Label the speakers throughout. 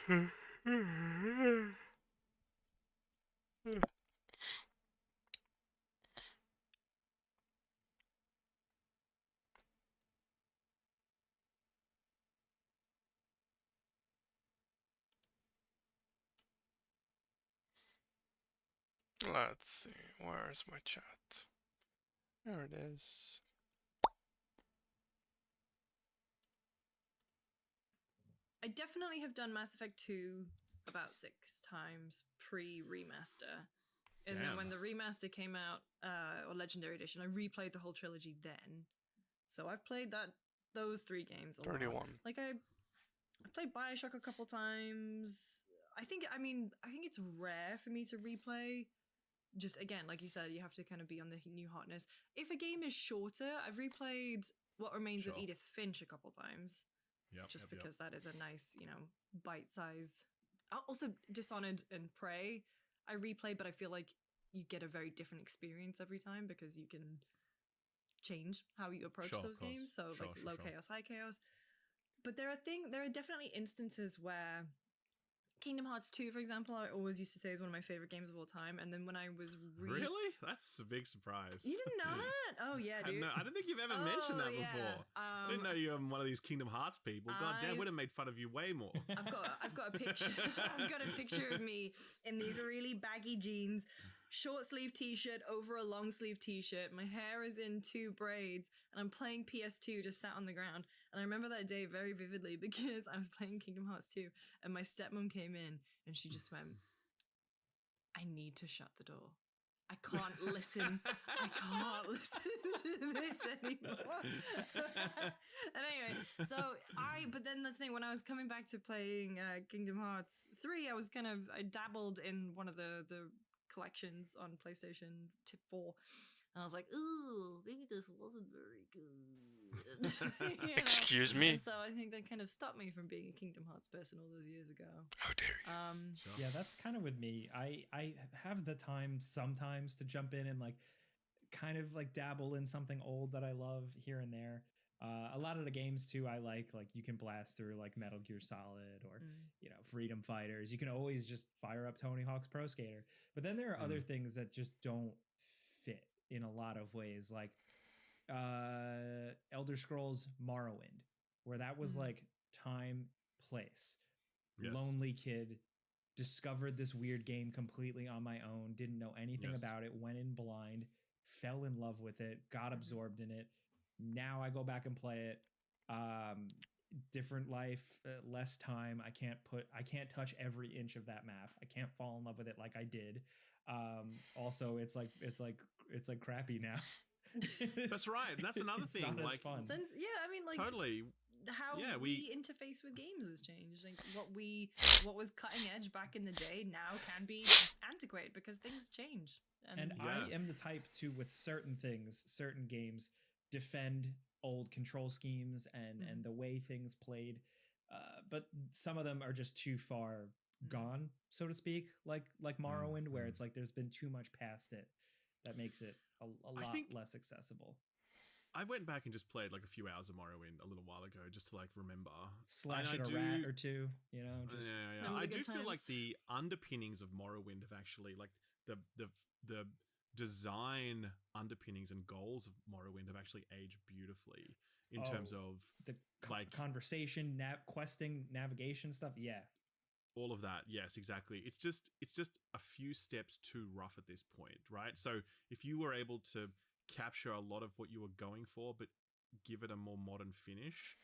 Speaker 1: Let's see. Where's my chat? There it is.
Speaker 2: I definitely have done Mass Effect 2 about 6 times pre-remaster. And then when the remaster came out, or Legendary Edition, I replayed the whole trilogy then. So I've played those 3 games a
Speaker 1: 31.
Speaker 2: lot. Like I played BioShock a couple times. I think it's rare for me to replay. Just again, like you said, you have to kind of be on the new hotness. If a game is shorter, I've replayed What Remains of Edith Finch a couple times. Just because that is a nice, bite size. Also, Dishonored and Prey, I replay, but I feel like you get a very different experience every time because you can change how you approach those games. So low chaos, high chaos. But there are definitely instances where Kingdom Hearts 2, for example, I always used to say is one of my favorite games of all time. And then when I was
Speaker 3: Really? That's a big surprise.
Speaker 2: You didn't know that? Oh, yeah, dude.
Speaker 3: I don't think you've ever mentioned that before. I didn't know you were one of these Kingdom Hearts people. God damn, would have made fun of you way more.
Speaker 2: I've got a picture. I've got a picture of me in these really baggy jeans, short sleeve t-shirt over a long sleeve t-shirt. My hair is in 2 braids, and I'm playing PS2 just sat on the ground. And I remember that day very vividly because I was playing Kingdom Hearts 2, and my stepmom came in, and she just went, "I need to shut the door. I can't listen. I can't listen to this anymore." And anyway, but then the thing, when I was coming back to playing Kingdom Hearts 3, I dabbled in one of the collections on PlayStation 4. And I was like, ooh, maybe this wasn't very good.
Speaker 1: Excuse me?
Speaker 2: And so I think that kind of stopped me from being a Kingdom Hearts person all those years ago.
Speaker 1: How dare you?
Speaker 4: Yeah, that's kind of with me. I have the time sometimes to jump in and kind of dabble in something old that I love here and there. A lot of the games too I like you can blast through Metal Gear Solid or Freedom Fighters. You can always just fire up Tony Hawk's Pro Skater. But then there are other things that just don't fit in a lot of ways, like Elder Scrolls Morrowind, where that was time, place. Yes. Lonely kid, discovered this weird game completely on my own, didn't know anything about it, went in blind, fell in love with it, got absorbed in it. Now I go back and play it. Different life, less time. I can't touch every inch of that map. I can't fall in love with it like I did. Also, it's crappy now.
Speaker 3: That's right. That's another thing.
Speaker 4: Not as fun.
Speaker 3: Totally.
Speaker 2: How we interface with games has changed. What was cutting edge back in the day now can be antiquated because things change.
Speaker 4: And I am the type to, with certain things, certain games, defend old control schemes and the way things played. But some of them are just too far gone, so to speak, like Morrowind, where it's there's been too much past it that makes it a lot less accessible.
Speaker 3: I went back and just played a few hours of Morrowind a little while ago just to remember.
Speaker 4: Slash a rat or two, Just...
Speaker 3: Yeah. I do feel like the underpinnings of Morrowind have actually the design underpinnings and goals of Morrowind have actually aged beautifully in terms of
Speaker 4: the conversation, questing, navigation stuff. Yeah.
Speaker 3: All of that. Yes, exactly. It's just a few steps too rough at this point, right? So if you were able to capture a lot of what you were going for, but give it a more modern finish,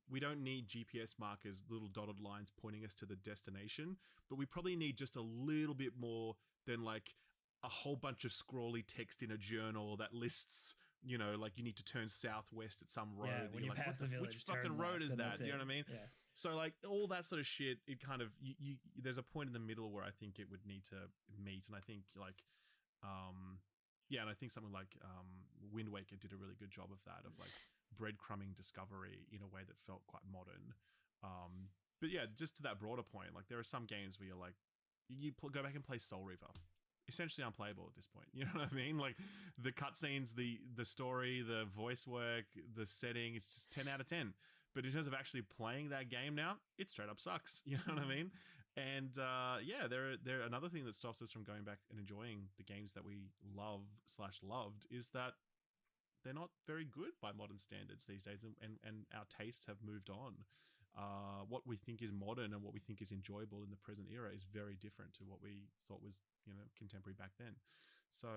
Speaker 3: we don't need GPS markers, little dotted lines pointing us to the destination, but we probably need just a little bit more than a whole bunch of scrawly text in a journal that lists, you need to turn southwest at some road.
Speaker 4: Yeah, when you pass the village,
Speaker 3: which fucking road is that? You know what I mean?
Speaker 4: Yeah.
Speaker 3: So all that sort of shit, it kind of there's a point in the middle where I think it would need to meet, and I think and I think something like Wind Waker did a really good job of that, of breadcrumbing discovery in a way that felt quite modern. But yeah, just to that broader point, there are some games where you're go back and play Soul Reaver. Essentially unplayable at this point. You know what I mean? The cutscenes, the story, the voice work, the setting, it's just 10 out of 10. But in terms of actually playing that game now, it straight up sucks. You know what I mean? And they're another thing that stops us from going back and enjoying the games that we loved is that they're not very good by modern standards these days, and our tastes have moved on. What we think is modern and what we think is enjoyable in the present era is very different to what we thought was, contemporary back then. So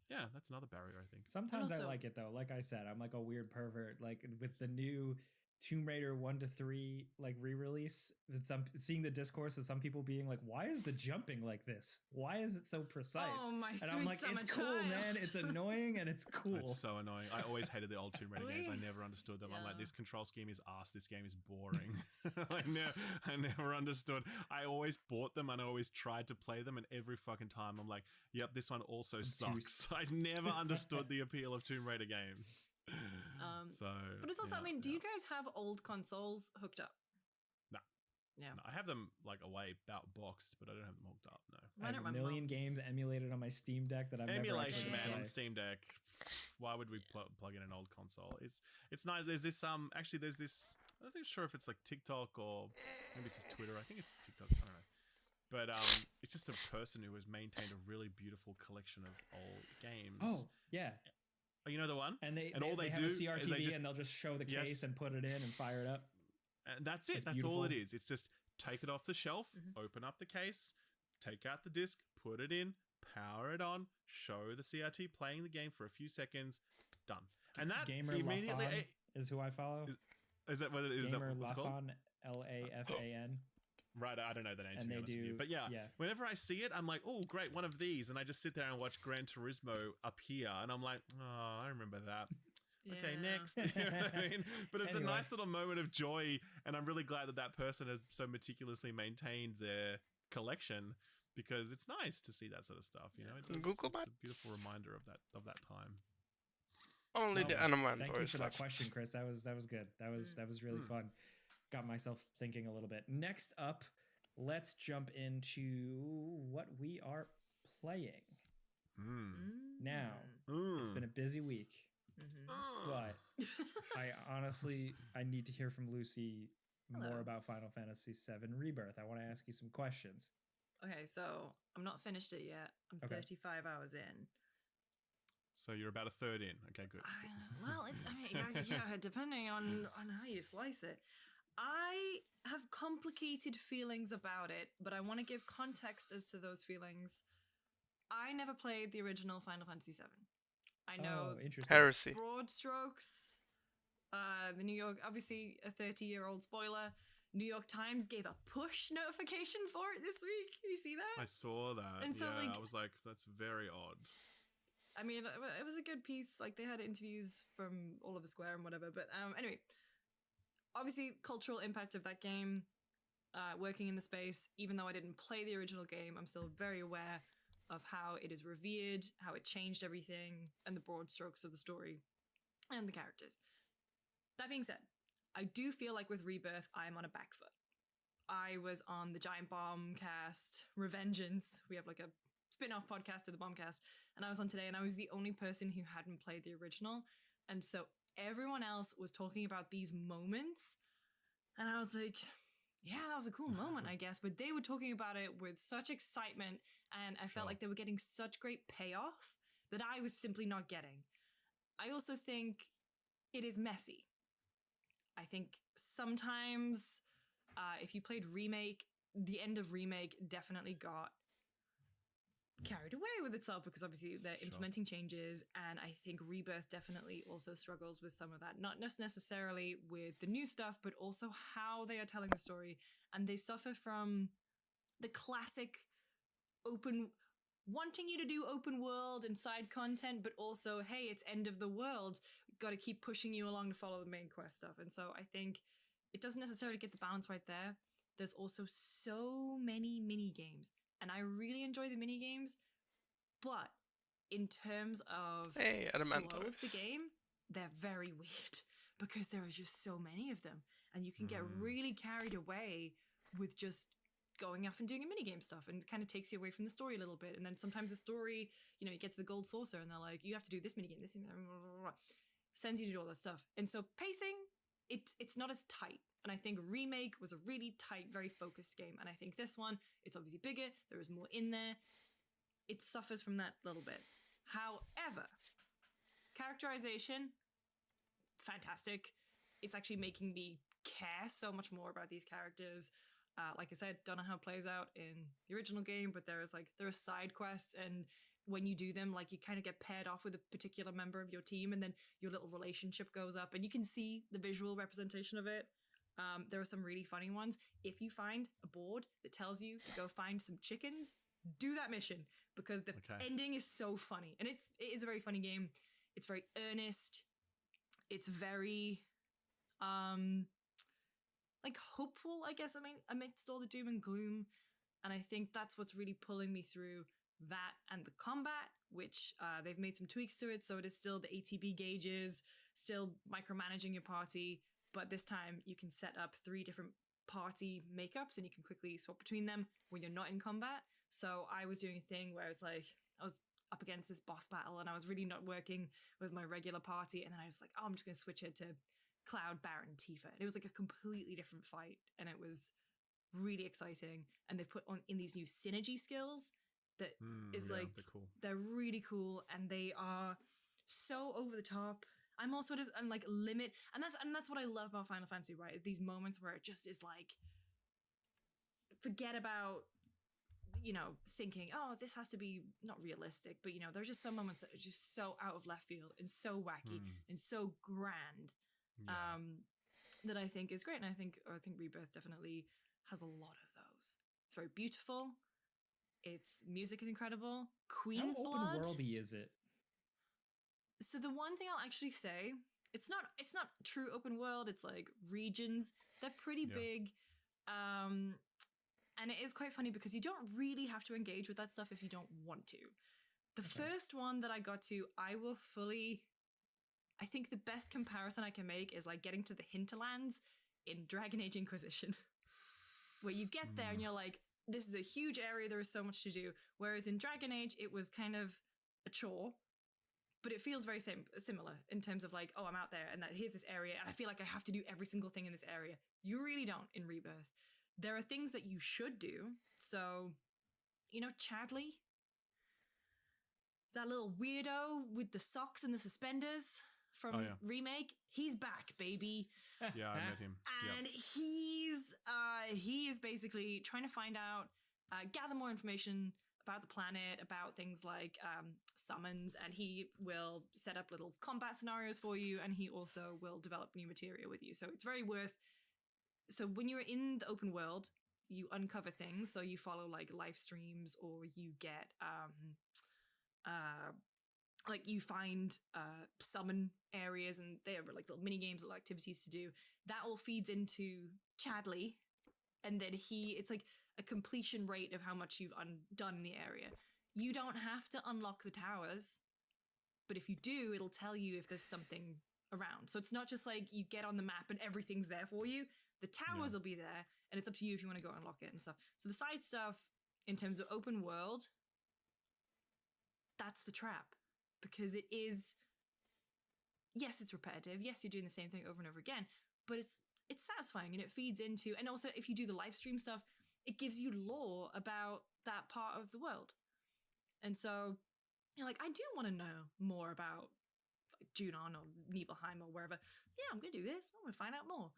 Speaker 3: yeah, that's another barrier, I think.
Speaker 4: Sometimes I like it though. Like I said, I'm like a weird pervert. Like with the new Tomb Raider 1 to 3 like re-release, seeing the discourse of some people being like, why is the jumping like this? Why is it so precise?
Speaker 2: Oh, my
Speaker 4: and I'm like, it's cool, man. It's annoying and it's cool.
Speaker 3: It's so annoying. I always hated the old Tomb Raider games. I never understood them. I'm like, this control scheme is ass. This game is boring. I never understood. I always bought them and I always tried to play them, and every fucking time I'm like, yep, this one also sucks. I never understood the appeal of Tomb Raider games.
Speaker 2: But it's also, do you guys have old consoles hooked up?
Speaker 3: No.
Speaker 2: Yeah.
Speaker 3: No, I have them like away boxed, but I don't have them hooked up. No.
Speaker 4: I have a million games emulated on my Steam Deck that I've
Speaker 3: emulation,
Speaker 4: never
Speaker 3: man, on Steam Deck. Why would we plug in an old console? It's nice. There's this there's this. I'm not sure if it's like TikTok or maybe it's just Twitter. I think it's TikTok. I don't know. But it's just a person who has maintained a really beautiful collection of old games.
Speaker 4: Oh yeah.
Speaker 3: You know the one?
Speaker 4: And they
Speaker 3: all
Speaker 4: they
Speaker 3: do
Speaker 4: have a CRTV
Speaker 3: and
Speaker 4: they'll just show the case and put it in and fire it up.
Speaker 3: And that's it.
Speaker 4: It's
Speaker 3: that's
Speaker 4: beautiful.
Speaker 3: all it is. It's just take it off the shelf, open up the case, take out the disc, put it in, power it on, show the CRT playing the game for a few seconds, done. And that
Speaker 4: Gamer
Speaker 3: immediately
Speaker 4: Lafan is who I follow.
Speaker 3: Is that what it is?
Speaker 4: Gamer
Speaker 3: that what's called?
Speaker 4: Lafan.
Speaker 3: Right, I don't know the name,
Speaker 4: and
Speaker 3: to be honest with you. But yeah, whenever I see it, I'm like, oh, great, one of these. And I just sit there and watch Gran Turismo appear. And I'm like, oh, I remember that. Yeah. Okay, next. You know what I mean? But it's a nice little moment of joy. And I'm really glad that that person has so meticulously maintained their collection, because it's nice to see that sort of stuff. You know, it's a beautiful reminder of that time.
Speaker 1: Only the Animan.
Speaker 4: Thank you for that question, Chris. That was good. That was really fun. Got myself thinking a little bit. Next up, let's jump into what we are playing. Now, it's been a busy week, but I need to hear from Lucy more about Final Fantasy VII Rebirth. I want to ask you some questions.
Speaker 2: Okay, so I'm not finished it yet. I'm 35 hours in.
Speaker 3: So you're about a third in. Okay, good.
Speaker 2: Well, depending on how you slice it. I have complicated feelings about it, but I want to give context as to those feelings. I never played the original Final Fantasy VII. I know
Speaker 1: heresy.
Speaker 2: Broad strokes. The New York, obviously a 30-year-old spoiler. New York Times gave a push notification for it this week. Did you see that?
Speaker 3: I saw that. And so, I was like, that's very odd.
Speaker 2: I mean, it was a good piece. Like, they had interviews from all over Square and whatever. But anyway, obviously, cultural impact of that game, working in the space. Even though I didn't play the original game, I'm still very aware of how it is revered, how it changed everything, and the broad strokes of the story and the characters. That being said, I do feel like with Rebirth, I'm on a back foot. I was on the Giant Bomb cast, Revengeance. We have like a spin-off podcast of the Bombcast, and I was on today, and I was the only person who hadn't played the original, and so everyone else was talking about these moments, and I was like, yeah, that was a cool moment, I guess, but they were talking about it with such excitement, and I felt like they were getting such great payoff that I was simply not getting. I also think it is messy. I think sometimes if you played Remake, the end of Remake definitely got carried away with itself, because obviously they're implementing changes, and I think Rebirth definitely also struggles with some of that, not just necessarily with the new stuff, but also how they are telling the story, and they suffer from the classic wanting you to do open world and side content, but also, hey, it's end of the world, got to keep pushing you along to follow the main quest stuff. And so I think it doesn't necessarily get the balance right there. There's also so many mini games, and I really enjoy the mini games, but in terms of flow of the game, they're very weird, because there are just so many of them, and you can get really carried away with just going off and doing a minigame stuff, and it kind of takes you away from the story a little bit. And then sometimes the story, you get to the gold saucer and they're like, you have to do this minigame, this, blah, blah, blah, blah, sends you to do all that stuff. And so pacing, it's not as tight. And I think Remake was a really tight, very focused game. And I think this one, it's obviously bigger. There is more in there. It suffers from that little bit. However, characterization, fantastic. It's actually making me care so much more about these characters. Like I said, don't know how it plays out in the original game, but there are side quests, and when you do them, like you kind of get paired off with a particular member of your team, and then your little relationship goes up, and you can see the visual representation of it. There are some really funny ones. If you find a board that tells you to go find some chickens, do that mission, because the ending is so funny, and it is a very funny game. It's very earnest. It's very like hopeful, I guess. I mean, amidst all the doom and gloom, and I think that's what's really pulling me through that and the combat, which they've made some tweaks to it, so it is still the ATB gauges, still micromanaging your party, but this time you can set up 3 different party makeups and you can quickly swap between them when you're not in combat. So I was doing a thing where it's like I was up against this boss battle and I was really not working with my regular party, and then I was like, oh, I'm just going to switch it to Cloud, Baron, Tifa. And it was like a completely different fight, and it was really exciting. And they've put on in these new synergy skills that is like they're really cool, and they are so over the top. I'm like limit, and that's what I love about Final Fantasy, right? These moments where it just is like, forget about, you know, thinking, oh, this has to be not realistic, but you know, there's just some moments that are just so out of left field and so wacky and so grand, that I think is great. And I think Rebirth definitely has a lot of those. It's very beautiful. Its music is incredible. Queen's
Speaker 4: How
Speaker 2: Blood.
Speaker 4: open worldy is it?
Speaker 2: So the one thing I'll actually say, it's not true open world. It's like regions. They're pretty big. And it is quite funny because you don't really have to engage with that stuff if you don't want to. The first one that I got to, I think the best comparison I can make is like getting to the hinterlands in Dragon Age Inquisition, where you get there and you're like, this is a huge area, there is so much to do. Whereas in Dragon Age, it was kind of a chore, but it feels very similar in terms of like, oh, I'm out there and here's this area, and I feel like I have to do every single thing in this area. You really don't in Rebirth. There are things that you should do. So, you know, Chadley, that little weirdo with the socks and the suspenders from Remake, he's back, baby.
Speaker 3: Yeah, I met him.
Speaker 2: And he is basically trying to find out, gather more information about the planet, about things like summons, and he will set up little combat scenarios for you, and he also will develop new material with you. So it's very worth. So when you're in the open world, you uncover things. So you follow like live streams, or you get like you find summon areas, and they have like little mini games, little activities to do. That all feeds into Chadley, and then it's like a completion rate of how much you've done in the area. You don't have to unlock the towers, but if you do, it'll tell you if there's something around. So it's not just like you get on the map and everything's there for you. The towers will be there, and it's up to you if you want to go unlock it and stuff. So the side stuff, in terms of open world, that's the trap. Because it is, yes, it's repetitive. Yes, you're doing the same thing over and over again, but it's satisfying, and it feeds into, and also if you do the live stream stuff, it gives you lore about that part of the world. And so you're like, I do want to know more about like Junon or Nibelheim or wherever. Yeah, I'm going to do this. I'm going to find out more.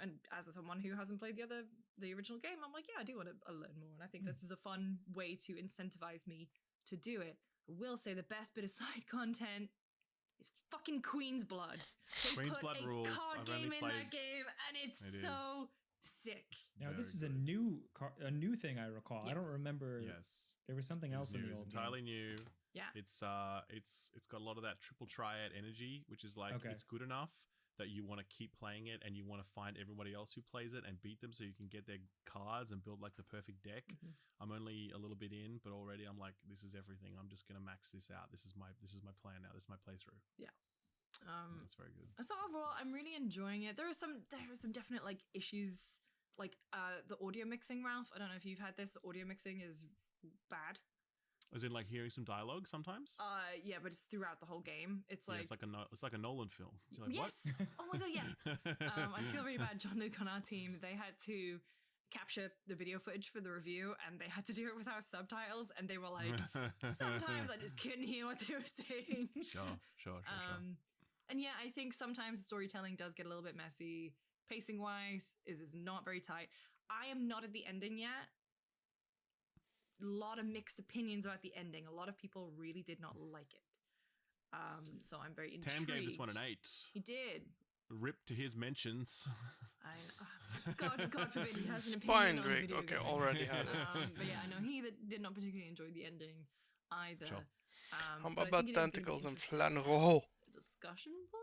Speaker 2: And as someone who hasn't played the original game, I'm like, yeah, I do want to learn more. And I think this is a fun way to incentivize me to do it. I will say the best bit of side content is fucking Queen's Blood.
Speaker 3: Queen's Blood rules.
Speaker 2: Card game in that game, and it's so sick.
Speaker 4: Now this is a new thing I recall. I don't remember.
Speaker 3: Yes,
Speaker 4: there was something else in the old.
Speaker 3: It's entirely
Speaker 4: game.
Speaker 3: new.
Speaker 2: Yeah,
Speaker 3: it's got a lot of that triple triad energy, which is like it's good enough that you want to keep playing it, and you want to find everybody else who plays it and beat them so you can get their cards and build like the perfect deck. I'm only a little bit in, but already I'm like, this is everything. I'm just gonna max this out. This is my plan now. This is my playthrough.
Speaker 2: Yeah.
Speaker 3: That's very good.
Speaker 2: So overall, I'm really enjoying it. There are some definite like issues, like the audio mixing, Ralph. I don't know if you've had this. The audio mixing is bad.
Speaker 3: As in, like hearing some dialogue sometimes.
Speaker 2: Yeah, but it's throughout the whole game. It's like
Speaker 3: it's like a Nolan film. You're like,
Speaker 2: yes.
Speaker 3: What?
Speaker 2: Oh my god, yeah. I feel really bad. John Luke on our team, they had to capture the video footage for the review, and they had to do it without subtitles. And they were like, sometimes I just couldn't hear what they were saying.
Speaker 3: Sure.
Speaker 2: And yeah, I think sometimes storytelling does get a little bit messy. Pacing wise, is not very tight. I am not at the ending yet. A lot of mixed opinions about the ending. A lot of people really did not like it. So I'm very intrigued.
Speaker 3: Tam gave this one an 8.
Speaker 2: He did.
Speaker 3: Rip to his mentions.
Speaker 2: God forbid he has an opinion on a video
Speaker 1: Okay,
Speaker 2: game.
Speaker 1: already had it.
Speaker 2: But yeah, I know he did not particularly enjoy the ending either.
Speaker 3: Sure.
Speaker 1: How
Speaker 2: but I
Speaker 1: about
Speaker 2: think it is gonna be
Speaker 1: tentacles and
Speaker 2: interesting
Speaker 1: flanneau?
Speaker 2: as a discussion point.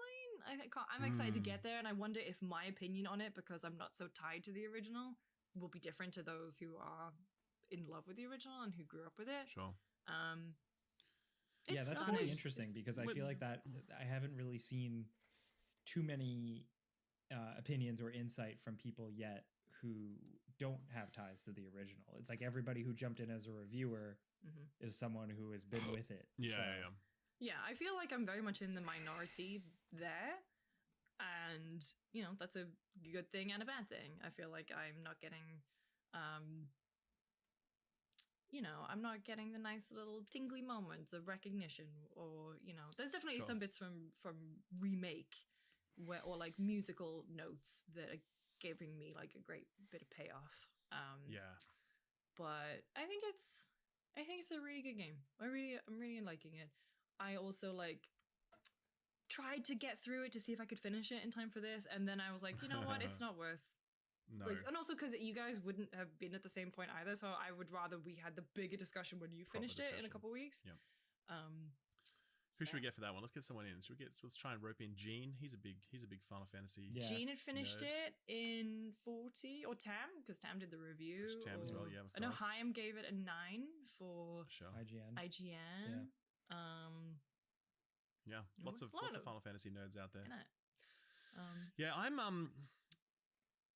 Speaker 2: I'm excited to get there, and I wonder if my opinion on it, because I'm not so tied to the original, will be different to those who are in love with the original and who grew up with it.
Speaker 3: Sure.
Speaker 4: Yeah, that's
Speaker 2: stunning.
Speaker 4: really interesting because I feel like that I haven't really seen too many opinions or insight from people yet who don't have ties to the original. It's like everybody who jumped in as a reviewer is someone who has been with it.
Speaker 3: Yeah,
Speaker 4: so.
Speaker 2: Yeah, I feel like I'm very much in the minority there. And, you know, that's a good thing and a bad thing. I feel like I'm not getting, I'm not getting the nice little tingly moments of recognition, or, you know, there's definitely some bits from remake or like musical notes that are giving me like a great bit of payoff. But I think it's a really good game. I'm really liking it. I also like tried to get through it to see if I could finish it in time for this, and then I was like, you know what, it's not worth.
Speaker 3: No.
Speaker 2: Like, and also because you guys wouldn't have been at the same point either, so I would rather we had the bigger discussion when you finished it in a couple weeks.
Speaker 3: Yep. Who should we get for that one? Let's get someone in. Let's try and rope in Gene. He's a big Final Fantasy.
Speaker 4: Yeah.
Speaker 2: Gene had finished
Speaker 3: nerd.
Speaker 2: it in 40, or Tam, because Tam did the review.
Speaker 3: Tam as well, yeah.
Speaker 2: I know Chaim gave it a 9 for
Speaker 3: IGN.
Speaker 2: IGN.
Speaker 3: Yeah, lots of Final Fantasy nerds out there.
Speaker 2: Yeah,
Speaker 3: I'm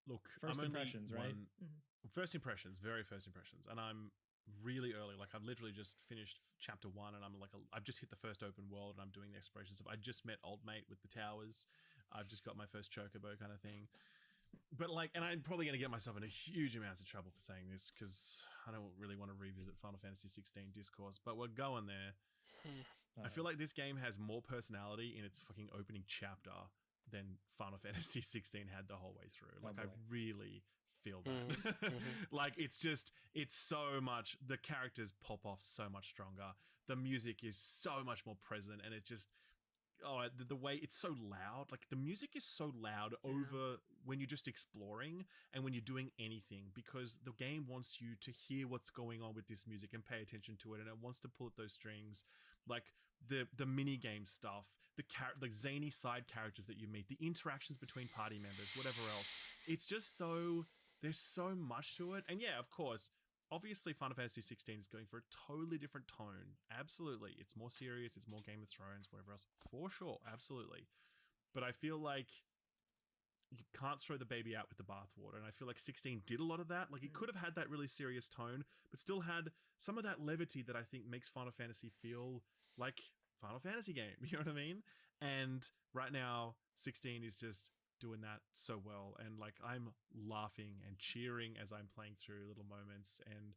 Speaker 3: look,
Speaker 4: first
Speaker 3: I'm
Speaker 4: impressions, right?
Speaker 3: First impressions, very first impressions, and I'm really early. Like I've literally just finished chapter 1, and I'm like, I've just hit the first open world, and I'm doing the exploration stuff. I just met Old Mate with the towers. I've just got my first chocobo kind of thing. But like, and I'm probably going to get myself in a huge amount of trouble for saying this because I don't really want to revisit Final Fantasy 16 discourse, but we're going there. I feel like this game has more personality in its fucking opening chapter than Final Fantasy 16 had the whole way through. Like, I really feel that. Like, it's so much, the characters pop off so much stronger. The music is so much more present, and it just, the way it's so loud. Like, the music is so loud over when you're just exploring and when you're doing anything, because the game wants you to hear what's going on with this music and pay attention to it, and it wants to pull at those strings. Like the mini game stuff, the zany side characters that you meet, the interactions between party members, whatever else. It's just there's so much to it. And yeah, of course, obviously Final Fantasy 16 is going for a totally different tone. Absolutely. It's more serious, it's more Game of Thrones, whatever else. For sure, absolutely. But I feel like you can't throw the baby out with the bathwater. And I feel like 16 did a lot of that. Like, it could have had that really serious tone, but still had some of that levity that I think makes Final Fantasy feel like Final Fantasy game. You know what I mean? And right now, 16 is just doing that so well. And like, I'm laughing and cheering as I'm playing through little moments. And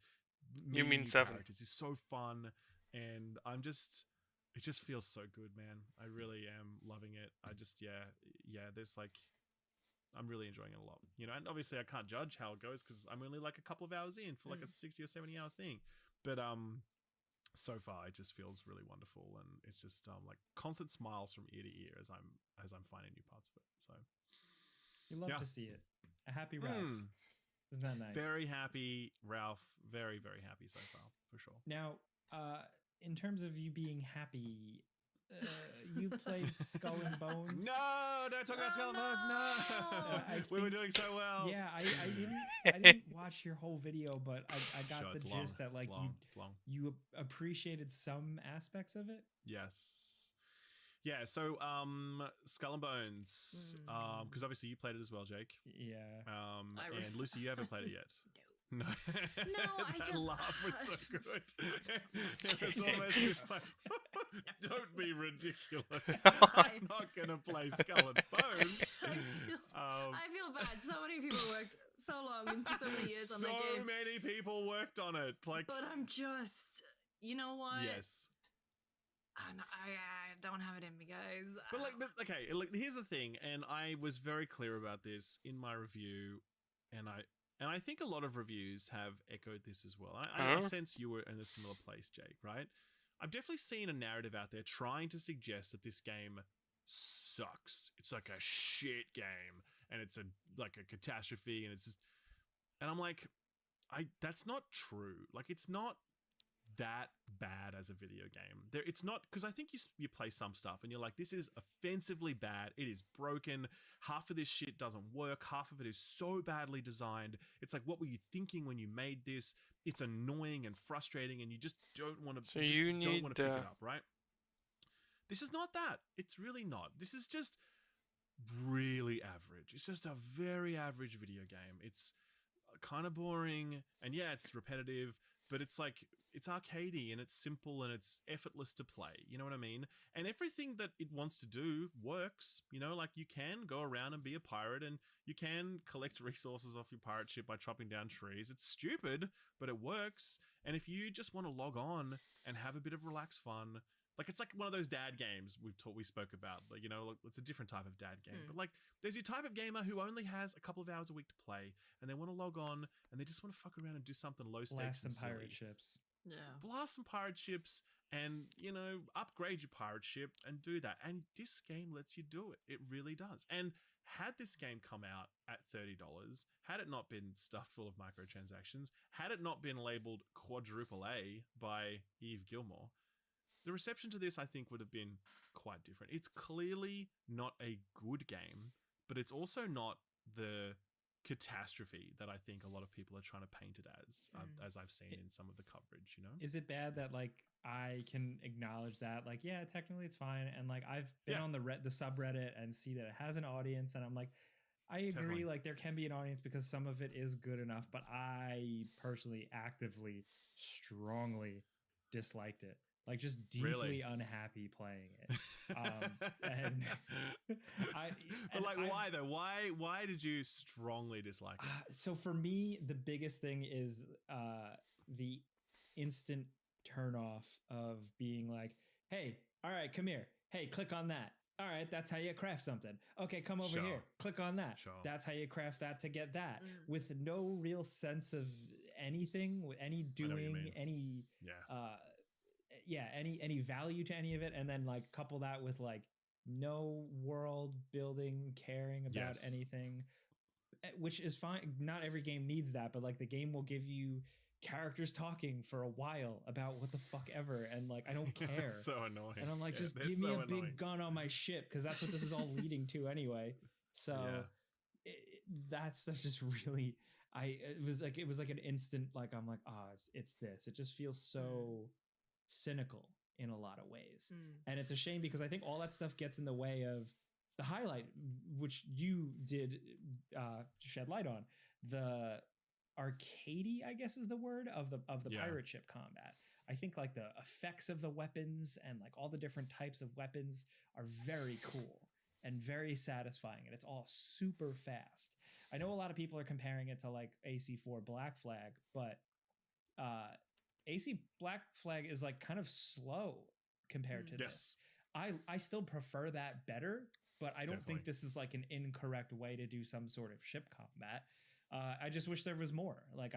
Speaker 1: you mean 7?
Speaker 3: Characters is so fun. And it just feels so good, man. I really am loving it. I just, there's like, I'm really enjoying it a lot, you know, and obviously I can't judge how it goes because I'm only like a couple of hours in for like a 60 or 70 hour thing. But so far it just feels really wonderful, and it's just like constant smiles from ear to ear as I'm finding new parts of it. So
Speaker 4: you love to see it. A happy Ralph. Isn't that nice?
Speaker 3: Very happy Ralph. Very, very happy so far, for sure.
Speaker 4: Now, in terms of you being happy, you played Skull and Bones.
Speaker 3: No, don't talk about Skull and Bones. No, we were doing so well.
Speaker 4: Yeah, I didn't watch your whole video, but I got the gist that like you appreciated some aspects of it.
Speaker 3: Yes. Yeah, so Skull and Bones, because obviously you played it as well, Jake.
Speaker 4: Yeah.
Speaker 3: And Lucy, you haven't played it yet. No,
Speaker 2: I
Speaker 3: that
Speaker 2: just
Speaker 3: laugh was so good. It was almost just like, don't be ridiculous. I'm not gonna play Skull and Bones.
Speaker 2: I feel bad. So many people worked so long and so many years on that game.
Speaker 3: So many people worked on it. Like,
Speaker 2: but I'm just, you know what?
Speaker 3: Yes.
Speaker 2: I don't have it in me, guys.
Speaker 3: But okay, like here's the thing, and I was very clear about this in my review, and I think a lot of reviews have echoed this as well. I sense you were in a similar place, Jake, right? I've definitely seen a narrative out there trying to suggest that this game sucks. It's like a shit game, and it's like a catastrophe, and it's just, and I'm like, that's not true. Like, it's not that bad as a video game. It's not, because I think you play some stuff and you're like, this is offensively bad. It is broken. Half of this shit doesn't work. Half of it is so badly designed. It's like, what were you thinking when you made this? It's annoying and frustrating, and you just don't want to.
Speaker 1: So you need
Speaker 3: to pick it up, right? This is not that. It's really not. This is just really average. It's just a very average video game. It's kind of boring, and yeah, it's repetitive, but it's like, it's arcadey and it's simple and it's effortless to play. You know what I mean? And everything that it wants to do works. You know, like, you can go around and be a pirate, and you can collect resources off your pirate ship by chopping down trees. It's stupid, but it works. And if you just want to log on and have a bit of relaxed fun, like, it's like one of those dad games we spoke about. Like, you know, like, it's a different type of dad game. But like, there's your type of gamer who only has a couple of hours a week to play, and they want to log on and they just want to fuck around and do something low stakes and silly.
Speaker 4: Blast some pirate ships.
Speaker 2: Yeah.
Speaker 3: Blast some pirate ships, and, you know, upgrade your pirate ship and do that. And this game lets you do it. It really does. And had this game come out at $30, had it not been stuffed full of microtransactions, had it not been labeled quadruple A by Yves Gilmore, the reception to this, I think, would have been quite different. It's clearly not a good game, but it's also not the catastrophe that I think a lot of people are trying to paint it as I've seen in some of the coverage, you know?
Speaker 4: Is it bad that, like, I can acknowledge that, like, yeah, technically it's fine, and like, I've been on the subreddit and see that it has an audience, and I'm like, I agree,
Speaker 3: Definitely.
Speaker 4: like, there can be an audience because some of it is good enough, but I personally actively, strongly disliked it. Like, just deeply unhappy playing it. And
Speaker 3: why though? Why did you strongly dislike it?
Speaker 4: So for me, the biggest thing is the instant turn off of being like, hey, all right, come here. Hey, click on that. All right, that's how you craft something. Okay, come over here. Click on that. That's how you craft that to get that. With no real sense of anything, with any doing, any any value to any of it, and then like couple that with like no world building, caring about anything, which is fine. Not every game needs that, but like the game will give you characters talking for a while about what the fuck ever, and like I don't care.
Speaker 3: So annoying.
Speaker 4: And I'm like, just give me a big gun on my ship, because that's what this is all leading to anyway. So that stuff just really, it was like an instant, like, I'm like, it's this. It just feels so cynical in a lot of ways. And it's a shame, because I think all that stuff gets in the way of the highlight, which you did shed light on, the arcadey, I guess is the word, of the pirate ship combat. I think like the effects of the weapons and like all the different types of weapons are very cool and very satisfying, and it's all super fast. I know a lot of people are comparing it to like AC4 Black Flag, but AC Black Flag is like kind of slow compared to this. I still prefer that better, but I don't think this is like an incorrect way to do some sort of ship combat. I just wish there was more. Like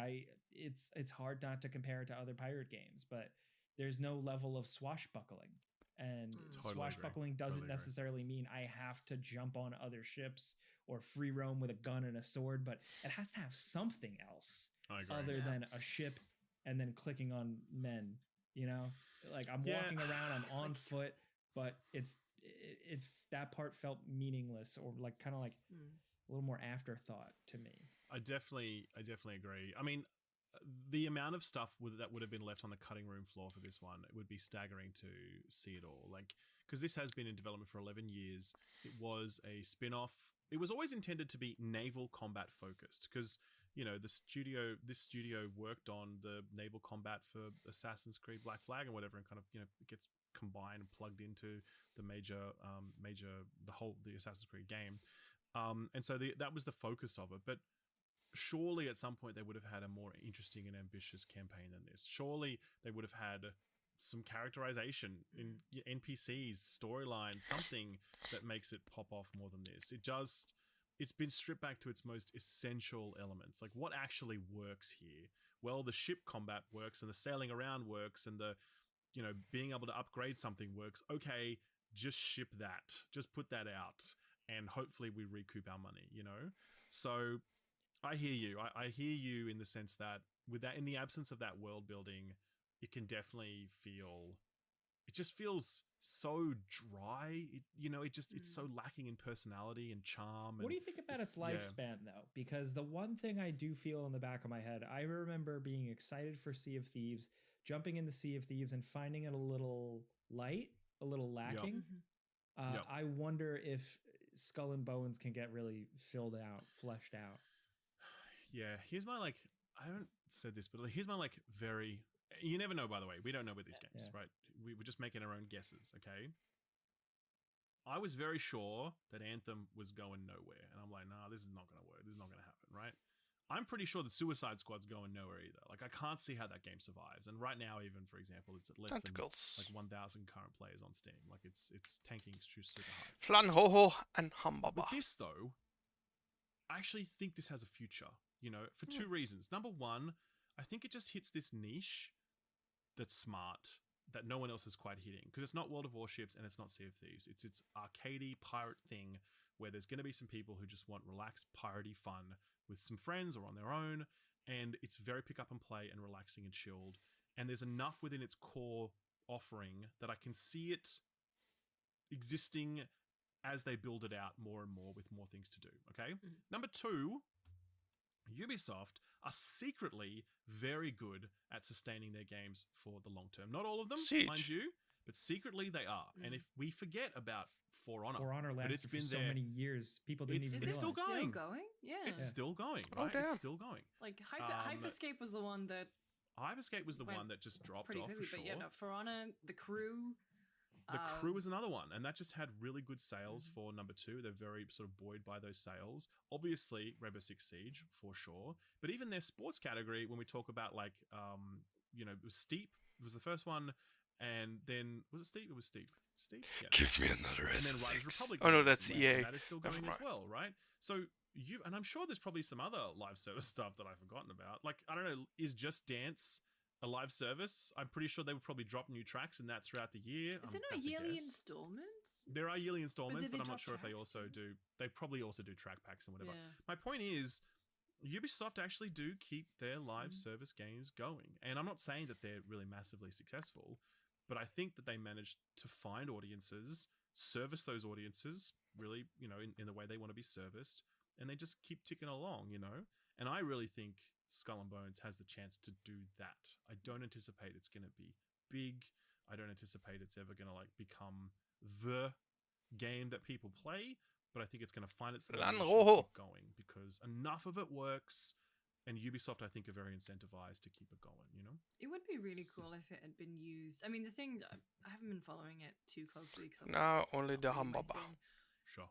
Speaker 4: it's hard not to compare it to other pirate games, but there's no level of swashbuckling. And swashbuckling doesn't necessarily mean I have to jump on other ships or free roam with a gun and a sword, but it has to have something else other than a ship and then clicking on men, you know? Like I'm walking around, I'm on foot, but it's that part felt meaningless, or like kind of like a little more afterthought to me.
Speaker 3: I definitely agree. I mean, the amount of stuff that would have been left on the cutting room floor for this one, it would be staggering to see it all. Like, because this has been in development for 11 years. It was a spin-off. It was always intended to be naval combat focused, because this studio worked on the naval combat for Assassin's Creed Black Flag and whatever, and kind of it gets combined and plugged into the the Assassin's Creed game, and so that was the focus of it. But surely at some point they would have had a more interesting and ambitious campaign than this. Surely they would have had some characterization in NPCs, storyline, something that makes it pop off more than this. It's been stripped back to its most essential elements. Like, what actually works here? Well, the ship combat works, and the sailing around works, and the being able to upgrade something works. Okay, just ship that. Just put that out, and hopefully we recoup our money, So I hear you. I hear you in the sense that in the absence of that world building, it can definitely it just feels so dry. It's so lacking in personality and charm.
Speaker 4: What do you think about its lifespan, though? Because the one thing I do feel in the back of my head, I remember being excited for Sea of Thieves, jumping in the Sea of Thieves and finding it a little light, a little lacking.
Speaker 3: Yep.
Speaker 4: I wonder if Skull and Bones can get really fleshed out.
Speaker 3: Yeah, here's my I haven't said this, but here's my very. You never know, by the way. We don't know with these games, right? We're just making our own guesses, okay? I was very sure that Anthem was going nowhere, and I'm like, nah, this is not going to work. This is not going to happen, right? I'm pretty sure the Suicide Squad's going nowhere either. Like, I can't see how that game survives. And right now, even, for example, it's at less than 1,000 current players on Steam. Like, it's tanking super high.
Speaker 1: Flan Hoho and Humbaba.
Speaker 3: With this, though, I actually think this has a future, for two reasons. Number one, I think it just hits this niche that's smart, that no one else is quite hitting, because it's not World of Warships and it's not Sea of Thieves. It's arcadey pirate thing where there's going to be some people who just want relaxed piratey fun with some friends or on their own, and it's very pick up and play and relaxing and chilled, and there's enough within its core offering that I can see it existing as they build it out more and more with more things to do. Okay. Number two, Ubisoft are secretly very good at sustaining their games for the long term. Not all of them, mind you, but secretly they are. And if we forget about For Honor
Speaker 4: lasted for so many years, people didn't even
Speaker 3: realize.
Speaker 2: Is it still going? Yeah.
Speaker 3: It's still going, right? It's still going.
Speaker 2: Like, Hyperscape was the one that...
Speaker 3: Hyperscape was the one that just dropped off,
Speaker 2: quickly,
Speaker 3: for sure.
Speaker 2: But yeah, no, For Honor, The Crew...
Speaker 3: The Crew is another one, and that just had really good sales for number two. They're very sort of buoyed by those sales. Obviously, Rainbow Six Siege, for sure. But even their sports category, when we talk about, it was Steep. It was the first one, and then... Was it Steep? It was Steep. Steep? Yeah.
Speaker 1: Give me another S6.
Speaker 3: And then Riders Republic.
Speaker 1: Oh, no, that's EA.
Speaker 3: That is still going as well, right? So... and I'm sure there's probably some other live service stuff that I've forgotten about. Like, I don't know, is Just Dance a live service? I'm pretty sure they would probably drop new tracks in that throughout the year.
Speaker 2: Is there no yearly installments?
Speaker 3: There are yearly installments, but I'm not sure if they
Speaker 2: tracks?
Speaker 3: also do. They probably also do track packs and whatever.
Speaker 2: Yeah.
Speaker 3: My point is, Ubisoft actually do keep their live service games going. And I'm not saying that they're really massively successful, but I think that they managed to find audiences, service those audiences really, in the way they want to be serviced, and they just keep ticking along, And I really think Skull and Bones has the chance to do that. I don't anticipate it's going to be big. I don't anticipate it's ever going to become the game that people play, but I think it's going to find its keep going because enough of it works, and Ubisoft, I think, are very incentivized to keep it going,
Speaker 2: It would be really cool if it had been used. I mean, the thing, I haven't been following it too closely because
Speaker 1: no, only the Humbaba.
Speaker 3: Sure.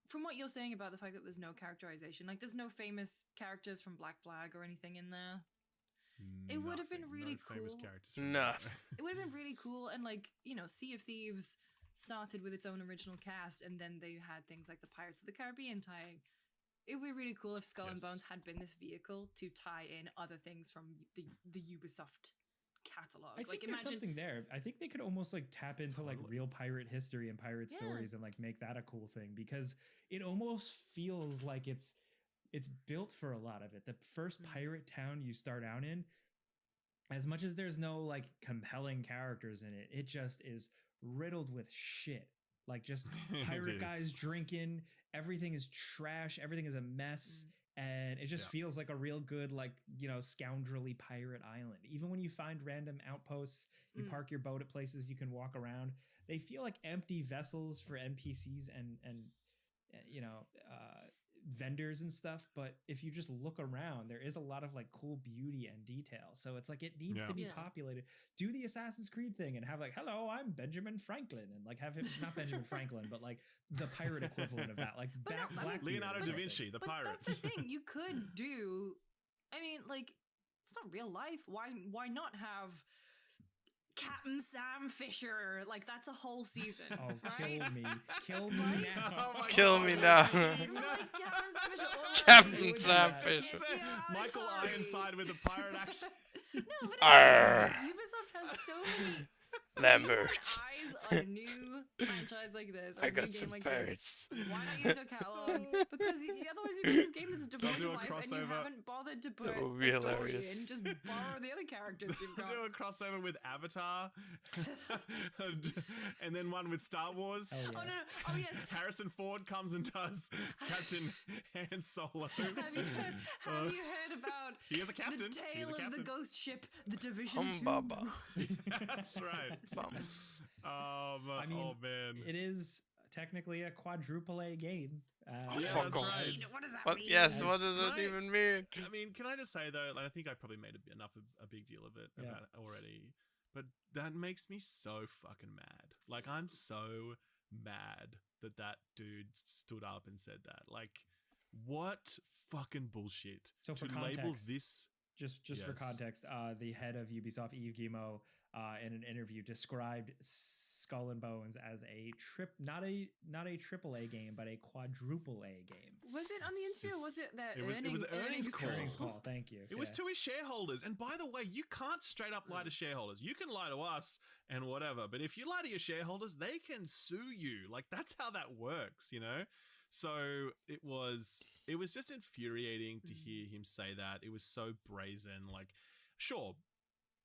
Speaker 2: From what you're saying about the fact that there's no characterization, like there's no famous characters from Black Flag or anything in there. It would have been really cool. It would have been really cool, and Sea of Thieves started with its own original cast, and then they had things like the Pirates of the Caribbean tying. It would be really cool if Skull and Bones had been this vehicle to tie in other things from the Ubisoft catalog.
Speaker 4: I think there's something there. I think they could almost tap into real pirate history and pirate stories and make that a cool thing, because it almost feels like it's built for a lot of it. The first pirate town you start out in, as much as there's no compelling characters in it, it just is riddled with shit. Just pirate guys drinking, everything is trash, everything is a mess. And it just feels like a real good, scoundrelly pirate island. Even when you find random outposts, you park your boat at places you can walk around, they feel like empty vessels for NPCs and vendors and stuff, but if you just look around, there is a lot of like cool beauty and detail. So it's like it needs to be populated. Do the Assassin's Creed thing and have like, hello, I'm Benjamin Franklin, and like have him not Benjamin Franklin, but like the pirate equivalent of that, like Blackbeard.
Speaker 3: Leonardo da Vinci, the pirate.
Speaker 2: That's the thing. You could do. I mean, like, it's not real life. Why not have Captain Sam Fisher? Like, that's a whole season.
Speaker 4: Oh,
Speaker 2: right?
Speaker 4: Kill me now.
Speaker 3: Oh
Speaker 1: Kill me now.
Speaker 2: Captain
Speaker 1: Sam Fisher.
Speaker 3: Michael Ironside with a pirate accent.
Speaker 2: No, but Ubisoft has so many
Speaker 1: Lambert.
Speaker 2: eyes on a new franchise like this.
Speaker 1: I got some birds.
Speaker 2: Why not use your catalog? Because otherwise, this game is devoid
Speaker 3: do
Speaker 2: of
Speaker 3: a
Speaker 2: life, and you
Speaker 3: crossover.
Speaker 2: haven't bothered to put
Speaker 1: That
Speaker 2: a
Speaker 1: would be
Speaker 2: story
Speaker 1: hilarious.
Speaker 2: in. Just borrow the other characters you've got.
Speaker 3: Do a crossover with Avatar, and then one with Star Wars.
Speaker 4: Oh, yeah.
Speaker 2: Oh no! Oh yes.
Speaker 3: Harrison Ford comes and does Captain Han Solo.
Speaker 2: Have you heard about
Speaker 3: He is a captain.
Speaker 2: the
Speaker 3: He's
Speaker 2: tale
Speaker 3: a
Speaker 2: of the
Speaker 3: captain.
Speaker 2: ghost ship, the Division 2?
Speaker 1: Humbaba.
Speaker 3: That's right.
Speaker 1: Bum.
Speaker 4: I mean,
Speaker 3: oh man.
Speaker 4: it is technically a quadruple A game.
Speaker 3: Yeah,
Speaker 1: Fuck
Speaker 3: that's
Speaker 1: off.
Speaker 3: right.
Speaker 2: What does that
Speaker 1: What?
Speaker 2: mean?
Speaker 1: Yes.
Speaker 4: As-
Speaker 1: What does it
Speaker 3: Right.
Speaker 1: even mean?
Speaker 3: I mean, can I just say though? Like, I think I probably made a big deal of it
Speaker 4: Yeah.
Speaker 3: about it already, but that makes me so fucking mad. Like, I'm so mad that dude stood up and said that. Like, what fucking bullshit
Speaker 4: So for
Speaker 3: to label
Speaker 4: context,
Speaker 3: this?
Speaker 4: Just for
Speaker 3: Yes.
Speaker 4: context, the head of Ubisoft, Yves Guillemot, in an interview described Skull and Bones as not a triple A game, but a quadruple A game.
Speaker 2: Was it on the
Speaker 3: It's
Speaker 2: interview? Or was
Speaker 3: just-
Speaker 2: it that
Speaker 3: it was earnings call.
Speaker 4: Earnings call. Thank you.
Speaker 3: It was to his shareholders. And by the way, you can't straight up lie to shareholders. You can lie to us and whatever, but if you lie to your shareholders, they can sue you. Like, that's how that works, you know? So it was just infuriating to hear him say that. It was so brazen. Like, sure,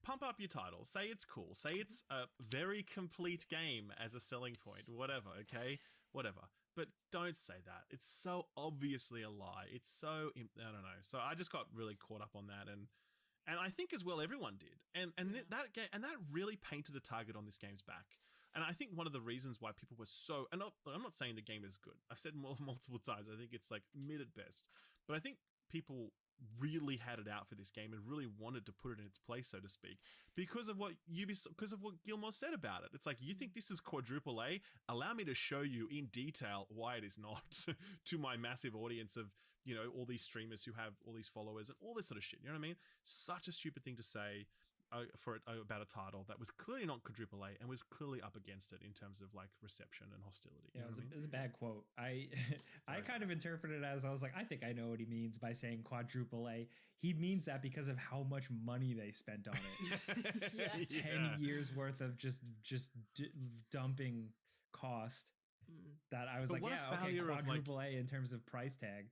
Speaker 3: pump up your title. Say it's cool. Say it's a very complete game as a selling point. Whatever, okay? Whatever. But don't say that. It's so obviously a lie. It's so I don't know. So I just got really caught up on that, and I think as well everyone did. And that game, and that really painted a target on this game's back. And I think one of the reasons why people were so, and I'm not saying the game is good. I've said multiple times, I think it's like mid at best. But I think people really had it out for this game and really wanted to put it in its place, so to speak, because of what Gilmore said about it. It's like, you think this is quadruple A? Allow me to show you in detail why it is not to my massive audience of, you know, all these streamers who have all these followers and all this sort of shit. You know what I mean? Such a stupid thing to say about a title that was clearly not quadruple A and was clearly up against it in terms of like reception and hostility.
Speaker 4: Yeah,
Speaker 3: You know what I mean?
Speaker 4: it was a bad quote. I kind of interpreted it as, I was like, I think I know what he means by saying quadruple A. He means that because of how much money they spent on it.
Speaker 2: Yeah.
Speaker 4: 10 years worth of just dumping cost. That I was
Speaker 3: But
Speaker 4: like,
Speaker 3: what a
Speaker 4: yeah, okay,
Speaker 3: failure of, like-
Speaker 4: quadruple A in terms of price tag.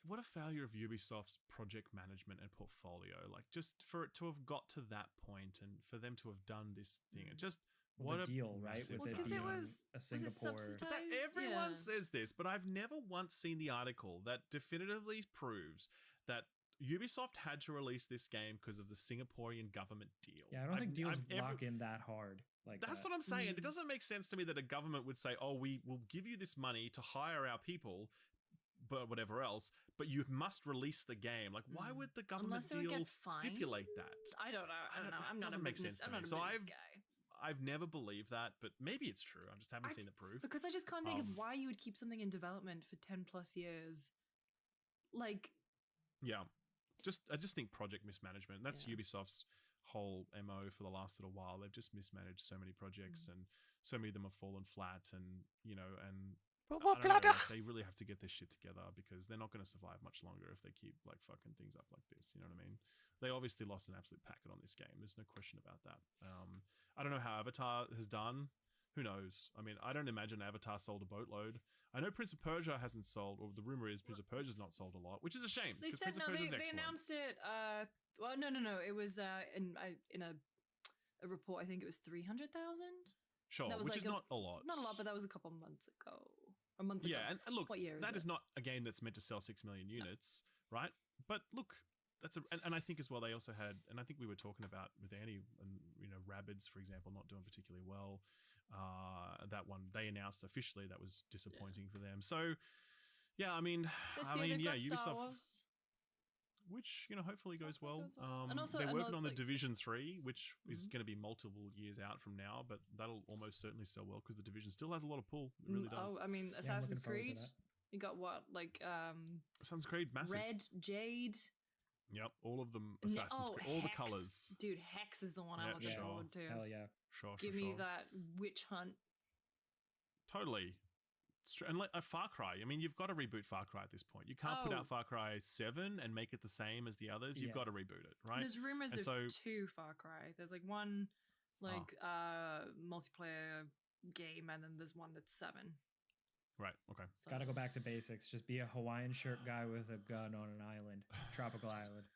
Speaker 3: What a failure of Ubisoft's project management and portfolio. Like, just for it to have got to that point and for them to have done this thing, it just
Speaker 4: Well,
Speaker 3: what
Speaker 4: the
Speaker 3: a
Speaker 4: deal, right?
Speaker 3: massive
Speaker 4: With it
Speaker 2: because
Speaker 4: being
Speaker 2: it was
Speaker 4: a Singapore.
Speaker 2: subsidized?
Speaker 3: But that everyone
Speaker 2: Yeah.
Speaker 3: says this, but I've never once seen the article that definitively proves that Ubisoft had to release this game because of the Singaporean government deal.
Speaker 4: Yeah, I don't think deals
Speaker 3: I've
Speaker 4: lock in that hard. Like
Speaker 3: That's
Speaker 4: that.
Speaker 3: what I'm saying. It doesn't make sense to me that a government would say, "Oh, we will give you this money to hire our people, but whatever else, but you must release the game." Like, why would the government
Speaker 2: Unless they would
Speaker 3: deal
Speaker 2: get fined?
Speaker 3: stipulate that?
Speaker 2: I don't know. I don't know. I'm not a
Speaker 3: doesn't make
Speaker 2: business.
Speaker 3: sense to
Speaker 2: I'm
Speaker 3: me.
Speaker 2: not a
Speaker 3: So
Speaker 2: business guy.
Speaker 3: I've never believed that, but maybe it's true. I just haven't seen it proved.
Speaker 2: Because I just can't think of
Speaker 3: Um,
Speaker 2: why you would keep something in development for 10 plus years. Like,
Speaker 3: Yeah, I just think project mismanagement. That's
Speaker 2: Yeah.
Speaker 3: Ubisoft's whole MO for the last little while. They've just mismanaged so many projects, and so many of them have fallen flat. And you know, and I don't know, like, they really have to get their shit together because they're not going to survive much longer if they keep like fucking things up like this. You know what I mean? They obviously lost an absolute packet on this game. There's no question about that. I don't know how Avatar has done. Who knows? I mean, I don't imagine Avatar sold a boatload. I know Prince of Persia hasn't sold, or the rumor is Prince of Persia's not sold a lot, which is a shame.
Speaker 2: they
Speaker 3: 'cause
Speaker 2: said
Speaker 3: Prince of
Speaker 2: no.
Speaker 3: Persia's
Speaker 2: They
Speaker 3: excellent.
Speaker 2: announced it. Well, no. It was in a report. I think it was 300,000.
Speaker 3: Sure,
Speaker 2: that was
Speaker 3: which
Speaker 2: like
Speaker 3: is not a lot.
Speaker 2: Not a lot, but that was a couple months ago. A month ago.
Speaker 3: Yeah, and look,
Speaker 2: What year is
Speaker 3: that
Speaker 2: it?
Speaker 3: is not a game that's meant to sell 6 million units, right? But look, and I think as well they also had, and I think we were talking about with Annie and Rabbids, for example, not doing particularly well. That one they announced officially that was disappointing for them. So Yeah, I mean,
Speaker 2: This year they've
Speaker 3: yeah,
Speaker 2: got Star
Speaker 3: Ubisoft,
Speaker 2: Wars.
Speaker 3: which hopefully goes well.
Speaker 2: And also
Speaker 3: they're working on the
Speaker 2: like,
Speaker 3: Division 3, which is going to be multiple years out from now, but that'll almost certainly sell well because the Division still has a lot of pull. It really does.
Speaker 2: Oh, I mean,
Speaker 4: Yeah, I'm looking
Speaker 2: Assassin's
Speaker 4: forward to
Speaker 2: Creed.
Speaker 4: that.
Speaker 2: You got what, like
Speaker 3: Assassin's Creed, massive.
Speaker 2: Red, Jade.
Speaker 3: Yep, all of them. Assassin's Creed, all
Speaker 2: Hex.
Speaker 3: the colors.
Speaker 2: Dude, Hex is the one I'm
Speaker 3: Yeah,
Speaker 2: looking
Speaker 3: sure.
Speaker 2: forward to.
Speaker 4: Hell yeah.
Speaker 3: Sure,
Speaker 2: Give me that witch hunt.
Speaker 3: Totally. And like a Far Cry. I mean, you've got to reboot Far Cry at this point. You can't put out Far Cry 7 and make it the same as the others. You've got to reboot it, right?
Speaker 2: There's rumors of 2 Far Cry. There's like one multiplayer game, and then there's one that's 7.
Speaker 3: Right. Okay.
Speaker 2: So.
Speaker 4: Gotta go back to basics. Just be a Hawaiian shirt guy with a gun on an island, tropical island.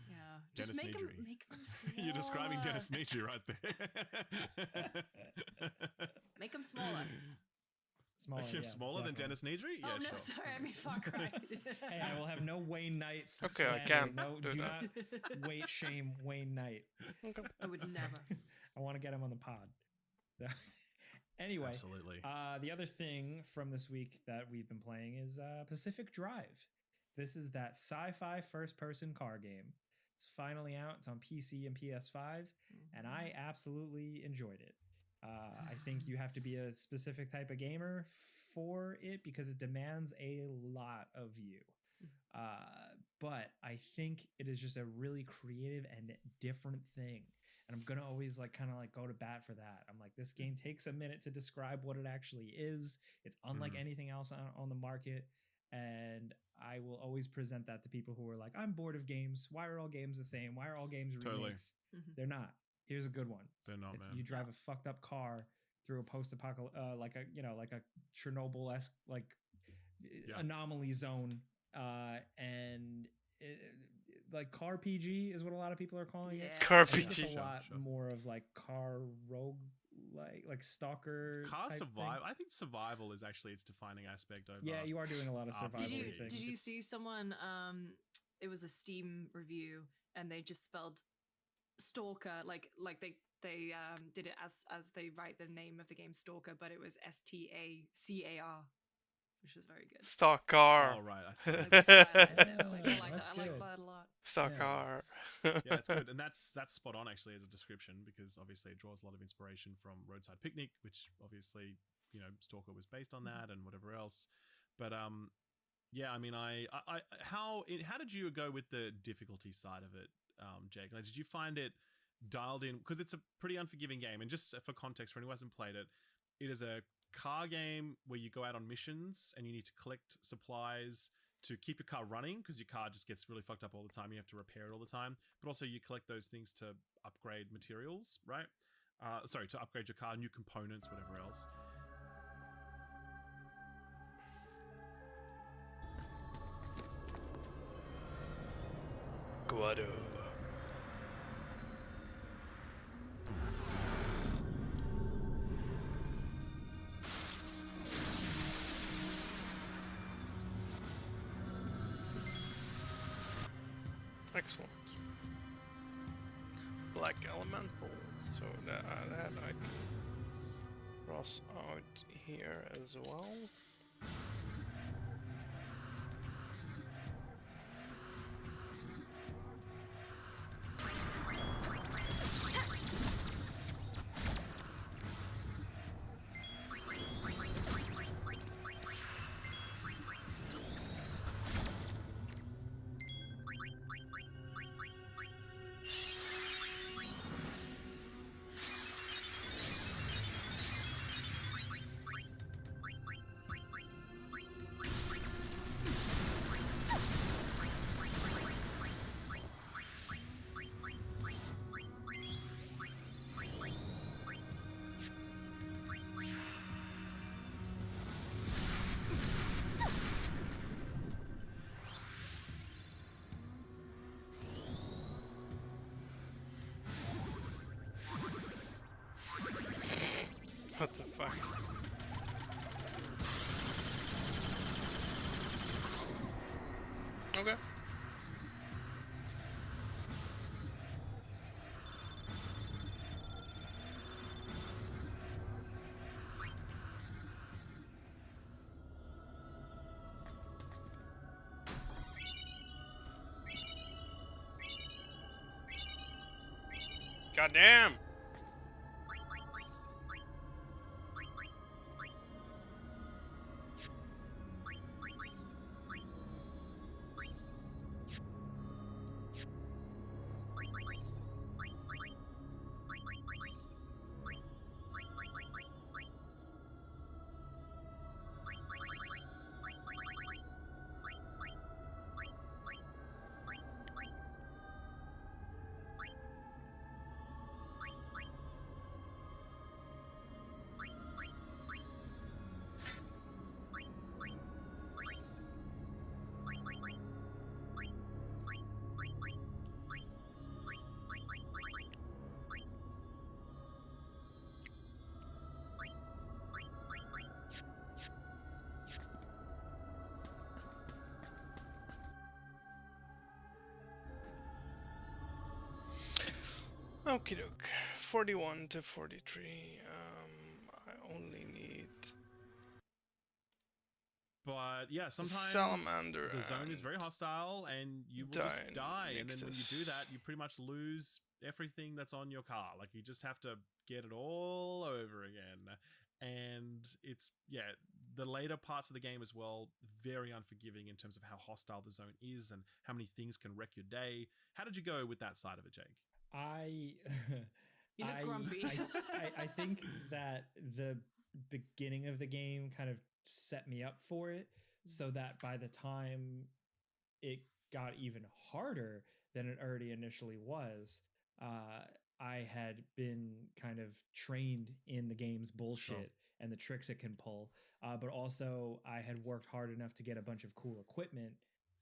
Speaker 2: Yeah.
Speaker 3: Dennis
Speaker 2: Just make them smaller.
Speaker 3: You're describing Dennis Nedry right there.
Speaker 2: Make them smaller.
Speaker 4: Smaller,
Speaker 3: smaller than Dennis Nedry?
Speaker 2: Oh,
Speaker 3: Yeah,
Speaker 2: no,
Speaker 3: sure.
Speaker 2: sorry, I mean Far Cry.
Speaker 4: Hey, I will have no Wayne Knights.
Speaker 1: Okay, I
Speaker 4: slander.
Speaker 1: can't
Speaker 4: No,
Speaker 1: do
Speaker 4: do
Speaker 1: that.
Speaker 4: not weight shame Wayne Knight.
Speaker 1: Okay.
Speaker 2: I would never.
Speaker 4: I want to get him on the pod. So, anyway,
Speaker 3: Absolutely.
Speaker 4: The other thing from this week that we've been playing is Pacific Drive. This is that sci-fi first-person car game. It's finally out. It's on PC and PS5, and I absolutely enjoyed it. I think you have to be a specific type of gamer for it because it demands a lot of you. But I think it is just a really creative and different thing. And I'm going to always kind of go to bat for that. I'm like, this game takes a minute to describe what it actually is. It's unlike anything else on the market. And I will always present that to people who are like, I'm bored of games. Why are all games the same? Why are all games remakes? They're not. Here's a good one.
Speaker 3: They're not, man.
Speaker 4: You drive a fucked up car through a post-apocalyptic, like a Chernobyl-esque anomaly zone, and car PG is what a lot of people are calling it.
Speaker 1: Car
Speaker 4: It's
Speaker 1: PG.
Speaker 4: a lot more of car rogue, like stalker.
Speaker 3: Car
Speaker 4: type
Speaker 3: survival.
Speaker 4: thing.
Speaker 3: I think survival is actually its defining aspect over.
Speaker 4: Yeah, you are doing a lot of survival things.
Speaker 2: Did you see someone? It was a Steam review, and they just spelled Stalker like they did it as they write the name of the game Stalker, but it was STACAR, which was very good.
Speaker 1: Stock car.
Speaker 3: Oh right, I
Speaker 2: I
Speaker 3: see.
Speaker 2: like that. I like that a lot.
Speaker 1: Stock car.
Speaker 3: Yeah, it's good, and that's spot on actually as a description because obviously it draws a lot of inspiration from Roadside Picnic, which obviously Stalker was based on that and whatever else. But yeah, I mean, how did you go with the difficulty side of it, Jake? Like, did you find it dialed in? Because it's a pretty unforgiving game, and just for context, for anyone who hasn't played it, it is a car game where you go out on missions and you need to collect supplies to keep your car running because your car just gets really fucked up all the time. You have to repair it all the time, but also you collect those things to upgrade materials, right? To upgrade your car, new components, whatever else.
Speaker 1: Guado. Excellent. Black elemental, so that I can cross out here as well. What the fuck? Okay. Goddamn! Okie doke. 41 to 43. I only need
Speaker 3: But yeah, sometimes
Speaker 1: salamander
Speaker 3: the zone is
Speaker 1: and
Speaker 3: very hostile and you will just die. And then when you do that, you pretty much lose everything that's on your car. Like you just have to get it all over again. And it's, yeah, the later parts of the game as well, very unforgiving in terms of how hostile the zone is and how many things can wreck your day. How did you go with that side of it, Jake?
Speaker 2: You look grumpy.
Speaker 4: I think that the beginning of the game kind of set me up for it, so that by the time it got even harder than it already initially was, I had been kind of trained in the game's bullshit
Speaker 3: Sure.
Speaker 4: and the tricks it can pull. But also, I had worked hard enough to get a bunch of cool equipment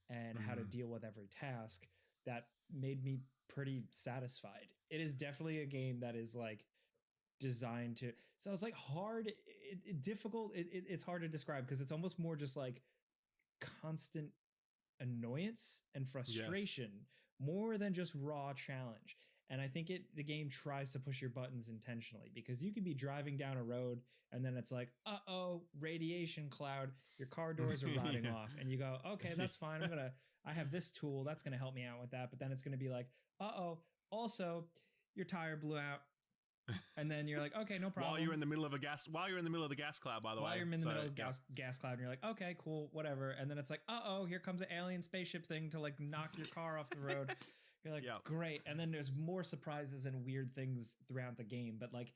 Speaker 4: and how to deal with every task that made me pretty satisfied. It is definitely a game that is like designed to, so it's like hard, difficult. It's hard to describe because it's almost more just like constant annoyance and frustration more than just raw challenge. And I think the game tries to push your buttons intentionally, because you could be driving down a road and then it's like, uh-oh, radiation cloud, your car doors are rotting off, and you go, okay, that's fine, I have this tool that's gonna help me out with that. But then it's gonna be like, uh-oh, also your tire blew out. And then you're like, okay, no problem.
Speaker 3: While you're in the middle of the gas cloud, by the way.
Speaker 4: While you're in the middle of gas cloud, and you're like, okay, cool, whatever. And then it's like, uh-oh, here comes an alien spaceship thing to like knock your car off the road. You're like, great. And then there's more surprises and weird things throughout the game. But like,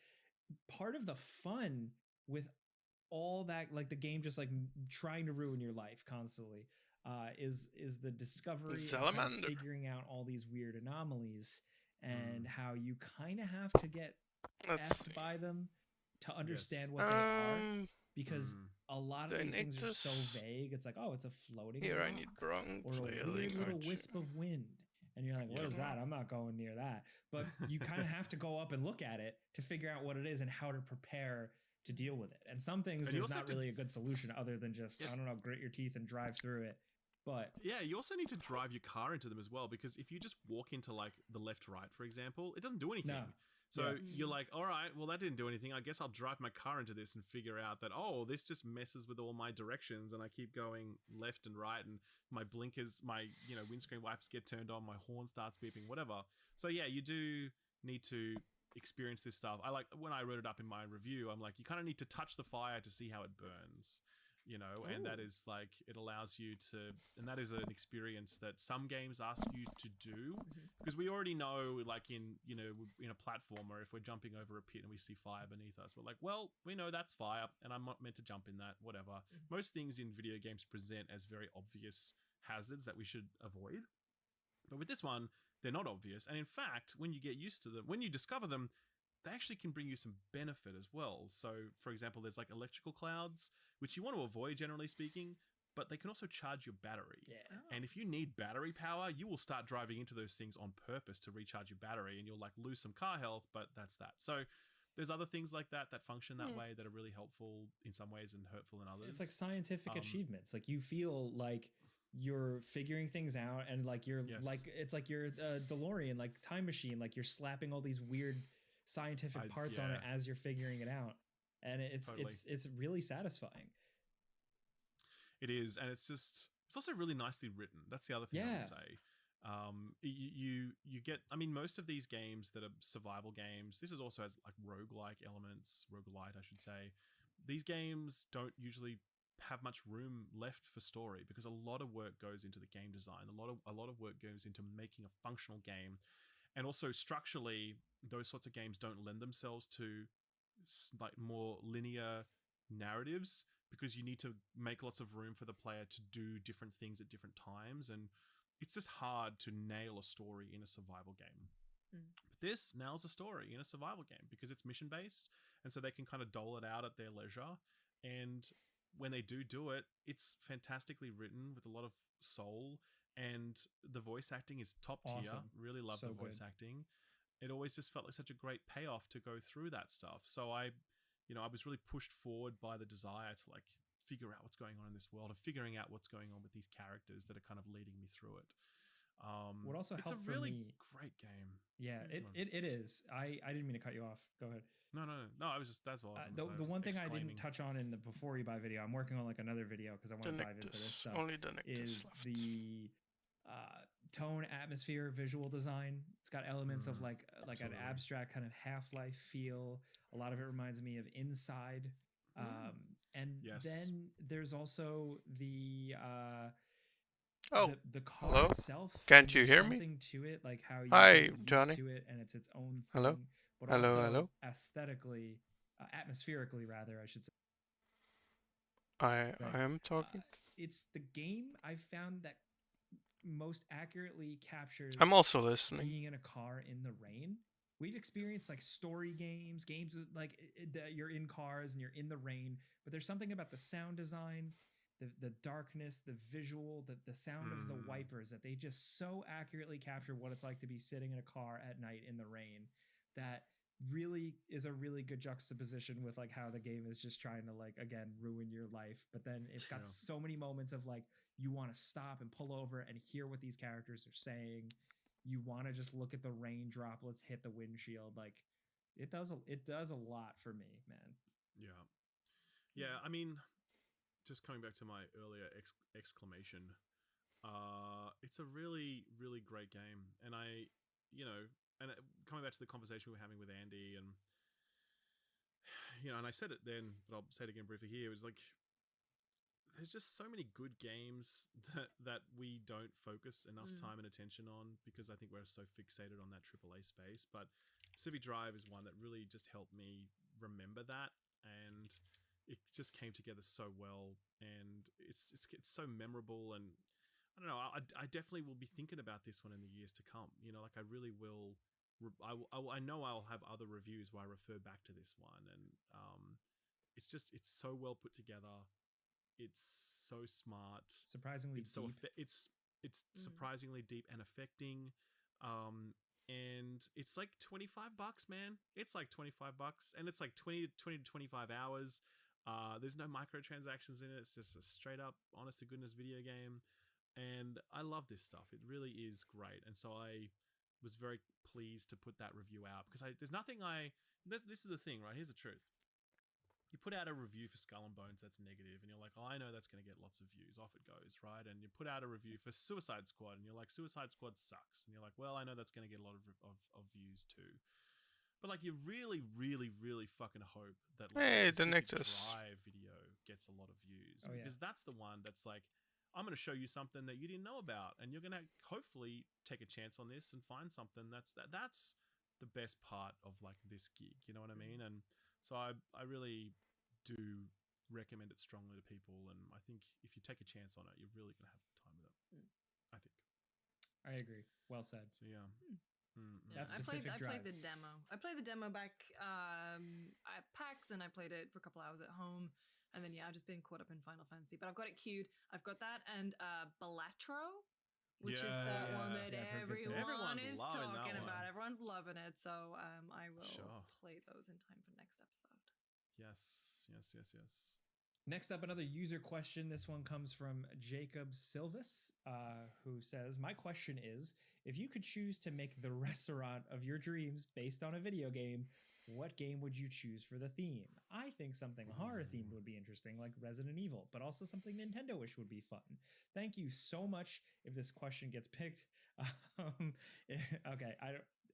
Speaker 4: part of the fun with all that, like the game just like trying to ruin your life constantly, is the discovery and kind of figuring out all these weird anomalies, and how you kind of have to get effed by them to understand what they are, because a lot of these things are so vague. It's like, oh, it's a floating rock,
Speaker 1: I need bronze,
Speaker 4: or a weird little wisp of wind, and you're like, what is that? I'm not going near that. But you kind of have to go up and look at it to figure out what it is and how to prepare to deal with it. And some things there's not really a good solution other than just, I don't know, grit your teeth and drive through it. But
Speaker 3: yeah, you also need to drive your car into them as well, because if you just walk into like the left right, for example, it doesn't do anything.
Speaker 4: No.
Speaker 3: So you're like, all right, well, that didn't do anything. I guess I'll drive my car into this and figure out that, oh, this just messes with all my directions, and I keep going left and right, and my blinkers, my windscreen wipers get turned on, my horn starts beeping, whatever. So yeah, you do need to experience this stuff. I like, when I wrote it up in my review, I'm like, you kind of need to touch the fire to see how it burns. And that is like, it allows you to, and that is an experience that some games ask you to do, because we already know, like in a platformer, if we're jumping over a pit and we see fire beneath us, we're like, well, we know that's fire and I'm not meant to jump in that, whatever. Most things in video games present as very obvious hazards that we should avoid. But with this one, they're not obvious. And in fact, when you get used to them, when you discover them, they actually can bring you some benefit as well. So, for example, there's like electrical clouds, which you want to avoid generally speaking, but they can also charge your battery.
Speaker 4: Yeah.
Speaker 3: And if you need battery power, you will start driving into those things on purpose to recharge your battery, and you'll like lose some car health, but that's that. So there's other things like that function that way that are really helpful in some ways and hurtful in others.
Speaker 4: It's like scientific achievements. Like you feel like you're figuring things out, and like you're like, it's like you're a DeLorean, like time machine, like you're slapping all these weird scientific parts on it as you're figuring it out, and it's really satisfying.
Speaker 3: It is, and it's also really nicely written. That's the other thing I would say. You get, I mean, most of these games that are survival games, this is also has like roguelike elements, roguelite I should say. These games don't usually have much room left for story because a lot of work goes into the game design. A lot of work goes into making a functional game, and also structurally, those sorts of games don't lend themselves to like more linear narratives because you need to make lots of room for the player to do different things at different times, and it's just hard to nail a story in a survival game. But this nails a story in a survival game because it's mission based, and so they can kind of dole it out at their leisure. And when they do it, it's fantastically written with a lot of soul, and the voice acting is top tier.
Speaker 4: Awesome.
Speaker 3: Really love
Speaker 4: So
Speaker 3: the voice
Speaker 4: good.
Speaker 3: acting. It always just felt like such a great payoff to go through that stuff. So I was really pushed forward by the desire to like figure out what's going on in this world and figuring out what's going on with these characters that are kind of leading me through it.
Speaker 4: What also
Speaker 3: it's a
Speaker 4: helped
Speaker 3: really
Speaker 4: for me,
Speaker 3: great game.
Speaker 4: yeah, it is. I didn't mean to cut you off. Go ahead.
Speaker 3: No. I was just that's all.
Speaker 4: The one thing I didn't touch on in the before you buy video, I'm working on like another video because I want to dive into this stuff.
Speaker 1: Only the Nectus
Speaker 4: is
Speaker 1: left.
Speaker 4: the tone, atmosphere, visual design. It's got elements of like an abstract kind of Half-Life feel. A lot of it reminds me of Inside. And then there's also the the car
Speaker 1: hello?
Speaker 4: itself.
Speaker 1: Can't you hear me?
Speaker 4: Something to it, like how you
Speaker 1: Hi,
Speaker 4: get used
Speaker 1: Johnny.
Speaker 4: to it, and it's its own thing.
Speaker 1: Hello?
Speaker 4: But
Speaker 1: Hello,
Speaker 4: also
Speaker 1: hello?
Speaker 4: aesthetically, atmospherically rather, I should say.
Speaker 1: I am talking.
Speaker 4: It's the game I found that most accurately captures
Speaker 1: I'm also listening.
Speaker 4: being in a car in the rain. We've experienced like story games with, like you're in cars and you're in the rain, but there's something about the sound design, the darkness, the visual, the sound of the wipers that they just so accurately capture what it's like to be sitting in a car at night in the rain. That really is a really good juxtaposition with like how the game is just trying to like again ruin your life, but then it's got so many moments of like you want to stop and pull over and hear what these characters are saying. You want to just look at the rain droplets hit the windshield. Like it does a lot for me, man.
Speaker 3: Yeah, I mean, just coming back to my earlier exclamation, it's a really, really great game. And coming back to the conversation we were having with Andy, and and I said it then, but I'll say it again briefly here. It was like there's just so many good games that we don't focus enough time and attention on because I think we're so fixated on that AAA space. But Pacific Drive is one that really just helped me remember that, and it just came together so well, and it's so memorable. And I don't know, I definitely will be thinking about this one in the years to come. Like I really will. I know I'll have other reviews where I refer back to this one, and it's so well put together. It's so smart,
Speaker 4: surprisingly
Speaker 3: it's
Speaker 4: deep.
Speaker 3: It's surprisingly deep and affecting, and it's like $25, man. It's like $25, and it's like 20 to 25 hours. There's no microtransactions in it. It's just a straight up, honest to goodness video game, and I love this stuff. It really is great, and so I was very pleased to put that review out because there's nothing this is the thing, right? Here's the truth. You put out a review for Skull and Bones that's negative, and you're like, oh, I know that's going to get lots of views. Off it goes, right? And you put out a review for Suicide Squad, and you're like, Suicide Squad sucks. And you're like, well, I know that's going to get a lot of views too. But like, you really, really, really fucking hope that like,
Speaker 1: the
Speaker 3: Pacific
Speaker 1: Nectus
Speaker 3: Drive video gets a lot of views because that's the one that's like, I'm going to show you something that you didn't know about, and you're going to hopefully take a chance on this and find something that's the best part of like this gig. You know what I mean? And so I really do recommend it strongly to people, and I think if you take a chance on it, you're really going to have a good time with it. I think.
Speaker 4: I agree. Well said.
Speaker 3: So yeah.
Speaker 2: Yeah, I played the demo. I played the demo back at PAX, and I played it for a couple hours at home. And then I've just been caught up in Final Fantasy. But I've got it queued. I've got that and Balatro, which is that one that everyone is talking about. Everyone's loving it. So I will play those in time for next episode.
Speaker 3: Yes.
Speaker 4: Next up, another user question. This one comes from Jacob Silvis, who says, my question is, if you could choose to make the restaurant of your dreams based on a video game, what game would you choose for the theme? I think something horror themed would be interesting, like Resident Evil, but also something Nintendo-ish would be fun. Thank you so much. If this question gets picked, okay,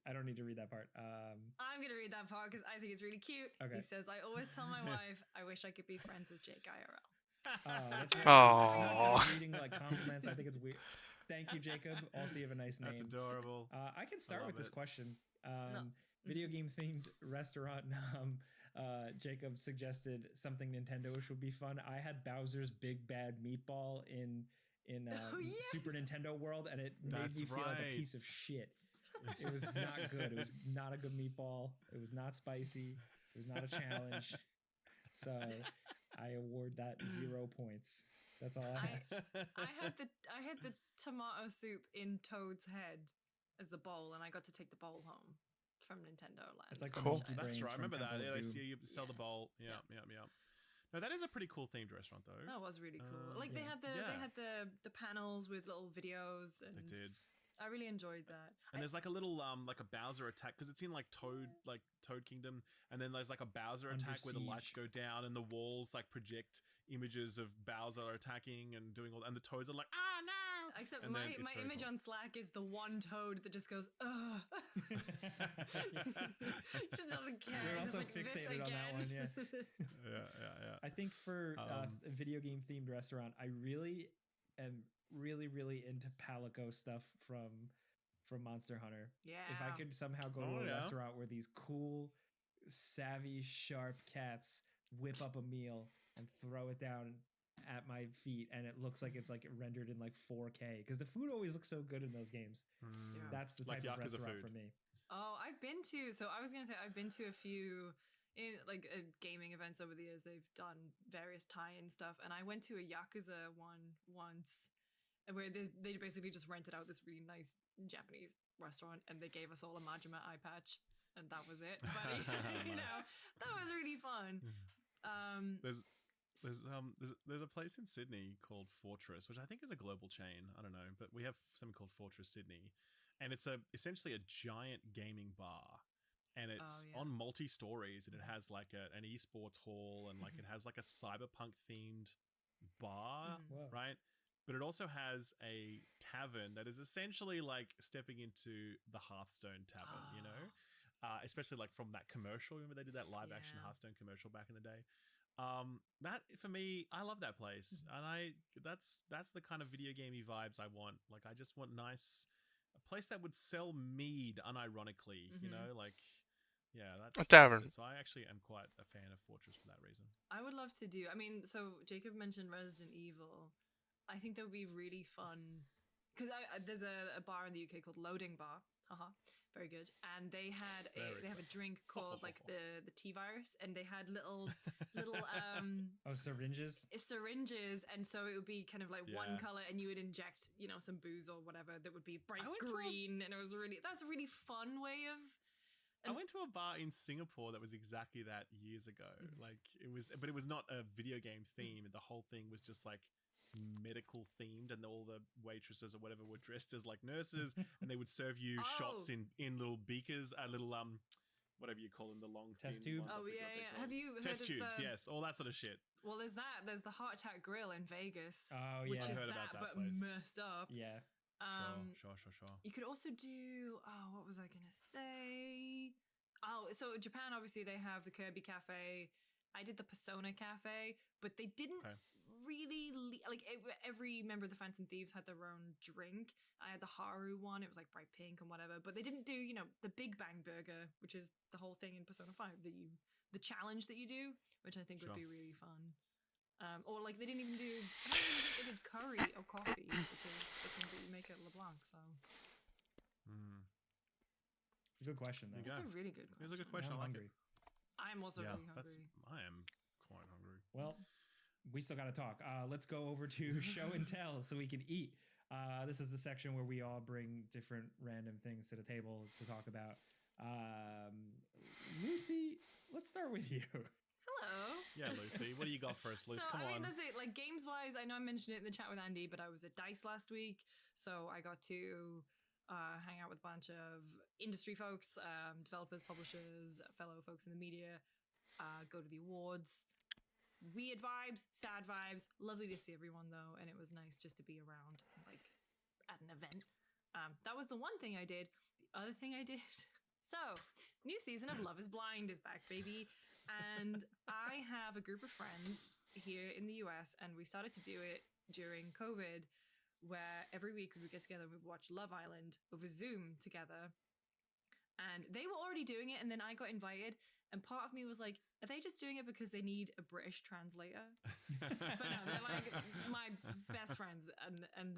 Speaker 4: I don't need to read that part.
Speaker 2: I'm gonna read that part because I think it's really cute.
Speaker 4: Okay.
Speaker 2: He says, "I always tell my wife I wish I could be friends with Jake IRL."
Speaker 4: That's
Speaker 2: Aww.
Speaker 4: I'm not reading like compliments. I think it's weird. Thank you, Jacob. Also, you have a nice name.
Speaker 3: That's adorable.
Speaker 4: I can start with this question.
Speaker 2: No.
Speaker 4: Video game themed restaurant. Jacob suggested something Nintendo-ish would be fun. I had Bowser's Big Bad Meatball in
Speaker 2: yes!
Speaker 4: Super Nintendo World, and it made me feel like a piece of shit. It was not good. It was not a good meatball. It was not spicy. It was not a challenge. So I award that 0 points. That's all I have.
Speaker 2: I had the tomato soup in Toad's head as the bowl, and I got to take the bowl home from Nintendo Land.
Speaker 4: It's like the
Speaker 1: Cool.
Speaker 4: Monkey
Speaker 3: That's
Speaker 4: Brains
Speaker 3: right. I
Speaker 4: from
Speaker 3: remember that.
Speaker 4: Temple of
Speaker 3: Yeah, they
Speaker 4: Doom.
Speaker 3: see you sell the bowl. Yeah. No, that is a pretty cool themed restaurant, though.
Speaker 2: That was really cool. Like
Speaker 4: yeah.
Speaker 2: they had the panels with little videos, and
Speaker 3: They did.
Speaker 2: I really enjoyed that.
Speaker 3: And there's like a little like a Bowser attack because it's in like Toad Kingdom, and then there's like a Bowser
Speaker 4: Under
Speaker 3: attack where the lights
Speaker 4: siege.
Speaker 3: go down and the walls like project images of Bowser attacking and doing all, and the Toads are like, ah no.
Speaker 2: Except
Speaker 3: And
Speaker 2: my
Speaker 3: then it's very
Speaker 2: image
Speaker 3: cool.
Speaker 2: on Slack is the one Toad that just goes, ugh. Just doesn't care.
Speaker 4: We're
Speaker 2: Just
Speaker 4: also
Speaker 2: like, this
Speaker 4: fixated on that
Speaker 2: again.
Speaker 4: one, yeah.
Speaker 3: Yeah.
Speaker 4: I think for
Speaker 3: Um,
Speaker 4: a video game themed restaurant, I really am really into Palico stuff from Monster Hunter.
Speaker 2: Yeah.
Speaker 4: If I could somehow go to a restaurant where these cool, savvy, sharp cats whip up a meal and throw it down at my feet, and it looks like it's like rendered in like 4K, because the food always looks so good in those games.
Speaker 3: mm,
Speaker 4: That's the
Speaker 3: Like
Speaker 4: type of
Speaker 3: Yakuza
Speaker 4: restaurant
Speaker 3: food.
Speaker 4: for me.
Speaker 2: Oh, I've been to. So I was gonna say I've been to a few in like gaming events over the years. They've done various tie-in stuff, and I went to a Yakuza one once, where they basically just rented out this really nice Japanese restaurant, and they gave us all a Majima eye patch, and that was it. But you know, that was really fun.
Speaker 3: There's a place in Sydney called Fortress, which I think is a global chain. I don't know, but we have something called Fortress Sydney, and it's essentially a giant gaming bar, and it's on multi-stories, and it has like an esports hall, and like it has like a cyberpunk themed bar, right? But it also has a tavern that is essentially like stepping into the Hearthstone tavern, you know, especially like from that commercial. Remember they did that live action Hearthstone commercial back in the day. That for me, I love that place, and that's the kind of video gamey vibes I want. Like I just want a place that would sell mead unironically, you know, like that's
Speaker 1: A tavern.
Speaker 3: So I actually am quite a fan of Fortress for that reason.
Speaker 2: I would love to do. I mean, so Jacob mentioned Resident Evil. I think that would be really fun because there's a bar in the UK called Loading Bar. Haha, very good. And they have a drink called like the T-Virus, and they had little
Speaker 4: syringes.
Speaker 2: Syringes, and so it would be kind of like one color, and you would inject some booze or whatever that would be bright green, and that's a really fun way of.
Speaker 3: I went to a bar in Singapore that was exactly that years ago. Like but it was not a video game theme. The whole thing was just like medical themed, and all the waitresses or whatever were dressed as like nurses, and they would serve you shots in little beakers, little whatever you call them, the long
Speaker 4: test
Speaker 3: thin
Speaker 4: tubes.
Speaker 3: ones.
Speaker 2: Oh yeah. Have you heard
Speaker 3: test
Speaker 2: of
Speaker 3: tubes?
Speaker 2: the...
Speaker 3: Yes, all that sort of shit.
Speaker 2: Well, there's the Heart Attack Grill in Vegas.
Speaker 4: Oh
Speaker 2: which
Speaker 4: yeah,
Speaker 2: is
Speaker 3: I heard about that
Speaker 2: but
Speaker 3: place.
Speaker 2: messed up.
Speaker 4: Yeah.
Speaker 3: Sure.
Speaker 2: You could also do. Oh, what was I gonna say? Oh, so Japan, obviously they have the Kirby Cafe. I did the Persona Cafe, but they didn't really like every member of the Phantom Thieves had their own drink. I had the Haru one; it was like bright pink and whatever. But they didn't do, the Big Bang Burger, which is the whole thing in Persona 5 the challenge that you do, which I think would be really fun. Or like they didn't even do. I don't even think they did curry or coffee, which is the thing that you make at LeBlanc. So.
Speaker 4: It's a good question, though.
Speaker 2: That's a really good question.
Speaker 3: It's a good question.
Speaker 4: I'm
Speaker 3: I like
Speaker 4: hungry.
Speaker 2: I'm also really hungry.
Speaker 3: I am quite hungry.
Speaker 4: Well, we still got to talk. Let's go over to show and tell so we can eat. This is the section where we all bring different random things to the table to talk about. Lucy, let's start with you.
Speaker 2: Hello.
Speaker 3: Yeah, Lucy. What do you got for us, Lucy?
Speaker 2: So,
Speaker 3: Come on.
Speaker 2: that's it. Like, games-wise, I know I mentioned it in the chat with Andy, but I was at DICE last week, so I got to hang out with a bunch of industry folks, developers, publishers, fellow folks in the media, go to the awards. Weird vibes, sad vibes. Lovely to see everyone though, and it was nice just to be around, like at an event. That was the one thing I did. The other thing I did. So, new season of Love is Blind is back, baby. And I have a group of friends here in the US, and we started to do it during COVID, where every week we would get together and we'd watch Love Island over Zoom together. And they were already doing it, and then I got invited, and part of me was like, are they just doing it because they need a British translator? But no, they're like my best friends. And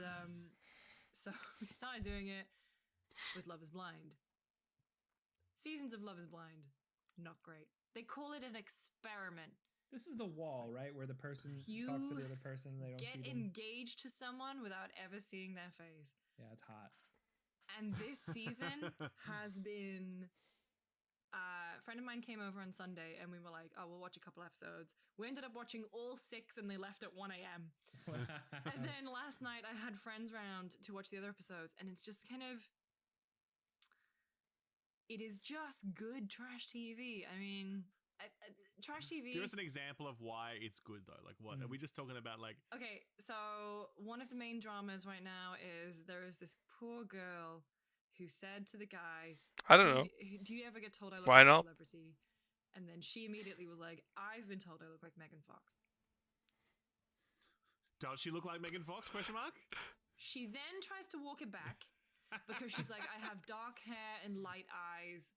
Speaker 2: so we started doing it with Love is Blind. Seasons of Love is Blind, not great. They call it an experiment.
Speaker 4: This is the wall, right? Where the person talks to the other person and they don't see them.
Speaker 2: Get engaged to someone without ever seeing their face.
Speaker 4: Yeah, it's hot.
Speaker 2: And this season has been... a friend of mine came over on Sunday and we were like, oh, we'll watch a couple episodes. We ended up watching all 6 and they left at 1 a.m. And then last night I had friends round to watch the other episodes, and it's just kind of... It is just good trash TV. I mean, trash TV...
Speaker 3: Give us an example of why it's good, though. Like, what? Are we just talking about, like...
Speaker 2: Okay, so one of the main dramas right now is there is this poor girl who said to the guy...
Speaker 1: I don't know.
Speaker 2: Do you ever get told I look
Speaker 1: Why
Speaker 2: like
Speaker 1: not?
Speaker 2: a celebrity? And then she immediately was like, I've been told I look like Megan Fox.
Speaker 3: Does she look like Megan Fox? Question mark.
Speaker 2: She then tries to walk it back because she's like, I have dark hair and light eyes.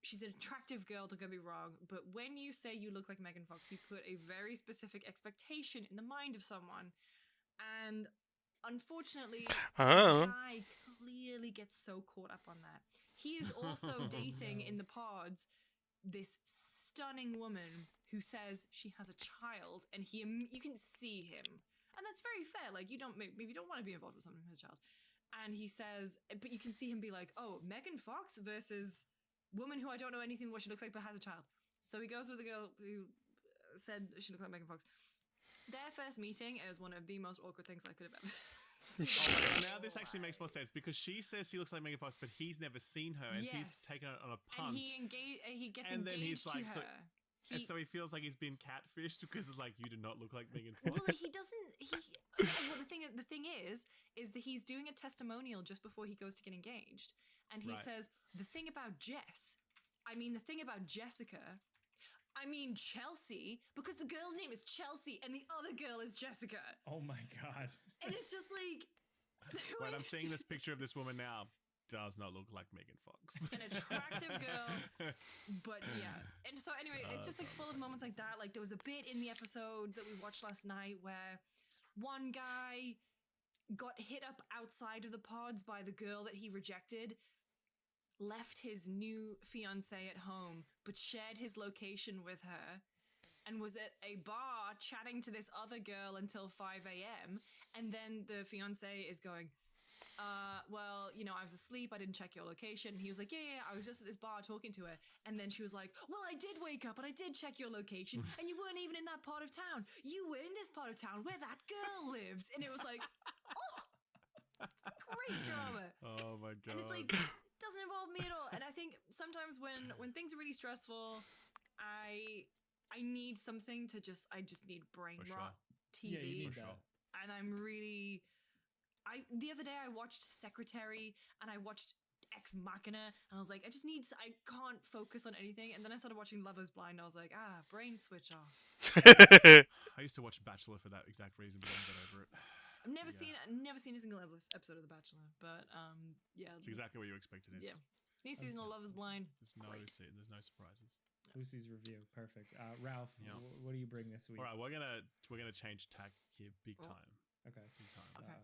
Speaker 2: She's an attractive girl, don't get me wrong, but when you say you look like Megan Fox, you put a very specific expectation in the mind of someone. And unfortunately, the guy clearly gets so caught up on that. He is also dating in the pods this stunning woman who says she has a child, and you can see him. And that's very fair. Like, you don't maybe don't want to be involved with someone who has a child. And he says, but you can see him be like, oh, Megan Fox versus woman who I don't know anything what she looks like but has a child. So he goes with a girl who said she looked like Megan Fox. Their first meeting is one of the most awkward things I could have ever seen.
Speaker 3: Now this actually makes more sense because she says she looks like Megan Fox, but he's never seen her, and she's taken her on a punt.
Speaker 2: And he gets
Speaker 3: and then
Speaker 2: engaged
Speaker 3: he's like,
Speaker 2: to her.
Speaker 3: And so he feels like he's been catfished because it's like, you do not look like Megan Fox.
Speaker 2: Well, he doesn't. Well, the thing is that he's doing a testimonial just before he goes to get engaged, and he says the thing about the thing about Jessica. I mean Chelsea, because the girl's name is Chelsea and the other girl is Jessica.
Speaker 4: Oh my god!
Speaker 2: And it's just like,
Speaker 3: wait, I'm seeing this picture of this woman now. Does not look like Megan Fox.
Speaker 2: An attractive girl, but yeah. And so anyway, it's just like full of moments like that. Like there was a bit in the episode that we watched last night where one guy got hit up outside of the pods by the girl that he rejected, left his new fiancée at home, but shared his location with her, and was at a bar chatting to this other girl until 5 a.m. And then the fiancée is going, well, you know, I was asleep. I didn't check your location. And he was like, yeah, I was just at this bar talking to her. And then she was like, well, I did wake up and I did check your location and you weren't even in that part of town. You were in this part of town where that girl lives. And it was like, oh, great drama.
Speaker 3: Oh my God.
Speaker 2: And it's like, it doesn't involve me at all. And I think sometimes when things are really stressful, I need something to I just need brain rot TV.
Speaker 4: Yeah, you need that.
Speaker 2: And I'm really... the other day I watched Secretary and I watched Ex Machina and I was like, I can't focus on anything. And then I started watching Love is Blind and I was like, brain switch off.
Speaker 3: I used to watch Bachelor for that exact reason, but I got over it.
Speaker 2: I've never seen a single episode of The Bachelor, but yeah.
Speaker 3: It's exactly what you expected.
Speaker 2: Yeah. New season of Love is Blind.
Speaker 3: There's no surprises.
Speaker 4: Lucy's review, perfect. Ralph, what do you bring this week?
Speaker 3: All right, we're gonna change tack here, big time.
Speaker 4: Okay,
Speaker 3: big time.
Speaker 2: Okay.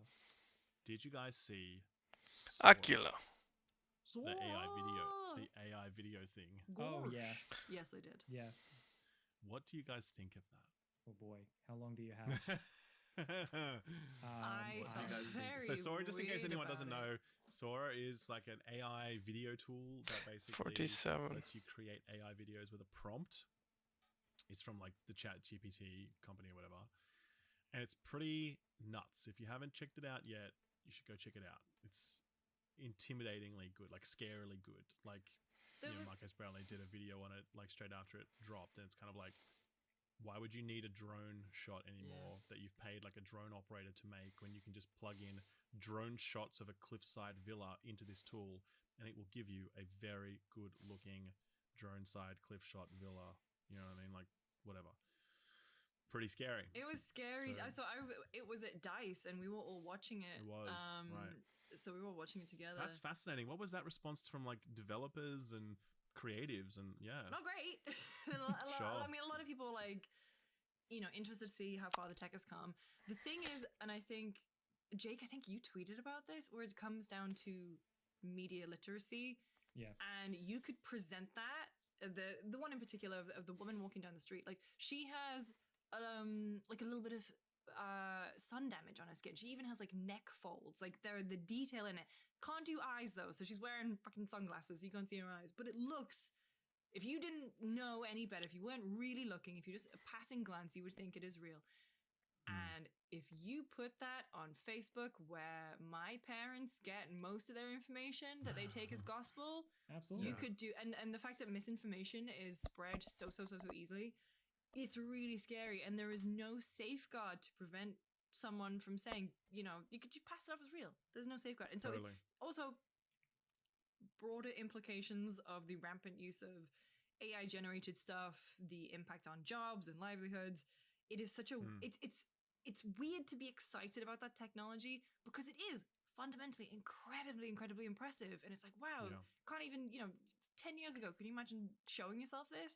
Speaker 3: Did you guys see
Speaker 1: Akila?
Speaker 3: The AI video thing?
Speaker 4: Oh yeah.
Speaker 2: Yes, I did.
Speaker 4: Yeah.
Speaker 3: What do you guys think of that?
Speaker 4: Oh boy, how long do you have?
Speaker 3: So Sora, just in case anyone doesn't know, Sora is like an AI video tool that basically
Speaker 1: 47.
Speaker 3: lets you create AI videos with a prompt. It's from like the Chat GPT company or whatever. And it's pretty nuts. If you haven't checked it out yet, you should go check it out. It's intimidatingly good, like scarily good. Like, Marcus Brownlee did a video on it like straight after it dropped, and it's kind of like, why would you need a drone shot anymore that you've paid like a drone operator to make, when you can just plug in drone shots of a cliffside villa into this tool, and it will give you a very good looking drone side cliff shot villa. You know what I mean? Like, whatever. Pretty scary.
Speaker 2: It was scary. It was at DICE, and we were all watching it.
Speaker 3: It was, right.
Speaker 2: So we were all watching it together.
Speaker 3: That's fascinating. What was that response from like developers and creatives? And
Speaker 2: not great.
Speaker 3: Sure.
Speaker 2: I mean, a lot of people like, interested to see how far the tech has come. The thing is, and I think Jake, I think you tweeted about this, where it comes down to media literacy.
Speaker 4: Yeah.
Speaker 2: And you could present that. The one in particular of the woman walking down the street, like she has like a little bit of sun damage on her skin. She even has like neck folds, like the detail in it. Can't do eyes though, so she's wearing fucking sunglasses, you can't see her eyes, but it looks, if you didn't know any better, if you weren't really looking, if you just a passing glance, you would think it is real. And if you put that on Facebook, where my parents get most of their information that they take as gospel,
Speaker 4: absolutely,
Speaker 2: you could do, and the fact that misinformation is spread so easily, it's really scary. And there is no safeguard to prevent someone from saying, you could just pass it off as real. There's no safeguard. And so it's also broader implications of the rampant use of AI generated stuff, the impact on jobs and livelihoods. It is such a, it's weird to be excited about that technology, because it is fundamentally incredibly impressive. And it's like, wow, can't even, 10 years ago, can you imagine showing yourself this?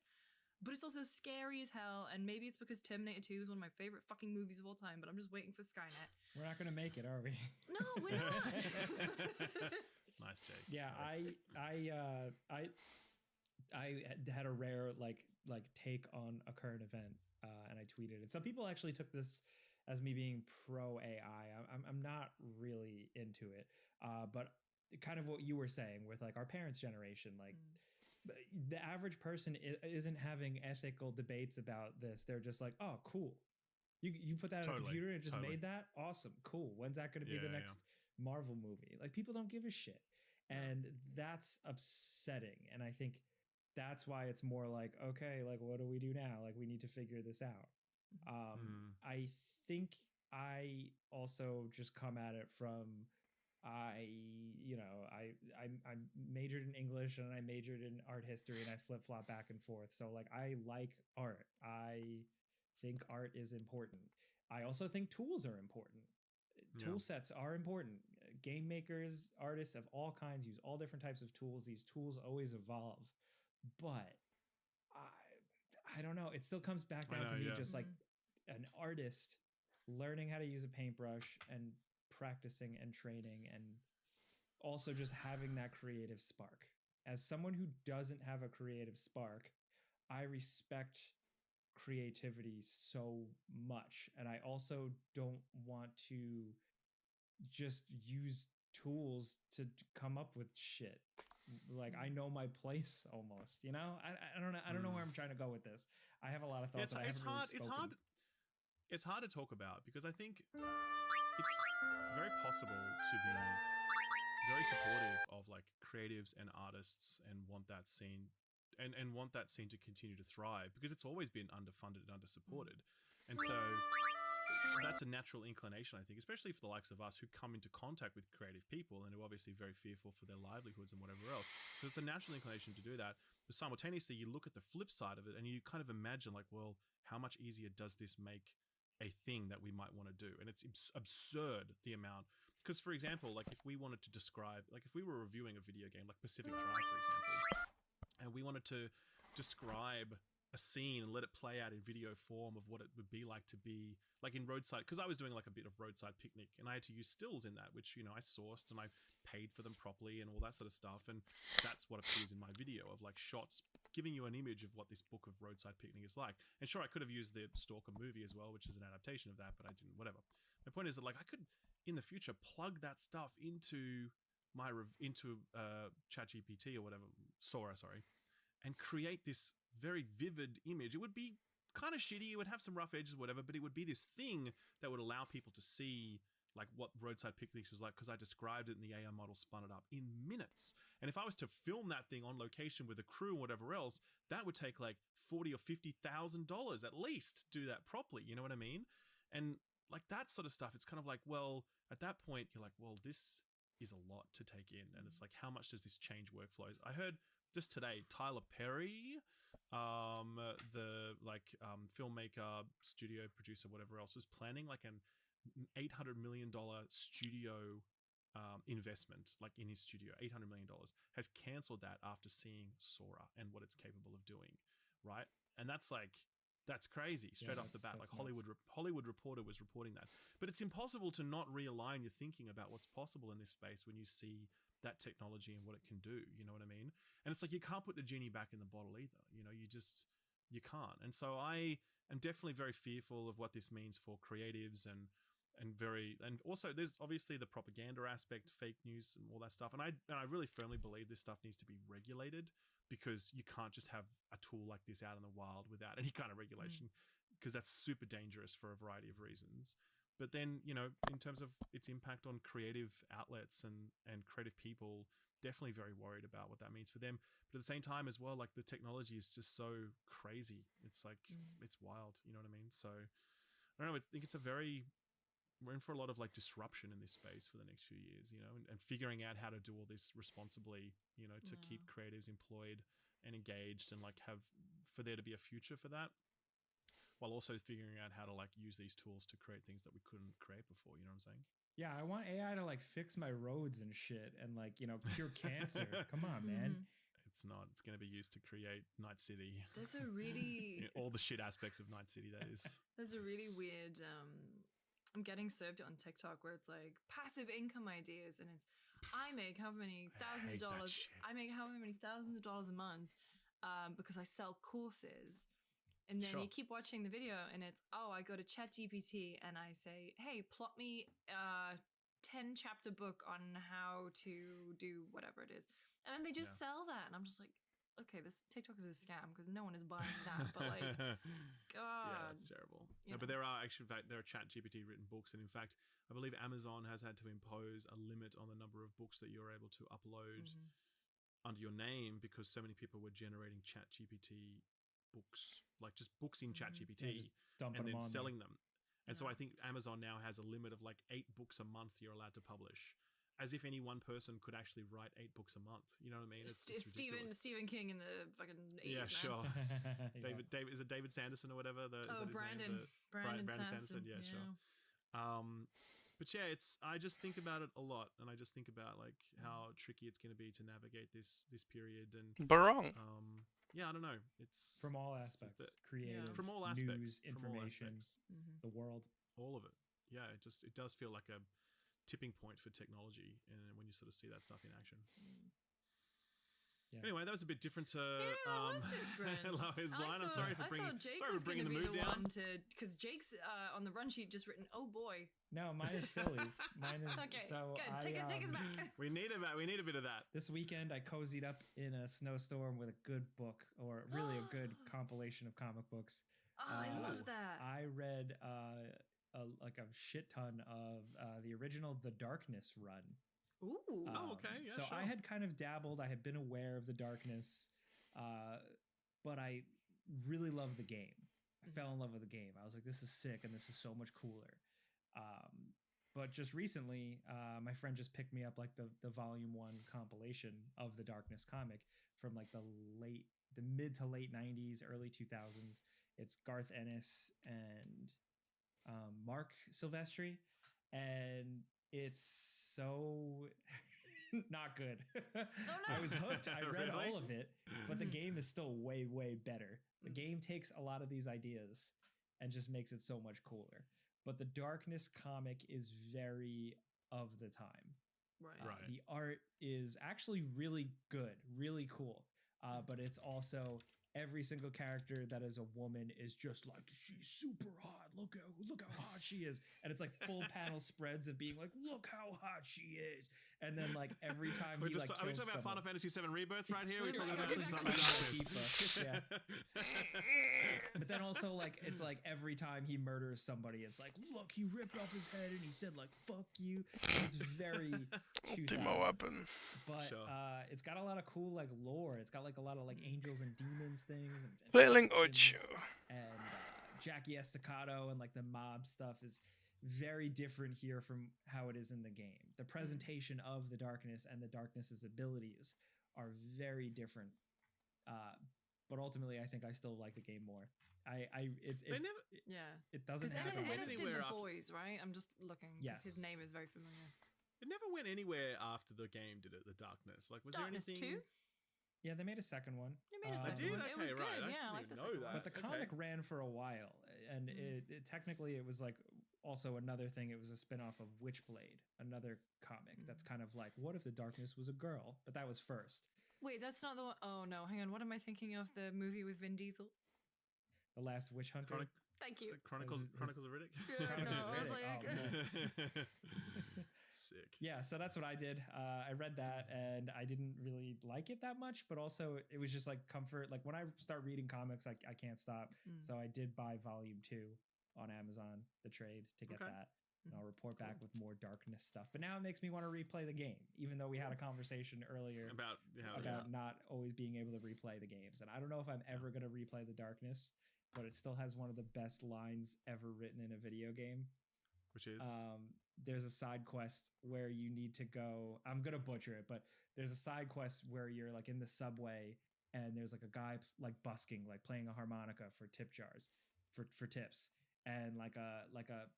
Speaker 2: But it's also scary as hell, and maybe it's because Terminator 2 is one of my favorite fucking movies of all time, but I'm just waiting for Skynet.
Speaker 4: We're not going to make it, are we?
Speaker 2: No, we're not.
Speaker 3: Nice, Jake.
Speaker 4: Yeah,
Speaker 3: nice.
Speaker 4: I had a rare like take on a current event, and I tweeted it. Some people actually took this as me being pro AI. I'm not really into it, but kind of what you were saying with like our parents' generation, like. The average person isn't having ethical debates about this. They're just like, oh, cool. You put that on a computer and just made that? Awesome. Cool. When's that going to be the next Marvel movie? Like, people don't give a shit. And that's upsetting. And I think that's why it's more like, okay, like, what do we do now? Like, we need to figure this out. I think I also just come at it from... I majored in English and I majored in art history, and I flip-flop back and forth. So like, I like art. I think art is important. I also think tools are important. Tool sets are important. Game makers, artists of all kinds use all different types of tools. These tools always evolve. But I don't know. It still comes back down to me just like an artist learning how to use a paintbrush and practicing and training, and also just having that creative spark. As someone who doesn't have a creative spark, I respect creativity so much, and I also don't want to just use tools to come up with shit. Like, I know my place almost, I don't know where I'm trying to go with this. I have a lot of thoughts.
Speaker 3: It's hard to talk about, because I think it's very possible to be very supportive of like creatives and artists and want that scene and want that scene to continue to thrive, because it's always been underfunded and undersupported. And so that's a natural inclination, I think, especially for the likes of us who come into contact with creative people and who are obviously very fearful for their livelihoods and whatever else. There's a natural inclination to do that. But simultaneously, you look at the flip side of it and you kind of imagine like, well, how much easier does this make a thing that we might want to do? And it's absurd, the amount. Because, for example, like if we wanted to describe, like if we were reviewing a video game like Pacific Drive, for example, and we wanted to describe a scene and let it play out in video form of what it would be like to be like in roadside, because I was doing like a bit of roadside picnic and I had to use stills in that, which I sourced and I paid for them properly and all that sort of stuff, and that's what appears in my video of like shots giving you an image of what this book of roadside picnic is like. And sure, I could have used the Stalker movie as well, which is an adaptation of that, but I didn't. Whatever. My point is that like I could in the future plug that stuff into my ChatGPT or whatever, Sora, sorry, and create this very vivid image. It would be kind of shitty. It would have some rough edges, whatever, but it would be this thing that would allow people to see like what Roadside Picnics was like, because I described it and the AI model spun it up in minutes. And if I was to film that thing on location with a crew and whatever else, that would take like $40,000 or $50,000 at least to do that properly. You know what I mean? And like that sort of stuff, it's kind of like, well, at that point, you're like, well, this is a lot to take in. And it's like, how much does this change workflows? I heard just today, Tyler Perry, the filmmaker, studio producer, whatever else, was planning like an $800 million studio investment, like in his studio. $800 million, has canceled that after seeing Sora and what it's capable of doing, right? And that's crazy straight off the bat. Like Hollywood Reporter was reporting that. But it's impossible to not realign your thinking about what's possible in this space when you see that technology and what it can do. You know what I mean? And it's like, you can't put the genie back in the bottle either. You know, you can't. And so I am definitely very fearful of what this means for creatives and also there's obviously the propaganda aspect, fake news and all that stuff. And I really firmly believe this stuff needs to be regulated, because you can't just have a tool like this out in the wild without any kind of regulation, because that's super dangerous for a variety of reasons. But then, you know, in terms of its impact on creative outlets and creative people, definitely very worried about what that means for them. But at the same time as well, like the technology is just so crazy. It's like, it's wild. You know what I mean? So I don't know. I think we're in for a lot of like disruption in this space for the next few years, you know, and figuring out how to do all this responsibly, you know, to keep creatives employed and engaged, and like for there to be a future for that, while also figuring out how to like use these tools to create things that we couldn't create before. You know what I'm saying?
Speaker 4: Yeah, I want AI to like fix my roads and shit and like, you know, cure cancer. Come on, man.
Speaker 3: It's not. It's going to be used to create Night City.
Speaker 2: There's a really...
Speaker 3: all the shit aspects of Night City, that is.
Speaker 2: There's a really weird... I'm getting served it on TikTok where it's like passive income ideas, and it's I make how many thousands of dollars. I make how many thousands of dollars a month because I sell courses. And then you keep watching the video and it's, I go to ChatGPT and I say, hey, plot me a 10-chapter book on how to do whatever it is. And then they just sell that. And I'm just like, okay, this TikTok is a scam because no one is buying that. But like, God.
Speaker 3: Yeah, that's terrible. No, but there are ChatGPT written books. And in fact, I believe Amazon has had to impose a limit on the number of books that you're able to upload under your name, because so many people were generating ChatGPT books, like just books in ChatGPT and then selling them. And so I think Amazon now has a limit of like 8 books a month you're allowed to publish, as if any one person could actually write 8 books a month. You know what I mean? It's
Speaker 2: Stephen King in the fucking 80s.
Speaker 3: Yeah, sure. David, is it David Sanderson or whatever?
Speaker 2: Brandon
Speaker 3: Sanderson. Yeah, sure. But yeah, I just think about it a lot, and I just think about like how tricky it's going to be to navigate this period. And
Speaker 1: Barong.
Speaker 3: Yeah, I don't know. It's
Speaker 4: from all aspects, creative,
Speaker 3: from all aspects,
Speaker 4: news, information, the world,
Speaker 3: all of it. Yeah, it does feel like a tipping point for technology, and when you sort of see that stuff in action. Yeah. Anyway, that was a bit different to
Speaker 2: that was different.
Speaker 3: Love is Blind. I'm sorry for bringing the mood down.
Speaker 2: Because Jake's on the run sheet just written, "Oh boy."
Speaker 4: No, mine is silly. Mine is
Speaker 2: okay.
Speaker 4: So
Speaker 2: good. Take us back.
Speaker 3: We need a bit of that.
Speaker 4: This weekend, I cozied up in a snowstorm with a good book, or really a good compilation of comic books.
Speaker 2: Oh, I love that.
Speaker 4: I read a shit ton of the original The Darkness run.
Speaker 2: Ooh.
Speaker 3: Okay. Yeah,
Speaker 4: so I had kind of dabbled. I had been aware of The Darkness, but I really loved the game. I fell in love with the game. I was like, this is sick, and this is so much cooler. But just recently, my friend just picked me up like the volume 1 compilation of The Darkness comic from like the mid to late 90s, early 2000s. It's Garth Ennis and Mark Silvestri, and it's so not good.
Speaker 2: Oh, no.
Speaker 4: I was hooked. I read
Speaker 3: Really?
Speaker 4: all of it, but the game is still way, way better. The game takes a lot of these ideas and just makes it so much cooler. But the Darkness comic is very of the time.
Speaker 2: Right.
Speaker 4: The art is actually really good, really cool. But it's also every single character that is a woman is just like, she's super hot. Look how hot she is. And it's like full panel spreads of being like, look how hot she is. And then like every time
Speaker 3: Are we
Speaker 4: he like
Speaker 3: talking
Speaker 4: kills
Speaker 3: about Final
Speaker 4: someone,
Speaker 3: Fantasy VII Rebirth right here? We're talking
Speaker 2: I'm
Speaker 3: about
Speaker 2: actually
Speaker 3: Dark
Speaker 2: talking about
Speaker 3: Darkness.
Speaker 4: Tifa. But then also like it's like every time he murders somebody, it's like, look, he ripped off his head and he said like fuck you. And it's very
Speaker 1: Ultimo
Speaker 4: 2000s.
Speaker 1: weapon.
Speaker 4: But
Speaker 3: Sure.
Speaker 4: it's got a lot of cool like lore. It's got like a lot of like angels and demons things and
Speaker 1: Flailing
Speaker 4: factions.
Speaker 1: Ocho.
Speaker 4: And Jackie Estacado and like the mob stuff is very different here from how it is in the game. The presentation of the darkness and the darkness's abilities are very different. But ultimately, I think I still like the game more.
Speaker 2: Yeah.
Speaker 4: It doesn't
Speaker 2: Because
Speaker 4: happen.
Speaker 3: went
Speaker 2: Ennis did
Speaker 3: anywhere
Speaker 2: the
Speaker 3: after-
Speaker 2: boys, right? I'm just looking because his
Speaker 4: Yes.
Speaker 2: name is very familiar.
Speaker 3: It never went anywhere after the game, did it? The Darkness. Like, was
Speaker 2: Darkness
Speaker 3: there anything?
Speaker 2: 2?
Speaker 4: Yeah, they made a second one.
Speaker 2: They made a
Speaker 3: They
Speaker 2: second
Speaker 3: did?
Speaker 2: one.
Speaker 3: Okay,
Speaker 2: It was good.
Speaker 3: right. I
Speaker 2: Yeah, I
Speaker 3: didn't
Speaker 2: like the
Speaker 3: even know
Speaker 2: second
Speaker 3: that.
Speaker 2: one.
Speaker 4: But the
Speaker 3: Okay.
Speaker 4: comic ran for a while, and it technically it was like also another thing. It was a spin-off of Witchblade, another comic that's kind of like, what if the darkness was a girl? But that was first.
Speaker 2: Wait, that's not the one. Oh no, hang on. What am I thinking of? The movie with Vin Diesel?
Speaker 4: The Last Witch Hunter.
Speaker 2: Thank you.
Speaker 3: Chronicles
Speaker 4: His-
Speaker 3: Chronicles of Riddick.
Speaker 2: Yeah,
Speaker 4: Chronicles
Speaker 2: no,
Speaker 4: of
Speaker 2: I was
Speaker 4: Riddick.
Speaker 2: like,
Speaker 3: Sick.
Speaker 4: Yeah, so that's what I did. I read that and I didn't really like it that much, but also it was just like comfort. Like when I start reading comics, I can't stop. So I did buy volume 2 on Amazon, the trade, to get
Speaker 3: Okay.
Speaker 4: that. And I'll report back with more darkness stuff. But now it makes me want to replay the game, even though we had a conversation earlier
Speaker 3: About how
Speaker 4: about not always being able to replay the games. And I don't know if I'm ever going to replay the darkness, but it still has one of the best lines ever written in a video game.
Speaker 3: which is
Speaker 4: There's a side quest where you need to go. I'm gonna butcher it, but there's a side quest where you're like in the subway and there's like a guy like busking, like playing a harmonica for tip jars, for tips, and like a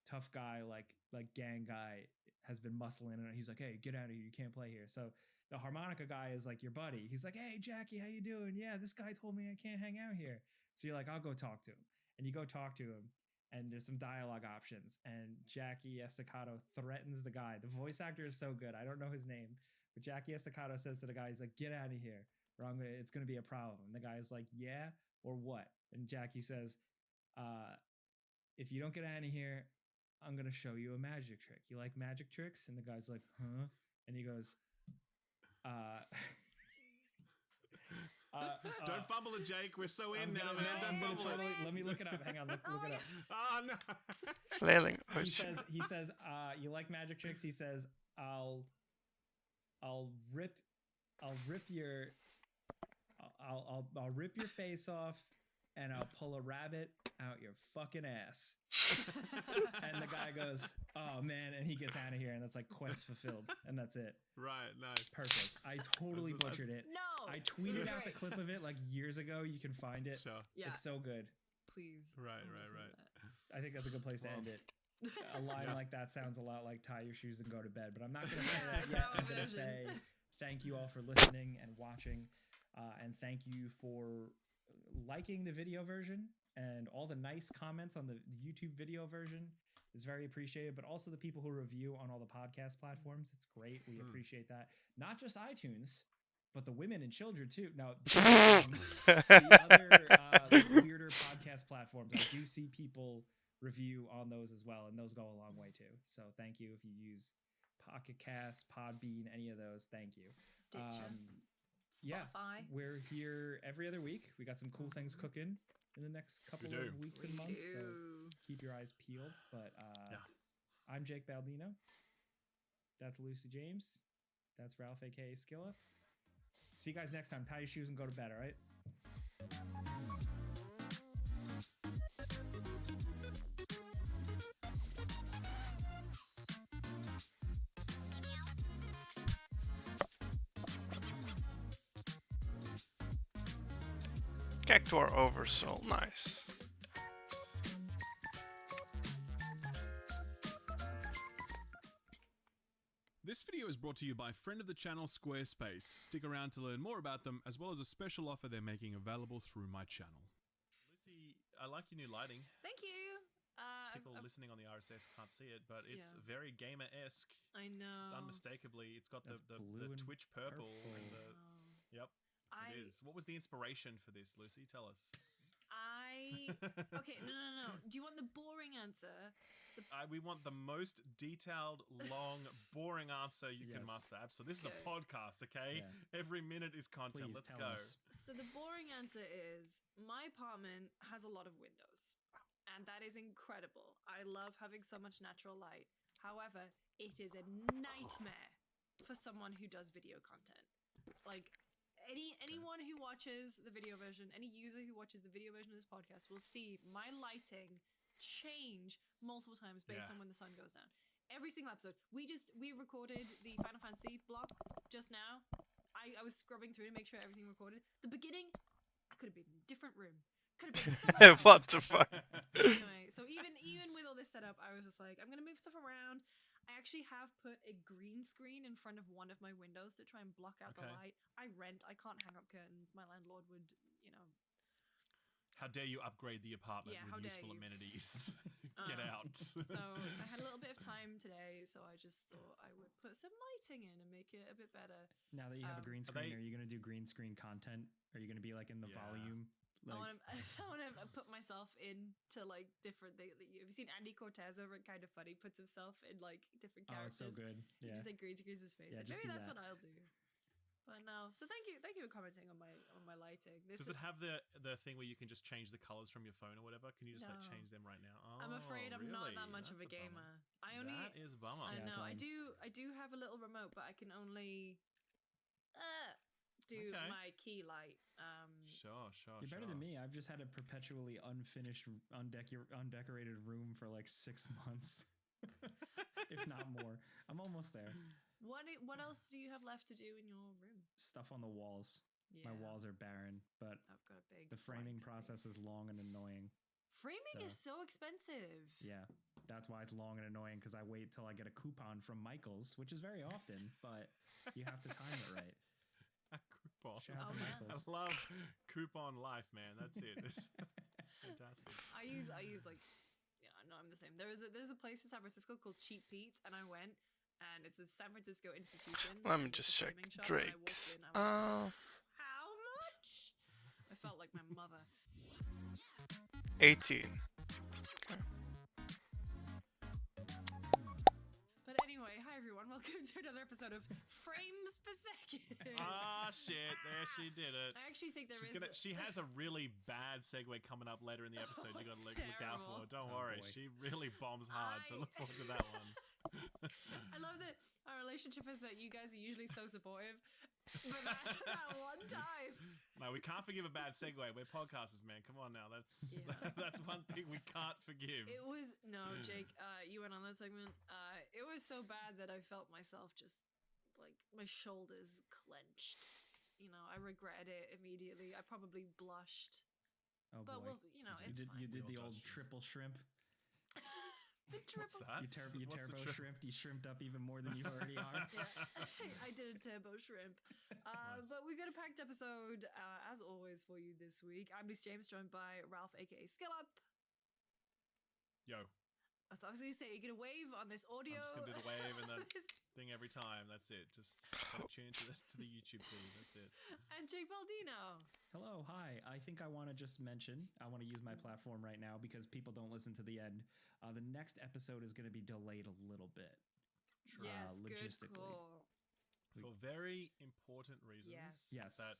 Speaker 4: tough guy like gang guy has been muscling and he's like, hey, get out of here, you can't play here. So the harmonica guy is like your buddy. He's like, hey Jackie, how you doing? Yeah, this guy told me I can't hang out here. So you're like, I'll go talk to him, and you go talk to him. And there's some dialogue options, and Jackie Estacado threatens the guy. The voice actor is so good. I don't know his name, but Jackie Estacado says to the guy, he's like, get out of here, or it's going to be a problem. And the guy's like, yeah, or what? And Jackie says, if you don't get out of here, I'm going to show you a magic trick. You like magic tricks? And the guy's like, huh? And he goes,
Speaker 3: don't fumble it, Jake. We're so in now, man. Don't fumble it.
Speaker 4: Let me look it up. Hang on, look it up.
Speaker 3: Oh no.
Speaker 1: Flailing
Speaker 4: He
Speaker 1: Ocho.
Speaker 4: says, you like magic tricks? He says, I'll rip your face off, and I'll pull a rabbit out your fucking ass. And the guy goes, oh man, and he gets out of here, and that's like quest fulfilled, and that's it.
Speaker 3: Right, nice.
Speaker 4: Perfect. I totally butchered it.
Speaker 2: No.
Speaker 4: I tweeted out the
Speaker 2: Great.
Speaker 4: clip of it like years ago. You can find it.
Speaker 3: Sure.
Speaker 2: Yeah.
Speaker 4: It's so good.
Speaker 2: Please.
Speaker 3: Right.
Speaker 4: I think that's a good place to end it. A line
Speaker 3: Yeah.
Speaker 4: like that sounds a lot like tie your shoes and go to bed, but I'm not going to say that yet. I'm going to say thank you all for listening and watching, and thank you for liking the video version, and all the nice comments on the YouTube video version is very appreciated, but also the people who review on all the podcast platforms. It's great. We appreciate that. Not just iTunes, but the women and children too. No, the other weirder podcast platforms. I do see people review on those as well, and those go a long way too. So thank you if you use Pocket Cast, Podbean, any of those. Thank you.
Speaker 2: Stitcher.
Speaker 4: Yeah,
Speaker 2: Spotify.
Speaker 4: we're here every other week. We got some cool things cooking in the next couple
Speaker 3: do.
Speaker 4: of weeks and months. So
Speaker 2: do.
Speaker 4: keep your eyes peeled. But
Speaker 3: Yeah.
Speaker 4: I'm Jake Baldino. That's Lucy James. That's Ralph, aka Skilla. See you guys next time. Tie your shoes and go to bed, all right?
Speaker 1: Cactuar Oversoul, nice.
Speaker 3: This video is brought to you by friend of the channel Squarespace. Stick around to learn more about them, as well as a special offer they're making available through my channel. Lucy, I like your new lighting.
Speaker 2: Thank you.
Speaker 3: People listening on the RSS can't see it, but it's
Speaker 2: Yeah.
Speaker 3: very gamer-esque.
Speaker 2: I know.
Speaker 3: It's unmistakably, it's got
Speaker 4: That's
Speaker 3: the
Speaker 4: blue and
Speaker 3: Twitch purple. And the,
Speaker 2: Oh.
Speaker 3: yep, it is. What was the inspiration for this, Lucy? Tell us.
Speaker 2: Okay, no. Do you want the boring answer?
Speaker 3: We want the most detailed, long, boring answer you can muster. So this is a podcast, okay? Yeah. Every minute is content.
Speaker 4: Please
Speaker 3: Let's go.
Speaker 2: So the boring answer is my apartment has a lot of windows, and that is incredible. I love having so much natural light. However, it is a nightmare for someone who does video content. Like anyone who watches the video version, any user who watches the video version of this podcast will see my lighting change multiple times based on when the sun goes down. Every single episode. We recorded the Final Fantasy block just now. I was scrubbing through to make sure everything recorded. The beginning, I could have been in a different room. Could have been
Speaker 1: what the fuck?
Speaker 2: Anyway, so even with all this setup, I was just like, I'm gonna move stuff around. I actually have put a green screen in front of one of my windows to try and block out the light. I rent. I can't hang up curtains. My landlord would,
Speaker 3: How dare you upgrade the apartment with useful amenities? Get out.
Speaker 2: So I had a little bit of time today, so I just thought I would put some lighting in and make it a bit better.
Speaker 4: Now that you have a green screen, are you going to do green screen content? Are you going to be like in the volume? Like...
Speaker 2: I want to put myself into like different things. Have you seen Andy Cortez over at Kind of Funny puts himself in like different characters?
Speaker 4: Oh, it's so good.
Speaker 2: Yeah. He just like green screens his face.
Speaker 4: Yeah,
Speaker 2: maybe that's what I'll do. But no, so thank you for commenting on my lighting.
Speaker 3: Does it have the thing where you can just change the colors from your phone or whatever? Can you just like change them right now? Oh,
Speaker 2: I'm afraid I'm not that much of a gamer.
Speaker 3: That is a bummer.
Speaker 2: I know. I do have a little remote, but I can only do my key light.
Speaker 3: Sure.
Speaker 4: You're better than me. I've just had a perpetually unfinished, undecorated room for like 6 months, if not more. I'm almost there.
Speaker 2: What else do you have left to do in your room?
Speaker 4: Stuff on the walls. Yeah. My walls are barren, but
Speaker 2: I've got a big
Speaker 4: the framing process is long and annoying.
Speaker 2: Framing is so expensive.
Speaker 4: Yeah, that's why it's long and annoying, because I wait till I get a coupon from Michael's, which is very often, but you have to time it right.
Speaker 3: A coupon.
Speaker 4: Shout out to Michael's.
Speaker 3: I love coupon life, man. That's it. It's fantastic.
Speaker 2: I use like, no, I'm the same. There's a place in San Francisco called Cheap Pete's, and I went. And it's a San Francisco institution.
Speaker 1: Let me just check Drake's.
Speaker 2: How much? I felt like my mother.
Speaker 1: 18. Okay.
Speaker 2: But anyway, hi everyone. Welcome to another episode of Frames Per Second.
Speaker 3: Ah, shit. There she did it.
Speaker 2: I actually think
Speaker 3: she has a really bad segue coming up later in the episode. You gotta look out for. Don't worry. Boy. She really bombs hard, so look forward to that one.
Speaker 2: I love that our relationship is that you guys are usually so supportive, but that's that one time.
Speaker 3: No, we can't forgive a bad segue. We're podcasters, man. Come on now. That's one thing we can't forgive.
Speaker 2: It was Jake. You went on that segment. It was so bad that I felt myself just like my shoulders clenched. I regretted it immediately. I probably blushed.
Speaker 4: Oh
Speaker 2: but
Speaker 4: boy!
Speaker 2: It's fine.
Speaker 4: You did the old triple shrimp.
Speaker 2: The triple.
Speaker 3: What's that?
Speaker 4: You turbo shrimped. You shrimped up even more than you already are.
Speaker 2: Yeah, I did a turbo shrimp. Nice. But we've got a packed episode, as always, for you this week. I'm Miss James, joined by Ralph, aka Skillup.
Speaker 3: Yo.
Speaker 2: I was going to say, you're going to wave on this audio.
Speaker 3: I'm just going to do the wave and the thing every time. That's it. Just gotta tune into the YouTube feed. That's it.
Speaker 2: And Jake Baldino.
Speaker 4: Hello, hi. I think I want to just mention, I want to use my platform right now because people don't listen to the end. The next episode is going to be delayed a little bit.
Speaker 2: Yes,
Speaker 4: logistically.
Speaker 2: Good call.
Speaker 3: For very important reasons.
Speaker 2: Yes.
Speaker 3: That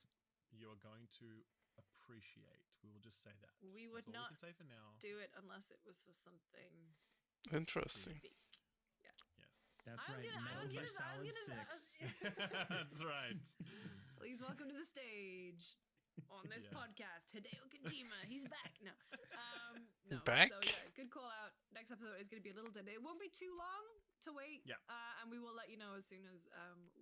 Speaker 3: you're going to appreciate. We will just say that.
Speaker 2: We would not
Speaker 3: we can say for now.
Speaker 2: do it unless it was for something
Speaker 1: interesting.
Speaker 2: big. Yeah.
Speaker 3: Yes.
Speaker 4: That's right.
Speaker 3: That's right.
Speaker 2: Please welcome to the stage on this podcast, Hideo Kojima. He's back. No.
Speaker 1: Back?
Speaker 2: So good call out. Next episode is going to be a little delayed. It won't be too long to wait.
Speaker 3: Yeah.
Speaker 2: And we will let you know as soon as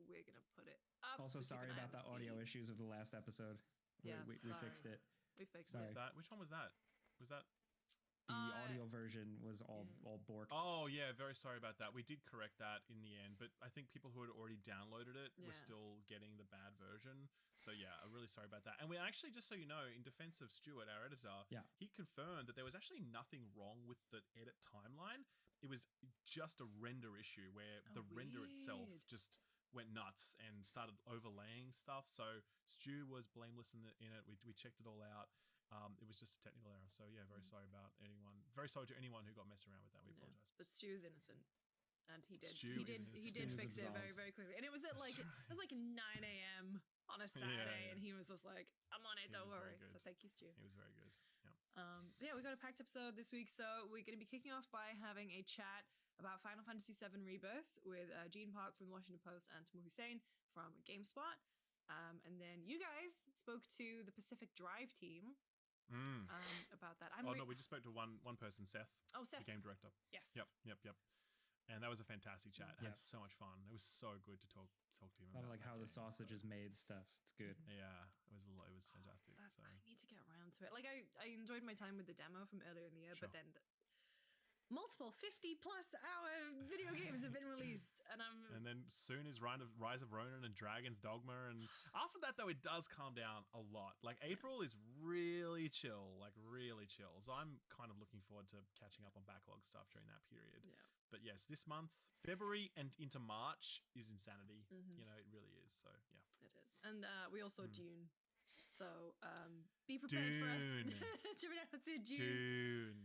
Speaker 2: we're going to put it up.
Speaker 4: Also, sorry about the audio issues of the last episode.
Speaker 2: Yeah,
Speaker 4: we fixed it.
Speaker 2: We fixed
Speaker 3: it. Which one was that? Was that
Speaker 4: the audio version was all borked?
Speaker 3: Oh yeah, very sorry about that. We did correct that in the end, but I think people who had already downloaded it were still getting the bad version. So yeah, I'm really sorry about that. And we actually, just so you know, in defense of Stuart, our editor, he confirmed that there was actually nothing wrong with the edit timeline. It was just a render issue where the render itself just went nuts and started overlaying stuff. So Stu was blameless in it. We checked it all out. It was just a technical error. So yeah, very sorry about anyone. Very sorry to anyone who got messed around with that. We apologize.
Speaker 2: But Stu is innocent. And he did.
Speaker 3: Stu
Speaker 2: He
Speaker 3: is
Speaker 2: did.
Speaker 3: innocent.
Speaker 2: He did
Speaker 4: Stu is
Speaker 2: fix it very,
Speaker 4: absolved.
Speaker 2: very quickly, and it was at
Speaker 3: That's
Speaker 2: like
Speaker 3: right.
Speaker 2: it was like 9 a.m. on a Saturday,
Speaker 3: yeah.
Speaker 2: and he was just like, "I'm on it.
Speaker 3: He
Speaker 2: Don't
Speaker 3: was very
Speaker 2: worry."
Speaker 3: good.
Speaker 2: So thank you, Stu.
Speaker 3: It was very good. Yeah.
Speaker 2: But yeah, we got a packed episode this week, so we're going to be kicking off by having a chat about Final Fantasy VII Rebirth with Gene Park from the Washington Post and Tamur Hussein from GameSpot. And then you guys spoke to the Pacific Drive team about that.
Speaker 3: No, we just spoke to one person, Seth.
Speaker 2: Oh, Seth,
Speaker 3: the game director.
Speaker 2: Yes.
Speaker 3: Yep. And that was a fantastic chat.
Speaker 4: Yep.
Speaker 3: Had so much fun. It was so good to talk to him
Speaker 4: I
Speaker 3: about
Speaker 4: like how the
Speaker 3: game,
Speaker 4: sausage is made stuff. It's good.
Speaker 3: Yeah, it was fantastic. So.
Speaker 2: I need to get around to it. Like I enjoyed my time with the demo from earlier in the year,
Speaker 3: Sure.
Speaker 2: but then multiple 50+ hour video games have been released, and
Speaker 3: then soon is Rise of Ronin and Dragon's Dogma, and after that though it does calm down a lot. Like April is really chill, So I'm kind of looking forward to catching up on backlog stuff during that period.
Speaker 2: Yeah.
Speaker 3: But yes, this month, February and into March is insanity.
Speaker 2: Mm-hmm.
Speaker 3: You know, it really is. So yeah,
Speaker 2: it is. And we also Dune. So be prepared for us to pronounce it June.
Speaker 3: Dune.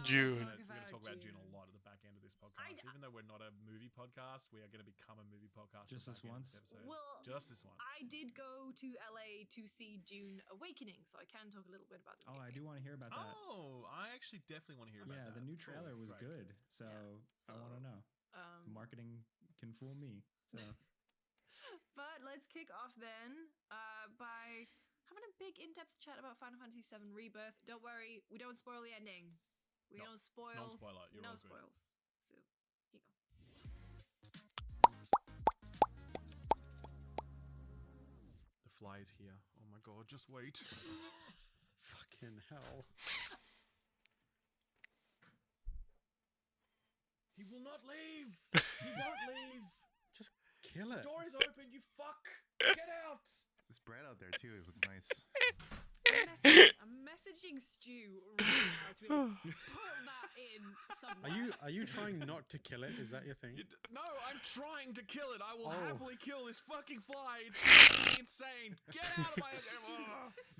Speaker 1: June.
Speaker 3: We're going to talk about June a lot at the back end of this podcast. Even though we're not a movie podcast, we are going to become a movie podcast.
Speaker 4: Just this once?
Speaker 2: Well,
Speaker 3: just this once.
Speaker 2: I did go to LA to see Dune Awakening, so I can talk a little bit about the
Speaker 4: I do want to hear about that.
Speaker 3: Oh, I actually definitely want to hear about that.
Speaker 4: Yeah, the new trailer was good, so I want to know. Marketing can fool me. So,
Speaker 2: but let's kick off then by having a big in-depth chat about Final Fantasy VII Rebirth. Don't worry, we don't spoil the ending. We don't spoil.
Speaker 3: It's non-spoiler. You're
Speaker 2: no
Speaker 3: all good.
Speaker 2: spoils. So here you go.
Speaker 3: The fly is here. Oh my god, just wait.
Speaker 1: Fucking hell.
Speaker 3: He will not leave. He won't leave.
Speaker 1: Just kill it.
Speaker 3: The door is open. You fuck. Get out.
Speaker 5: This bread out there too. It looks nice.
Speaker 2: I'm messaging Stu right now to be like, put that in somewhere.
Speaker 1: Are you trying not to kill it? Is that your thing?
Speaker 3: No, I'm trying to kill it. I will
Speaker 1: Oh.
Speaker 3: happily kill this fucking fly. It's fucking insane. Get out of my...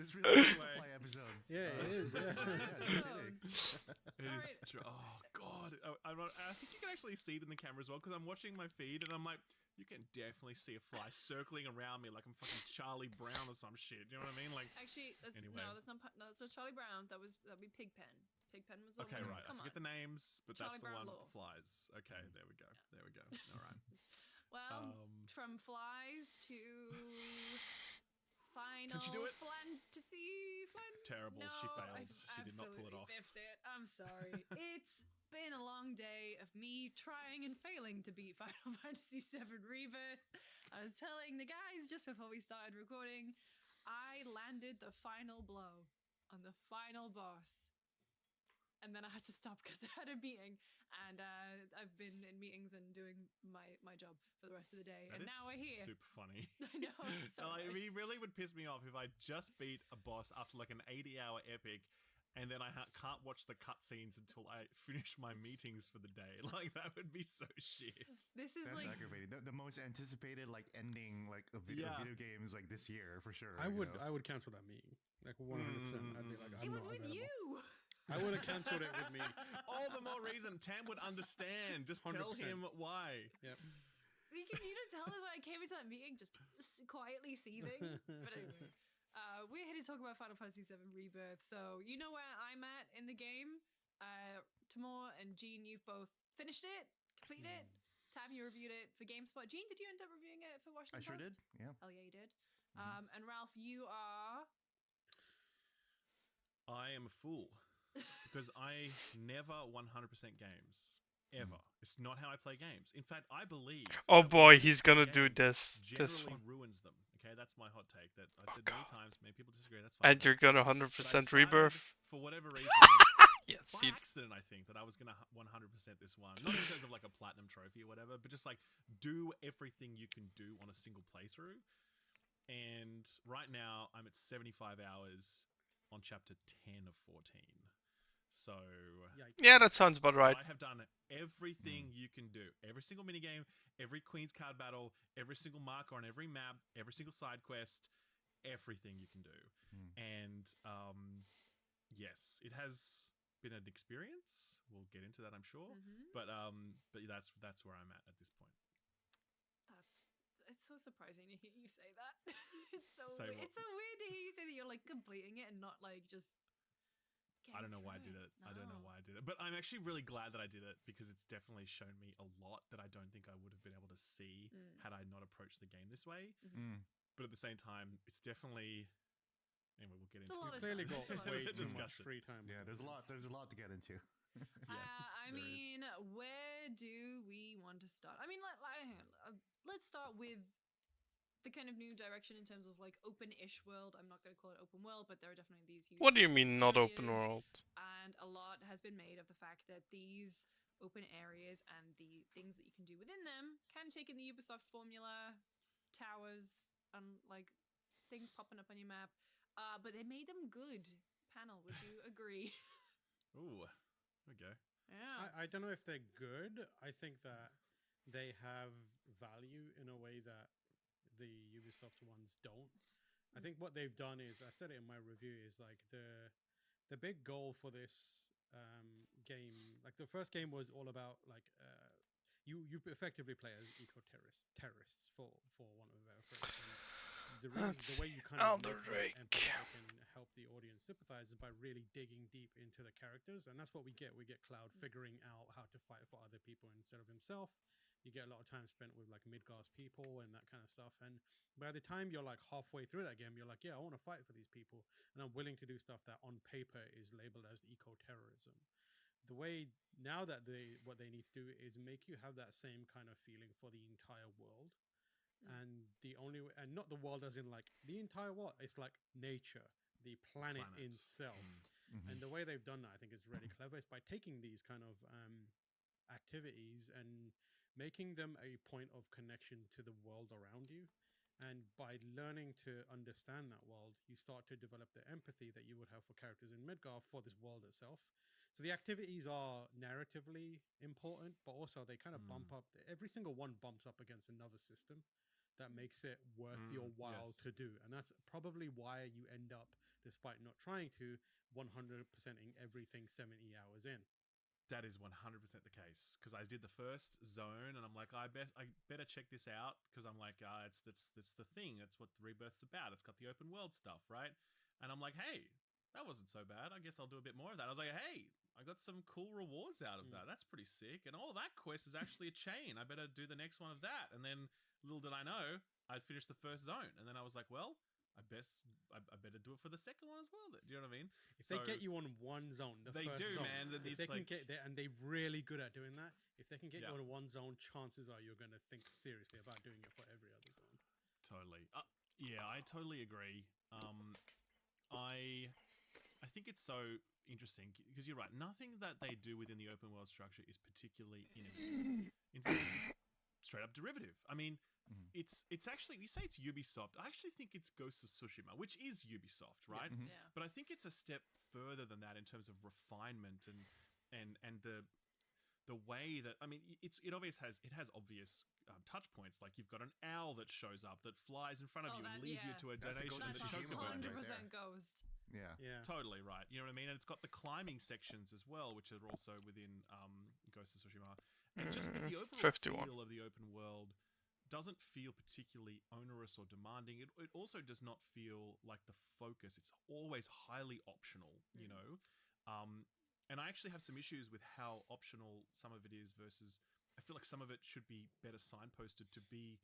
Speaker 5: This really is a fly episode.
Speaker 1: Yeah, it is. Yeah.
Speaker 3: It is true. Oh god. I think you can actually see it in the camera as well because I'm watching my feed and I'm like, you can definitely see a fly circling around me like I'm fucking Charlie Brown or some shit. You know what I mean? Like,
Speaker 2: actually,
Speaker 3: anyway.
Speaker 2: no, that's not Charlie Brown. That'd be Pigpen. Pigpen was the
Speaker 3: okay,
Speaker 2: one.
Speaker 3: right.
Speaker 2: Come
Speaker 3: I forget
Speaker 2: on.
Speaker 3: the names, but
Speaker 2: Charlie
Speaker 3: that's the
Speaker 2: Brown
Speaker 3: one
Speaker 2: law.
Speaker 3: that flies. Okay, there we go. There we go. All right.
Speaker 2: Well, from flies to Final
Speaker 3: Can she do it?
Speaker 2: Fantasy.
Speaker 3: Terrible.
Speaker 2: No,
Speaker 3: She failed.
Speaker 2: I've
Speaker 3: She did not pull it off.
Speaker 2: Biffed it. I'm sorry. It's been a long day of me trying and failing to beat Final Fantasy VII Rebirth. I was telling the guys just before we started recording, I landed the final blow on the final boss. And then I had to stop because I had a meeting, and I've been in meetings and doing my job for the rest of the day.
Speaker 3: That
Speaker 2: and
Speaker 3: is
Speaker 2: now we're here.
Speaker 3: Super funny.
Speaker 2: I know. It's so
Speaker 3: Like,
Speaker 2: funny.
Speaker 3: it really would piss me off if I just beat a boss after like an 80-hour epic, and then I can't watch the cutscenes until I finish my meetings for the day. Like that would be so shit.
Speaker 2: This is
Speaker 5: That's
Speaker 2: like
Speaker 5: aggravating. The most anticipated like ending like of video games like this year for sure.
Speaker 1: I would
Speaker 5: you know?
Speaker 1: I would cancel that meeting like 100%. I'd be like,
Speaker 2: it
Speaker 1: I'm
Speaker 2: was
Speaker 1: not
Speaker 2: with
Speaker 1: available.
Speaker 2: you.
Speaker 1: I would have cancelled it with me.
Speaker 3: All the more reason Tam would understand. Just tell
Speaker 1: 100%.
Speaker 3: him why.
Speaker 1: Yep.
Speaker 2: You don't tell them I came into that meeting just quietly seething. But anyway, we're here to talk about Final Fantasy VII Rebirth. So you know where I'm at in the game. Tamor and Jean, you've both finished it, completed it. Tam, you reviewed it for GameSpot. Jean, did you end up reviewing it for Washington
Speaker 5: I sure
Speaker 2: Post?
Speaker 5: did. Yeah.
Speaker 2: Oh yeah, you did. And Ralph, you are.
Speaker 3: I am a fool because I never 100% games. Ever. It's not how I play games. In fact, I believe.
Speaker 6: Oh
Speaker 3: that
Speaker 6: boy,
Speaker 3: 100%
Speaker 6: he's gonna do
Speaker 3: games
Speaker 6: this
Speaker 3: Generally
Speaker 6: one.
Speaker 3: ruins them. Okay, that's my hot take. That I've said many times. Many people disagree. That's fine.
Speaker 6: And you're gonna
Speaker 3: But I
Speaker 6: 100%
Speaker 3: decided,
Speaker 6: rebirth.
Speaker 3: for whatever reason.
Speaker 6: Yes,
Speaker 3: By accident, I think that I was gonna 100% this one, not in terms of like a platinum trophy or whatever, but just like do everything you can do on a single playthrough. And right now, I'm at 75 hours on chapter 10 of 14. So
Speaker 1: Yikes.
Speaker 6: Yeah, that sounds about right.
Speaker 3: I have done everything you can do. Every single minigame, every Queen's Card battle, every single marker on every map, every single side quest. everything you can do. And yes, it has been an experience. We'll get into that, I'm sure. But that's where I'm at this point.
Speaker 2: It's so surprising to hear you say that. It's so
Speaker 3: Say
Speaker 2: weird.
Speaker 3: what?
Speaker 2: It's so weird to hear you say that you're like completing it and not like just.
Speaker 3: I don't know why I did it. I don't know why I did it. But I'm actually really glad that I did it because it's definitely shown me a lot that I don't think I would have been able to see had I not approached the game this way. But at the same time, it's definitely. Anyway, we'll get into it.
Speaker 1: We've clearly got way too much
Speaker 3: discussion.
Speaker 1: free time.
Speaker 5: Yeah, there's a lot to get into.
Speaker 2: I mean, where do we want to start? I mean, hang on. Let's start with the kind of new direction in terms of like open-ish world. I'm not going to call it open world, but there are definitely these huge.
Speaker 6: What do you mean not open
Speaker 2: areas,
Speaker 6: world?
Speaker 2: And a lot has been made of the fact that these open areas and the things that you can do within them can take in the Ubisoft formula, towers, and like things popping up on your map. But they made them good. Panel, would you agree?
Speaker 3: Ooh, there we go.
Speaker 2: Yeah.
Speaker 1: I don't know if they're good. I think that they have value in a way that the Ubisoft ones don't. I think what they've done is, I said it in my review, is like the big goal for this game. Like the first game was all about like you effectively play as terrorists for want of a better phrase. And the way you kind of make and can help the audience sympathize is by really digging deep into the characters, and that's what we get. We get Cloud figuring out how to fight for other people instead of himself. You get a lot of time spent with like Midgar's people and that kind of stuff. And by the time you're like halfway through that game, you're like, yeah, I want to fight for these people, and I'm willing to do stuff that on paper is labeled as eco-terrorism. The way now that what they need to do is make you have that same kind of feeling for the entire world. And the only way, and not the world as in like the entire world, it's like nature, the planet itself. And the way they've done that, I think, is really clever. It's by taking these kind of activities and making them a point of connection to the world around you. And by learning to understand that world, you start to develop the empathy that you would have for characters in Midgar for this world itself. So the activities are narratively important, but also they kind of bump up. Every single one bumps up against another system that makes it worth your while to do. And that's probably why you end up, despite not trying to, 100%ing everything 70 hours in.
Speaker 3: That is 100% the case, because I did the first zone and I'm like, I better check this out, because I'm like, it's the thing. That's what the Rebirth's about. It's got the open world stuff, right? And I'm like, hey, that wasn't so bad. I guess I'll do a bit more of that. I was like, hey, I got some cool rewards out of that. That's pretty sick. And that quest is actually a chain. I better do the next one of that. And then little did I know, I'd finished the first zone. And then I was like, well, I better do it for the second one as well. Do you know what I mean?
Speaker 1: If they get you on one zone,
Speaker 3: they do,
Speaker 1: zone,
Speaker 3: man.
Speaker 1: If they can get there, and they're really good at doing that. If they can get you on one zone, chances are you're going to think seriously about doing it for every other zone.
Speaker 3: Totally. Yeah, I totally agree. I think it's so interesting because you're right. Nothing that they do within the open world structure is particularly innovative. In fact, it's straight up derivative. I mean, it's actually, you say it's Ubisoft. I actually think it's Ghost of Tsushima, which is Ubisoft, right?
Speaker 2: Yeah.
Speaker 3: But I think it's a step further than that in terms of refinement and the way that, I mean, it has obvious touch points. Like you've got an owl that shows up that flies in front of you and leads you to a donation
Speaker 5: Ghost
Speaker 3: of
Speaker 5: of
Speaker 3: the
Speaker 5: Tsushima
Speaker 3: chocobo.
Speaker 5: right
Speaker 2: 100% Ghost.
Speaker 5: Yeah.
Speaker 3: Totally right. You know what I mean? And it's got the climbing sections as well, which are also within Ghost of Tsushima. And just with the overall
Speaker 6: 51.
Speaker 3: feel of the open world doesn't feel particularly onerous or demanding. It also does not feel like the focus. It's always highly optional, you know? And I actually have some issues with how optional some of it is versus I feel like some of it should be better signposted to be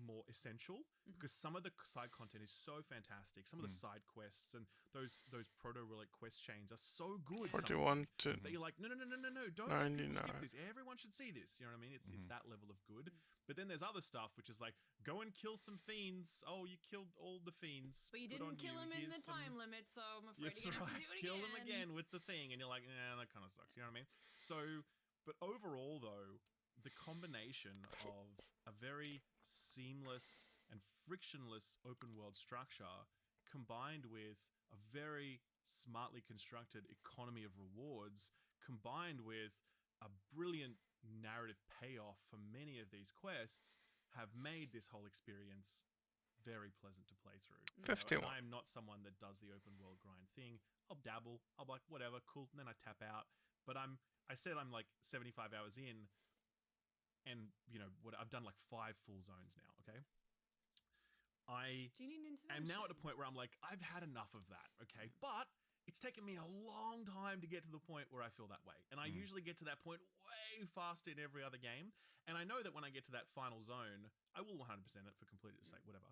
Speaker 3: more essential, because some of the side content is so fantastic. Some of the side quests and those proto-relic quest chains are so good.
Speaker 6: 41 to
Speaker 3: that you're like, no, don't
Speaker 6: 99.
Speaker 3: skip this. Everyone should see this. You know what I mean? It's that level of good. But then there's other stuff which is like, go and kill some fiends. Oh, you killed all the fiends.
Speaker 2: But you
Speaker 3: Good on
Speaker 2: didn't kill
Speaker 3: you.
Speaker 2: him in
Speaker 3: Here's
Speaker 2: the time limit, so I'm afraid
Speaker 3: That's
Speaker 2: you're gonna
Speaker 3: right.
Speaker 2: have to do it
Speaker 3: Kill
Speaker 2: again.
Speaker 3: them again with the thing, and you're like, nah, that kind of sucks. You know what I mean? So, but overall, though, the combination of a very seamless and frictionless open world structure combined with a very smartly constructed economy of rewards, combined with a brilliant narrative payoff for many of these quests, have made this whole experience very pleasant to play through.
Speaker 6: 51.
Speaker 3: I'm not someone that does the open world grind thing. I'll dabble. I'll be like, whatever, cool. And then I tap out. But I said I'm like 75 hours in, and I've done like 5 full zones now. Okay.
Speaker 2: Do you need an intervention?
Speaker 3: I'm now at a point where I'm like, I've had enough of that. Okay. But it's taken me a long time to get to the point where I feel that way. And I usually get to that point way faster in every other game. And I know that when I get to that final zone, I will 100% it for completeness sake, whatever.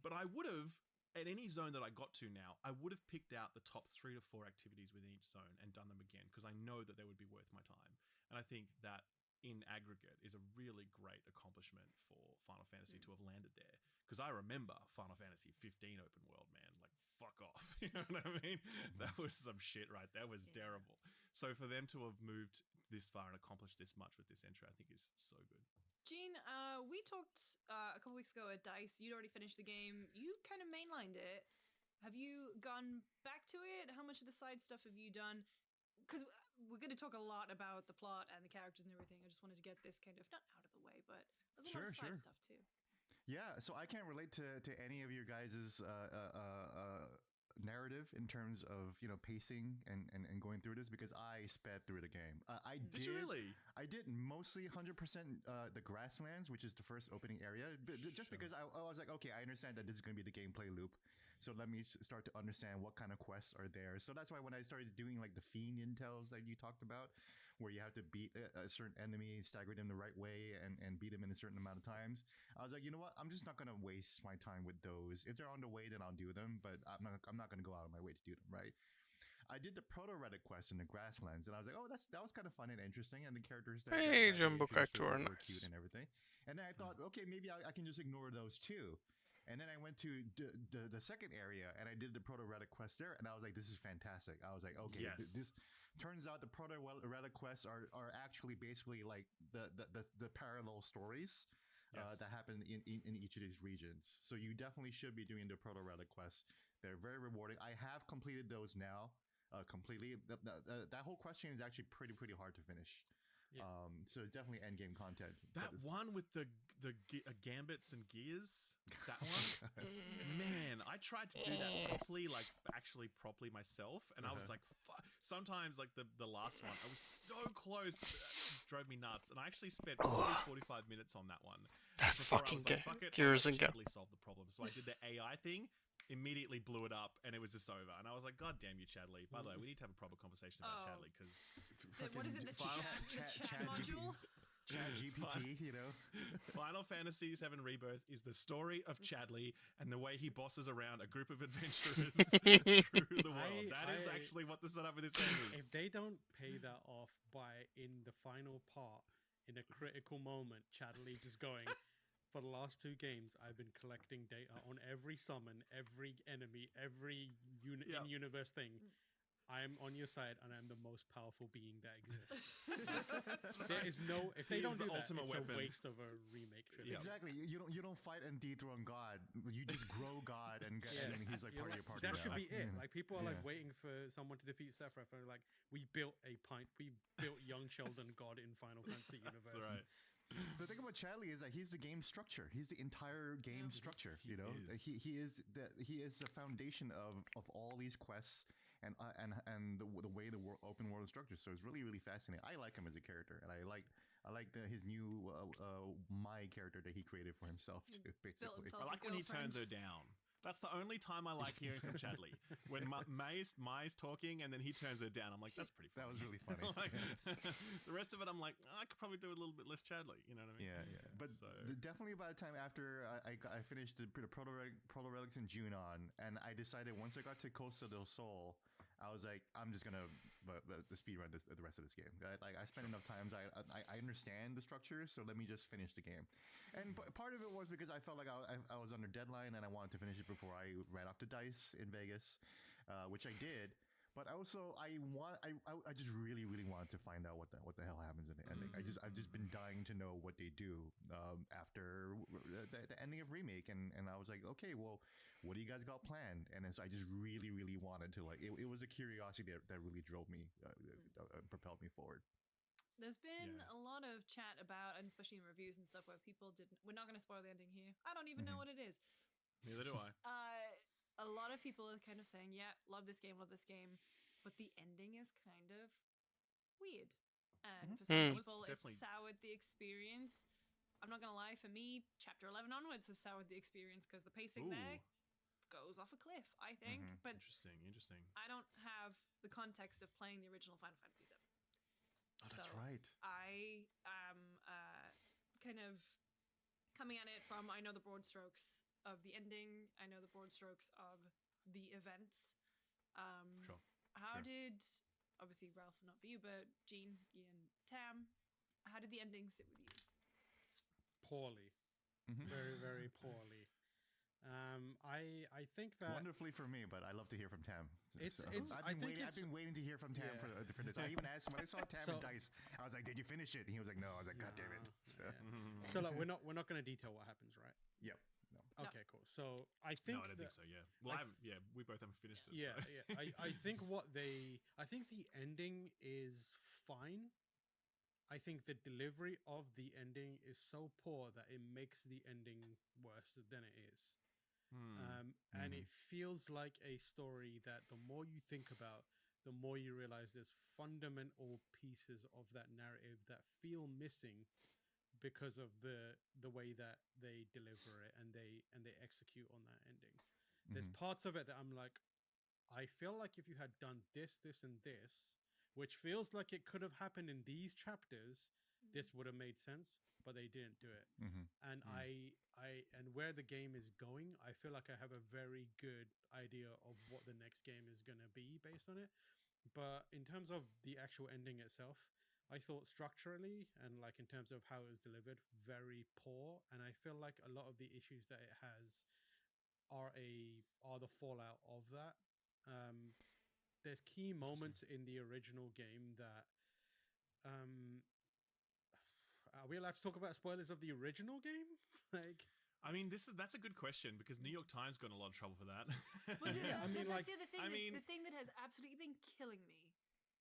Speaker 3: But I would have, at any zone that I got to now, I would have picked out the top 3 to 4 activities within each zone and done them again because I know that they would be worth my time. And I think that in aggregate is a really great accomplishment for Final Fantasy to have landed there. Because I remember Final Fantasy 15 open world, man. Like, fuck off. You know what I mean? That was some shit, right? That was terrible. So for them to have moved this far and accomplished this much with this entry, I think is so good.
Speaker 2: Gene, we talked a couple weeks ago at DICE. You'd already finished the game. You kind of mainlined it. Have you gone back to it? How much of the side stuff have you done? Because we're going to talk a lot about the plot and the characters and everything. I just wanted to get this kind of, not out of the way, but there's a lot of side stuff too.
Speaker 5: Yeah, so I can't relate to any of your guys' narrative in terms of pacing and going through this because I sped through the game.
Speaker 3: Did you really?
Speaker 5: I did mostly 100% the grasslands, which is the first opening area, just because I was like, okay, I understand that this is going to be the gameplay loop. So let me start to understand what kind of quests are there. So that's why when I started doing like the fiend intels that you talked about, where you have to beat a certain enemy, stagger them the right way, and beat them in a certain amount of times, I was like, you know what? I'm just not going to waste my time with those. If they're on the way, then I'll do them, but I'm not going to go out of my way to do them, right? I did the proto-relic quest in the grasslands, and I was like, oh, that was kind of fun and interesting, and the characters that
Speaker 6: Jumbo Cactuar,
Speaker 5: were cute and everything. And then I thought, okay, maybe I can just ignore those too. And then I went to the second area and I did the proto-relic quest there, and I was like, this is fantastic. I was like, okay, this turns out the proto-relic quests are actually basically like the parallel stories that happen in each of these regions. So you definitely should be doing the proto-relic quests. They're very rewarding. I have completed those now completely. That whole quest chain is actually pretty hard to finish. Yeah. So it's definitely end game content.
Speaker 3: That one with the gambits and gears, that one, man, I tried to do that properly, like actually properly myself, and I was like, sometimes like the last one, I was so close, it drove me nuts, and I actually spent probably 45 minutes on that one.
Speaker 6: That's fucking
Speaker 3: good. Fuck it,
Speaker 6: gears and
Speaker 3: totally solved the problem. So I did the AI thing. Immediately blew it up, and it was just over. And I was like, God damn you, Chadley. By the way, we need to have a proper conversation about Chadley, because...
Speaker 2: What is it, the chat module?
Speaker 5: Chat GPT,
Speaker 3: Final Fantasy VII Rebirth is the story of Chadley and the way he bosses around a group of adventurers through the world. That is actually what the setup of this game is.
Speaker 1: If they don't pay that off by, in the final part, in a critical moment, Chadley just going... For the last 2 games, I've been collecting data on every summon, every enemy, every in-universe thing. I am on your side, and I'm the most powerful being that exists. There is no... If they don't do that, it's a waste of a remake trilogy.
Speaker 5: Exactly. You don't fight and dethrone God. You just grow God, and he's like part of your party.
Speaker 1: That should be it. Like, people are like waiting for someone to defeat Sephiroth, and like, we built young Sheldon God in Final Fantasy universe.
Speaker 3: That's right.
Speaker 5: The thing about Chadley is that he's the game structure. He's the entire game structure. He is the foundation of all these quests and the way the open world is structured. So it's really fascinating. I like him as a character, and I like his new my character that he created for himself too. Basically,
Speaker 3: I like when he turns her down. That's the only time I like hearing from Chadley. When Mai's talking and then he turns her down, I'm like, that's pretty funny.
Speaker 5: That was really funny.
Speaker 3: Like, the rest of it, I'm like, I could probably do a little bit less Chadley. You know what I mean?
Speaker 5: Yeah. But definitely by the time after I finished the proto-relics in June and I decided once I got to Costa del Sol, I was like, I'm just gonna the speed run the rest of this game. I spent enough times. I understand the structure, so let me just finish the game. And part of it was because I felt like I was under deadline and I wanted to finish it before I ran off to DICE in Vegas, which I did. But also, I just really wanted to find out what the hell happens in the ending. I've just been dying to know what they do after the ending of Remake, and I was like, okay, well, what do you guys got planned? And so I just really wanted to, like, it was a curiosity that really drove me, propelled me forward.
Speaker 2: There's been a lot of chat about, and especially in reviews and stuff, where people didn't. We're not going to spoil the ending here. I don't even know what it is.
Speaker 3: Neither do I.
Speaker 2: of people are kind of saying, yeah, love this game, but the ending is kind of weird. And for some people, it's soured the experience. I'm not going to lie, for me, chapter 11 onwards has soured the experience because the pacing there goes off a cliff, I think. But
Speaker 3: interesting.
Speaker 2: I don't have the context of playing the original Final Fantasy VII.
Speaker 5: Oh, that's right.
Speaker 2: I am kind of coming at it from, I know the broad strokes of the ending, I know the broad strokes of the events. How did, obviously Ralph, not for you, but Jean, Ian, Tam, how did the ending sit with you?
Speaker 1: Poorly. Very, very poorly. I think that
Speaker 5: wonderfully for me, but I love to hear from Tam. I've been waiting to hear from Tam for this. I even asked him when I saw Tam and Dice. I was like, "Did you finish it?" And he was like, "No." I was like, "God damn it!"
Speaker 1: So like, we're not going to detail what happens, right?
Speaker 5: Yep.
Speaker 1: No. Okay, cool. So I think
Speaker 3: I don't think so. Yeah. Well, we both haven't finished it.
Speaker 1: Yeah, so. Yeah. I think I think the ending is fine. I think the delivery of the ending is so poor that it makes the ending worse than it is. And it feels like a story that the more you think about, the more you realize there's fundamental pieces of that narrative that feel missing because of the way that they deliver it and they execute on that ending. There's parts of it that I'm like, I feel like if you had done this, and this, which feels like it could have happened in these chapters, this would have made sense, but they didn't do it. And and where the game is going, I feel like I have a very good idea of what the next game is going to be based on it. But in terms of the actual ending itself, I thought structurally and like in terms of how it was delivered, very poor. And I feel like a lot of the issues that it has are the fallout of that. There's key moments in the original game that are we allowed to talk about spoilers of the original game? Like,
Speaker 3: I mean, that's a good question because New York Times got in a lot of trouble for that.
Speaker 2: Well, yeah, I mean, that's the other thing. The thing that has absolutely been killing me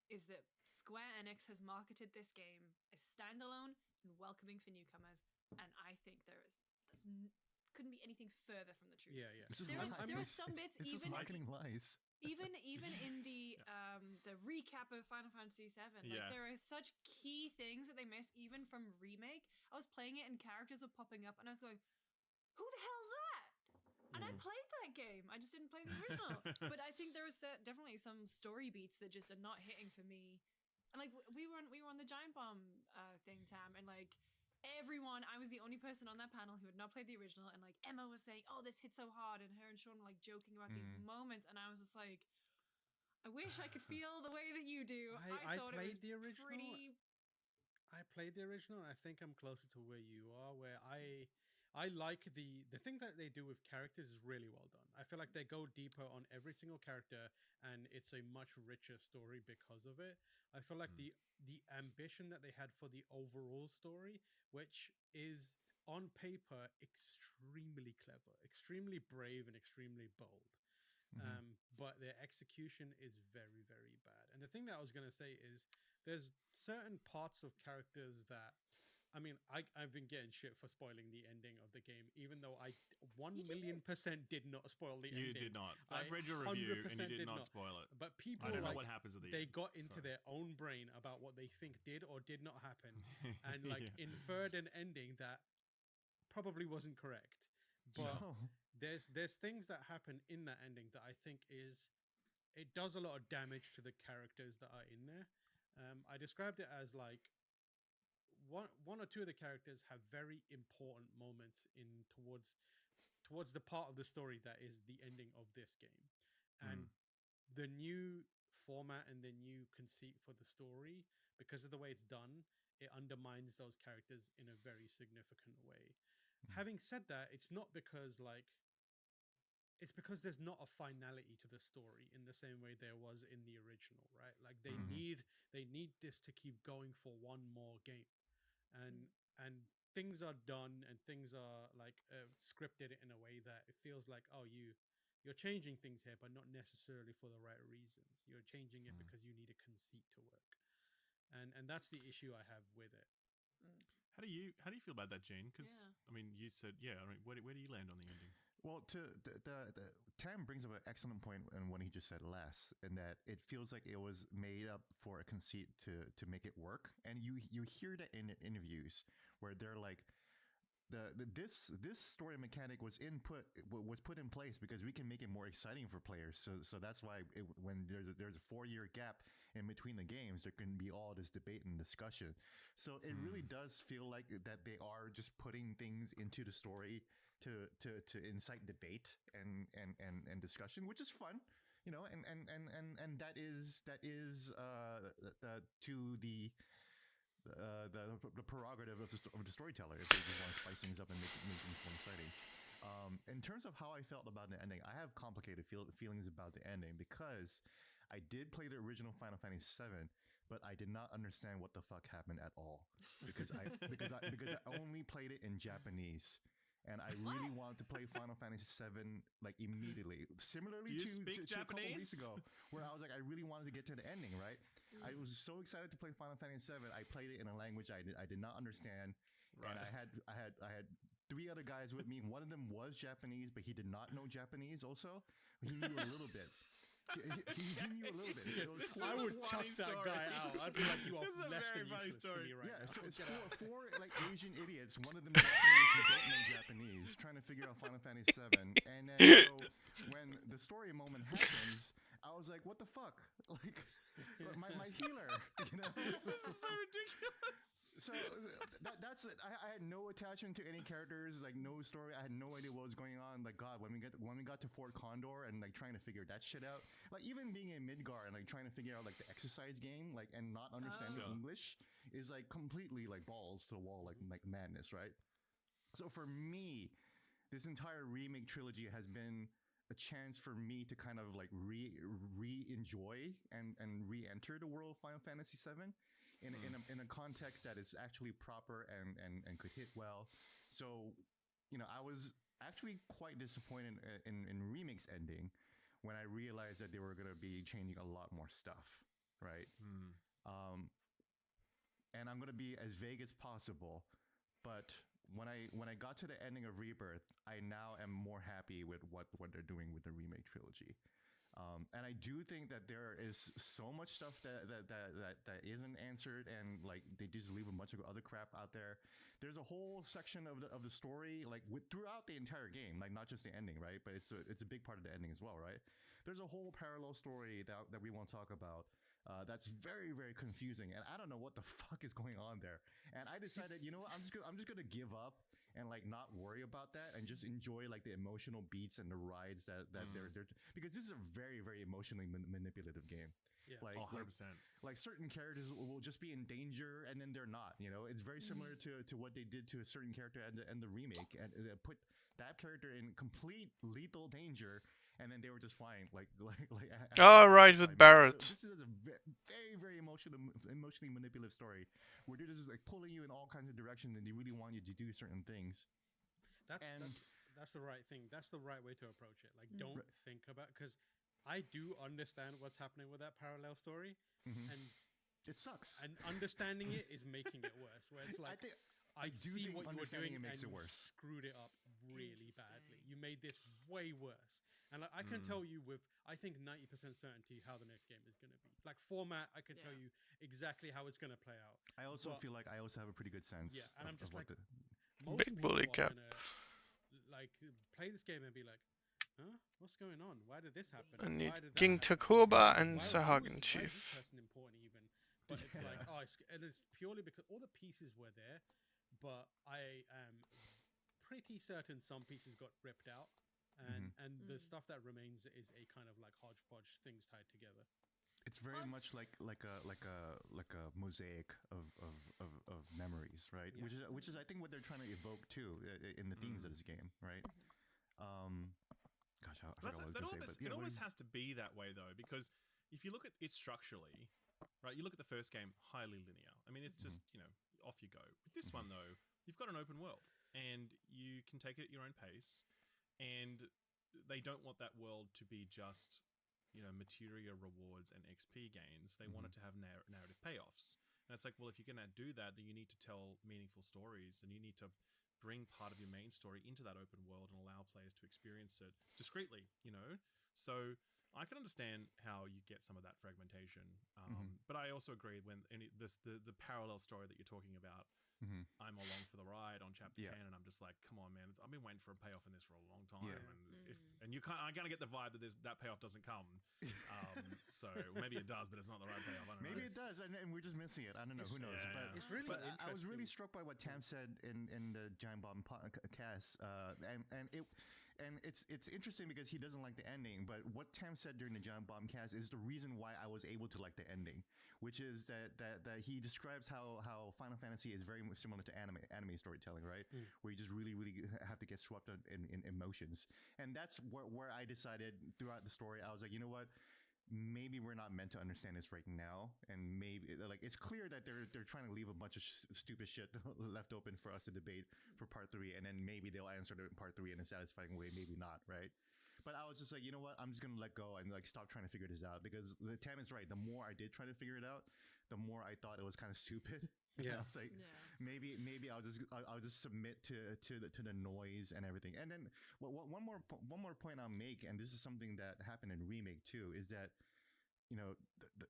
Speaker 2: is that Square Enix has marketed this game as standalone and welcoming for newcomers, and I think couldn't be anything further from the truth.
Speaker 1: Yeah.
Speaker 2: There are some bits,
Speaker 5: it's
Speaker 2: even
Speaker 5: just marketing lies.
Speaker 2: Even in the recap of Final Fantasy VII, like there are such key things that they miss, even from remake. I was playing it and characters were popping up, and I was going, "Who the hell's that?" And I played that game. I just didn't play the original. But I think there are definitely some story beats that just are not hitting for me. And like we were on the Giant Bomb thing, Tam, and like. Everyone, I was the only person on that panel who had not played the original, and like Emma was saying, "Oh, this hit so hard," and her and Sean were like joking about these moments, and I was just like, "I wish I could feel the way that you do." I thought
Speaker 1: played
Speaker 2: it was
Speaker 1: the original.
Speaker 2: pretty.
Speaker 1: I played the original, and I think I'm closer to where you are. Where I like the thing that they do with characters is really well done. I feel like they go deeper on every single character, and it's a much richer story because of it. I feel like the ambition that they had for the overall story, which is on paper extremely clever, extremely brave, and extremely bold. But their execution is very, very bad. And the thing that I was going to say is there's certain parts of characters that, I mean, I've been getting shit for spoiling the ending of the game, even though I 1,000,000% did not spoil the ending.
Speaker 3: You did not. I've read your review and you did not spoil it.
Speaker 1: But people,
Speaker 3: I don't know what happens at the
Speaker 1: they
Speaker 3: end.
Speaker 1: got into their own brain about what they think did or did not happen, and like inferred an ending that probably wasn't correct. But there's things that happen in that ending that I think it does a lot of damage to the characters that are in there. I described it as like one or two of the characters have very important moments towards the part of the story that is the ending of this game, and the new format and the new conceit for the story, because of the way it's done, it undermines those characters in a very significant way. Having said that, it's because there's not a finality to the story in the same way there was in the original, right? Like they need this to keep going for one more game. And things are done and things are like scripted in a way that it feels like, oh, you're changing things here, but not necessarily for the right reasons. You're changing it because you need a conceit to work, and that's the issue I have with it.
Speaker 3: How do you feel about that, Jane? Because I mean, you said I mean, where do you land on the ending?
Speaker 5: Well, the Tam brings up an excellent point in what he just said last, in that it feels like it was made up for a conceit to make it work, and you hear that in interviews where they're like, this story mechanic was put in place because we can make it more exciting for players. So that's why when there's a 4-year gap in between the games, there can be all this debate and discussion. So it really does feel like that they are just putting things into the story to incite debate and discussion, which is fun, and that is to the prerogative of the storyteller if they just want to spice things up and make things more exciting. In terms of how I felt about the ending, I have complicated feelings about the ending because I did play the original Final Fantasy VII, but I did not understand what the fuck happened at all because I only played it in Japanese. And I really wanted to play Final Fantasy VII like immediately. Similarly to a couple weeks ago, where I was like, I really wanted to get to the ending, right? I was so excited to play Final Fantasy VII. I played it in a language I did not understand, right. And I had 3 other guys with me. One of them was Japanese, but he did not know Japanese. Also, he knew a little bit. He knew a little bit. So
Speaker 1: I would chuck that guy out. I'd be like, you are less than useless to me right now.
Speaker 5: So it's four like Asian idiots. One of them Japanese who don't know Japanese, trying to figure out Final Fantasy VII. And then so when the story moment happens, I was like, what the fuck? Like my healer,
Speaker 3: This is so ridiculous.
Speaker 5: So that's it. I had no attachment to any characters, like no story. I had no idea what was going on. Like God, when we got to Fort Condor and like trying to figure that shit out, like even being in Midgar and like trying to figure out like the exercise game, like and not understanding English is like completely like balls to the wall, like madness, right? So for me, this entire remake trilogy has been a chance for me to kind of like re-enjoy and re-enter the world of Final Fantasy VII in a context that is actually proper and could hit well. So, I was actually quite disappointed in Remake's ending when I realized that they were going to be changing a lot more stuff, right? And I'm going to be as vague as possible, but when I got to the ending of Rebirth, I now am more happy with what they're doing with the remake trilogy. And I do think that there is so much stuff that isn't answered, and like they just leave a bunch of other crap out there. There's a whole section of the story like throughout the entire game, like not just the ending, right? But it's a big part of the ending as well, right? There's a whole parallel story that we won't talk about. That's very, very confusing, and I don't know what the fuck is going on there. And I decided, you know what, I'm just gonna give up and like not worry about that and just enjoy like the emotional beats and the rides that they're because this is a very, very emotionally manipulative game.
Speaker 1: Yeah.
Speaker 3: Like 100%.
Speaker 5: Like certain characters will just be in danger and then they're not. It's very similar to what they did to a certain character and the remake, and put that character in complete lethal danger. And then they were just fine, like.
Speaker 6: Oh, right, with Barrett.
Speaker 5: So this is a very, very emotionally manipulative story, where they're just like pulling you in all kinds of directions, and they really want you to do certain things.
Speaker 1: That's the right thing. That's the right way to approach it. Like, don't think about, because I do understand what's happening with that parallel story, and
Speaker 5: it sucks.
Speaker 1: And understanding it is making it worse. Where it's like, I do see what you were doing, and you screwed it up really badly. You made this way worse. And like, I can tell you with, I think 90% certainty how the next game is going to be. Like format, I can tell you exactly how it's going to play out.
Speaker 5: I also feel like I also have a pretty good sense.
Speaker 1: Yeah, and I'm just like,
Speaker 6: most big bully cap.
Speaker 1: Like play this game and be like, huh? What's going on? Why did this happen?
Speaker 6: I need
Speaker 1: Why did
Speaker 6: King
Speaker 1: that
Speaker 6: Takuba and
Speaker 1: Why
Speaker 6: Sahagin
Speaker 1: is
Speaker 6: Chief.
Speaker 1: this person important even? But it's like, and it's purely because all the pieces were there, but I am pretty certain some pieces got ripped out. And the stuff that remains is a kind of like hodgepodge things tied together.
Speaker 5: It's very much like a mosaic of memories, right? Yeah. Which is I think what they're trying to evoke too in the themes of this game, right? Gosh, I forgot what I was going to say.
Speaker 3: It always has to be that way though, because if you look at it structurally, right? You look at the first game, highly linear. I mean, it's just off you go. With this one though, you've got an open world, and you can take it at your own pace. And they don't want that world to be just, materia rewards and XP gains. They want it to have narrative payoffs. And it's like, well, if you're going to do that, then you need to tell meaningful stories, and you need to bring part of your main story into that open world and allow players to experience it discreetly, you know? So I can understand how you get some of that fragmentation. But I also agree when the parallel story that you're talking about, I'm along for the ride on chapter 10, and I'm just like, come on, man, I've been waiting for a payoff in this for a long time, and you can't. I kind of get the vibe that that payoff doesn't come. So maybe it does, but it's not the right payoff. I don't know.
Speaker 5: Maybe it does, and we're just missing it. I don't know. Who knows? But
Speaker 1: it's really.
Speaker 5: But I was really struck by what Tam said in the Giant Bomb cast, and it's interesting because he doesn't like the ending. But what Tam said during the Giant Bomb cast is the reason why I was able to like the ending, which is that he describes how Final Fantasy is very similar to anime storytelling, right? Where you just really have to get swept up in emotions, and that's where I decided throughout the story I was like, you know what, maybe we're not meant to understand this right now, and maybe like it's clear that they're trying to leave a bunch of stupid shit left open for us to debate for part 3, and then maybe they'll answer it in part 3 in a satisfying way, maybe not, right? But I was just like, you know what, I'm just gonna let go and like stop trying to figure this out, because Tam is right. The more I did try to figure it out, the more I thought it was kind of stupid. I was like, maybe I'll just submit to the noise and everything. And then one more point I'll make, and this is something that happened in Remake too, is that, you know,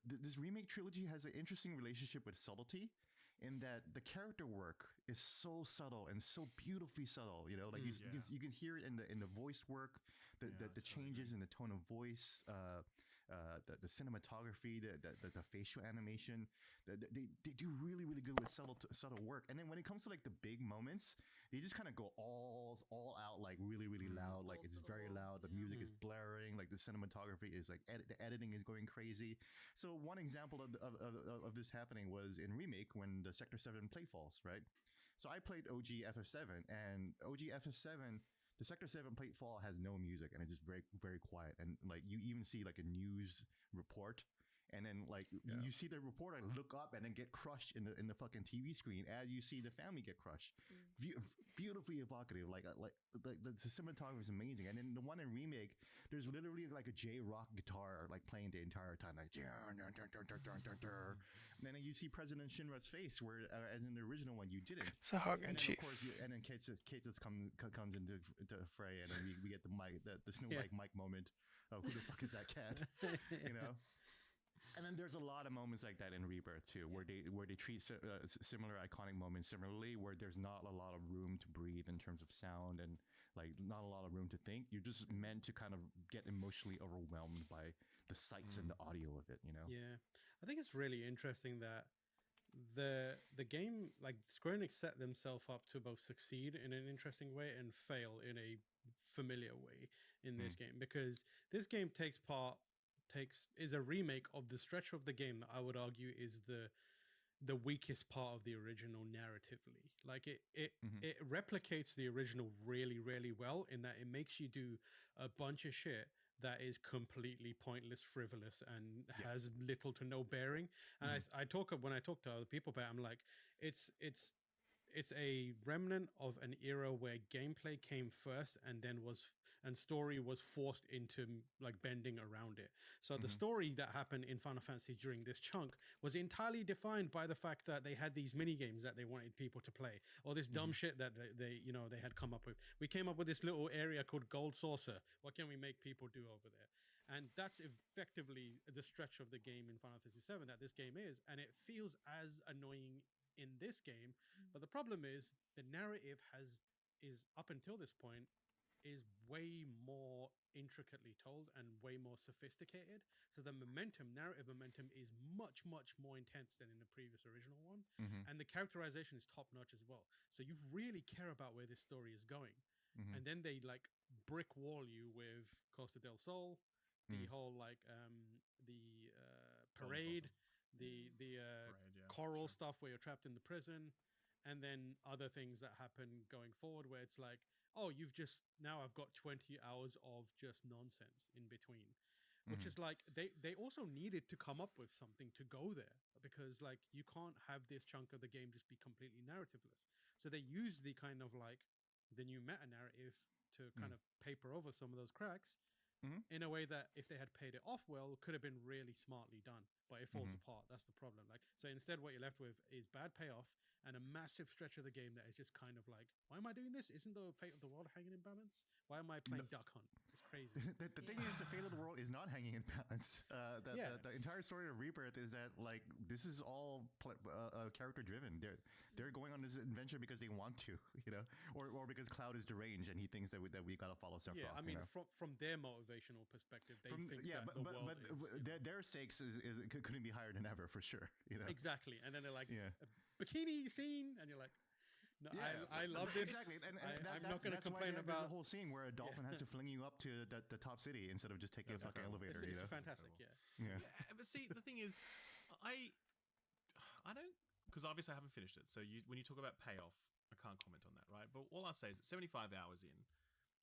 Speaker 5: this Remake trilogy has an interesting relationship with subtlety, in that the character work is so subtle and so beautifully subtle. You know, like you can hear it in the voice work, the changes in the tone of voice, the cinematography, the facial animation. They do really good with subtle work. And then when it comes to like the big moments, they just kind of go all out, like really loud. Like it's very loud. The music is blaring. Like the cinematography is like the editing is going crazy. So one example of this happening was in Remake when the Sector 7 plate falls, right? So I played OG FF7, and OG FF7, the Sector 7 plate fall has no music, and it's just very quiet. And like you even see like a news report, and then like you see the reporter look up and then get crushed in the fucking TV screen as you see the family get crushed. Beautifully evocative. Like the cinematography is amazing. And then the one in Remake, there's literally like a J-rock guitar like playing the entire time, like and then you see President Shinra's face, where as in the original one you didn't.
Speaker 6: It's a hug and
Speaker 5: then
Speaker 6: chief.
Speaker 5: of course and then Kate comes into fray, and then we get the Snow White Mike moment of who the fuck is that cat, you know. And then there's a lot of moments like that in Rebirth too, where they treat similar iconic moments similarly, where there's not a lot of room to breathe in terms of sound, and like not a lot of room to think. You're just meant to kind of get emotionally overwhelmed by the sights and the audio of it, you know?
Speaker 1: Yeah, I think it's really interesting that the game, like Square Enix, set themselves up to both succeed in an interesting way and fail in a familiar way in this game, because this game is a remake of the stretch of the game that I would argue is the weakest part of the original narratively. Like it replicates the original really well, in that it makes you do a bunch of shit that is completely pointless, frivolous, and has little to no bearing. And when I talk to other people about it, I'm like, it's a remnant of an era where gameplay came first, and then story was forced into like bending around it. So the story that happened in Final Fantasy during this chunk was entirely defined by the fact that they had these mini games that they wanted people to play, or this dumb shit that they had come up with. We came up with this little area called Gold Saucer. What can we make people do over there? And that's effectively the stretch of the game in Final Fantasy VII that this game is, and it feels as annoying in this game. But the problem is the narrative is up until this point is way more intricately told and way more sophisticated. So the narrative momentum is much more intense than in the previous original one. And the characterization is top notch as well. So you really care about where this story is going. And then they like brick wall you with Costa del Sol, the whole like the parade, the choral stuff where you're trapped in the prison, and then other things that happen going forward where it's like, oh, now I've got 20 hours of just nonsense in between, which is like, they also needed to come up with something to go there, because like you can't have this chunk of the game just be completely narrativeless. So they use the kind of like the new meta narrative to kind of paper over some of those cracks in a way that if they had paid it off well, could have been really smartly done, but it falls apart. That's the problem. Like, so instead what you're left with is bad payoff and a massive stretch of the game that is just kind of like, why am I doing this? Isn't the fate of the world hanging in balance? Why am I playing Duck Hunt? It's crazy.
Speaker 5: The thing is, the fate of the world is not hanging in balance. The entire story of Rebirth is that like this is all character driven. They're going on this adventure because they want to, you know, or because Cloud is deranged and he thinks that we gotta follow Sephiroth.
Speaker 1: Yeah, I mean,
Speaker 5: you know?
Speaker 1: from their motivational perspective, they think that the world is.
Speaker 5: Their stakes couldn't be higher than ever for sure. You know
Speaker 1: Exactly, and then they're like,
Speaker 5: yeah.
Speaker 1: bikini scene, and you're like, no,
Speaker 5: Yeah,
Speaker 1: I love this.
Speaker 5: Exactly, and
Speaker 1: I'm not going to complain about
Speaker 5: the whole scene where a dolphin has to fling you up to the top city instead of just taking a fucking elevator.
Speaker 1: It's
Speaker 5: you know?
Speaker 1: fantastic,
Speaker 5: Yeah.
Speaker 3: But see, the thing is, I don't, because obviously I haven't finished it. So when you talk about payoff, I can't comment on that, right? But all I'll say is that 75 hours in,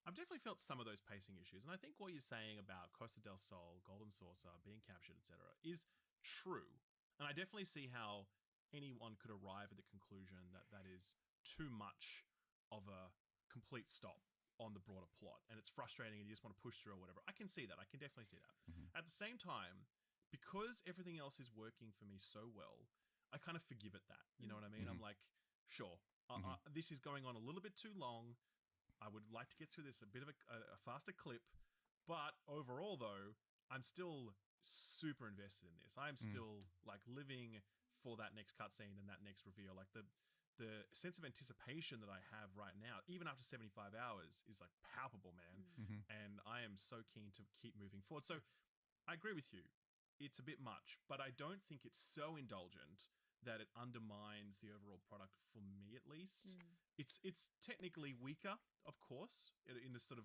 Speaker 3: I've definitely felt some of those pacing issues, and I think what you're saying about Costa del Sol, Golden Saucer being captured, etc., is true. And I definitely see how anyone could arrive at the conclusion that that is too much of a complete stop on the broader plot, and it's frustrating and you just want to push through or whatever. I can see that. I can definitely see that.
Speaker 5: Mm-hmm.
Speaker 3: At the same time, because everything else is working for me so well, I kind of forgive it that. You know what I mean?
Speaker 5: Mm-hmm.
Speaker 3: I'm like, sure,
Speaker 5: Mm-hmm.
Speaker 3: this is going on a little bit too long. I would like to get through this a bit of a faster clip, but overall, though, I'm still super invested in this. I'm still like living for that next cutscene and that next reveal. Like the sense of anticipation that I have right now, even after 75 hours, is like palpable, man.
Speaker 5: Mm-hmm.
Speaker 3: And I am so keen to keep moving forward. So I agree with you. It's a bit much, but I don't think it's so indulgent that it undermines the overall product for me, at least. It's technically weaker, of course, in a sort of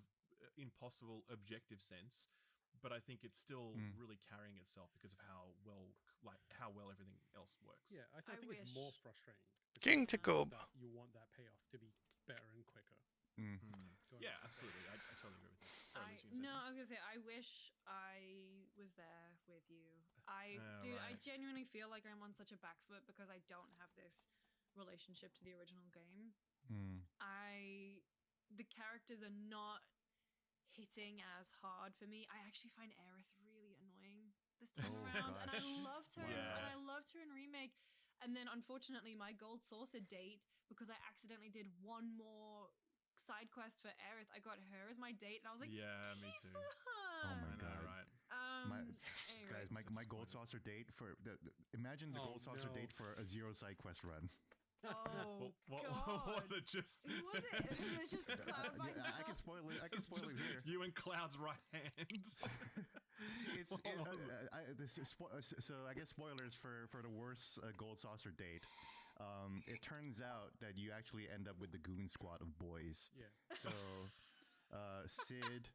Speaker 3: impossible objective sense, but I think it's still really carrying itself because of how well everything else works.
Speaker 1: Yeah, I think it's more frustrating.
Speaker 6: King Jacob.
Speaker 1: You want that payoff to be better and quicker.
Speaker 3: Yeah, absolutely. I totally agree with you. Sorry, Lucy,
Speaker 2: No, I was gonna say I wish I was there with you. I genuinely feel like I'm on such a back foot because I don't have this relationship to the original game. The characters are not hitting as hard for me. I actually find Aerith really annoying this time around, and I loved her, and I loved her in Remake. And then unfortunately, my Gold Saucer date, because I accidentally did one more side quest for Aerith, I got her as my date, and I was like,
Speaker 3: yeah, me too.
Speaker 5: Oh my god!
Speaker 3: Right.
Speaker 5: Guys, my Gold Saucer date for imagine the Gold Saucer date for a zero side quest run.
Speaker 2: Oh
Speaker 3: what
Speaker 2: God!
Speaker 3: was it? Just
Speaker 2: Who was it? Was it just Cloud by himself?
Speaker 5: I can spoil it. I can spoil it here.
Speaker 3: You and Cloud's right hand.
Speaker 5: So I guess spoilers for the worst Gold Saucer date. It turns out that you actually end up with the goon squad of boys.
Speaker 1: Yeah.
Speaker 5: So Sid,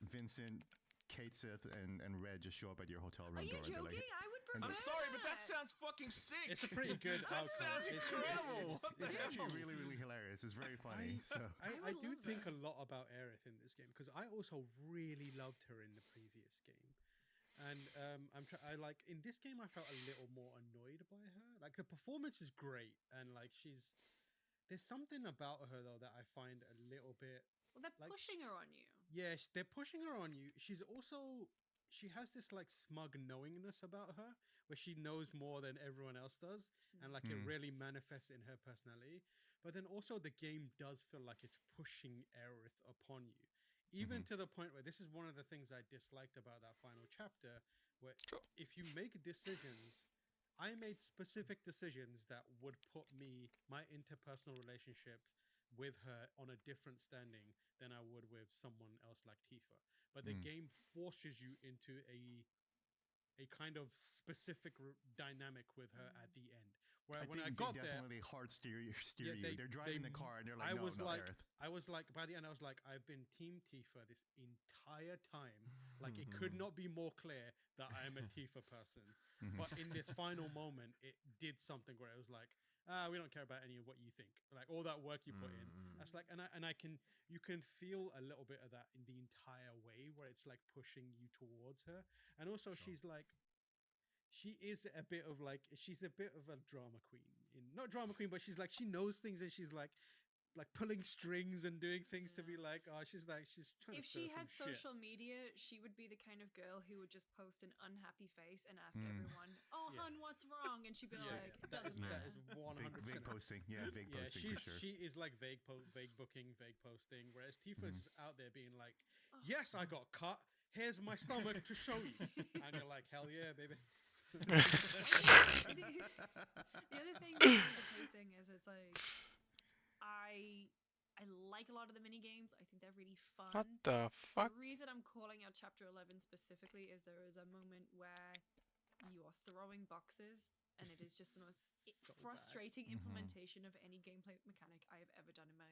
Speaker 5: Vincent, Kate Sith, and Red just show up at your hotel room
Speaker 2: Are you
Speaker 5: door.
Speaker 2: joking? I would prefer
Speaker 3: I'm sorry, but that sounds fucking sick.
Speaker 1: It's a pretty good
Speaker 3: That
Speaker 1: outcome.
Speaker 3: sounds incredible. What the
Speaker 5: It's
Speaker 3: hell?
Speaker 5: actually really, really hilarious. It's very funny.
Speaker 1: I
Speaker 2: would
Speaker 1: do
Speaker 2: love
Speaker 1: think
Speaker 2: that.
Speaker 1: a lot about Aerith in this game because I also really loved her in the previous game, and I like in this game I felt a little more annoyed by her. Like the performance is great, and like there's something about her though that I find a little bit.
Speaker 2: Well, they're
Speaker 1: like,
Speaker 2: pushing her on you.
Speaker 1: Yeah, they're pushing her on you. She has this like smug knowingness about her where she knows more than everyone else does, and like it really manifests in her personality. But then also the game does feel like it's pushing Aerith upon you, even to the point where this is one of the things I disliked about that final chapter, where if you make decisions, I made specific decisions that would put my interpersonal relationships with her on a different standing than I would with someone else like Tifa. But the game forces you into a kind of specific dynamic with her at the end. Where when I got there,
Speaker 5: definitely hard steer you.
Speaker 1: Yeah,
Speaker 5: They're driving the car and they're like, Aerith.
Speaker 1: I was like, by the end, I was like, I've been Team Tifa this entire time. Like, it could not be more clear that I am a Tifa person. But in this final moment, it did something where it was like, we don't care about any of what you think. Like all that work you put in. That's like, you can feel a little bit of that in the entire way where it's like pushing you towards her. And also she's like, she's a bit of a drama queen. Not drama queen, but she's like, she knows things and she's like, like pulling strings and doing things to be like, oh, she's trying
Speaker 2: If
Speaker 1: to
Speaker 2: she
Speaker 1: stir
Speaker 2: had
Speaker 1: some shit.
Speaker 2: social media, she would be the kind of girl who would just post an unhappy face and ask everyone, "Oh,
Speaker 1: Yeah.
Speaker 2: hun, what's wrong?" And she'd be
Speaker 1: Yeah,
Speaker 2: like,
Speaker 1: that
Speaker 2: "Doesn't
Speaker 1: is
Speaker 2: matter."
Speaker 1: 100%.
Speaker 5: Vague posting. Yeah, vague
Speaker 1: Yeah,
Speaker 5: posting for sure.
Speaker 1: she is like vague booking, vague posting, whereas Tifa's out there being like,
Speaker 2: Oh.
Speaker 1: yes, I got cut. Here's my stomach to show you, and you're like, hell yeah, baby.
Speaker 2: The other thing with the pacing is it's like I like a lot of the mini games. I think they're really fun.
Speaker 6: What the fuck?
Speaker 2: The reason I'm calling out chapter 11 specifically is there is a moment where you are throwing boxes and it is just the most frustrating implementation of any gameplay mechanic I have ever done in my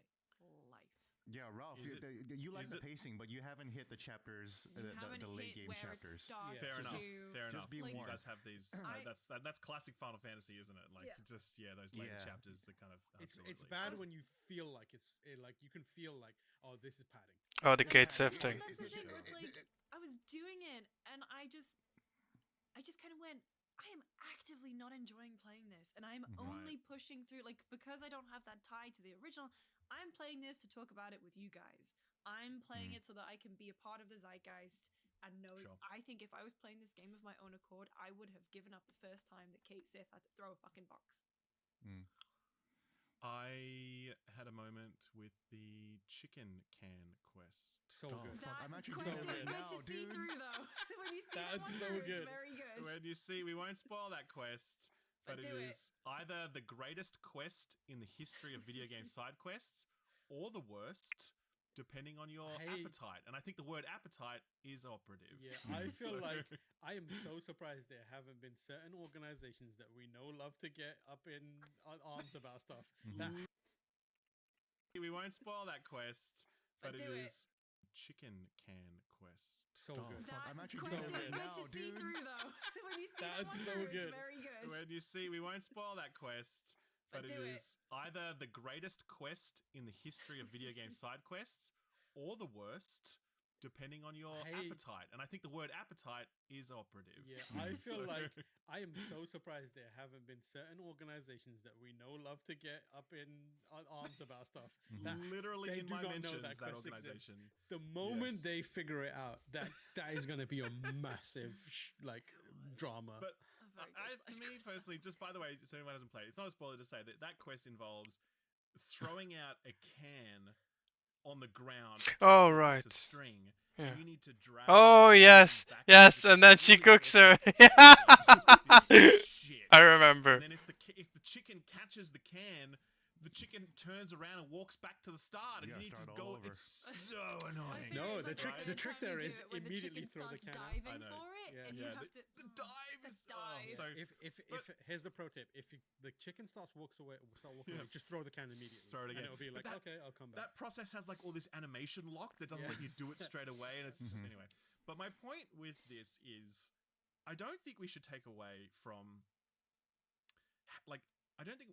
Speaker 2: life.
Speaker 5: Yeah, Ralph, you like the pacing, but you haven't hit the chapters, the late game chapters.
Speaker 3: Fair enough. Fair enough.
Speaker 5: Be
Speaker 3: You
Speaker 5: warned.
Speaker 3: guys have these. That's classic Final Fantasy, isn't it? Like just those later chapters that kind of.
Speaker 1: It's bad when you feel like like you can feel like, oh, this is padding.
Speaker 6: Oh, the gate shifting.
Speaker 2: That's the thing. It's like I was doing it and I just kind of went, I am actively not enjoying playing this, and I'm only pushing through, like, because I don't have that tie to the original, I'm playing this to talk about it with you guys. I'm playing it so that I can be a part of the zeitgeist and know. I think if I was playing this game of my own accord, I would have given up the first time that Kate Sith had to throw a fucking box.
Speaker 3: I had a moment with the chicken can quest.
Speaker 1: So good.
Speaker 2: That
Speaker 5: I'm actually
Speaker 2: quest
Speaker 5: so
Speaker 2: is
Speaker 5: good
Speaker 2: good
Speaker 5: now,
Speaker 2: to see
Speaker 5: dude.
Speaker 2: through, though. When you see
Speaker 1: That's
Speaker 2: that
Speaker 1: so
Speaker 2: one
Speaker 1: good.
Speaker 2: it's very good.
Speaker 3: When you see, we won't spoil that quest, but it
Speaker 2: do
Speaker 3: is either the greatest quest in the history of video game side quests or the worst, depending on your appetite. And I think the word appetite is operative.
Speaker 1: Yeah, I feel like I am so surprised there haven't been certain organizations that we know love to get up in arms about stuff. That
Speaker 3: we won't spoil that quest, but
Speaker 2: do
Speaker 3: it
Speaker 2: it.
Speaker 3: is chicken can quest.
Speaker 1: so good.
Speaker 2: That
Speaker 5: I'm actually
Speaker 2: quest
Speaker 5: so
Speaker 2: is
Speaker 5: good
Speaker 2: good
Speaker 5: now,
Speaker 2: to see
Speaker 5: dude.
Speaker 2: through, though. When you see
Speaker 1: That's
Speaker 2: that one
Speaker 1: so
Speaker 2: through,
Speaker 1: good.
Speaker 2: it's very good.
Speaker 3: When you see, we won't spoil that quest, but it
Speaker 2: do it.
Speaker 3: is either the greatest quest in the history of video game side quests or the worst, depending on your appetite. And I think the word appetite is operative.
Speaker 1: Yeah, I feel like I am so surprised there haven't been certain organizations that we know love to get up in arms about stuff. That
Speaker 3: Literally
Speaker 1: they
Speaker 3: in
Speaker 1: do
Speaker 3: my
Speaker 1: not know
Speaker 3: mentions,
Speaker 1: that
Speaker 3: that
Speaker 1: quest
Speaker 3: organization.
Speaker 1: The moment
Speaker 3: Yes.
Speaker 1: they figure it out, that is going to be a massive drama.
Speaker 3: But
Speaker 2: A very good
Speaker 3: to
Speaker 2: side
Speaker 3: me
Speaker 2: quest.
Speaker 3: personally, just by the way, so anyone hasn't played, it's not a spoiler to say that that quest involves throwing out a can on the ground.
Speaker 6: Oh,
Speaker 3: attached to a piece
Speaker 6: right.
Speaker 3: of string.
Speaker 6: Yeah.
Speaker 3: And you need to drag.
Speaker 6: Oh,
Speaker 3: the string
Speaker 6: yes,
Speaker 3: back
Speaker 6: yes,
Speaker 3: into the
Speaker 6: and then she
Speaker 3: really
Speaker 6: cooks her.
Speaker 3: awkward shit.
Speaker 6: I remember.
Speaker 3: And then if the chicken catches the can, the chicken turns around and walks back to the start, and
Speaker 5: You
Speaker 3: you need
Speaker 5: gotta
Speaker 3: to
Speaker 5: start all
Speaker 3: go.
Speaker 5: over.
Speaker 3: It's so annoying.
Speaker 1: No,
Speaker 2: It's
Speaker 1: the
Speaker 2: like
Speaker 1: trick-
Speaker 2: the
Speaker 1: the trick
Speaker 2: time you
Speaker 1: there
Speaker 2: do
Speaker 1: is
Speaker 2: it when
Speaker 1: immediately
Speaker 2: the
Speaker 1: throw the
Speaker 2: chicken
Speaker 1: can out.
Speaker 2: starts diving
Speaker 3: I know.
Speaker 2: for it,
Speaker 1: Yeah.
Speaker 2: and you
Speaker 3: Yeah,
Speaker 2: have to.
Speaker 3: the dive
Speaker 2: the
Speaker 3: is
Speaker 2: dive.
Speaker 3: so
Speaker 1: If here's the pro tip: if the chicken starts walking away, just throw the can immediately.
Speaker 3: Throw it again.
Speaker 1: And it'll be
Speaker 3: But
Speaker 1: like,
Speaker 3: that-
Speaker 1: okay, I'll come back.
Speaker 3: that process has like all this animation lock that doesn't
Speaker 1: Yeah.
Speaker 3: let you do it straight away, and it's anyway. But my point with this is, I don't think we should take away from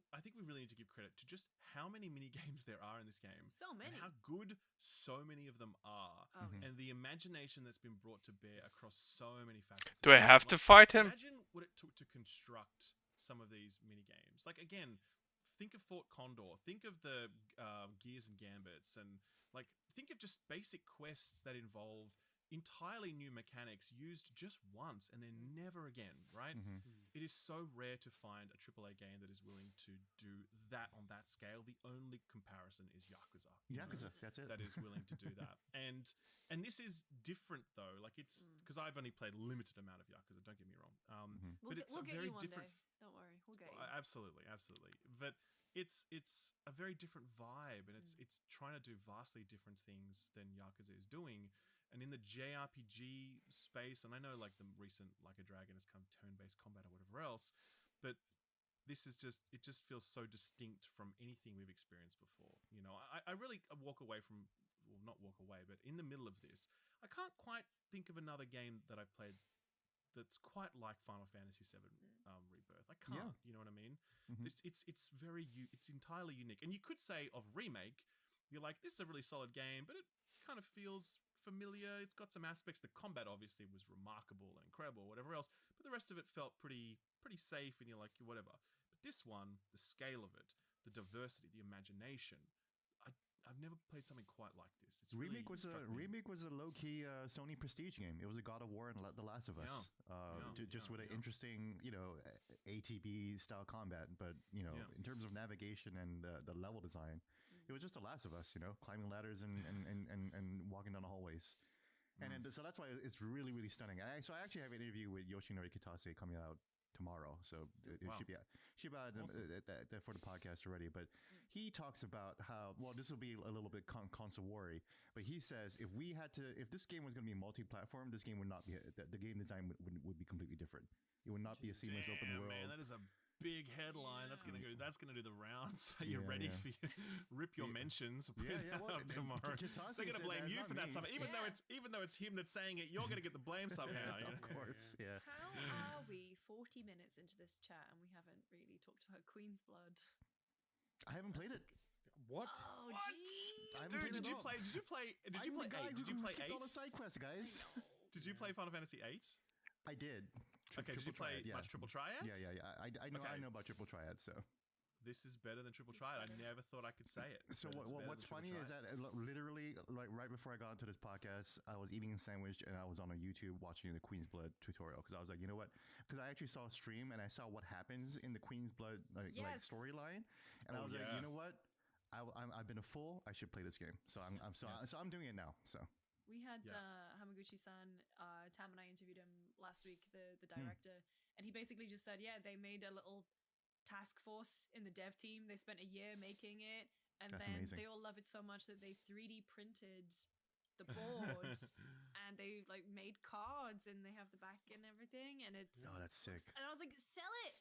Speaker 3: I think we really need to give credit to just how many mini games there are in this game.
Speaker 2: So many.
Speaker 3: And how good so many of them are.
Speaker 2: Oh, yeah.
Speaker 3: And the imagination that's been brought to bear across so many facets.
Speaker 6: Do I have to fight him?
Speaker 3: Imagine what it took to construct some of these mini games. Like, again, think of Fort Condor. Think of the Gears and Gambits. And, like, think of just basic quests that involve entirely new mechanics used just once and then never again, right? It is so rare to find a AAA game that is willing to do that on that scale. The only comparison is Yakuza.
Speaker 5: Yakuza, that's it.
Speaker 3: That is willing to do that. And this is different though. Like it's because I've only played a limited amount of Yakuza, don't get me wrong. But it's
Speaker 2: We'll
Speaker 3: a
Speaker 2: get
Speaker 3: very
Speaker 2: you one
Speaker 3: different
Speaker 2: day. Don't worry, we'll get you.
Speaker 3: Absolutely. But it's a very different vibe, and it's trying to do vastly different things than Yakuza is doing. And in the JRPG space, and I know like the recent Like a Dragon has come turn-based combat or whatever else, but this is it just feels so distinct from anything we've experienced before. You know, I really walk away from, well, not walk away, but in the middle of this, I can't quite think of another game that I've played that's quite like Final Fantasy VII Rebirth. I can't. You know what I mean? It's entirely unique. And you could say of Remake, you're like, this is a really solid game, but it kind of feels familiar. It's got some aspects. The combat obviously was remarkable and incredible, whatever else, but the rest of it felt pretty safe, and you're like, whatever. But this one, the scale of it, the diversity, the imagination, I've never played something quite like this. It's
Speaker 5: Remake was
Speaker 3: really
Speaker 5: a low key Sony prestige game. It was a God of War and The Last of Us, just with an interesting ATB style combat. But in terms of navigation and the level design, it was just The Last of Us. Climbing ladders and walking down the hallways. So that's why it's really, really stunning. So I actually have an interview with Yoshinori Kitase coming out tomorrow. So it should be out for the podcast already. But he talks about how, well, this will be a little bit console worry, but he says if this game was going to be multi-platform, this game would not be, the game design would be completely different. It would not be a seamless open world.
Speaker 3: Man, that is a big headline. That's gonna do the rounds. Are you ready for rip your mentions?
Speaker 5: Well,
Speaker 3: tomorrow. They're gonna blame you for that stuff. Even though it's him that's saying it, you're gonna get the blame somehow.
Speaker 5: Of course, yeah.
Speaker 2: How are we 40 minutes into this chat and we haven't really talked about Queen's Blood?
Speaker 5: I haven't played it.
Speaker 1: What?
Speaker 2: Oh,
Speaker 3: What?
Speaker 2: geez.
Speaker 3: Dude, did you play 8? Did you play 8?
Speaker 5: All the side quests, guys.
Speaker 3: Did you play Final Fantasy 8?
Speaker 5: I did.
Speaker 3: Okay, did you play much Triple Triad?
Speaker 5: Yeah. I know about Triple Triad, so.
Speaker 3: This is better than Triple Triad. I never thought I could say it.
Speaker 5: So what's funny is that literally, like right before I got into this podcast, I was eating a sandwich and I was on a YouTube watching the Queen's Blood tutorial because I was like, you know what? Because I actually saw a stream and I saw what happens in the Queen's Blood like storyline, and I was like, you know what? I've been a fool. I should play this game. So I'm doing it now. So.
Speaker 2: We had Hamaguchi-san, Tam and I interviewed him last week, the director, and he basically just said, they made a little task force in the dev team. They spent a year making it, and
Speaker 5: That's
Speaker 2: then
Speaker 5: amazing.
Speaker 2: they all love it so much that they 3D printed the boards and they like made cards and they have the back and everything, and it's
Speaker 5: that's sick.
Speaker 2: And I was like, sell it.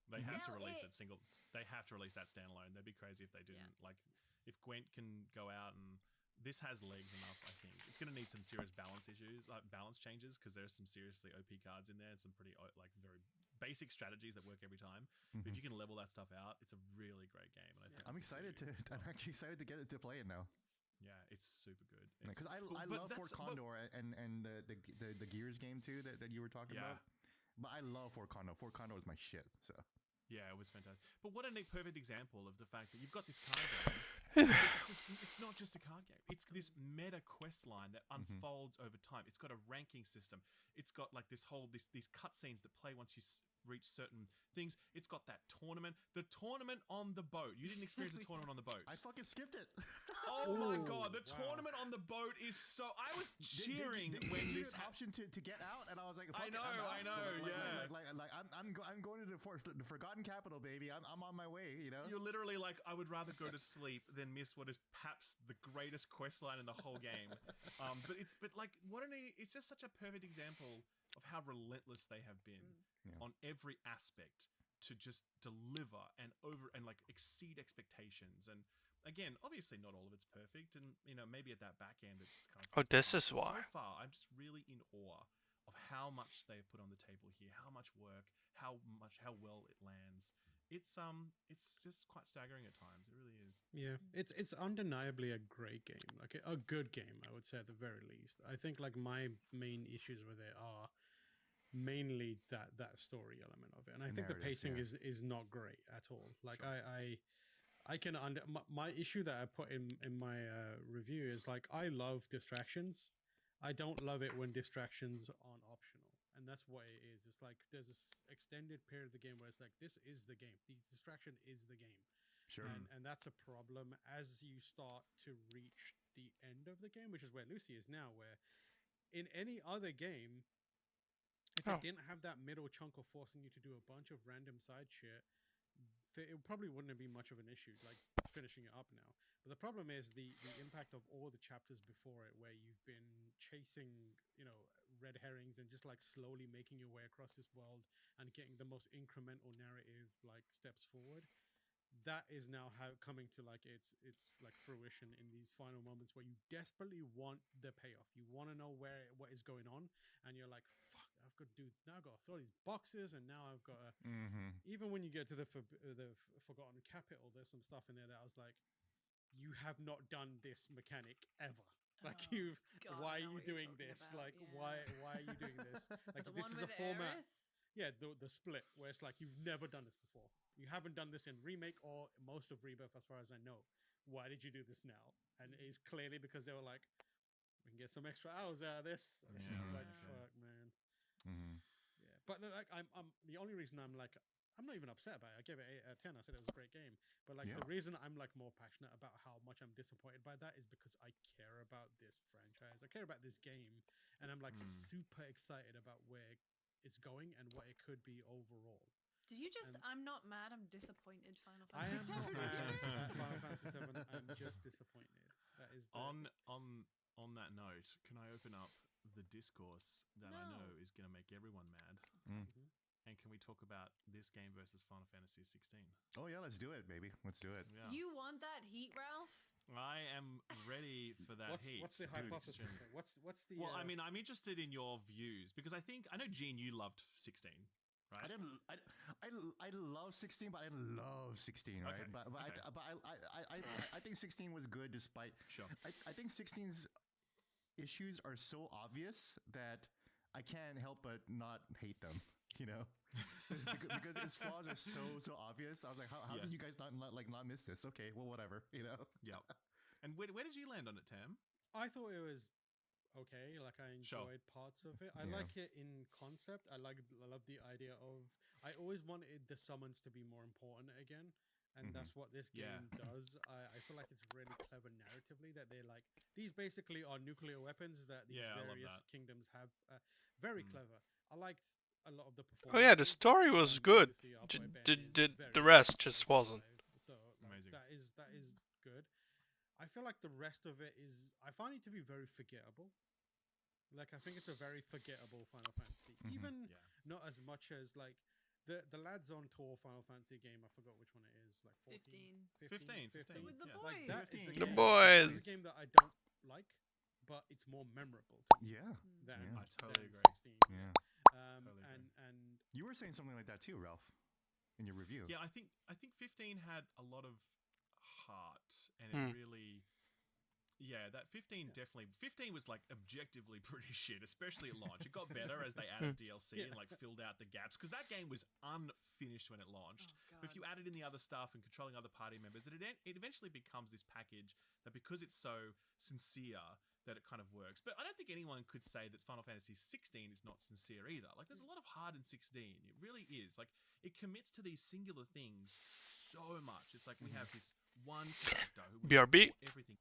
Speaker 3: They have to
Speaker 2: Sell
Speaker 3: release
Speaker 2: it.
Speaker 3: it single. They have to release that standalone. They'd be crazy if they didn't. Like, if Gwent can go out and this has legs enough, I think it's going to need some serious balance issues, like balance changes, because there's some seriously OP cards in there and some pretty like very basic strategies that work every time. But if you can level that stuff out, it's a really great game. And I think
Speaker 5: I'm actually excited to get it to play it now.
Speaker 3: Yeah, it's super good.
Speaker 5: Because I love Fort Condor and the Gears game too that you were talking about. But I love Fort Condor. Fort Condor is my shit. So. Yeah,
Speaker 3: it was fantastic. But what a neat, perfect example of the fact that you've got this card game. It's not just a card game. It's this meta quest line that unfolds over time. It's got a ranking system. It's got like these cutscenes that play once you reach certain things. It's got that tournament. The tournament on the boat. You didn't experience the tournament on the boat.
Speaker 5: I fucking skipped it.
Speaker 3: Oh my god, the tournament on the boat is so. I was cheering when this
Speaker 5: option to get out, and I was like,
Speaker 3: I know,
Speaker 5: I'm going to the Forgotten Capital, baby. I'm on my way.
Speaker 3: You're literally like, I would rather go to sleep than miss what is perhaps the greatest quest line in the whole game. It's just such a perfect example of how relentless they have been on every aspect to just deliver and like exceed expectations. And again, obviously not all of it's perfect, and maybe at that back end it's kind of
Speaker 6: this is why.
Speaker 3: So far, I'm just really in awe of how much they have put on the table here, how much work, how well it lands. It's just quite staggering at times. It really is.
Speaker 1: Yeah, it's undeniably a great game, like a good game, I would say at the very least. I think like my main issues with it are mainly that story element of it, and I think the pacing is not great at all. Like I can my issue that I put in my review is like, I love distractions. I don't love it when distractions aren't optional. And that's what it is. It's like there's this extended period of the game where it's like, this is the game. The distraction is the game.
Speaker 5: Sure.
Speaker 1: And that's a problem as you start to reach the end of the game, which is where Lucy is now, where in any other game, if it didn't have that middle chunk of forcing you to do a bunch of random side shit, it probably wouldn't have been much of an issue, like finishing it up now. But the problem is the impact of all the chapters before it, where you've been chasing, red herrings and just like slowly making your way across this world and getting the most incremental narrative like steps forward. That is now coming to like its like fruition in these final moments where you desperately want the payoff. You want to know what is going on, and you're like, fuck, I've got to throw these boxes, and now I've got to. Even when you get to the Forgotten Capital, there's some stuff in there that I was like, you have not done this mechanic ever. Like why are you doing this? Like why are you doing this? Like
Speaker 2: the
Speaker 1: this
Speaker 2: one
Speaker 1: is
Speaker 2: with
Speaker 1: a format.
Speaker 2: Aerith?
Speaker 1: Yeah, the split where it's like, you've never done this before. You haven't done this in Remake or most of Rebirth, as far as I know. why did you do this now? And it's clearly because they were like, we can get some extra hours out of this. It's
Speaker 3: Yeah,
Speaker 1: just
Speaker 3: right,
Speaker 1: like,
Speaker 3: okay.
Speaker 1: fuck, man.
Speaker 5: Mm-hmm.
Speaker 1: Yeah, but like, I'm the only reason I'm like, I'm not even upset about it. I gave it 8 out of 10. I said it was a great game. But like
Speaker 5: Yeah.
Speaker 1: the reason I'm like more passionate about how much I'm disappointed by that is because I care about this franchise. I care about this game, and I'm like super excited about where it's going and what it could be overall.
Speaker 2: Did you just?
Speaker 1: And
Speaker 2: I'm not mad. I'm disappointed. Final
Speaker 1: I
Speaker 2: Fantasy
Speaker 1: am not
Speaker 2: VII.
Speaker 1: mad at Final Fantasy VII. I'm just disappointed. That is the,
Speaker 3: On that note, can I open up the discourse that I know is going to make everyone mad?
Speaker 1: Mhm.
Speaker 3: And can we talk about this game versus Final Fantasy 16?
Speaker 5: Oh yeah, let's do it, baby. Let's do it.
Speaker 3: Yeah.
Speaker 2: You want that heat, Ralph?
Speaker 3: I am ready for that heat.
Speaker 1: What's the hypothesis? Then? What's the?
Speaker 3: Well, I mean, I'm interested in your views because I know Gene, you loved 16, right?
Speaker 5: I love 16, but I didn't love 16, right?
Speaker 3: Okay,
Speaker 5: I think 16 was good despite.
Speaker 3: Sure.
Speaker 5: I think 16's issues are so obvious that I can't help but not hate them. You know, because its flaws are so obvious. I was like, how did you guys not miss this? Okay, well, whatever. You know.
Speaker 3: Yeah. And where did you land on it, Tam?
Speaker 1: I thought it was okay. Like I enjoyed parts of it. I like it in concept. I love the idea of. I always wanted the summons to be more important again, and that's what this game does. I feel like it's really clever narratively that they're like these basically are nuclear weapons that these various kingdoms have. Very clever. I liked a lot of the performance.
Speaker 6: Oh yeah, the story was good. The rest just wasn't.
Speaker 1: So like,
Speaker 3: Amazing.
Speaker 1: That is good. I feel like the rest of it is. I find it to be very forgettable. Like I think it's a very forgettable Final Fantasy. Even not as much as like the lads on tour Final Fantasy game. I forgot which one it is. Like 14, 15.
Speaker 2: With the
Speaker 3: Yeah.
Speaker 2: boys.
Speaker 1: Like that is a
Speaker 6: The
Speaker 1: game,
Speaker 6: boys.
Speaker 1: It's a game that I don't like, but it's more memorable to me
Speaker 5: Yeah.
Speaker 1: than,
Speaker 3: I totally
Speaker 1: than
Speaker 3: agree.
Speaker 1: 16.
Speaker 5: Yeah.
Speaker 3: Totally agree.
Speaker 1: And
Speaker 5: You were saying something like that too, Ralph, in your review.
Speaker 3: Yeah, I think 15 had a lot of heart, and it really. Yeah, that 15 definitely. 15 was like objectively pretty shit, especially at launch. It got better as they added DLC and like filled out the gaps because that game was unfinished when it launched. But if you added in the other stuff and controlling other party members, it eventually becomes this package that because it's so sincere that it kind of works. But I don't think anyone could say that Final Fantasy 16 is not sincere either. Like there's a lot of heart in 16. It really is. Like it commits to these singular things so much. It's like we have this one character who
Speaker 6: BRB.
Speaker 3: everything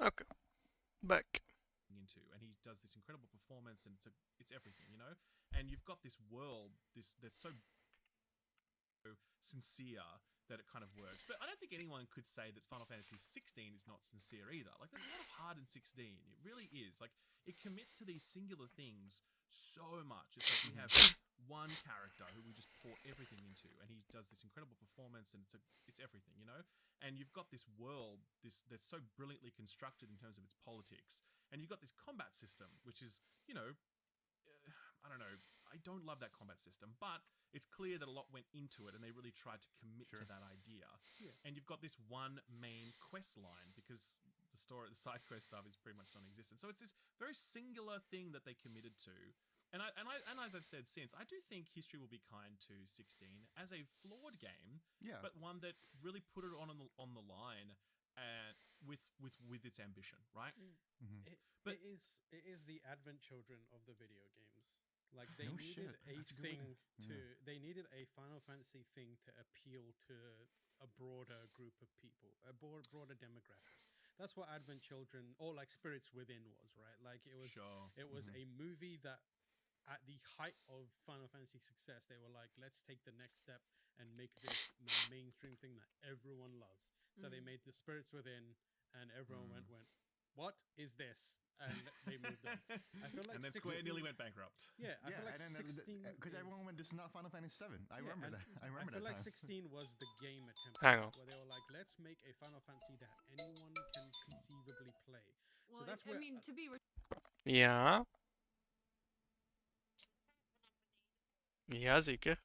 Speaker 6: Okay. Back.
Speaker 3: into, and he does this incredible performance, and it's everything, you know. And you've got this world, that's so sincere that it kind of works. But I don't think anyone could say that Final Fantasy 16 is not sincere either. Like, there's a lot of heart in 16. It really is. Like, it commits to these singular things so much. It's like we have one character who we just pour everything into, and he does this incredible performance, and it's everything, you know. And you've got this world, that's so brilliantly constructed in terms of its politics, and you've got this combat system, which is, you know, I don't know. I don't love that combat system, but it's clear that a lot went into it, and they really tried to commit to that idea.
Speaker 1: Yeah.
Speaker 3: And you've got this one main quest line, because the side quest stuff is pretty much non-existent. So it's this very singular thing that they committed to. And as I've said since, I do think history will be kind to 16 as a flawed game, but one that really put it on the line, with its ambition, right?
Speaker 1: Mm.
Speaker 3: But
Speaker 1: it is the Advent Children of the video games. Like, they
Speaker 5: No
Speaker 1: needed
Speaker 5: shit.
Speaker 1: they needed a Final Fantasy thing to appeal to a broader group of people, a broader demographic. That's what Advent Children, or like Spirits Within, was, right? Like, it was a movie that, at the height of Final Fantasy success, they were like, let's take the next step and make this the mainstream thing that everyone loves. So they made the Spirits Within, and everyone went, what is this? And they moved on. I feel like
Speaker 3: and then
Speaker 1: 16,
Speaker 3: Square nearly went bankrupt.
Speaker 1: Yeah, I feel like 16,
Speaker 5: because everyone went, this is not Final Fantasy 7. I remember that. I remember
Speaker 1: feel
Speaker 5: that
Speaker 1: like
Speaker 5: time.
Speaker 1: 16 was the game attempt,
Speaker 6: Hang on.
Speaker 1: where they were like, let's make a Final Fantasy that anyone can conceivably play.
Speaker 2: Well,
Speaker 1: So that's
Speaker 2: I
Speaker 1: where,
Speaker 2: mean, to be
Speaker 6: Ja. Ja, zeker.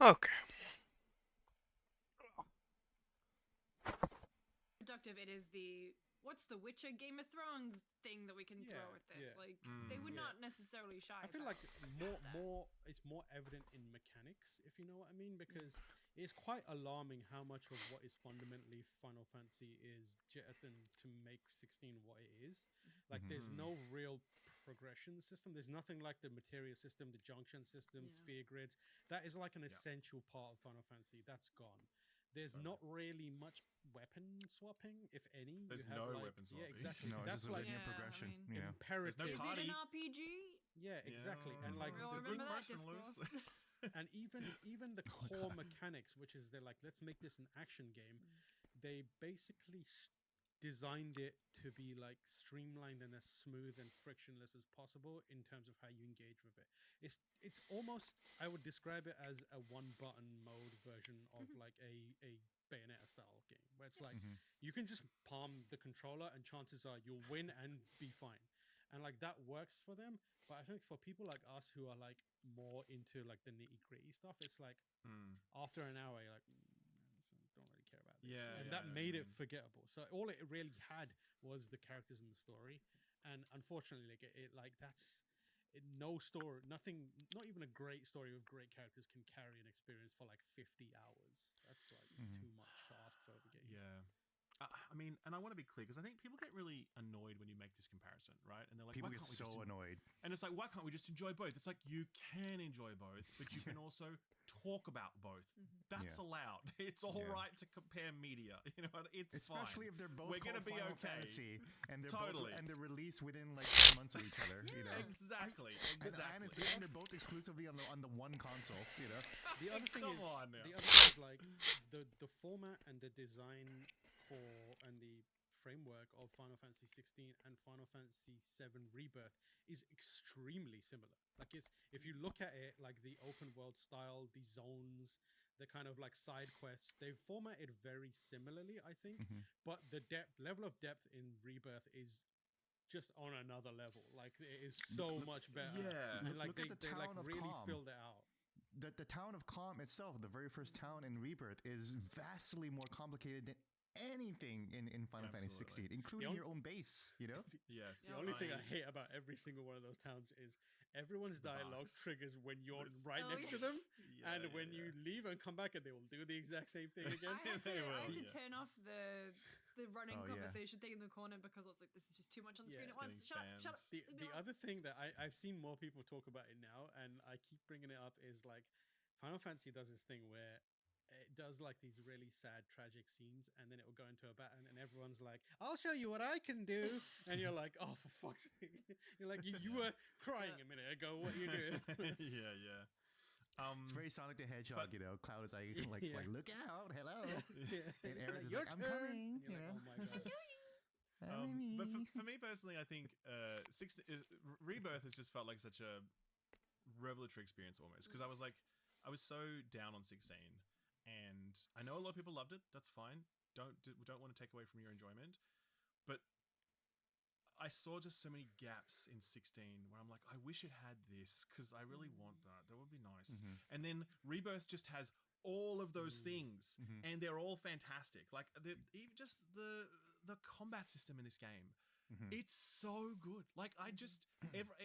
Speaker 6: Okay.
Speaker 2: Productive. It is the what's the Witcher Game of Thrones thing that we can throw at this.
Speaker 1: yeah.
Speaker 2: Like they would not necessarily shy.
Speaker 1: I feel
Speaker 2: about
Speaker 1: like
Speaker 2: that.
Speaker 1: it's more evident in mechanics, if you know what I mean, because it's quite alarming how much of what is fundamentally Final Fantasy is jettisoned to make 16 what it is. Like there's no real progression system. There's nothing like the materia system, the junction systems, sphere grids. That is like an essential part of Final Fantasy. That's gone. There's not really much weapon swapping, if any.
Speaker 3: There's
Speaker 1: you have
Speaker 3: no
Speaker 1: like,
Speaker 3: weapon
Speaker 1: Yeah,
Speaker 3: swapping.
Speaker 1: exactly.
Speaker 5: No,
Speaker 1: That's
Speaker 5: it's just a
Speaker 1: like
Speaker 5: linear progression.
Speaker 2: I mean,
Speaker 1: imperative.
Speaker 3: There's no
Speaker 2: Is it
Speaker 3: party.
Speaker 2: an RPG?
Speaker 1: Yeah, exactly. And like
Speaker 2: We all
Speaker 1: the
Speaker 2: remember
Speaker 1: thing-
Speaker 2: that
Speaker 3: question,
Speaker 2: discourse.
Speaker 3: Luce.
Speaker 1: and even the core mechanics, which is they're like, let's make this an action game. They basically designed it to be like streamlined and as smooth and frictionless as possible in terms of how you engage with it. It's almost, I would describe it as a one button mode version of like a Bayonetta style game, where it's like you can just palm the controller and chances are you'll win and be fine. And like that works for them, but I think for people like us who are like more into like the nitty gritty stuff, it's like after an hour you're like, don't really care about this.
Speaker 3: Yeah,
Speaker 1: And
Speaker 3: yeah,
Speaker 1: that
Speaker 3: I know what
Speaker 1: made
Speaker 3: you
Speaker 1: it
Speaker 3: mean.
Speaker 1: forgettable. So all it really had was the characters and the story, and unfortunately, like it like that's no story, nothing, not even a great story with great characters can carry an experience for like 50 hours. That's like too much to ask for of a game.
Speaker 3: Yeah. I mean, and I want to be clear because I think people get really annoyed when you make this comparison, right? And they're like,
Speaker 5: People
Speaker 3: why
Speaker 5: get
Speaker 3: can't we
Speaker 5: so
Speaker 3: just
Speaker 5: annoyed.
Speaker 3: And it's like, why can't we just enjoy both? It's like you can enjoy both, but you can also talk about both. That's allowed. It's all right to compare media. You know, it's
Speaker 5: Especially
Speaker 3: fine.
Speaker 5: if they're both
Speaker 3: We're gonna
Speaker 5: called
Speaker 3: be
Speaker 5: Final
Speaker 3: okay.
Speaker 5: Fantasy and they're
Speaker 3: Totally.
Speaker 5: both, and they're released within like 10 months of each other. You know,
Speaker 3: Exactly.
Speaker 5: and they're both exclusively on the one console. You know,
Speaker 1: The other thing
Speaker 3: Come
Speaker 1: is,
Speaker 3: on now.
Speaker 1: the other thing is like the format and the design core and the framework of Final Fantasy 16 and Final Fantasy 7 Rebirth is extremely similar. Like it's, if you look at it, like the open world style, the zones, the kind of like side quests, they've formatted very similarly, I think. But the level of depth in Rebirth is just on another level. Like it is so much better.
Speaker 3: Yeah.
Speaker 1: And like
Speaker 5: Look at the
Speaker 1: they like
Speaker 5: town of
Speaker 1: really
Speaker 5: Calm.
Speaker 1: filled it out.
Speaker 5: the town of Calm itself, the very first town in Rebirth, is vastly more complicated than anything in Final Fantasy 16, including your own base. You know.
Speaker 3: Yes.
Speaker 1: The only thing I hate about every single one of those towns is everyone's dialogue triggers when you're right next to them, and when you leave and come back, and they will do the exact same thing again.
Speaker 2: I had to turn off the running conversation thing in the corner because I was like, this is just too much on the screen at once. Shut up.
Speaker 1: The other thing that I've seen more people talk about it now, and I keep bringing it up, is like Final Fantasy does this thing where it does like these really sad, tragic scenes, and then it will go into a battle, and everyone's like, "I'll show you what I can do," and you're like, "Oh, for fuck's sake!" You're like, "You were crying a minute ago. What are you doing?"
Speaker 3: yeah.
Speaker 5: It's very Sonic the Hedgehog, you know. Cloud is like, like, look out, hello. And Aaron is like, I'm coming. You know?
Speaker 1: Like, oh my god.
Speaker 3: But for me personally, I think Rebirth has just felt like such a revelatory experience almost, because I was so down on 16, and I know a lot of people loved it. That's fine. Don't want to take away from your enjoyment, but I saw just so many gaps in 16 where I'm like, I wish it had this, because I really want that. That would be nice. And then Rebirth just has all of those things, and they're all fantastic. Like even just the combat system in this game. It's so good. Like I just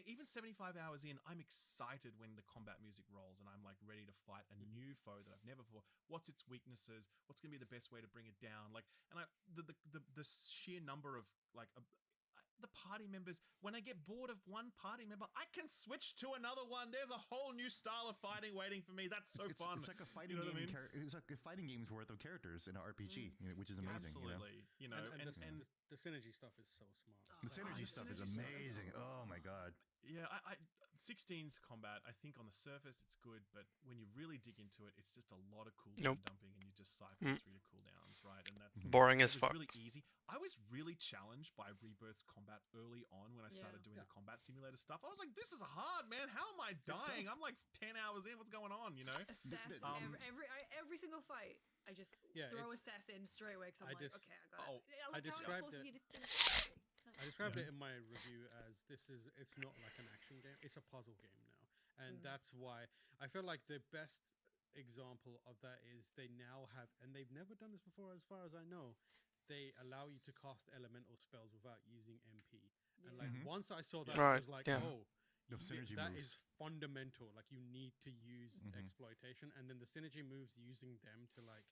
Speaker 3: even 75 hours in, I'm excited when the combat music rolls and I'm like ready to fight a new foe that I've never fought. What's its weaknesses? What's going to be the best way to bring it down? Like, and the sheer number of like the party members, when I get bored of one party member, I can switch to another one. There's a whole new style of fighting waiting for me. That's so fun.
Speaker 5: It's like a fighting game. It's like a fighting game's worth of characters in an RPG, you know, which is amazing.
Speaker 3: Absolutely,
Speaker 5: you know?
Speaker 1: And the synergy stuff is so smart.
Speaker 5: The synergy stuff is amazing. Oh my god.
Speaker 3: Yeah, I 16's combat, I think on the surface it's good, but when you really dig into it, it's just a lot of cooldown dumping, and you just cycle through your cooldowns, right? And that's
Speaker 6: boring as fuck.
Speaker 3: Really easy. I was really challenged by Rebirth's combat early on when I started doing the combat simulator stuff. I was like, this is hard, man. How am I dying? I'm like 10 hours in. What's going on? You know?
Speaker 2: Assess every single fight. I just throw assess in straight away because I'm like, okay, I got it. I like how it forces you to think.
Speaker 1: I described it in my review as it's not like an action game, it's a puzzle game now. And that's why I feel like the best example of that is they now have, and they've never done this before, as far as I know. They allow you to cast elemental spells without using MP, and like once I saw that, I was like, oh.
Speaker 5: The synergy
Speaker 1: that
Speaker 5: moves.
Speaker 1: is fundamental. Like you need to use exploitation, and then the synergy moves using them to like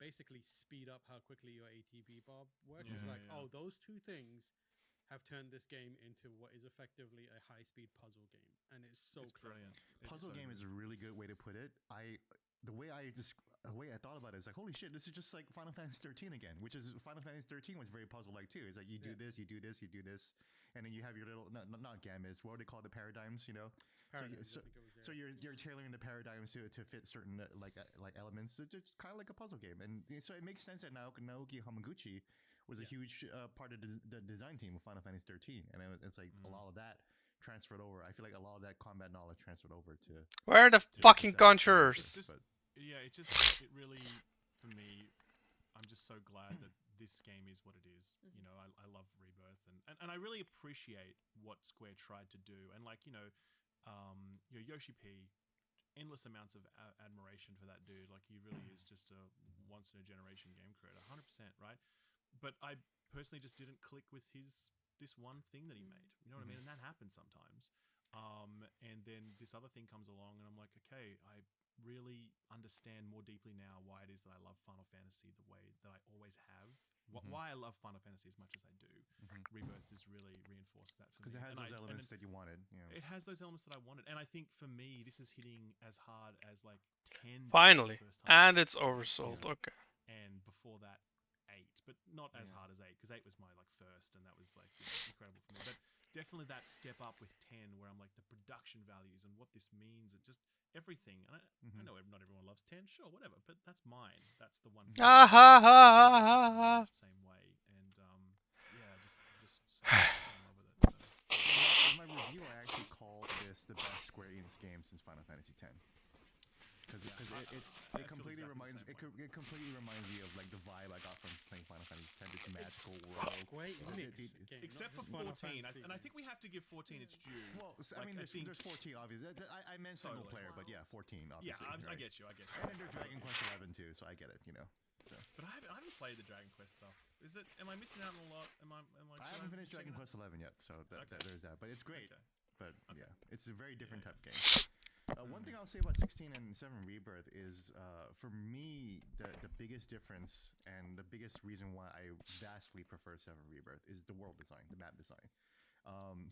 Speaker 1: basically speed up how quickly your ATB bar works. It's like, oh, those two things have turned this game into what is effectively a high-speed puzzle game, and it's so
Speaker 3: brilliant.
Speaker 5: Puzzle game is a really good way to put it. The way I thought about it is like, holy shit, this is just like Final Fantasy 13 again, which is Final Fantasy 13 was very puzzle-like too. It's like you do this, you do this, you do this, and then you have your little not gambits. What do they call the paradigms? You know,
Speaker 1: paradigms,
Speaker 5: so you're tailoring the paradigms to fit certain like elements. So just kind of like a puzzle game, and so it makes sense that Naoki Hamaguchi was a huge part of the design team of Final Fantasy 13, and it's like a lot of that transferred over. I feel like a lot of that combat knowledge transferred over to.
Speaker 6: Where are the fucking conjurers?
Speaker 3: It really, for me, I'm just so glad that this game is what it is. You know, I love Rebirth, and I really appreciate what Square tried to do. And like, you know, Yoshi P, endless amounts of admiration for that dude. Like, he really is just a once in a generation game creator, 100%, right? But I personally just didn't click with this one thing that he made. You know what I mean? And that happens sometimes. And then this other thing comes along, and I'm like, okay, I really understand more deeply now why it is that I love Final Fantasy the way that I always have. Why I love Final Fantasy as much as I do. Rebirth has really reinforced that for me.
Speaker 5: Because it has those elements that you wanted. You know.
Speaker 3: It has those elements that I wanted. And I think for me, this is hitting as hard as like 10.
Speaker 6: Finally.
Speaker 3: The first time.
Speaker 6: And it's oversold.
Speaker 3: Yeah.
Speaker 6: Okay.
Speaker 3: And before that, 8. But not as hard as 8, because 8 was my like first, and that was like incredible for me. But definitely that step up with 10, where I'm like the production values and what this means, and just everything. And I know not everyone loves 10, sure, whatever, but that's mine. That's the one.
Speaker 6: Ah ha ha ha ha.
Speaker 3: Same way, and just so in love with it. So.
Speaker 5: In my review, I actually called this the best Square Enix game since Final Fantasy X. Because it completely reminds me of like the vibe I got from playing Final Fantasy X, this magical world.
Speaker 1: Great Enix game,
Speaker 3: except for 14, and I think we have to give 14 its due.
Speaker 5: Well, I mean, there's 14 obviously. I meant single player, but yeah, 14 obviously.
Speaker 3: Yeah,
Speaker 5: right?
Speaker 3: I get you.
Speaker 5: And then there's Dragon Quest 11 too, so I get it, you know. So.
Speaker 3: But I haven't played the Dragon Quest stuff. Am I missing out on a lot?
Speaker 5: I haven't finished Dragon Quest 11 yet, so there's that. But it's great.
Speaker 3: Okay.
Speaker 5: But yeah, it's a very different type of game. One thing I'll say about 16 and 7 Rebirth is, for me, the biggest difference and the biggest reason why I vastly prefer 7 Rebirth is the world design, the map design.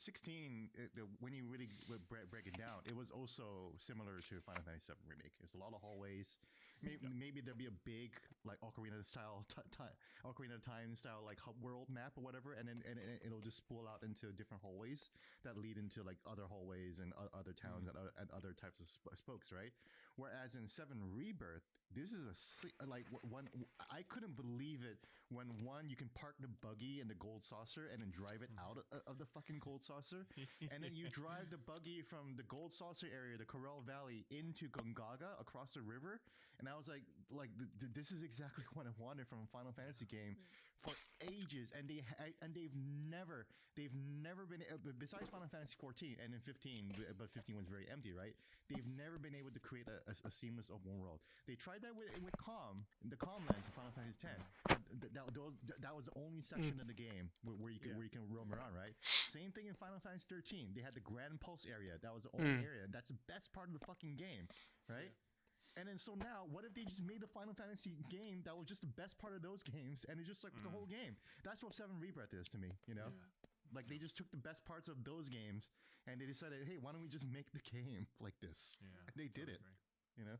Speaker 5: 16, when you really break it down, it was also similar to Final Fantasy 7 Remake. There's a lot of hallways. Maybe there'll be a big like Ocarina of Time style like hub world map or whatever, and then it'll just spool out into different hallways that lead into like other hallways and other towns and other types of spokes, right? Whereas in 7 Rebirth, this is like one. I couldn't believe it when you can park the buggy in the gold saucer and then drive it out of the fucking gold saucer, and then you drive the buggy from the gold saucer area, the Corel Valley, into Gongaga across the river, and I was like this is exactly what I wanted from a Final Fantasy game for ages, and they've never been besides Final Fantasy 14 and then 15, but 15 was very empty, right? They've never been able to create a seamless open world. They tried that with Calm, in the Calm lands in Final Fantasy 10. That was the only section of the game where you can roam around, right? Same thing in Final Fantasy 13. They had the Grand Pulse area. That was the only area. That's the best part of the fucking game, right? Yeah. And then so now, what if they just made a Final Fantasy game that was just the best part of those games, and it's just like the whole game? That's what 7 Rebirth is to me, you know? Yeah. Like, they just took the best parts of those games, and they decided, hey, why don't we just make the game like this? Yeah, and they did it, you know?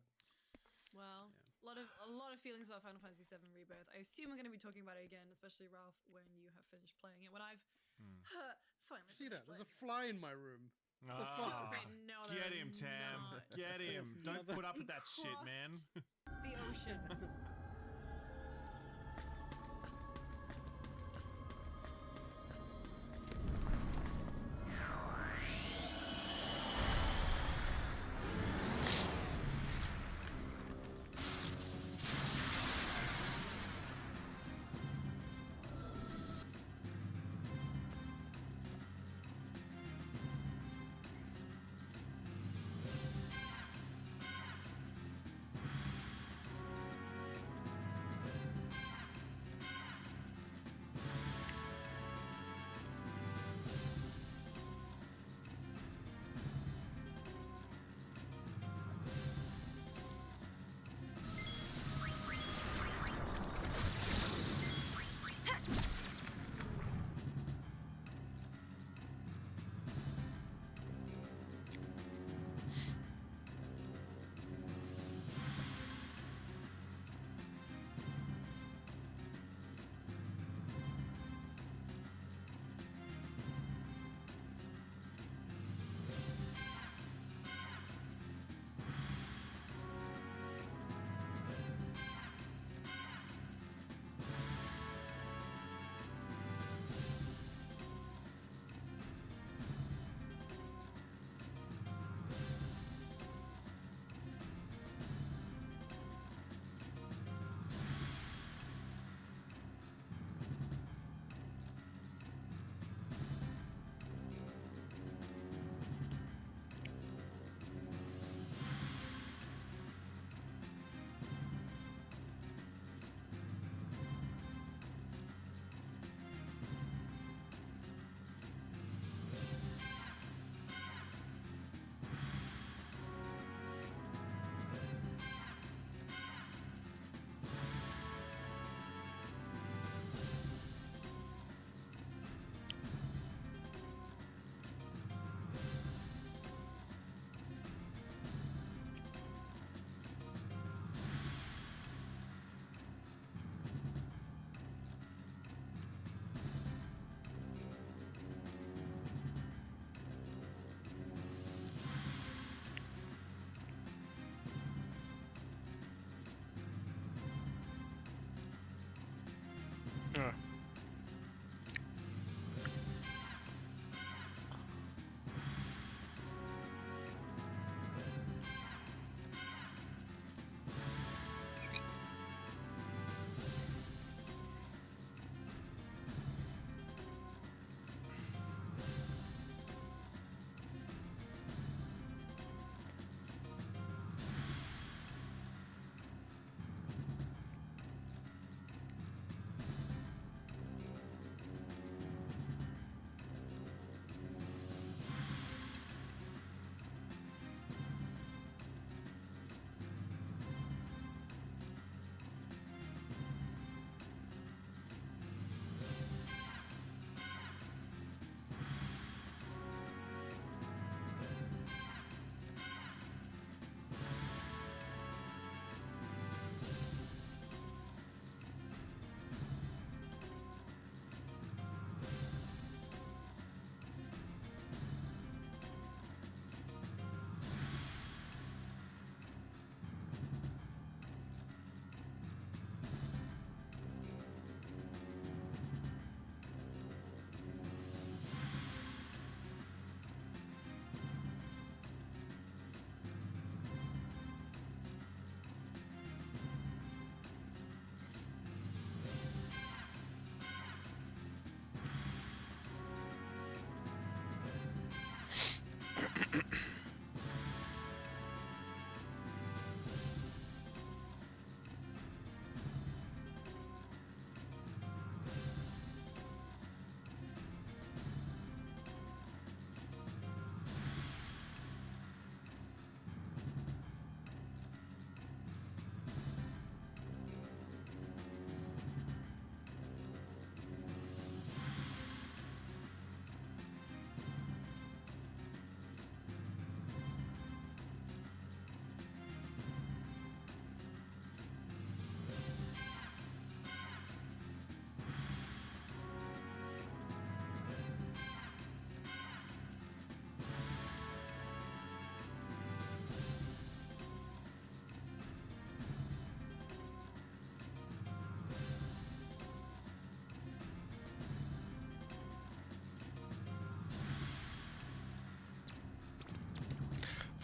Speaker 2: Well, a lot of feelings about Final Fantasy 7 Rebirth. I assume we're going to be talking about it again, especially Ralph, when you have finished playing it. When I've finally
Speaker 1: see that? There's a fly in my room.
Speaker 2: No,
Speaker 3: get him, Tam.
Speaker 2: Not.
Speaker 3: Get him. Don't put up with that shit, man.
Speaker 2: The oceans.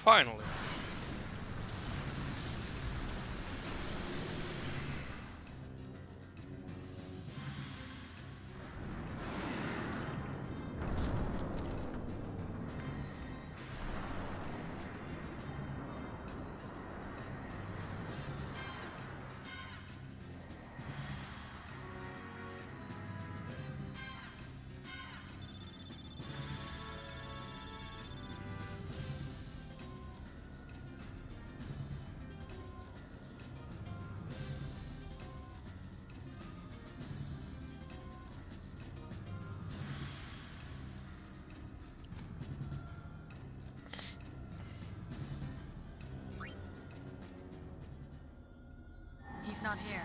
Speaker 6: Finally.
Speaker 7: He's not here.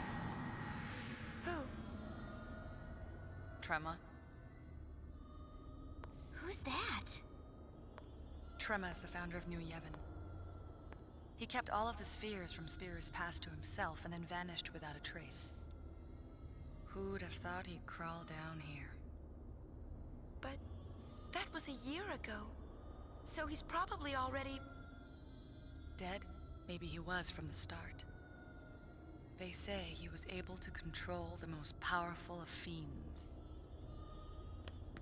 Speaker 2: Who?
Speaker 7: Trema.
Speaker 8: Who's that?
Speaker 7: Trema is the founder of New Yevon. He kept all of the spheres from Spear's past to himself and then vanished without a trace. Who'd have thought he'd crawl down here?
Speaker 8: But that was a year ago. So he's probably already...
Speaker 7: Dead? Maybe he was from the start. They say he was able to control the most powerful of fiends.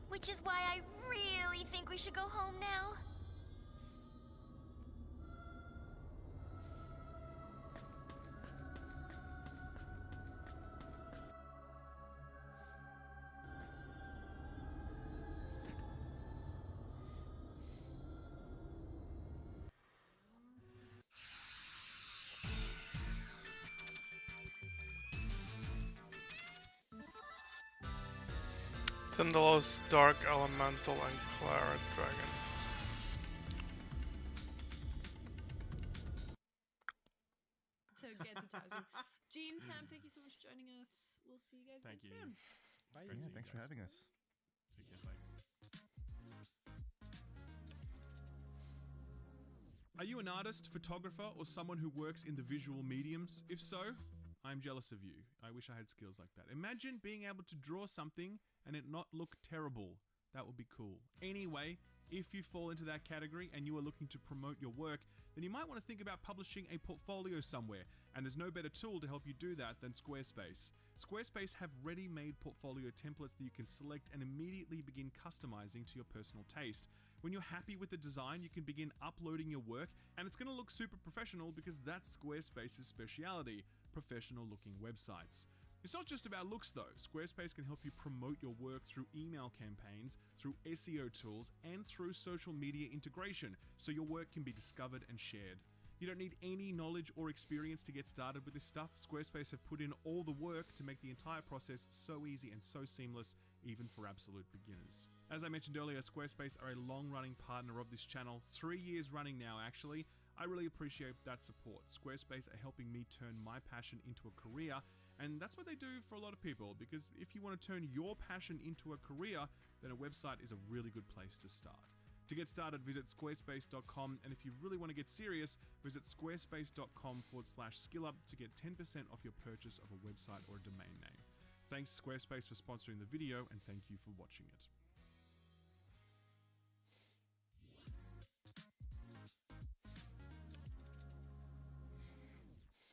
Speaker 8: Which is why I really think we should go home now.
Speaker 6: Tyndalos, Dark Elemental, and Clara Dragon.
Speaker 2: To get to Tarzan. Gene, Tam, thank you so much for joining us. We'll see you guys
Speaker 3: Thank you.
Speaker 2: soon.
Speaker 1: Bye.
Speaker 5: Yeah, thanks for having us.
Speaker 3: Take care, bye. Are you an artist, photographer, or someone who works in the visual mediums? If so, I'm jealous of you. I wish I had skills like that. Imagine being able to draw something and it not look terrible. That would be cool. Anyway, if you fall into that category and you are looking to promote your work, then you might want to think about publishing a portfolio somewhere. And there's no better tool to help you do that than Squarespace. Squarespace have ready-made portfolio templates that you can select and immediately begin customizing to your personal taste. When you're happy with the design, you can begin uploading your work, and it's going to look super professional because that's Squarespace's speciality, professional looking websites. It's not just about looks though. Squarespace can help you promote your work through email campaigns, through SEO tools, and through social media integration, so your work can be discovered and shared. You don't need any knowledge or experience to get started with this stuff. Squarespace have put in all the work to make the entire process so easy and so seamless, even for absolute beginners. As I mentioned earlier, Squarespace are a long-running partner of this channel, 3 years running now actually. I really appreciate that support. Squarespace are helping me turn my passion into a career, and that's what they do for a lot of people, because if you want to turn your passion into a career, then a website is a really good place to start. To get started, visit squarespace.com, and if you really want to get serious, visit squarespace.com/skillup to get 10% off your purchase of a website or a domain name. Thanks Squarespace for sponsoring the video, and thank you for watching it.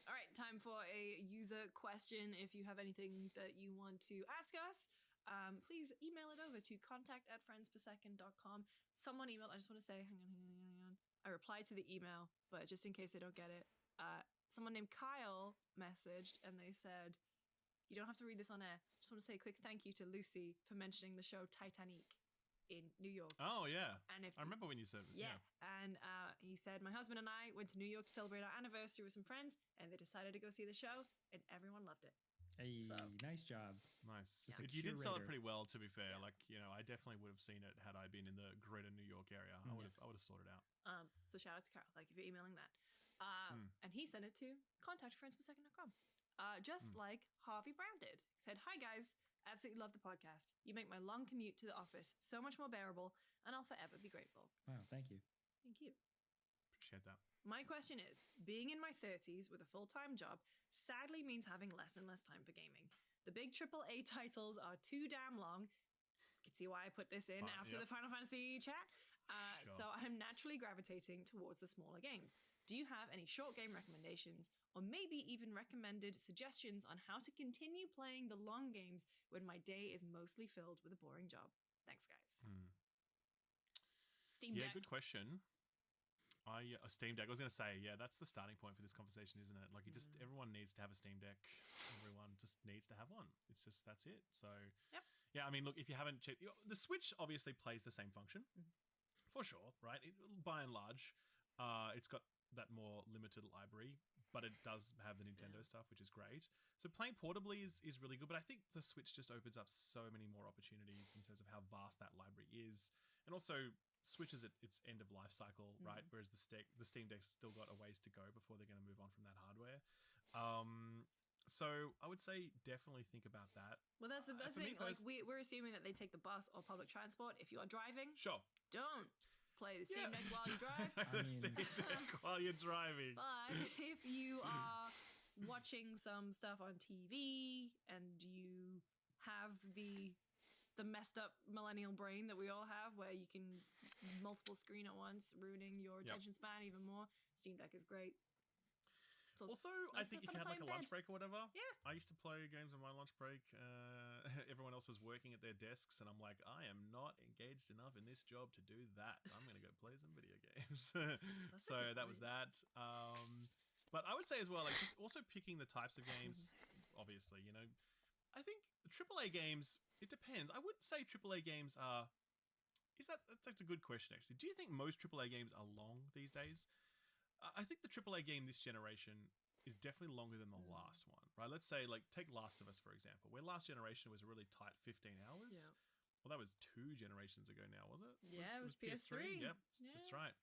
Speaker 2: All right, time for a user question. If you have anything that you want to ask us, please email it over to contact@friendspersecond.com. Someone emailed, I just want to say, hang on. I replied to the email, but just in case they don't get it, someone named Kyle messaged and they said, you don't have to read this on air. Just want to say a quick thank you to Lucy for mentioning the show Titanic in New York.
Speaker 3: Oh yeah,
Speaker 2: And if
Speaker 3: I remember when you said it.
Speaker 2: yeah. And he said, my husband and I went to New York to celebrate our anniversary with some friends, and they decided to go see the show, and everyone loved it.
Speaker 4: Hey,
Speaker 2: So-
Speaker 4: nice job.
Speaker 3: Nice.
Speaker 4: Just a
Speaker 3: You did sell it
Speaker 4: curator.
Speaker 3: pretty well, to be fair.
Speaker 2: Yeah.
Speaker 3: Like, you know, I definitely would have seen it had I been in the greater New York area. I would have sorted out.
Speaker 2: So shout out to Carol, like if you're emailing that.
Speaker 3: Mm.
Speaker 2: And he sent it to contact@friendspersecond.com. Just like Harvey Brown did. He said, hi guys, absolutely love the podcast. You make my long commute to the office so much more bearable, and I'll forever be grateful.
Speaker 4: Wow, thank you.
Speaker 2: Thank you.
Speaker 3: Appreciate that.
Speaker 2: My question is, being in my 30s with a full-time job sadly means having less and less time for gaming. The big AAA titles are too damn long. You can see why I put this in
Speaker 3: Fine,
Speaker 2: after
Speaker 3: yep.
Speaker 2: the Final Fantasy chat. so I'm naturally gravitating towards the smaller games. Do you have any short game recommendations, or maybe even recommended suggestions on how to continue playing the long games when my day is mostly filled with a boring job? Thanks, guys. Steam Deck.
Speaker 3: Yeah, good question. A Steam Deck. I was going to say, that's the starting point for this conversation, isn't it? Like, everyone needs to have a Steam Deck. Everyone just needs to have one. It's just, that's it. So, yeah, I mean, look, if you haven't checked, the Switch obviously plays the same function, for sure, right? By and large, it's got that more limited library, but it does have the Nintendo stuff, which is great. So playing portably is really good, but I think the Switch just opens up so many more opportunities in terms of how vast that library is, and also Switch is at its end of life cycle, right? Whereas the Steam Deck's still got a ways to go before they're going to move on from that hardware. So I would say definitely think about that.
Speaker 2: Well, that's the thing. Like we're assuming that they take the bus or public transport. If you are driving, don't play the Steam Deck while you drive.
Speaker 3: Steam Deck while you're driving.
Speaker 2: But if you are watching some stuff on TV and you have the messed up millennial brain that we all have, where you can multiple screen at once, ruining your attention span even more, Steam Deck is great.
Speaker 3: Also, I think if you had like a lunch break or whatever,
Speaker 2: yeah.
Speaker 3: I used to play games on my lunch break. Everyone else was working at their desks, and I'm like, I am not engaged enough in this job to do that. I'm going to go play some video games. So that was that. But I would say as well, like just also picking the types of games. Obviously, you know, I think AAA games. It depends. I wouldn't say AAA games are. That's a good question actually. Do you think most AAA games are long these days? I think the AAA game this generation is definitely longer than the last one, right? Let's say, like, take Last of Us, for example, where last generation was a really tight 15 hours. Yeah. Well, that was 2 generations ago now, was it?
Speaker 2: Yeah, it was PS3.
Speaker 3: Yep, that's right.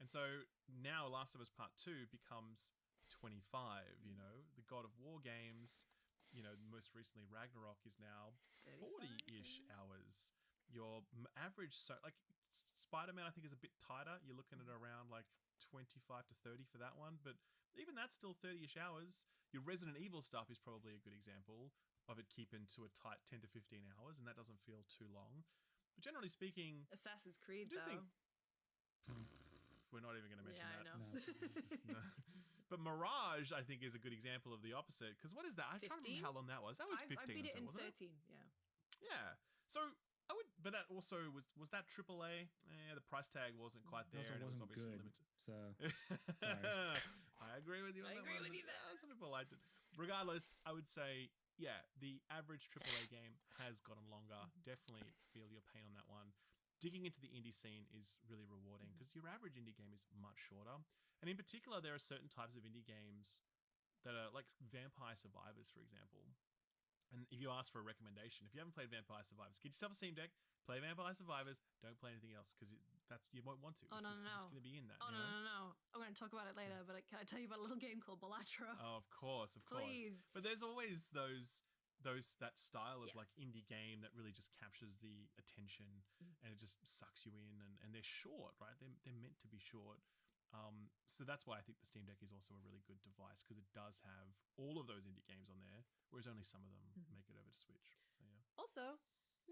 Speaker 3: And so now Last of Us Part 2 becomes 25, you know? The God of War games, you know, most recently Ragnarok is now 40-ish hours. Your average, like, Spider-Man, I think, is a bit tighter. You're looking at around, like, 25 to 30 for that one, but even that's still 30-ish hours. Your Resident Evil stuff is probably a good example of it keeping to a tight 10 to 15 hours, and that doesn't feel too long. But generally speaking,
Speaker 2: Assassin's Creed, though.
Speaker 3: We're not even going to mention that.
Speaker 2: I know.
Speaker 3: No. But Mirage, I think, is a good example of the opposite. Because what is that? I can't remember how long that was. That was 15.
Speaker 2: I beat it in 13.
Speaker 3: It? Yeah. So I would, but that also was that AAA. The price tag wasn't quite there.
Speaker 4: Also,
Speaker 3: and
Speaker 4: wasn't
Speaker 3: it was obviously
Speaker 4: good.
Speaker 3: Limited.
Speaker 4: So sorry.
Speaker 3: I agree with you.
Speaker 2: I agree with you there.
Speaker 3: Some people liked it. Regardless, I would say, yeah, the average AAA game has gotten longer. Definitely feel your pain on that one. Digging into the indie scene is really rewarding because your average indie game is much shorter. And in particular, there are certain types of indie games that are like Vampire Survivors, for example. And if you ask for a recommendation, if you haven't played Vampire Survivors, get yourself a Steam Deck, play Vampire Survivors, don't play anything else because you won't want to.
Speaker 2: Oh,
Speaker 3: it's
Speaker 2: no.
Speaker 3: It's going to be in that.
Speaker 2: Oh, no. I'm going to talk about it later, but can I tell you about a little game called Balatro?
Speaker 3: Oh, of course.
Speaker 2: Please.
Speaker 3: But there's always that style of like indie game that really just captures the attention and it just sucks you in, and they're short, right? They're meant to be short. So that's why I think the Steam Deck is also a really good device because it does have all of those indie games on there, whereas only some of them make it over to Switch. So yeah.
Speaker 2: Also,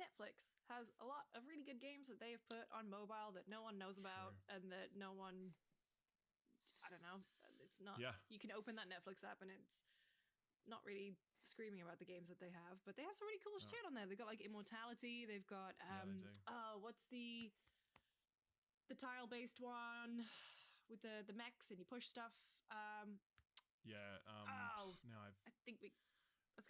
Speaker 2: Netflix has a lot of really good games that they have put on mobile that no one knows about and that no one, I don't know, it's not, you can open that Netflix app and it's not really screaming about the games that they have, but they have some really cool shit on there. They've got like Immortality, they've got what's the tile-based one with the mechs and you push stuff.
Speaker 3: Now
Speaker 2: I think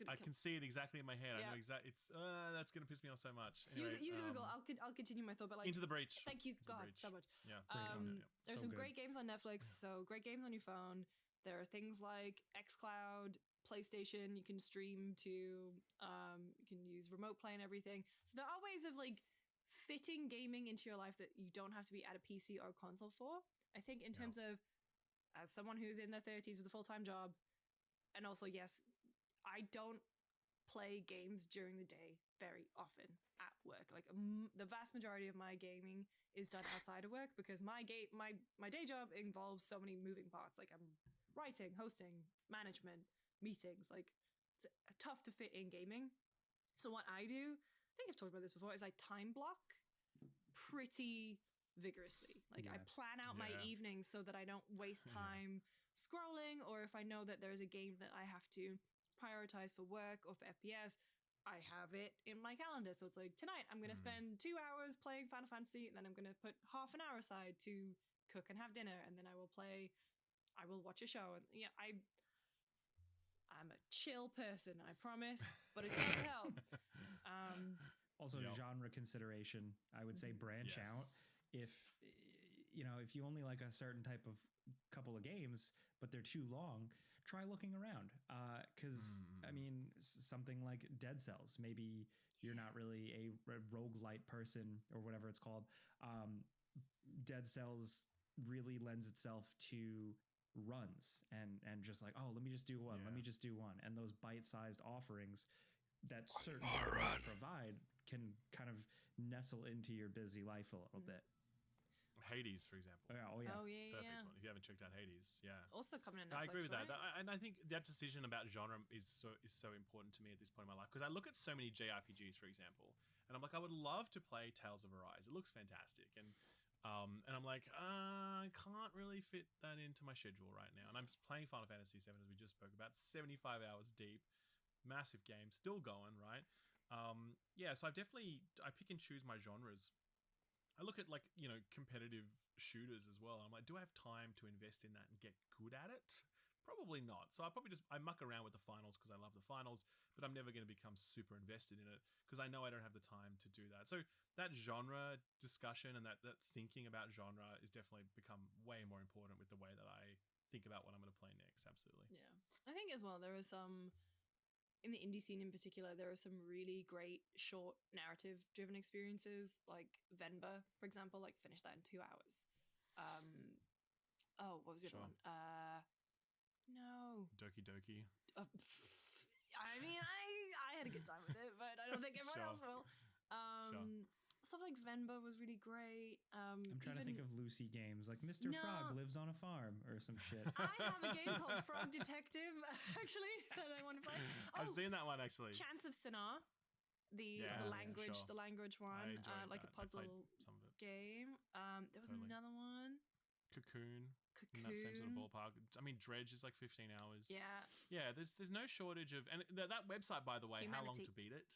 Speaker 3: I can see it exactly in my head. I know exactly. It's that's gonna piss me off so much. Anyway,
Speaker 2: you Google. I'll continue my thought. But like
Speaker 3: Into the Breach.
Speaker 2: Thank you, God, so much.
Speaker 3: Yeah.
Speaker 2: There's some great games on Netflix. So great games on your phone. There are things like xCloud, PlayStation. You can stream to. You can use remote play and everything. So there are ways of like fitting gaming into your life that you don't have to be at a PC or a console for. I think in terms of as someone who's in their 30s with a full-time job, and also yes. I don't play games during the day very often at work. Like the vast majority of my gaming is done outside of work because my day job involves so many moving parts. Like I'm writing, hosting, management, meetings. Like it's tough to fit in gaming. So what I do, I think I've talked about this before, is I time block pretty vigorously. Like I
Speaker 4: Yeah.
Speaker 2: plan out my
Speaker 3: Yeah.
Speaker 2: evenings so that I don't waste time scrolling, or if I know that there's a game that I have to prioritize for work or for FPS, I have it in my calendar. So it's like tonight I'm going to spend 2 hours playing Final Fantasy, and then I'm going to put half an hour aside to cook and have dinner, and then I will watch a show. And yeah, I'm a chill person, I promise, but it does help.
Speaker 4: Also, genre consideration. I would say branch out. If if you only like a certain type of couple of games, but they're too long, try looking around. Because I mean, something like Dead Cells. Maybe you're not really a roguelite person or whatever it's called. Dead Cells really lends itself to runs and just like, oh, let me just do one, let me just do one, and those bite-sized offerings that certain genres provide can kind of nestle into your busy life a little bit.
Speaker 3: Hades, for example.
Speaker 2: Oh yeah.
Speaker 3: Perfect one. If you haven't checked out Hades,
Speaker 2: Also coming to Netflix.
Speaker 3: I agree with
Speaker 2: right?
Speaker 3: that. And I think that decision about genre is so important to me at this point in my life, because I look at so many JRPGs, for example, and I'm like, I would love to play Tales of Arise. It looks fantastic, and I'm like, I can't really fit that into my schedule right now. And I'm playing Final Fantasy VII, as we just spoke about, 75 hours deep, massive game, still going, right? So I pick and choose my genres. I look at competitive shooters as well. I'm like, do I have time to invest in that and get good at it? Probably not. So I muck around with the finals because I love the finals, but I'm never going to become super invested in it because I know I don't have the time to do that. So that genre discussion and that thinking about genre is definitely become way more important with the way that I think about what I'm going to play next. Absolutely.
Speaker 2: Yeah. I think as well, there are some, in the indie scene in particular, there are some really great short narrative driven experiences, like Venba, for example, like finished that in 2 hours. What was the other one? No.
Speaker 3: Doki Doki.
Speaker 2: I mean, I had a good time with it, but I don't think everyone else will. Stuff like Venba was really great.
Speaker 4: I'm trying to think of Lucy games like Mr. Frog lives on a farm or some shit.
Speaker 2: I have a game called Frog Detective, actually, that I want to play.
Speaker 3: I've seen that one, actually.
Speaker 2: Chance of Sinar, the language one, like a puzzle game. There was another one.
Speaker 3: Cocoon. In that same sort of ballpark. I mean, Dredge is like 15 hours. Yeah. There's no shortage of, and that website, by the way,
Speaker 2: Humanity.
Speaker 3: How Long to Beat It,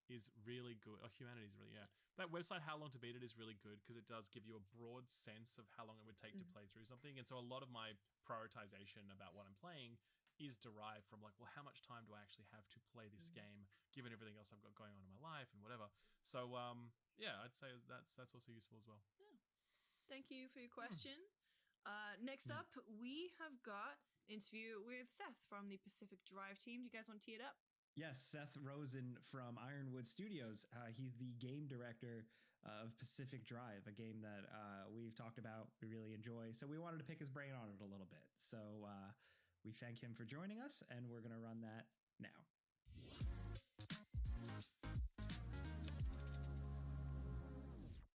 Speaker 3: is really good. Oh, Humanity is really That website, How Long to Beat It, is really good because it does give you a broad sense of how long it would take to play through something. And so a lot of my prioritization about what I'm playing is derived from like, well, how much time do I actually have to play this game, given everything else I've got going on in my life and whatever. So I'd say that's also useful as well.
Speaker 2: Yeah. Thank you for your question. Next up, we have got an interview with Seth from the Pacific Drive team. Do you guys want to tee it up?
Speaker 4: Yes, Seth Rosen from Ironwood Studios. He's the game director of Pacific Drive, a game that we've talked about, we really enjoy. So we wanted to pick his brain on it a little bit. So we thank him for joining us, and we're going to run that now.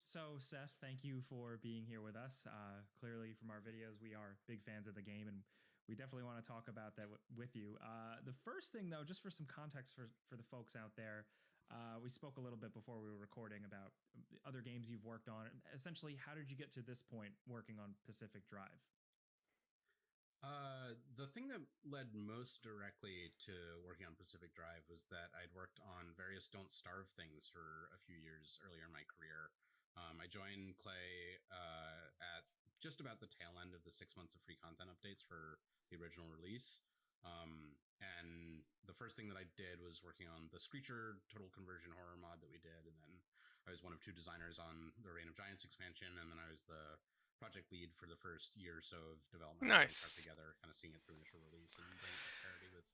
Speaker 4: So, Seth, thank you for being here with us. Clearly, from our videos, we are big fans of the game, and we definitely want to talk about that with you. The first thing, though, just for some context for the folks out there, we spoke a little bit before we were recording about other games you've worked on. Essentially, how did you get to this point working on Pacific Drive?
Speaker 9: The thing that led most directly to working on Pacific Drive was that I'd worked on various Don't Starve things for a few years earlier in my career. I joined Clay at just about the tail end of the 6 months of free content updates for the original release. And the first thing that I did was working on the Screecher total conversion horror mod that we did. And then I was one of 2 designers on the Reign of Giants expansion. And then I was the project lead for the first year or so of development.
Speaker 6: Nice.
Speaker 9: Together, kind of seeing it through initial release and bringing it to parity with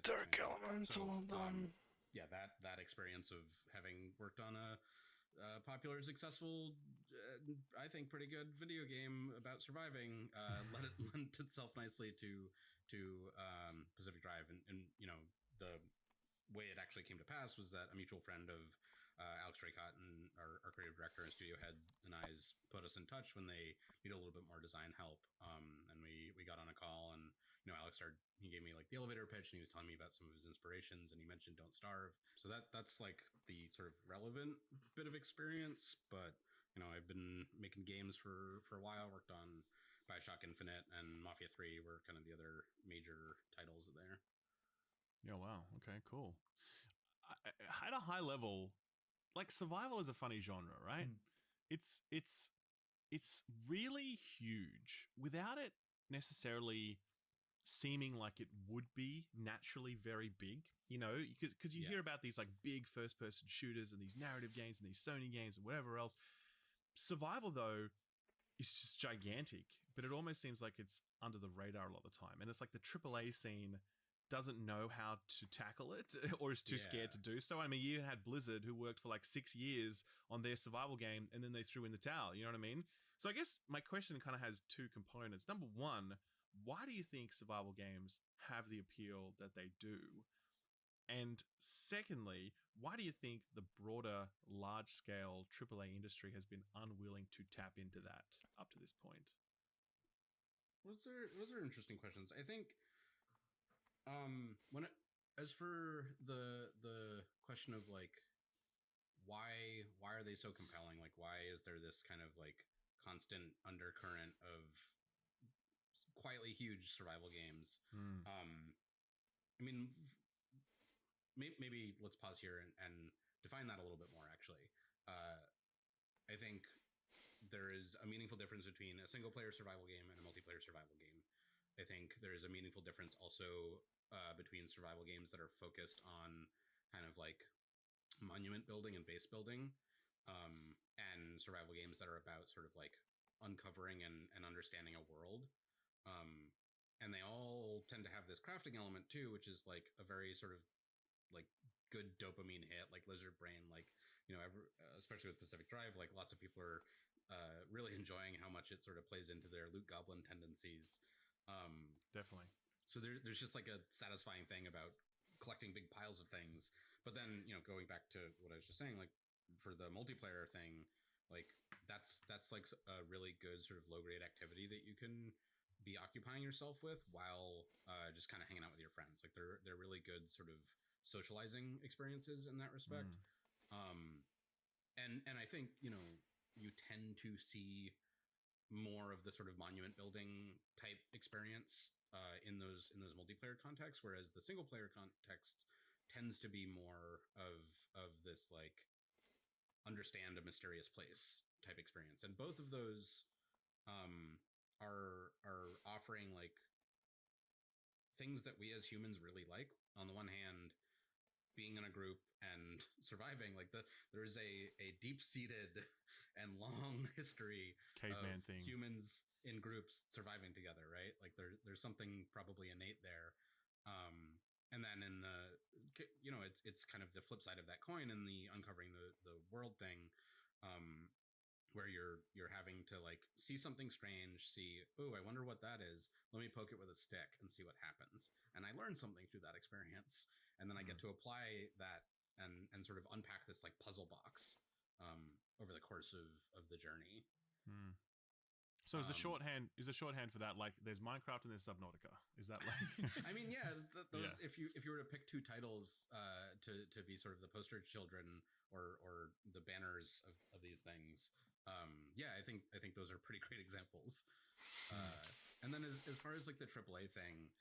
Speaker 6: Dark Elemental.
Speaker 9: Yeah, that experience of having worked on a popular, successful, I think pretty good video game about surviving lent itself nicely to Pacific Drive, and the way it actually came to pass was that a mutual friend of Alex Draycott and our creative director and studio head and I's put us in touch when they needed a little bit more design help, and we got on a call, and Alex he gave me like the elevator pitch, and he was telling me about some of his inspirations, and he mentioned Don't Starve. So that's like the sort of relevant bit of experience. But I've been making games for a while. Worked on Bioshock Infinite and Mafia 3 were kind of the other major titles there.
Speaker 3: Yeah, wow. Okay, cool. At a high level, like survival is a funny genre, right? It's really huge without it necessarily seeming like it would be naturally very big, because you hear about these like big first person shooters and these narrative games and these Sony games and whatever else. Survival though is just gigantic, but it almost seems like it's under the radar a lot of the time, and it's like the AAA scene doesn't know how to tackle it or is too scared to do so. I mean, you had Blizzard who worked for like 6 years on their survival game and then they threw in the towel, you know what I mean? So I guess my question kind of has two components. Number one, why do you think survival games have the appeal that they do? And secondly, why do you think the broader, large-scale AAA industry has been unwilling to tap into that up to this point?
Speaker 9: Those are interesting questions. I think as for the question of like why are they so compelling? Like why is there this kind of like constant undercurrent of quietly huge survival games? I mean, maybe let's pause here and define that a little bit more, actually. I think there is a meaningful difference between a single-player survival game and a multiplayer survival game. I think there is a meaningful difference also between survival games that are focused on kind of like monument building and base building, and survival games that are about sort of like uncovering and understanding a world. And they all tend to have this crafting element too, which is like a very sort of like good dopamine hit, like lizard brain, like especially with Pacific Drive, like lots of people are really enjoying how much it sort of plays into their loot goblin tendencies.
Speaker 3: Definitely.
Speaker 9: So there's just like a satisfying thing about collecting big piles of things. But then going back to what I was just saying, like for the multiplayer thing, like that's like a really good sort of low grade activity that you can be occupying yourself with while just kind of hanging out with your friends. Like they're really good sort of socializing experiences in that respect. And I think you tend to see more of the sort of monument building type experience in those multiplayer contexts, whereas the single player context tends to be more of this like understand a mysterious place type experience. And both of those are offering like things that we as humans really like. On the one hand, being in a group and surviving, like there is a deep-seated and long history
Speaker 3: caveman
Speaker 9: of
Speaker 3: thing,
Speaker 9: humans in groups surviving together, right? Like there's something probably innate there. And then in the it's kind of the flip side of that coin in the uncovering the world thing, where you're having to like see something strange, I wonder what that is. Let me poke it with a stick and see what happens. And I learned something through that experience. And then I get to apply that and sort of unpack this like puzzle box over the course of the journey.
Speaker 3: So is the shorthand for that like there's Minecraft and there's Subnautica? Is that like?
Speaker 9: I mean, yeah. If you were to pick two titles to be sort of the poster children or the banners of these things, I think those are pretty great examples. And then as far as like the AAA thing,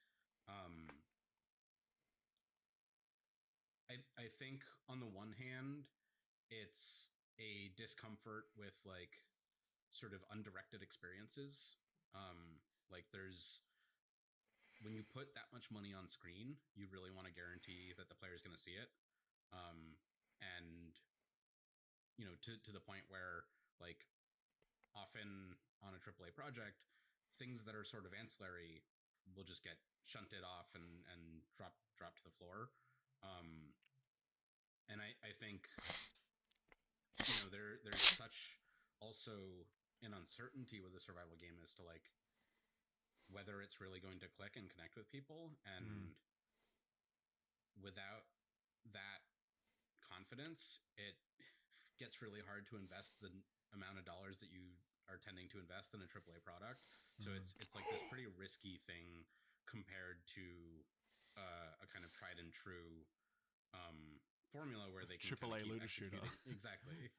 Speaker 9: I think on the one hand, it's a discomfort with like sort of undirected experiences. Like when you put that much money on screen, you really want to guarantee that the player is going to see it. And to the point where like often on a AAA project, things that are sort of ancillary will just get shunted off and drop to the floor. And I think there's such also an uncertainty with a survival game as to like whether it's really going to click and connect with people, and without that confidence, it gets really hard to invest the amount of dollars that you are tending to invest in a AAA product. So it's like this pretty risky thing compared to a kind of tried and true formula where they can
Speaker 3: AAA looter shooter.
Speaker 9: exactly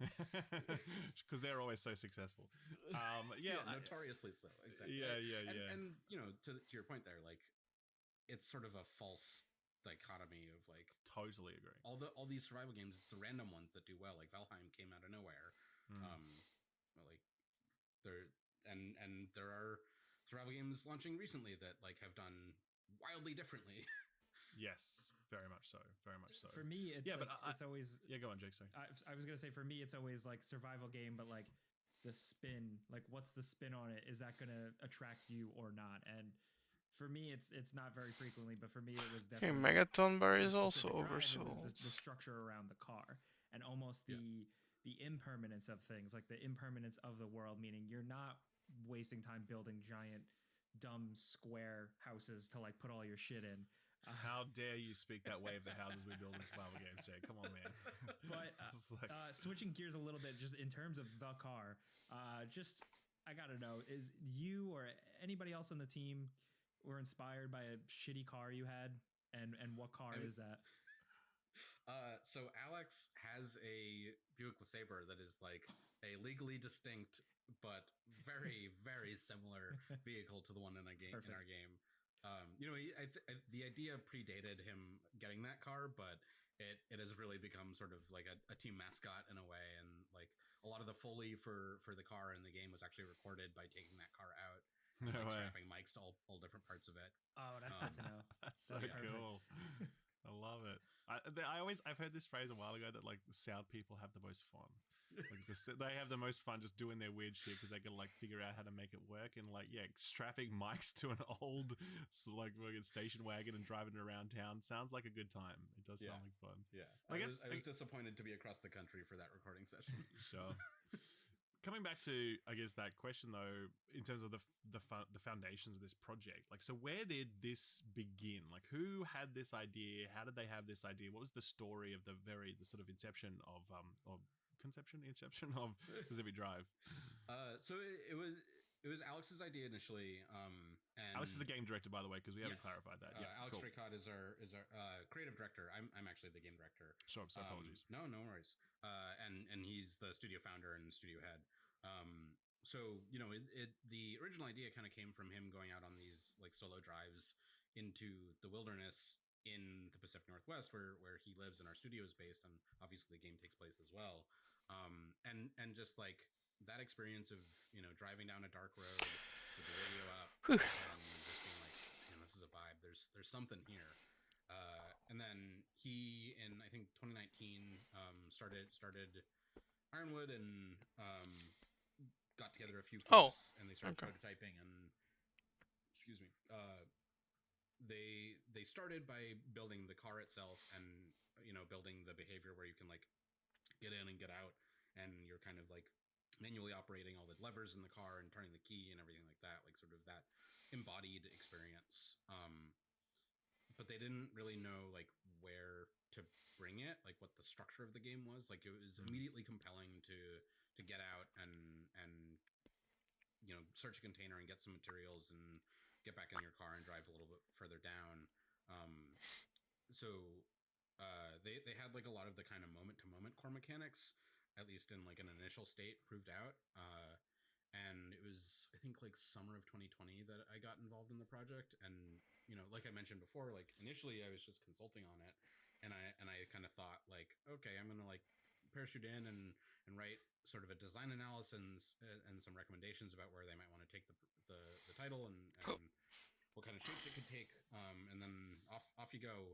Speaker 3: because they're always so successful.
Speaker 9: Notoriously so. Exactly. And to your point there, like it's sort of a false dichotomy of like
Speaker 3: totally agree.
Speaker 9: All these survival games, it's the random ones that do well. Like Valheim came out of nowhere. Like there are survival games launching recently that like have done wildly differently.
Speaker 3: Yes, very much so. Very much so.
Speaker 4: For me, it's it's always
Speaker 3: go on, Jake. Sorry.
Speaker 4: I was gonna say for me, it's always like survival game, but like the spin, like what's the spin on it? Is that gonna attract you or not? And for me, it's not very frequently, but for me, it was definitely.
Speaker 6: Megaton Bar is also
Speaker 4: oversold.
Speaker 6: oversold.
Speaker 4: The structure around the car and almost the impermanence of things, like the impermanence of the world, meaning you're not wasting time building giant dumb square houses to like put all your shit in.
Speaker 3: How dare you speak that way of the houses we build in survival games, Jake? Come on, man.
Speaker 4: But switching gears a little bit, just in terms of the car, I gotta know, is you or anybody else on the team were inspired by a shitty car you had, and what car is that?
Speaker 9: So Alex has a Buick LeSabre that is like a legally distinct but very, very similar vehicle to the one in our game. The idea predated him getting that car, but it has really become sort of like a team mascot in a way. And like a lot of the Foley for the car in the game was actually recorded by taking that car out and strapping mics to all different parts of it.
Speaker 4: Oh, that's good to know.
Speaker 3: That's so cool. I love it. I've heard this phrase a while ago that like the sound people have the most fun. Like they have the most fun just doing their weird shit because they can like figure out how to make it work. And like strapping mics to an old like station wagon and driving it around town sounds like a good time. It does sound like fun.
Speaker 9: Yeah, I was disappointed to be across the country for that recording session.
Speaker 3: Sure. Coming back to, I guess, that question though, in terms of the foundations of this project, like, so where did this begin? Like, who had this idea? How did they have this idea? What was the story of the sort of inception of Pacific Drive?
Speaker 9: So it was Alex's idea initially. And
Speaker 3: Alex is the game director, by the way, because we haven't clarified that.
Speaker 9: Alex Ricard is our creative director. I'm actually the game director.
Speaker 3: Sure, so apologies.
Speaker 9: No worries. And he's the studio founder and studio head. So the original idea kind of came from him going out on these like solo drives into the wilderness in the Pacific Northwest, where he lives and our studio is based, and obviously the game takes place as well. And just like that experience of driving down a dark road with the radio up and just being like, man, this is a vibe. There's something here. And then he in I think 2019 started Ironwood and got together a few folks and they started prototyping and they started by building the car itself and building the behavior where you can like get in and get out and you're kind of like manually operating all the levers in the car and turning the key and everything like that, like sort of that embodied experience. But they didn't really know like where to bring it, like what the structure of the game was. Like it was immediately compelling to get out and search a container and get some materials and get back in your car and drive a little bit further down. So they had like a lot of the kind of moment to moment core mechanics, at least in like an initial state, proved out. And it was, I think, like summer of 2020 that I got involved in the project. And, like I mentioned before, like initially I was just consulting on it. And I kind of thought like, okay, I'm going to like parachute in and write sort of a design analysis and some recommendations about where they might want to take the title and what kind of shapes it could take. And then off you go,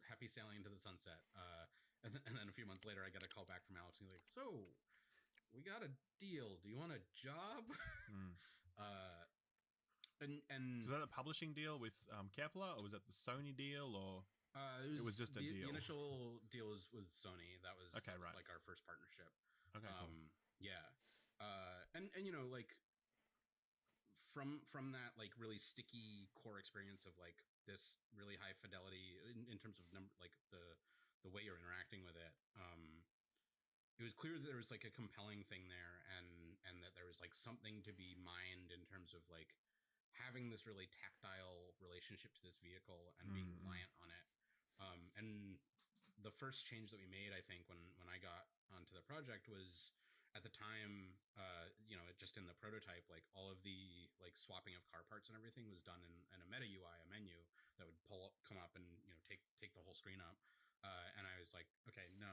Speaker 9: happy sailing into the sunset. And then a few months later, I got a call back from Alex. And he's like, so we got a deal. Do you want a job? And
Speaker 3: so was that a publishing deal with Kepler, or was that the Sony deal, or it was just a deal?
Speaker 9: The initial deal was with Sony. That was
Speaker 3: right.
Speaker 9: Like our first partnership.
Speaker 3: Okay, cool.
Speaker 9: Yeah. And like from that like really sticky core experience of like this really high fidelity in terms of number, like the way you're interacting with it. It was clear that there was like a compelling thing there and that there was like something to be mined in terms of like having this really tactile relationship to this vehicle and being reliant on it. And the first change that we made, I think, when I got onto the project was at the time, in the prototype, like all of the like swapping of car parts and everything was done in a meta UI, a menu that would come up and take the whole screen up. And I was like, okay, no,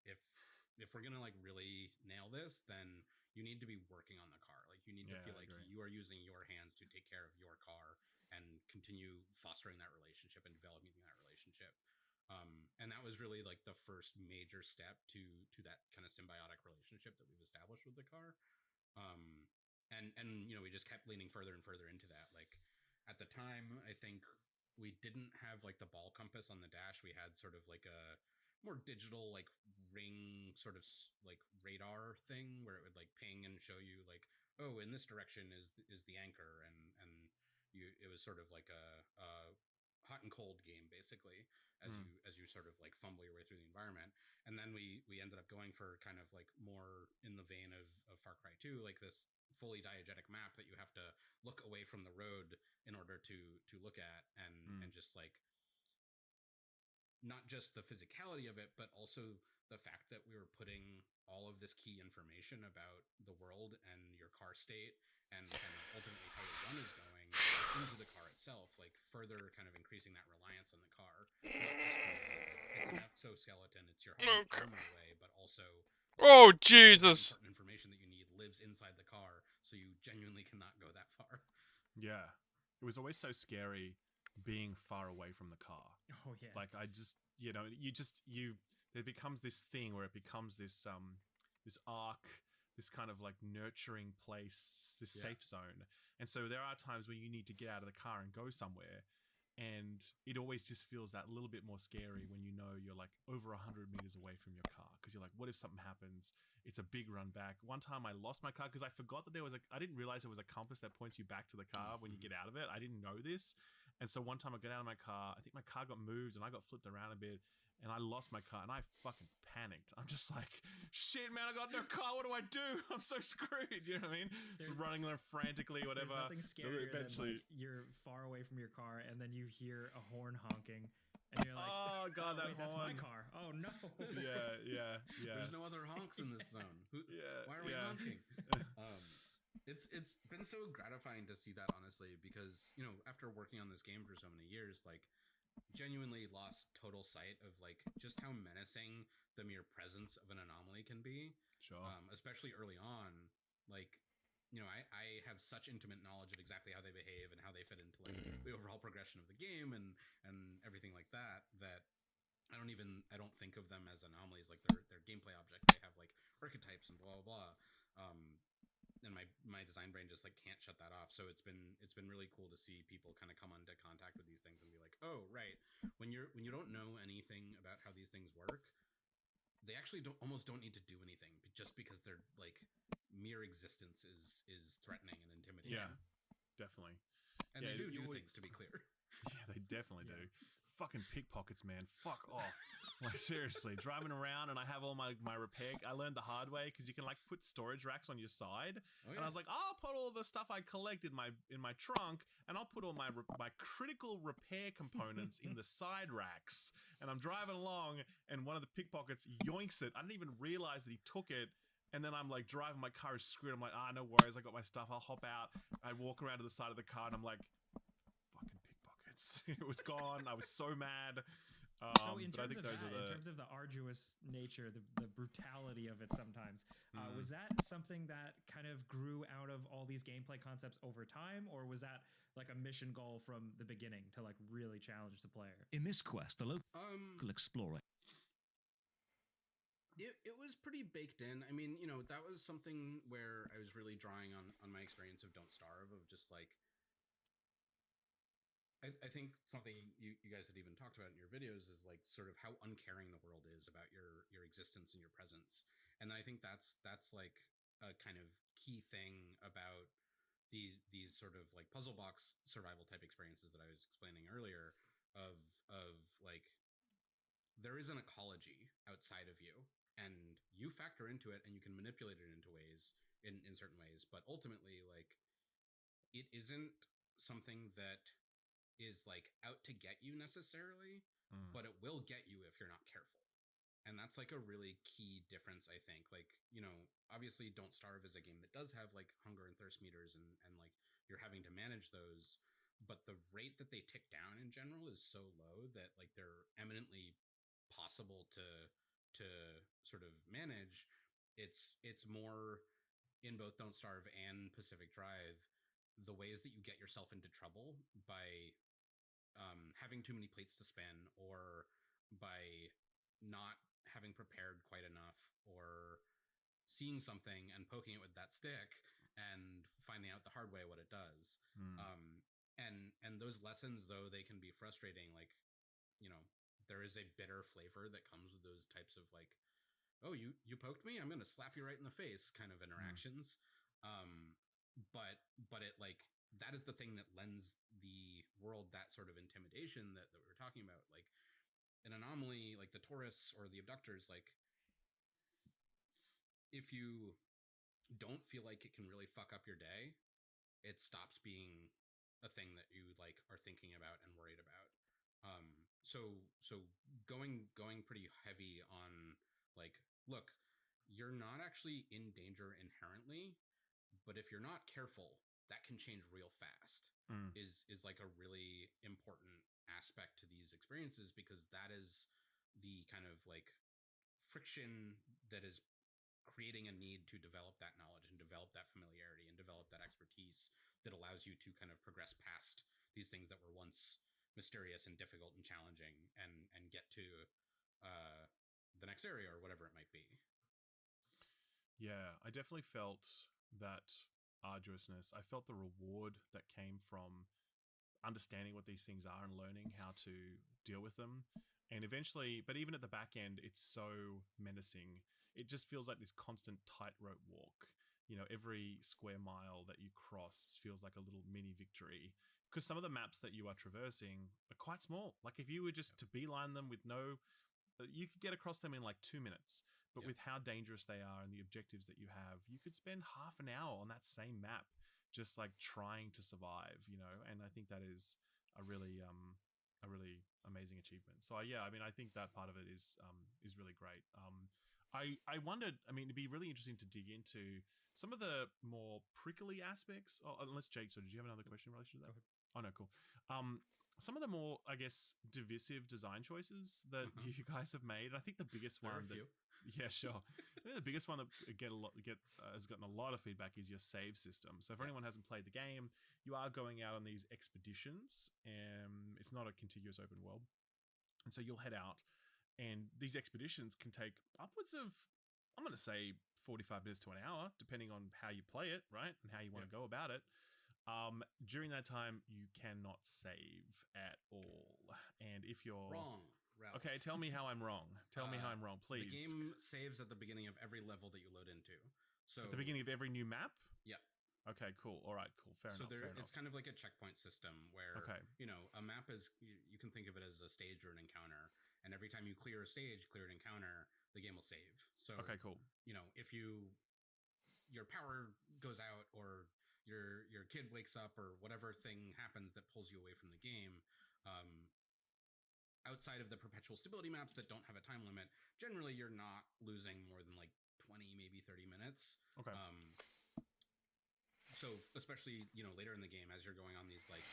Speaker 9: if we're gonna like really nail this, then you need to be working on the car. Like you need to feel like you are using your hands to take care of your car and continue fostering that relationship and developing that relationship. And that was really like the first major step to that kind of symbiotic relationship that we've established with the car. And we just kept leaning further and further into that. Like at the time, I think we didn't have like the ball compass on the dash. We had sort of like a more digital like ring sort of like radar thing where it would like ping and show you like, oh, in this direction is the anchor, and it was sort of like a hot and cold game basically as you sort of like fumble your way through the environment. And then we ended up going for kind of like more in the vein of Far Cry 2, like this fully diegetic map that you have to look away from the road in order to look at, and just like not just the physicality of it, but also the fact that we were putting all of this key information about the world and your car state and kind of ultimately how your run is going into the car itself, like further kind of increasing that reliance on the car. Not just it's an exoskeleton, it's your armor way, but also
Speaker 6: Jesus,
Speaker 9: important information that you need lives inside the car, so you genuinely cannot go that far.
Speaker 3: Yeah, it was always so scary being far away from the car.
Speaker 4: Oh yeah.
Speaker 3: Like I just, there becomes this thing where it becomes this arc, this kind of like nurturing place, this safe zone. And so there are times where you need to get out of the car and go somewhere, and it always just feels that little bit more scary when you know you're like over 100 meters away from your car, because you're like, what if something happens? It's a big run back. One time I lost my car because I forgot that I didn't realize there was a compass that points you back to the car when you get out of it. I didn't know this. And so one time I got out of my car, I think my car got moved and I got flipped around a bit, and I lost my car and I fucking panicked. I'm just like, shit, man, I got no car. What do I do? I'm so screwed. You know what I mean? Just running there frantically, whatever.
Speaker 4: There's nothing scarier than like you're far away from your car and then you hear a horn honking and you're like,
Speaker 3: oh god, that
Speaker 4: wait,
Speaker 3: horn.
Speaker 4: that's my car. Oh no.
Speaker 3: Yeah.
Speaker 9: There's no other honks in this zone. Why are we honking? It's been so gratifying to see that, honestly, because after working on this game for so many years, like genuinely lost total sight of like just how menacing the mere presence of an anomaly can be.
Speaker 3: Sure.
Speaker 9: Especially early on, like I have such intimate knowledge of exactly how they behave and how they fit into like the overall progression of the game and everything like that I don't think of them as anomalies. Like they're gameplay objects. They have like archetypes and blah blah blah. And my design brain just like can't shut that off. So it's been really cool to see people kind of come into contact with these things and be like, oh right, when you don't know anything about how these things work, they actually almost don't need to do anything just because their like mere existence is threatening and intimidating.
Speaker 3: Yeah, definitely.
Speaker 9: And they do things, to be clear.
Speaker 3: Yeah, they definitely do. Fucking pickpockets, man. Fuck off. Like seriously, driving around and I have all my repair. I learned the hard way because you can like put storage racks on your side, and I was like, I'll put all the stuff I collect in my trunk, and I'll put all my critical repair components in the side racks. And I'm driving along, and one of the pickpockets yoinks it. I didn't even realize that he took it. And then I'm like driving, my car is screwed. I'm like, no worries, I got my stuff. I'll hop out. I walk around to the side of the car, and I'm like, fucking pickpockets. It was gone. I was so mad.
Speaker 4: So in terms of the arduous nature, the brutality of it sometimes, was that something that kind of grew out of all these gameplay concepts over time, or was that like a mission goal from the beginning to like really challenge the player?
Speaker 10: In this quest, the local explorer...
Speaker 9: It was pretty baked in. I mean, that was something where I was really drawing on my experience of Don't Starve, of just like, I think something you guys had even talked about in your videos is like sort of how uncaring the world is about your existence and your presence. And I think that's like a kind of key thing about these sort of like puzzle box survival type experiences that I was explaining earlier, of like there is an ecology outside of you, and you factor into it and you can manipulate it into ways in certain ways, but ultimately like it isn't something that is like out to get you necessarily, but it will get you if you're not careful. that's like a really key difference, I think. Like, you know, obviously Don't Starve is a game that does have like hunger and thirst meters, and like you're having to manage those, but the rate that they tick down in general is so low that like they're eminently possible to sort of manage. It's more in both Don't Starve and Pacific Drive, the ways that you get yourself into trouble by having too many plates to spin, or by not having prepared quite enough, or seeing something and poking it with that stick and finding out the hard way what it does. And those lessons, though they can be frustrating, like, you know, there is a bitter flavor that comes with those types of like, oh, you poked me, I'm gonna slap you right in the face kind of interactions. But it, like, that is the thing that lends the world that sort of intimidation that we were talking about. Like, an anomaly like the tourists or the abductors, like, if you don't feel like it can really fuck up your day, it stops being a thing that you like are thinking about and worried about. So going pretty heavy on like, look, you're not actually in danger inherently, but if you're not careful, that can change real fast. Is like a really important aspect to these experiences, because that is the kind of like friction that is creating a need to develop that knowledge and develop that familiarity and develop that expertise that allows you to kind of progress past these things that were once mysterious and difficult and challenging, and get to the next area or whatever it might be.
Speaker 3: Yeah, I definitely felt that arduousness. I felt the reward that came from understanding what these things are and learning how to deal with them. And eventually, but even at the back end, it's so menacing. It just feels like this constant tightrope walk. You know, every square mile that you cross feels like a little mini victory, because some of the maps that you are traversing are quite small. Like, if you were just to beeline them with no, you could get across them in like 2 minutes. But with how dangerous they are and the objectives that you have, you could spend half an hour on that same map just like trying to survive, you know. And I think that is a really amazing achievement. So yeah, I mean, I think that part of it is really great. I wondered, I mean, it'd be really interesting to dig into some of the more prickly aspects. Oh, unless Jake, so did you have another question in relation to that? Oh no, cool. Some of the more, I guess, divisive design choices that you guys have made. I think the biggest one yeah, sure. I think the biggest one that has gotten a lot of feedback is your save system. So if anyone hasn't played the game, you are going out on these expeditions, and it's not a contiguous open world. And so you'll head out, and these expeditions can take upwards of, I'm going to say, 45 minutes to an hour, depending on how you play it, right? And how you want to go about it. During that time, you cannot save at all. And if you're
Speaker 9: wrong, Ralph.
Speaker 3: Okay, tell me how I'm wrong. Tell me how I'm wrong, please.
Speaker 9: The game saves at the beginning of every level that you load into. So
Speaker 3: at the beginning of every new map?
Speaker 9: Yeah.
Speaker 3: Okay, cool. All right, cool. Fair enough.
Speaker 9: It's kind of like a checkpoint system where, you know, a map is, you can think of it as a stage or an encounter. And every time you clear a stage, clear an encounter, the game will save. So,
Speaker 3: okay, cool.
Speaker 9: You know, if your power goes out, or your kid wakes up, or whatever thing happens that pulls you away from the game, outside of the perpetual stability maps that don't have a time limit, generally you're not losing more than like 20, maybe 30 minutes.
Speaker 3: Okay.
Speaker 9: So especially, you know, later in the game, as you're going on these like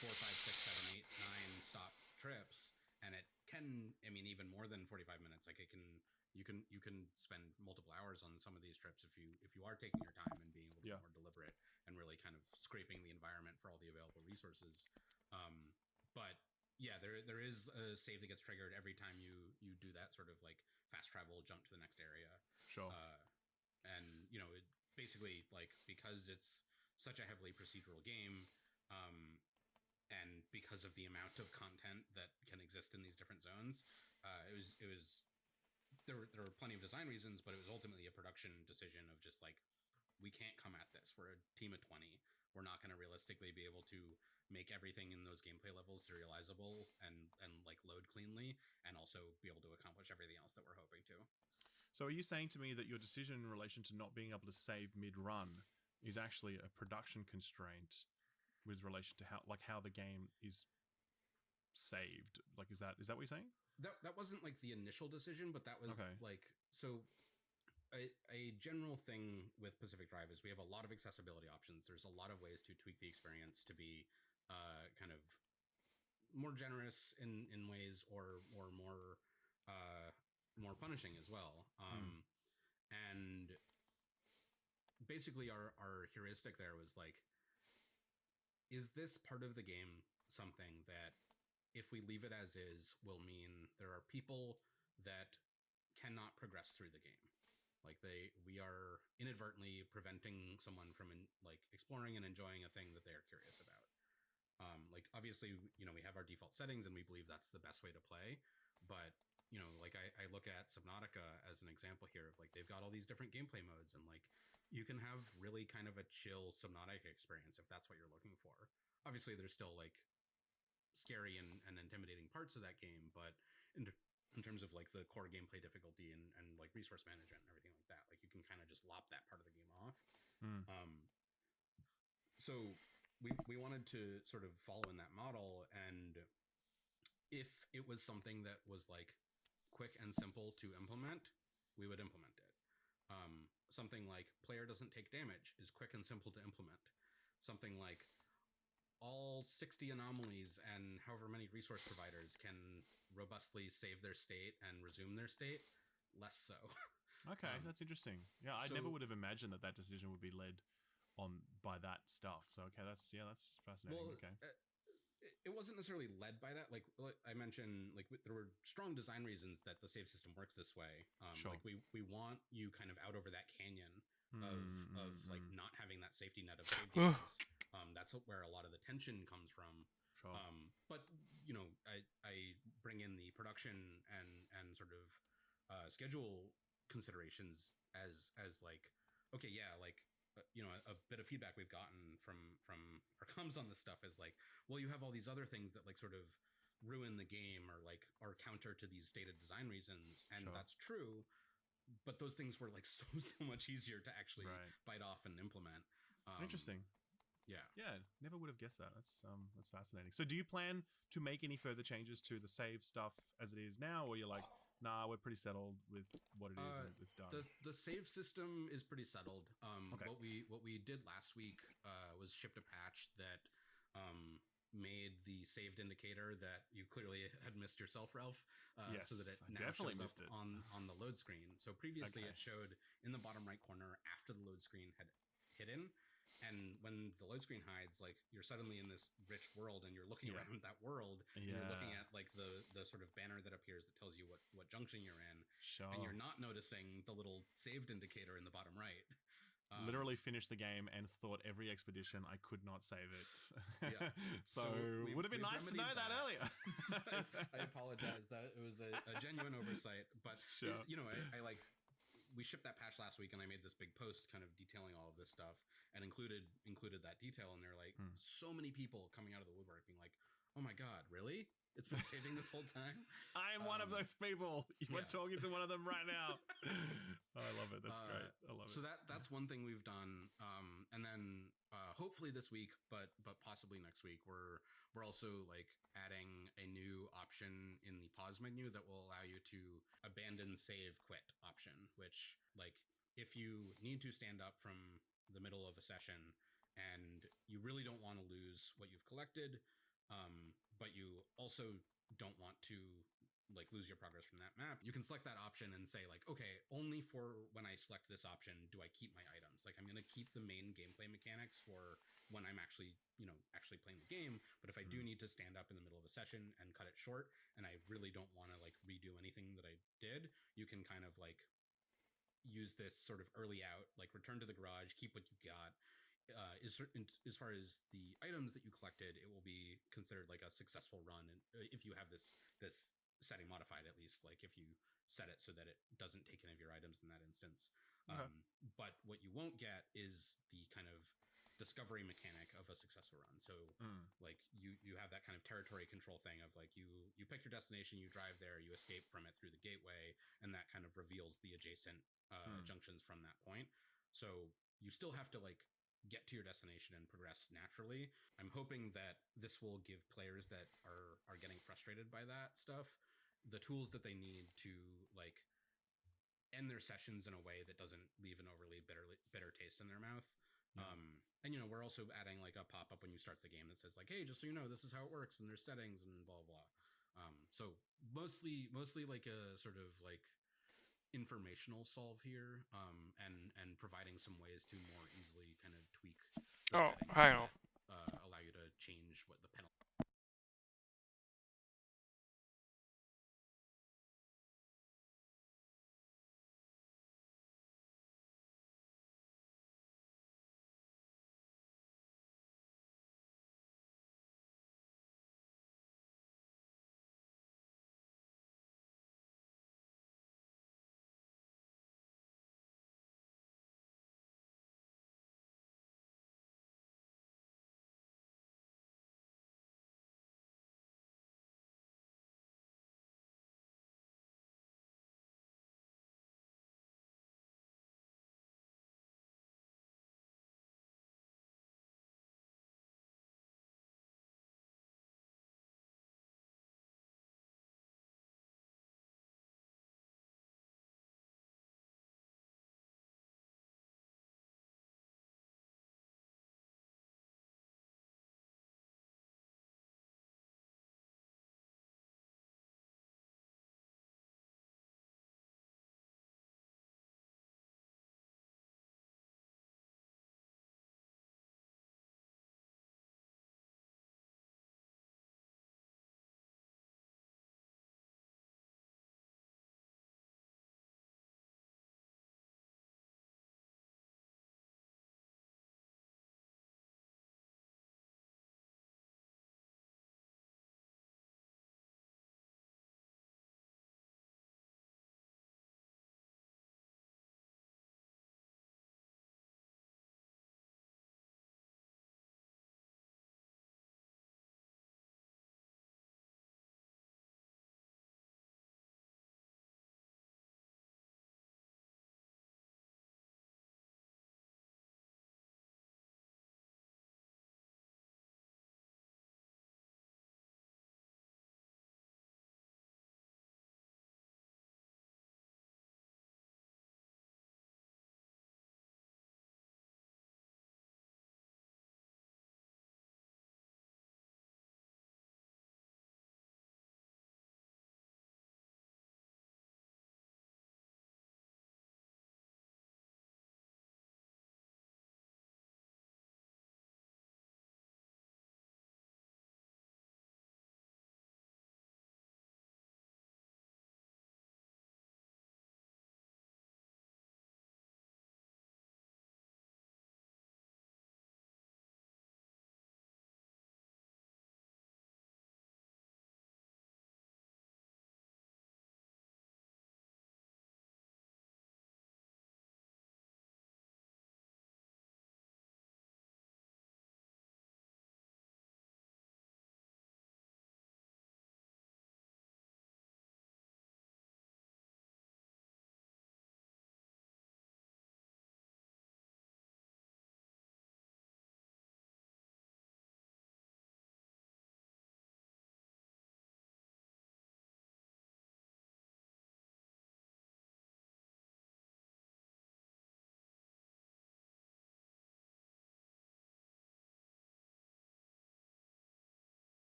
Speaker 9: 4, 5, 6, 7, 8, 9 stop trips, and it can, I mean, even more than 45 minutes. Like, it can, you can spend multiple hours on some of these trips if you are taking your time and being a little bit more deliberate and really kind of scraping the environment for all the available resources. But yeah, there is a save that gets triggered every time you do that sort of like fast travel jump to the next area.
Speaker 3: Sure.
Speaker 9: And you know, it basically, like, because it's such a heavily procedural game, and because of the amount of content that can exist in these different zones, there were plenty of design reasons, but it was ultimately a production decision of just like, we can't come at this. We're a team of 20. We're not going to realistically be able to make everything in those gameplay levels serializable and like load cleanly, and also be able to accomplish everything else that we're hoping to.
Speaker 3: So are you saying to me that your decision in relation to not being able to save mid-run is actually a production constraint with relation to how the game is saved? Like, is that what you're saying?
Speaker 9: that wasn't like the initial decision, but that was like so. A general thing with Pacific Drive is we have a lot of accessibility options. There's a lot of ways to tweak the experience to be kind of more generous in ways or more punishing as well. And basically our heuristic there was like, is this part of the game something that if we leave it as is will mean there are people that cannot progress through the game? Like we are inadvertently preventing someone from like exploring and enjoying a thing that they are curious about. Like obviously, we have our default settings and we believe that's the best way to play. But like I look at Subnautica as an example here of like they've got all these different gameplay modes and like you can have really kind of a chill Subnautica experience if that's what you're looking for. Obviously, there's still like scary and intimidating parts of that game, but in terms of like the core gameplay difficulty and like resource management and everything like that, like you can kind of just lop that part of the game off. So we wanted to sort of follow in that model, and if it was something that was like quick and simple to implement, we would implement it. Something like player doesn't take damage is quick and simple to implement. Something like all 60 anomalies and however many resource providers can robustly save their state and resume their state, less so.
Speaker 3: Okay, that's interesting. Yeah, I never would have imagined that decision would be led on by that stuff. So okay, that's fascinating.
Speaker 9: Well,
Speaker 3: okay.
Speaker 9: It wasn't necessarily led by that. Like I mentioned, like there were strong design reasons that the save system works this way.
Speaker 3: Sure.
Speaker 9: Like we want you kind of out over that canyon of like not having that safety net of safety nets. That's where a lot of the tension comes from.
Speaker 3: Sure.
Speaker 9: But I bring in the production and sort of schedule considerations as like, okay, yeah, like a bit of feedback we've gotten from our comms on this stuff is like, well, you have all these other things that like sort of ruin the game or like are counter to these stated design reasons, and that's true, but those things were like so much easier to actually bite off and implement.
Speaker 3: Interesting.
Speaker 9: Yeah,
Speaker 3: never would have guessed that. That's fascinating. So do you plan to make any further changes to the save stuff as it is now, or you're like, nah, we're pretty settled with what it is and it's done?
Speaker 9: The save system is pretty settled.
Speaker 3: Okay.
Speaker 9: What we did last week was shipped a patch that made the saved indicator that you clearly had missed yourself, Ralph.
Speaker 3: Yes,
Speaker 9: so that it
Speaker 3: I
Speaker 9: now
Speaker 3: definitely
Speaker 9: shows
Speaker 3: missed
Speaker 9: up
Speaker 3: it
Speaker 9: on the load screen. So previously it showed in the bottom right corner after the load screen had hidden. And when the load screen hides, like you're suddenly in this rich world and you're looking around that world and you're looking at like the sort of banner that appears that tells you what junction you're in.
Speaker 3: Sure.
Speaker 9: And you're not noticing the little saved indicator in the bottom right.
Speaker 3: Literally finished the game and thought every expedition I could not save it.
Speaker 9: Yeah.
Speaker 3: so would have been nice to know that earlier.
Speaker 9: I apologize. That it was a genuine oversight, but
Speaker 3: sure.
Speaker 9: I like. We shipped that patch last week and I made this big post kind of detailing all of this stuff and included that detail, and they're like so many people coming out of the woodwork being like, oh my god, really? It's been saving this whole time?
Speaker 3: I am one of those people. You are talking to one of them right now. Oh, I love it. That's great. I love it.
Speaker 9: So that's one thing we've done. And then hopefully this week, but possibly next week, we're also like adding a new option in the pause menu that will allow you to abandon save quit option, which like if you need to stand up from the middle of a session and you really don't want to lose what you've collected, but you also don't want to like lose your progress from that map, you can select that option and say like, okay, only for when I select this option do I keep my items. Like I'm going to keep the main gameplay mechanics for when I'm actually playing the game, but if I do need to stand up in the middle of a session and cut it short and I really don't want to like redo anything that I did, you can kind of like use this sort of early out, like return to the garage, keep what you got. As far as the items that you collected, it will be considered like a successful run, and if you have this setting modified, at least like if you set it so that it doesn't take any of your items in that instance. But what you won't get is the kind of discovery mechanic of a successful run. So like you have that kind of territory control thing of like you pick your destination, you drive there, you escape from it through the gateway, and that kind of reveals the adjacent junctions from that point. So you still have to like get to your destination and progress naturally. I'm hoping that this will give players that are getting frustrated by that stuff the tools that they need to like end their sessions in a way that doesn't leave an overly bitter taste in their mouth. And we're also adding like a pop-up when you start the game that says like, hey, just so you know, this is how it works and there's settings and blah blah. So mostly like a sort of like informational solve here, and providing some ways to more easily kind of tweak the settings
Speaker 6: hang on.
Speaker 9: that allow you to change what the penalty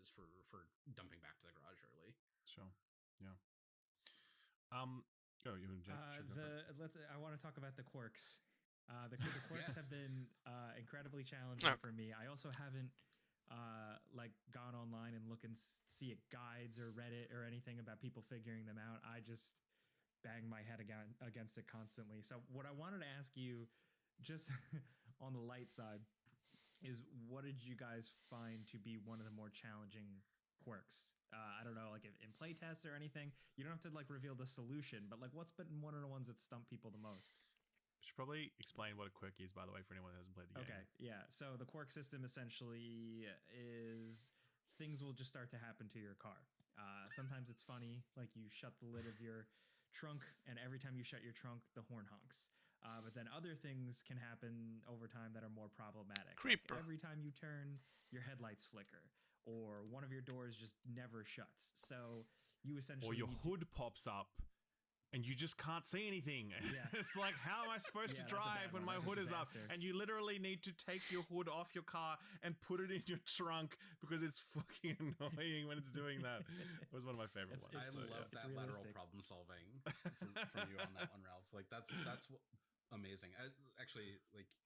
Speaker 9: excuses for dumping back to the garage early.
Speaker 3: Sure. Yeah. Go, you and Jake.
Speaker 4: I want to talk about the quirks. The quirks
Speaker 9: Yes.
Speaker 4: have been incredibly challenging for me. I also haven't gone online and look and see guides or Reddit or anything about people figuring them out. I just bang my head against it constantly. So what I wanted to ask you, just on the light side, is what did you guys find to be one of the more challenging quirks? I don't know, like in playtests or anything. You don't have to reveal the solution, but what's been one of the ones that stumped people the most?
Speaker 3: Should probably explain what a quirk is, by the way, for anyone who hasn't played the game.
Speaker 4: Okay, yeah. So the quirk system essentially is things will just start to happen to your car. Sometimes it's funny, like you shut the lid of your trunk, and every time you shut your trunk, the horn honks. But then other things can happen over time that are more problematic.
Speaker 6: Creeper.
Speaker 4: Every time you turn, your headlights flicker, or one of your doors just never shuts. So you essentially...
Speaker 3: Or your hood pops up, and you just can't see anything.
Speaker 4: Yeah.
Speaker 3: It's like, how am I supposed to drive when my hood is up? And you literally need to take your hood off your car and put it in your trunk because it's fucking annoying when it's doing that. It was one of my favorite ones.
Speaker 9: I love that lateral problem solving from you on that one, Ralph. That's amazing. Actually,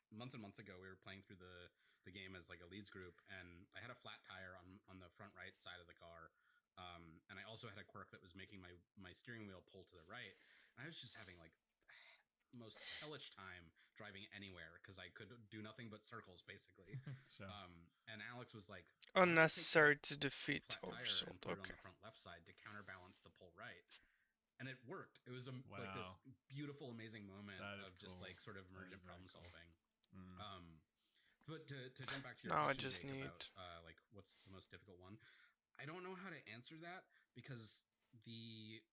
Speaker 9: months and months ago, we were playing through the game as a leads group, and I had a flat tire on the front right side of the car. And I also had a quirk that was making my steering wheel pull to the right. And I was just having most hellish time driving anywhere because I could do nothing but circles basically.
Speaker 3: Sure.
Speaker 9: And Alex was like,
Speaker 6: unnecessary to defeat.
Speaker 9: Put it on the front left side to counterbalance the pull right. And it worked. It was like this beautiful, amazing moment of just cool. Sort of emergent problem solving. But to jump back to your question, Jake, about what's the most difficult one, I don't know how to answer that because the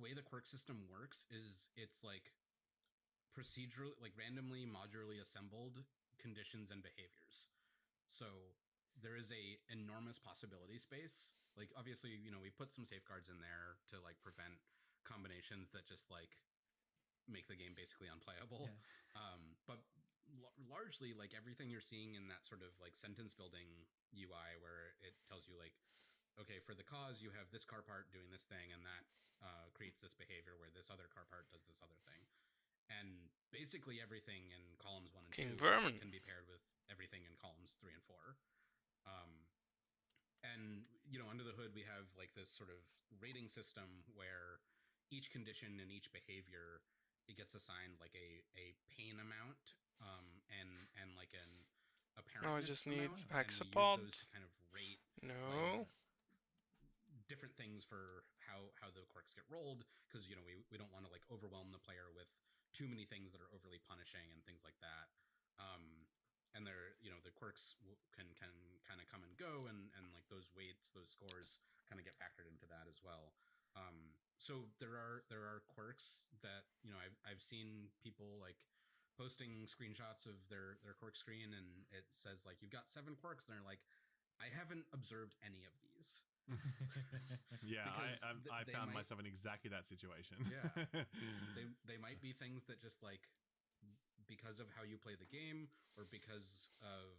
Speaker 9: way the quirk system works is it's procedural, randomly modularly assembled conditions and behaviors. So there is a enormous possibility space. Obviously, we put some safeguards in there to prevent combinations that just make the game basically unplayable. Yeah. But largely everything you're seeing in that sort of sentence building UI where it tells you okay, for the cause, you have this car part doing this thing, and that creates this behavior where this other car part does this other thing. And basically everything in columns 1 and 2 can be paired with everything in columns 3 and 4. And, under the hood, we have this sort of rating system where each condition and each behavior, it gets assigned a pain amount and an apparent
Speaker 6: I just need
Speaker 9: amount,
Speaker 6: hexapod.
Speaker 9: And we use those to kind of rate different things for how the quirks get rolled, because we don't want to overwhelm the player with too many things that are overly punishing and things like that. And they're the quirks can kind of come and go, and those weights, those scores kind of get factored into that as well. So there are quirks that I've seen people posting screenshots of their quirk screen, and it says you've got 7 quirks, and they're like, I haven't observed any of these.
Speaker 3: Yeah, I found myself in exactly that situation.
Speaker 9: Yeah, they might be things that just because of how you play the game, or because of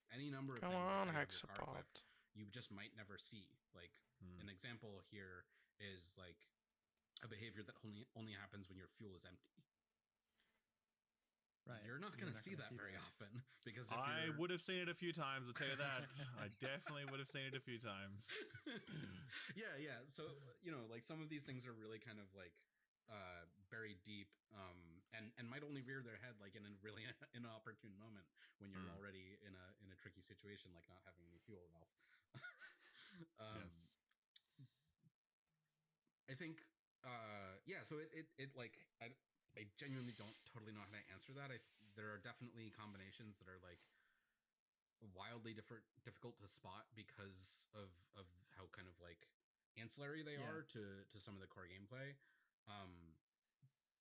Speaker 9: any number of
Speaker 6: Come
Speaker 9: things
Speaker 6: on, hexapod.
Speaker 9: You just might never see. An example here is a behavior that only happens when your fuel is empty.
Speaker 4: Right.
Speaker 9: You're not going to see that very often, because
Speaker 3: I would have seen it a few times. I'll tell you that. I definitely would have seen it a few times.
Speaker 9: Yeah. So some of these things are really kind of buried deep, and might only rear their head in a really inopportune moment when you're already in a tricky situation, like not having any fuel, Ralph.
Speaker 3: Yes.
Speaker 9: I think, so I genuinely don't totally know how to answer that. There are definitely combinations that are wildly difficult to spot because of how kind of ancillary they are to some of the core gameplay.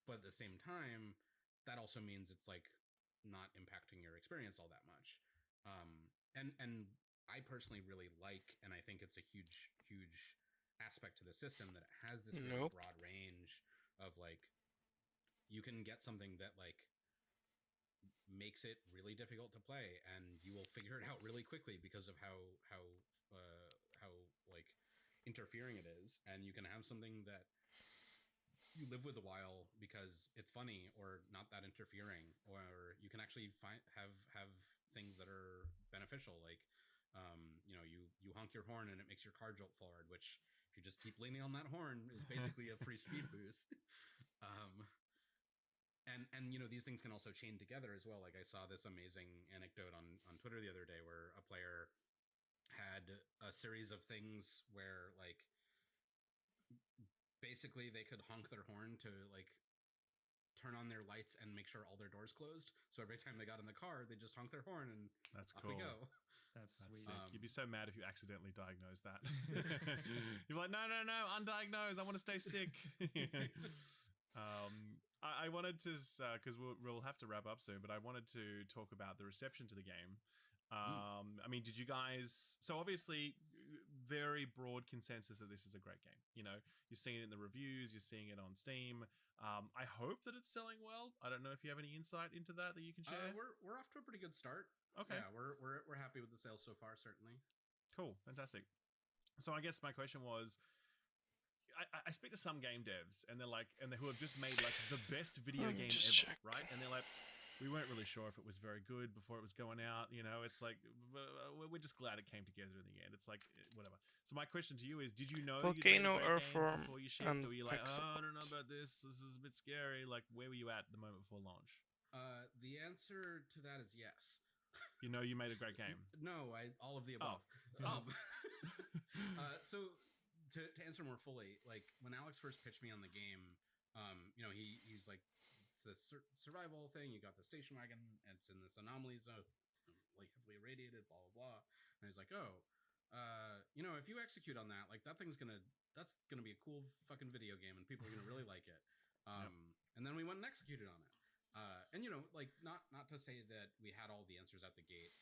Speaker 9: But at the same time, that also means it's not impacting your experience all that much. And I personally really and I think it's a huge aspect to the system that it has this really broad range of you can get something that makes it really difficult to play, and you will figure it out really quickly because of how like interfering it is. And you can have something that you live with a while because it's funny or not that interfering, or you can actually have things that are beneficial, like you honk your horn and it makes your car jolt forward, which if you just keep leaning on that horn is basically a free speed boost. And these things can also chain together as well. Like I saw this amazing anecdote on Twitter the other day where a player had a series of things where like basically they could honk their horn to like turn on their lights and make sure all their doors closed. So every time they got in the car, they just honk their horn and
Speaker 3: that's
Speaker 9: off
Speaker 3: cool.
Speaker 9: we go.
Speaker 4: That's sweet.
Speaker 3: You'd be so mad if you accidentally diagnosed that. You're like, no, undiagnosed. I want to stay sick. I wanted to, because we'll have to wrap up soon, but I wanted to talk about the reception to the game. I mean, did you guys? So obviously, very broad consensus that this is a great game. You're seeing it in the reviews, you're seeing it on Steam. I hope that it's selling well. I don't know if you have any insight into that you can share.
Speaker 9: We're off to a pretty good start.
Speaker 3: Okay.
Speaker 9: Yeah, we're happy with the sales so far, certainly.
Speaker 3: Cool, fantastic. So I guess my question was, I speak to some game devs and they're like, who have just made like the best video game ever, right? And they're like, we weren't really sure if it was very good before it was going out. It's like, we're just glad it came together in the end. It's like, whatever. So my question to you is, did you know
Speaker 6: Volcano,
Speaker 3: you'd made a great game
Speaker 6: Earthworm,
Speaker 3: before you shipped? Or were you like, I don't know about this. This is a bit scary. Like, where were you at the moment before launch?
Speaker 9: The answer to that is yes.
Speaker 3: You made a great game.
Speaker 9: No, all of the above. So to answer more fully, like when Alex first pitched me on the game, he's like, it's this survival thing. You got the station wagon, and it's in this anomaly zone, like heavily irradiated, blah blah blah. And he's like, if you execute on that, like that's gonna be a cool fucking video game, and people are gonna really like it. And then we went and executed on it. And like not to say that we had all the answers at the gate,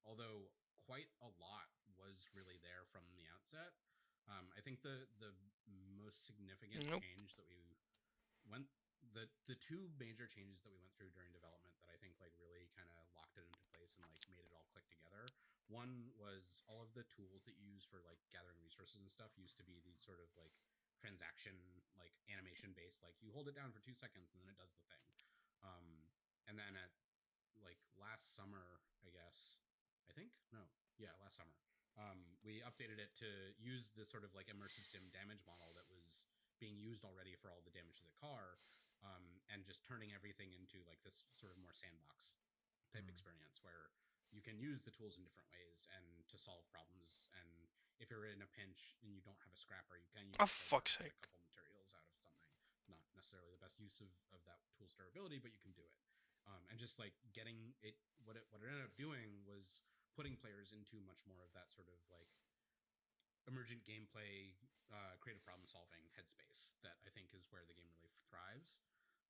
Speaker 9: although quite a lot was really there from the outset. I think the most significant change that we went, the two major changes that we went through during development that I think like really kind of locked it into place and like made it all click together. One was all of the tools that you use for like gathering resources and stuff used to be these sort of like transaction, like animation based, like you hold it down for 2 seconds and then it does the thing. And then at like last summer, last summer, we updated it to use the sort of like immersive sim damage model that was being used already for all the damage to the car, and just turning everything into like this sort of more sandbox type experience where you can use the tools in different ways and to solve problems. And if you're in a pinch and you don't have a scrapper, you can use
Speaker 6: fuck's sake.
Speaker 9: a couple materials out of something. Not necessarily the best use of that tool's durability, but you can do it. And just like getting it, what it ended up doing was putting players into much more of that sort of like emergent gameplay, creative problem solving headspace that I think is where the game really thrives.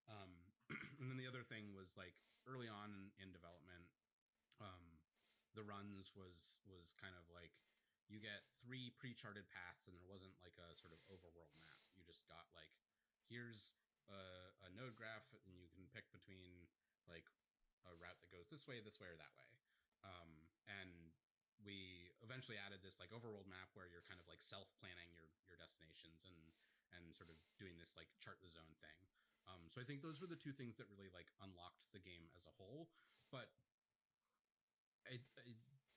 Speaker 9: And then the other thing was like early on in development, the runs was kind of like you get 3 pre-charted paths and there wasn't like a sort of overworld map. You just got like, here's a node graph and you can pick between like a route that goes this way, or that way. And we eventually added this like overworld map where you're kind of like self-planning your destinations and sort of doing this like chart the zone thing. So I think those were the two things that really like unlocked the game as a whole. But I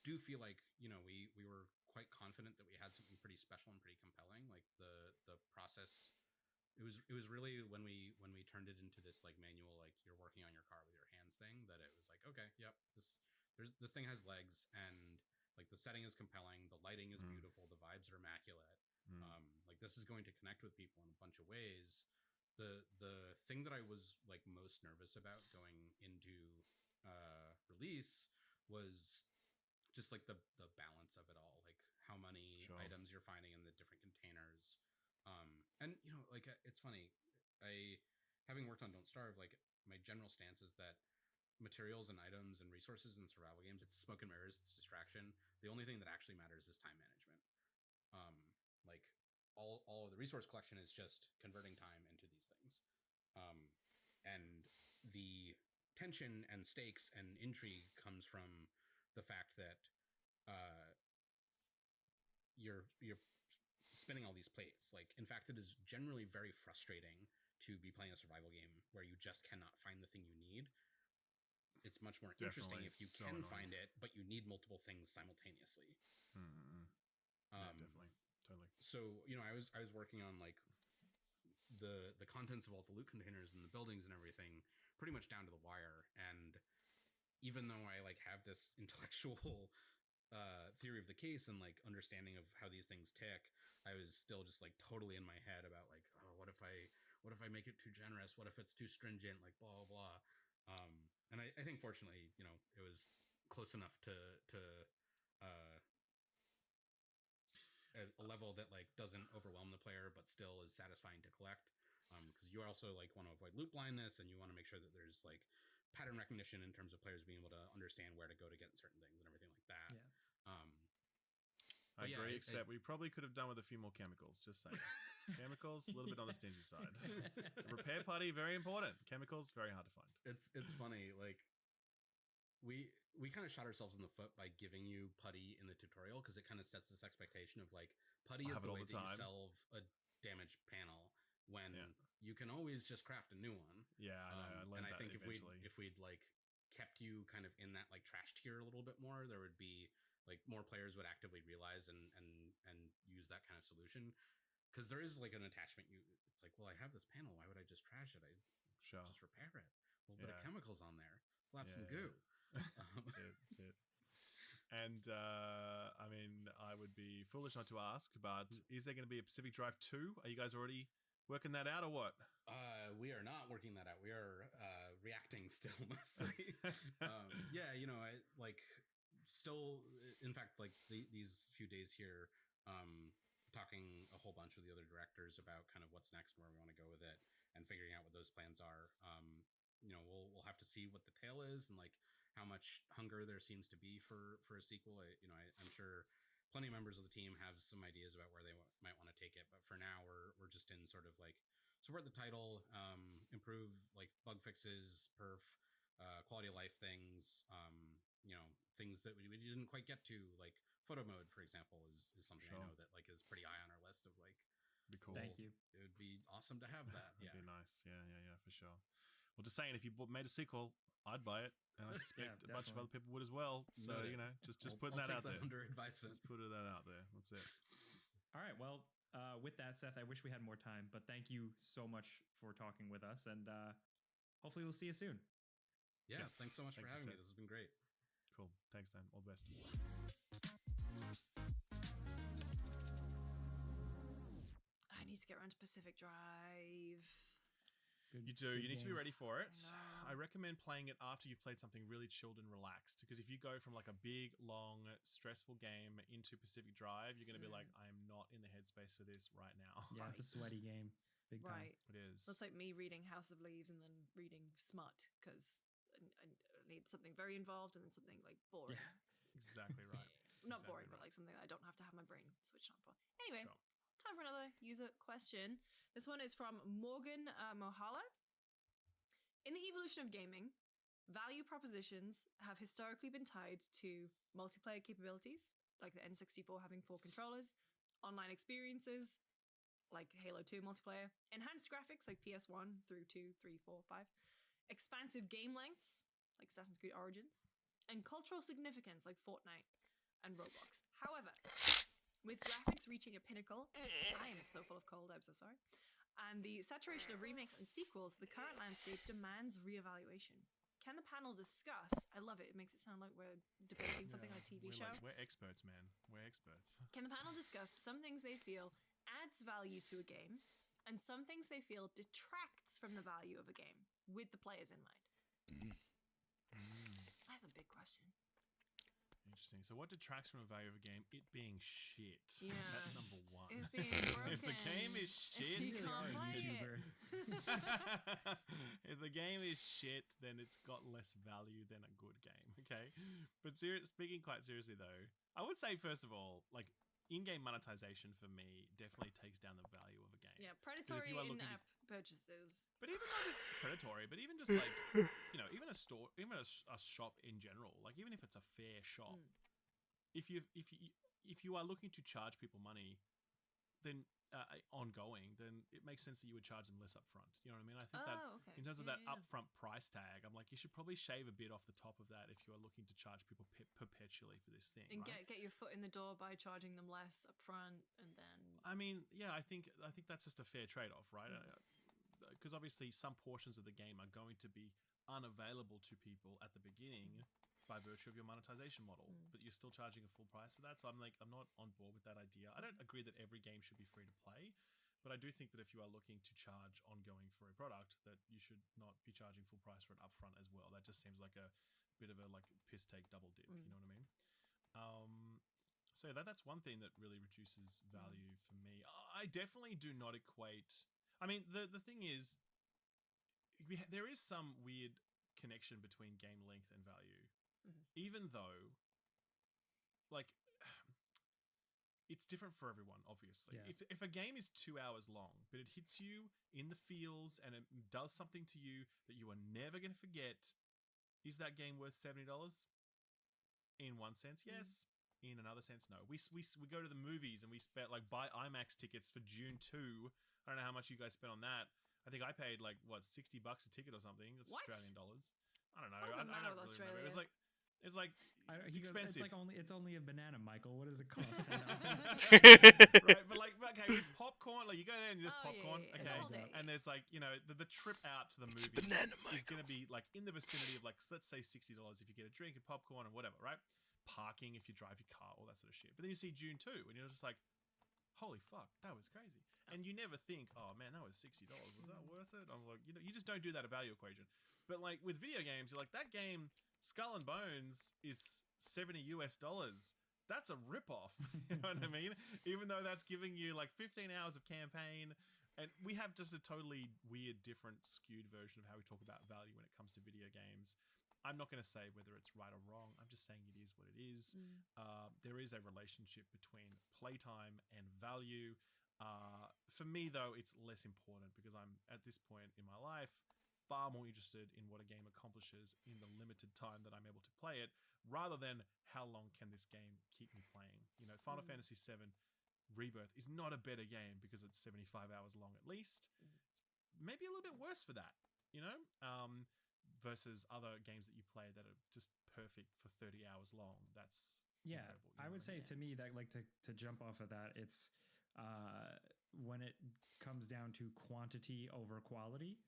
Speaker 9: do feel like we were quite confident that we had something pretty special and pretty compelling. Like the process, it was really when we turned it into this like manual, like you're working on your car with your hands thing, that it was like, okay, yep, this thing has legs, and like the setting is compelling, the lighting is beautiful, the vibes are immaculate. Like this is going to connect with people in a bunch of ways. The thing that I was like most nervous about going into release was just like the balance of it all, like how many items you're finding in the different containers. And like it's funny, having worked on Don't Starve, like my general stance is that materials and items and resources in survival games, it's smoke and mirrors, it's distraction. The only thing that actually matters is time management. Like all of the resource collection is just converting time into these things. And the tension and stakes and intrigue comes from the fact that you're spinning all these plates. Like, in fact, it is generally very frustrating to be playing a survival game where you just cannot find the thing you need. It's much more interesting if you can find it, but you need multiple things simultaneously.
Speaker 3: Definitely, totally.
Speaker 9: So, you know, I was working on like the contents of all the loot containers and the buildings and everything pretty much down to the wire. And even though I like have this intellectual theory of the case and like understanding of how these things tick, I was still just like totally in my head about like, oh, what if I make it too generous? What if it's too stringent? Like blah blah blah. And I think fortunately, you know, it was close enough to a level that like doesn't overwhelm the player, but still is satisfying to collect. Because you also like want to avoid loot blindness, and you want to make sure that there's like pattern recognition in terms of players being able to understand where to go to get certain things and everything like that.
Speaker 3: I agree, except we probably could have done with a few more chemicals, just saying. Chemicals, a little bit on the stingy side. Repair putty, very important. Chemicals, very hard to find.
Speaker 9: It's funny, like we kind of shot ourselves in the foot by giving you putty in the tutorial, because it kind of sets this expectation of like putty is the way that you solve a damaged panel when you can always just craft a new one.
Speaker 3: Yeah, I learned
Speaker 9: and I
Speaker 3: that
Speaker 9: think
Speaker 3: eventually.
Speaker 9: if we'd like kept you kind of in that like trash tier a little bit more, there would be like more players would actively realize and use that kind of solution, because there is like an attachment. It's like, well, I have this panel, why would I just trash it? I just repair it. A little bit of chemicals on there, slap some goo.
Speaker 3: That's it. And I mean, I would be foolish not to ask, but is there going to be a Pacific Drive 2? Are you guys already working that out or what?
Speaker 9: We are not working that out. We are reacting still mostly. Yeah, you know, I like still, in fact, like these few days here, talking a whole bunch with the other directors about kind of what's next and where we want to go with it, and figuring out what those plans are. You know, we'll have to see what the tale is and like how much hunger there seems to be for a sequel. I'm sure plenty of members of the team have some ideas about where they might want to take it, but for now we're just in sort of like support the title, improve like bug fixes, perf, quality of life things, you know, things that we didn't quite get to, like photo mode, for example, is something I know that like is pretty high on our list of like,
Speaker 3: be cool.
Speaker 4: Thank you.
Speaker 9: It would be awesome to have that.
Speaker 3: It'd be nice. Yeah, for sure. Well, just saying, if you made a sequel, I'd buy it, and I suspect a bunch of other people would as well. So you know, just putting that out there.
Speaker 9: Under advisement.
Speaker 3: Just putting that out there. That's it.
Speaker 4: All right. Well, with that, Seth, I wish we had more time, but thank you so much for talking with us, and hopefully we'll see you soon.
Speaker 9: Yeah. Yes. Thanks so much for having me. This has been great.
Speaker 3: Cool. Thanks, Dan. All the best.
Speaker 2: I need to get around to Pacific Drive.
Speaker 3: You do. You need to be ready for it. I recommend playing it after you've played something really chilled and relaxed, because if you go from like a big, long, stressful game into Pacific Drive, you're going to be like, I am not in the headspace for this right now.
Speaker 4: Yeah, it's a sweaty game. Big time.
Speaker 2: Right.
Speaker 3: It is.
Speaker 2: That's like me reading House of Leaves and then reading Smut, because I need something very involved and then something like boring.
Speaker 3: Yeah, exactly right.
Speaker 2: Not boring, but like something I don't have to have my brain switched on for. Anyway. Time for another user question. This one is from Morgan Mohala. In the evolution of gaming, value propositions have historically been tied to multiplayer capabilities, like the N64 having 4 controllers, online experiences, like Halo 2 multiplayer, enhanced graphics like PS1 through 2, 3, 4, 5, expansive game lengths, like Assassin's Creed Origins, and cultural significance like Fortnite and Roblox. However, with graphics reaching a pinnacle, I am so full of cold, I'm so sorry, and the saturation of remakes and sequels, the current landscape demands reevaluation. Can the panel discuss, I love it, it makes it sound like we're debating something on a TV show.
Speaker 3: We're experts, man. We're experts.
Speaker 2: Can the panel discuss some things they feel adds value to a game, and some things they feel detracts from the value of a game, with the players in mind? That's a big question.
Speaker 3: Interesting. So what detracts from the value of a game? It being shit.
Speaker 2: Yeah.
Speaker 3: That's number one.
Speaker 2: It being broken.
Speaker 3: If the game is shit,
Speaker 2: you can't play
Speaker 4: YouTuber.
Speaker 3: If the game is shit, then it's got less value than a good game. Okay. But speaking quite seriously though, I would say first of all, like in-game monetization for me definitely takes down the value of a game.
Speaker 2: Yeah, predatory in-app purchases.
Speaker 3: But even not just predatory, but even just like even a store, even a shop in general. Like even if it's a fair shop, if you are looking to charge people money, then ongoing, then it makes sense that you would charge them less upfront. You know what I mean? I think that in terms of that upfront price tag, I'm like, you should probably shave a bit off the top of that if you are looking to charge people perpetually for this thing.
Speaker 2: And
Speaker 3: right?
Speaker 2: get your foot in the door by charging them less upfront, and then.
Speaker 3: I mean, yeah, I think that's just a fair trade-off, right? Because obviously some portions of the game are going to be unavailable to people at the beginning by virtue of your monetization model, but you're still charging a full price for that. So I'm not on board with that idea. I don't agree that every game should be free to play, but I do think that if you are looking to charge ongoing for a product, that you should not be charging full price for it upfront as well. That just seems like a bit of a like piss take double dip. You know what I mean? So that's one thing that really reduces value for me. I definitely do not equate. I mean, the thing is, there is some weird connection between game length and value. Even though, like, it's different for everyone, obviously. Yeah. If a game is 2 hours long, but it hits you in the feels and it does something to you that you are never going to forget, is that game worth $70? In one sense, yes. In another sense, no. We go to the movies and we spent buy IMAX tickets for June 2. I don't know how much you guys spent on that. I think I paid $60 a ticket or something. That's Australian dollars. I don't know. I don't really remember. It was like. It's expensive.
Speaker 4: It's only a banana, Michael. What does it cost?
Speaker 3: Right, but okay, with popcorn, you go there and there's popcorn,
Speaker 2: yeah.
Speaker 3: Okay, and there's the trip out to the movie is going to be in the vicinity of let's say $60 if you get a drink and popcorn and whatever, right? Parking if you drive your car, all that sort of shit. But then you see June 2 and you're just like, holy fuck, that was crazy. And you never think, oh man, that was $60. Was that worth it? I'm like, you just don't do that value equation. But with video games, you're like, that game, Skull and Bones, is $70 US. That's a ripoff. You know what I mean? Even though that's giving you 15 hours of campaign, and we have just a totally weird, different, skewed version of how we talk about value when it comes to video games. I'm not going to say whether it's right or wrong. I'm just saying it is what it is. There is a relationship between playtime and value. For me, though, it's less important because I'm, at this point in my life, far more interested in what a game accomplishes in the limited time that I'm able to play it, rather than how long can this game keep me playing. Final Fantasy VII Rebirth is not a better game because it's 75 hours long at least. It's maybe a little bit worse for that, versus other games that you play that are just perfect for 30 hours long. That's incredible,
Speaker 4: I would say to me that to jump off of that, it's when it comes down to quantity over quality.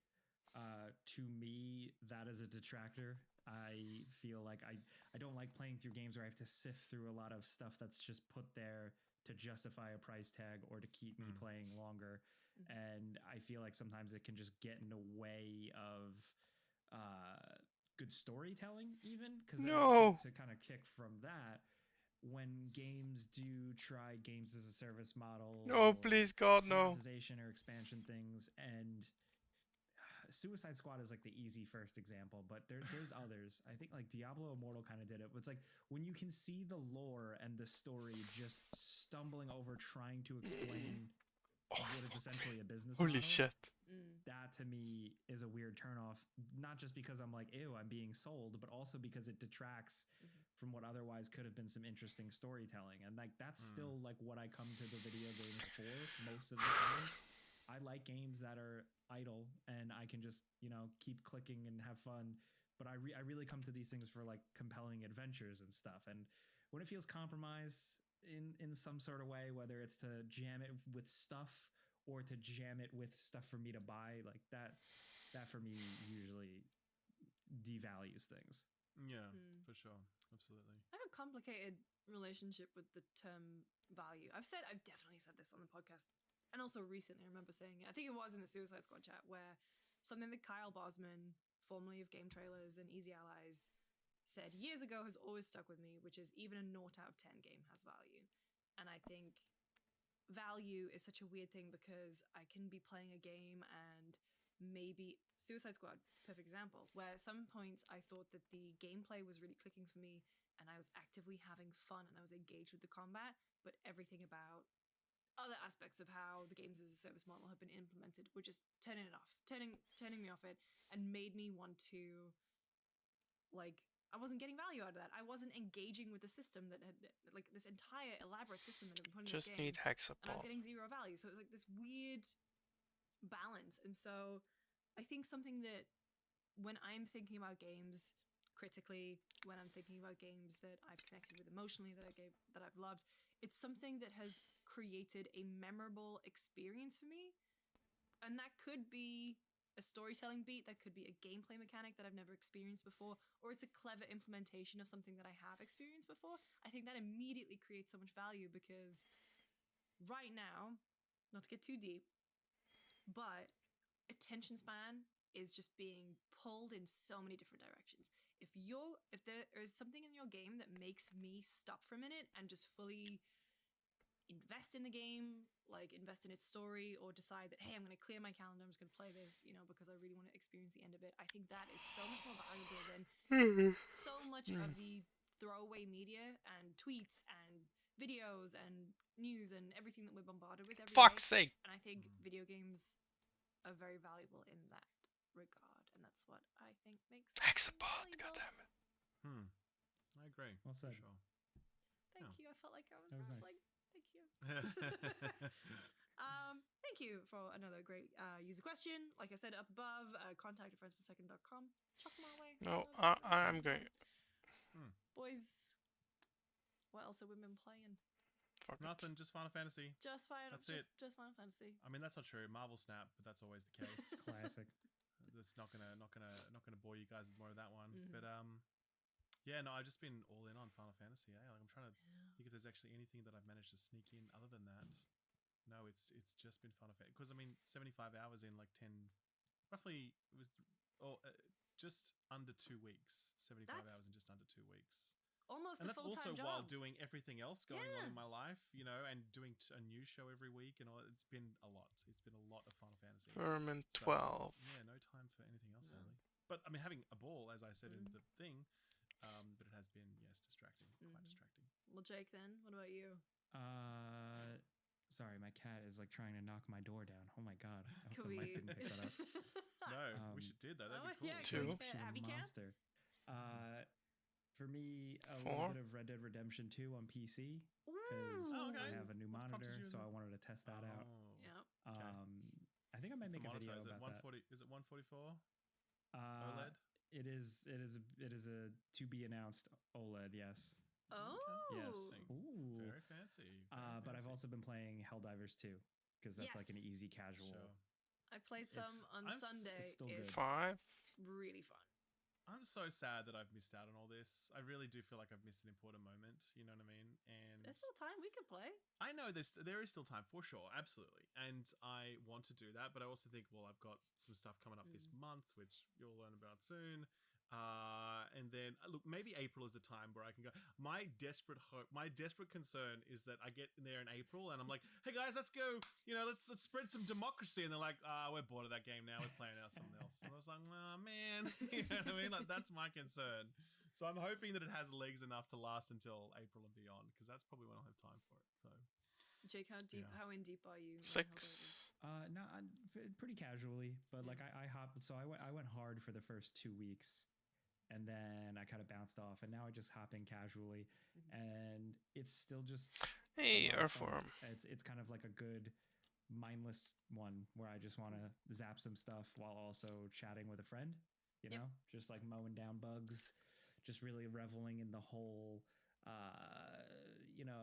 Speaker 4: To me, that is a detractor. I feel like I don't like playing through games where I have to sift through a lot of stuff that's just put there to justify a price tag or to keep me playing longer. And I feel like sometimes it can just get in the way of good storytelling, even because to kind of kick from that, when games do try games as a service model,
Speaker 6: please God, no,
Speaker 4: monetization or expansion things, and Suicide Squad is the easy first example, but there's others. I think Diablo Immortal kind of did it. It's when you can see the lore and the story just stumbling over trying to explain what is essentially a business
Speaker 6: holy
Speaker 4: model.
Speaker 6: Shit.
Speaker 4: That to me is a weird turnoff, not just because I'm like, ew, I'm being sold, but also because it detracts from what otherwise could have been some interesting storytelling. And that's still what I come to the video games for most of the time. I like games that are idle and I can just, keep clicking and have fun. But I really come to these things for compelling adventures and stuff. And when it feels compromised in some sort of way, whether it's to jam it with stuff or to jam it with stuff for me to buy, that for me usually devalues things.
Speaker 3: Yeah, for sure. Absolutely.
Speaker 2: I have a complicated relationship with the term value. I've definitely said this on the podcast. And also recently, I remember saying it. I think it was in the Suicide Squad chat, where something that Kyle Bosman, formerly of Game Trailers and Easy Allies, said years ago has always stuck with me, which is even a 0 out of 10 game has value. And I think value is such a weird thing because I can be playing a game and maybe Suicide Squad, perfect example, where at some points I thought that the gameplay was really clicking for me and I was actively having fun and I was engaged with the combat, but everything about other aspects of how the games as a service model have been implemented were just turning me off it, and made me want to, like, I wasn't getting value out of that. I wasn't engaging with the system that had, like, this entire elaborate system that had been put in this
Speaker 6: Just
Speaker 2: game,
Speaker 6: need Hexapod.
Speaker 2: and I was getting zero value. So it was like this weird balance. And so I think something that, when I'm thinking about games critically, when I'm thinking about games that I've connected with emotionally, that I've loved, it's something that has created a memorable experience for me. And that could be a storytelling beat, that could be a gameplay mechanic that I've never experienced before, or it's a clever implementation of something that I have experienced before. I think that immediately creates so much value, because right now, not to get too deep, but attention span is just being pulled in so many different directions. If there is something in your game that makes me stop for a minute and just fully invest in the game, like invest in its story, or decide that, hey, I'm going to clear my calendar, I'm just going to play this, because I really want to experience the end of it, I think that is so much more valuable than so much of the throwaway media and tweets and videos and news and everything that we're bombarded with every
Speaker 6: Fuck's
Speaker 2: day.
Speaker 6: sake.
Speaker 2: And I think video games are very valuable in that regard, and that's what I think makes
Speaker 6: Hexapod, goddammit.
Speaker 3: I agree.
Speaker 4: Well said.
Speaker 3: For sure.
Speaker 2: Thank you. I felt like I was
Speaker 4: That was
Speaker 2: rambling.
Speaker 4: nice.
Speaker 2: Thank you. Thank you for another great user question. Like I said up above, contact at friendspersecond.com. Chuck them our way.
Speaker 6: No, I'm going.
Speaker 2: Boys, what else have we been playing?
Speaker 6: Fuck
Speaker 3: Nothing, just Final Fantasy.
Speaker 2: Just Final Fantasy.
Speaker 3: I mean, that's not true. Marvel Snap, but that's always the case.
Speaker 4: Classic.
Speaker 3: That's not gonna bore you guys with more of that one. But yeah, no, I've just been all in on Final Fantasy. Like, I'm trying to think if there's actually anything that I've managed to sneak in other than that. No, it's just been Final Fantasy, because I mean, 75 hours in like 10, roughly it was, just under 2 weeks. 75 hours in just under 2 weeks.
Speaker 2: Almost
Speaker 3: and
Speaker 2: a full-time job.
Speaker 3: And that's also while doing everything else going on in my life, and doing a new show every week and all. It's been a lot. It's been a lot of Final Fantasy.
Speaker 6: Vermin 12.
Speaker 3: So, yeah, no time for anything else, really. But I mean, having a ball, as I said in the thing, but it has been, yes, distracting, quite distracting.
Speaker 2: Well, Jake, then, what about you?
Speaker 4: Sorry, my cat is like trying to knock my door down. Oh my god! I hope
Speaker 2: Can
Speaker 4: the mic didn't pick that up.
Speaker 3: No, we should do that. That'd be cool.
Speaker 2: Yeah,
Speaker 6: Two.
Speaker 4: She's a monster. For me, a
Speaker 6: 4.
Speaker 4: little bit of Red Dead Redemption 2 on PC, because I have a new monitor, so I wanted to test that out.
Speaker 2: Yeah.
Speaker 4: I think I might make a video about that.
Speaker 3: Is it 144 OLED?
Speaker 4: It is a to be announced OLED. Yes.
Speaker 2: Oh.
Speaker 4: Yes.
Speaker 3: Ooh. Very fancy.
Speaker 4: But I've also been playing Helldivers 2, because that's like an easy casual.
Speaker 3: Sure.
Speaker 2: I played some on Sunday.
Speaker 4: It's still good.
Speaker 6: 5.
Speaker 2: Really fun.
Speaker 3: I'm so sad that I've missed out on all this. I really do feel like I've missed an important moment. You know what I mean? And
Speaker 2: there's still time. We can play.
Speaker 3: I know there is still time, for sure. Absolutely. And I want to do that. But I also think, well, I've got some stuff coming up this month, which you'll learn about soon. And then look, maybe April is the time where I can go. My desperate concern is that I get in there in April and I'm like, hey guys, let's go, let's spread some democracy, and they're like, we're bored of that game now, we're playing out something else. And I was like, oh man, you know what I mean? Like, that's my concern. So I'm hoping that it has legs enough to last until April and beyond, because that's probably when I'll have time for it. So
Speaker 2: Jake, how in deep are you?
Speaker 6: 6.
Speaker 4: No, pretty casually, but like I hopped. So I went hard for the first 2 weeks, and then I kind of bounced off, and now I just hop in casually, and it's still just
Speaker 6: Earthworm.
Speaker 4: It's kind of like a good mindless one where I just want to zap some stuff while also chatting with a friend, just like mowing down bugs, just really reveling in the whole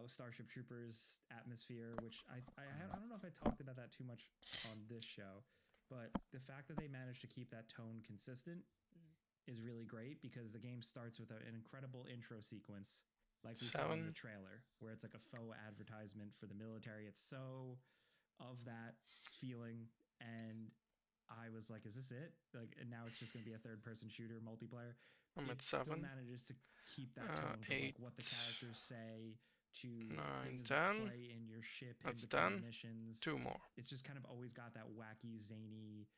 Speaker 4: Starship Troopers atmosphere, which I don't know if I talked about that too much on this show, but the fact that they managed to keep that tone consistent is really great, because the game starts with an incredible intro sequence, like we saw in the trailer, where it's like a faux advertisement for the military. It's so of that feeling, and I was like, is this it? Like, and now it's just going to be a third-person shooter multiplayer.
Speaker 6: I'm at 7.
Speaker 4: Still manages to keep that tone from like what the characters say to
Speaker 6: 9,
Speaker 4: things
Speaker 6: 10.
Speaker 4: that play in your ship in
Speaker 6: That's
Speaker 4: between
Speaker 6: done.
Speaker 4: missions.
Speaker 6: 2 more.
Speaker 4: It's just kind of always got that wacky, zany,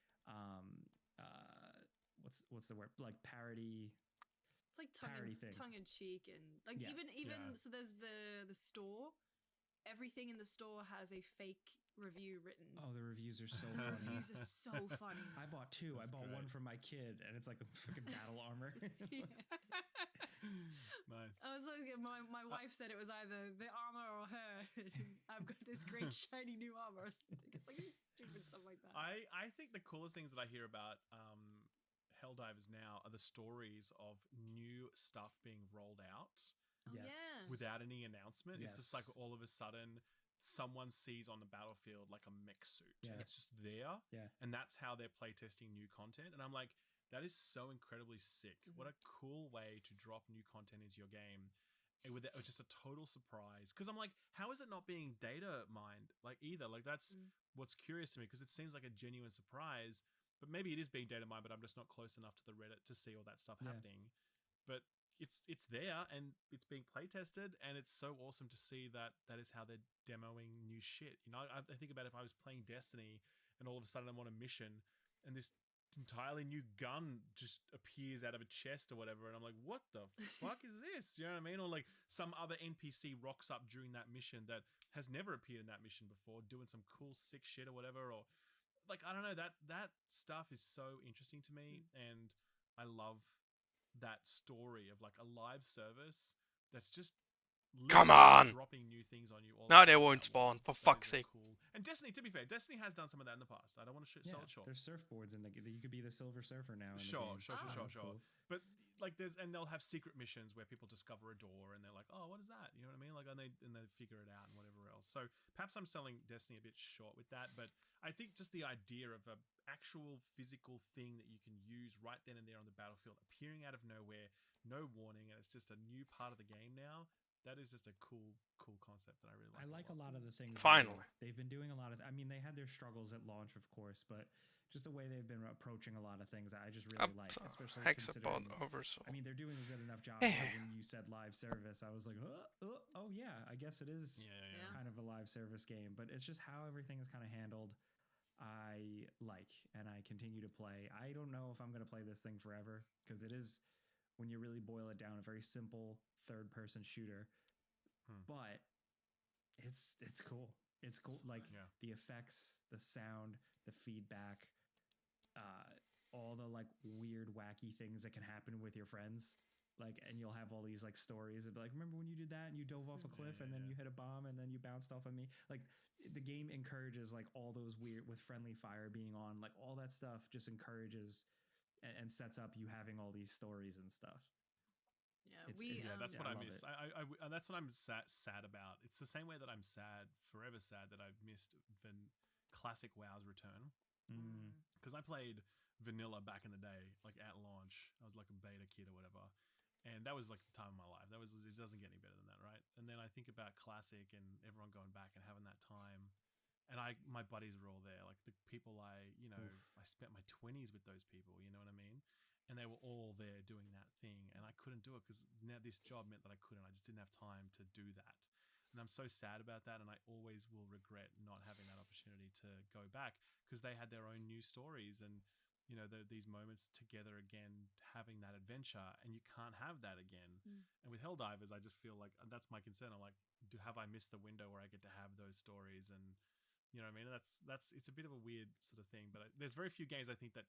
Speaker 4: what's the word? Like parody.
Speaker 2: It's like
Speaker 4: parody thing.
Speaker 2: tongue in cheek, and like even so there's the store. Everything in the store has a fake review written.
Speaker 4: Oh, the reviews are so
Speaker 2: The
Speaker 4: funny.
Speaker 2: reviews are so funny.
Speaker 4: I bought two. I bought one for my kid, and it's like a fucking battle armor.
Speaker 3: Nice.
Speaker 2: I was like, my wife said it was either the armor or her. I've got this great shiny new armor. It's like stupid stuff like that.
Speaker 3: I think the coolest things that I hear about Helldivers now are the stories of new stuff being rolled out.
Speaker 2: Yes. Yeah.
Speaker 3: Without any announcement. It's just like all of a sudden someone sees on the battlefield like a mech suit. And it's just there. Yeah. And that's how they're playtesting new content. And I'm like, that is so incredibly sick. What a cool way to drop new content into your game. It was just a total surprise. Because I'm like, how is it not being data mined? Like either. Like that's what's curious to me, because it seems like a genuine surprise. But maybe it is being data mined, but I'm just not close enough to the Reddit to see all that stuff happening. But it's there and it's being play tested, and it's so awesome to see that is how they're demoing new shit. You know, I think about if I was playing Destiny and all of a sudden I'm on a mission and this entirely new gun just appears out of a chest or whatever, and I'm like, what the fuck is this? You know what I mean? Or like some other NPC rocks up during that mission that has never appeared in that mission before, doing some cool sick shit or whatever. Or like, I don't know, that stuff is so interesting to me, and I love that story of like a live service that's just
Speaker 6: come on
Speaker 3: dropping new things on you all
Speaker 6: now they won't spawn, for fuck's sake.
Speaker 3: Cool. And Destiny, to be fair, Destiny has done some of that in the past. I don't want to sell it short.
Speaker 4: There's surfboards in you could be the Silver Surfer now in the
Speaker 3: sure.
Speaker 4: game. Cool.
Speaker 3: But like and they'll have secret missions where people discover a door and they're like, oh, what is that? You know what I mean? Like, and they figure it out and whatever else. So perhaps I'm selling Destiny a bit short with that, but I think just the idea of an actual physical thing that you can use right then and there on the battlefield, appearing out of nowhere, no warning, and it's just a new part of the game now. That is just a cool concept that I really like.
Speaker 4: I like a lot of the things.
Speaker 6: Finally.
Speaker 4: They've been doing a lot of, I mean, they had their struggles at launch, of course, but just the way they've been approaching a lot of things, I just really like, especially considering, I mean, they're doing a good enough job. When you said live service, I was like, oh yeah, I guess it is kind of a live service game, but it's just how everything is kind of handled. I like, and I continue to play. I don't know if I'm going to play this thing forever, because it is, when you really boil it down, a very simple third-person shooter, but it's cool. It's cool. Like the effects, the sound, the feedback, all the like weird, wacky things that can happen with your friends. Like, and you'll have all these like stories of like, remember when you did that and you dove off a cliff and then you hit a bomb and then you bounced off of me? Like, the game encourages like all those weird, with friendly fire being on, like all that stuff just encourages and sets up you having all these stories and stuff.
Speaker 3: That's what I miss. I that's what I'm sad about. It's the same way that I'm forever sad that I've missed classic WoW's return. Because I played vanilla back in the day, like at launch. I was like a beta kid or whatever, and that was like the time of my life. It doesn't get any better than that, right? And then I think about classic and everyone going back and having that time. And my buddies were all there, like the people I spent my 20s with those people. You know what I mean? And they were all there doing that thing, and I couldn't do it because now this job meant that I couldn't. I just didn't have time to do that, and I'm so sad about that. And I always will regret not having that opportunity to go back, because they had their own new stories, and you know these moments together again, having that adventure, and you can't have that again. And with Helldivers, I just feel like that's my concern. I'm like, have I missed the window where I get to have those stories? And you know what I mean? That's it's a bit of a weird sort of thing, but there's very few games I think that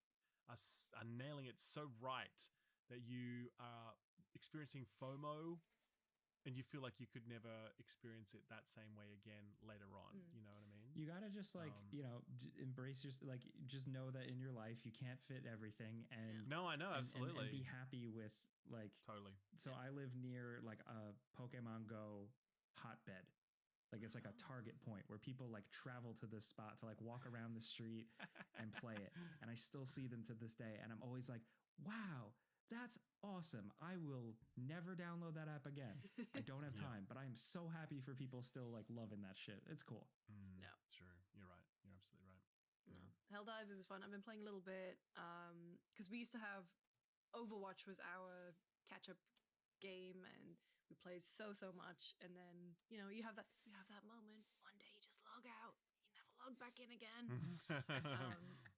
Speaker 3: are nailing it so right that you are experiencing FOMO and you feel like you could never experience it that same way again later on. You know what I mean?
Speaker 4: You gotta just like, embrace your, like, just know that in your life you can't fit everything, and
Speaker 3: no, I know, absolutely,
Speaker 4: and be happy with like
Speaker 3: totally.
Speaker 4: So I live near like a Pokemon Go hotbed. Like, it's like a target point where people like travel to this spot to like walk around the street and play it. And I still see them to this day. And I'm always like, wow, that's awesome. I will never download that app again. I don't have time, but I'm so happy for people still like loving that shit. It's cool.
Speaker 2: Yeah,
Speaker 3: sure. You're right. You're absolutely right.
Speaker 2: Helldivers is fun. I've been playing a little bit because we used to have Overwatch was our catch-up game, and we played so much, and then you have that moment one day you just log out, you never log log back in again.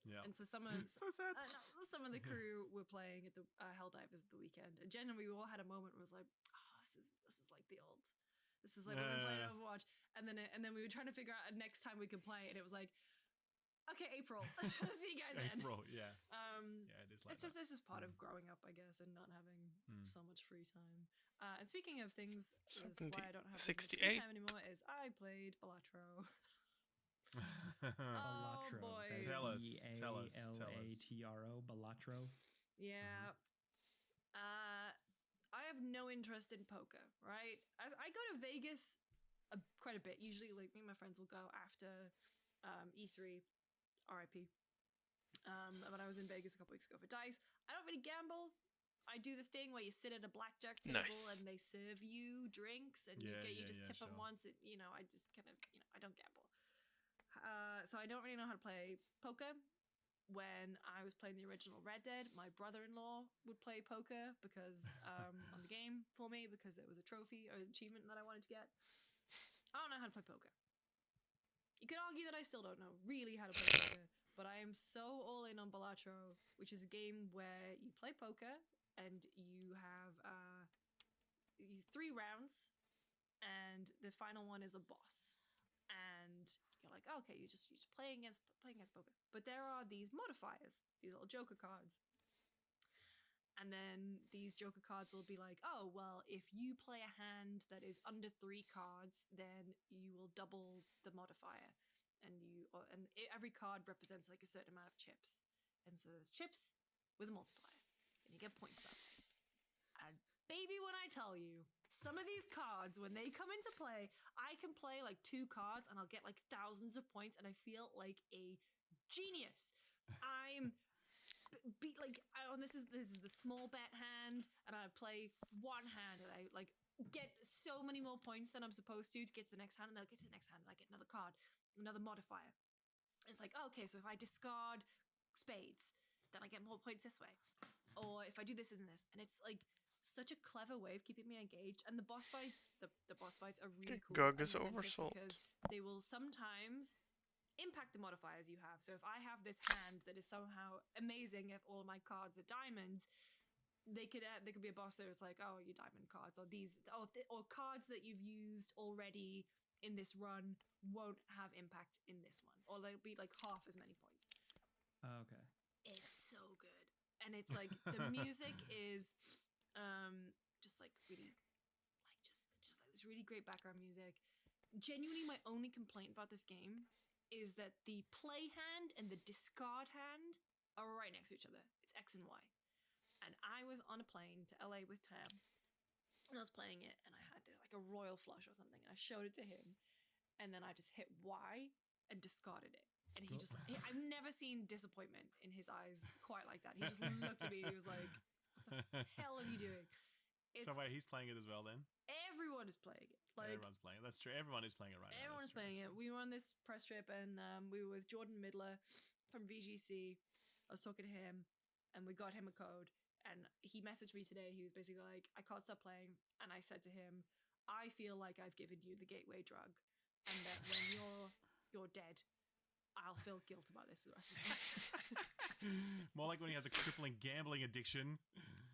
Speaker 3: Yeah.
Speaker 2: And so some of
Speaker 3: So sad.
Speaker 2: some of the crew were playing at the Helldivers at the weekend, and generally we all had a moment where it was like, oh, this is like the old. This is like when we played Overwatch, and then we were trying to figure out next time we could play, and it was like, okay, April. See you guys then.
Speaker 3: April, yeah. Yeah, it is like
Speaker 2: it's just part of growing up, I guess, and not having so much free time. And speaking of things, why I don't have as much free time anymore is I played Balatro.
Speaker 4: Balatro.
Speaker 2: Boy.
Speaker 3: Tell us.
Speaker 4: Balatro. Balatro.
Speaker 2: Yeah. I have no interest in poker, right? As I go to Vegas quite a bit. Usually, like, me and my friends will go after E3, RIP. When I was in Vegas a couple weeks ago for DICE, I don't really gamble. I do the thing where you sit at a blackjack table and they serve you drinks and you just tip them once. I just kind of, I don't gamble. So I don't really know how to play poker. When I was playing the original Red Dead, my brother-in-law would play poker because on the game for me because it was a trophy or an achievement that I wanted to get. I don't know how to play poker. You could argue that I still don't know really how to play poker, but I am so all in on Balatro, which is a game where you play poker and you have 3 rounds, and the final one is a boss. And you're like, oh, okay, you're just playing against poker. But there are these modifiers, these little joker cards. And then these joker cards will be like, oh, well, if you play a hand that is under 3 cards, then you will double the modifier. And every card represents like a certain amount of chips. And so there's chips with a multiplier. And you get points that way. And baby, when I tell you, some of these cards, when they come into play, I can play like 2 cards and I'll get like thousands of points and I feel like a genius. I'm this is the small bet hand, and I play 1 hand and I like get so many more points than I'm supposed to get to the next hand, and then I get to the next hand and I get another card, another modifier. It's like, okay, so if I discard spades, then I get more points this way. Or if I do this and this, and it's like such a clever way of keeping me engaged. And the boss fights, the boss fights are really cool.
Speaker 6: Gug is oversold
Speaker 2: because they will sometimes impact the modifiers you have. So if I have this hand that is somehow amazing, if all of my cards are diamonds, there could be a boss there. It's like, oh, your diamond cards, or or cards that you've used already in this run won't have impact in this one, or they'll be like half as many points.
Speaker 4: Okay.
Speaker 2: It's so good, and it's like the music is just like really like just like this really great background music. Genuinely, my only complaint about this game is that the play hand and the discard hand are right next to each other. It's X and Y. And I was on a plane to LA with Tam, and I was playing it, and I had this, like a royal flush or something, and I showed it to him, and then I just hit Y and discarded it. And he just, I've never seen disappointment in his eyes quite like that. He just looked at me, he was like, what the hell are you doing?
Speaker 3: So wait, he's playing it as well then?
Speaker 2: Everyone is playing it. Like,
Speaker 3: everyone's playing it. That's true. Everyone is playing it right now.
Speaker 2: Everyone's playing it. We were on this press trip, and we were with Jordan Midler from VGC. I was talking to him, and we got him a code. And he messaged me today. He was basically like, I can't stop playing. And I said to him, I feel like I've given you the gateway drug, and that when you're dead, I'll feel guilt about this for the rest of my life.
Speaker 3: More like when he has a crippling gambling addiction.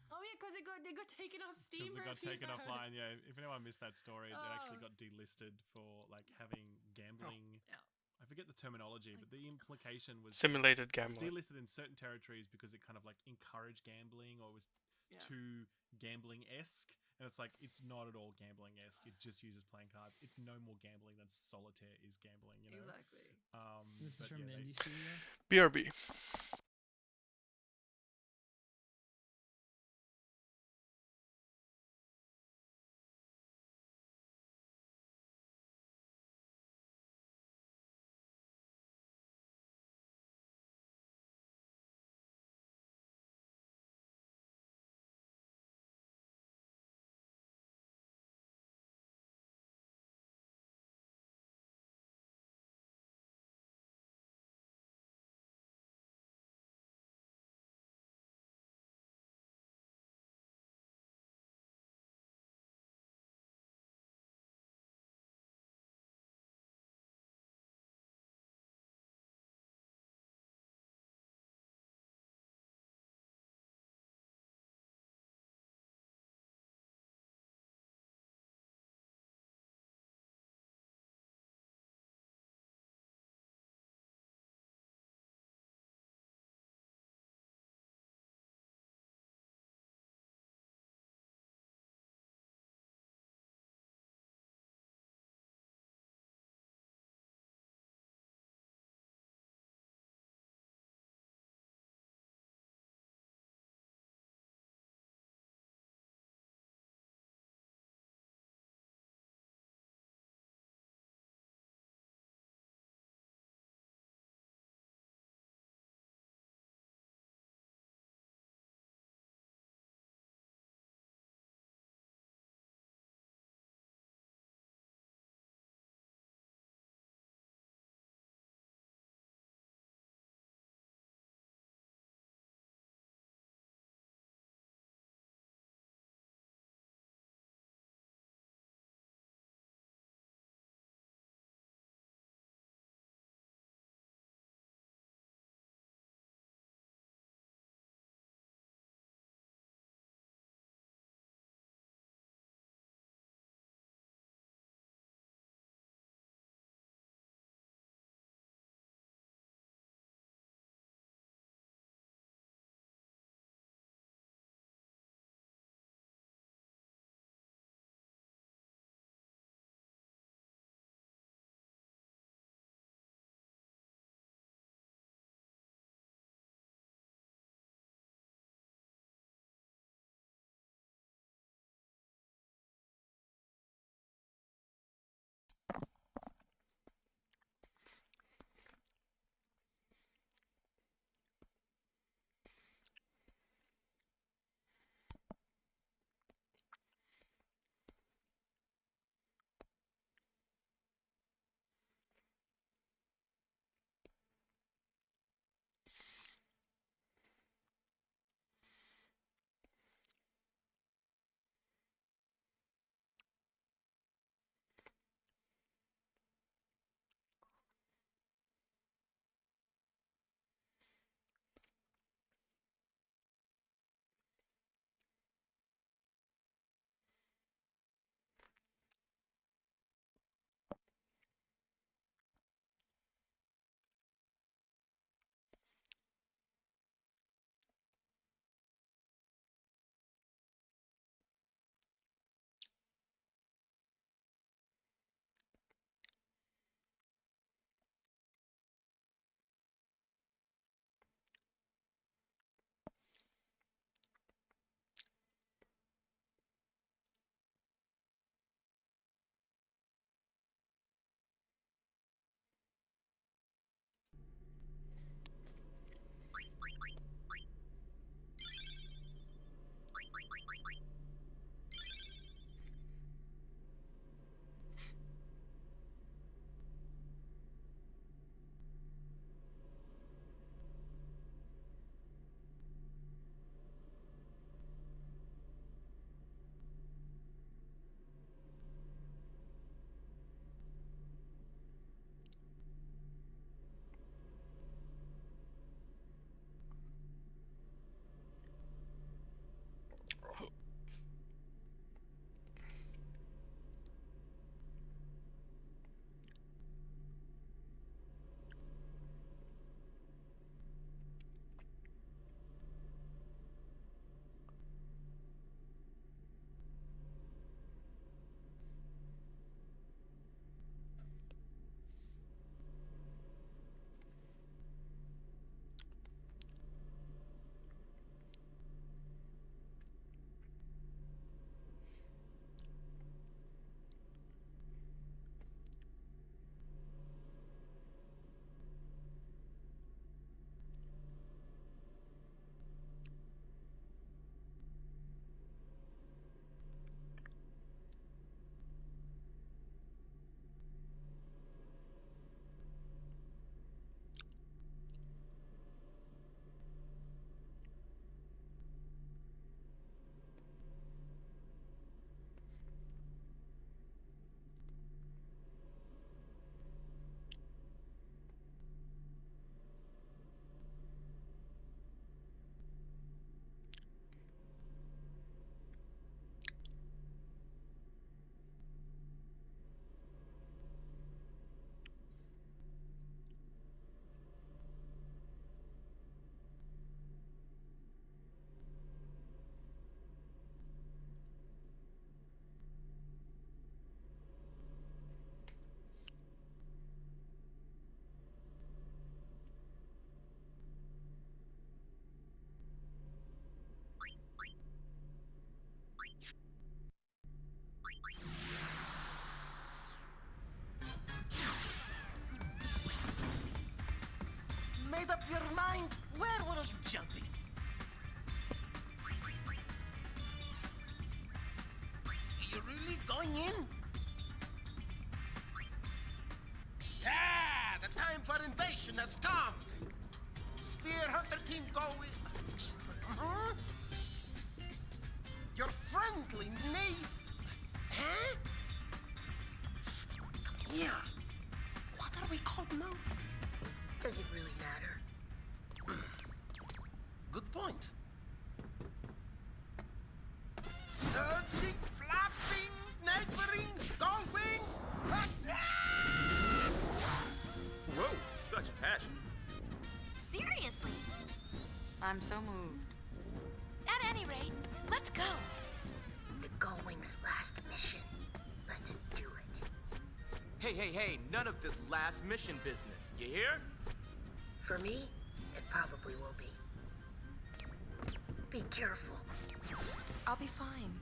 Speaker 2: Oh yeah, because they got taken off Steam.
Speaker 3: Because they got taken offline. Yeah, if anyone missed that story, they actually got delisted for like having gambling.
Speaker 2: Yeah.
Speaker 3: I forget the terminology, but the implication was
Speaker 6: simulated gambling.
Speaker 3: Delisted in certain territories because it kind of like encouraged gambling, or was too gambling-esque. And it's like, it's not at all gambling-esque. It just uses playing cards. It's no more gambling than solitaire is gambling, you know?
Speaker 2: Exactly.
Speaker 4: This is from an indie studio?
Speaker 6: BRB.
Speaker 11: made up your mind? Werewolf jumping. You really going in? Yeah, the time for invasion has come. Spear Hunter team go in. Huh? Your friendly name? Huh? Come here. What are we called now?
Speaker 8: Does it really matter?
Speaker 11: Good point. Surging, flapping, neighboring, gull wings, attack!
Speaker 12: Whoa, such passion.
Speaker 8: Seriously?
Speaker 7: I'm so moved.
Speaker 8: At any rate, let's go. The Gullwing's last mission. Let's do it.
Speaker 12: Hey, none of this last mission business. You hear?
Speaker 8: For me, it probably will be. Be careful. I'll be fine.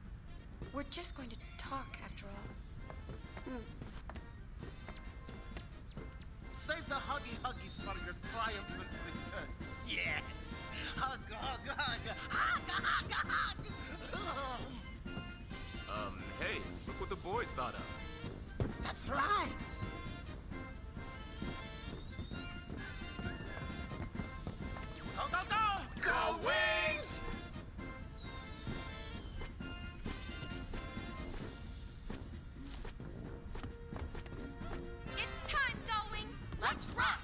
Speaker 8: We're just going to talk after all.
Speaker 11: Save the huggy-huggies for your triumphant return. Yes! Hug, hug, hug! Hug, hug, hug!
Speaker 12: Hey, look what the boys thought of.
Speaker 11: That's right! Go, go, go!
Speaker 12: Go Wings!
Speaker 8: It's time, Gullwings! Let's rock!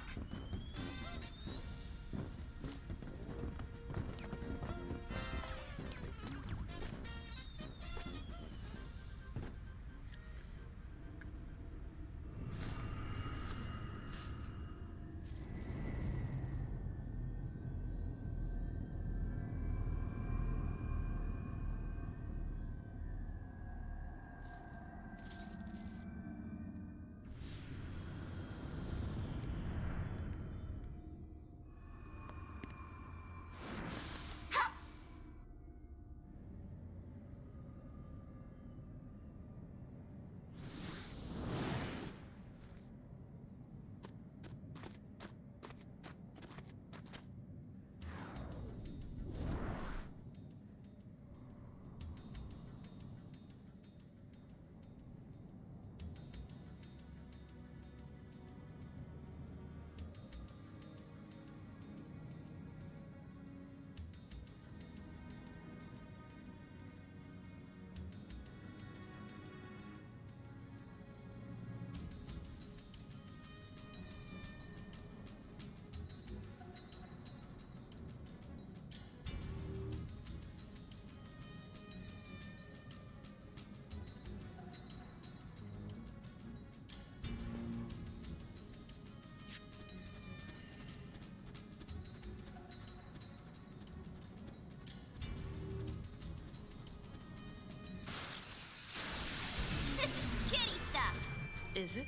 Speaker 7: Is it?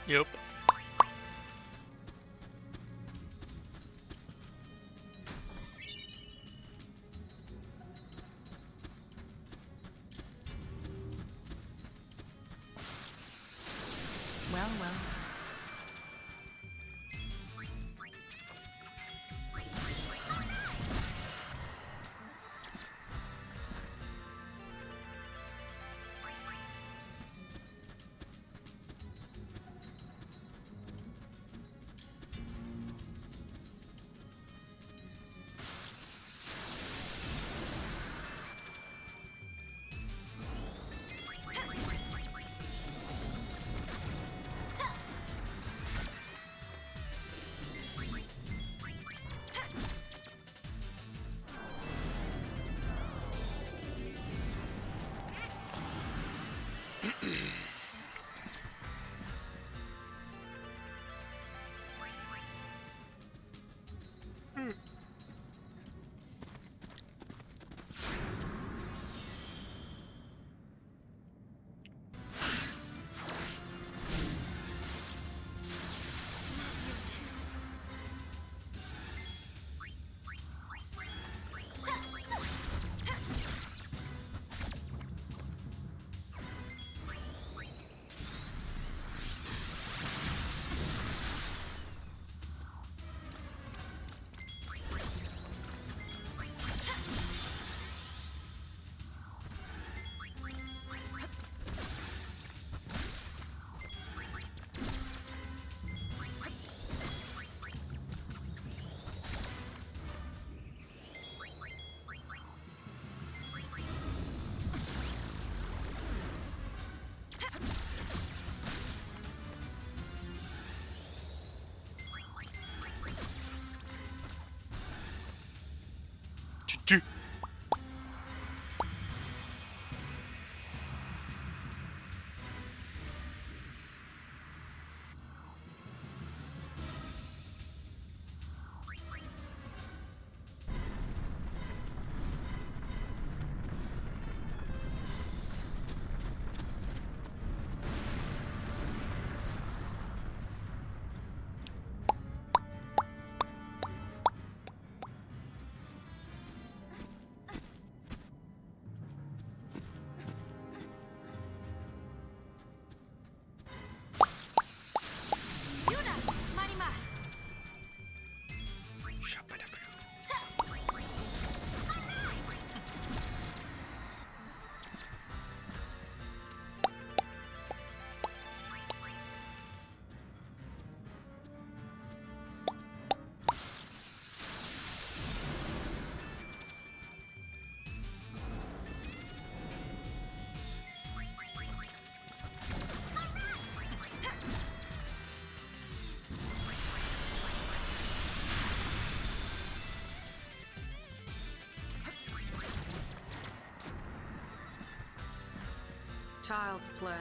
Speaker 6: Yep.
Speaker 7: Well, well. Child's play.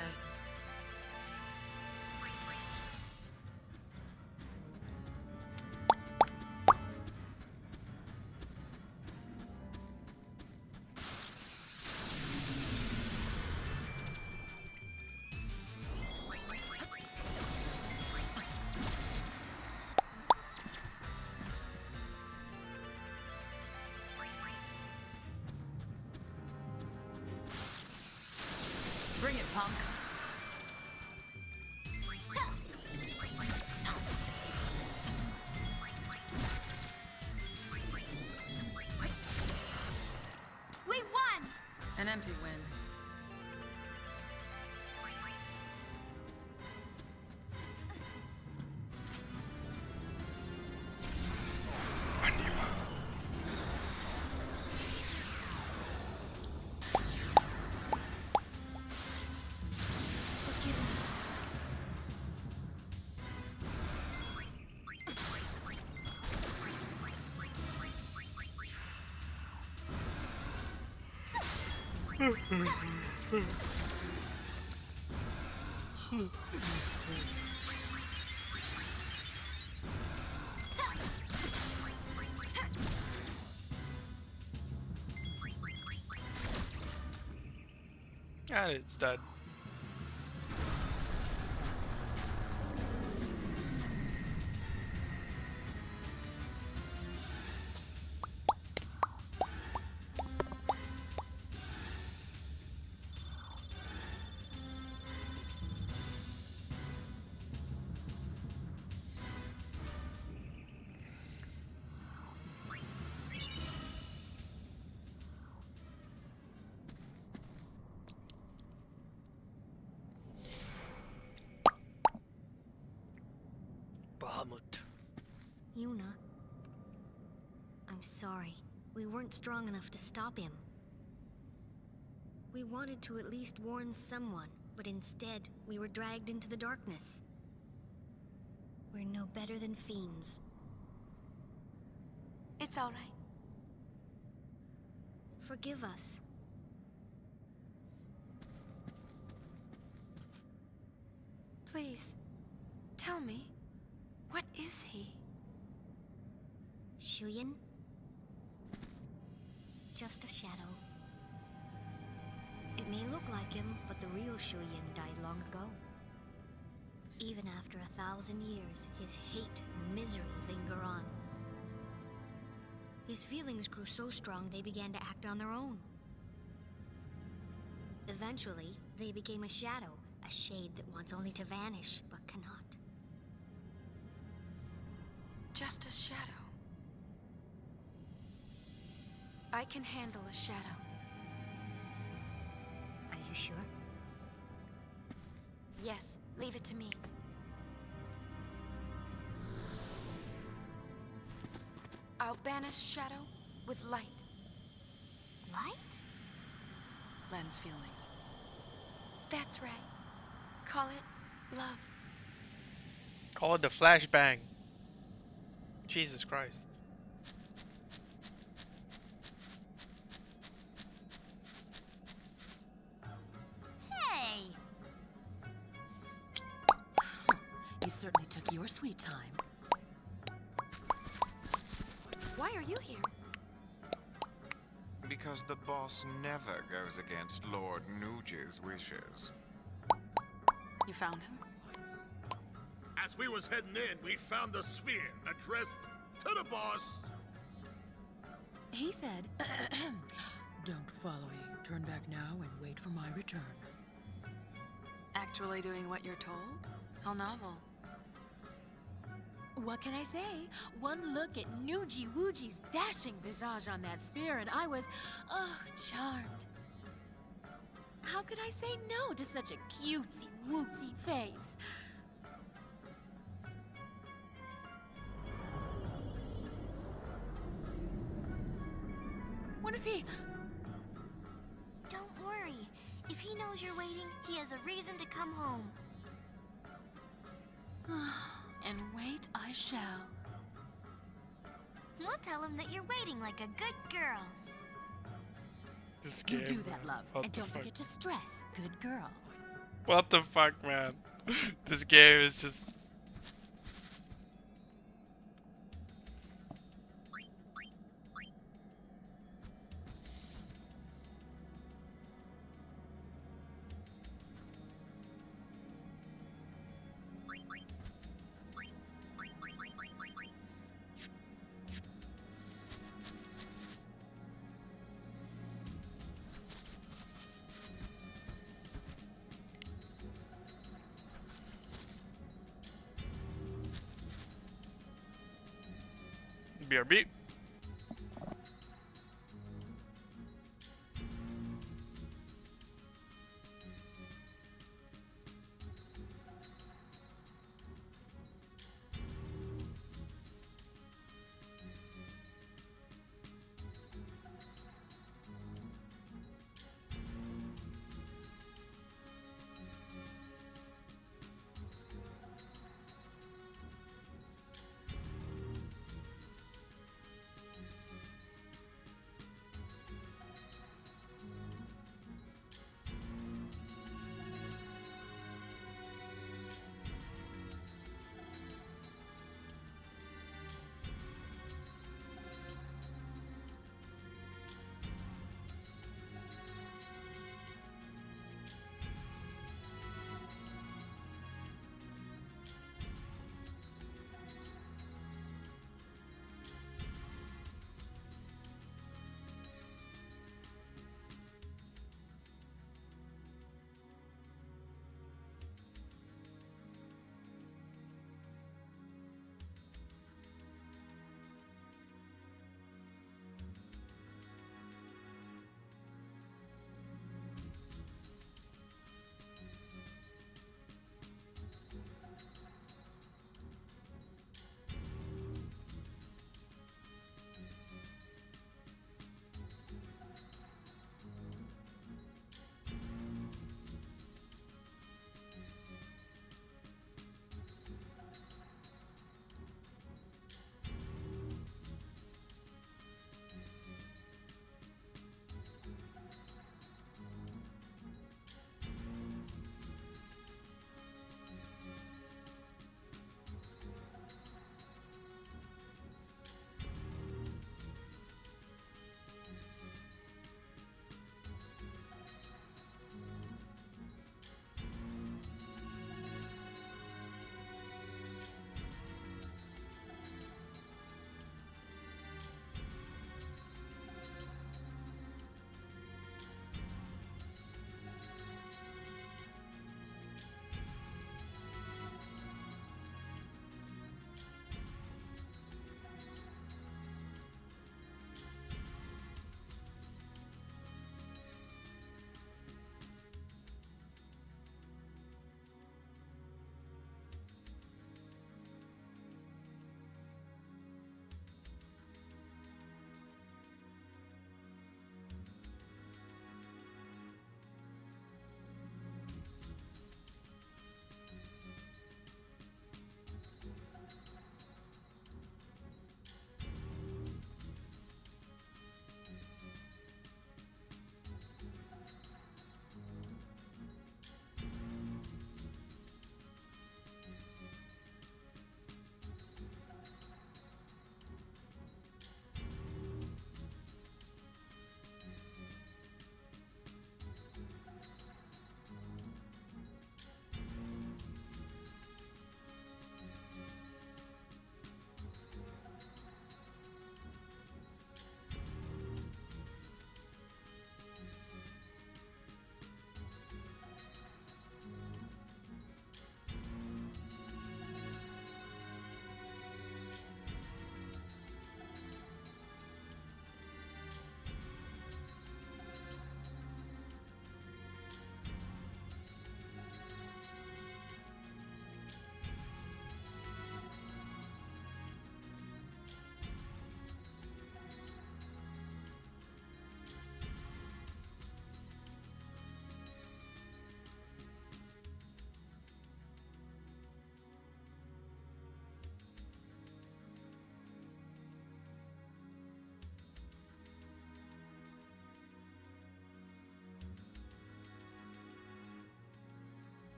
Speaker 7: Bring it, punk.
Speaker 8: We won!
Speaker 7: An empty win.
Speaker 6: And it's dead.
Speaker 13: Bahamut.
Speaker 8: Yuna, I'm sorry. We weren't strong enough to stop him. We wanted to at least warn someone, but instead, we were dragged into the darkness. We're no better than fiends.
Speaker 7: It's all right.
Speaker 8: Forgive us.
Speaker 7: Please, tell me, what is he?
Speaker 8: Shuyin? Just a shadow. It may look like him, but the real Shuyin died long ago. Even after 1,000 years, his hate and misery linger on. His feelings grew so strong they began to act on their own. Eventually, they became a shadow, a shade that wants only to vanish, but cannot.
Speaker 7: Just a shadow. I can handle a shadow.
Speaker 8: Are you sure?
Speaker 7: Yes, leave it to me. I'll banish shadow with light.
Speaker 8: Light?
Speaker 7: Len's feelings. That's right. Call it love.
Speaker 13: Call it the flashbang. Jesus Christ.
Speaker 8: Hey!
Speaker 14: You certainly took your sweet time.
Speaker 7: Why are you here?
Speaker 15: Because the boss never goes against Lord Nuji's wishes.
Speaker 7: You found him?
Speaker 11: As we was heading in, we found the sphere addressed to the boss.
Speaker 14: He said, don't follow me. Turn back now and wait for my return.
Speaker 7: Actually doing what you're told? How novel.
Speaker 14: What can I say? One look at Nuji Wuji's dashing visage on that spear and I was, charmed. How could I say no to such a cutesy wootsy face? What if he...
Speaker 8: Don't worry. If he knows you're waiting, he has a reason to come home.
Speaker 14: And wait I shall.
Speaker 8: We'll tell him that you're waiting like a good girl.
Speaker 13: This
Speaker 14: You
Speaker 13: game,
Speaker 14: do that,
Speaker 13: man.
Speaker 14: love.
Speaker 13: What
Speaker 14: And
Speaker 13: the
Speaker 14: don't
Speaker 13: fuck?
Speaker 14: forget to stress, good girl.
Speaker 13: What the fuck, man? This game is just... BRB.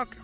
Speaker 13: Okay.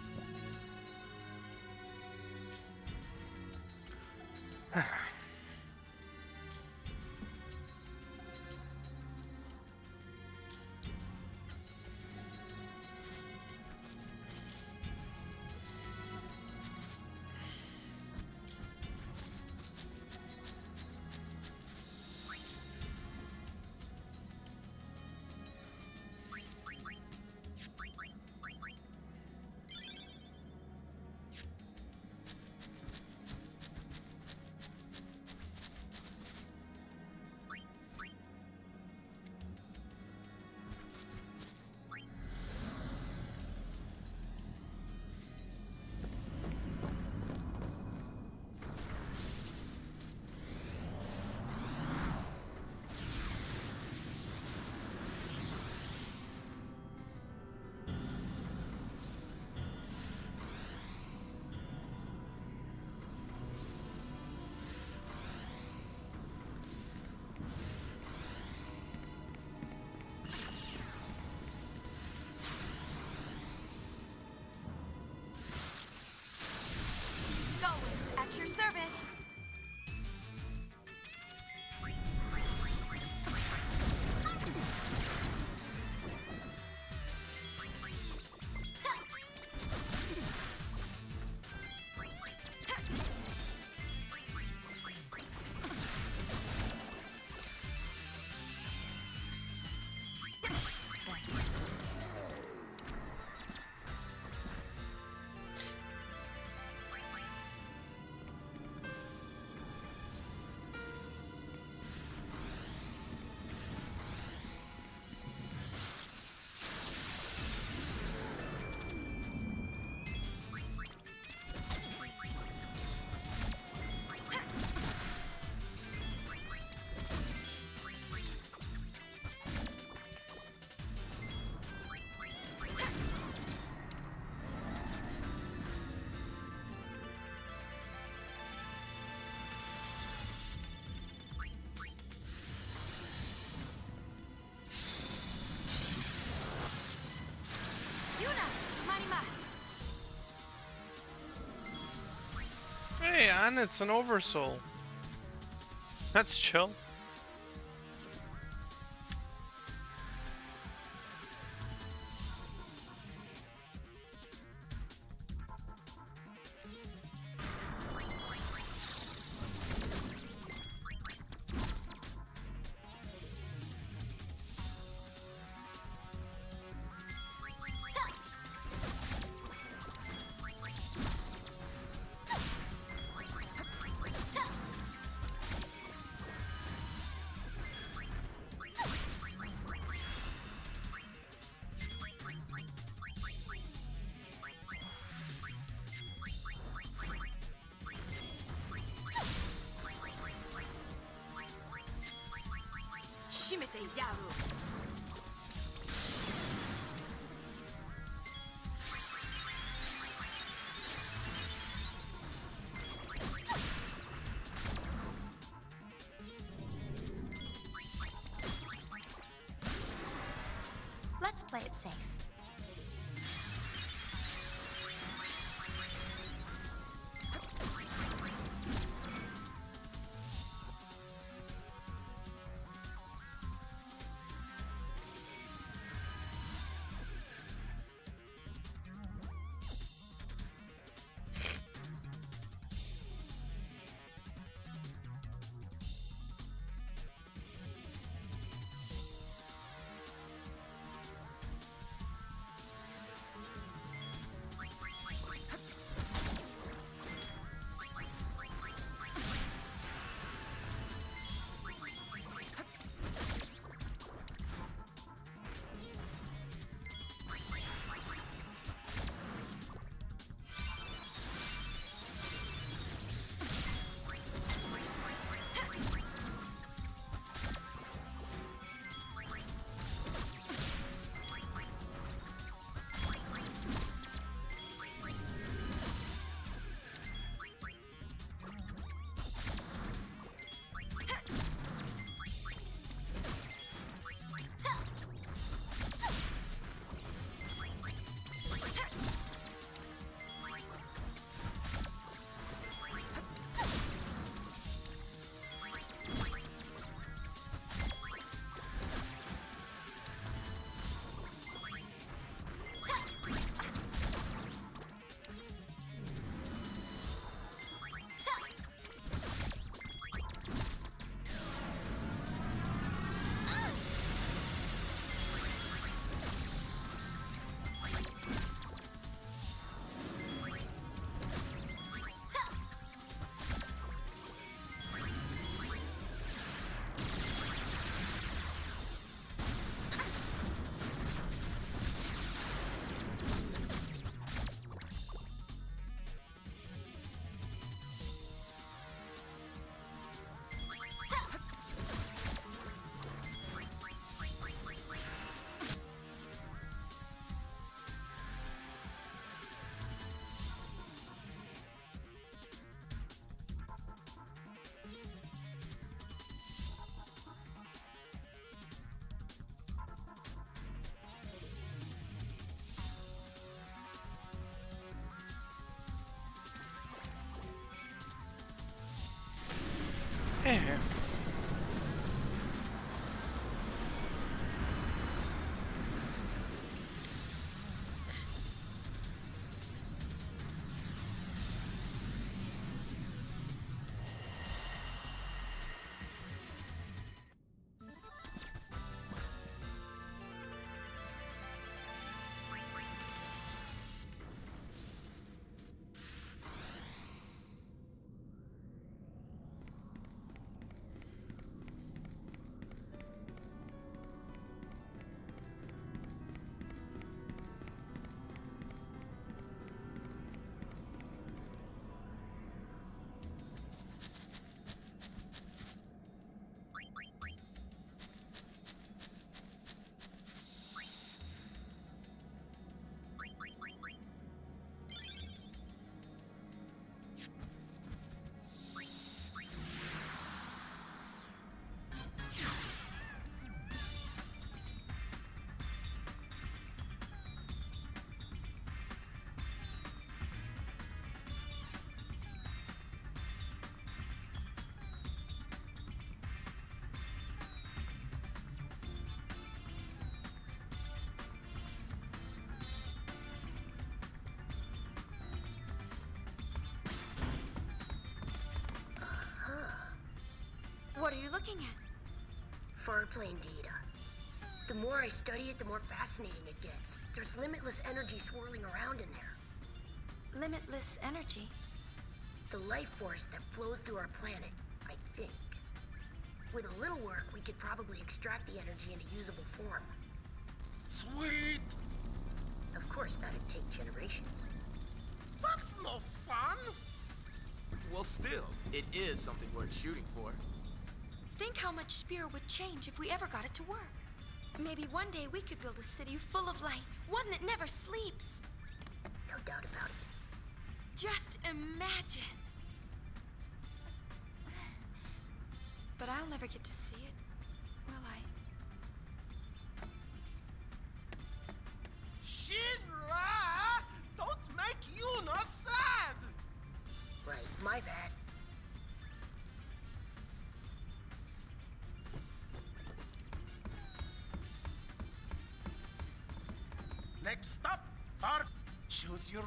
Speaker 14: Goings at your service.
Speaker 13: Hey, and it's an oversoul. That's chill.
Speaker 14: Shimete Yaru.
Speaker 8: Let's play it safe.
Speaker 13: Yeah.
Speaker 16: What are you looking at? Farplane data. The more I study it, the more fascinating it gets. There's limitless energy swirling around in there.
Speaker 14: Limitless energy?
Speaker 16: The life force that flows through our planet, I think. With a little work, we could probably extract the energy into usable form.
Speaker 11: Sweet!
Speaker 16: Of course, that'd take generations.
Speaker 11: That's no fun!
Speaker 12: Well, still, it is something worth shooting for.
Speaker 14: Think how much Spear would change if we ever got it to work. Maybe one day we could build a city full of light, one that never sleeps.
Speaker 16: No doubt about it.
Speaker 14: Just imagine. But I'll never get to see it, will I?
Speaker 11: Shinra! Don't make Yuna sad!
Speaker 16: Right, my bad.
Speaker 11: Next stop, Far. Choose your...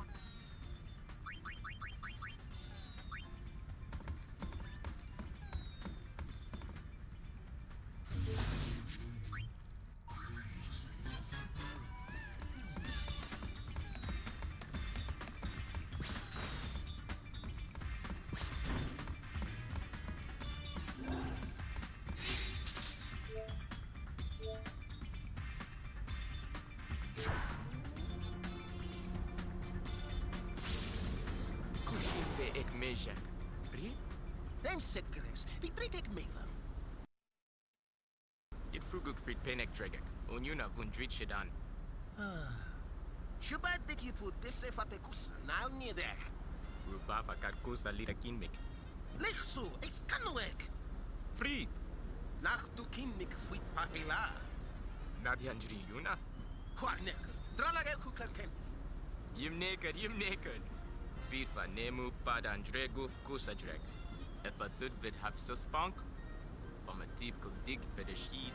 Speaker 12: Mejek. Ri?
Speaker 11: En sekres, vitritek meva.
Speaker 12: Dit fruguk frit penek dregek. Unyuna vundrit shedan.
Speaker 11: Shubad dat je voor deze fatekus nou niedek.
Speaker 12: Rubava karkusa lira kinmik.
Speaker 11: Lichsu, is kanwek.
Speaker 12: Fried.
Speaker 11: Nach du kinmik fuit pahela.
Speaker 12: Nadjanjri Yuna?
Speaker 11: Huarnek, dralage kuklarken.
Speaker 12: Yim nekerd. Bifa nemu padan dreguf kusadreg. If a dud vid have suspank, from a deep dig vid a sheet.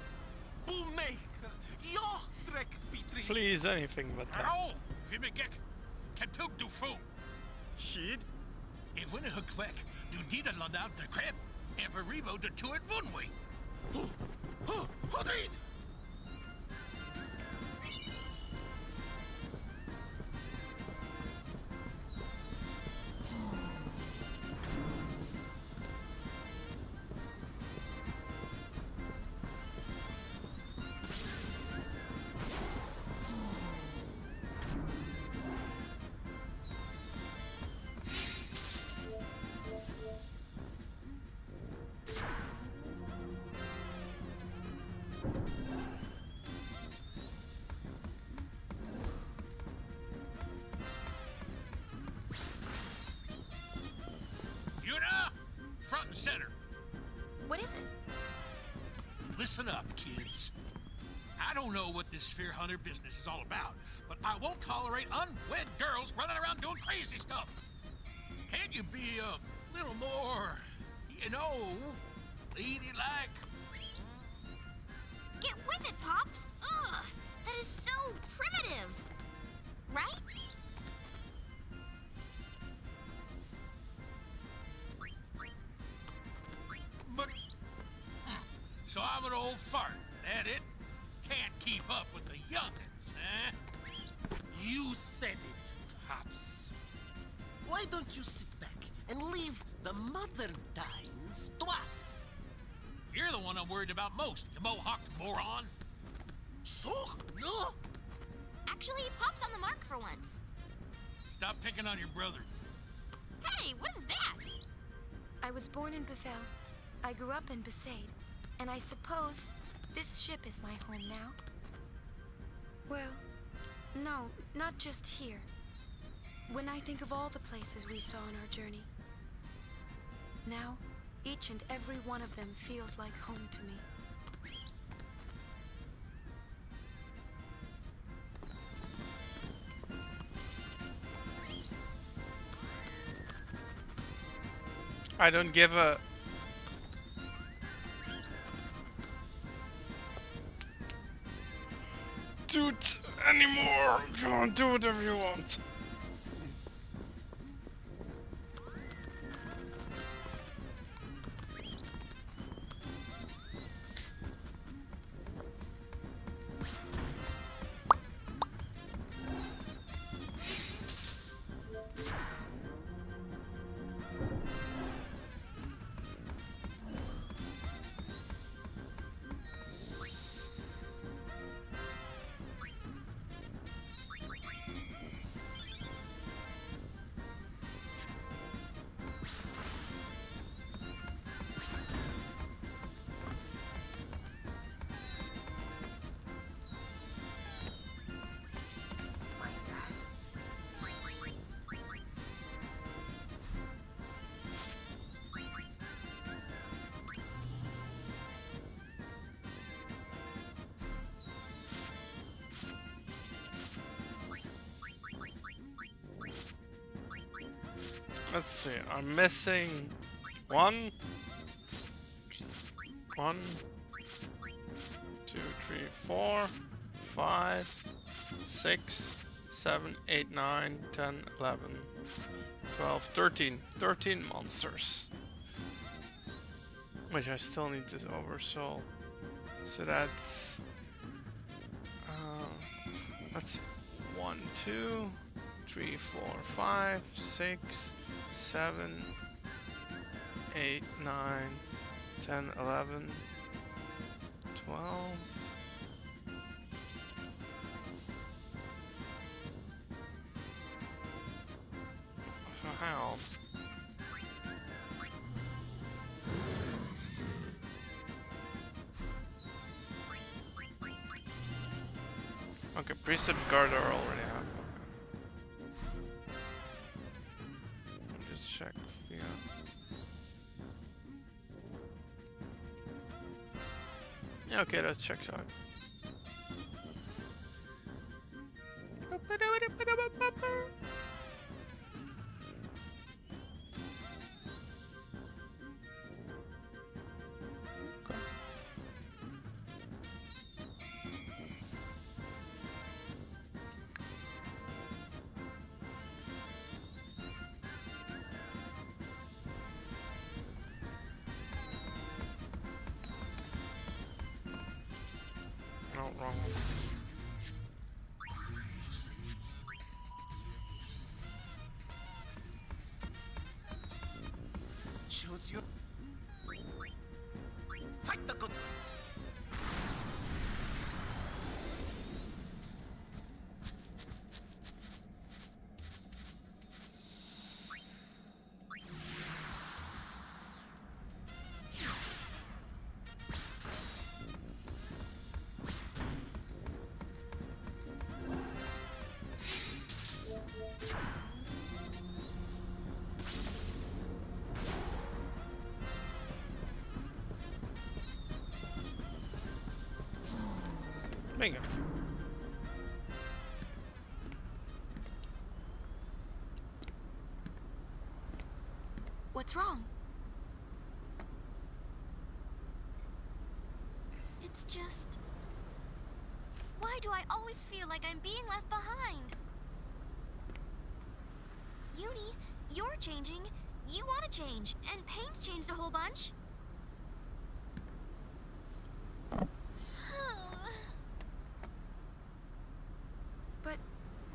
Speaker 11: Boomake, yo drek bitri.
Speaker 13: Please, anything but that.
Speaker 17: Hallo, Vimigek. Kapuk du fu.
Speaker 12: Sheet?
Speaker 17: If winne hukwek, du dieden land out de crib, en verivo de tuet vunwe.
Speaker 11: Hodrid!
Speaker 17: Front and center.
Speaker 14: What is it?
Speaker 17: Listen up, kids. I don't know what this Sphere Hunter business is all about, but I won't tolerate unwed girls running around doing crazy stuff. Can't you be a little more, you know, Ladylike.
Speaker 8: Get with it, Pops! Ugh! That is so primitive! Right?
Speaker 17: But... So I'm an old fart, that it? Can't keep up with the youngins, huh?
Speaker 11: You said it, Pops. Why don't you sit back and leave the mother times to us?
Speaker 17: You're the one I'm worried about most, you mohawked moron.
Speaker 11: So? No?
Speaker 8: Actually, Pop's on the mark for once.
Speaker 17: Stop picking on your brother.
Speaker 8: Hey, what is that? I was born in Bethel. I grew up in Besaid. And I suppose this ship is my home now. Well, no, not just here. When I think of all the places we saw on our journey, now, each and every one of them feels like home to me.
Speaker 13: I don't give a... Dude, anymore. Come on, do whatever you want. Let's see, I'm missing one, 2, 3, 4, 5, 6, 7, 8, 9, 10, 11, 12, 13 monsters. Which I still need this oversoul. So that's 1, 2, 3, 4, 5, 6, 7, 8, 9, 10, 11, 12. How? Okay, precept guard I already have. Okay. Just check. Yeah. Yeah, okay, let's check out. No, wrong one.
Speaker 11: Choose your... Fight the good fight.
Speaker 13: Bingo.
Speaker 8: What's wrong?
Speaker 14: It's just... Why do I always feel like I'm being left behind? Uni, you're changing. You want to change, and Payne's changed a whole bunch.
Speaker 8: But,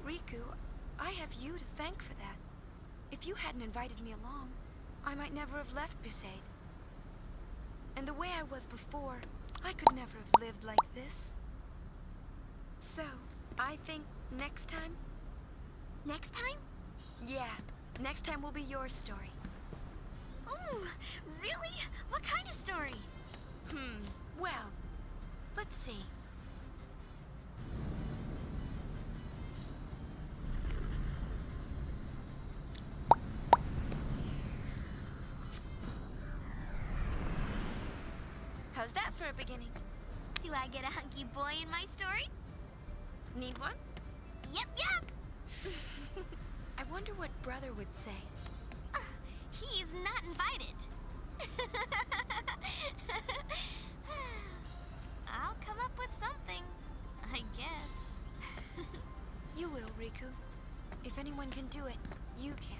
Speaker 8: Riku, I have you to thank for that. If you hadn't invited me along, I might never have left Besaid. And the way I was before, I could never have lived like this. So, I think next time...
Speaker 14: Next time?
Speaker 8: Yeah, next time will be your story.
Speaker 14: Ooh, really? What kind of story?
Speaker 8: Well, let's see. How's that for a beginning?
Speaker 14: Do I get a hunky boy in my story?
Speaker 8: Need one?
Speaker 14: Yep.
Speaker 8: I wonder what brother would say.
Speaker 14: He's not invited. I'll come up with something, I guess.
Speaker 8: You will, Riku. If anyone can do it, you can.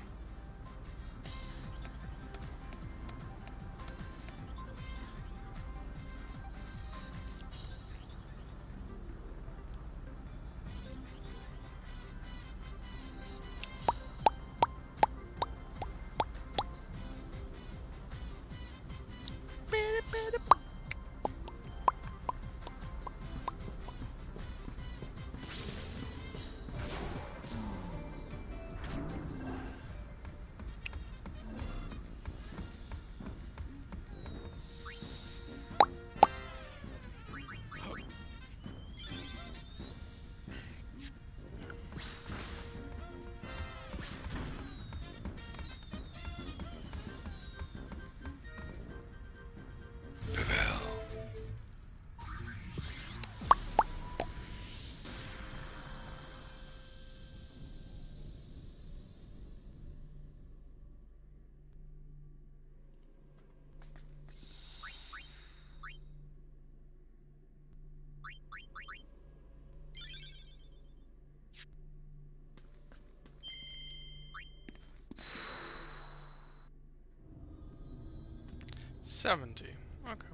Speaker 13: $70. Okay.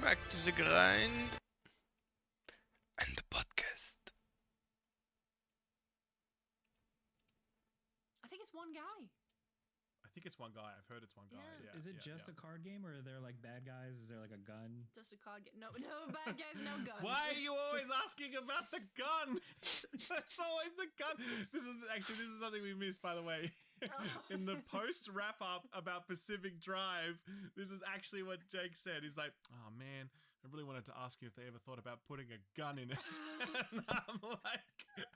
Speaker 13: Back to the grind and the podcast.
Speaker 2: I think it's one guy.
Speaker 3: I think it's one guy. I've heard it's one guy.
Speaker 2: Yeah.
Speaker 3: Yeah,
Speaker 4: Is it just a card game, or are there like bad guys? Is there like a gun?
Speaker 2: Just a card game. No bad guys, no guns.
Speaker 3: Why are you always asking about the gun? That's always the gun. This is something we missed, by the way. In the post wrap up about Pacific Drive, this is actually what Jake said. He's like, "Oh man, I really wanted to ask you if they ever thought about putting a gun in it." And I'm like,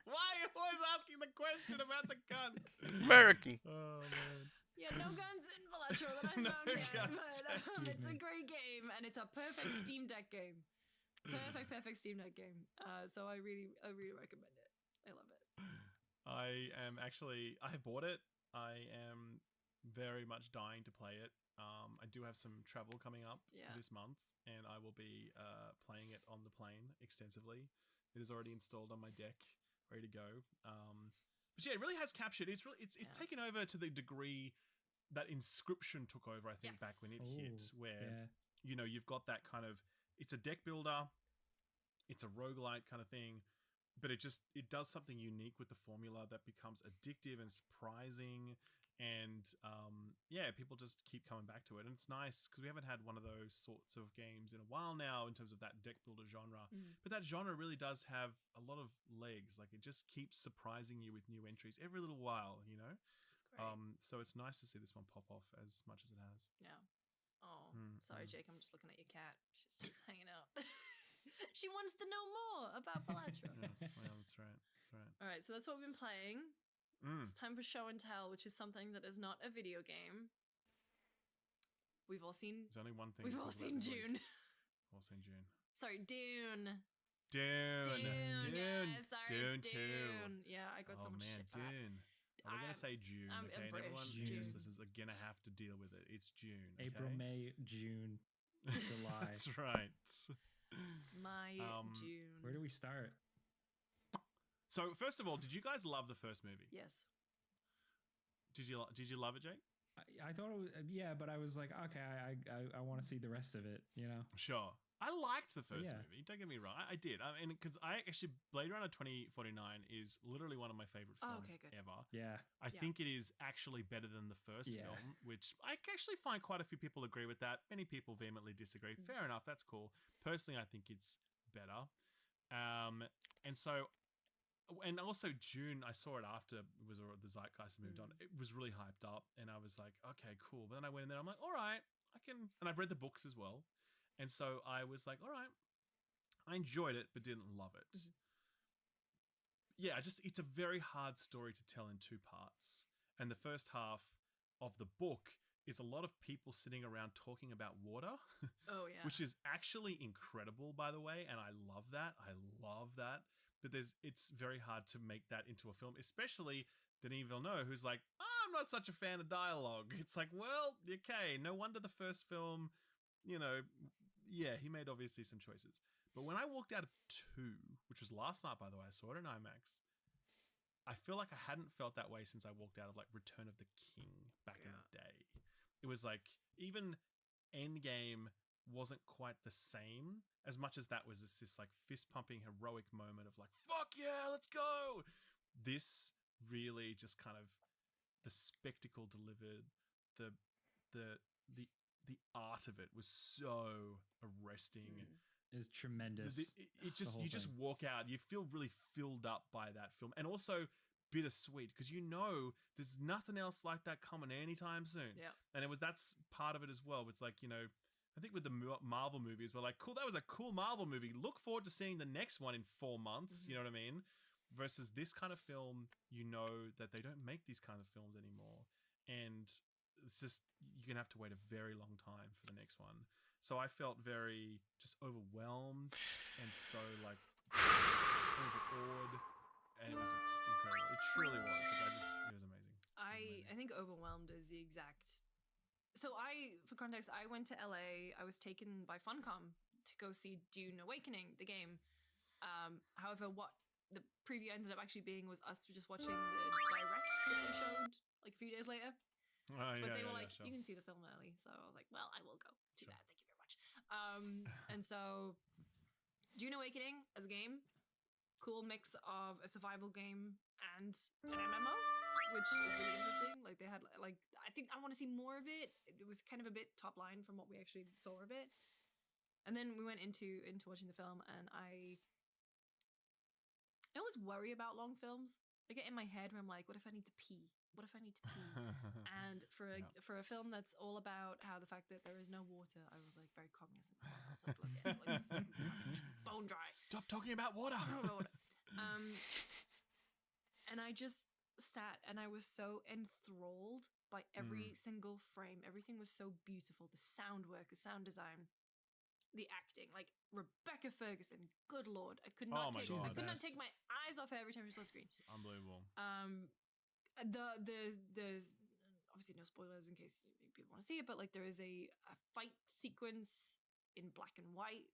Speaker 3: "Why are you always asking the question about the gun?"
Speaker 13: American.
Speaker 3: Oh man.
Speaker 2: Yeah, no guns in Balatro that I found yet, but it's a great game, and it's a perfect Steam Deck game. Perfect Steam Deck game. So I really recommend it. I love it.
Speaker 3: I have bought it. I am very much dying to play it. I do have some travel coming up this month, and I will be playing it on the plane extensively. It is already installed on my deck, ready to go. But yeah, it really has captured. It's taken over to the degree that Inscription took over, I think, back when it hit, where you've got that kind of, it's a deck builder, it's a roguelite kind of thing, but it does something unique with the formula that becomes addictive and surprising, and people just keep coming back to it. And it's nice because we haven't had one of those sorts of games in a while now in terms of that deck builder genre. But that genre really does have a lot of legs. Like, it just keeps surprising you with new entries every little while, you know?
Speaker 2: It's great.
Speaker 3: So it's nice to see this one pop off as much as it has.
Speaker 2: Yeah. Oh, sorry, Jake. I'm just looking at your cat. She's just hanging out. She wants to know more about Balatro.
Speaker 3: Well, that's right.
Speaker 2: All right, so that's what we've been playing. It's time for show and tell, which is something that is not a video game. We've all seen.
Speaker 3: There's only one thing.
Speaker 2: We've all seen June.
Speaker 3: All seen June.
Speaker 2: Sorry, Dune.
Speaker 3: Dune.
Speaker 2: Yeah, sorry,
Speaker 3: Dune
Speaker 2: it's
Speaker 3: 2.
Speaker 2: Dune. Yeah, I got so
Speaker 3: Oh
Speaker 2: much
Speaker 3: man,
Speaker 2: shit for that.
Speaker 3: Dune. We're gonna say June,
Speaker 2: I'm
Speaker 3: okay? And
Speaker 2: British.
Speaker 3: everyone who just listens are gonna have to deal with it. It's June. Okay?
Speaker 4: April, May, June, July.
Speaker 3: That's right.
Speaker 2: My June.
Speaker 4: Where do we start?
Speaker 3: So first of all, did you guys love the first movie?
Speaker 2: Yes.
Speaker 3: Did you love it, Jake?
Speaker 4: I thought it was but I was like, okay, I want to see the rest of it. You know.
Speaker 3: Sure. I liked the first
Speaker 4: Yeah.
Speaker 3: movie. Don't get me wrong. I did. I mean, because I actually Blade Runner 2049 is literally one of my favorite films ever.
Speaker 4: Yeah.
Speaker 3: I think it is actually better than the first film, which I actually find quite a few people agree with that. Many people vehemently disagree. Fair enough. That's cool. Personally, I think it's better. And so, and also June, I saw it after it was the zeitgeist moved on. It was really hyped up, and I was like, okay, cool. But then I went in there. I'm like, all right, I can. And I've read the books as well. And so I was like, all right, I enjoyed it, but didn't love it. Yeah, it's a very hard story to tell in two parts. And the first half of the book is a lot of people sitting around talking about water.
Speaker 2: Oh, yeah.
Speaker 3: Which is actually incredible, by the way. And I love that. But it's very hard to make that into a film, especially Denis Villeneuve, who's like, I'm not such a fan of dialogue. It's like, well, okay, no wonder the first film, yeah, he made obviously some choices. But when I walked out of 2, which was last night, by the way, I saw it in IMAX, I feel like I hadn't felt that way since I walked out of like Return of the King back in the day. It was like, even Endgame wasn't quite the same, as much as that was this like fist-pumping heroic moment of like, fuck yeah, let's go! This really just kind of, the spectacle delivered, the art of it was so arresting.
Speaker 4: It's tremendous.
Speaker 3: You just walk out, you feel really filled up by that film, and also bittersweet because there's nothing else like that coming anytime soon.
Speaker 2: Yeah,
Speaker 3: and that's part of it as well. With like I think with the Marvel movies, we're like, cool, that was a cool Marvel movie. Look forward to seeing the next one in 4 months. You know what I mean? Versus this kind of film, that they don't make these kind of films anymore, and it's just you're gonna have to wait a very long time for the next one. So I felt very just overwhelmed and so like overawed, and it was just incredible. It truly was. It was amazing.
Speaker 2: I think overwhelmed is the exact. So for context, I went to LA. I was taken by Funcom to go see Dune Awakening, the game. However, what the preview ended up actually being was us just watching the direct that they showed like a few days later. But they were like,
Speaker 3: sure.
Speaker 2: You can see the film early. So I was like, well, I will go do that. Thank you very much. And so Dune Awakening as a game, cool mix of a survival game and an MMO, which is really interesting. Like they had I think I want to see more of it. It was kind of a bit top line from what we actually saw of it. And then we went into watching the film, and I always worry about long films. I get in my head where I'm like, what if I need to pee? What if I need to pee? And for a film that's all about how the fact that there is no water, I was like very cognizant. I was like, look, this is bone dry.
Speaker 3: Stop talking about water.
Speaker 2: And I just sat and I was so enthralled by every single frame. Everything was so beautiful. The sound work, the sound design, the acting. Like Rebecca Ferguson, good lord, I could not take my eyes off her every time she was on screen.
Speaker 3: It's unbelievable.
Speaker 2: There's obviously no spoilers in case people want to see it, but like there is a fight sequence in black and white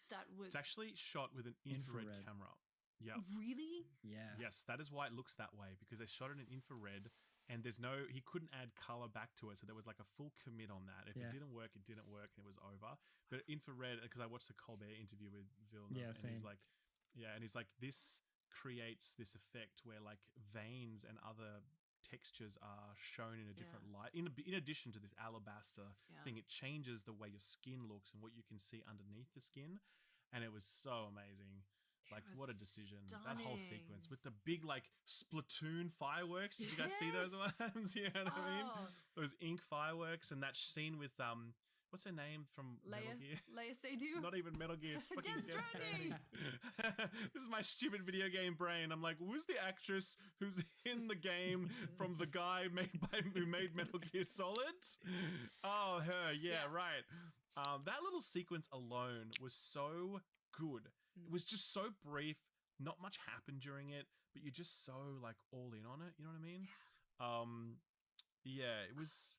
Speaker 2: that was.
Speaker 3: It's actually shot with an infrared camera. Yeah.
Speaker 2: Really?
Speaker 4: Yeah.
Speaker 3: Yes, that is why it looks that way, because they shot it in infrared, and he couldn't add color back to it, so there was like a full commit on that. If it didn't work, it didn't work, and it was over. But infrared, because I watched the Colbert interview with Villeneuve, and he's like, this creates this effect where like veins and other textures are shown in a different light. In addition to this alabaster thing, it changes the way your skin looks and what you can see underneath the skin, and it was so amazing. Like, what a decision.
Speaker 2: Stunning.
Speaker 3: That whole sequence with the big, like, Splatoon fireworks. Did you guys see those ones? You know what I mean? Those ink fireworks, and that scene with, what's her name from Metal Gear?
Speaker 2: Leia Seydoux.
Speaker 3: Not even Metal Gear. It's fucking
Speaker 2: Death Stranding.
Speaker 3: This is my stupid video game brain. I'm like, who's the actress who's in the game from the guy who made Metal Gear Solid? Oh, her. Yeah, right. That little sequence alone was so good. It was just so brief. Not much happened during it, but you're just so like all in on it. You know what I mean? Yeah, it was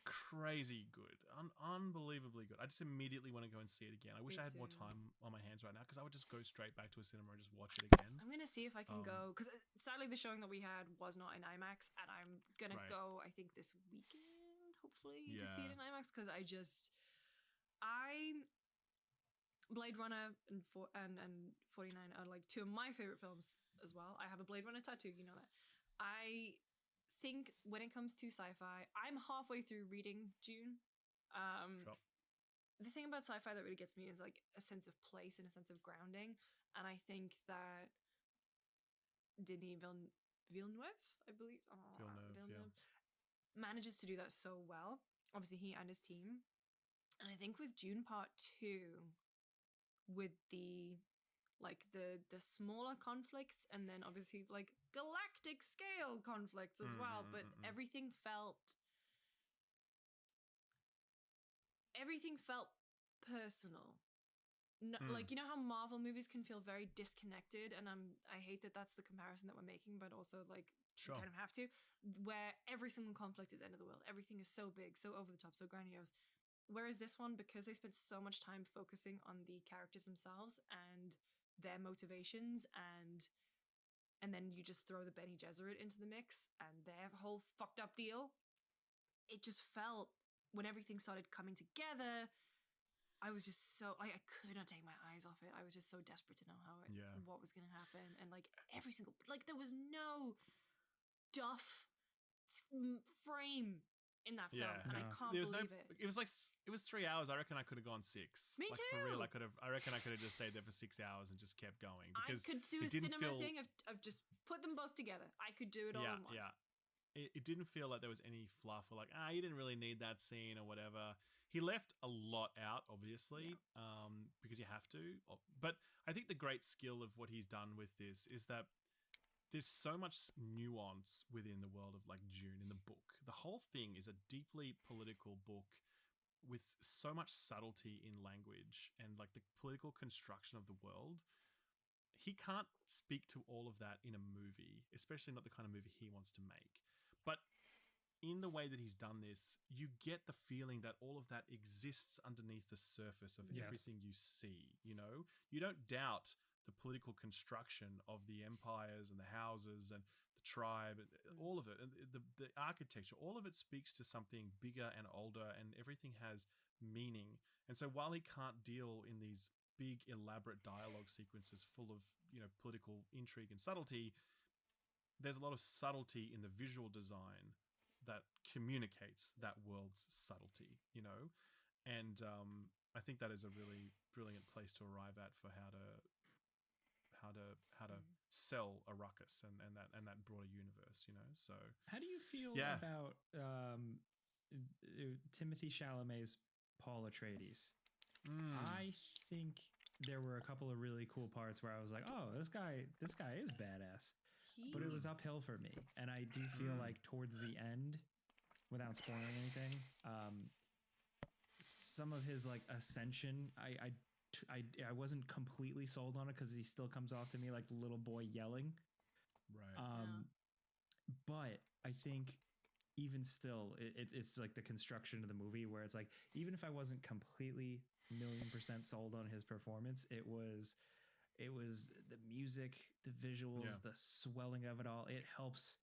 Speaker 3: crazy good, unbelievably good. I just immediately want to go and see it again. I wish I had more time on my hands right now because I would just go straight back to a cinema and just watch it again.
Speaker 2: I'm gonna see if I can go because sadly the showing that we had was not in IMAX, and I'm gonna go. I think this weekend, hopefully, to see it in IMAX because Blade Runner and 49 are like two of my favorite films as well. I have a Blade Runner tattoo, you know that. I think when it comes to sci-fi, I'm halfway through reading Dune. The thing about sci-fi that really gets me is like a sense of place and a sense of grounding, and I think that Denis Villeneuve, I believe, Villeneuve manages to do that so well. Obviously, he and his team, and I think with Dune Part 2, with the smaller conflicts and then obviously like galactic scale conflicts as well, but everything felt personal. Like, you know how Marvel movies can feel very disconnected, and I hate that that's the comparison that we're making, but also like you kind of have to, where every single conflict is end of the world, everything is so big, so over the top, so grandiose. Whereas this one, because they spent so much time focusing on the characters themselves and their motivations, and then you just throw the Bene Gesserit into the mix and their whole fucked up deal, it just felt, when everything started coming together, I was just so, I could not take my eyes off it. I was just so desperate to know what was going to happen. And like every single, like there was no duff frame in that film, and I can't believe it.
Speaker 3: It was 3 hours. I reckon I could have gone 6.
Speaker 2: Me
Speaker 3: like,
Speaker 2: too.
Speaker 3: For real, I reckon I could have just stayed there for 6 hours and just kept going. Because
Speaker 2: I could do a cinema thing of just put them both together. I could do it all in one.
Speaker 3: Yeah. It didn't feel like there was any fluff or like, you didn't really need that scene or whatever. He left a lot out, obviously, because you have to. But I think the great skill of what he's done with this is that there's so much nuance within the world of like Dune in the book. The whole thing is a deeply political book with so much subtlety in language and like the political construction of the world. He can't speak to all of that in a movie, especially not the kind of movie he wants to make. But in the way that he's done this, you get the feeling that all of that exists underneath the surface of everything you see, you know? You don't doubt the political construction of the empires and the houses and the tribe, all of it, and the architecture, all of it speaks to something bigger and older, and everything has meaning. And so while he can't deal in these big elaborate dialogue sequences full of, you know, political intrigue and subtlety, there's a lot of subtlety in the visual design that communicates that world's subtlety, you know? And I think that is a really brilliant place to arrive at for how to sell a ruckus and that broader universe, you know? So
Speaker 4: how do you feel about Timothée Chalamet's Paul Atreides? I think there were a couple of really cool parts where I was like, oh, this guy is badass. But it was uphill for me, and I do feel like towards the end, without spoiling anything, some of his like ascension, I wasn't completely sold on it because he still comes off to me like little boy yelling.
Speaker 3: Right.
Speaker 4: But I think even still, it's like the construction of the movie where it's like, even if I wasn't completely 1,000,000% sold on his performance, it was the music, the visuals, the swelling of it all. It helps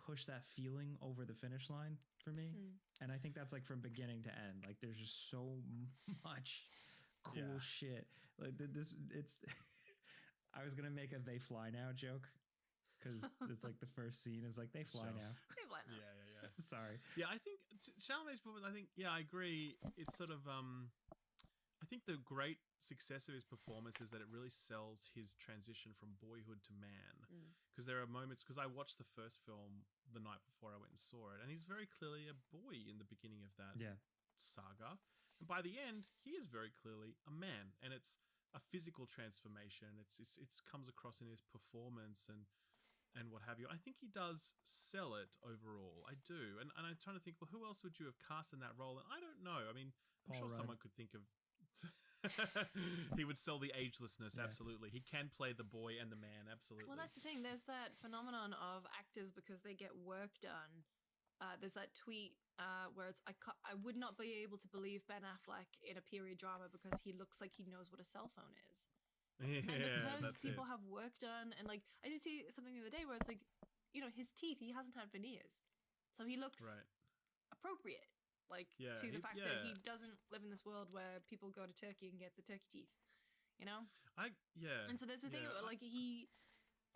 Speaker 4: push that feeling over the finish line for me. And I think that's like from beginning to end. Like there's just so much cool shit. Like I was going to make a "they fly now" joke because it's like the first scene is like, they fly now.
Speaker 2: They fly now.
Speaker 3: Yeah.
Speaker 4: Sorry.
Speaker 3: Yeah, I think Chalamet's performance, I agree. It's sort of, I think the great success of his performance is that it really sells his transition from boyhood to man. Because there are moments, because I watched the first film the night before I went and saw it, and he's very clearly a boy in the beginning of that saga. And by the end, he is very clearly a man, and it's a physical transformation. It comes across in his performance and what have you. I think he does sell it overall. I do. And I'm trying to think, well, who else would you have cast in that role? And I don't know. I mean, I'm sure someone could think of He would sell the agelessness. Absolutely, he can play the boy and the man. Absolutely.
Speaker 2: Well, that's the thing. There's that phenomenon of actors because they get work done. There's that tweet where it's I would not be able to believe Ben Affleck in a period drama because he looks like he knows what a cell phone is.
Speaker 3: Yeah,
Speaker 2: and because
Speaker 3: that's
Speaker 2: people
Speaker 3: it.
Speaker 2: have work done, and like I did see something the other day where it's like, his teeth, he hasn't had veneers, so he looks appropriate. Like to the fact that he doesn't live in this world where people go to Turkey and get the turkey teeth, And so there's the thing about like he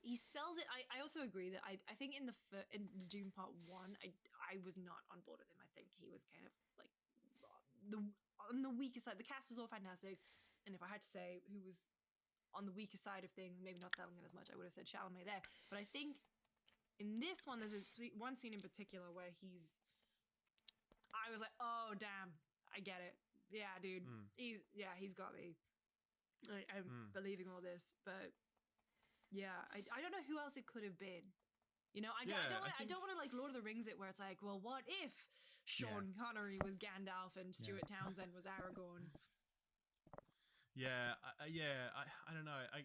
Speaker 2: sells it. I also agree that I think in in Dune Part 1, I was not on board with him. I think he was kind of like on the weaker side. The cast was all fantastic, and if I had to say who was on the weaker side of things, maybe not selling it as much, I would have said Chalamet there. But I think in this one, there's one scene in particular where I was like, oh damn, I get it. Yeah, dude, he's got me. I'm believing all this, but yeah, I don't know who else it could have been. I don't want to like Lord of the Rings it where it's like, well, what if Sean Connery was Gandalf and Stuart Townsend was Aragorn?
Speaker 3: I don't know. I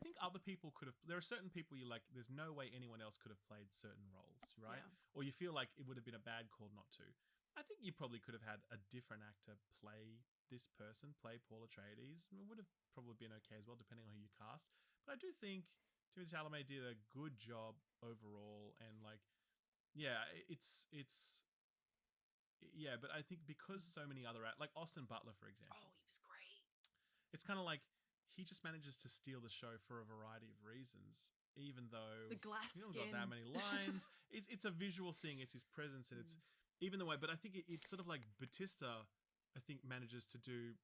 Speaker 3: think other people could have. There are certain people you like. There's no way anyone else could have played certain roles, right?
Speaker 2: Yeah.
Speaker 3: Or you feel like it would have been a bad call not to. I think you probably could have had a different actor play this person, play Paul Atreides. It would have probably been okay as well, depending on who you cast. But I do think Timothée Chalamet did a good job overall, and like, but I think because so many other like Austin Butler, for example.
Speaker 2: Oh, he was great.
Speaker 3: It's kind of like he just manages to steal the show for a variety of reasons, even though
Speaker 2: the glass
Speaker 3: he hasn't
Speaker 2: skin.
Speaker 3: got that many lines. it's a visual thing. It's his presence, and it's even the way. But I think it's sort of like Batista. I think manages to do.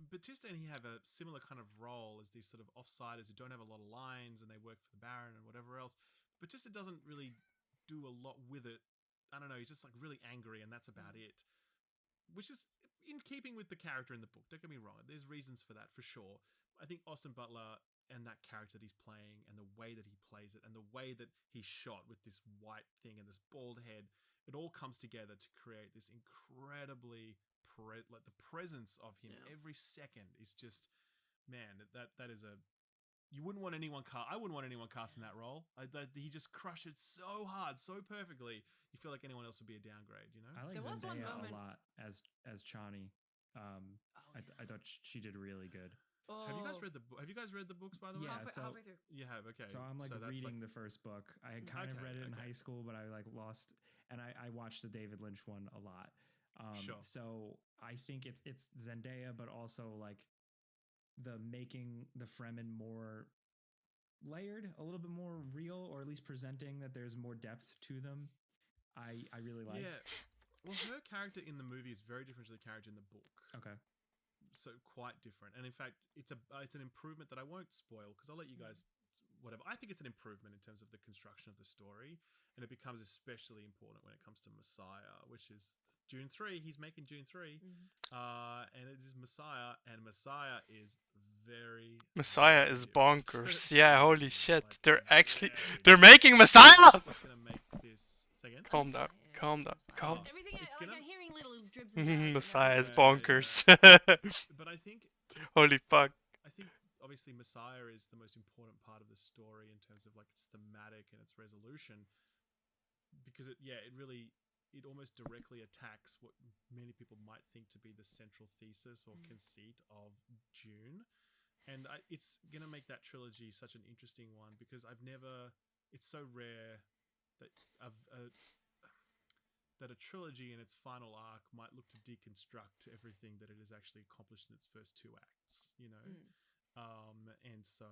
Speaker 3: Batista and he have a similar kind of role as these sort of offsiders who don't have a lot of lines and they work for the Baron and whatever else. Batista doesn't really do a lot with it. I don't know. He's just like really angry, and that's about it. Which is in keeping with the character in the book. Don't get me wrong. There's reasons for that, for sure. I think Austin Butler and that character that he's playing and the way that he plays it and the way that he's shot with this white thing and this bald head, it all comes together to create this incredibly like the presence of him every second is just, man, that is a, you wouldn't want anyone I wouldn't want anyone casting that role. He just crushes so hard, so perfectly. You feel like anyone else would be a downgrade,
Speaker 4: I like Zendaya a lot as Chani. I thought she did really good.
Speaker 2: Oh.
Speaker 3: Have you guys read the book? Have you guys read the books, by the way?
Speaker 2: Halfway through.
Speaker 3: You have, okay.
Speaker 4: So I'm like reading the first book. I had kind of read it in high school, but I like lost, and I watched the David Lynch one a lot.
Speaker 3: Sure.
Speaker 4: So I think it's Zendaya, but also like the making the Fremen more layered, a little bit more real, or at least presenting that there's more depth to them. I really like.
Speaker 3: Yeah. Well, her character in the movie is very different to the character in the book.
Speaker 4: Okay.
Speaker 3: So quite different, and in fact, it's an improvement that I won't spoil because I'll let you guys whatever. I think it's an improvement in terms of the construction of the story, and it becomes especially important when it comes to Messiah, which is June 3. He's making June 3, and it is Messiah, and Messiah is
Speaker 13: Messiah is bonkers. Yeah, holy shit! They're making Messiah.
Speaker 3: It's gonna make this. Say again?
Speaker 13: Calm down.
Speaker 2: Everything I'm hearing little dribs and
Speaker 13: Messiah is bonkers.
Speaker 3: But I think.
Speaker 13: Holy fuck.
Speaker 3: I think obviously Messiah is the most important part of the story in terms of like its thematic and its resolution, because it almost directly attacks what many people might think to be the central thesis or conceit of Dune, and it's gonna make that trilogy such an interesting one because it's so rare that that a trilogy in its final arc might look to deconstruct everything that it has actually accomplished in its first two acts, and so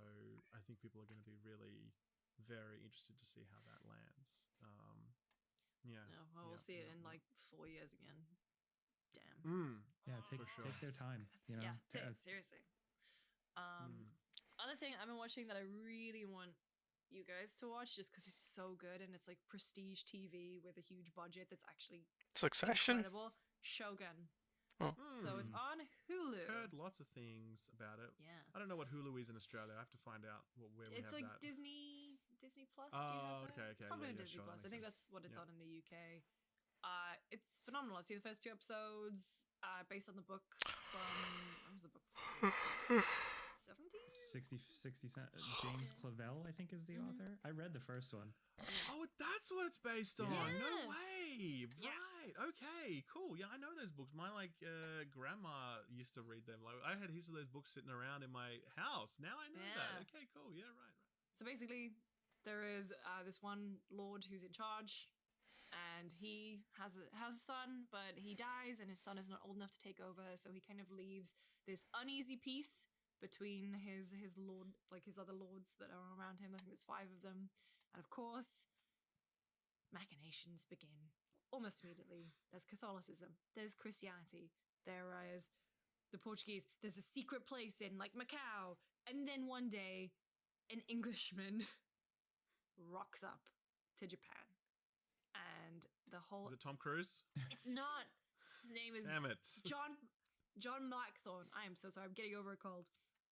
Speaker 3: I think people are going to be really very interested to see how that lands.
Speaker 2: We'll see it in like 4 years again. Damn.
Speaker 4: Yeah, take their time.
Speaker 2: Seriously. Other thing I've been watching that I really want you guys to watch just because it's so good and it's like prestige TV with a huge budget that's actually
Speaker 13: Succession.
Speaker 2: Incredible. Shogun.
Speaker 13: Oh.
Speaker 2: So it's on Hulu.
Speaker 3: Heard lots of things about it.
Speaker 2: Yeah.
Speaker 3: I don't know what Hulu is in Australia. I have to find out where we have that.
Speaker 2: It's like Disney Plus. Do you have that?
Speaker 3: Okay.
Speaker 2: Probably
Speaker 3: Yeah,
Speaker 2: Disney
Speaker 3: sure,
Speaker 2: Plus. I think
Speaker 3: sense.
Speaker 2: that's what it's on in the UK. It's phenomenal. I've seen the first 2 episodes. based on the book from when was the book from? 70s?
Speaker 4: 60 James Clavell, I think, is the author. I read the first one.
Speaker 3: Oh, that's what it's based on.
Speaker 2: Yeah.
Speaker 3: No way. Right. Okay. Cool. Yeah, I know those books. My grandma used to read them. Like, I had heaps of those books sitting around in my house. Now I know that. Okay. Cool. Yeah. Right.
Speaker 2: So basically, there is this one lord who's in charge, and he has a son, but he dies, and his son is not old enough to take over. So he kind of leaves this uneasy peace between his lord, like his other lords that are around him. I think there's 5 of them, and of course, machinations begin almost immediately. There's Catholicism, there's Christianity, there is the Portuguese. There's a secret place in like Macau, and then one day, an Englishman rocks up to Japan. And the whole...
Speaker 3: Is it Tom Cruise?
Speaker 2: It's not. His name is...
Speaker 3: Damn it.
Speaker 2: John Blackthorne. I am so sorry. I'm getting over a cold.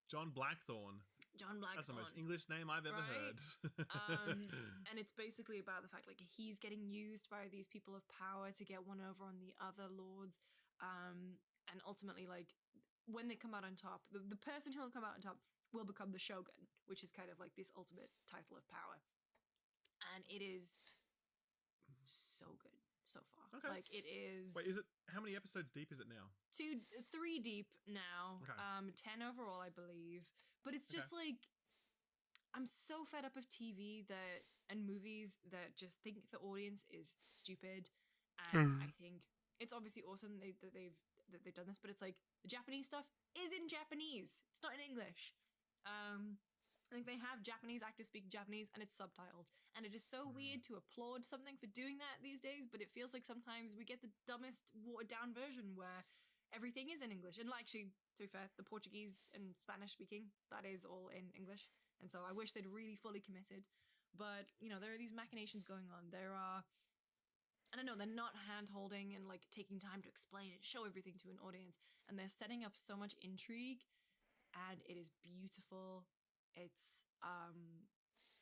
Speaker 3: John Blackthorne.
Speaker 2: John Blackthorne.
Speaker 3: That's the most English name I've ever heard.
Speaker 2: And it's basically about the fact like he's getting used by these people of power to get one over on the other lords. And ultimately, like, when they come out on top, the person who will come out on top will become the shogun, which is kind of like this ultimate title of power. And it is so good so far.
Speaker 3: Okay.
Speaker 2: Like, it is...
Speaker 3: Wait, is it... How many episodes deep is it now?
Speaker 2: 3 deep now.
Speaker 3: Okay.
Speaker 2: 10 overall, I believe. But it's just like... I'm so fed up of TV and movies that just think the audience is stupid. And I think it's obviously awesome that they've done this, but it's like the Japanese stuff is in Japanese. It's not in English. I think they have Japanese actors speaking Japanese and it's subtitled. And it is so weird to applaud something for doing that these days, but it feels like sometimes we get the dumbest watered down version where everything is in English. And actually, to be fair, the Portuguese and Spanish speaking, that is all in English. And so I wish they'd really fully committed. But, you know, there are these machinations going on. There are, I don't know, they're not hand-holding and like taking time to explain and show everything to an audience. And they're setting up so much intrigue and it is beautiful. It's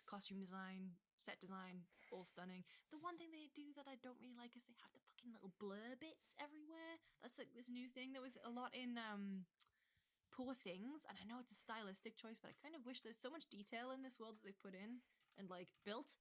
Speaker 2: costume design, set design, all stunning. The one thing they do that I don't really like is they have the fucking little blur bits everywhere. That's like this new thing. There was a lot in Poor Things, and I know it's a stylistic choice, but I kind of wish there's so much detail in this world that they put in and like built.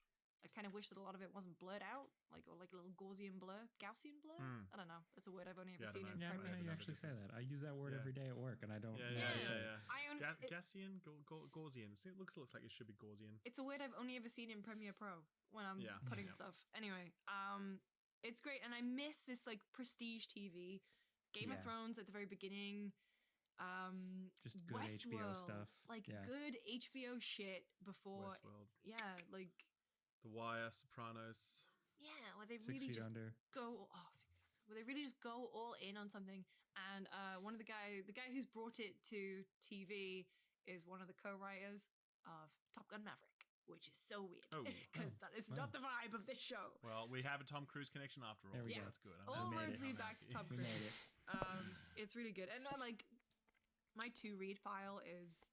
Speaker 2: I kind of wish that a lot of it wasn't blurred out, like, or like a little Gaussian blur. I don't know. That's a word I've only ever seen in Premiere.
Speaker 4: Yeah, you actually say that. I use that word every day at work, and I don't.
Speaker 3: Gaussian, Gaussian. It looks like it should be Gaussian.
Speaker 2: It's a word I've only ever seen in Premiere Pro when I'm putting stuff. Anyway, it's great, and I miss this like prestige TV, Game of Thrones at the very beginning.
Speaker 4: Just good
Speaker 2: Westworld,
Speaker 4: HBO stuff,
Speaker 2: like good HBO shit before.
Speaker 3: Westworld.
Speaker 2: Yeah, like.
Speaker 3: The Wire, Sopranos.
Speaker 2: Yeah, where they really just go. Where they really just go all in on something. And one of the guy who's brought it to TV is one of the co-writers of Top Gun Maverick, which is so weird because that is not the vibe of this show.
Speaker 3: Well, we have a Tom Cruise connection after all, so that's good.
Speaker 2: All roads lead back to Tom Cruise. It's really good, and like my to read pile is.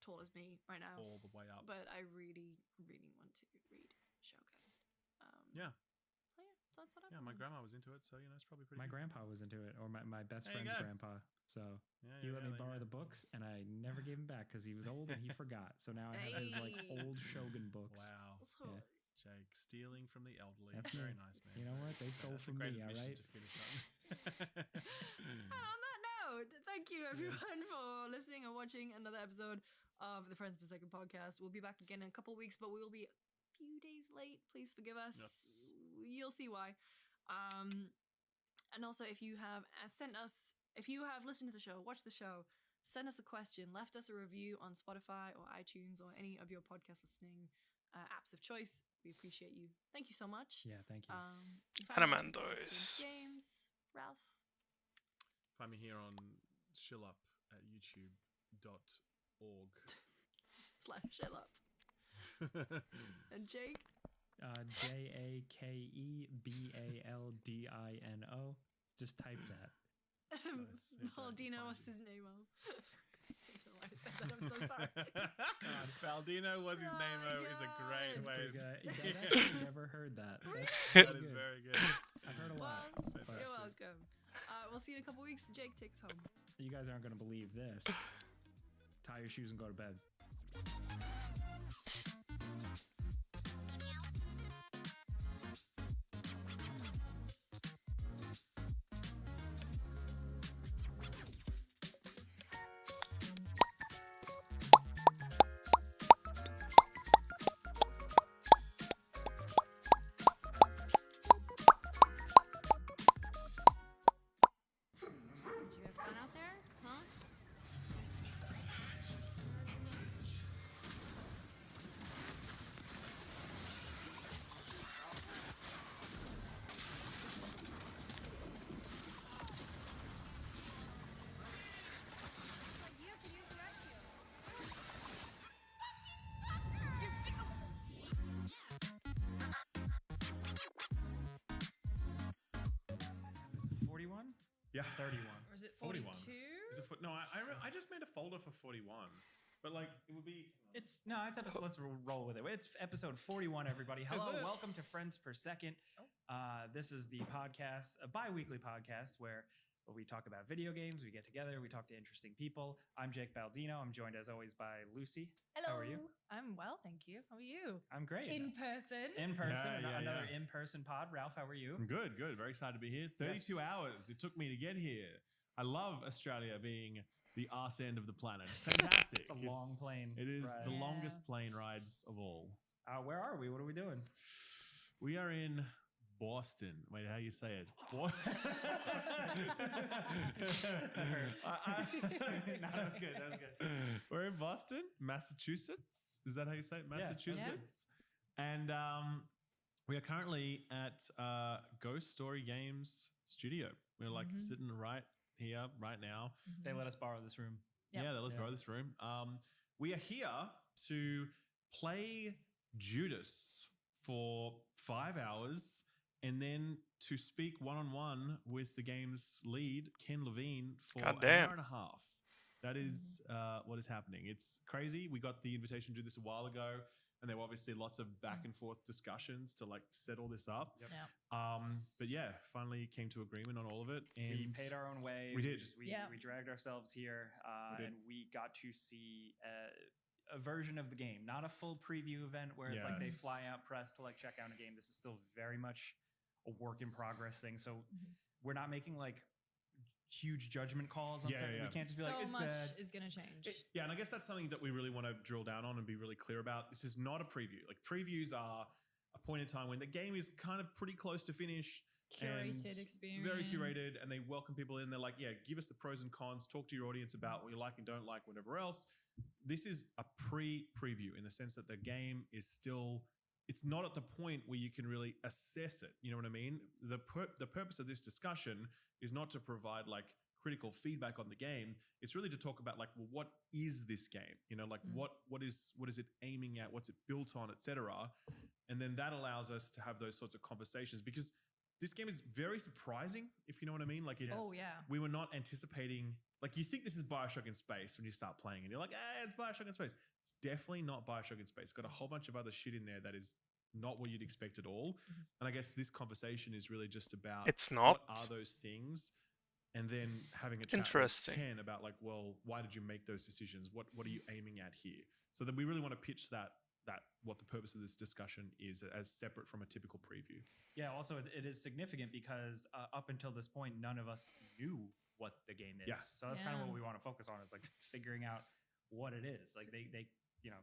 Speaker 2: Tall as me right now,
Speaker 3: all the way up.
Speaker 2: But I really, really want to read Shogun. So that's what I'm.
Speaker 3: My grandma was into it, so you know it's probably pretty.
Speaker 4: My grandpa was into it, or my best friend's grandpa. So he let me borrow the books, and I never gave him back because he was old and he forgot. So now I have his like old Shogun books.
Speaker 3: Wow, Jake stealing from the elderly.
Speaker 4: That's
Speaker 3: very nice, man.
Speaker 4: You know what? They stole from me. All right.
Speaker 2: And on that note, thank you everyone for listening and watching another episode of the Friends Per Second podcast. We'll be back again in a couple of weeks, but we will be a few days late. Please forgive us.
Speaker 3: Yes.
Speaker 2: You'll see why. And also, if you have listened to the show, watched the show, send us a question, left us a review on Spotify or iTunes or any of your podcast listening apps of choice, we appreciate you. Thank you so much.
Speaker 4: Yeah, thank you.
Speaker 2: Games, Ralph.
Speaker 3: Find me here on Shillup at youtube.org.
Speaker 2: /Shillup. And Jake?
Speaker 4: JAKEBALDINO. Just type that.
Speaker 2: Baldino was his name. I don't know why I said that. I'm so sorry.
Speaker 3: God, Baldino was his name. Is a great way.
Speaker 4: I've never heard that.
Speaker 3: That is very good.
Speaker 4: I've heard a lot.
Speaker 2: You're welcome. We'll see you in a couple weeks. Jake takes home.
Speaker 4: You guys aren't going to believe this. Tie your shoes and go to bed.
Speaker 3: Yeah.
Speaker 4: 31.
Speaker 2: Or is it 42?
Speaker 3: Is it no, I just made a folder for 41. But like it would be
Speaker 4: It's episode, let's roll with it. It's episode 41, everybody. Hello, welcome to Friends Per Second. This is the podcast, a bi-weekly podcast where we talk about video games, we get together, we talk to interesting people. I'm Jake Baldino. I'm joined as always by Lucy.
Speaker 2: Hello.
Speaker 4: How are you?
Speaker 2: I'm well, thank you. How are you?
Speaker 4: I'm great.
Speaker 2: In person.
Speaker 4: Another in-person pod. Ralph, how are you?
Speaker 3: Good. Very excited to be here. 32 hours it took me to get here. I love Australia being the arse end of the planet. It's fantastic.
Speaker 4: It's a long plane.
Speaker 3: It is
Speaker 4: ride.
Speaker 3: the longest plane rides of all.
Speaker 4: Where are we? What are we doing?
Speaker 3: We are in Boston. Wait, how you say it?
Speaker 4: No, that was good.
Speaker 3: We're in Boston, Massachusetts. Is that how you say it? Massachusetts. Yeah. And we are currently at Ghost Story Games Studio. We're like sitting right here, right now.
Speaker 4: They let us borrow this room.
Speaker 3: Yep. Yeah, they let us borrow this room. We are here to play Judas for 5 hours and then to speak one-on-one with the game's lead, Ken Levine, for an hour and a half. That is what is happening. It's crazy. We got the invitation to do this a while ago, and there were obviously lots of back and forth discussions to like set all this up.
Speaker 4: Yep.
Speaker 3: But yeah, finally came to agreement on all of it. And
Speaker 4: we paid our own way.
Speaker 3: We did.
Speaker 4: We dragged ourselves here, and we got to see a version of the game, not a full preview event where it's like they fly out press to like check out a game. This is still very much a work in progress thing. So we're not making like huge judgment calls on certain. We can't just be like, it's
Speaker 2: much
Speaker 4: bad.
Speaker 2: is going to change.
Speaker 3: And I guess that's something that we really want to drill down on and be really clear about. This is not a preview. Like previews are a point in time when the game is kind of pretty close to finish.
Speaker 2: Curated experience.
Speaker 3: Very curated, and they welcome people in. They're like, yeah, give us the pros and cons, talk to your audience about what you like and don't like, whatever else. This is a preview in the sense that the game is still, it's not at the point where you can really assess it. You know what I mean? The purpose of this discussion is not to provide like critical feedback on the game. It's really to talk about like, well, what is this game? You know, like what is it aiming at? What's it built on, etc. And then that allows us to have those sorts of conversations because this game is very surprising, if you know what I mean. Like it's, we were not anticipating, like you think this is BioShock in space when you start playing and you're like, it's BioShock in space. It's definitely not BioShock in space. It's got a whole bunch of other shit in there that is not what you'd expect at all. And I guess this conversation is really just about what are those things, and then having a chat with Ken about like, well, why did you make those decisions? What are you aiming at here? So that we really want to pitch that what the purpose of this discussion is as separate from a typical preview.
Speaker 4: Yeah, also it is significant because up until this point, none of us knew what the game is.
Speaker 3: Yeah.
Speaker 4: So that's kind of what we want to focus on is like figuring out what it is. Like they you know,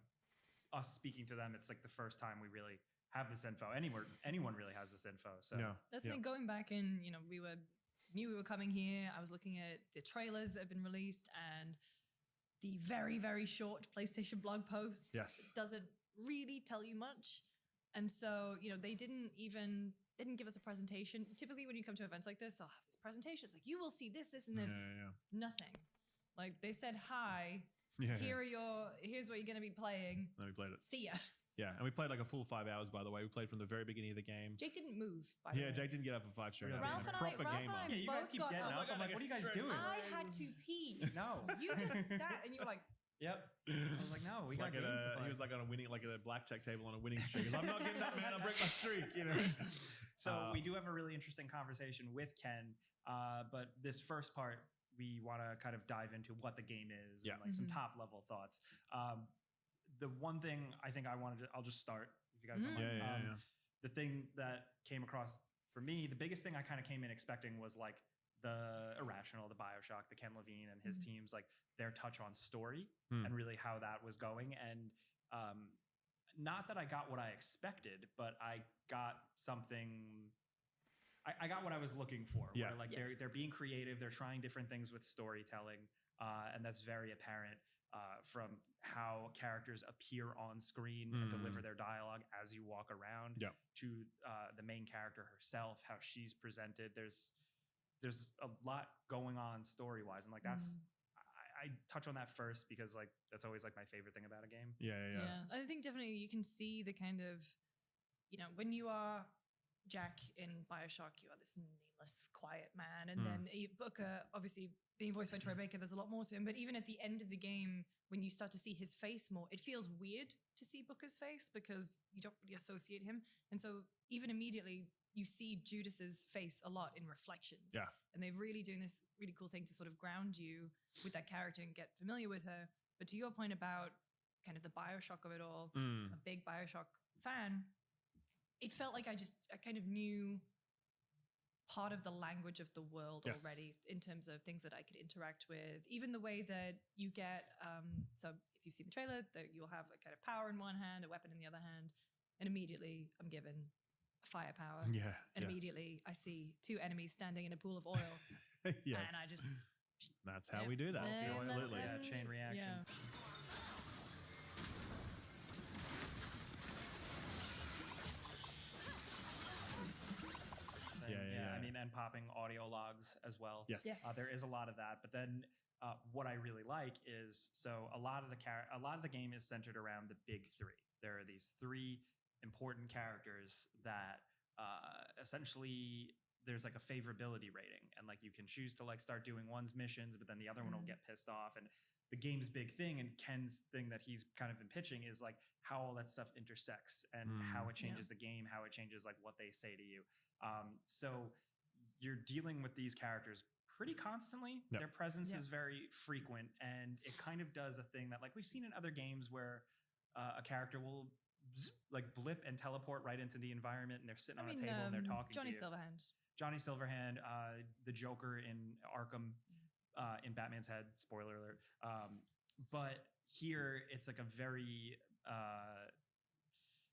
Speaker 4: us speaking to them, it's like the first time we really have this info. Anyone really has this info. So
Speaker 2: that's the thing. Going back in, we knew we were coming here. I was looking at the trailers that have been released and the very, very short PlayStation blog post.
Speaker 3: Yes.
Speaker 2: Doesn't really tell you much. And so, they didn't give us a presentation. Typically when you come to events like this, they'll have this presentation. It's like, you will see this, this, and this. Nothing. Like they said, hi, here's what you're going to be playing.
Speaker 3: And we played it.
Speaker 2: See ya.
Speaker 3: Yeah, and we played like a full 5 hours, by the way. We played from the very beginning of the game.
Speaker 2: Jake didn't move, by the way.
Speaker 3: Jake didn't get up for 5 straight hours.
Speaker 2: Ralph and I
Speaker 4: you guys keep getting up. I'm like, what are you guys doing?
Speaker 2: I had to pee.
Speaker 4: No.
Speaker 2: You just sat and you were like,
Speaker 4: yep. I was like, no, we got games to play.
Speaker 3: He was like on a winning, like at a blackjack table on a winning streak. He's like, I'm not getting up, man. I'll break my streak.
Speaker 4: So we do have a really interesting conversation with Ken But this first part, we want to kind of dive into what the game is and like some top level thoughts. The one thing I think I'll just start if you guys don't mind. The thing that came across for me, the biggest thing I kind of came in expecting was like the Irrational, the Bioshock, the Ken Levine and his teams, like their touch on story and really how that was going. And not that I got what I expected, but I got something. I got what I was looking for.
Speaker 3: Yeah.
Speaker 4: Where, like they're being creative, they're trying different things with storytelling, and that's very apparent from how characters appear on screen and deliver their dialogue as you walk around. To the main character herself, how she's presented. There's a lot going on story wise, and like that's. I touch on that first because like that's always like my favorite thing about a game.
Speaker 2: Yeah. I think definitely you can see the kind of, when you are Jack in Bioshock, you are this nameless, quiet man. And then Booker, obviously being voiced by Troy Baker, there's a lot more to him. But even at the end of the game, when you start to see his face more, it feels weird to see Booker's face because you don't really associate him. And so even immediately, you see Judas's face a lot in reflections.
Speaker 3: Yeah.
Speaker 2: And they're really doing this really cool thing to sort of ground you with that character and get familiar with her. But to your point about kind of the Bioshock of it all, a big Bioshock fan, it felt like I kind of knew part of the language of the world already in terms of things that I could interact with. Even the way that you get, so if you've seen the trailer, that you'll have a kind of power in one hand, a weapon in the other hand, and immediately I'm given firepower. And immediately I see two enemies standing in a pool of oil.
Speaker 3: Yes.
Speaker 2: And I just...
Speaker 3: That's how we do that. Absolutely.
Speaker 4: Chain reaction. I mean, and popping audio logs as well.
Speaker 3: Yes.
Speaker 4: There is a lot of that. But then what I really like is, so a lot of the game is centered around the big three. There are these three important characters that essentially there's like a favorability rating, and like you can choose to like start doing one's missions, but then the other one will get pissed off. And the game's big thing, and Ken's thing that he's kind of been pitching, is like how all that stuff intersects and how it changes the game, how it changes like what they say to you. So you're dealing with these characters pretty constantly. Their presence is very frequent, and it kind of does a thing that like we've seen in other games where a character will like blip and teleport right into the environment, and they're sitting on a table and they're talking
Speaker 2: Johnny
Speaker 4: to you.
Speaker 2: Silverhand,
Speaker 4: the Joker in Arkham, in Batman's head, spoiler alert. But here it's like a very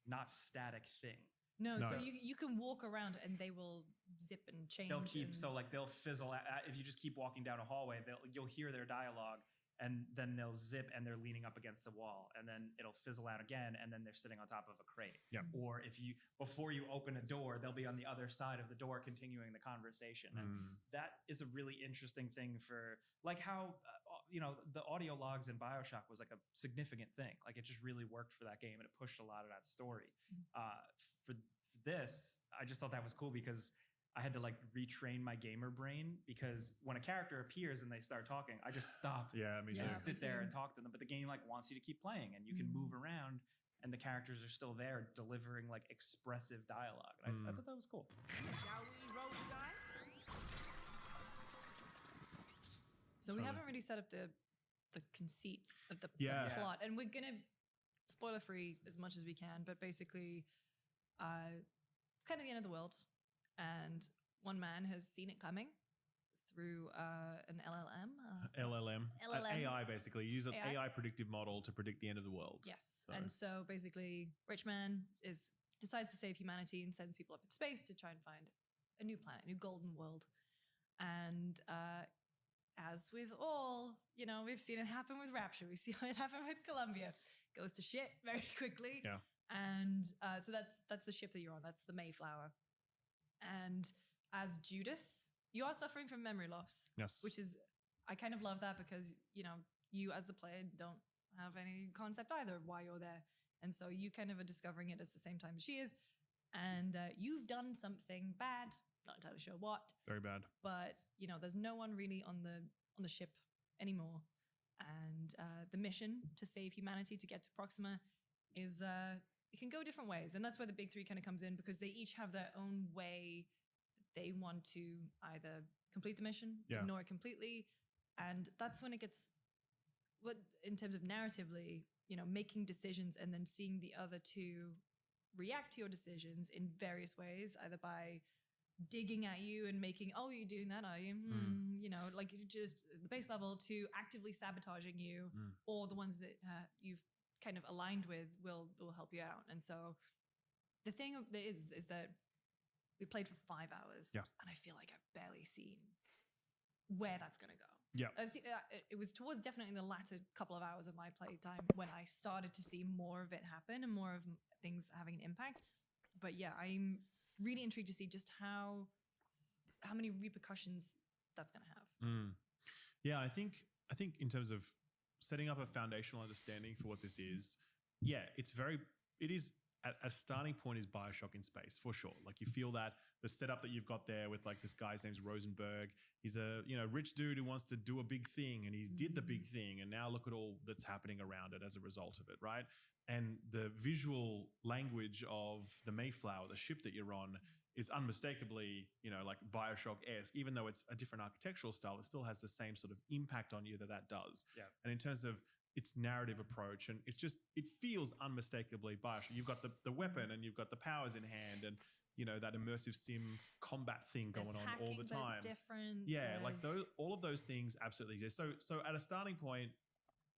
Speaker 4: not static thing.
Speaker 2: No, so you can walk around and they will zip and change.
Speaker 4: They'll they'll fizzle out. If you just keep walking down a hallway, you'll hear their dialogue, and then they'll zip and they're leaning up against the wall, and then it'll fizzle out again, and then they're sitting on top of a crate. Or before you open a door, they'll be on the other side of the door continuing the conversation. And that is a really interesting thing for like how the audio logs in Bioshock was like a significant thing. Like it just really worked for that game, and it pushed a lot of that story. For this, I just thought that was cool because I had to like retrain my gamer brain, because when a character appears and they start talking, I just stop.
Speaker 3: Me too.
Speaker 4: Sit there and talk to them. But the game like wants you to keep playing, and you can move around, and the characters are still there delivering like expressive dialogue. And I thought that was cool.
Speaker 2: Shall we roll the dice? So we haven't really set up the conceit of the plot, and we're gonna spoiler free as much as we can. But basically, it's kind of the end of the world. And one man has seen it coming through an LLM.
Speaker 3: AI, basically. Use an AI predictive model to predict the end of the world.
Speaker 2: Yes. And so basically, rich man decides to save humanity and sends people up into space to try and find a new planet, a new golden world. And as with all, we've seen it happen with Rapture. We've seen it happen with Columbia. It goes to shit very quickly.
Speaker 3: Yeah.
Speaker 2: And so that's the ship that you're on. That's the Mayflower. And as Judas, you are suffering from memory loss.
Speaker 3: Yes.
Speaker 2: Which is, I kind of love that because, you as the player don't have any concept either of why you're there. And so you kind of are discovering it at the same time as she is. And you've done something bad, not entirely sure what.
Speaker 3: Very bad.
Speaker 2: But, there's no one really on the ship anymore. And the mission to save humanity, to get to Proxima, is it can go different ways. And that's where the big three kind of comes in, because they each have their own way that they want to either complete the mission, ignore it completely. And that's when it gets, what in terms of narratively, making decisions and then seeing the other two react to your decisions in various ways, either by digging at you and making, oh, you're doing that, are you? Like just the base level, to actively sabotaging you, or the ones that you've kind of aligned with will help you out. And so the thing is that we played for 5 hours, and I feel like I've barely seen where that's going to go.
Speaker 18: Yeah.
Speaker 2: It was towards definitely the latter couple of hours of my playtime when I started to see more of it happen and more of things having an impact. But yeah, I'm really intrigued to see just how many repercussions that's going to have.
Speaker 18: Yeah, I think in terms of setting up a foundational understanding for what this is, it is at a starting point is BioShock in space for sure. Like you feel that the setup that you've got there with like this guy's name's Rosenberg. He's a rich dude who wants to do a big thing, and he did the big thing, and now look at all that's happening around it as a result of it, right? And the visual language of the Mayflower, the ship that you're on, is unmistakably, like BioShock-esque. Even though it's a different architectural style, it still has the same sort of impact on you that does.
Speaker 4: Yeah.
Speaker 18: And in terms of its narrative approach, and it feels unmistakably BioShock. You've got the weapon, and you've got the powers in hand, and that immersive sim combat thing going on all the time.
Speaker 2: But it's different.
Speaker 18: Yeah, like all of those things absolutely exist. So at a starting point,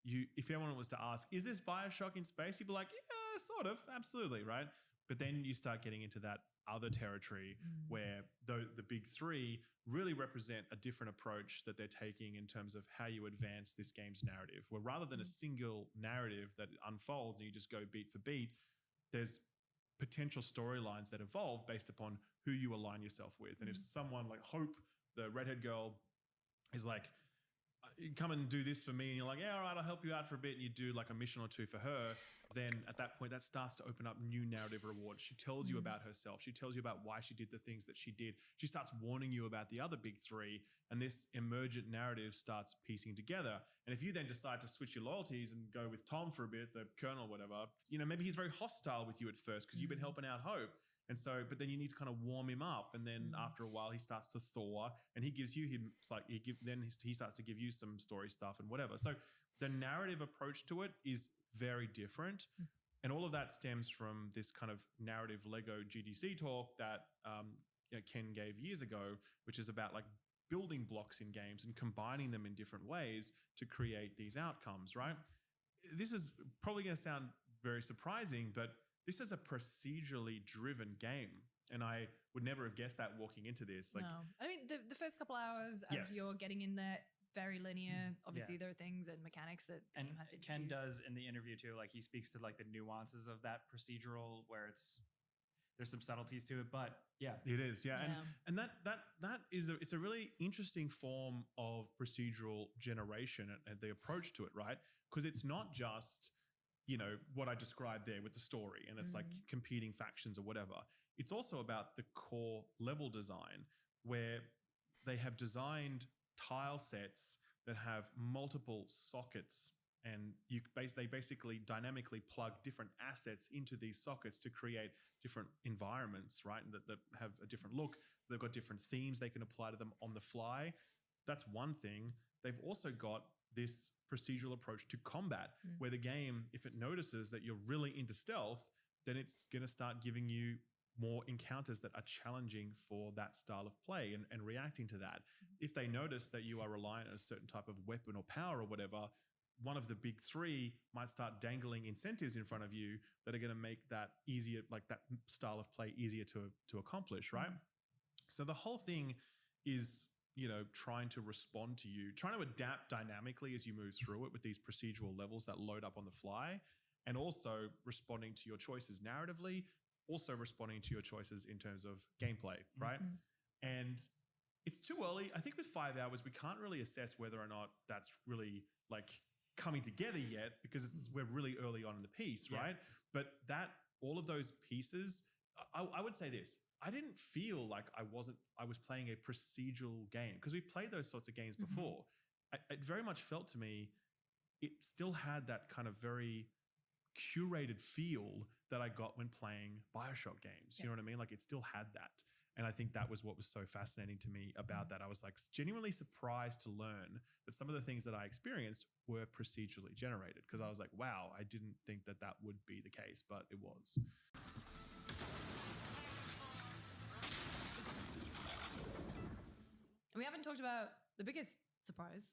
Speaker 18: if anyone was to ask, is this BioShock in space? You'd be like, yeah, sort of, absolutely, right? But then you start getting into that other territory where the big three really represent a different approach that they're taking in terms of how you advance this game's narrative, where rather than a single narrative that unfolds and you just go beat for beat, there's potential storylines that evolve based upon who you align yourself with. And if someone like Hope, the redhead girl, is like, come and do this for me, and you're like, yeah, all right, I'll help you out for a bit, and you do like a mission or two for her, then at that point that starts to open up new narrative rewards. She tells you about herself. She tells you about why she did the things that she did. She starts warning you about the other big three, and this emergent narrative starts piecing together. And if you then decide to switch your loyalties and go with Tom for a bit, the colonel, whatever, maybe he's very hostile with you at first because you've been helping out Hope. And so, but then you need to kind of warm him up, and then after a while, he starts to thaw, and he gives you he starts to give you some story stuff and whatever. So the narrative approach to it is very different, and all of that stems from this kind of narrative Lego GDC talk that Ken gave years ago, which is about like building blocks in games and combining them in different ways to create these outcomes. Right? This is probably going to sound very surprising, but this is a procedurally driven game, and I would never have guessed that walking into this. Like,
Speaker 2: no, I mean the first couple hours as you're getting in there, very linear. Obviously, there are things and mechanics that the game has to introduce.
Speaker 4: Ken does in the interview too. Like he speaks to like the nuances of that procedural, where there's some subtleties to it, but yeah,
Speaker 18: it is. Yeah, and that is it's a really interesting form of procedural generation and the approach to it, right? Because it's not just what I described there with the story, and it's like competing factions or whatever. It's also about the core level design, where they have designed tile sets that have multiple sockets, and they basically dynamically plug different assets into these sockets to create different environments, right? And that have a different look. So they've got different themes they can apply to them on the fly. That's one thing. They've also got this procedural approach to combat, where the game, if it notices that you're really into stealth, then it's going to start giving you more encounters that are challenging for that style of play and reacting to that. If they notice that you are reliant on a certain type of weapon or power or whatever, one of the big three might start dangling incentives in front of you that are going to make that easier, like that style of play easier to accomplish, right? So the whole thing is trying to respond to you, trying to adapt dynamically as you move through it with these procedural levels that load up on the fly, and also responding to your choices narratively, also responding to your choices in terms of gameplay, right? And it's too early. I think with 5 hours, we can't really assess whether or not that's really like coming together yet, because we're really early on in the piece, right? But all of those pieces, I would say this. I didn't feel like I was playing a procedural game, because we've played those sorts of games before. It very much felt to me, it still had that kind of very curated feel that I got when playing BioShock games. You know what I mean? Like it still had that. And I think that was what was so fascinating to me about that. I was like genuinely surprised to learn that some of the things that I experienced were procedurally generated, because I was like, wow, I didn't think that that would be the case, but it was.
Speaker 2: We haven't talked about the biggest surprise,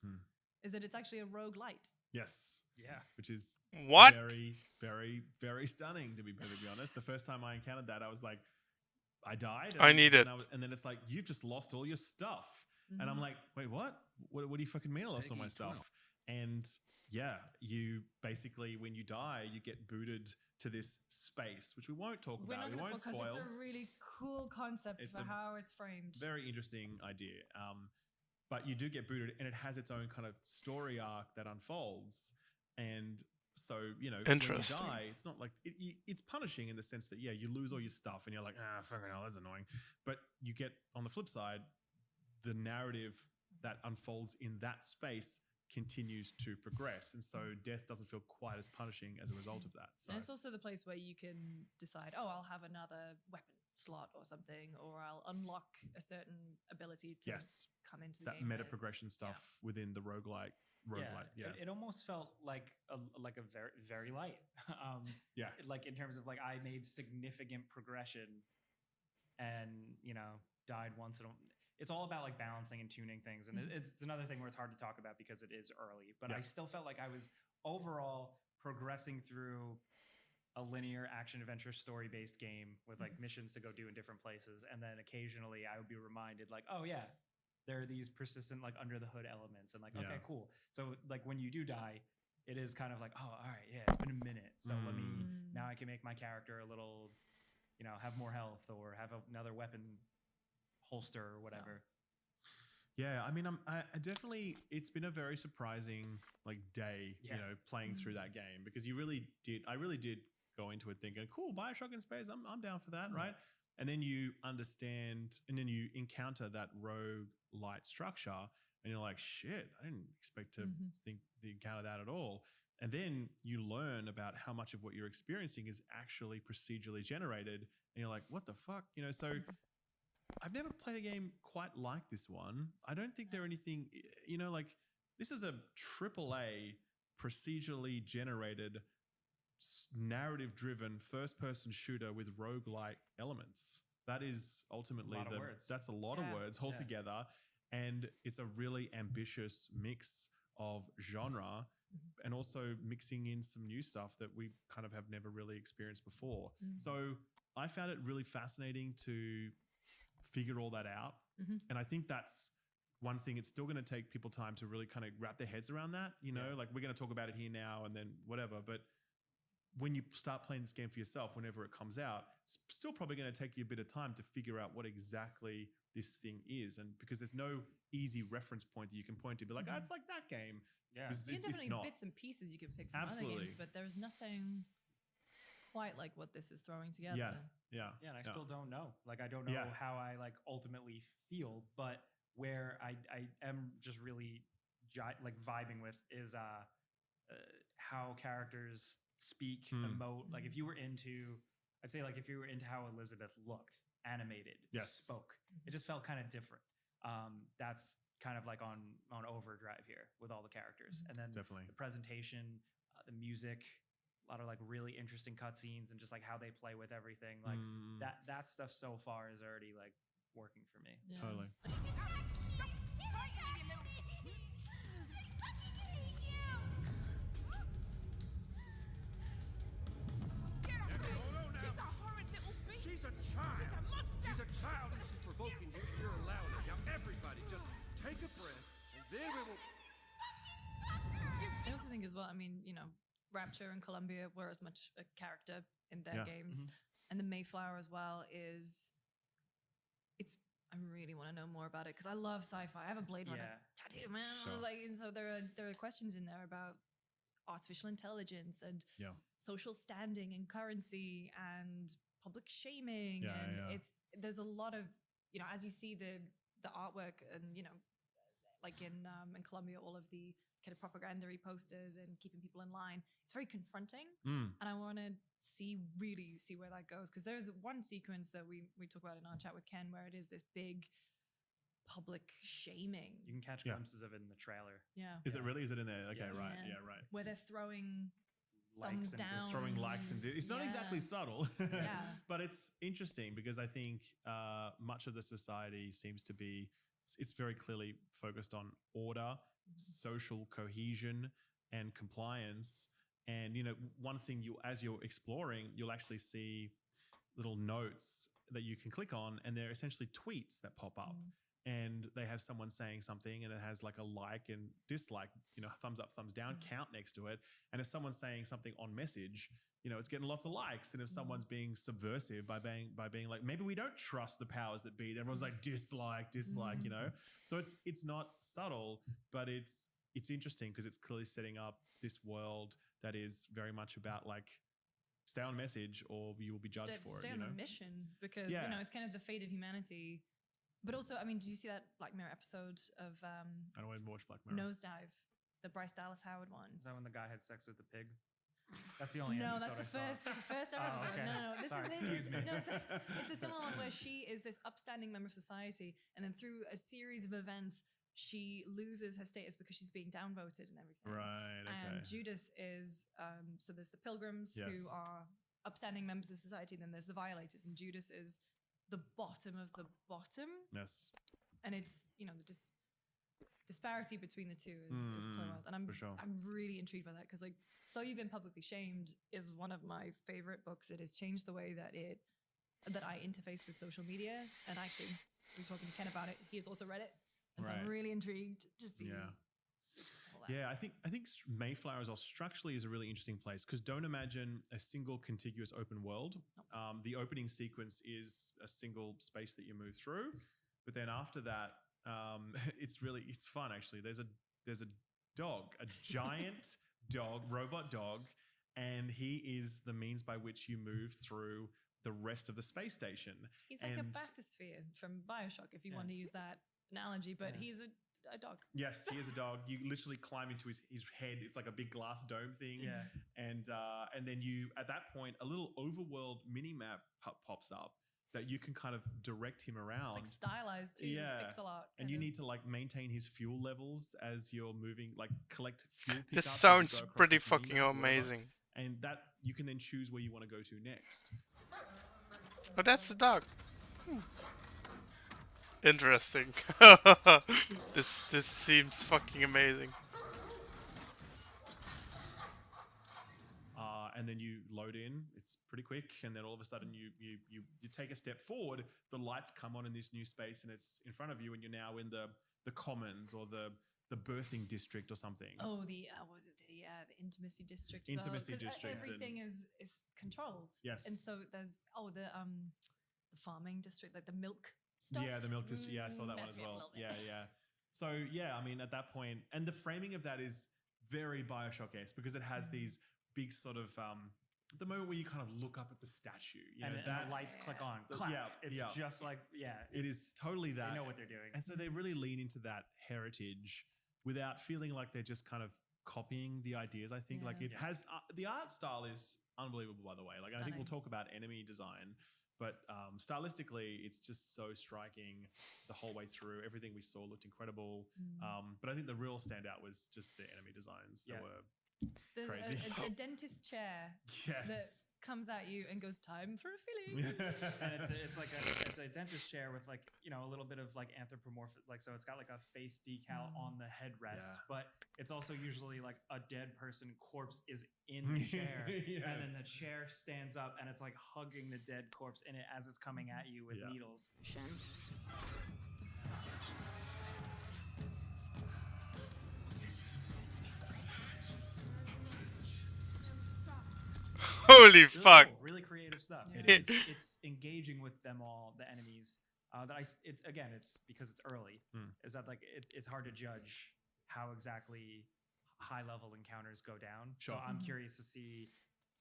Speaker 2: is that it's actually a roguelite.
Speaker 18: Yes.
Speaker 4: Yeah.
Speaker 18: Which is
Speaker 13: What?
Speaker 18: very, very, very stunning, to be perfectly honest. The first time I encountered that, I was like, I died.
Speaker 13: I need it.
Speaker 18: And then it's like, you've just lost all your stuff. And I'm like, wait, what? What do you fucking mean I lost all my stuff? And yeah, you basically, when you die, you get booted to this space, which we won't talk
Speaker 2: We're
Speaker 18: about.
Speaker 2: not
Speaker 18: We
Speaker 2: going to
Speaker 18: won't
Speaker 2: spoil
Speaker 18: spoil.
Speaker 2: because it's a really cool concept
Speaker 18: It's
Speaker 2: for
Speaker 18: a
Speaker 2: how it's framed.
Speaker 18: Very interesting idea. But you do get booted, and it has its own kind of story arc that unfolds. And so, you know, when you
Speaker 13: Interesting.
Speaker 18: die, it's not like it's punishing in the sense that, yeah, you lose all your stuff and you're like, fucking hell, that's annoying. But you get, on the flip side, the narrative that unfolds in that space continues to progress. And so death doesn't feel quite as punishing as a result of that. So
Speaker 2: And it's also the place where you can decide, oh, I'll have another weapon slot or something, or I'll unlock a certain ability to come into the
Speaker 18: that
Speaker 2: game
Speaker 18: meta
Speaker 2: with.
Speaker 18: progression stuff within the roguelite.
Speaker 4: It almost felt like a very, very light. Like in terms of like, I made significant progression and, you know, died once. It's all about like balancing and tuning things. And it's another thing where it's hard to talk about because it is early, but I still felt like I was overall progressing through a linear action adventure story based game with like missions to go do in different places. And then occasionally I would be reminded like, oh yeah, there are these persistent like under the hood elements and like, okay, cool. So like when you do die, it is kind of like, oh, all right, yeah, it's been a minute. So let me, now I can make my character a little, you know, have more health or have another weapon holster or whatever.
Speaker 18: Yeah, I mean, I definitely, it's been a very surprising like day, you know, playing through that game, because I really did go into it thinking, cool, Bioshock in space, I'm down for that, right? And then you understand, and then you encounter that rogue light structure, and you're like, shit, I didn't expect to encounter that at all. And then you learn about how much of what you're experiencing is actually procedurally generated, and you're like, what the fuck, you know? So I've never played a game quite like this one. I don't think there anything, you know, like this is a AAA procedurally generated, narrative driven first person shooter with roguelike elements. That is ultimately that's a lot of words altogether. And it's a really ambitious mix of genre and also mixing in some new stuff that we kind of have never really experienced before. So I found it really fascinating to figure all that out. And I think that's one thing. It's still going to take people time to really kind of wrap their heads around that, you know, like we're going to talk about it here now and then whatever. But when you start playing this game for yourself, whenever it comes out, it's still probably going to take you a bit of time to figure out what exactly this thing is. And because there's no easy reference point that you can point to, be like, it's like that game.
Speaker 2: Yeah, there's definitely bits and pieces you can pick from other games, but there's nothing quite like what this is throwing together.
Speaker 4: And I still don't know. Like, I don't know how I like ultimately feel, but where I am just really like vibing with is how characters speak, emote. Like if you were into, I'd say like if you were into how Elizabeth looked, animated, spoke, it just felt kind of different. That's kind of like on overdrive here with all the characters. And then the presentation, the music, a lot of like really interesting cutscenes and just like how they play with everything. Like that stuff so far is already like working for me.
Speaker 18: Totally.
Speaker 19: She's a child. She's a monster. She's a child and she's provoking you. You're allowing it. Now everybody just take a breath and then we will.
Speaker 2: I also think as well, I mean, you know, Rapture and Columbia were as much a character in their games. And the Mayflower as well I really want to know more about it because I love sci-fi. I have a Blade Runner tattoo, man. I was like, and so there are questions in there about artificial intelligence and social standing and currency and public shaming. There's a lot of, you know, as you see the artwork and, you know, like in Colombia, all of the kind of propaganda-y posters and keeping people in line. It's very confronting, and I want to really see where that goes, because there's one sequence that we talk about in our chat with Ken where it is this big public shaming.
Speaker 20: You can catch glimpses of it in the trailer.
Speaker 2: Yeah.
Speaker 18: Is it really? Is it in there? Okay, right. Yeah, right.
Speaker 2: Where they're throwing
Speaker 20: Likes
Speaker 2: thumbs down.
Speaker 18: Throwing likes and it's not exactly subtle,
Speaker 2: Yeah.
Speaker 18: but it's interesting because I think much of the society seems to be, it's very clearly focused on order, social cohesion, and compliance. And one thing as you're exploring, you'll actually see little notes that you can click on, and they're essentially tweets that pop up. And they have someone saying something, and it has like a like and dislike, thumbs up, thumbs down count next to it. And if someone's saying something on message, it's getting lots of likes. And if someone's being subversive by being like, maybe we don't trust the powers that be, everyone's like dislike, So it's not subtle, but it's interesting because it's clearly setting up this world that is very much about like, stay on message or you will be judged for it.
Speaker 2: Stay on a mission, because it's kind of the fate of humanity. But also, I mean, did you see that Black Mirror episode of
Speaker 18: I don't want to watch Black Mirror.
Speaker 2: Nosedive, the Bryce Dallas Howard one?
Speaker 20: Is that when the guy had sex with the pig? That's the only
Speaker 2: No,
Speaker 20: episode
Speaker 2: that's the
Speaker 20: I
Speaker 2: first.
Speaker 20: saw.
Speaker 2: That's the first ever episode.
Speaker 20: okay.
Speaker 2: No. This
Speaker 20: Sorry,
Speaker 2: is
Speaker 20: excuse me.
Speaker 2: No, it's a similar one where she is this upstanding member of society, and then through a series of events, she loses her status because she's being downvoted and everything.
Speaker 18: Right. Okay.
Speaker 2: And Judas is so there's the pilgrims who are upstanding members of society, and then there's the violators, and Judas is the bottom of the bottom.
Speaker 18: Yes.
Speaker 2: And it's the disparity between the two is quite wild, and I'm really intrigued by that, because like So You've Been Publicly Shamed is one of my favorite books. It has changed the way that I interface with social media, and actually we were talking to Ken about it. He has also read it, and so I'm really intrigued to see.
Speaker 18: Yeah, I think Mayflower as well structurally is a really interesting place, because don't imagine a single contiguous open world. The opening sequence is a single space that you move through, but then after that, it's fun actually. There's a dog, a giant dog, robot dog, and he is the means by which you move through the rest of the space station.
Speaker 2: He's like a bathysphere from BioShock, if you want to use that analogy, but he's a dog.
Speaker 18: Yes, he is a dog. You literally climb into his head. It's like a big glass dome thing.
Speaker 20: Yeah.
Speaker 18: And then you, at that point, a little overworld mini map pops up that you can kind of direct him around.
Speaker 2: It's like stylized too, pixel art.
Speaker 18: And you need to like maintain his fuel levels as you're moving, like collect fuel pickups.
Speaker 13: This
Speaker 18: as you
Speaker 13: sounds
Speaker 18: go across
Speaker 13: pretty
Speaker 18: this mini
Speaker 13: fucking
Speaker 18: map,
Speaker 13: amazing.
Speaker 18: And that you can then choose where you want to go to next.
Speaker 13: Oh, that's the dog. Interesting. This seems fucking amazing.
Speaker 18: And then you load in. It's pretty quick, and then all of a sudden you take a step forward. The lights come on in this new space, and it's in front of you, and you're now in the commons or the birthing district or something.
Speaker 2: Oh, the intimacy district.
Speaker 18: Intimacy district.
Speaker 2: Everything is controlled.
Speaker 18: Yes.
Speaker 2: And so there's the farming district, like the milk stuff.
Speaker 18: Yeah, the milk district. Yeah, I saw that one as well. Yeah. So yeah, I mean, at that point, and the framing of that is very Bioshock-esque, because it has these big sort of the moment where you kind of look up at the statue,
Speaker 20: and the lights click on. Clap. It's just like
Speaker 18: it is totally that.
Speaker 20: They know what they're doing,
Speaker 18: and so they really lean into that heritage without feeling like they're just kind of copying the ideas. I think like it has the art style is unbelievable, by the way. Like I think we'll talk about enemy design, but stylistically it's just so striking the whole way through. Everything we saw looked incredible, but I think the real standout was just the enemy designs that were crazy.
Speaker 2: A dentist chair that comes at you and goes, time for a filling.
Speaker 20: And it's a dentist chair with like a little bit of like anthropomorphic, like, so it's got like a face decal on the headrest, but it's also usually like a dead person corpse is in the chair, and then the chair stands up and it's like hugging the dead corpse in it as it's coming at you with needles.
Speaker 13: Holy fuck!
Speaker 20: Cool. Really creative stuff.
Speaker 13: Yeah.
Speaker 20: It's engaging with them all, the enemies. It's because it's early. Is that like it's hard to judge how exactly high level encounters go down.
Speaker 18: Sure.
Speaker 20: So I'm curious to see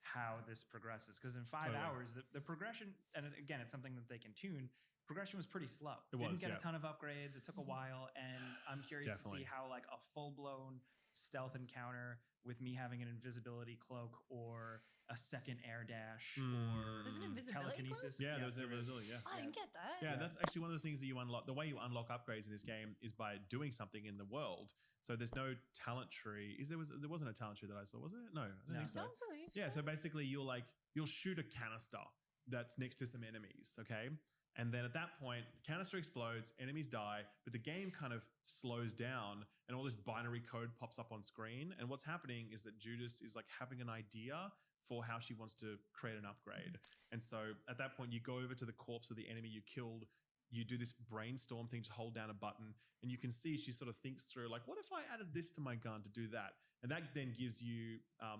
Speaker 20: how this progresses, because in 5 hours the progression, and again, it's something that they can tune. progression was pretty slow.
Speaker 18: Didn't
Speaker 20: get a ton of upgrades. It took a while, and I'm curious to see how like a full-blown stealth encounter with me having an invisibility cloak or a second air dash or
Speaker 2: There's an invisibility
Speaker 20: telekinesis.
Speaker 18: Yeah,
Speaker 20: Yes,
Speaker 18: there's invisibility. Yeah.
Speaker 2: I didn't get that.
Speaker 18: Yeah, that's actually one of the things that you unlock. The way you unlock upgrades in this game is by doing something in the world. So there's no talent tree. There wasn't a talent tree that I saw, was there? No, I don't think so.
Speaker 2: Don't believe
Speaker 18: Yeah, so basically you'll shoot a canister that's next to some enemies, okay? And then at that point, the canister explodes, enemies die, but the game kind of slows down and all this binary code pops up on screen. And what's happening is that Judas is like having an idea for how she wants to create an upgrade. And so at that point, you go over to the corpse of the enemy you killed. You do this brainstorm thing to hold down a button, and you can see she sort of thinks through, like, what if I added this to my gun to do that? And that then gives you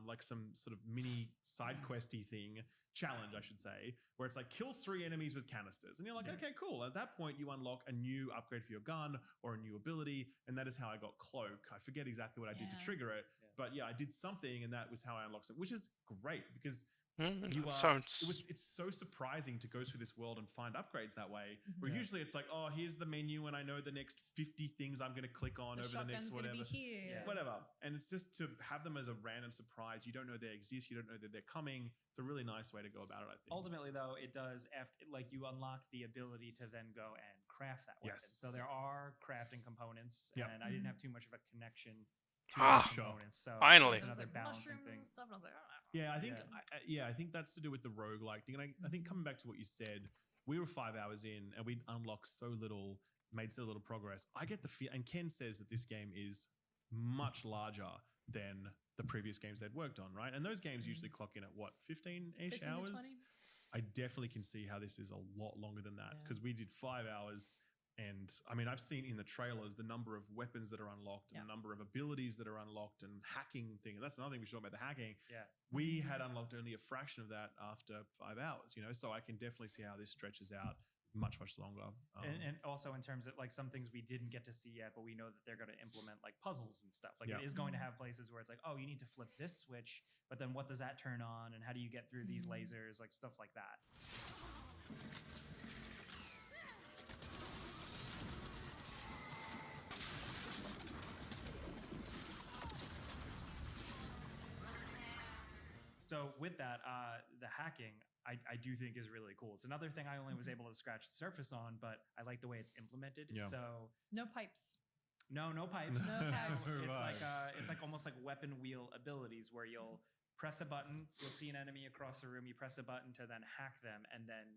Speaker 18: like some sort of mini side questy thing, challenge, I should say, where it's like kill 3 enemies with canisters. And you're like, okay, cool. At that point, you unlock a new upgrade for your gun or a new ability. And that is how I got Cloak. I forget exactly what I did to trigger it. But yeah, I did something, and that was how I unlocked it, which is great because it's so surprising to go through this world and find upgrades that way. Where usually it's like, oh, here's the menu, and I know the next 50 things I'm going to click on over the next whatever. Whatever. And it's just to have them as a random surprise. You don't know they exist. You don't know that they're coming. It's a really nice way to go about it, I think.
Speaker 20: Ultimately, though, it does like you unlock the ability to then go and craft that weapon.
Speaker 18: Yes.
Speaker 20: So there are crafting components, and I didn't have too much of a connection to those components. So
Speaker 13: finally,
Speaker 20: it's another balancing thing.
Speaker 2: And stuff, and I was like, oh.
Speaker 18: Yeah, I think I think that's to do with the roguelike thing. And I think coming back to what you said, we were 5 hours in and we'd unlocked so little, made so little progress. I get the feel, and Ken says that this game is much larger than the previous games they'd worked on, right? And those games usually clock in at what, 15-ish hours? I definitely can see how this is a lot longer than that because we did 5 hours. And I mean, I've seen in the trailers the number of weapons that are unlocked and the number of abilities that are unlocked and hacking thing. And that's another thing we should talk about, the hacking.
Speaker 20: Yeah.
Speaker 18: We had unlocked only a fraction of that after 5 hours, so I can definitely see how this stretches out much, much longer.
Speaker 20: And also in terms of like some things we didn't get to see yet, but we know that they're going to implement like puzzles and stuff. Like it is going to have places where it's like, oh, you need to flip this switch, but then what does that turn on? And how do you get through these lasers? Like stuff like that. So with that, the hacking, I do think is really cool. It's another thing I only was able to scratch the surface on, but I like the way it's implemented.
Speaker 18: Yeah.
Speaker 20: So
Speaker 2: No pipes.
Speaker 20: no pipes.
Speaker 2: No pipes.
Speaker 20: It's like almost like weapon wheel abilities where you'll press a button, you'll see an enemy across the room, you press a button to then hack them, and then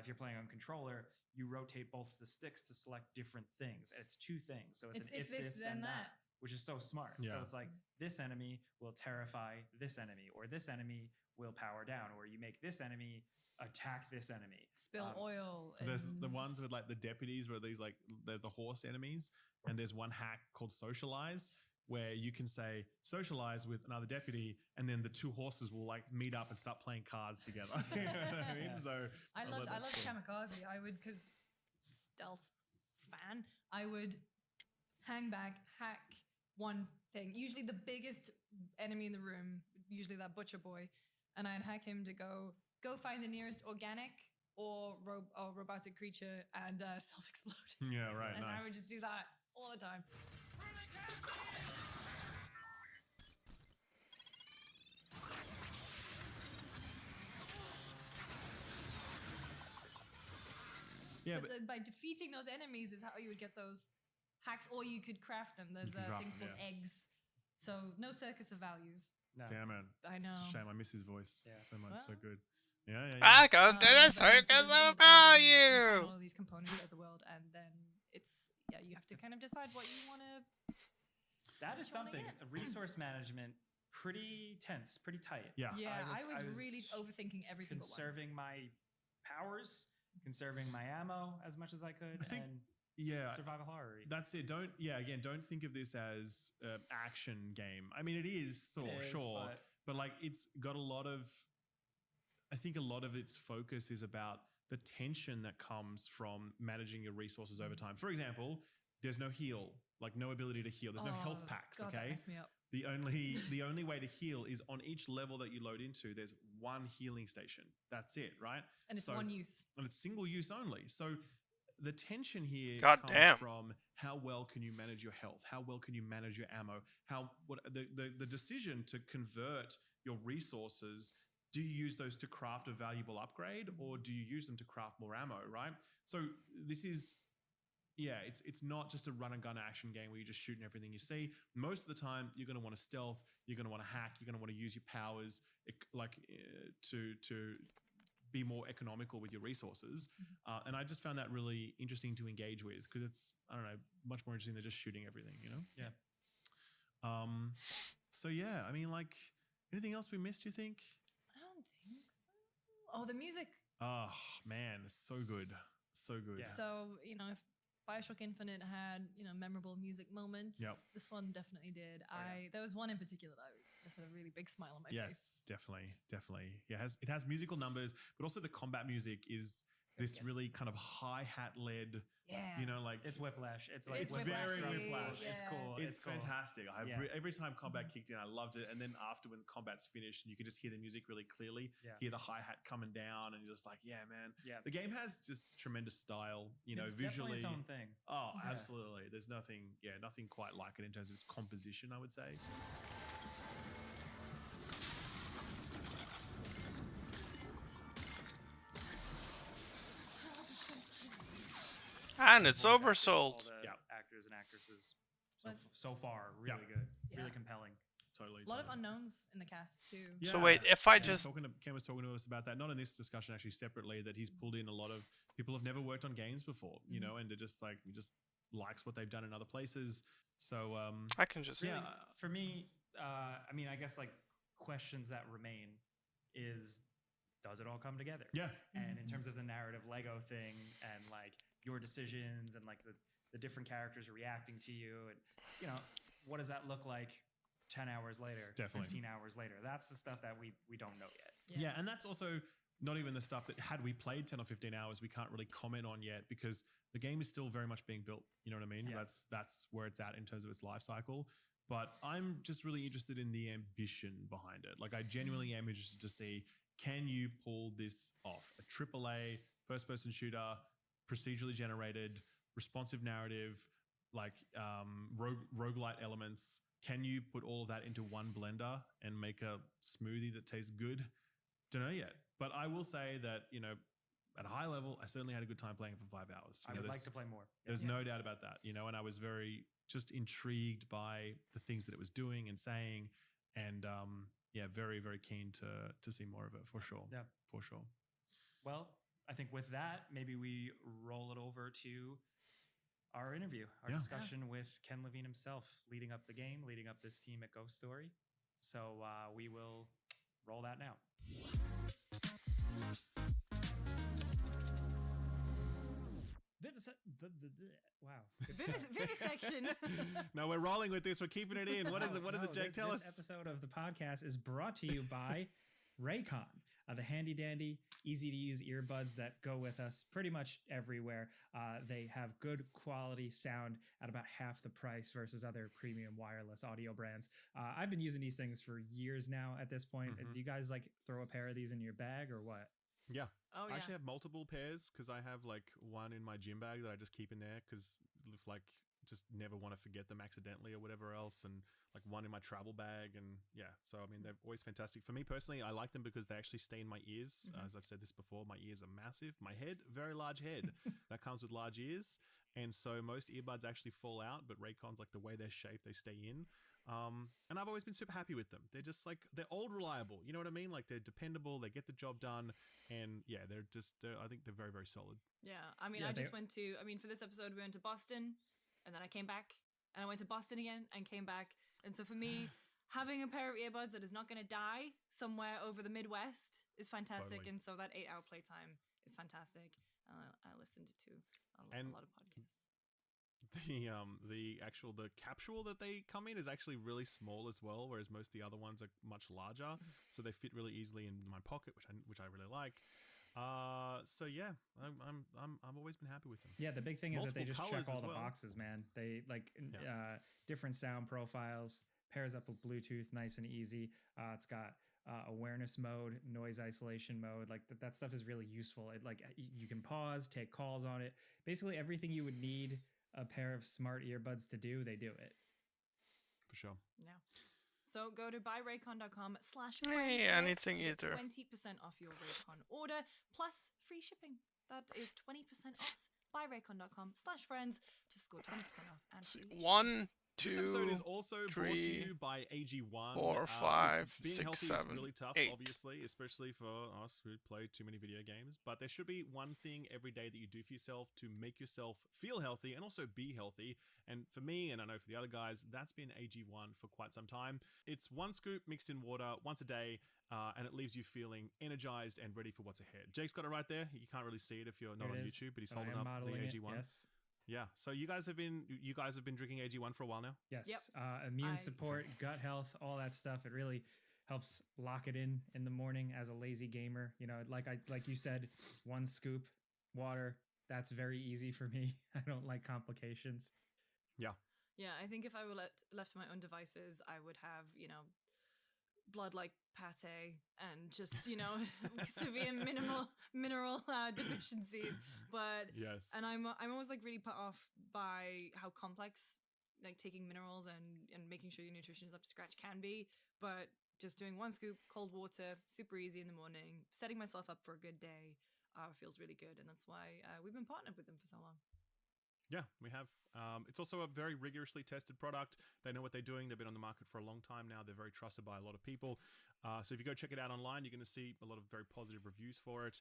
Speaker 20: if you're playing on controller, you rotate both the sticks to select different things. It's 2 things. So it's an if this, then that. Which is so smart.
Speaker 18: Yeah.
Speaker 20: So it's like this enemy will terrify this enemy, or this enemy will power down, or you make this enemy attack this enemy.
Speaker 2: Spill oil.
Speaker 18: There's the ones with like the deputies where these like they're the horse enemies, and there's one hack called Socialize where you can say socialize with another deputy, and then the 2 horses will like meet up and start playing cards together. You know what I mean? So
Speaker 2: I loved Kamikaze. I would, because stealth fan, I would hang back, hack one thing, usually the biggest enemy in the room, usually that butcher boy, and I'd hack him to go find the nearest organic or robotic creature and self-explode.
Speaker 18: Yeah, right.
Speaker 2: And
Speaker 18: nice.
Speaker 2: I would just do that all the time.
Speaker 18: Yeah,
Speaker 2: but by defeating those enemies is how you would get those hacks, or you could craft them. There's things called eggs. So no circus of values.
Speaker 20: No.
Speaker 18: Damn it.
Speaker 2: I know.
Speaker 18: It's a shame. I miss his voice so much. So good. Yeah.
Speaker 13: I got the circus of value.
Speaker 2: All of these components of the world, and then it's you have to kind of decide what you want to.
Speaker 20: That is something. Resource management, pretty tense, pretty tight.
Speaker 18: Yeah.
Speaker 2: Yeah, I was really overthinking every single one.
Speaker 20: Conserving my powers, conserving my ammo as much as I could, and survival horror.
Speaker 18: That's it. Don't think of this as an action game. I mean, it is, sure, but like it's got a lot of. I think a lot of its focus is about the tension that comes from managing your resources over time. For example, there's no heal, like no ability to heal. There's no health packs.
Speaker 2: God,
Speaker 18: okay,
Speaker 2: that messed me up.
Speaker 18: The only way to heal is on each level that you load into. There's one healing station. That's it, right?
Speaker 2: And it's one use.
Speaker 18: And it's single use only. So the tension here
Speaker 13: God
Speaker 18: comes
Speaker 13: damn.
Speaker 18: from how well can you manage your health, how well can you manage your ammo, the decision to convert your resources. Do you use those to craft a valuable upgrade, or do you use them to craft more ammo, right? So this is, it's not just a run and gun action game where you're just shooting everything you see. Most of the time, you're going to want to stealth, you're going to want to hack, you're going to want to use your powers to be more economical with your resources. And I just found that really interesting to engage with, because it's, I don't know, much more interesting than just shooting everything, you know?
Speaker 4: Yeah.
Speaker 18: So yeah, I mean, like, anything else we missed, you think?
Speaker 2: I don't think so. Oh, the music.
Speaker 18: Oh man, so good. So good.
Speaker 4: Yeah.
Speaker 2: So, you know, if Bioshock Infinite had, you know, memorable music moments,
Speaker 18: Yep.
Speaker 2: this one definitely did.
Speaker 4: yeah.
Speaker 2: There was one in particular that I just had a really big smile on my face.
Speaker 18: Yes, definitely. Yeah, it has musical numbers, but also the combat music is this really kind of hi-hat led,
Speaker 2: Yeah.
Speaker 18: you know, like
Speaker 20: It's Whiplash. It's like
Speaker 18: it's
Speaker 20: Whiplash
Speaker 18: very
Speaker 20: drums.
Speaker 18: Whiplash.
Speaker 20: It's cool.
Speaker 18: It's
Speaker 20: cool.
Speaker 18: fantastic.
Speaker 20: Yeah.
Speaker 18: Every time combat kicked in, I loved it. And then after, when combat's finished, and you can just hear the music really clearly,
Speaker 20: Yeah.
Speaker 18: hear the hi-hat coming down, and you're just like, yeah, man.
Speaker 20: Yeah.
Speaker 18: The game has just tremendous style, you know,
Speaker 20: It's
Speaker 18: visually.
Speaker 20: definitely its own thing.
Speaker 18: Oh,
Speaker 20: Yeah.
Speaker 18: absolutely. There's nothing quite like it in terms of its composition, I would say.
Speaker 13: And it's
Speaker 20: Voice acting,
Speaker 13: oversold.
Speaker 20: all the actors and actresses so far, really good, really compelling.
Speaker 18: Totally.
Speaker 2: A lot of unknowns in the cast too.
Speaker 13: So wait, if I just
Speaker 18: Ken was talking to us about that, not in this discussion, actually separately, that he's pulled in a lot of people who've never worked on games before, you know, and they're just like, he just likes what they've done in other places. So
Speaker 13: I can just
Speaker 20: really, for me, I mean, I guess like questions that remain is, does it all come together?
Speaker 18: Yeah.
Speaker 20: And in terms of the narrative Lego thing and like your decisions and like the different characters reacting to you, and you know, what does that look like 10 hours later,
Speaker 18: Definitely.
Speaker 20: 15 hours later? That's the stuff that we don't know yet.
Speaker 18: Yeah, and that's also not even the stuff that, had we played 10 or 15 hours, we can't really comment on yet, because the game is still very much being built. You know what I mean?
Speaker 20: Yeah.
Speaker 18: That's where it's at in terms of its life cycle. But I'm just really interested in the ambition behind it. Like, I genuinely am interested to see, can you pull this off? A AAA first-person shooter, procedurally generated, responsive narrative, like roguelite elements. Can you put all of that into one blender and make a smoothie that tastes good? Don't know yet. But I will say that, you know, at a high level, I certainly had a good time playing for 5 hours.
Speaker 20: I would like to play more.
Speaker 18: There's no doubt about that, you know, and I was very just intrigued by the things that it was doing and saying, and very, very keen to see more of it, for sure.
Speaker 20: Yeah.
Speaker 18: For sure.
Speaker 20: Well, I think with that, maybe we roll it over to our interview, our discussion with Ken Levine himself, leading up the game, leading up this team at Ghost Story. So we will roll that now.
Speaker 4: Wow.
Speaker 2: Vivisection.
Speaker 18: No, we're rolling with this. We're keeping it in. What is it? What does it, Jake? Tell us.
Speaker 4: This episode of the podcast is brought to you by Raycon, the handy dandy, easy to use earbuds that go with us pretty much everywhere. They have good quality sound at about half the price versus other premium wireless audio brands. I've been using these things for years now at this point. Do you guys like throw a pair of these in your bag or what?
Speaker 18: Yeah.
Speaker 2: Oh,
Speaker 18: I actually have multiple pairs, because I have like one in my gym bag that I just keep in there, because like just never want to forget them accidentally or whatever else, and like one in my travel bag. And yeah, so I mean, they're always fantastic. For me personally, I like them because they actually stay in my ears. As I've said this before, my ears are massive. My head, very large head that comes with large ears. And so most earbuds actually fall out, but Raycon's, like the way they're shaped, they stay in. And I've always been super happy with them. They're just like, they're old reliable. You know what I mean? Like, they're dependable. They get the job done. And yeah, I think they're very, very solid.
Speaker 2: Yeah. I mean, I just went to, for this episode, we went to Boston, and then I came back, and I went to Boston again and came back. And so for me, having a pair of earbuds that is not going to die somewhere over the Midwest is fantastic.
Speaker 18: Totally.
Speaker 2: And so that 8-hour playtime is fantastic. I listened to a lot of podcasts.
Speaker 18: The capsule that they come in is actually really small as well, whereas most of the other ones are much larger, so they fit really easily in my pocket, which I really like. So yeah, I've always been happy with them.
Speaker 4: Yeah, the big thing is that they just check all the
Speaker 18: well.
Speaker 4: boxes, man. They like different sound profiles, pairs up with Bluetooth, nice and easy. It's got awareness mode, noise isolation mode. Like that stuff is really useful. It like you can pause, take calls on it. Basically everything you would need a pair of smart earbuds to do, they do it.
Speaker 3: For sure.
Speaker 2: Yeah. So go to buyraycon.com/friends.
Speaker 13: Hey, anything either.
Speaker 2: 20% off your Raycon order plus free shipping. That is 20% off. Buyraycon.com/friends to score 20% off and free shipping.
Speaker 13: 1, 2,
Speaker 3: This episode is also brought to
Speaker 13: 3,
Speaker 3: you by AG1.
Speaker 13: 4, 5,
Speaker 3: being
Speaker 13: 6,
Speaker 3: healthy
Speaker 13: 7,
Speaker 3: is really tough,
Speaker 13: 8.
Speaker 3: obviously, especially for us who play too many video games. But there should be one thing every day that you do for yourself to make yourself feel healthy and also be healthy. And for me, and I know for the other guys, that's been AG1 for quite some time. It's 1 scoop mixed in water once a day, and it leaves you feeling energized and ready for what's ahead. Jake's got it right there. You can't really see it if you're not on YouTube, but he's holding up the AG1.
Speaker 4: Yes.
Speaker 3: Yeah. So you guys have been drinking AG1 for a while now?
Speaker 4: Yes.
Speaker 2: Yep.
Speaker 4: Immune support, gut health, all that stuff. It really helps lock it in the morning as a lazy gamer. You know, like you said, 1 scoop water. That's very easy for me. I don't like complications.
Speaker 3: Yeah.
Speaker 2: Yeah, I think if I were left to my own devices, I would have, blood like pate and just, severe mineral deficiencies. But
Speaker 3: yes.
Speaker 2: And I'm always like really put off by how complex like taking minerals and making sure your nutrition is up to scratch can be. But just doing 1 scoop, cold water, super easy in the morning, setting myself up for a good day feels really good. And that's why we've been partnered with them for so long.
Speaker 3: Yeah, we have. It's also a very rigorously tested product. They know what they're doing. They've been on the market for a long time now. They're very trusted by a lot of people. So if you go check it out online, you're going to see a lot of very positive reviews for it.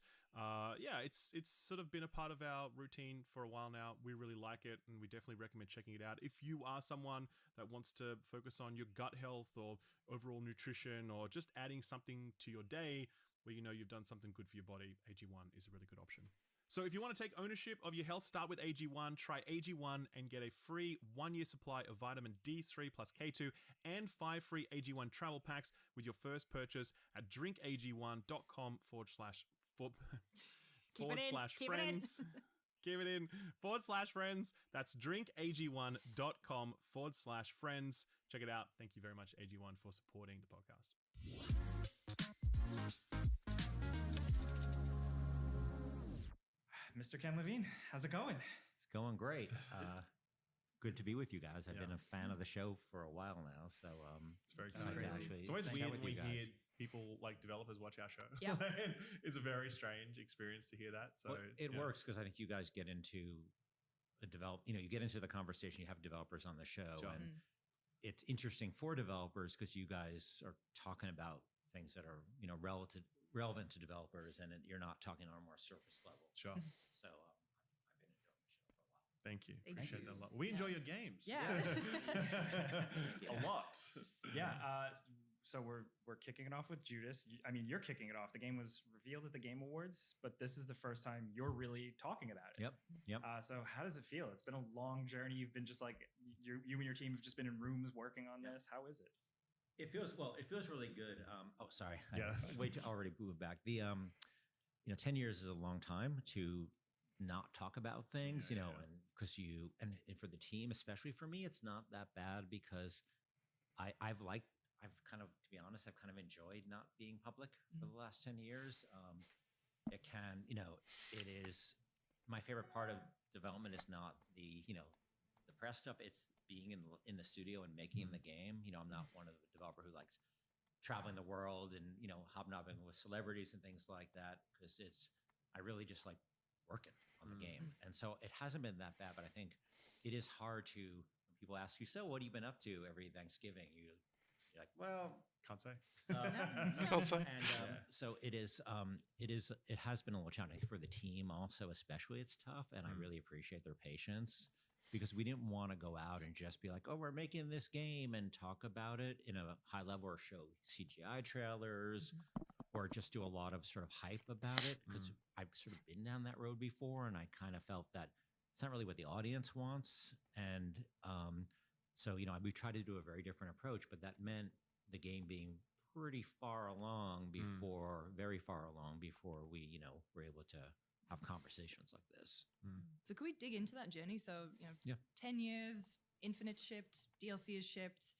Speaker 3: Yeah, it's sort of been a part of our routine for a while now. We really like it, and we definitely recommend checking it out. If you are someone that wants to focus on your gut health or overall nutrition or just adding something to your day where you know you've done something good for your body, AG1 is a really good option. So if you want to take ownership of your health, start with AG1. Try AG1 and get a free 1-year supply of vitamin D3 plus K2 and 5 free AG1 travel packs with your first purchase at drinkag1.com/friends. Keep it in /friends. That's drinkag1.com/friends. Check it out. Thank you very much, AG1, for supporting the podcast.
Speaker 4: Mr. Ken Levine, how's it going?
Speaker 21: It's going great. Good to be with you guys. I've been a fan of the show for a while now, so
Speaker 3: it's very
Speaker 21: exciting.
Speaker 3: It's always weird when we hear people like developers watch our show.
Speaker 2: Yeah.
Speaker 3: It's a very strange experience to hear that. So
Speaker 21: it works because I think you guys get into you get into the conversation. You have developers on the show, and it's interesting for developers because you guys are talking about things that are relevant to developers, and you're not talking on a more surface level.
Speaker 3: Sure.
Speaker 21: So I've been enjoying the show for a while.
Speaker 3: Thank you. Appreciate that a lot. We enjoy your games.
Speaker 2: Yeah.
Speaker 3: A lot.
Speaker 20: Yeah. So we're kicking it off with Judas. I mean, you're kicking it off. The game was revealed at the Game Awards, but this is the first time you're really talking about it.
Speaker 21: Yep.
Speaker 20: So how does it feel? It's been a long journey. You've been just like you and your team have just been in rooms working on this. How is it?
Speaker 21: It feels really good. Sorry.
Speaker 3: Yeah.
Speaker 21: Already moved back. The 10 years is a long time to not talk about things, and because and for the team, especially for me, it's not that bad because I've kind of, to be honest, I've kind of enjoyed not being public for the last 10 years. It is my favorite part of development is not the press stuff. It's being in the studio and making the game. I'm not one of the developer who likes traveling the world and hobnobbing with celebrities and things like that because I really just like working on the game. And so it hasn't been that bad, but I think it is hard when people ask you, so what have you been up to every Thanksgiving? You're like, well,
Speaker 3: can't say.
Speaker 21: Can't say. And so it has been a little challenging for the team also, especially. It's tough, and I really appreciate their patience because we didn't want to go out and just be like, oh, we're making this game and talk about it in a high level or show CGI trailers or just do a lot of sort of hype about it because I've sort of been down that road before, and I kind of felt that it's not really what the audience wants. And so, we tried to do a very different approach, but that meant the game being pretty far along very far along before we, were able to have conversations like this.
Speaker 2: So could we dig into that journey? So, 10 years, Infinite shipped, DLC is shipped.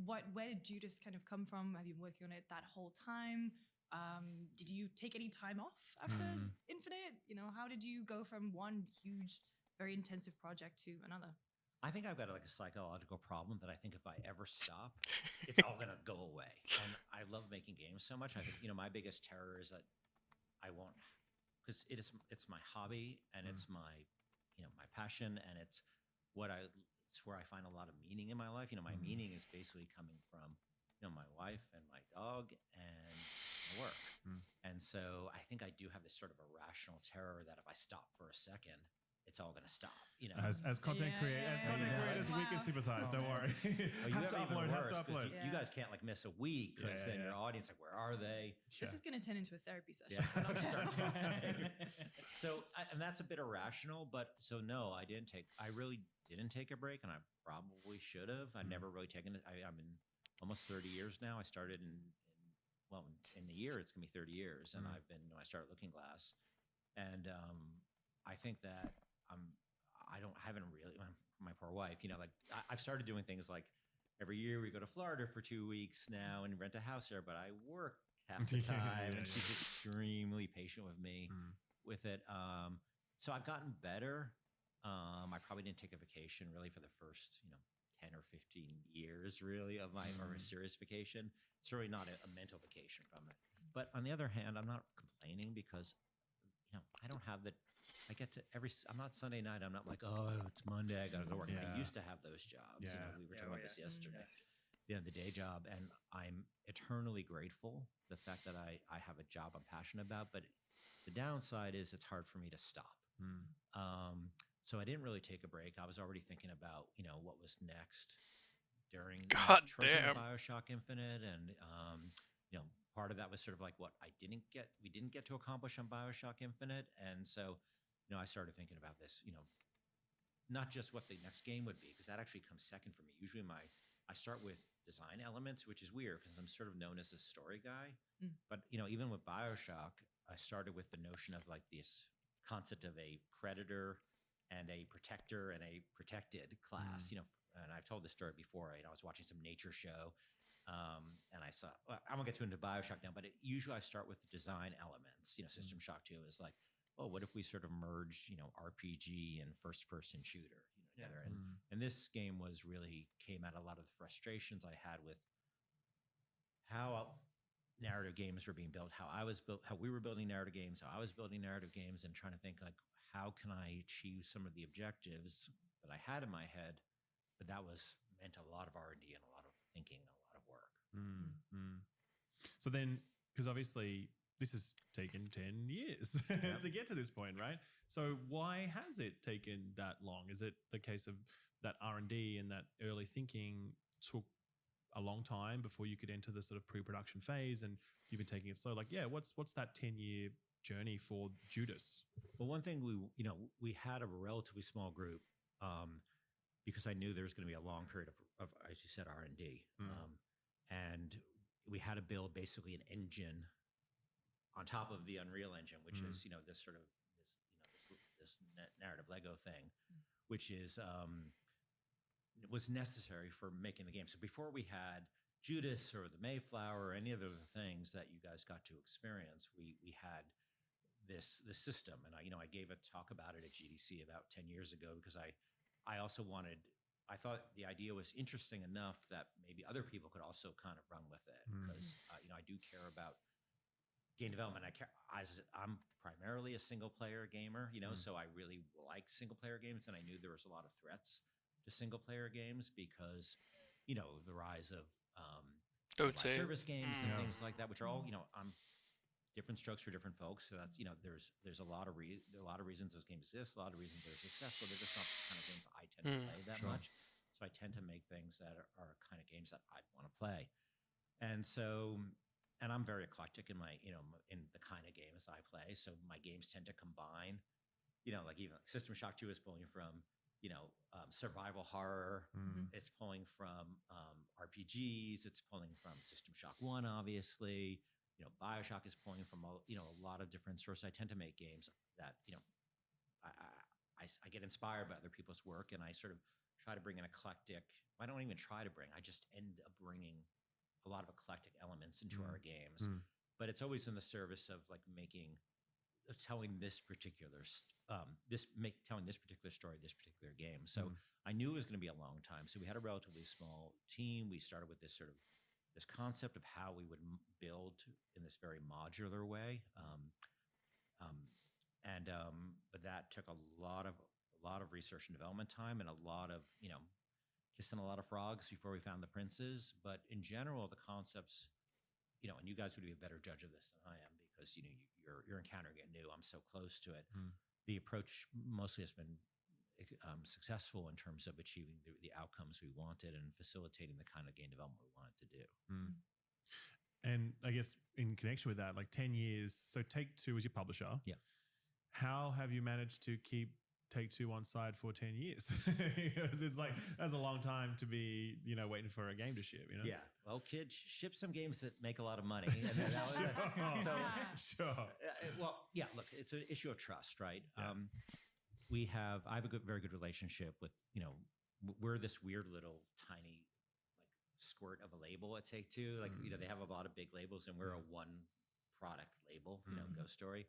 Speaker 1: where did Judas kind of come from? Have you been working on it that whole time? Did you take any time off after Infinite? You know, how did you go from one huge, very intensive project to another?
Speaker 21: I think I've got like a psychological problem that I think if I ever stop, it's all gonna go away. And I love making games so much. I think my biggest terror is that I won't, because it's my hobby and it's my my passion, and it's where I find a lot of meaning in my life. My meaning is basically coming from my wife and my dog and my work. And so I think I do have this sort of irrational terror that if I stop for a second, it's all going to stop.
Speaker 18: As content creators, we can sympathize. Don't worry.
Speaker 21: You
Speaker 18: have to
Speaker 21: worse,
Speaker 18: upload.
Speaker 21: You guys can't like miss a week because then your audience like, where are they?
Speaker 1: This is going to turn into a therapy session.
Speaker 21: So, and that's a bit irrational, but so no, I really didn't take a break, and I probably should have. I've never really taken it. I'm in almost 30 years now. I started in the year it's gonna be 30 years, and I've been I started Looking Glass, and I think that my poor wife, like I've started doing things like every year we go to Florida for 2 weeks now and rent a house there, but I work half the time, and she's extremely patient with me with it. So I've gotten better. I probably didn't take a vacation really for the first 10 or 15 years really of my or a serious vacation. It's really not a mental vacation from it. But on the other hand, I'm not complaining because I don't have I get to I'm not Sunday night. I'm not like, oh, it's Monday, I got to go work. I used to have those jobs. We were talking about this yesterday. The day job, and I'm eternally grateful the fact that I have a job I'm passionate about. But the downside is it's hard for me to stop. So I didn't really take a break. I was already thinking about what was next during BioShock Infinite, and part of that was sort of like what we didn't get to accomplish on BioShock Infinite, and so I started thinking about this, not just what the next game would be, because that actually comes second for me. Usually I start with design elements, which is weird because I'm sort of known as a story guy. But even with BioShock, I started with the notion of like this concept of a predator and a protector and a protected class. And I've told this story before. I was watching some nature show, and I saw. Well, I won't get too into BioShock now, but usually I start with the design elements. System Shock 2 is like, oh, what if we sort of merged, RPG and first-person shooter together? And this game came out a lot of the frustrations I had with how narrative games were being built, how we were building narrative games, how I was building narrative games, and trying to think like, how can I achieve some of the objectives that I had in my head? But that meant a lot of R&D and a lot of thinking, a lot of work.
Speaker 18: So then, because obviously this has taken 10 years to get to this point, right? So why has it taken that long? Is it the case of that R&D and that early thinking took a long time before you could enter the sort of pre-production phase, and you've been taking it slow? Like, what's that 10-year journey for Judas?
Speaker 21: Well, one thing we had a relatively small group, because I knew there was going to be a long period of as you said, R&D, and we had to build basically an engine on top of the Unreal Engine, which is this sort of this narrative Lego thing, which is was necessary for making the game. So before we had Judas or the Mayflower or any of the other things that you guys got to experience, we had this system. And I gave a talk about it at GDC about 10 years ago because I thought the idea was interesting enough that maybe other people could also kind of run with it, because I do care about game development. I'm primarily a single player gamer, so I really like single player games, and I knew there was a lot of threats to single player games because the rise of service games and things like that, which are all I'm different strokes for different folks. So that's there's a lot of reasons those games exist, a lot of reasons they're successful. They're just not the kind of games I tend to play that much. So I tend to make things that are kind of games that I want to play. And so, and I'm very eclectic in my in the kind of games I play. So my games tend to combine, like even System Shock 2 is pulling from survival horror. It's pulling from RPGs. It's pulling from System Shock 1, obviously. BioShock is pulling from a lot of different sources. I tend to make games that I get inspired by other people's work, and I sort of try to bring an eclectic. I don't even try to bring. I just end up bringing a lot of eclectic elements into our games. But it's always in the service of like telling this particular telling this particular story, this particular game. So I knew it was going to be a long time. So we had a relatively small team. We started with this concept of how we would build in this very modular way. But that took a lot of research and development time and a lot of kissing a lot of frogs before we found the princes. But in general, the concepts, and you guys would be a better judge of this than I am because you're encountering it new. I'm so close to it. The approach mostly has been successful in terms of achieving the outcomes we wanted and facilitating the kind of game development we wanted to do.
Speaker 18: And I guess in connection with that, like 10 years, so Take-Two was your publisher.
Speaker 21: Yeah.
Speaker 18: How have you managed to keep Take-Two on side for 10 years? Because it's like, that's a long time to be, waiting for a game to ship,
Speaker 21: Yeah. Well, kids, ship some games that make a lot of money. And then
Speaker 18: Sure.
Speaker 21: Well, yeah, look, it's an issue of trust, right?
Speaker 18: Yeah.
Speaker 21: I have a very good relationship with, we're this weird little tiny squirt of a label at Take-Two. Like, they have a lot of big labels and we're a one product label, Ghost Story,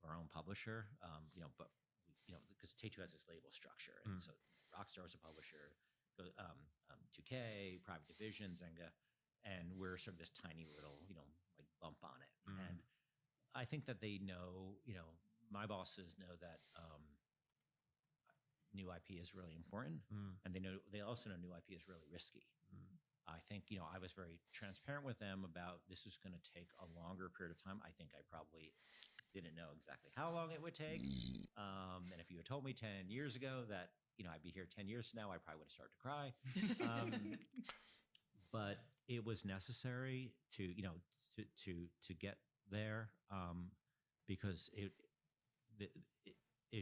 Speaker 21: our own publisher. But because Take-Two has this label structure. And so Rockstar's a publisher, 2K, Private Division, Zynga, and we're sort of this tiny little, bump on it. And I think that they know, my bosses know that new IP is really important. And they also know new IP is really risky. I think, I was very transparent with them about this is going to take a longer period of time. I think I probably didn't know exactly how long it would take. And if you had told me 10 years ago that, I'd be here 10 years from now, I probably would have started to cry. But it was necessary to get there because it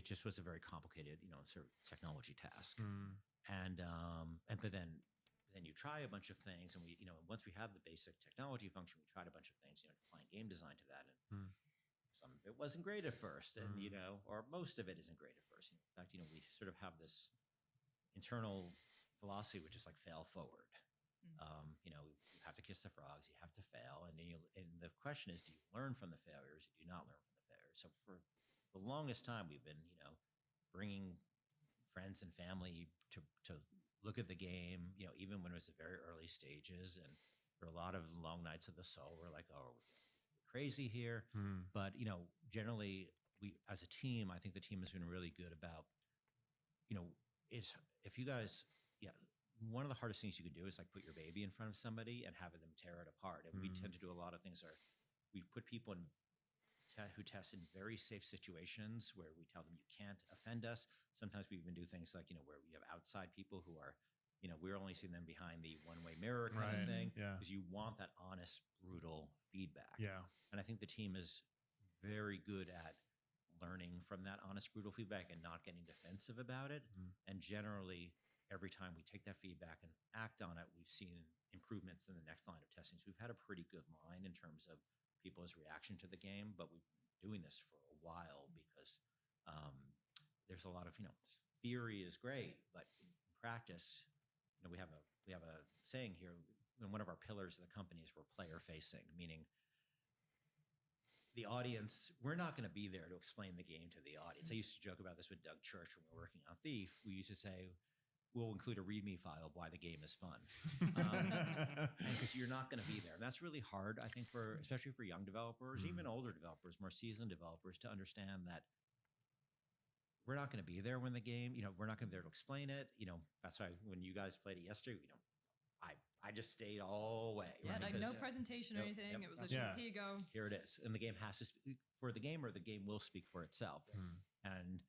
Speaker 21: just was a very complicated, sort of technology task. But then you try a bunch of things, and once we had the basic technology function, we tried a bunch of things, applying game design to that, and some of it wasn't great at first, and or most of it isn't great at first. In fact, we sort of have this internal philosophy, which is like fail forward. You have to kiss the frogs, you have to fail, and the question is, do you learn from the failures? Do you not learn from the failures? So for the longest time, we've been, bringing friends and family to look at the game, even when it was the very early stages, and for a lot of long nights of the soul, we're like, oh, we're crazy here. But, generally, as a team, I think the team has been really good about, if you guys, one of the hardest things you can do is like put your baby in front of somebody and have them tear it apart. And we tend to do a lot of things we put people in who test in very safe situations where we tell them you can't offend us. Sometimes we even do things like, where we have outside people who are, we're only seeing them behind the one-way mirror kind of thing. Because you want that honest, brutal feedback.
Speaker 18: Yeah.
Speaker 21: And I think the team is very good at learning from that honest, brutal feedback and not getting defensive about it. And generally, every time we take that feedback and act on it, we've seen improvements in the next line of testing. So we've had a pretty good line in terms of people's reaction to the game, but we've been doing this for a while because there's a lot of, theory is great, but in practice, we have a saying here, and one of our pillars of the company is we're player facing, meaning the audience, we're not going to be there to explain the game to the audience. I used to joke about this with Doug Church when we were working on Thief. We used to say, we'll include a README file of why the game is fun. Because you're not going to be there. And that's really hard, I think, especially for young developers, even older developers, more seasoned developers, to understand that we're not going to be there when the game, we're not going to be there to explain it. That's why when you guys played it yesterday, I just stayed all the way.
Speaker 1: Yeah,
Speaker 21: right?
Speaker 1: like no presentation or anything. It was like, here you go.
Speaker 21: Here it is. And the game has to speak for the game, or the game will speak for itself. And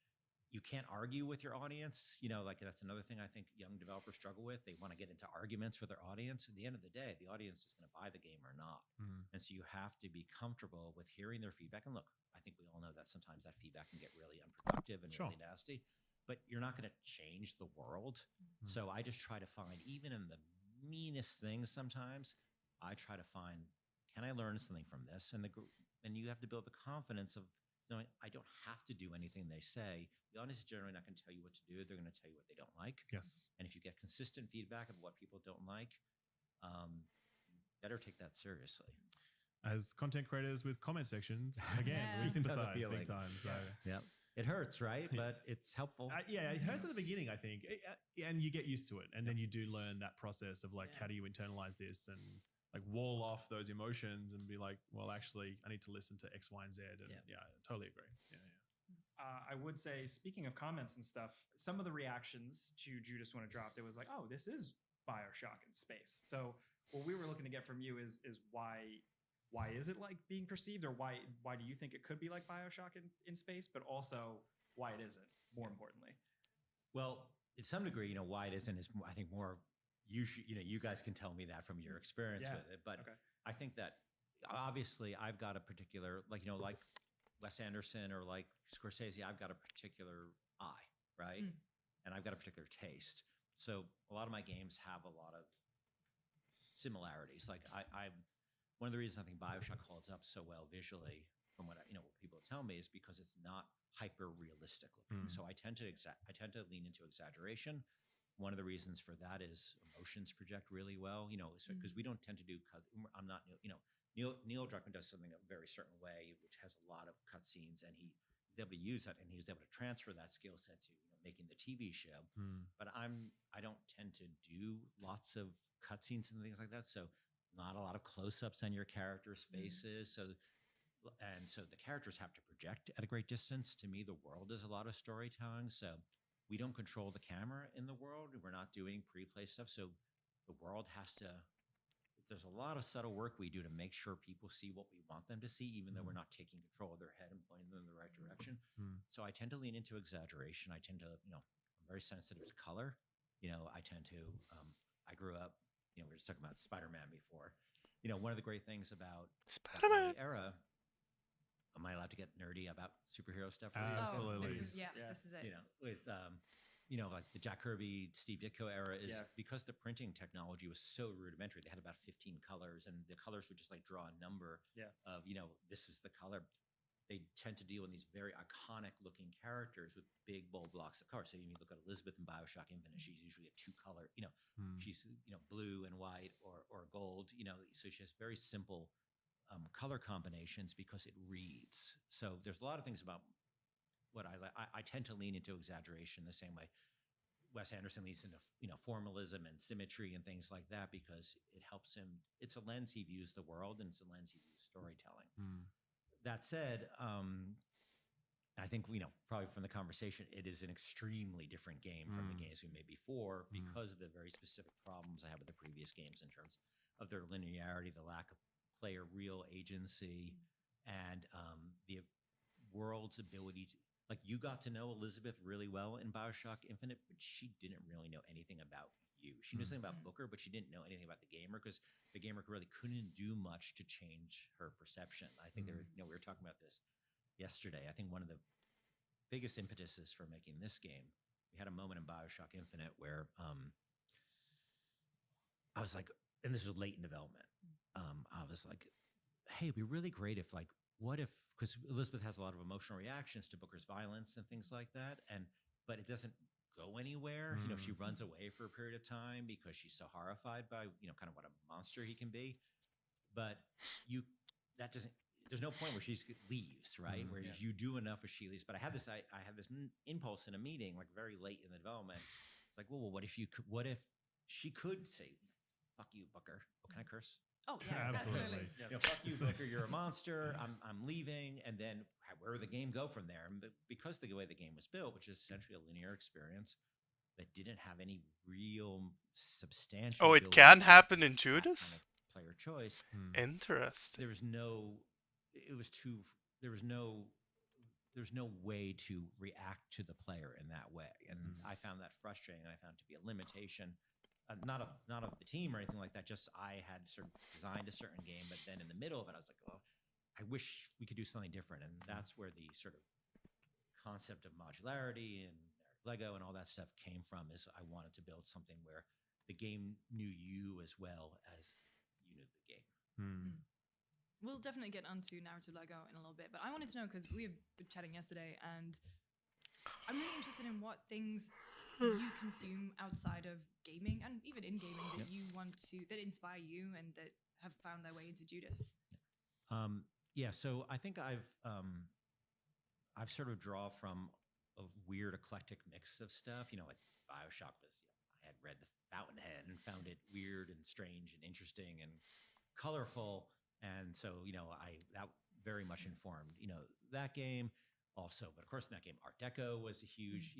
Speaker 21: you can't argue with your audience. That's another thing I think young developers struggle with. They want to get into arguments with their audience. At the end of the day, the audience is going to buy the game or not. And so you have to be comfortable with hearing their feedback. And look, I think we all know that sometimes that feedback can get really unproductive and really nasty, but you're not going to change the world. So I just try to find, even in the meanest things sometimes, I try to find, can I learn something from this? And you have to build the confidence of, it's knowing I don't have to do anything they say. The audience is generally not going to tell you what to do. They're going to tell you what they don't like.
Speaker 18: Yes.
Speaker 21: And if you get consistent feedback of what people don't like, you better take that seriously.
Speaker 18: As content creators with comment sections, again, we sympathize big time. So
Speaker 21: yeah, it hurts, right? But it's helpful.
Speaker 18: Yeah, it hurts at the beginning, I think, and you get used to it, and then you do learn that process of like, how do you internalize this and like wall off those emotions and be like, well, actually, I need to listen to X, Y, and Z. And yeah, I totally agree. Yeah.
Speaker 20: I would say, speaking of comments and stuff, some of the reactions to Judas when it dropped, it was like, oh, this is BioShock in space. So what we were looking to get from you is why is it like being perceived, or why do you think it could be like BioShock in space, but also why it isn't, more importantly?
Speaker 21: Well, to some degree, why it isn't is, I think, more you guys can tell me that from your experience with it. But I think that obviously I've got a particular, like Wes Anderson or like Scorsese, I've got a particular eye, right? And I've got a particular taste. So a lot of my games have a lot of similarities. Like I one of the reasons I think BioShock holds up so well visually, from what what people tell me, is because it's not hyper realistic looking. So I tend to lean into exaggeration. One of the reasons for that is emotions project really well. Because we don't tend to do. I'm not. Neil Druckmann does something a very certain way, which has a lot of cutscenes, and he's able to use that, and he's able to transfer that skill set to making the TV show. But I don't tend to do lots of cutscenes and things like that. So not a lot of close-ups on your characters' faces. So the characters have to project at a great distance. To me, the world is a lot of storytelling. So we don't control the camera in the world. We're not doing pre-play stuff. So the world has to. There's a lot of subtle work we do to make sure people see what we want them to see, even though we're not taking control of their head and pointing them in the right direction. So I tend to lean into exaggeration. I tend to, I'm very sensitive to color. I tend to, I grew up, we were just talking about Spider-Man before. One of the great things about the era, am I allowed to get nerdy about superhero stuff?
Speaker 18: Absolutely.
Speaker 1: This is it.
Speaker 21: With, like the Jack Kirby, Steve Ditko era is because the printing technology was so rudimentary. They had about 15 colors, and the colors would just like draw a number of, this is the color. They tend to deal in these very iconic looking characters with big, bold blocks of color. So you look at Elizabeth in BioShock Infinite, she's usually a two color, she's, blue and white or gold, so she has very simple color combinations because it reads. So there's a lot of things about what I like. I tend to lean into exaggeration the same way Wes Anderson leans into formalism and symmetry and things like that, because it helps him. It's a lens he views the world, and it's a lens he views storytelling. That said, I think probably from the conversation, it is an extremely different game from the games we made before, because of the very specific problems I have with the previous games in terms of their linearity, the lack of player real agency, and the world's ability to. Like, you got to know Elizabeth really well in BioShock Infinite, but she didn't really know anything about you. She knew something about Booker, but she didn't know anything about the gamer, because the gamer really couldn't do much to change her perception. I think we were talking about this yesterday. I think one of the biggest impetuses for making this game, we had a moment in BioShock Infinite where I was like, and this was late in development, I was like, hey, it'd be really great if what if, because Elizabeth has a lot of emotional reactions to Booker's violence and things like that, but it doesn't go anywhere. She runs away for a period of time because she's so horrified by kind of what a monster he can be. But there's no point where she leaves, right? Where you do enough where she leaves. But I had this impulse in a meeting, like very late in the development. It's like, well, what if she could say, "Fuck you, Booker"? Oh, can I curse?
Speaker 1: Oh, yeah, absolutely.
Speaker 21: Fuck you, Booker, you're a monster. I'm leaving. And then where would the game go from there? And because the way the game was built, which is essentially a linear experience that didn't have any real substantial.
Speaker 13: Oh, it can happen in Judas?
Speaker 21: Kind of player choice.
Speaker 13: Interesting.
Speaker 21: There was no way to react to the player in that way. And I found that frustrating, and I found it to be a limitation. Not of the team or anything like that. Just I had sort of designed a certain game, but then in the middle of it, I was like, "Oh, I wish we could do something different." And that's where the sort of concept of modularity and Lego and all that stuff came from. Is I wanted to build something where the game knew you as well as you knew the game.
Speaker 1: We'll definitely get onto narrative Lego in a little bit, but I wanted to know because we were chatting yesterday, and I'm really interested in what things you consume outside of gaming and even in gaming that you want to, that inspire you and that have found their way into Judas.
Speaker 21: Yeah, so I think I've sort of draw from a weird eclectic mix of stuff. Like BioShock was, I had read The Fountainhead and found it weird and strange and interesting and colorful, and so that very much informed that game. Also, but of course, in that game, Art Deco was a huge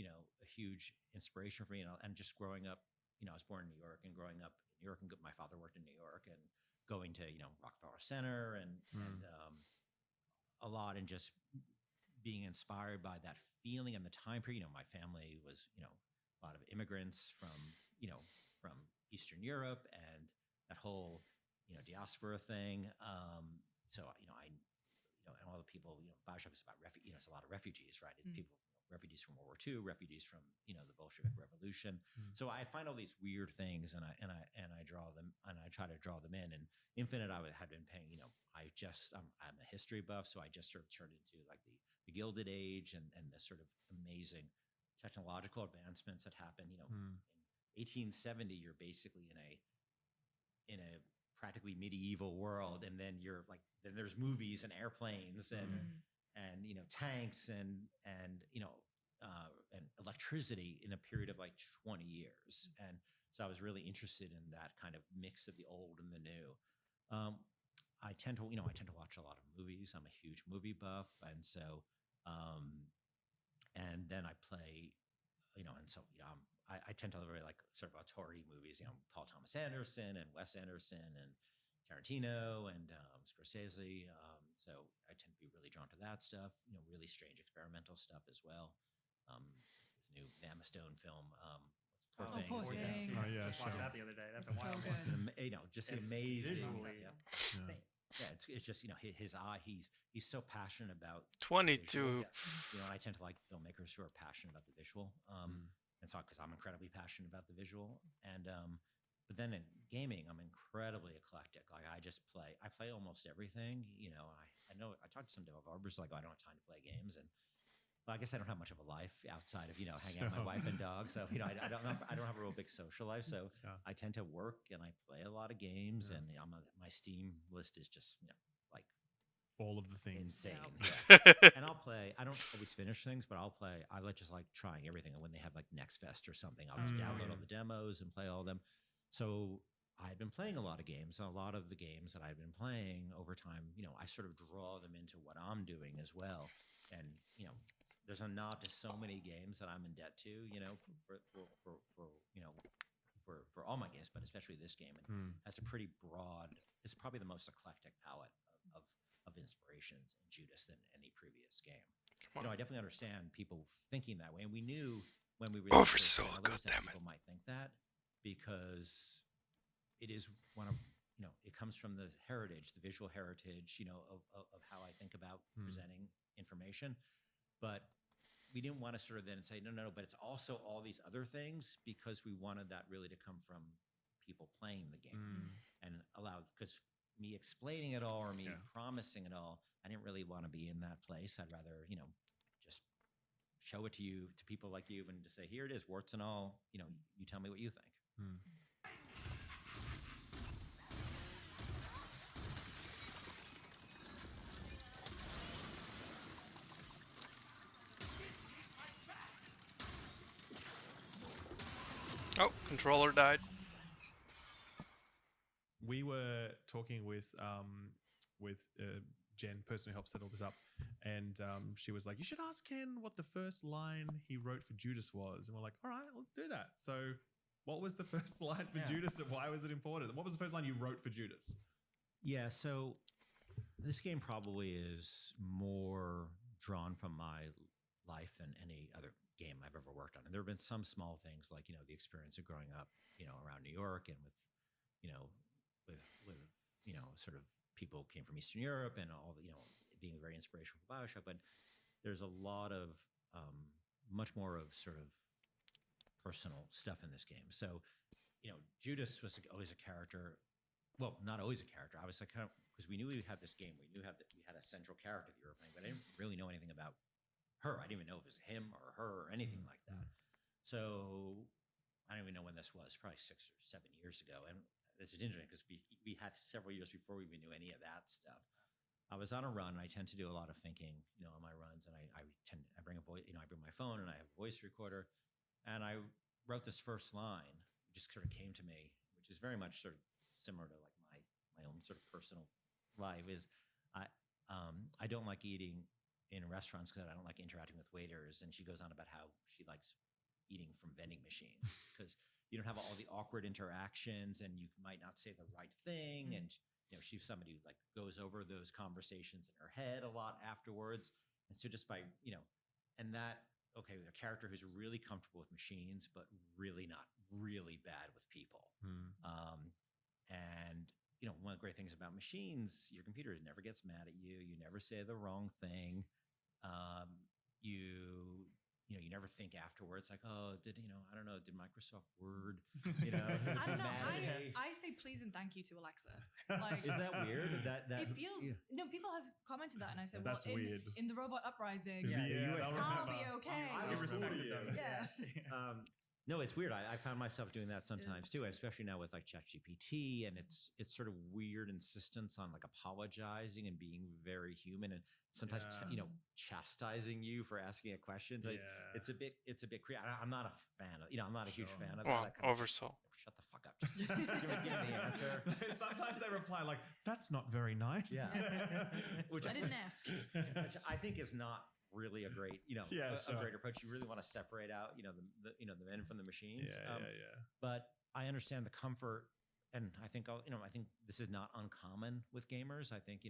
Speaker 21: inspiration for me. And just growing up, I was born in New York, and growing up in New York, and my father worked in New York, and going to Rockefeller Center and a lot, and just being inspired by that feeling and the time period. My family was a lot of immigrants from Eastern Europe, and that whole diaspora thing. So and all the people, BioShock is about it's a lot of refugees, right? It's people, refugees from World War II, refugees from the Bolshevik Revolution. So I find all these weird things, and I draw them, and I try to draw them in. And Infinite, I had been paying. I'm a history buff, so I just sort of turned into like the Gilded Age and the sort of amazing technological advancements that happened. In 1870, you're basically in a practically medieval world, and then then there's movies and airplanes and tanks and electricity in a period of like 20 years. And so I was really interested in that kind of mix of the old and the new. I tend to watch a lot of movies. I'm a huge movie buff, and so and then I play, and so I tend to really like sort of auteur movies, Paul Thomas Anderson and Wes Anderson and Tarantino and Scorsese. So I tend to be really drawn to that stuff. Really strange experimental stuff as well. This new Emma Stone film, Poor Things.
Speaker 20: Oh yeah, just watched that the other day. That's a wild one.
Speaker 21: Just amazing.
Speaker 20: Visually insane.
Speaker 21: Yeah, it's just his eye. He's so passionate about
Speaker 13: 22.
Speaker 21: I tend to like filmmakers who are passionate about the visual. And so because I'm incredibly passionate about the visual, and but then in gaming, I'm incredibly eclectic. Like I play almost everything. I know I talked to some developers like, I don't have time to play games, and well, I guess I don't have much of a life outside of hanging out with my wife and dog. So I don't have a real big social life. So I tend to work and I play a lot of games, and my Steam list is just like
Speaker 18: all of the things
Speaker 21: insane. Yeah. And I'll play. I don't always finish things, but I'll play. I just like trying everything. And when they have like Next Fest or something, I'll just download all the demos and play all of them. So I've been playing a lot of games, and a lot of the games that I've been playing over time, I sort of draw them into what I'm doing as well. And there's a nod to so many games that I'm in debt to, for all my games, but especially this game. And has a pretty broad. It's probably the most eclectic palette of inspirations in Judas than any previous game. I definitely understand people thinking that way, and we knew when we released those trailers that people might think that, because it is one of it comes from the heritage, the visual heritage, of how I think about presenting information. But we didn't want to sort of then say no, but it's also all these other things, because we wanted that really to come from people playing the game and allow, because me explaining it all or me promising it all, I didn't really want to be in that place. I'd rather just show it to you, to people like you, and just say, here it is, warts and all. You tell me what you think.
Speaker 13: Oh, controller died.
Speaker 18: We were talking with Jen, person who helped set all this up, and she was like, "You should ask Ken what the first line he wrote for Judas was." And we're like, "All right, let's do that." So, what was the first line for Judas, and why was it important? And what was the first line you wrote for Judas?
Speaker 21: Yeah, so this game probably is more drawn from my life than any other game I've ever worked on. And there have been some small things like, the experience of growing up, around New York, and with sort of people came from Eastern Europe, and all the, being very inspirational for BioShock. But there's a lot of much more of sort of personal stuff in this game. So, Judas was always a character. Well, not always a character. I was like, because because we knew we had this game. We knew we had a central character that you were playing, but I didn't really know anything about her. I didn't even know if it was him or her or anything like that. So I don't even know when this was, probably 6 or 7 years ago. And this is interesting because we had several years before we even knew any of that stuff. I was on a run. I tend to do a lot of thinking, on my runs, and I bring a voice, I bring my phone and I have a voice recorder, and I wrote this first line. It just sort of came to me, which is very much sort of similar to like my own sort of personal life. Is I don't like eating in restaurants because I don't like interacting with waiters. And she goes on about how she likes eating from vending machines because you don't have all the awkward interactions and you might not say the right thing. And she's somebody who like goes over those conversations in her head a lot afterwards. And so just by and that the character who's really comfortable with machines but really not really bad with people. And one of the great things about machines, your computer never gets mad at you. You never say the wrong thing. You never think afterwards like, oh, I don't know, did Microsoft Word,
Speaker 1: I don't know. I say please and thank you to Alexa. Like,
Speaker 21: is that weird? That
Speaker 1: it feels no. People have commented that, and I said,
Speaker 18: That's weird.
Speaker 1: in the Robot Uprising,
Speaker 18: I'll
Speaker 1: be okay.
Speaker 21: I
Speaker 18: respected those.
Speaker 1: Yeah.
Speaker 21: No, it's weird. I find myself doing that sometimes too, and especially now with like ChatGPT, and it's sort of weird insistence on like apologizing and being very human, and sometimes chastising you for asking a question. So it's a bit I'm not a fan of I'm not a huge fan of
Speaker 13: well,
Speaker 21: that. Kind
Speaker 13: oversoul.
Speaker 21: Shut the fuck up. Just give me the answer.
Speaker 18: Sometimes they reply like, "That's not very nice."
Speaker 21: Yeah,
Speaker 1: which I didn't ask.
Speaker 21: Which I think is not really a great a great approach. You really want to separate out the men from the machines. But I understand the comfort, and I think I think this is not uncommon with gamers. I think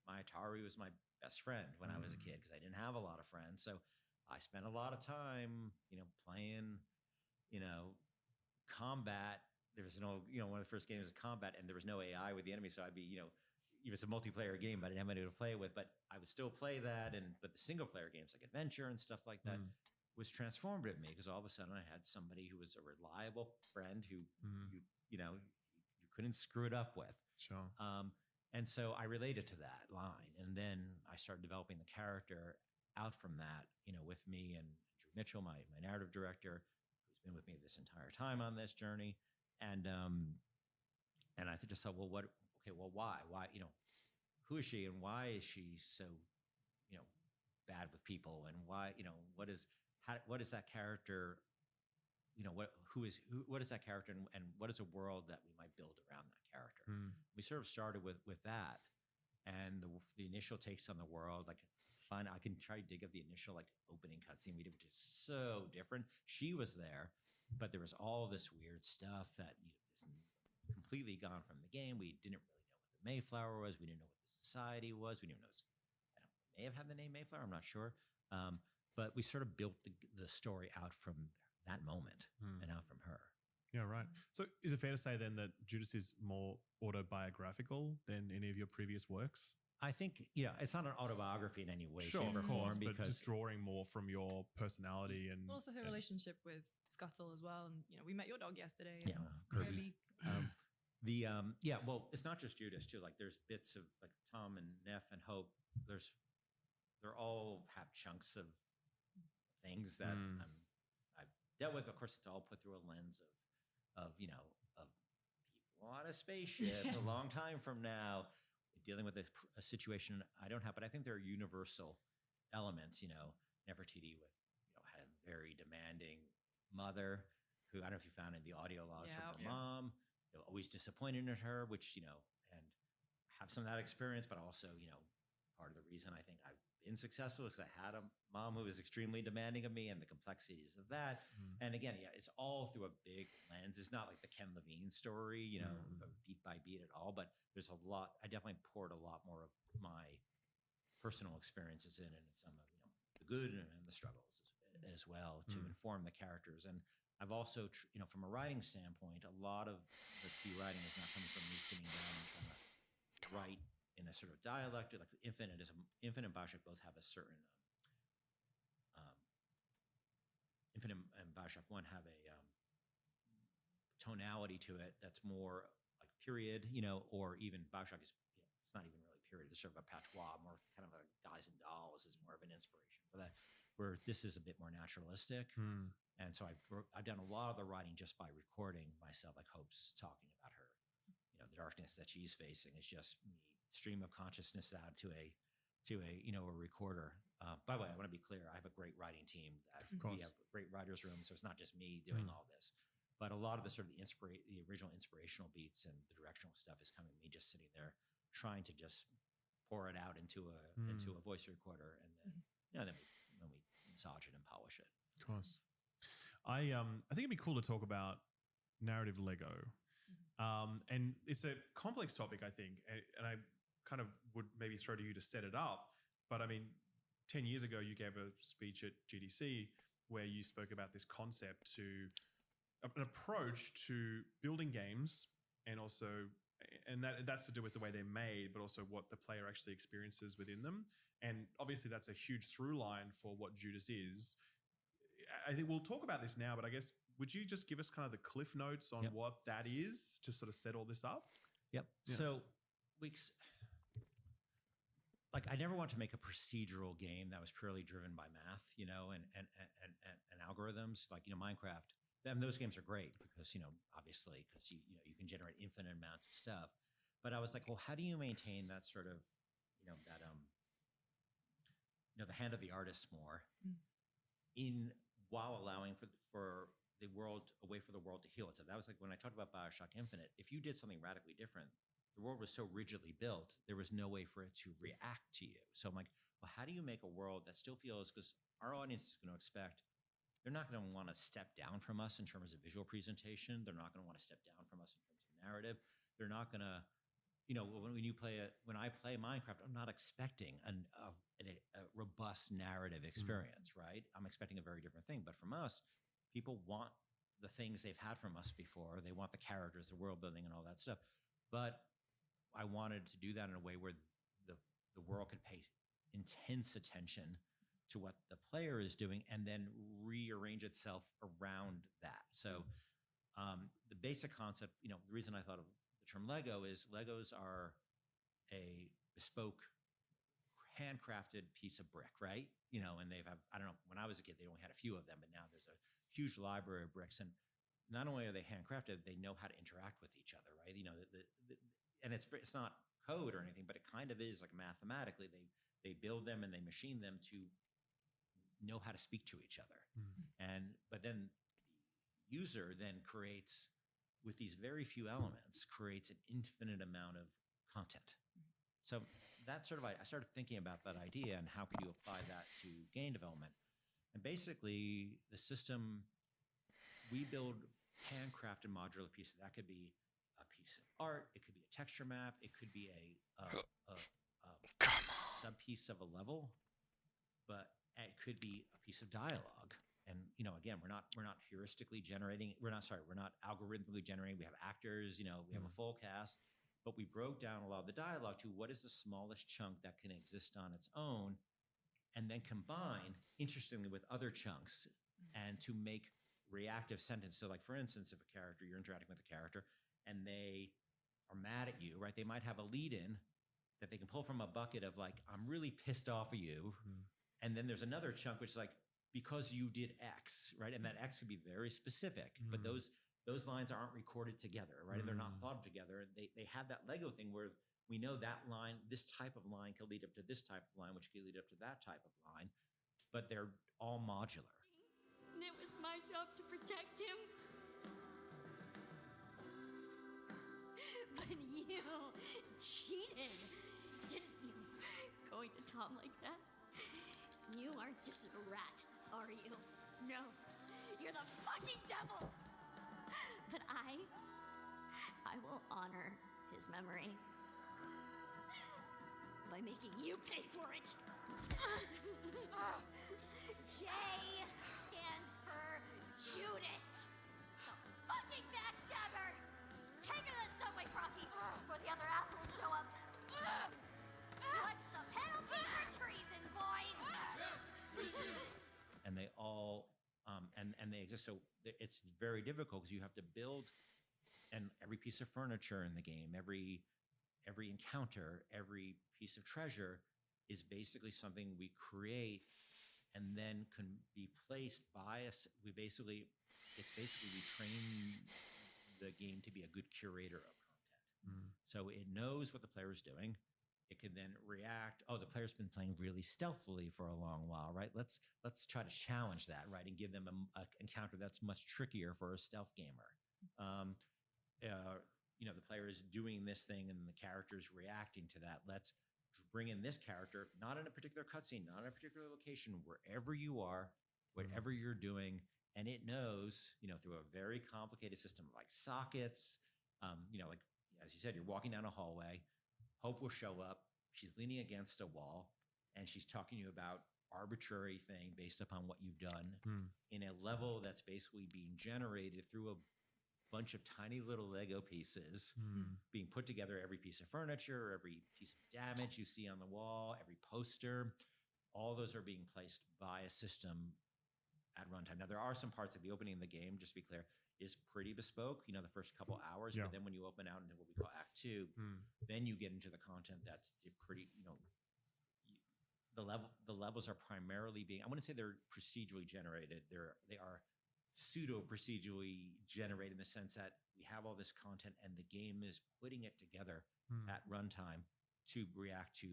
Speaker 21: my Atari was my best friend when I was a kid because I didn't have a lot of friends, so I spent a lot of time playing combat. There was one of the first games was combat, and there was no AI with the enemy, so I'd be it was a multiplayer game, but I didn't have anybody to play with. But I would still play that, but the single player games like Adventure and stuff like that was transformative to me because all of a sudden I had somebody who was a reliable friend who you couldn't screw it up with.
Speaker 18: Sure.
Speaker 21: And so I related to that line, and then I started developing the character out from that, with me and Drew Mitchell, my narrative director, who's been with me this entire time on this journey, and I just thought, well, why, who is she, and why is she so, bad with people, and why, what is that character, what is that character, and what is a world that we might build around that character? We sort of started with that, and the initial takes on the world, like fine, I can try to dig up the initial like opening cutscene we did, which is so different. She was there, but there was all this weird stuff that is completely gone from the game. We didn't really know what the Mayflower was. We didn't know what the society was. We didn't know. It may have had the name Mayflower. I'm not sure. But we sort of built the story out from that moment and out from her.
Speaker 18: Yeah, right. So is it fair to say then that Judas is more autobiographical than any of your previous works?
Speaker 21: I think, it's not an autobiography in any way,
Speaker 18: Sure,
Speaker 21: shape, or
Speaker 18: of course,
Speaker 21: form.
Speaker 18: but just drawing more from your personality and
Speaker 1: also her relationship with Scuttle as well. And, we met your dog yesterday.
Speaker 21: Yeah,
Speaker 1: Kirby.
Speaker 21: Well, it's not just Judas too. Like there's bits of like Tom and Neff and Hope. They're all have chunks of things that I've dealt with. Of course, it's all put through a lens of people on a spaceship a long time from now, dealing with a situation I don't have. But I think there are universal elements. Nefertiti had a very demanding mother who, I don't know if you found in the audio logs from her mom. Always disappointed in her, which and have some of that experience, but also part of the reason I think I've been successful is I had a mom who was extremely demanding of me and the complexities of that. And again, it's all through a big lens. It's not like the Ken Levine story, beat by beat at all, but there's a lot. I definitely poured a lot more of my personal experiences in, and some of the good and the struggles as well to inform the characters. And I've also, from a writing standpoint, a lot of the key writing is not coming from me sitting down and trying to write in a sort of dialect. Like Infinite and Bioshock both have a certain Infinite and Bioshock 1 have a tonality to it that's more like period, or even Bioshock is it's not even really period. It's sort of a patois, more kind of a guys and dolls is more of an inspiration for that. Where this is a bit more naturalistic, and so I've done a lot of the writing just by recording myself, like Hope's talking about her, the darkness that she's facing is just me stream of consciousness out to a a recorder. By the way, I want to be clear. I have a great writing team. We have great writers' rooms, so it's not just me doing all this. But a lot of the sort of the original inspirational beats and the directional stuff is coming me just sitting there trying to just pour it out into a voice recorder, and then then we massage it and polish it.
Speaker 18: Of course. I think it'd be cool to talk about narrative Lego. And it's a complex topic, I think, and I kind of would maybe throw to you to set it up. But I mean, 10 years ago, you gave a speech at GDC where you spoke about this concept to an approach to building games, and that's to do with the way they're made, but also what the player actually experiences within them. And obviously, that's a huge through line for what Judas is. I think we'll talk about this now, but I guess would you just give us kind of the cliff notes on what that is to sort of set all this up?
Speaker 21: Yep. Yeah. So I never want to make a procedural game that was purely driven by math, and algorithms. Like, Minecraft. Those games are great because, obviously, because you can generate infinite amounts of stuff. But I was like, well, how do you maintain that sort of, the hand of the artist more while allowing for the world, a way for the world to heal itself. That was like when I talked about BioShock Infinite. If you did something radically different, the world was so rigidly built, there was no way for it to react to you. So I'm like, well, how do you make a world that still feels, because our audience is going to expect, they're not going to want to step down from us in terms of visual presentation. They're not going to want to step down from us in terms of narrative. They're not going to, when I play Minecraft, I'm not expecting a robust narrative experience, right? I'm expecting a very different thing. But from us, people want the things they've had from us before. They want the characters, the world building, and all that stuff. But I wanted to do that in a way where the world could pay intense attention to what the player is doing and then rearrange itself around that. So the basic concept, the reason I thought of the term Lego is Legos are a bespoke, handcrafted piece of brick, right? And they've I don't know, when I was a kid, they only had a few of them, but now there's a huge library of bricks. And not only are they handcrafted, they know how to interact with each other, right? And it's not code or anything, but it kind of is like mathematically. They build them and they machine them to know how to speak to each other. But then the user then creates, with these very few elements, creates an infinite amount of content. So that's sort of, I started thinking about that idea and how could you apply that to game development. And basically the system, we build handcrafted modular pieces. That could be a piece of art. It could be a texture map. It could be a sub-piece of a level, but it could be a piece of dialogue. And, again, we're not heuristically generating. We're not algorithmically generating. We have actors, we have a full cast, but we broke down a lot of the dialogue to what is the smallest chunk that can exist on its own and then combine, interestingly, with other chunks and to make reactive sentences. So like, for instance, if you're interacting with a character and they are mad at you, right? They might have a lead in that they can pull from a bucket of like, I'm really pissed off of you. And then there's another chunk, which is like, because you did X, right? And that X could be very specific, but those lines aren't recorded together, right? And they're not thought of together. They have that Lego thing where we know that line, this type of line could lead up to this type of line, which could lead up to that type of line, but they're all modular.
Speaker 14: And it was my job to protect him. But you cheated, didn't you? Going to Tom like that? You aren't just a rat, are you? No, you're the fucking devil! But I will honor his memory by making you pay for it. J stands for Judas, the fucking backstabber! Take her to the subway, Froggies, before the other assholes show up. What's the penalty for treason, boys?
Speaker 21: And they all and they exist. So it's very difficult because you have to build, and every piece of furniture in the game, every every encounter, every piece of treasure is basically something we create and then can be placed by us. We basically train the game to be a good curator of content. So it knows what the player is doing. It can then react. Oh, the player's been playing really stealthily for a long while, right? Let's try to challenge that, right, and give them a encounter that's much trickier for a stealth gamer. The player is doing this thing and the character is reacting to that. Let's bring in this character, not in a particular cutscene, not in a particular location, wherever you are, whatever you're doing, and it knows, through a very complicated system like sockets, like as you said, you're walking down a hallway, Hope will show up, she's leaning against a wall, and she's talking to you about arbitrary thing based upon what you've done in a level that's basically being generated through a bunch of tiny little Lego pieces being put together. Every piece of furniture, every piece of damage you see on the wall, every poster, all those are being placed by a system at runtime. Now, there are some parts of the opening of the game, just to be clear, is pretty bespoke, the first couple hours, but then when you open out into what we call Act 2, then you get into the content that's pretty, the levels are primarily being, I wouldn't say they're procedurally generated. They are pseudo-procedurally generated in the sense that we have all this content and the game is putting it together at runtime to react to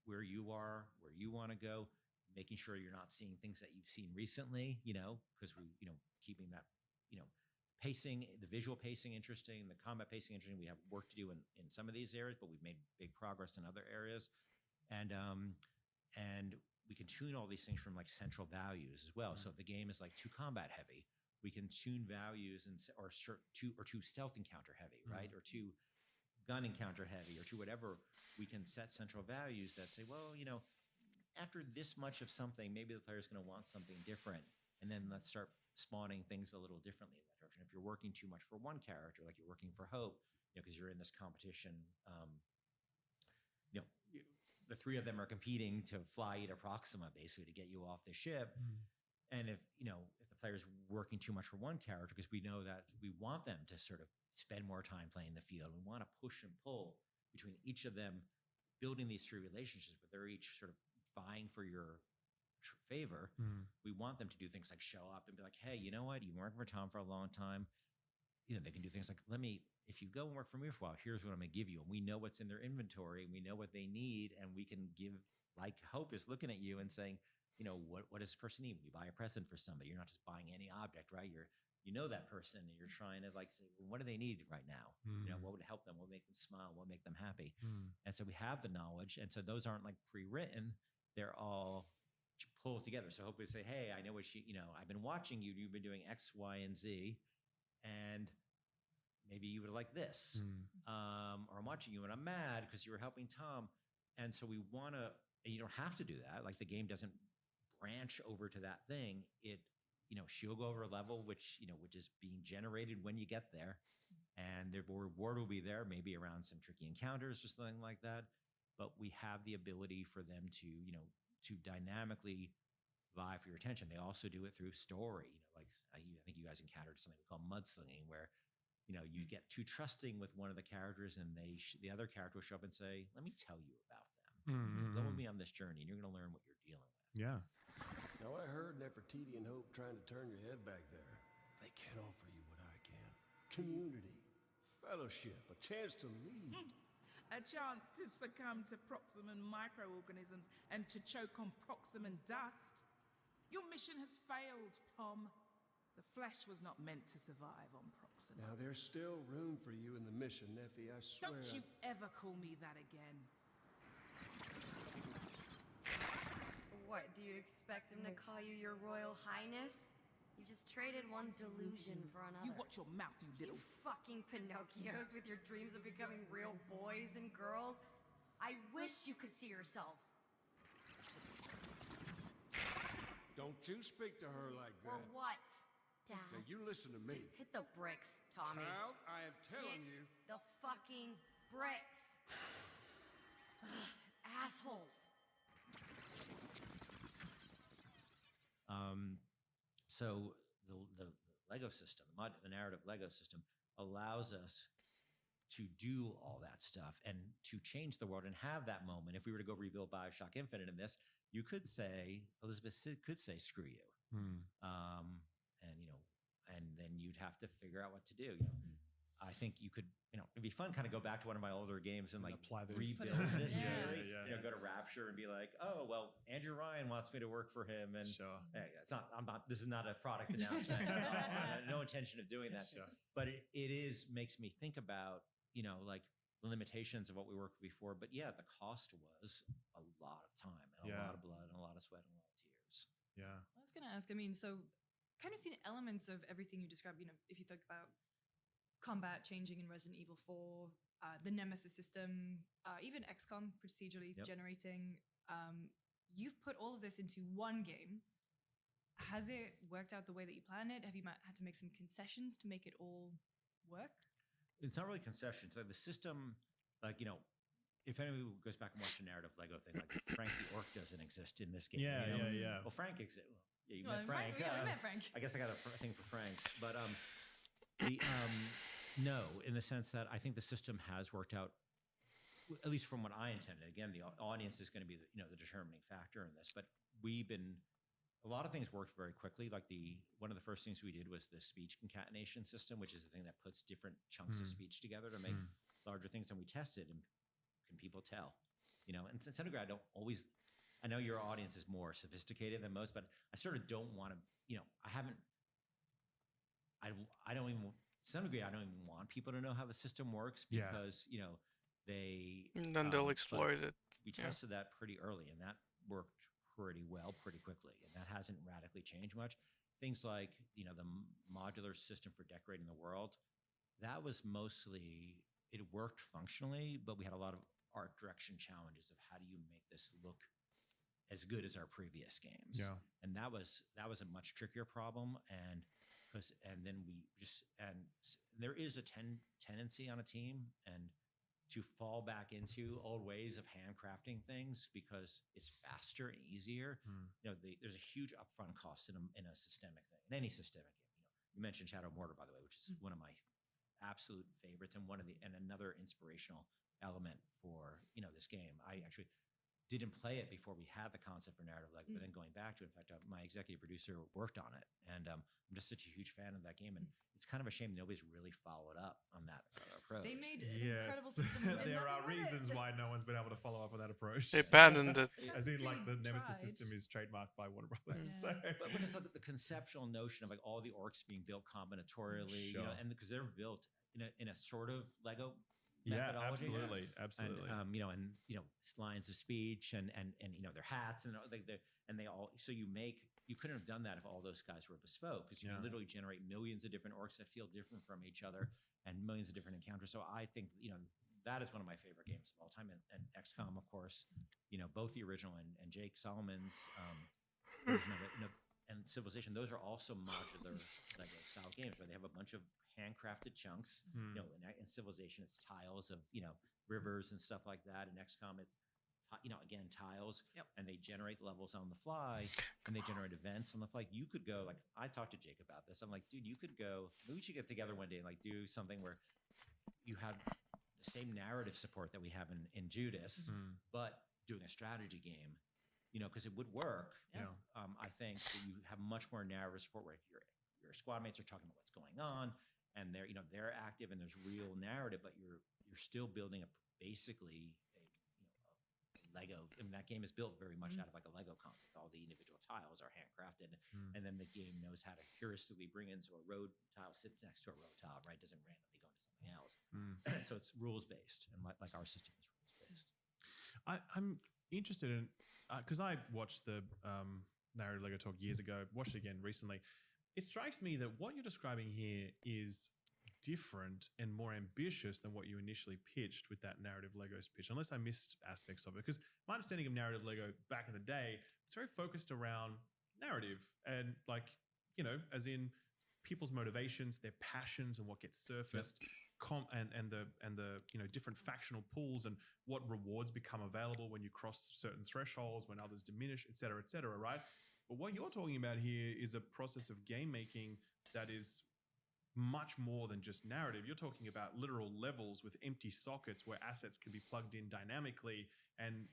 Speaker 21: where you are, where you want to go, making sure you're not seeing things that you've seen recently, because we, keeping that, pacing, the visual pacing interesting, the combat pacing interesting. We have work to do in some of these areas, but we've made big progress in other areas. And we can tune all these things from like central values as well. So if the game is like too combat heavy, we can tune values or too stealth encounter heavy, right? Or too gun encounter heavy, or too whatever. We can set central values that say, well, after this much of something, maybe the player's going to want something different. And then let's start spawning things a little differently in that direction. If you're working too much for one character, like you're working for Hope, because you're in this competition, the three of them are competing to fly you to Proxima, basically, to get you off the ship. And if the player's working too much for one character, because we know that we want them to sort of spend more time playing the field, we want to push and pull between each of them, building these three relationships, but they're each sort of vying for your favor. We want them to do things like show up and be like, hey, you know what? You've been working for Tom for a long time. They can do things like, if you go and work for me for a while, here's what I'm going to give you. And we know what's in their inventory, and we know what they need, and we can give, like Hope is looking at you and saying, what does this person need? When you buy a present for somebody, you're not just buying any object, right? You know that person, and you're trying to like say, well, what do they need right now? What would help them? What would make them smile? What would make them happy? And so we have the knowledge, and so those aren't like pre-written. They're all pulled together. So Hope would say, hey, I know what I've been watching you. You've been doing X, Y, and Z, and maybe you would like this. Or I'm watching you and I'm mad because you were helping Tom. And so we want to, and you don't have to do that. Like the game doesn't branch over to that thing. She'll go over a level, which is being generated when you get there. And the reward will be there, maybe around some tricky encounters or something like that. But we have the ability for them to, to dynamically vie for your attention. They also do it through story. I think you guys encountered something we call mudslinging, where you get too trusting with one of the characters, and the other character will show up and say, let me tell you about them. Go with me on this journey, and you're going to learn what you're dealing with.
Speaker 19: Yeah. Now, I heard Nefertiti and Hope trying to turn your head back there. They can't offer you what I can. Community, fellowship, a chance to lead.
Speaker 5: A chance to succumb to Proximan microorganisms and to choke on Proximan dust. Your mission has failed, Tom. The flesh was not meant to survive on Proxima.
Speaker 19: Now, there's still room for you in the mission, Neffy, I swear.
Speaker 5: Don't you ever call me that again.
Speaker 22: What, do you expect him to call you your Royal Highness? You just traded one delusion for another.
Speaker 5: You watch your mouth, you little...
Speaker 22: You fucking Pinocchios with your dreams of becoming real boys and girls. I wish you could see yourselves.
Speaker 19: Don't you speak to her like that.
Speaker 22: Or what, Dad?
Speaker 19: Now, you listen to me.
Speaker 22: Hit the bricks, Tommy.
Speaker 19: Child, I am telling
Speaker 22: Hit
Speaker 19: you.
Speaker 22: the fucking bricks. Assholes.
Speaker 21: So the Lego system, the narrative Lego system, allows us to do all that stuff and to change the world and have that moment. If we were to go rebuild Bioshock Infinite in this, you could say, Elizabeth could say, screw you. And, and then you'd have to figure out what to do. I think you could, it'd be fun kind of go back to one of my older games and like rebuild this theory, go to Rapture and be like, oh, well, Andrew Ryan wants me to work for him. And it's not, this is not a product announcement. No intention of doing that. But it makes me think about, like the limitations of what we worked with before. But yeah, the cost was a lot of time and a lot of blood and a lot of sweat and a lot of tears.
Speaker 1: Yeah. I was going to ask, so kind of seen elements of everything you described, if you think about combat changing in Resident Evil 4, the Nemesis system, even XCOM procedurally generating. You've put all of this into one game. Has it worked out the way that you planned it? Have you had to make some concessions to make it all work?
Speaker 21: It's not really concessions. Like the system, if anyone goes back and watches the narrative Lego thing, like Frank the Orc doesn't exist in this game.
Speaker 18: Yeah.
Speaker 21: Well, Frank exists. Yeah, you
Speaker 1: met
Speaker 21: Frank.
Speaker 1: We met Frank.
Speaker 21: I guess I got a thing for Franks, but no, in the sense that I think the system has worked out, at least from what I intended. Again, the audience is going to be the determining factor in this, but a lot of things worked very quickly. Like one of the first things we did was the speech concatenation system, which is the thing that puts different chunks of speech together to make larger things. And we tested, and can people tell? And to some degree, I know your audience is more sophisticated than most, but I sort of don't want to, I don't even, to some degree, I don't even want people to know how the system works because,
Speaker 13: then they'll exploit it.
Speaker 21: We tested that pretty early, and that worked pretty well, pretty quickly, and that hasn't radically changed much. Things like, the modular system for decorating the world, that was mostly, it worked functionally, but we had a lot of art direction challenges of how do you make this look as good as our previous games.
Speaker 18: Yeah.
Speaker 21: And that was a much trickier problem. And there is a tendency on a team and to fall back into old ways of handcrafting things because it's faster and easier. There's a huge upfront cost in a systemic thing, in any systemic game. You mentioned Shadow Mortar, by the way, which is one of my absolute favorites and another inspirational element for this game. I actually didn't play it before we had the concept for narrative Lego, but then going back to it, in fact, my executive producer worked on it, and I'm just such a huge fan of that game, and it's kind of a shame nobody's really followed up on that approach.
Speaker 1: They made an incredible system.
Speaker 18: There are reasons why no one's been able to follow up on that approach.
Speaker 13: They abandoned it.
Speaker 18: As in, like, the Nemesis system is trademarked by Warner Brothers.
Speaker 21: Yeah. But just look at the conceptual notion of like all the orcs being built combinatorially, and because they're built in a sort of Lego methodology.
Speaker 18: Absolutely.
Speaker 21: And lines of speech and their hats and they all. So you couldn't have done that if all those guys were bespoke, because you can literally generate millions of different orcs that feel different from each other and millions of different encounters. So I think that is one of my favorite games of all time, and XCOM, of course. Both the original and Jake Solomon's version of it. And Civilization, those are also modular Lego style games where they have a bunch of handcrafted chunks. In Civilization, it's tiles of rivers and stuff like that. In XCOM, it's again tiles, and they generate levels on the fly, and they generate events on the fly. You could go I talked to Jake about this. I'm like, dude, you could go. Maybe we should get together one day and do something where you have the same narrative support that we have in Judas, but doing a strategy game. Because it would work. I think that you have much more narrative support where your squad mates are talking about what's going on, and they're active and there's real narrative, but you're still building basically a Lego. I mean, that game is built very much out of like a Lego concept. All the individual tiles are handcrafted, and then the game knows how to heuristically bring in, so a road tile sits next to a road tile, right? Doesn't randomly go into something else. So it's rules based, and like our system is rules based.
Speaker 18: I'm interested in. Because I watched the narrative Lego talk years ago, watched it again recently. It strikes me that what you're describing here is different and more ambitious than what you initially pitched with that narrative Legos pitch, unless I missed aspects of it. Because my understanding of narrative Lego back in the day, it's very focused around narrative and as in people's motivations, their passions, and what gets surfaced. And the different factional pools and what rewards become available when you cross certain thresholds, when others diminish, et cetera, right? But what you're talking about here is a process of game making that is much more than just narrative. You're talking about literal levels with empty sockets where assets can be plugged in dynamically and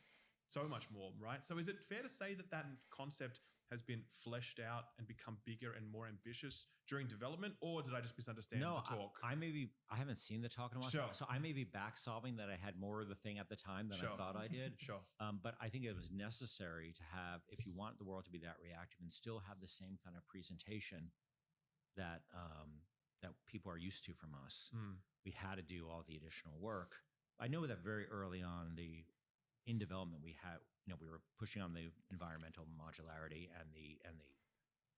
Speaker 18: so much more, right? So is it fair to say that that concept has been fleshed out and become bigger and more ambitious during development, or did I just misunderstand the talk?
Speaker 21: I haven't seen the talk in a while,
Speaker 18: Sure.
Speaker 21: so I may be back solving that I had more of the thing at the time than I thought I did.
Speaker 18: Sure.
Speaker 21: But I think it was necessary to have, if you want the world to be that reactive and still have the same kind of presentation that that people are used to from us, we had to do all the additional work. I know that very early on in development, we were pushing on the environmental modularity and the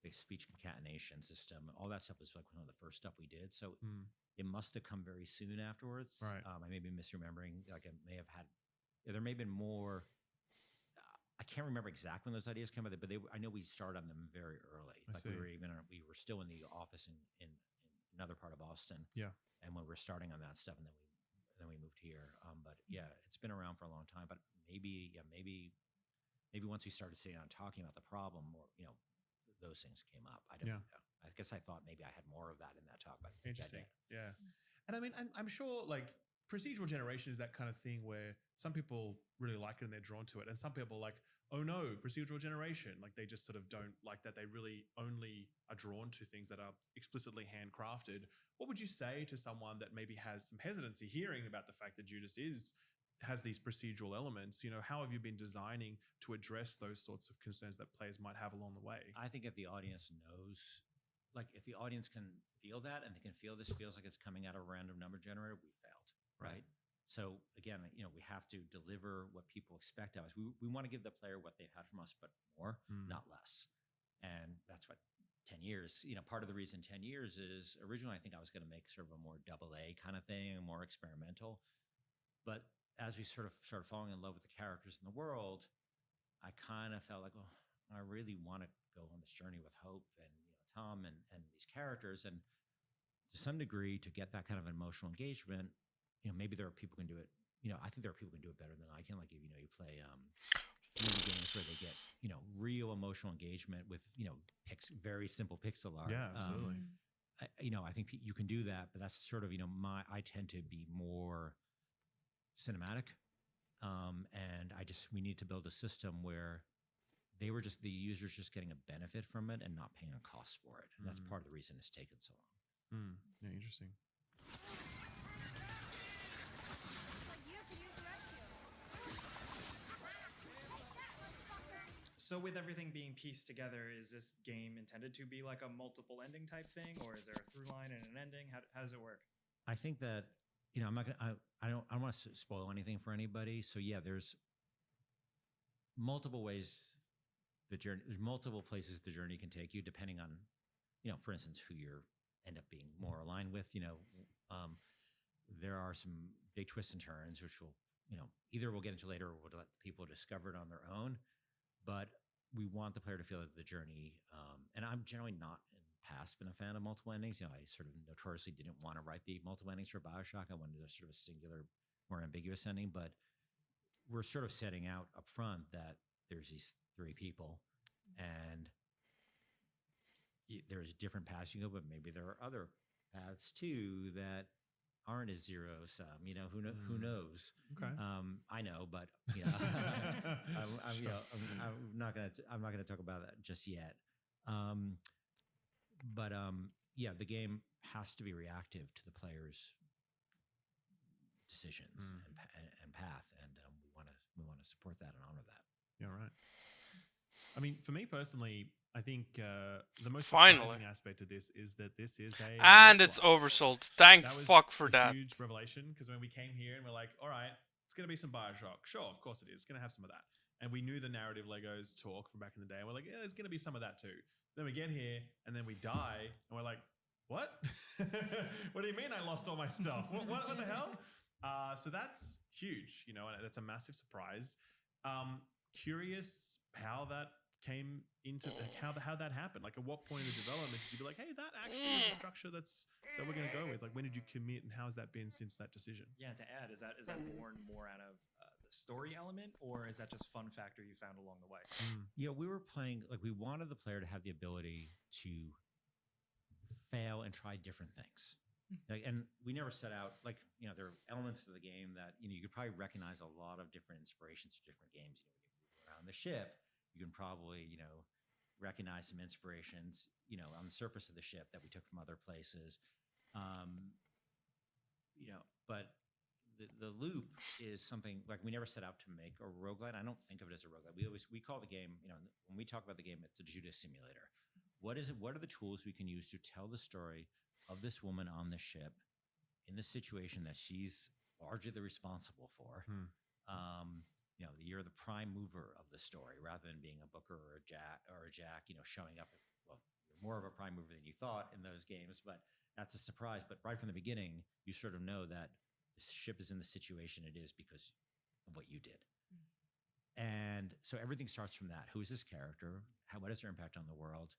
Speaker 21: speech concatenation system. All that stuff was like one of the first stuff we did. So it must have come very soon afterwards.
Speaker 18: Right.
Speaker 21: I may be misremembering. Like there may have been more. I can't remember exactly when those ideas came out, but I know we started on them very early. We were still in the office in another part of Boston.
Speaker 18: Yeah.
Speaker 21: And when we were starting on that stuff, and then we moved here. But yeah, it's been around for a long time. But maybe once we started sitting down and talking about the problem, or those things came up. I don't know. I guess I thought maybe I had more of that in that talk, but
Speaker 18: interesting. Yeah. And I mean, I'm sure like procedural generation is that kind of thing where some people really like it and they're drawn to it, and some people are like, oh no, procedural generation, like they just sort of don't like that. They really only are drawn to things that are explicitly handcrafted. What would you say to someone that maybe has some hesitancy hearing about the fact that Judas has these procedural elements? How have you been designing to address those sorts of concerns that players might have along the way?
Speaker 21: I think if the audience knows, like if the audience can feel that and they can feel this feels like it's coming out of a random number generator, we failed, right? So again, we have to deliver what people expect of us. We want to give the player what they've had from us, but more, not less. And that's what 10 years, part of the reason 10 years is originally I think I was going to make sort of a more AA kind of thing, more experimental. But as we sort of started falling in love with the characters in the world, I kind of felt like, well, I really want to go on this journey with Hope and Tom and these characters. And to some degree, to get that kind of emotional engagement, maybe there are people who can do it. I think there are people who can do it better than I can. Like if you play movie games where they get real emotional engagement with very simple pixel art.
Speaker 18: Yeah, absolutely.
Speaker 21: I think you can do that, but that's sort of I tend to be more cinematic, and we need to build a system where the users just getting a benefit from it and not paying a cost for it, and that's part of the reason it's taken so long.
Speaker 18: Yeah, interesting.
Speaker 20: So with everything being pieced together, is this game intended to be like a multiple ending type thing, or is there a through line and an ending? How does it work?
Speaker 21: I think that I'm not gonna. I don't want to spoil anything for anybody. So yeah, there's multiple ways there's multiple places the journey can take you, depending on for instance, who you end up being more aligned with. There are some big twists and turns, which will either we'll get into later, or we'll let the people discover it on their own. But we want the player to feel that the journey, and I'm generally not in the past been a fan of multiple endings. I sort of notoriously didn't want to write the multiple endings for BioShock. I wanted a sort of a singular, more ambiguous ending. But we're sort of setting out up front that there's these three people, and there's different paths you go, but maybe there are other paths too that aren't as zero sum. Who knows?
Speaker 18: Okay.
Speaker 21: I know, but I'm not gonna talk about that just yet. But the game has to be reactive to the player's decisions and path, and we want to support that and honor that.
Speaker 18: Yeah, right. I mean, for me personally, I think the most
Speaker 13: Finally
Speaker 18: surprising aspect of this is that this is a
Speaker 13: and it's oversold. Thank fuck for that.
Speaker 18: Huge revelation, because when we came here and we're like, all right, it's going to be some BioShock. Sure, of course it is. It's going to have some of that. And we knew the narrative Legos talk from back in the day. And we're like, yeah, there's going to be some of that too. Then we get here and then we die and we're like, what? What do you mean I lost all my stuff? What the hell? So that's huge, and that's a massive surprise. Curious how that came into how that happened. Like, at what point in the development did you be like, hey, that actually is a structure that we're going to go with? Like, when did you commit, and how has that been since that decision?
Speaker 20: Yeah, to add, is that born more out of the story element, or is that just fun factor you found along the way?
Speaker 21: Yeah, we were playing, we wanted the player to have the ability to fail and try different things. And we never set out there are elements of the game that you could probably recognize a lot of different inspirations for different games. When you move around the ship, you can probably recognize some inspirations on the surface of the ship that we took from other places. But the loop is something like we never set out to make a roguelite. I don't think of it as a roguelite. We call the game, when we talk about the game, it's a Judas simulator. What is it? What are the tools we can use to tell the story of this woman on the ship in the situation that she's largely the responsible for? You're the prime mover of the story rather than being a Booker or a Jack, showing up. Well, you're more of a prime mover than you thought in those games, but that's a surprise. But right from the beginning, you sort of know that the ship is in the situation it is because of what you did. And so everything starts from that. Who is this character? What is their impact on the world?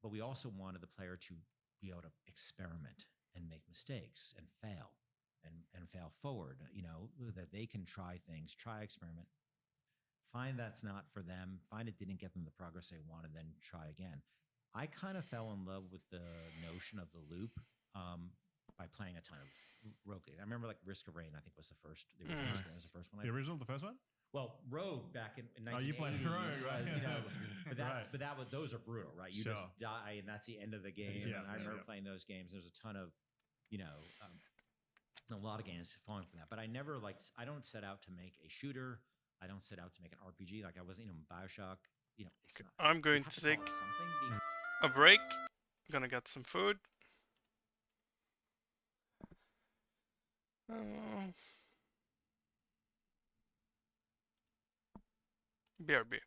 Speaker 21: But we also wanted the player to be able to experiment and make mistakes and fail and fail forward, that they can try things, experiment, find that's not for them, find it didn't get them the progress they wanted, then try again. I kind of fell in love with the notion of the loop by playing a ton of Rogue League. I remember Risk of Rain, I think was the first. The original was the first one.
Speaker 18: The original, the first one?
Speaker 21: Well, Rogue back in 1980.
Speaker 18: Oh, you played Rogue, right?
Speaker 21: But those are brutal, right? You just die, and that's the end of the game. And I remember playing those games. There's a ton of, a lot of games falling from that. But I never I don't set out to make a shooter. I don't set out to make an RPG. I wasn't, Bioshock. It's not,
Speaker 13: I'm going to take a break. I'm gonna get some food. BRB.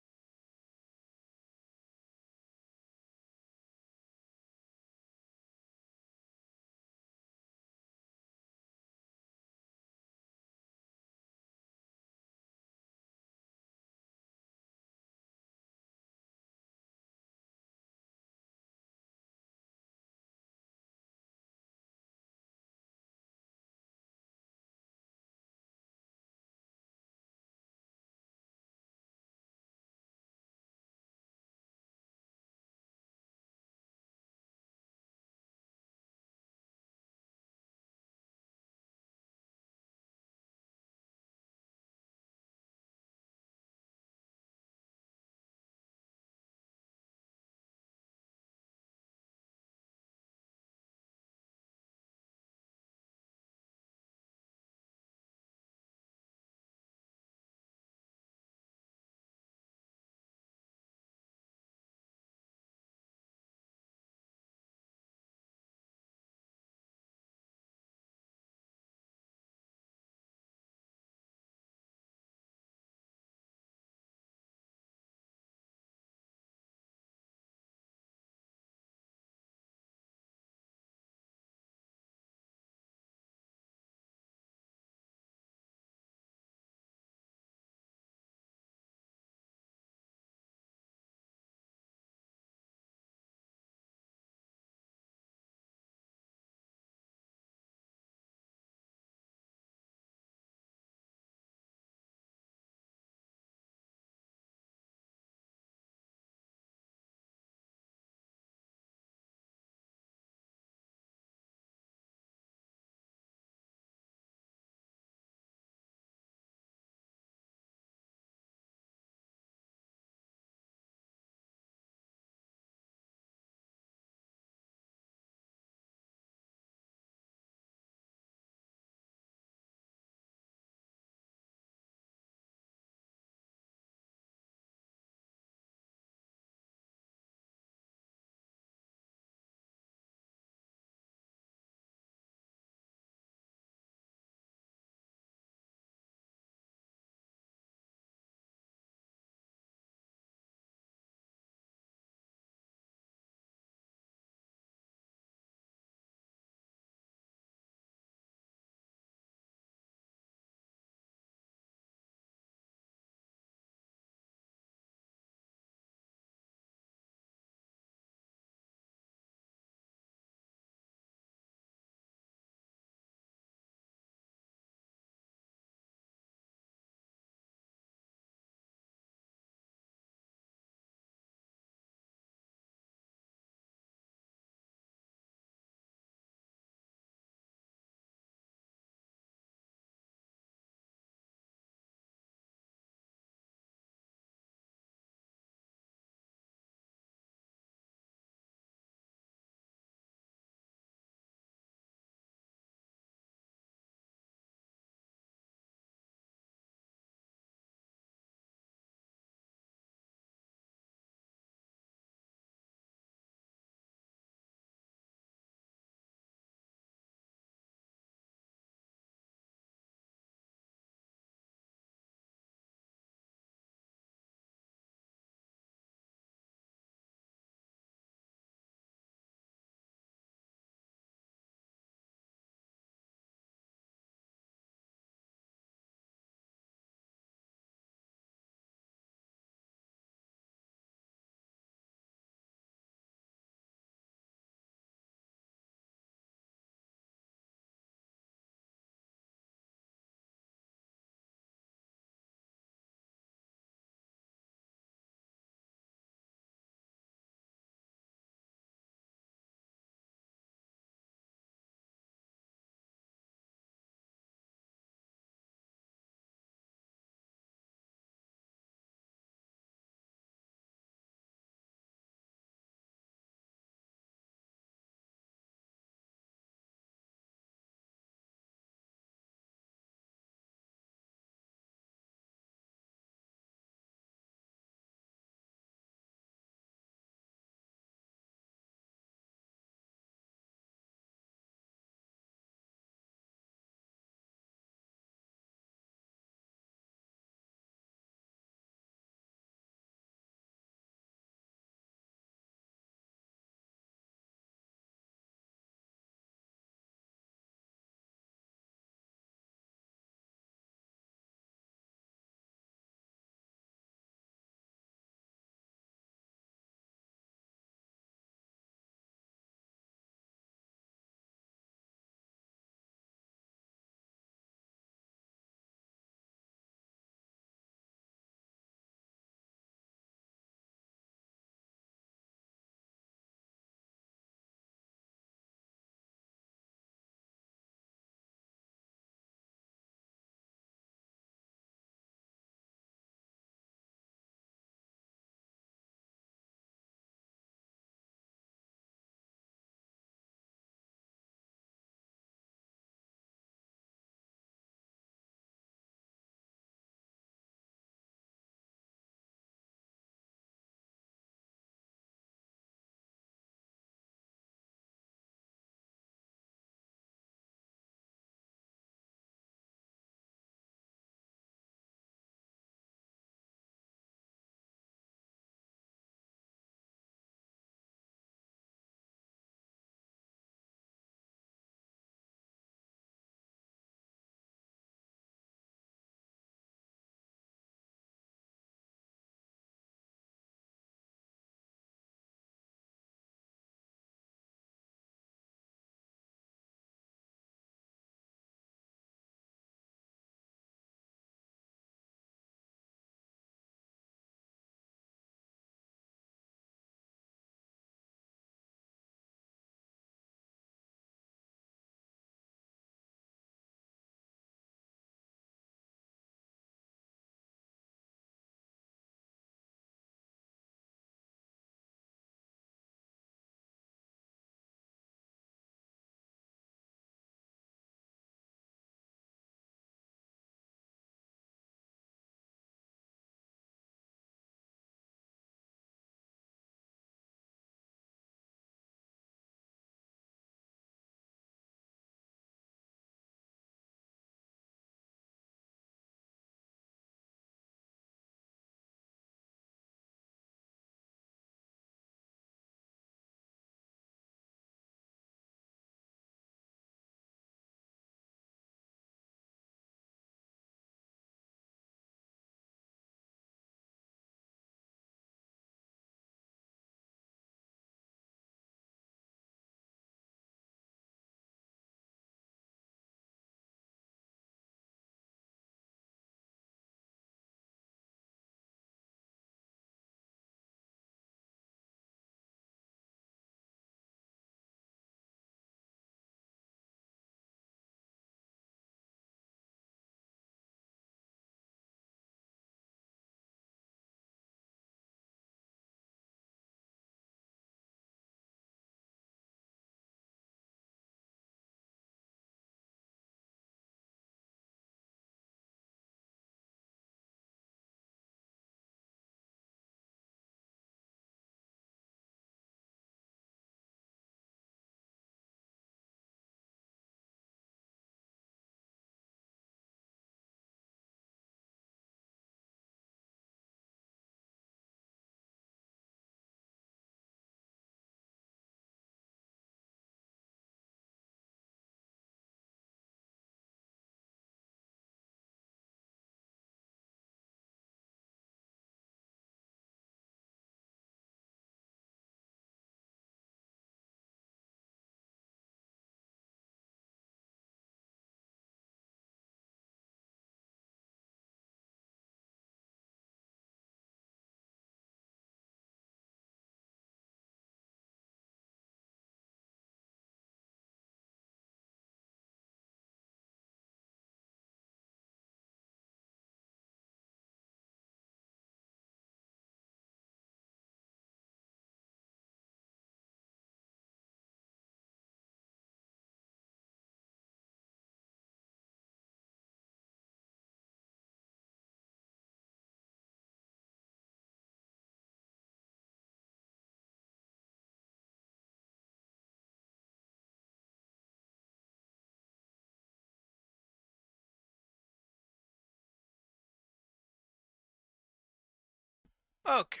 Speaker 13: Okay.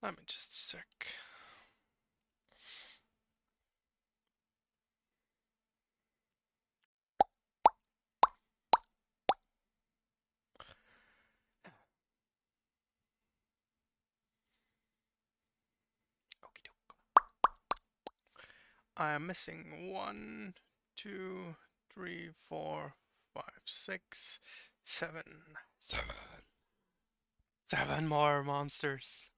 Speaker 13: Let me just check. I am missing 1, 2, 3, 4, 5, 6, 7. 7 more monsters.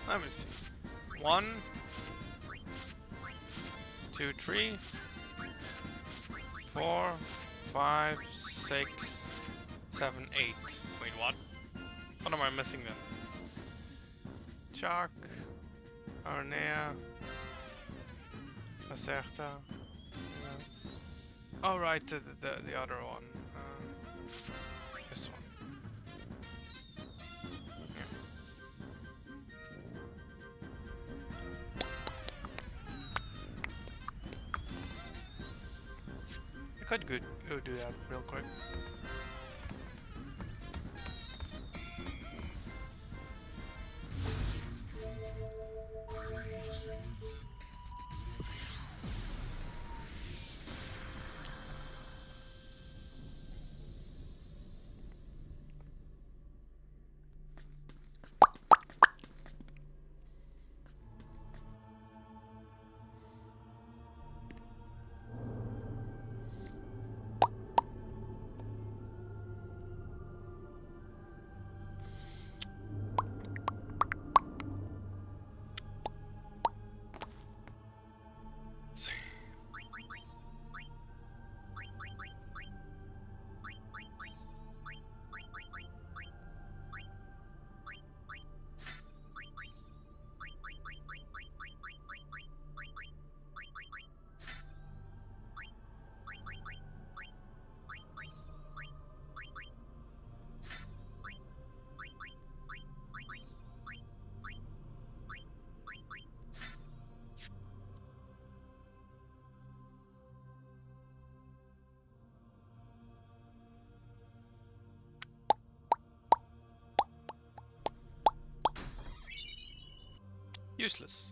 Speaker 13: Let me see. 1, 2, 3, 4, 5, 6, 7, 8. Wait, what? What am I missing then? Chuck, Arnea, Acerta. Oh right, the other one. This one. I could go do that real quick. Useless.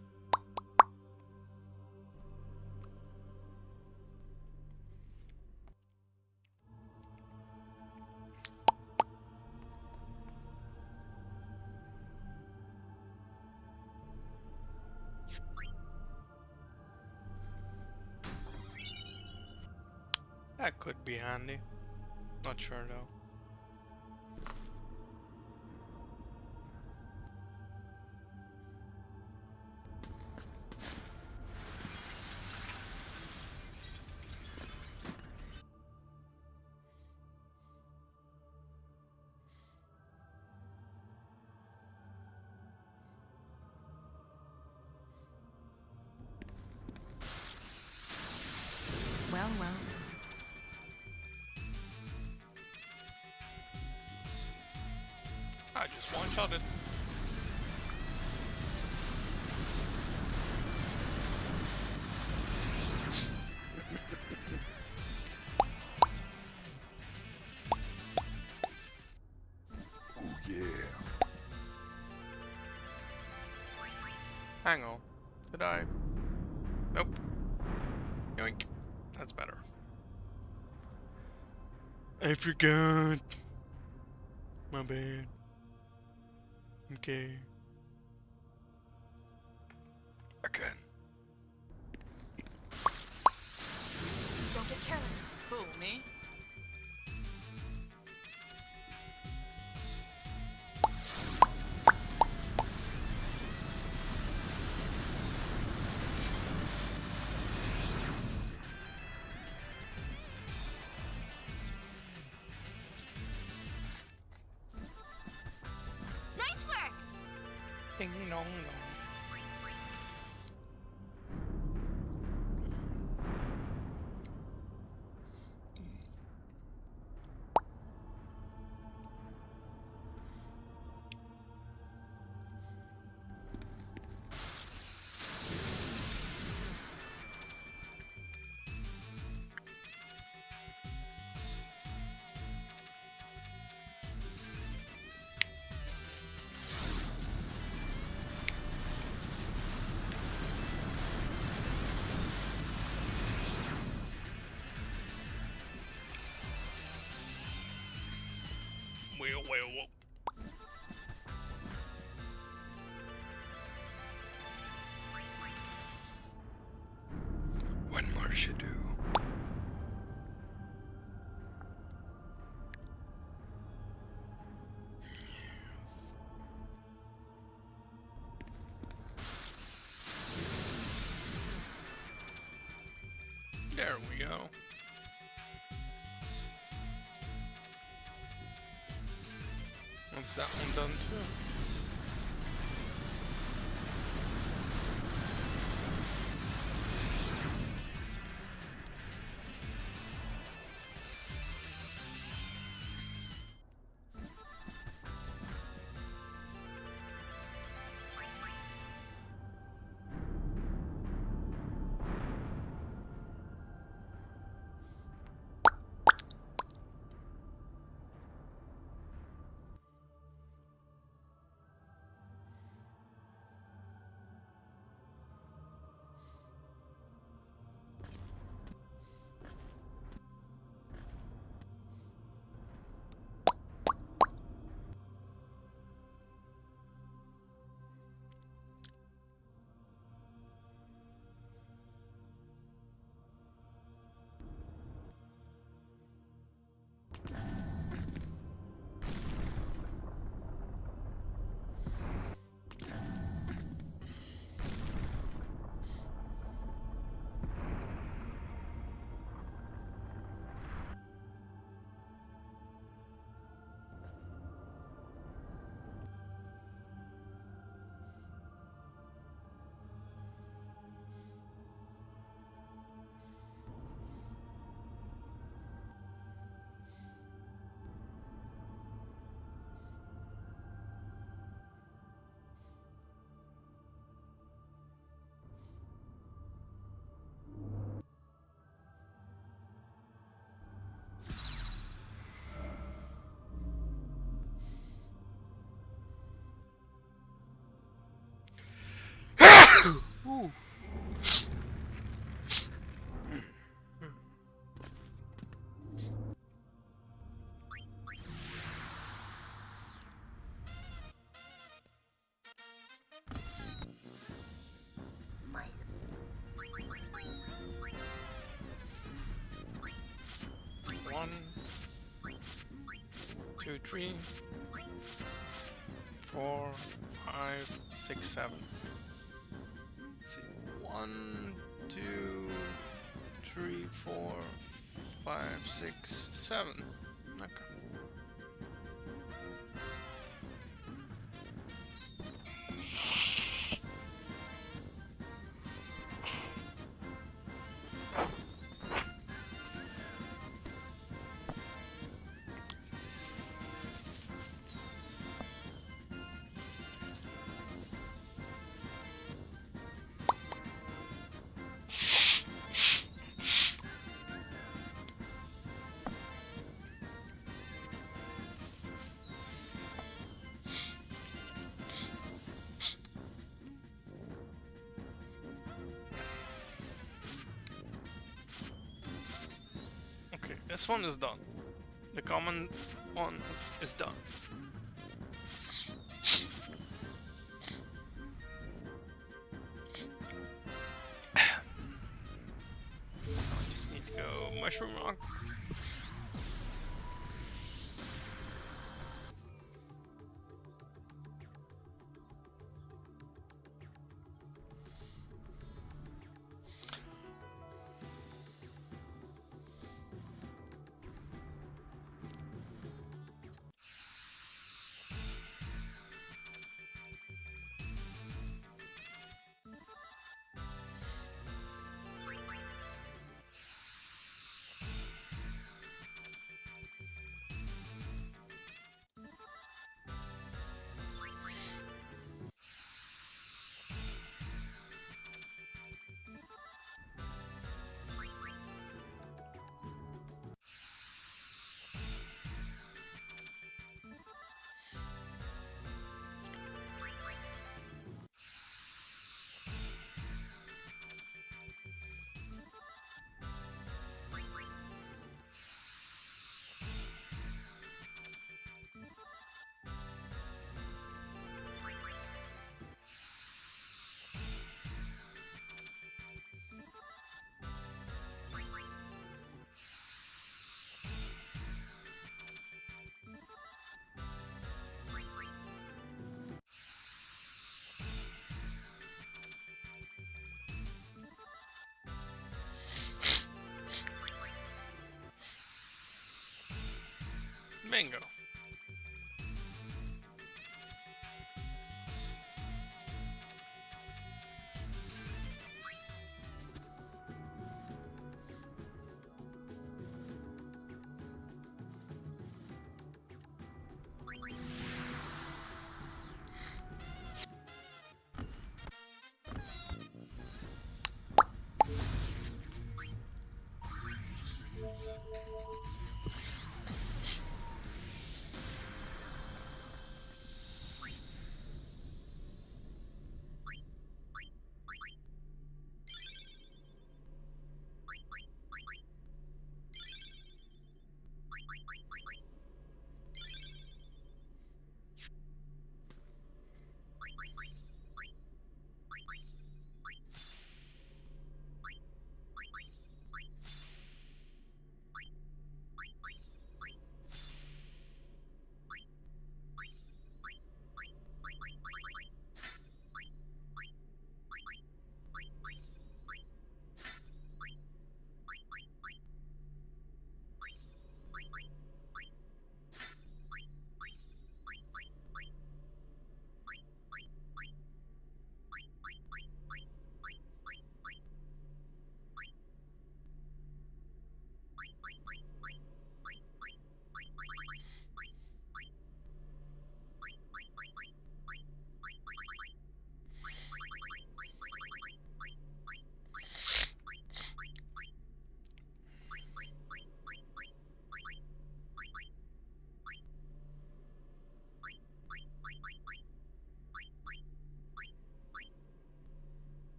Speaker 13: That could be handy. Not sure though.
Speaker 7: Well, well.
Speaker 13: I just one-shotted.
Speaker 15: Oh yeah.
Speaker 13: Hang on. Did I? Nope. Yoink. That's better. I forgot. My bad. Okay. Again.
Speaker 7: Don't get careless.
Speaker 12: Who, me?
Speaker 8: Nice work!
Speaker 13: Ding dong dong. Well. One more should do. There we go. Once that one done too. 2, 3, 4, 5, 6, 7. Let's see. 1, 2, 3, 4, 5, 6, 7. Okay. Okay, this one is done. The common one is done. I just need to go mushroom rock. Bingo.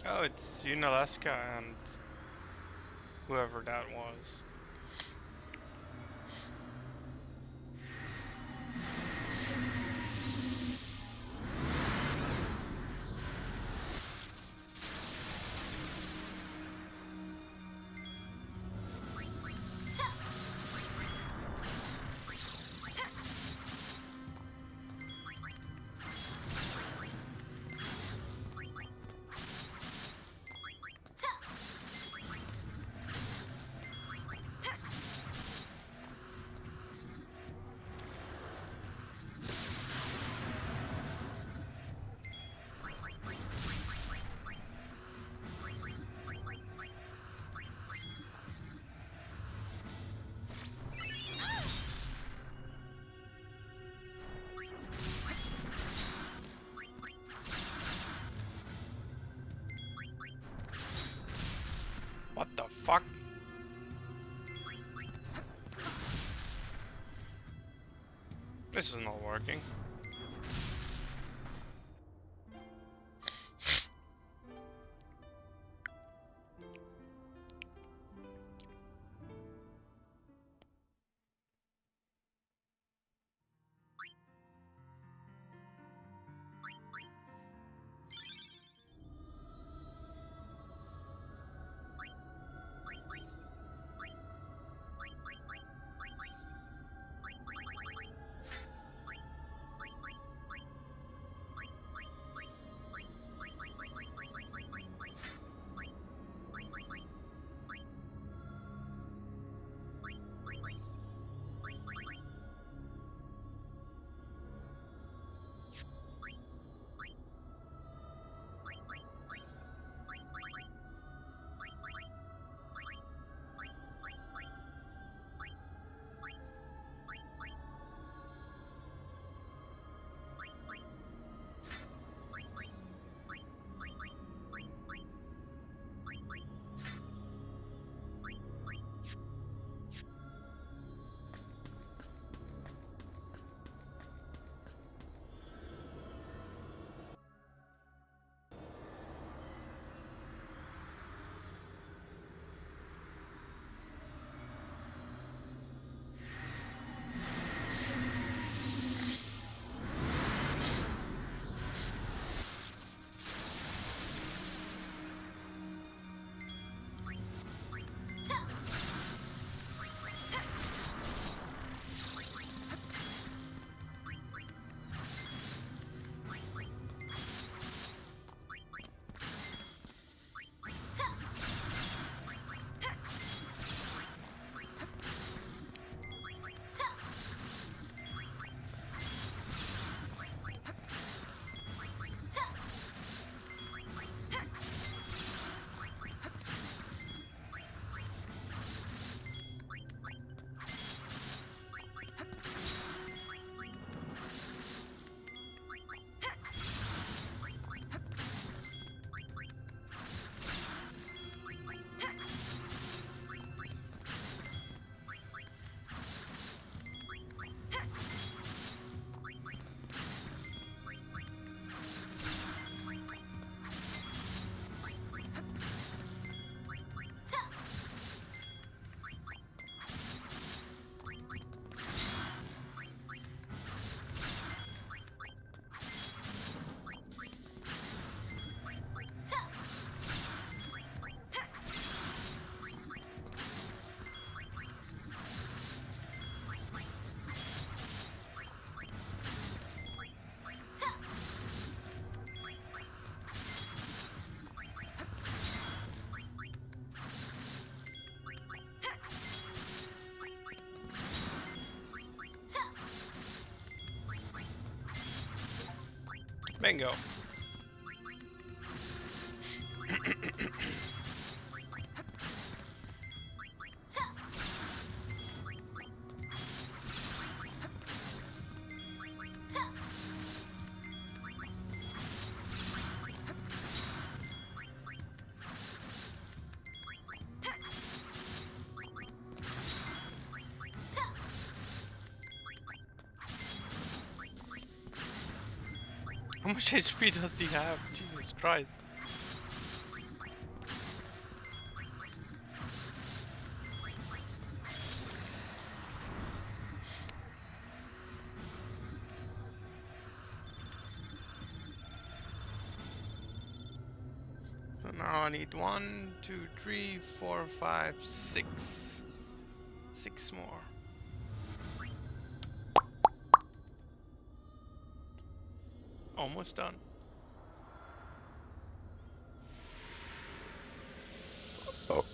Speaker 13: Oh, it's Unalaska and whoever that was. What the fuck? This is not working. Bingo. How much HP does he have? Jesus Christ. Now I need 1, 2, 3, 4, 5, 6. 6 more. Almost done. Oh.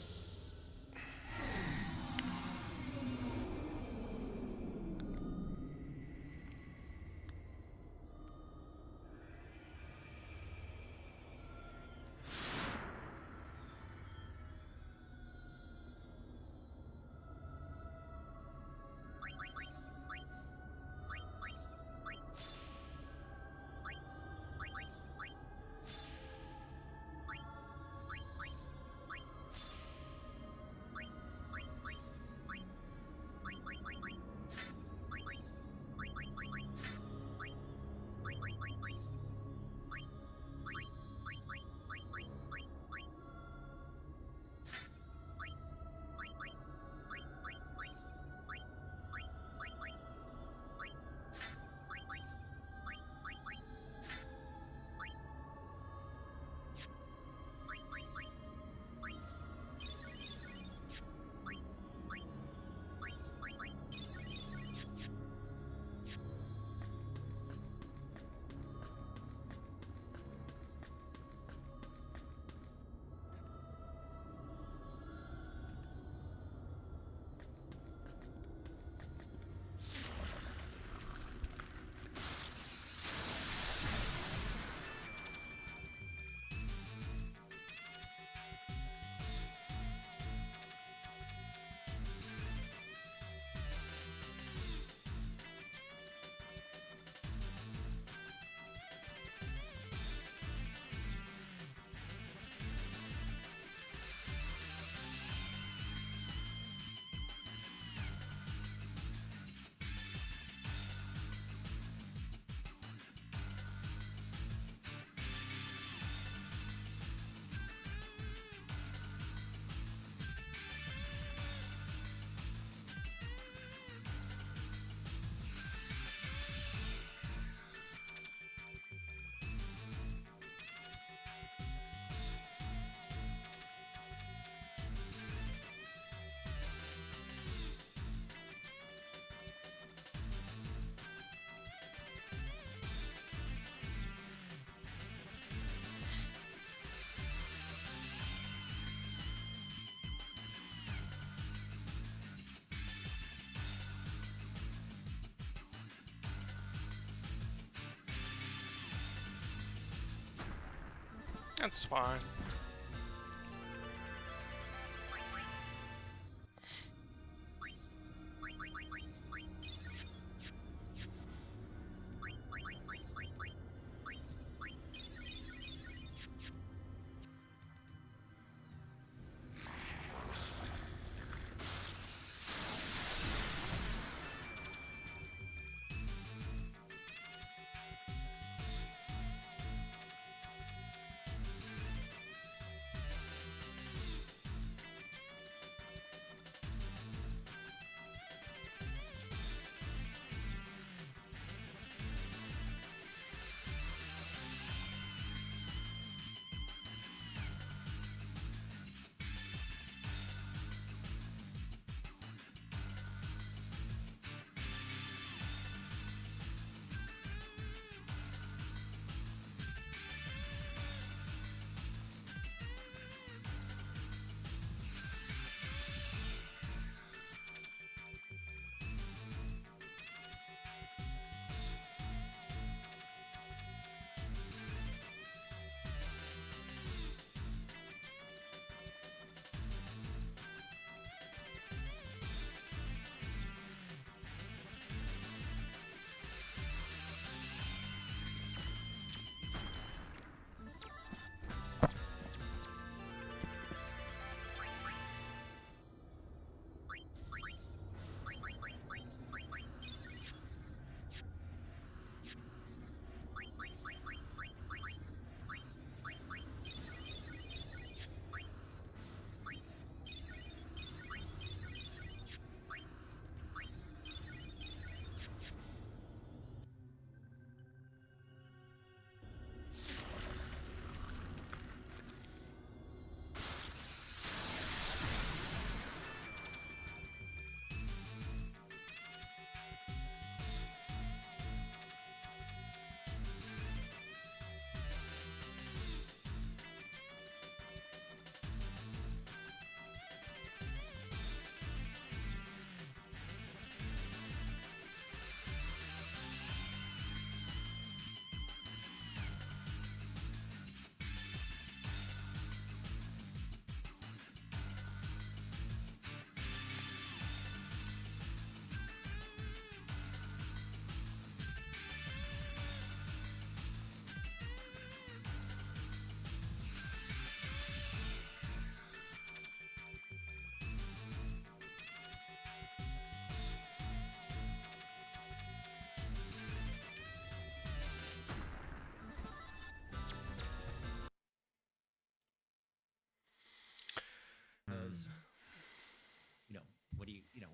Speaker 13: That's fine.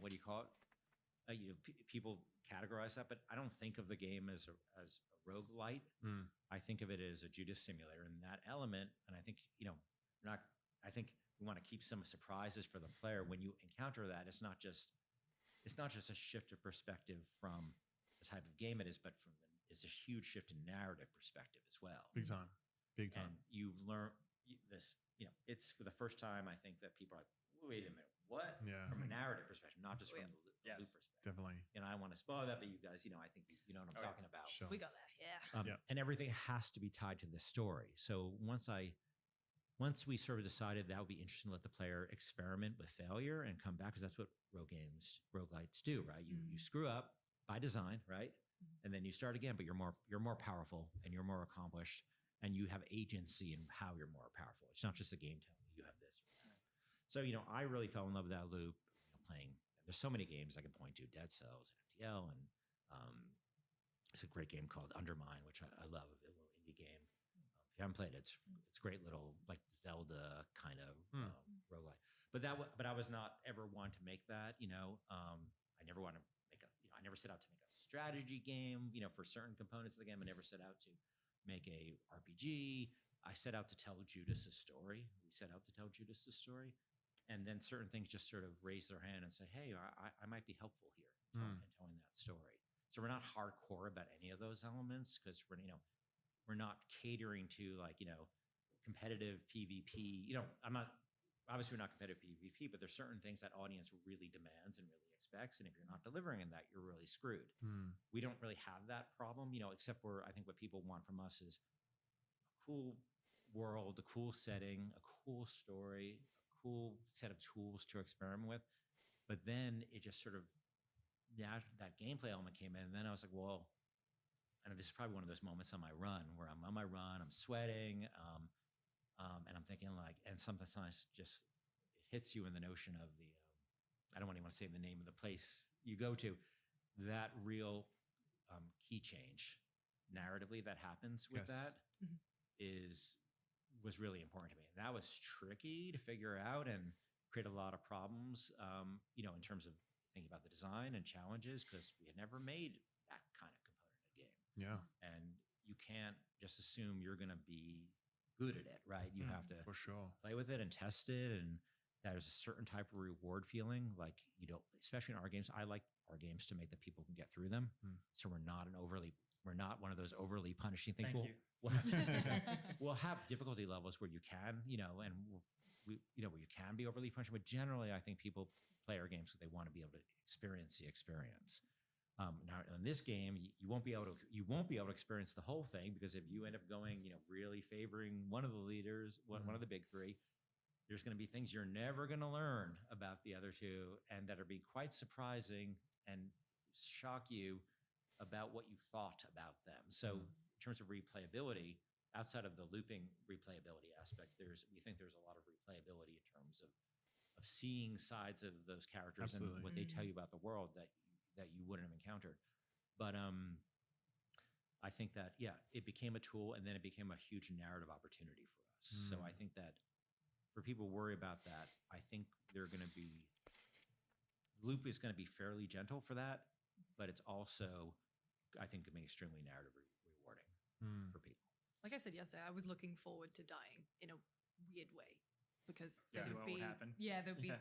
Speaker 21: what do you call it? People categorize that, but I don't think of the game as a roguelite. I think of it as a Judas simulator, and that element. And I think I think we want to keep some surprises for the player when you encounter that. It's not just a shift of perspective from the type of game it is, but it's a huge shift in narrative perspective as well.
Speaker 18: Big time.
Speaker 21: And you learn this. It's for the first time I think that people are like, wait a minute, what?
Speaker 18: Yeah.
Speaker 21: From a narrative perspective, not just from the loop perspective.
Speaker 18: Definitely.
Speaker 21: I don't want to spoil that, but you guys, I think you know what I'm talking about.
Speaker 18: Sure.
Speaker 1: We got that. Yeah.
Speaker 21: And everything has to be tied to the story. So once we sort of decided that would be interesting to let the player experiment with failure and come back, because that's what roguelites do, right? You screw up by design, right? And then you start again, but you're more powerful and you're more accomplished and you have agency in how you're more powerful. It's not just a game telling you have this or that. So, I really fell in love with that loop, playing. There's so many games I can point to, Dead Cells and FTL, and it's a great game called Undermine, which I love, a little indie game. If you haven't played it, it's a great little like Zelda kind of roguelike. But I was not ever one to make that. I never want to make I never set out to make a strategy game. For certain components of the game, I never set out to make a RPG. I set out to tell Judas's story. We set out to tell Judas's story. And then certain things just sort of raise their hand and say, hey, I might be helpful here in telling that story. So we're not hardcore about any of those elements because we're not catering to competitive PvP. Obviously we're not competitive PvP, but there's certain things that audience really demands and really expects. And if you're not delivering in that, you're really screwed. We don't really have that problem, except for I think what people want from us is a cool world, a cool setting, a cool story, cool set of tools to experiment with. But then it just sort of, that gameplay element came in. And then I was like, well, and this is probably one of those moments on my run where I'm on my run, I'm sweating, and I'm thinking and sometimes just it hits you in the notion of I don't even want to say the name of the place you go to, that real key change narratively that happens with that was really important to me. And that was tricky to figure out and create a lot of problems, in terms of thinking about the design and challenges, because we had never made that kind of component in a game.
Speaker 18: Yeah.
Speaker 21: And you can't just assume you're going to be good at it, right? You have to
Speaker 18: for sure
Speaker 21: play with it and test it. And there's a certain type of reward feeling, like especially in our games. I like our games to make that people can get through them. So we're not one of those overly punishing things. We'll have difficulty levels where you can, and where you can be overly punishing. But generally, I think people play our games because they want to be able to experience the experience. Now, in this game, you won't be able to experience the whole thing, because if you end up going, really favoring one of the leaders, one of the big three, there's going to be things you're never going to learn about the other two, and that'll be quite surprising and shock you about what you thought about them. So in terms of replayability, outside of the looping replayability aspect, we think there's a lot of replayability in terms of seeing sides of those characters and what they tell you about the world that you wouldn't have encountered. But I think that, it became a tool, and then it became a huge narrative opportunity for us. So I think that for people who worry about that, I think loop is going to be fairly gentle for that, but it's also, I think, going to be extremely narrative rewarding for people.
Speaker 1: Like I said yesterday, I was looking forward to dying in a weird way, because
Speaker 20: Yeah,
Speaker 1: there
Speaker 20: what
Speaker 1: would be
Speaker 20: would happen?
Speaker 1: there'd be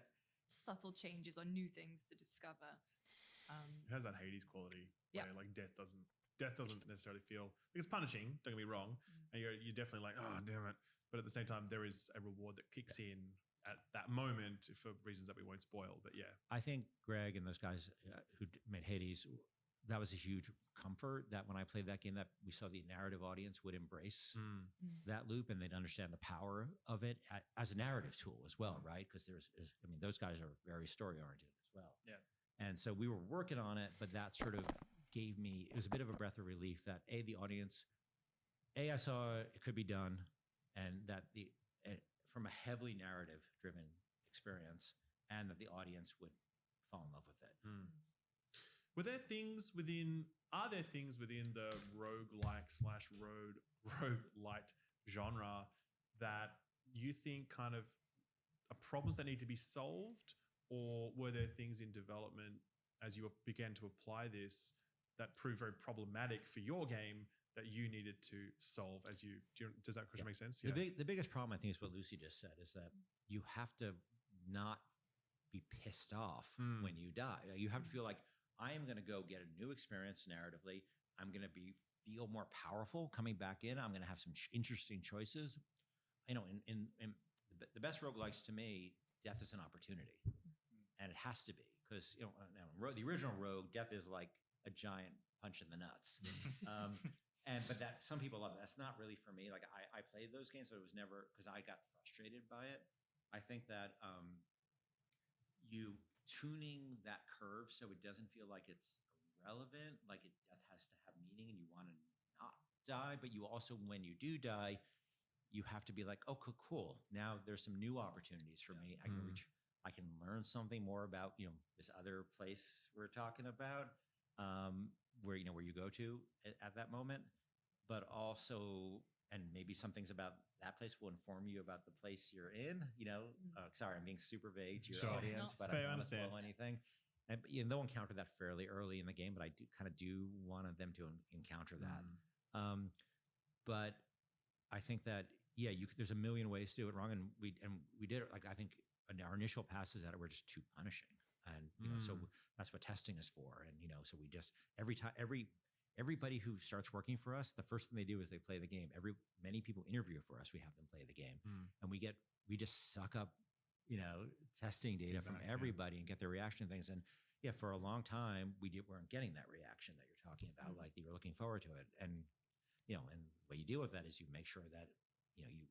Speaker 1: subtle changes or new things to discover.
Speaker 18: It has that Hades quality.
Speaker 1: Yeah.
Speaker 18: Where, death doesn't necessarily feel it's punishing. Don't get me wrong, and you're definitely like, oh damn it. But at the same time, there is a reward that kicks in at that moment for reasons that we won't spoil. But yeah,
Speaker 21: I think Greg and those guys who made Hades, that was a huge comfort that when I played that game, that we saw the narrative audience would embrace that loop, and they'd understand the power of it as a narrative tool as well, right? Because those guys are very story oriented as well.
Speaker 20: Yeah.
Speaker 21: And so we were working on it, but that sort of it was a bit of a breath of relief that the audience, I saw it could be done, and that from a heavily narrative driven experience, and that the audience would fall in love with it.
Speaker 18: Are there things within the roguelike / roguelite genre that you think kind of are problems that need to be solved, or were there things in development as you began to apply this that proved very problematic for your game that you needed to solve as you does that question make sense?
Speaker 21: Yeah. The biggest problem I think is what Lucy just said, is that you have to not be pissed off when you die. You have to feel like, I am going to go get a new experience narratively. I'm going to feel more powerful coming back in. I'm going to have some interesting choices. You know, in the best roguelikes to me, death is an opportunity, and it has to be, because the original Rogue, death is like a giant punch in the nuts. But that some people love it. That's not really for me. Like I played those games, but it was never, because I got frustrated by it. I think that you tuning that curve so it doesn't feel like it's irrelevant, like death has to have meaning, and you want to not die, but you also, when you do die, you have to be like, oh, cool. Now there's some new opportunities for me. I can learn something more about this other place we're talking about, where you go to at that moment, but also, and maybe some things about that place will inform you about the place you're in. Sorry, I'm being super vague to your audience, but I don't want to spoil anything. And they'll encounter that fairly early in the game, but I do want them to encounter that. But I think that there's a million ways to do it wrong, and we did it. Like, I think our initial passes at it were just too punishing, and so that's what testing is for. And so we just everybody who starts working for us, the first thing they do is they play the game. Many people interview for us. We have them play the game, and we just suck up testing data from everybody and get their reaction to things. And for a long time weren't getting that reaction that you're talking about, like you were looking forward to it. And and the way you deal with that is you make sure that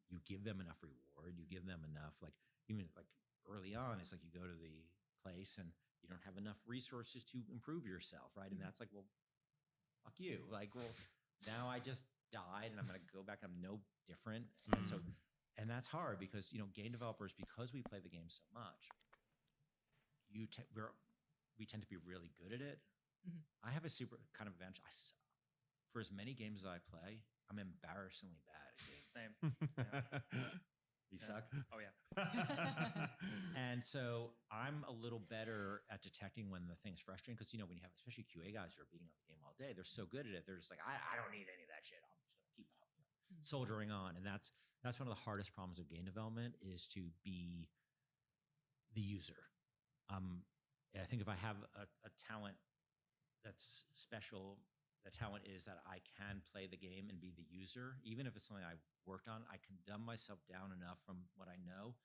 Speaker 21: you give them enough reward, you give them enough, like, even if, like, early on, it's like you go to the place and you don't have enough resources to improve yourself, right? And that's like, well, fuck you. Like, well, now I just died and I'm going to go back. I'm no different. And that's hard because, game developers, because we play the game so much, we tend to be really good at it. I have a super kind of advantage. For as many games as I play, I'm embarrassingly bad at games.
Speaker 20: Same.
Speaker 21: You suck?
Speaker 20: Oh, yeah.
Speaker 21: And so I'm a little better at detecting when the thing's frustrating, because, when you have especially QA guys who are beating up the game all day, they're so good at it. They're just like, I don't need any of that shit. I'm just going to keep soldiering on. And that's one of the hardest problems of game development, is to be the user. I think if I have a talent that's special, the talent is that I can play the game and be the user. Even if it's something I've worked on, I can dumb myself down enough from what I know.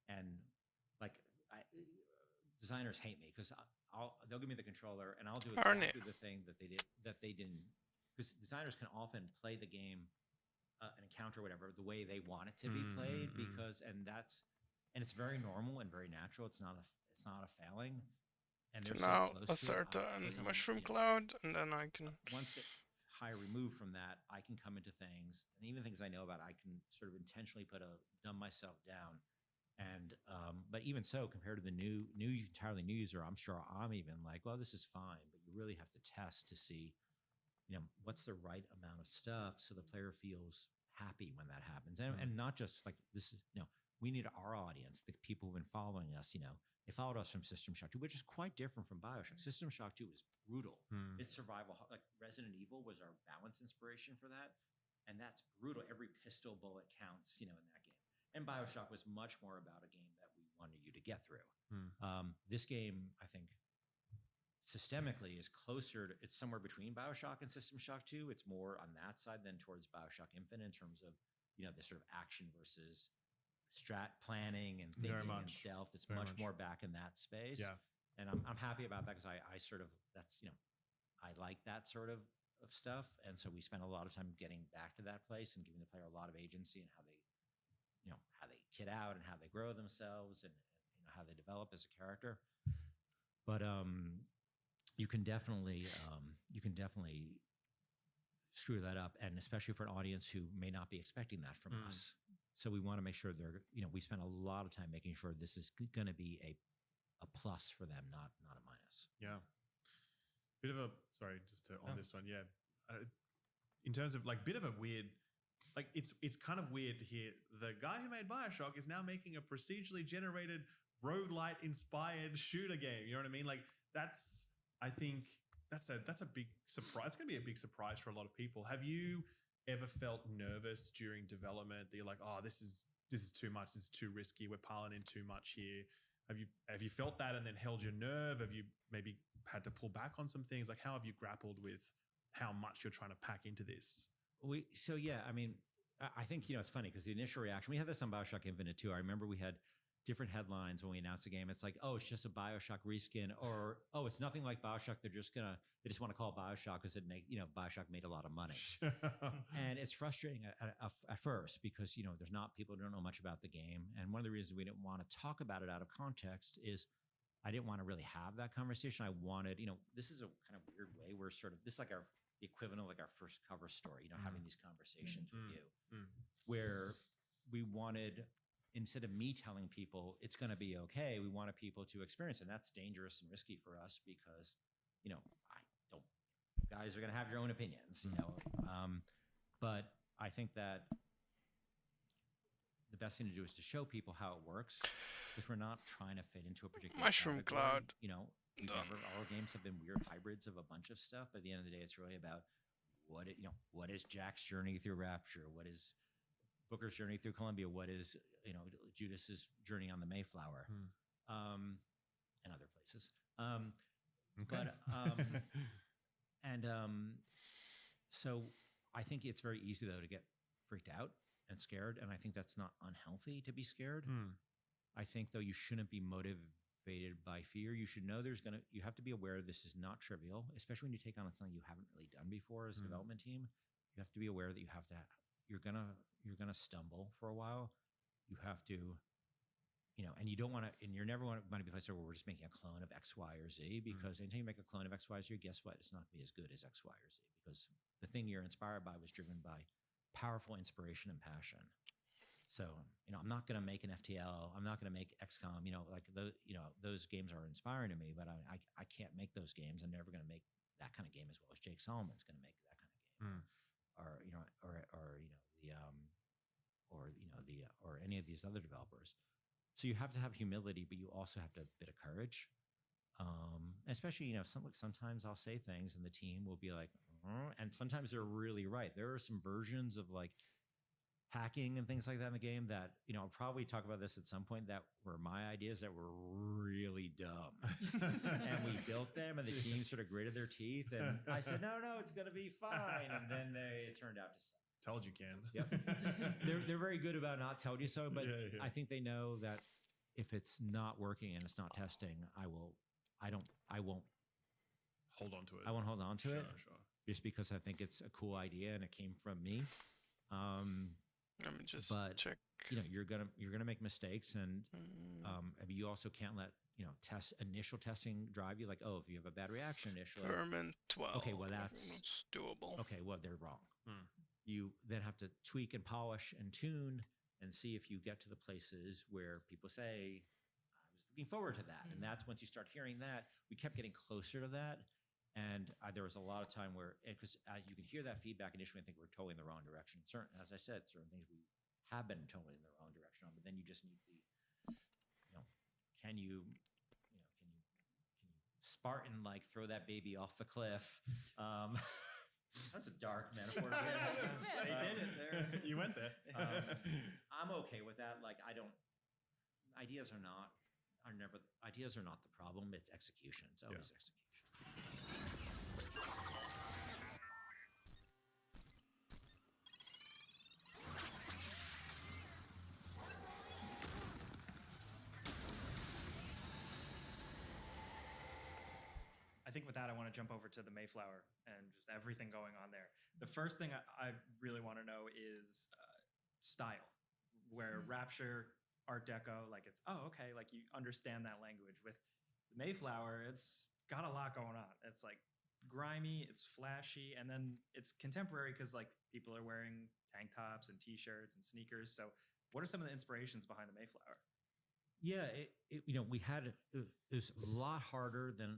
Speaker 21: And like, designers hate me because they'll give me the controller and I'll do exactly the thing that they didn't. Because designers can often play the game, an encounter, whatever, the way they want it to be played, and it's very normal and very natural. It's not a failing. And
Speaker 13: so now assert a mushroom cloud, and then I can.
Speaker 21: Once high removed from that, I can come into things, and even things I know about, I can sort of intentionally dumb myself down. And but even so, compared to the entirely new user, I'm sure I'm even like, well, this is fine. But you really have to test to see, what's the right amount of stuff so the player feels happy when that happens, and not just like this is we need our audience, the people who've been following us. They followed us from System Shock 2, which is quite different from BioShock. System Shock 2 is brutal. It's survival. Like Resident Evil was our balance inspiration for that, and that's brutal. Every pistol bullet counts, in that game. And BioShock was much more about a game that we wanted you to get through. This game, I think, systemically is closer to, it's somewhere between BioShock and System Shock 2. It's more on that side than towards BioShock Infinite in terms of, the sort of action versus strat planning and thinking and stealth. It's much more back in that space. Yeah. And I'm happy about that because I sort of, that's, I like that sort of stuff. And so we spend a lot of time getting back to that place and giving the player a lot of agency in how they, how they kit out and how they grow themselves and how they develop as a character. But you can definitely screw that up, and especially for an audience who may not be expecting that from us. So we want to make sure we spend a lot of time making sure this is going to be a plus for them, not a minus.
Speaker 18: Yeah. Bit of a, sorry, just to on this one. Yeah. In terms of like bit of a weird, like it's kind of weird to hear the guy who made BioShock is now making a procedurally generated roguelite inspired shooter game. You know what I mean? Like I think that's a big surprise. It's going to be a big surprise for a lot of people. Have you ever felt nervous during development that you're like, oh, this is too much, this is too risky, we're piling in too much here? Have you felt that and then held your nerve? Have you maybe had to pull back on some things? Like, how have you grappled with how much you're trying to pack into this?
Speaker 21: I mean, I think, it's funny because the initial reaction, we had this on BioShock Infinite too. I remember we had different headlines when we announced the game. It's like, oh, it's just a BioShock reskin, or, oh, it's nothing like BioShock. They just want to call it BioShock because BioShock made a lot of money. And it's frustrating at first because, there's not, people don't know much about the game. And one of the reasons we didn't want to talk about it out of context is I didn't want to really have that conversation. I wanted, this is a kind of weird way. We're sort of, this is like the equivalent of like our first cover story, having these conversations with you, where we wanted, instead of me telling people it's going to be okay, we wanted people to experience it. And that's dangerous and risky for us because, guys are going to have your own opinions, but I think that the best thing to do is to show people how it works, because we're not trying to fit into a particular
Speaker 13: Mushroom
Speaker 21: category.
Speaker 13: Cloud.
Speaker 21: Our games have been weird hybrids of a bunch of stuff, but at the end of the day, it's really about what is Jack's journey through Rapture? What is Booker's journey through Columbia? What is, Judas's journey on the Mayflower, and other places.
Speaker 18: Okay.
Speaker 21: So I think it's very easy though to get freaked out and scared, and I think that's not unhealthy to be scared. I think though you shouldn't be motivated by fear. You should know you have to be aware this is not trivial, especially when you take on something you haven't really done before as a development team. You have to be aware that you're gonna stumble for a while. You have to, and you don't want to, and you're never want to be a place where we're just making a clone of X, Y, or Z, because anytime you make a clone of X, Y, or Z, guess what? It's not going to be as good as X, Y, or Z, because the thing you're inspired by was driven by powerful inspiration and passion. So, I'm not going to make an FTL. I'm not going to make XCOM. Those games are inspiring to me, but I can't make those games. I'm never going to make that kind of game as well as Jake Solomon's going to make that kind of game, or any of these other developers. So you have to have humility, but you also have to have a bit of courage. Especially, sometimes I'll say things and the team will be like, and sometimes they're really right. There are some versions of like hacking and things like that in the game that, I'll probably talk about this at some point, that were my ideas that were really dumb. And we built them and the team sort of gritted their teeth and I said, no, it's going to be fine. And then it turned out to suck.
Speaker 18: Told you, Ken.
Speaker 21: Yep. They're very good about not telling you so, but I think they know that if it's not working and it's not testing, I won't
Speaker 18: hold on to it.
Speaker 21: I won't hold on to it.
Speaker 18: Sure.
Speaker 21: Just because I think it's a cool idea and it came from me.
Speaker 13: Let me just check.
Speaker 21: You're gonna make mistakes, and you also can't let initial testing drive you. Like, oh, if you have a bad reaction initially,
Speaker 13: Vermin 12.
Speaker 21: Okay, well that's
Speaker 13: doable.
Speaker 21: Okay, well they're wrong. You then have to tweak and polish and tune and see if you get to the places where people say, I was looking forward to that. And that's once you start hearing that, we kept getting closer to that. And there was a lot of time where, because you can hear that feedback initially, I think we're totally in the wrong direction. As I said, certain things we have been totally in the wrong direction on, but then you just need can you Spartan like throw that baby off the cliff? That's a dark metaphor.
Speaker 20: They did it there.
Speaker 18: You went there.
Speaker 21: I'm okay with that. Like, ideas are not the problem. It's execution. It's always execution.
Speaker 20: I think with that, I want to jump over to the Mayflower and just everything going on there. The first thing I really want to know is style, where Rapture, Art Deco, like it's, okay, like you understand that language. With the Mayflower, it's got a lot going on. It's like grimy, it's flashy, and then it's contemporary because like people are wearing tank tops and t-shirts and sneakers. So what are some of the inspirations behind the Mayflower?
Speaker 21: Yeah, it was a lot harder than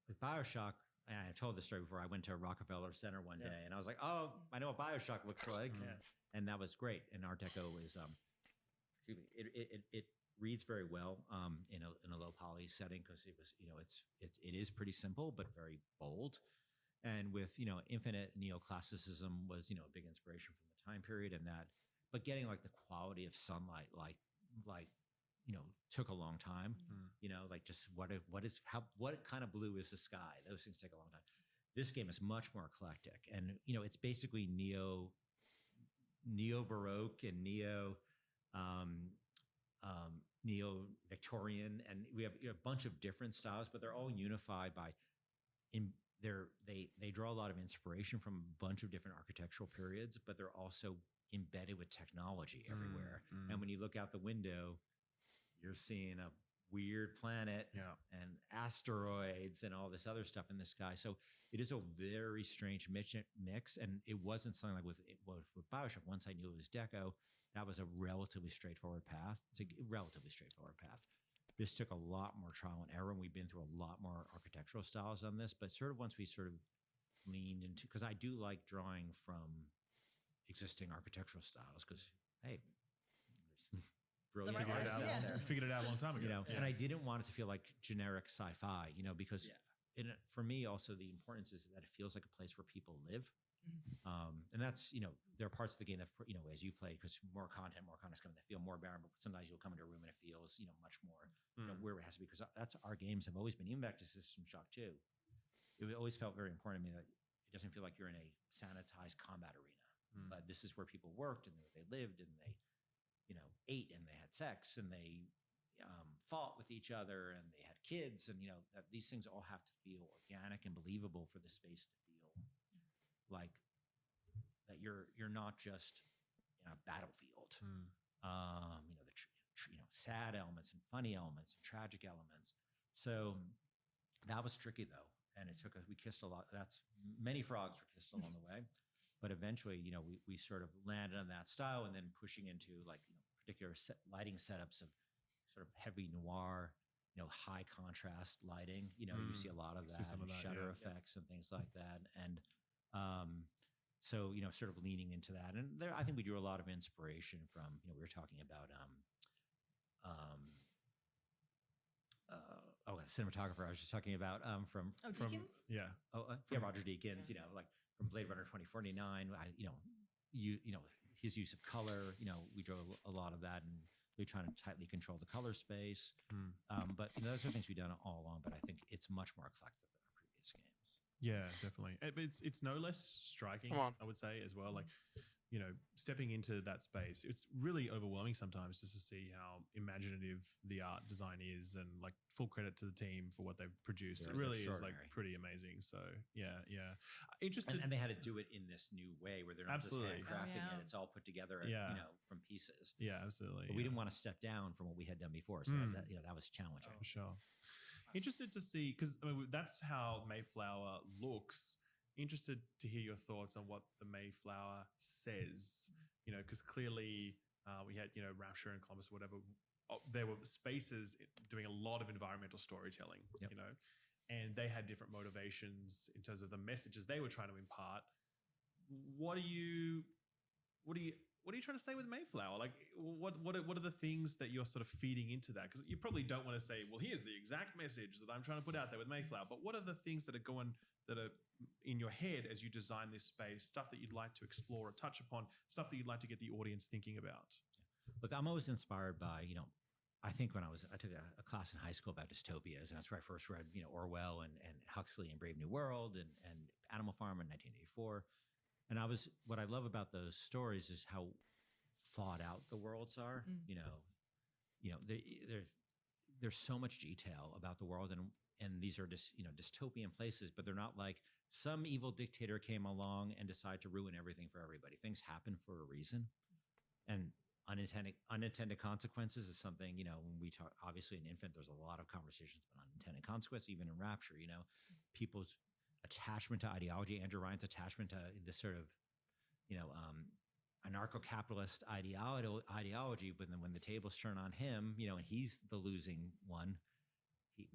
Speaker 21: with BioShock. And I told this story before. I went to Rockefeller Center one day and I was like, oh, I know what BioShock looks like. And that was great. And Art Deco is, it reads very well in a low poly setting because it was, it is pretty simple but very bold. And with, infinite neoclassicism was, a big inspiration from the time period and that, but getting like the quality of sunlight, like, took a long time, like just what kind of blue is the sky? Those things take a long time. This game is much more eclectic and, it's basically neo Baroque and neo Victorian, and we have a bunch of different styles, but they're all unified by they draw a lot of inspiration from a bunch of different architectural periods, but they're also embedded with technology everywhere. And when you look out the window, you're seeing a weird planet and asteroids and all this other stuff in the sky. So it is a very strange mix, and it wasn't something like with Bioshock. Once I knew it was Deco, that was a relatively straightforward path. This took a lot more trial and error, and we've been through a lot more architectural styles on this. But sort of once we sort of leaned into, because I do like drawing from existing architectural styles, because hey,
Speaker 18: brilliant art out there. Figured it out a long time ago.
Speaker 21: And I didn't want it to feel like generic sci-fi, because for me also the importance is that it feels like a place where people live. And that's, there are parts of the game that, as you play, because more content is going to feel more barren, but sometimes you'll come into a room and it feels, much more, where it has to be, because that's our games have always been, even back to System Shock 2. It always felt very important to me that it doesn't feel like you're in a sanitized combat arena, but this is where people worked and they lived and they, ate and they had sex and they fought with each other and they had kids, and, that these things all have to feel organic and believable for the space to feel like that you're not just in a battlefield. The sad elements and funny elements and tragic elements. So that was tricky though, and it took us. We kissed a lot. That's many frogs were kissed along the way, but eventually, we sort of landed on that style, and then pushing into particular lighting setups of sort of heavy noir, high contrast lighting. You see a lot of that, shutter effects and things like that, and. So, sort of leaning into that. And there, I think we drew a lot of inspiration from, we were talking about, cinematographer I was just talking about, from
Speaker 1: Deakins?
Speaker 21: Roger Deakins, like from Blade Runner 2049, his use of color, we drew a lot of that and really trying to tightly control the color space. But, those are things we've done all along, but I think it's much more eclectic than our previous games.
Speaker 18: Yeah, definitely. It's no less striking, I would say, as well. Like, stepping into that space, it's really overwhelming sometimes just to see how imaginative the art design is, and like full credit to the team for what they've produced. It really is like pretty amazing. So yeah. Interested,
Speaker 21: and they had to do it in this new way where they're not just handcrafting it; it's all put together, from pieces.
Speaker 18: Yeah, absolutely.
Speaker 21: But we didn't want to step down from what we had done before, so that was challenging.
Speaker 18: For sure. Interested to see, because that's how Mayflower looks. Interested to hear your thoughts on what the Mayflower says. Because clearly we had Rapture and Columbus, whatever. There were spaces doing a lot of environmental storytelling. And they had different motivations in terms of the messages they were trying to impart. What are you trying to say with Mayflower? Like, what are the things that you're sort of feeding into that? Because you probably don't want to say, well, here's the exact message that I'm trying to put out there with Mayflower. But what are the things that are in your head as you design this space? Stuff that you'd like to explore or touch upon, stuff that you'd like to get the audience thinking about.
Speaker 21: Look, I'm always inspired by, I think when I took a class in high school about dystopias, and that's where I first read, Orwell and Huxley and Brave New World and Animal Farm in 1984. And what I love about those stories is how thought out the worlds are. There's so much detail about the world, and these are just dystopian places, but they're not like some evil dictator came along and decided to ruin everything for everybody. Things happen for a reason, and unintended consequences is something, when we talk, obviously in Infant, there's a lot of conversations about unintended consequences, even in Rapture, people's attachment to ideology, Andrew Ryan's attachment to this sort of, anarcho-capitalist ideology, but then when the tables turn on him, and he's the losing one,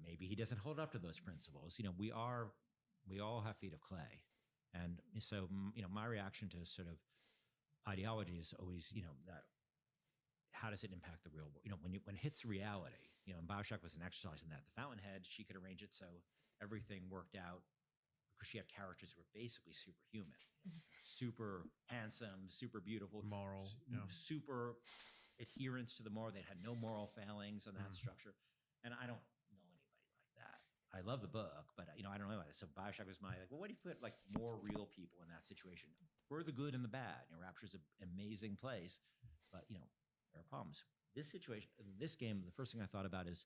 Speaker 21: maybe he doesn't hold up to those principles. We all have feet of clay. And so, my reaction to sort of ideology is always, that how does it impact the real world? When it hits reality, and Bioshock was an exercise in that. The Fountainhead, she could arrange it so everything worked out because she had characters who were basically superhuman, super handsome, super beautiful,
Speaker 18: moral,
Speaker 21: super adherence to the moral. They had no moral failings on that structure. And I don't know anybody like that. I love the book, but I don't know about it. So Bioshock was my well, what if you put like more real people in that situation for the good and the bad? Rapture's an amazing place, but there are problems. This situation, this game, the first thing I thought about is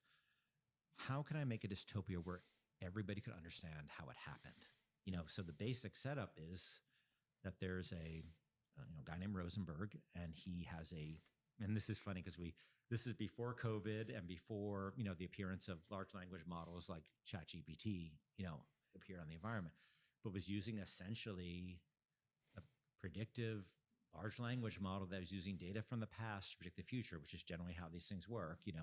Speaker 21: how can I make a dystopia where everybody could understand how it happened? So the basic setup is that there's a guy named Rosenberg, and he has and this is funny because this is before COVID and before the appearance of large language models like ChatGPT appeared on the environment, but was using essentially a predictive large language model that was using data from the past to predict the future, which is generally how these things work. When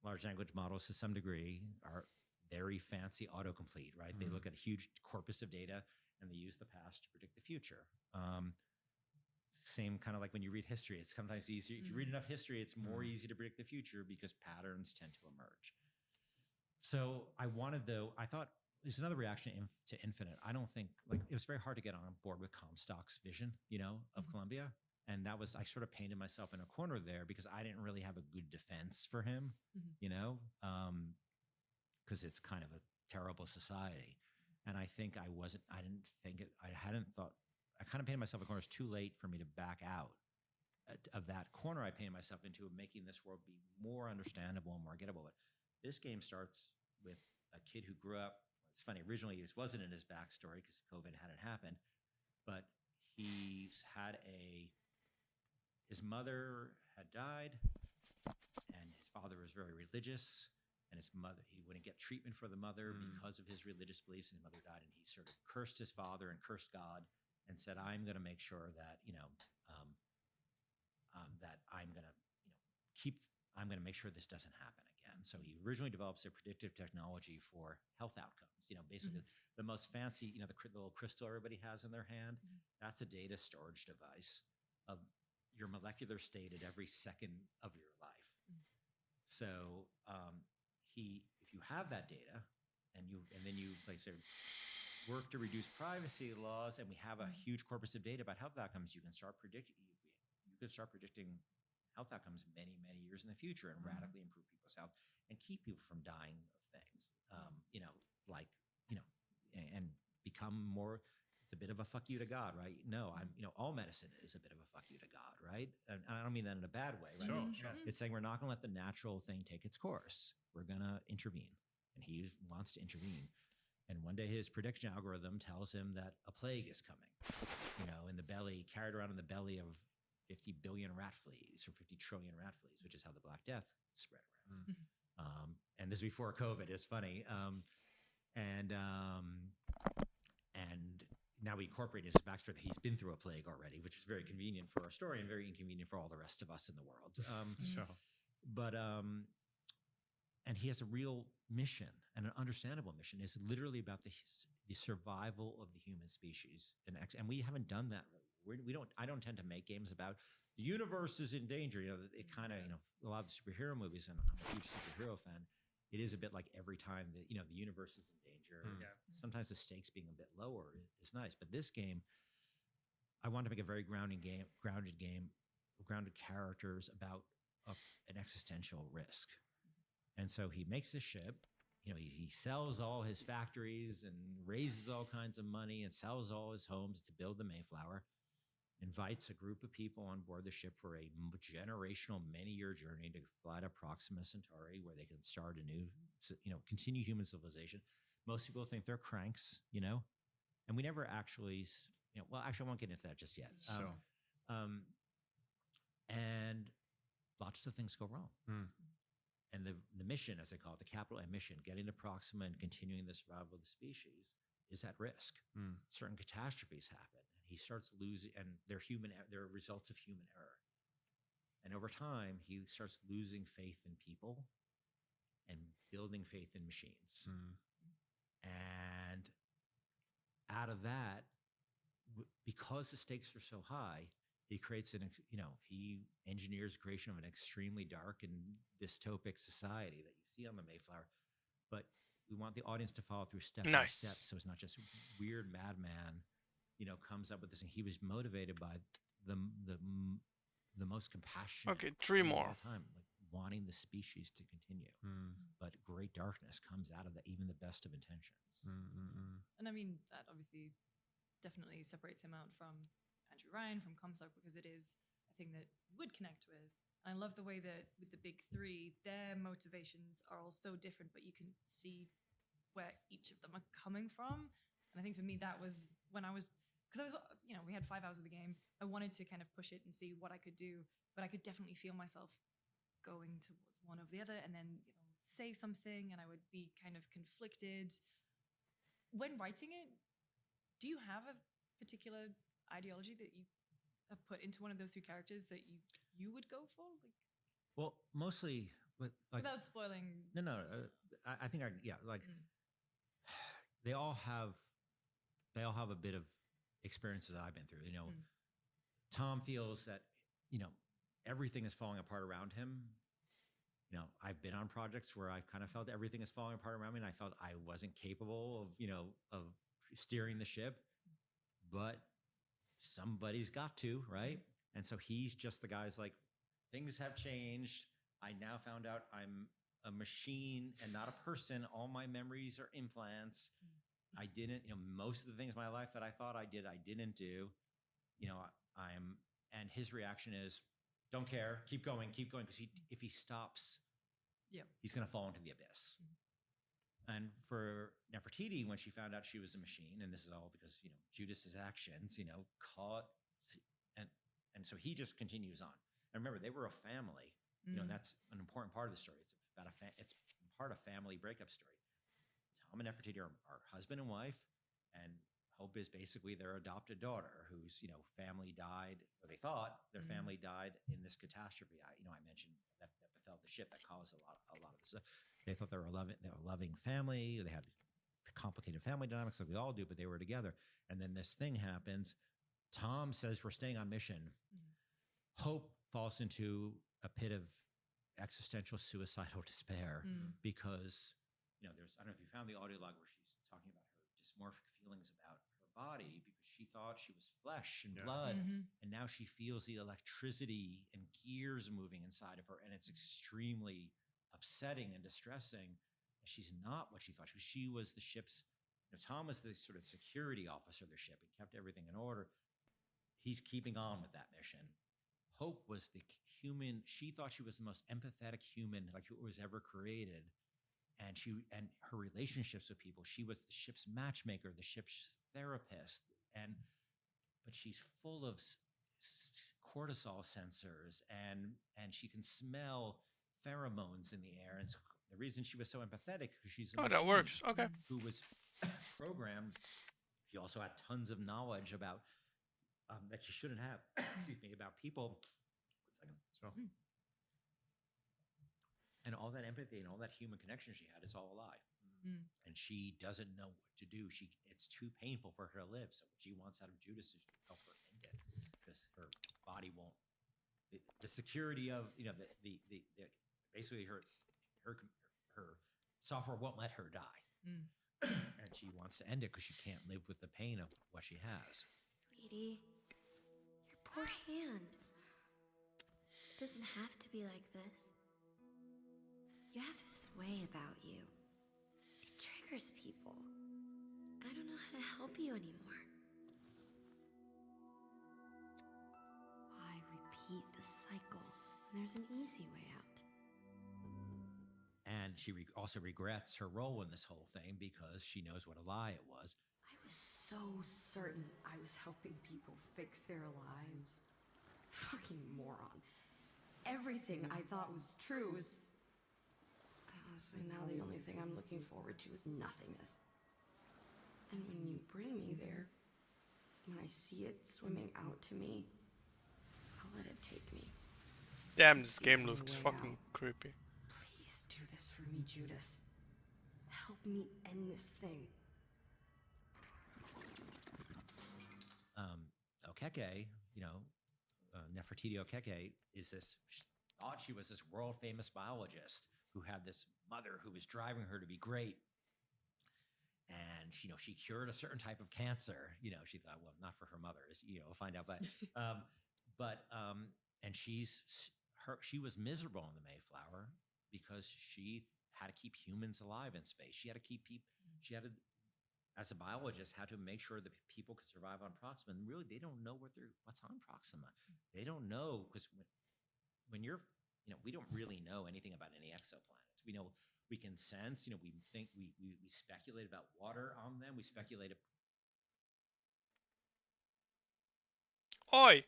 Speaker 21: large language models to some degree are very fancy autocomplete, right? They look at a huge corpus of data and they use the past to predict the future. Same kind of like when you read history, it's sometimes easier. If you read enough history, it's more easy to predict the future because patterns tend to emerge. So I thought there's another reaction to Infinite. I don't think, it was very hard to get on board with Comstock's vision, of Columbia. And that was, I sort of painted myself in a corner there because I didn't really have a good defense for him, because it's kind of a terrible society. And I think I kind of painted myself in a corner. It's too late for me to back out of that corner I painted myself into of making this world be more understandable and more gettable. But this game starts with a kid who grew up. It's funny, originally this wasn't in his backstory because COVID hadn't happened, but his mother had died, and his father was very religious, and he wouldn't get treatment for the mother because of his religious beliefs, and his mother died, and he sort of cursed his father and cursed God and said, I'm going to make sure that, that I'm going to make sure this doesn't happen again. So he originally develops a predictive technology for health outcomes. Basically the most fancy, the little crystal everybody has in their hand, that's a data storage device of your molecular state at every second of your life. So if you have that data and then you work to reduce privacy laws, and we have a huge corpus of data about health outcomes, you can start predicting health outcomes many, many years in the future and radically improve people's health and keep people from dying of things, and become more. It's a bit of a fuck you to God, right? No, all medicine is a bit of a fuck you to God, right? And I don't mean that in a bad way, right?
Speaker 18: Sure.
Speaker 21: It's saying we're not going to let the natural thing take its course. We're going to intervene, and he wants to intervene. And one day his prediction algorithm tells him that a plague is coming, carried around in the belly of 50 billion rat fleas or 50 trillion rat fleas, which is how the Black Death spread around. And this is before COVID. It's funny. And now we incorporate his backstory that he's been through a plague already, which is very convenient for our story and very inconvenient for all the rest of us in the world.
Speaker 18: Sure.
Speaker 21: But and he has a real mission, and an understandable mission. It's literally about the survival of the human species. And we haven't done that. I don't tend to make games about the universe is in danger. It kind of, a lot of the superhero movies, and I'm a huge superhero fan. It is a bit like every time that, the universe is in danger. Sometimes the stakes being a bit lower is nice. But this game, I wanted to make a very grounded characters about an existential risk. And so he makes a ship, he sells all his factories and raises all kinds of money and sells all his homes to build the Mayflower, invites a group of people on board the ship for a generational, many-year journey to fly to Proxima Centauri, where they can start a new, continue human civilization. Most people think they're cranks, and we never actually, well, actually, I won't get into that just yet.
Speaker 18: Sure.
Speaker 21: And lots of things go wrong. And the mission, as I call it, the capital M mission, getting to Proxima and continuing the survival of the species, is at risk. Certain catastrophes happen, and he starts losing, and they're results of human error. And over time, he starts losing faith in people and building faith in machines. And out of that, because the stakes are so high, he creates he engineers creation of an extremely dark and dystopic society that you see on the Mayflower. But we want the audience to follow through step by step, so it's not just weird madman, comes up with this. And he was motivated by the most compassionate.
Speaker 13: Okay, 3
Speaker 21: thing of
Speaker 13: more.
Speaker 21: all time, like wanting the species to continue. But great darkness comes out of that, even the best of intentions.
Speaker 1: And I mean, that obviously definitely separates him out from Andrew Ryan, from Comstock, because it is a thing that you would connect with. And I love the way that with the big three, their motivations are all so different, but you can see where each of them are coming from. And I think for me, that was when I was, because I was, we had 5 hours of the game. I wanted to kind of push it and see what I could do, but I could definitely feel myself going towards one or the other, and then say something, and I would be kind of conflicted. When writing it, do you have a particular ideology that you have put into one of those two characters that you would go for?
Speaker 21: Well, mostly,
Speaker 1: without spoiling.
Speaker 21: No. I think they all have a bit of experiences I've been through. Tom feels that everything is falling apart around him. I've been on projects where I kind of felt everything is falling apart around me, and I felt I wasn't capable of steering the ship, but somebody's got to, right? And so he's just the guy's like, things have changed. I now found out I'm a machine and not a person. All my memories are implants. I didn't, most of the things in my life that I thought I did, I didn't do. And his reaction is, don't care, keep going, because if he stops, he's going to fall into the abyss. And for Nefertiti, when she found out she was a machine, and this is all because Judas's actions, caught, and so he just continues on. And remember, they were a family. That's an important part of the story. It's about it's part of family breakup story. Tom and Nefertiti are husband and wife, and Hope is basically their adopted daughter, whose family died, or they thought their family died in this catastrophe. I mentioned that befell the ship that caused a lot of this. They thought they were a loving family. They had complicated family dynamics like we all do, but they were together. And then this thing happens. Tom says, we're staying on mission. Hope falls into a pit of existential suicidal despair because, I don't know if you found the audio log where she's talking about her dysmorphic feelings about her body, because she thought she was flesh and blood. And now she feels the electricity and gears moving inside of her. And it's extremely upsetting and distressing. She's not what she thought. She was the ship's, Tom was the sort of security officer of the ship and kept everything in order. He's keeping on with that mission. Hope was the human. She thought she was the most empathetic human like who was ever created. And her relationships with people, she was the ship's matchmaker, the ship's therapist. But she's full of cortisol sensors, and she can smell pheromones in the air. And so the reason she was so empathetic, because she's a
Speaker 13: that works. Okay.
Speaker 21: Who was programmed. She also had tons of knowledge about that she shouldn't have. Excuse me, about people. 1 second. And all that empathy and all that human connection she had is all a lie. And she doesn't know what to do. It's too painful for her to live. So what she wants out of Judas is to help her end it, because her body won't. The security of the basically her software won't let her die, and she wants to end it because she can't live with the pain of what she has.
Speaker 8: Sweetie, your poor hand. It doesn't have to be like this. You have this way about you. It triggers people. I don't know how to help you anymore. Why repeat the cycle when there's an easy way out?
Speaker 21: And she also regrets her role in this whole thing because she knows what a lie it was.
Speaker 22: I was so certain I was helping people fix their lives. Fucking moron. Everything I thought was true was just... Honestly, now the only thing I'm looking forward to is nothingness. And when you bring me there, when I see it swimming out to me, I'll let it take me.
Speaker 13: Damn, this game looks fucking creepy.
Speaker 22: Please do this for me, Judas. Help me end this thing.
Speaker 21: Okeke, Nefertiti Okeke is this, she thought she was this world famous biologist who had this mother who was driving her to be great. And she cured a certain type of cancer. She thought, well, not for her mother, we'll find out. And she was miserable on the Mayflower because she had to keep humans alive in space. She had to, as a biologist, had to make sure that people could survive on Proxima. And really, they don't know what's on Proxima. They don't know, because when you're, we don't really know anything about any exoplanets. We know we can sense, we think we speculate about water on them. We speculate.
Speaker 13: Oi!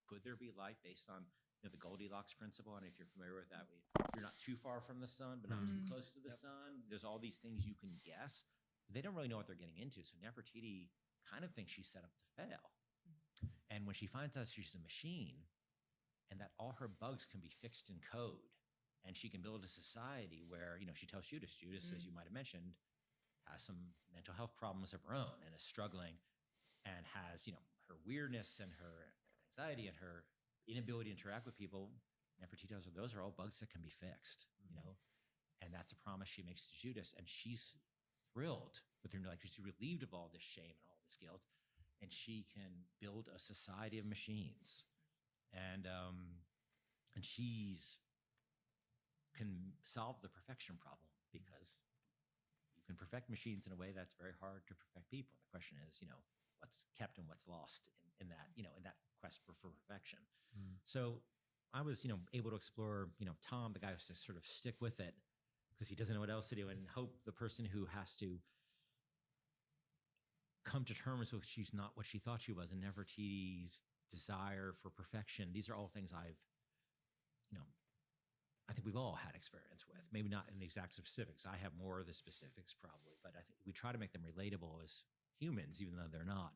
Speaker 21: Could there be life based on the Goldilocks principle? And if you're familiar with that, you're not too far from the sun, but not too close to the sun. There's all these things you can guess. They don't really know what they're getting into. So Nefertiti kind of thinks she's set up to fail. And when she finds out she's a machine and that all her bugs can be fixed in code, and she can build a society where, she tells Judas, as you might have mentioned, has some mental health problems of her own and is struggling and has, her weirdness and her anxiety and her inability to interact with people. Nefertiti tells her those are all bugs that can be fixed, and that's a promise she makes to Judas. And she's thrilled with her, she's relieved of all this shame and all this guilt, and she can build a society of machines. And she's can solve the perfection problem, because you can perfect machines in a way that's very hard to perfect people. The question is, what's kept and what's lost in that, in that quest for perfection. So I was, able to explore, Tom, the guy who has to sort of stick with it because he doesn't know what else to do, and Hope, the person who has to come to terms with she's not what she thought she was, and Nefertiti's desire for perfection. These are all things I think we've all had experience with. Maybe not in the exact specifics. I have more of the specifics probably, but I think we try to make them relatable as humans, even though they're not,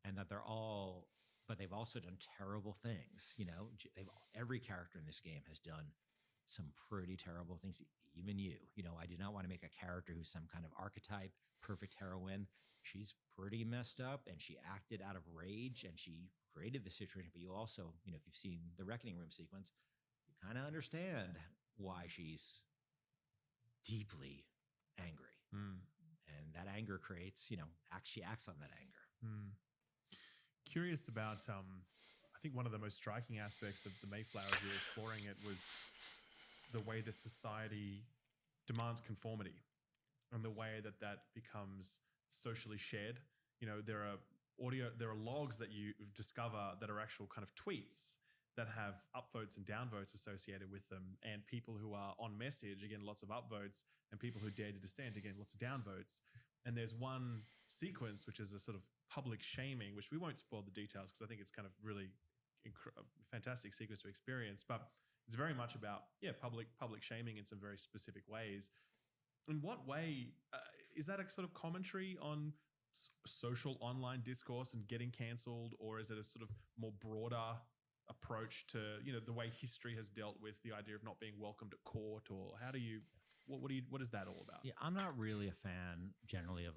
Speaker 21: and that they're all. But they've also done terrible things. Every character in this game has done some pretty terrible things. Even you. I did not want to make a character who's some kind of archetype, perfect heroine. She's pretty messed up, and she acted out of rage, and she created the situation. But you also, if you've seen the Reckoning Room sequence, you kind of understand why she's deeply angry. And that anger creates, she acts on that anger.
Speaker 18: Curious about, I think one of the most striking aspects of the Mayflower as we were exploring it was the way the society demands conformity and the way that becomes socially shared. There are logs that you discover that are actual kind of tweets that have upvotes and downvotes associated with them, and people who are on message, again, lots of upvotes, and people who dare to dissent, again, lots of downvotes. And there's one sequence which is a sort of public shaming, which we won't spoil the details because I think it's kind of really a fantastic sequence to experience, but it's very much about public shaming in some very specific ways. In what way is that a sort of commentary on social online discourse and getting cancelled, or is it a sort of more broader approach to the way history has dealt with the idea of not being welcomed at court? Or how do you what is that all about?
Speaker 21: Yeah, I'm not really a fan generally of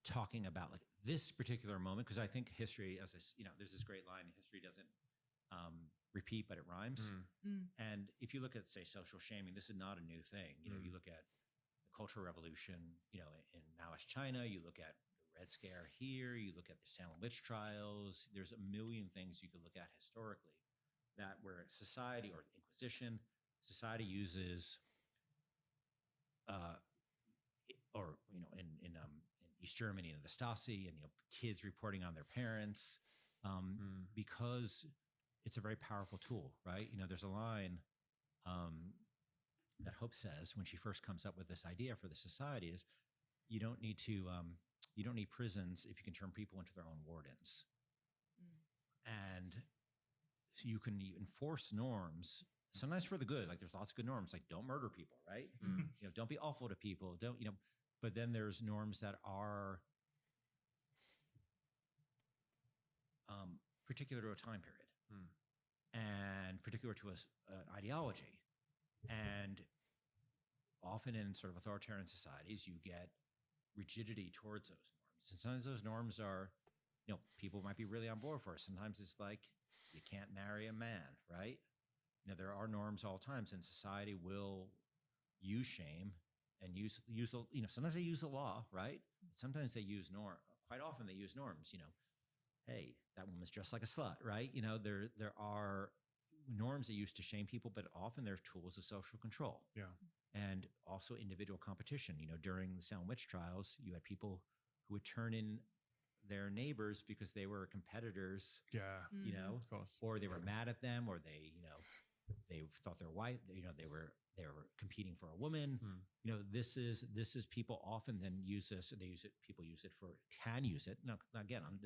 Speaker 21: talking about this particular moment, because I think history, as there's this great line: history doesn't repeat, but it rhymes. And if you look at, say, social shaming, this is not a new thing. You look at the Cultural Revolution, in Maoist China. You look at the Red Scare here. You look at the Salem witch trials. There's a million things you could look at historically that where society, or Inquisition, society uses, in East Germany, and the Stasi, and kids reporting on their parents, because it's a very powerful tool, right? There's a line that Hope says when she first comes up with this idea for the society is, you don't need prisons if you can turn people into their own wardens. And so you can enforce norms, sometimes for the good. There's lots of good norms, don't murder people, right? Don't be awful to people. Don't. But then there's norms that are particular to a time period, and particular to an ideology. And often in sort of authoritarian societies, you get rigidity towards those norms. And sometimes those norms are, people might be really on board for. Sometimes it's like you can't marry a man, right? There are norms all times, and society will use shame and use sometimes they use the law, right? Sometimes they use quite often they use norms. Hey, that woman's dressed like a slut, right? There are norms that used to shame people, but often they're tools of social control.
Speaker 18: Yeah.
Speaker 21: And also individual competition. During the Salem witch trials, you had people who would turn in their neighbors because they were competitors.
Speaker 18: Yeah.
Speaker 21: Of course. Or they were mad at them, or they thought their wife, they were competing for a woman. This is people often then use this. People can use it. Now, again, I'm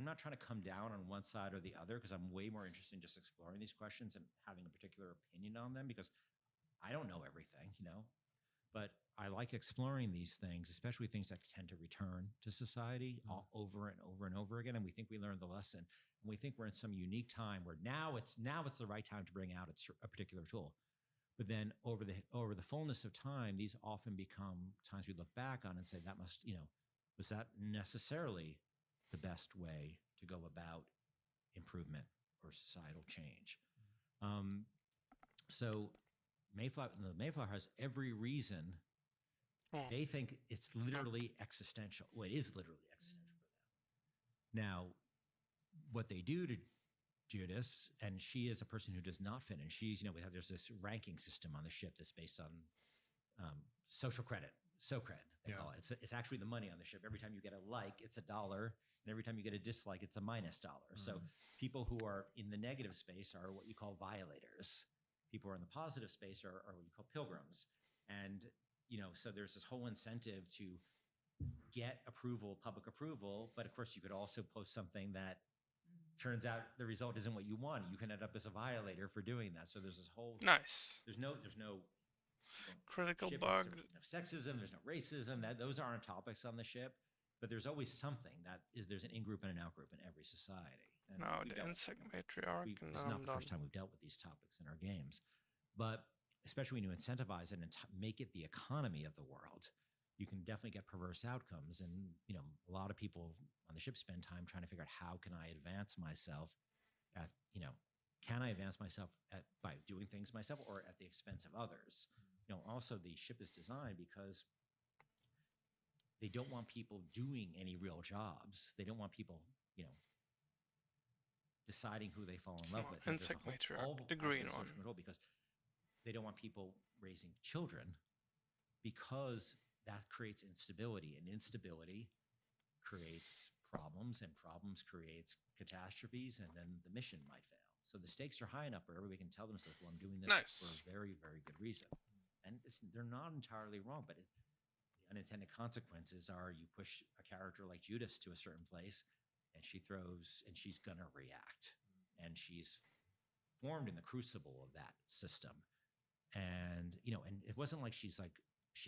Speaker 21: not trying to come down on one side or the other, because I'm way more interested in just exploring these questions and having a particular opinion on them, because I don't know everything, but I like exploring these things, especially things that tend to return to society over and over and over again. And we think we learned the lesson, and we think we're in some unique time where now it's the right time to bring out a particular tool. But then over the fullness of time, these often become times we look back on and say, that must, was that necessarily the best way to go about improvement or societal change? So the Mayflower has every reason. They think it's literally existential. Well, it is literally existential for them. Now, what they do to Judas, and she is a person who does not fit in. There's this ranking system on the ship that's based on social credit, SOCRED, they call it. It's actually the money on the ship. Every time you get a like, it's $1, and every time you get a dislike, it's a -$1. So people who are in the negative space are what you call violators. People who are in the positive space are what you call pilgrims. And so there's this whole incentive to get public approval, but of course you could also post something that turns out the result isn't what you want. You can end up as a violator for doing that. So there's this whole There's no
Speaker 13: critical
Speaker 21: ship,
Speaker 13: bug.
Speaker 21: There's no sexism. There's no racism. Those aren't topics on the ship, but there's always something there's an in-group and an out-group in every society. And
Speaker 13: No, the insect matriarch.
Speaker 21: this is not the first time we've dealt with these topics in our games, but especially when you incentivize it and make it the economy of the world, you can definitely get perverse outcomes. And a lot of people on the ship spend time trying to figure out, how can I advance myself can I advance myself by doing things myself or at the expense of others? Also the ship is designed because they don't want people doing any real jobs. They don't want people deciding who they fall in love with.
Speaker 13: Insect matriarch, the green one.
Speaker 21: Because they don't want people raising children, because that creates instability, and instability creates problems, and problems creates catastrophes, and then the mission might fail. So the stakes are high enough where everybody can tell themselves, well, I'm doing this for a very, very good reason. And they're not entirely wrong, but the unintended consequences are you push a character like Judas to a certain place, and she's gonna react. And she's formed in the crucible of that system. And and it wasn't like she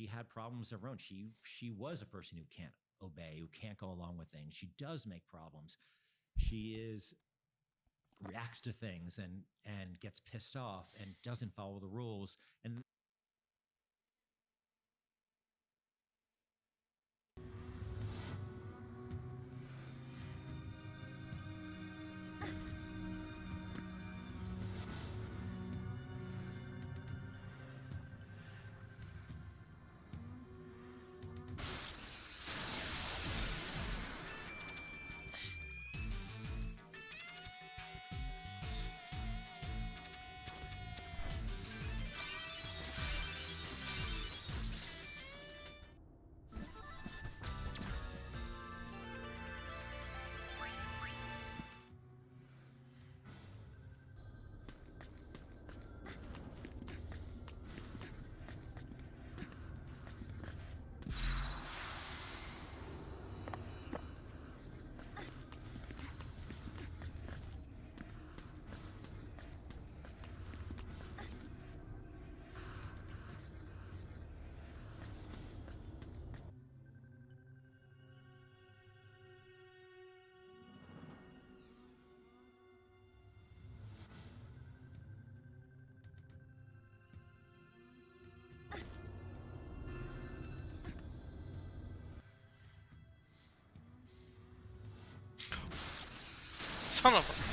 Speaker 21: had problems of her own. She was a person who can't obey, who can't go along with things. She does make problems. She reacts to things and gets pissed off and doesn't follow the rules. And
Speaker 13: Son of a...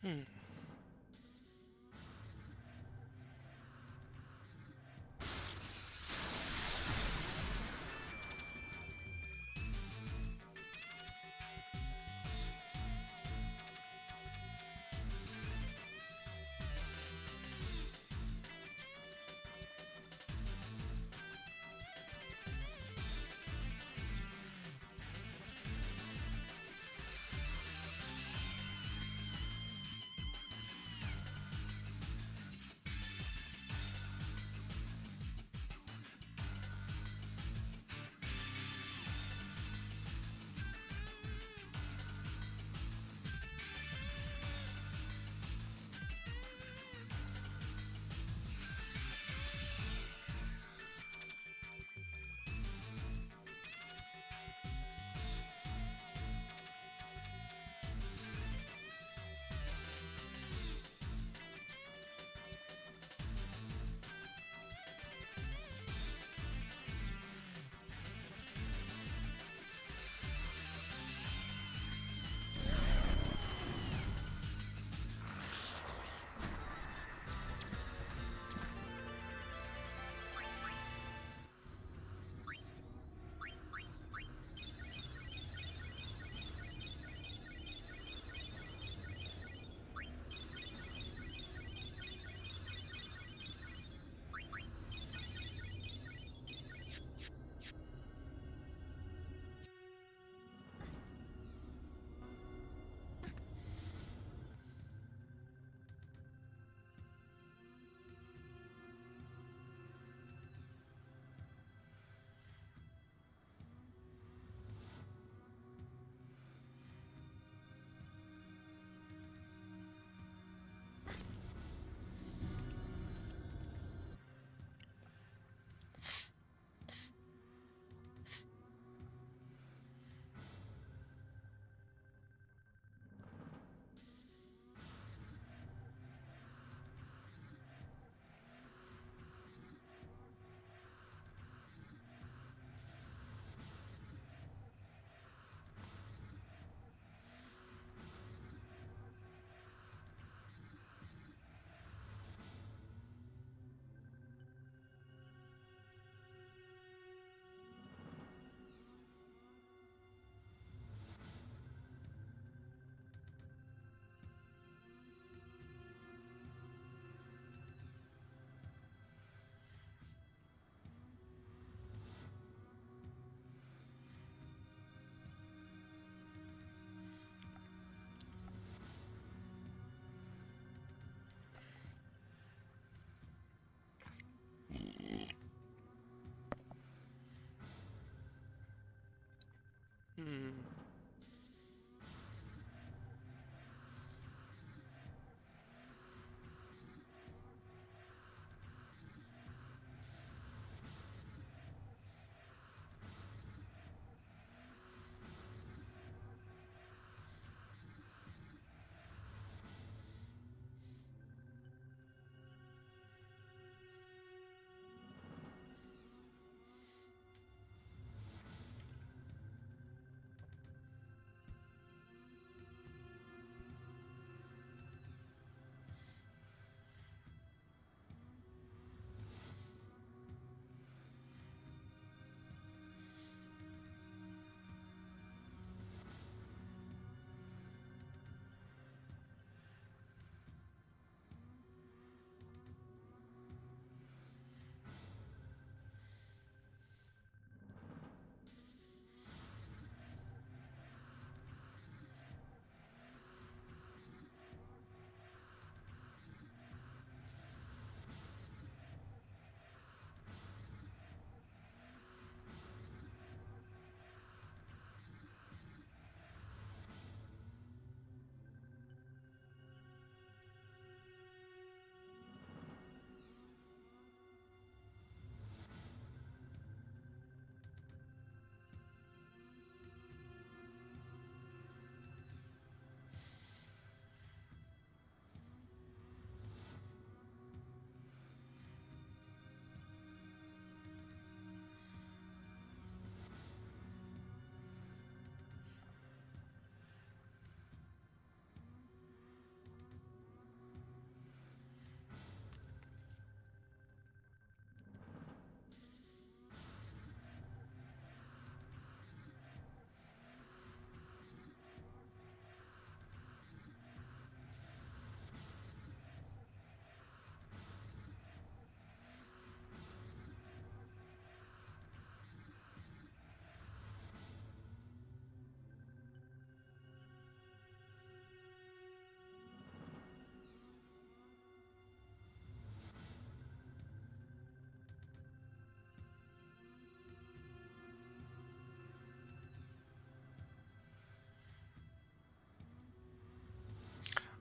Speaker 13: Hmm.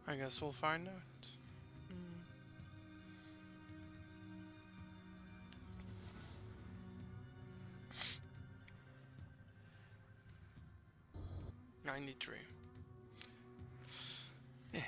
Speaker 13: I guess we'll find out. 93. Yeah.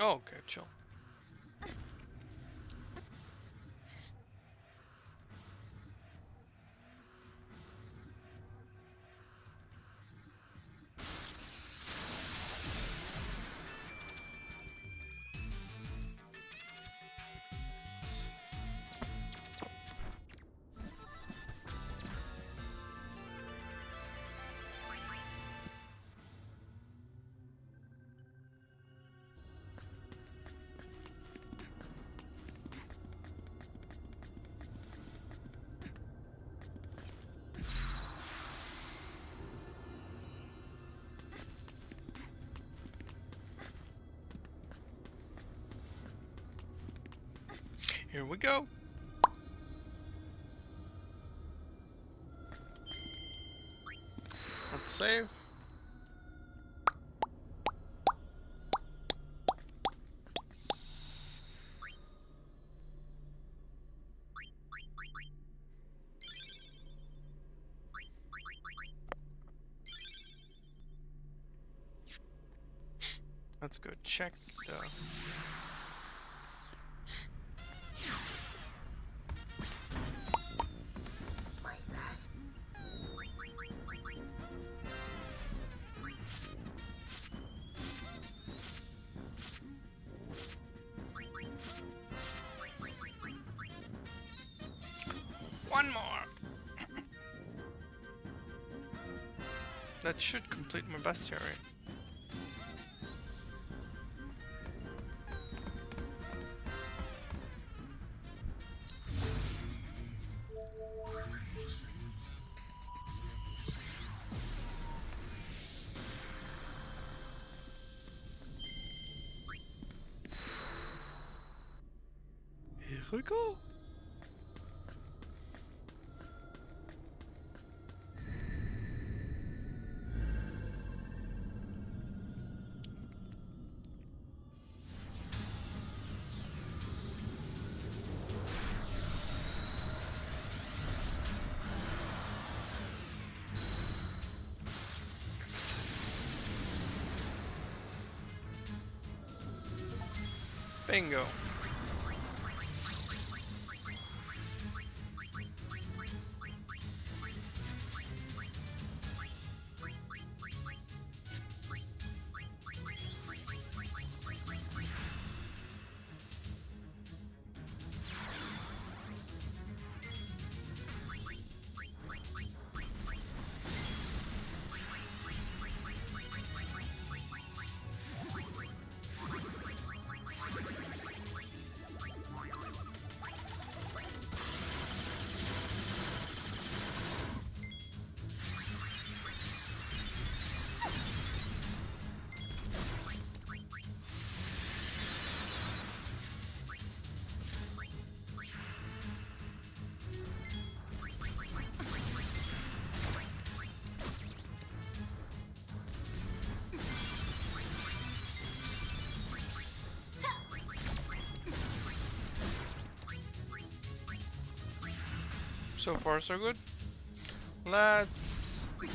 Speaker 13: Oh, okay, chill. Here we go. Let's save. Let's go check the... One more! That should complete my bestiary. Here we go! Bingo. So far, so good. Let's go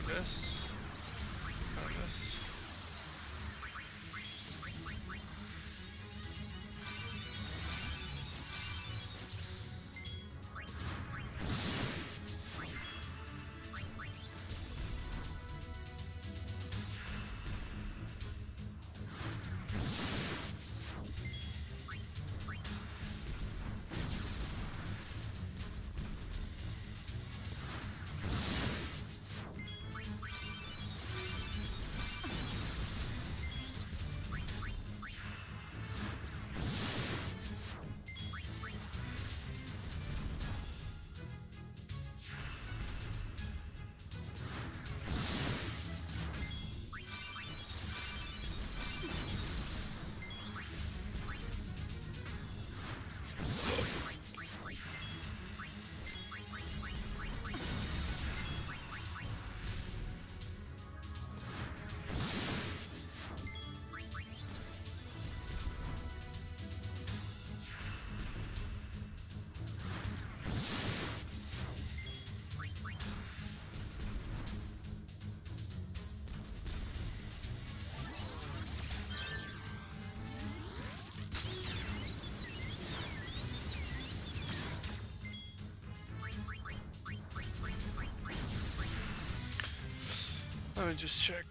Speaker 13: this. Go this. Let me just check.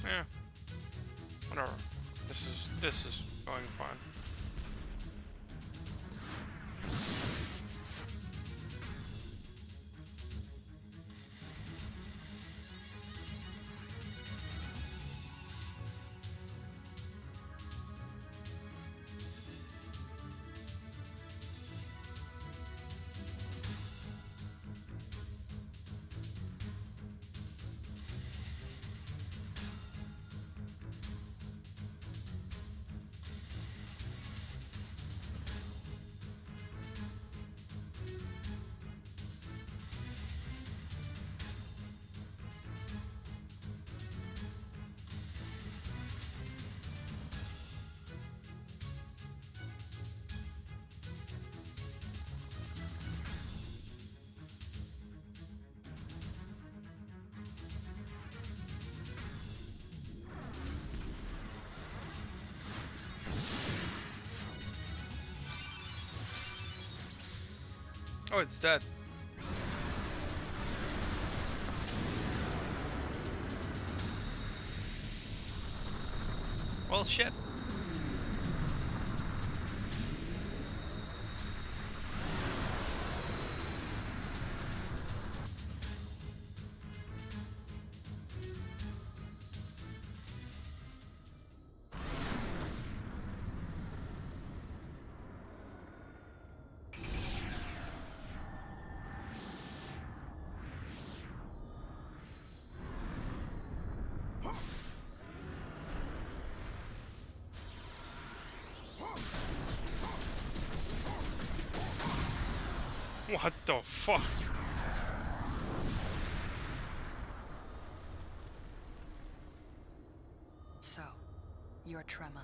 Speaker 13: Yeah. Whatever. This is going fine. Oh, it's dead. Well, shit. What the fuck?
Speaker 7: So, you're Trema.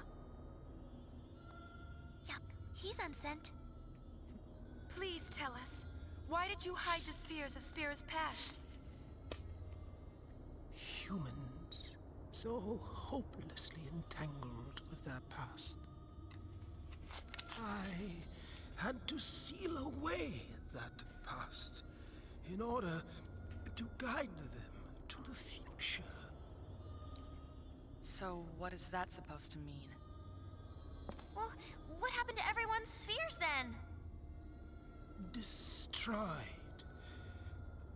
Speaker 8: Yup, he's unsent. Please tell us, why did you hide the spheres of Spira's past?
Speaker 11: Humans, so hopelessly entangled with their past. I had to seal away that past in order to guide them to the future.
Speaker 7: So, what is that supposed to mean?
Speaker 8: Well, what happened to everyone's spheres then?
Speaker 11: Destroyed.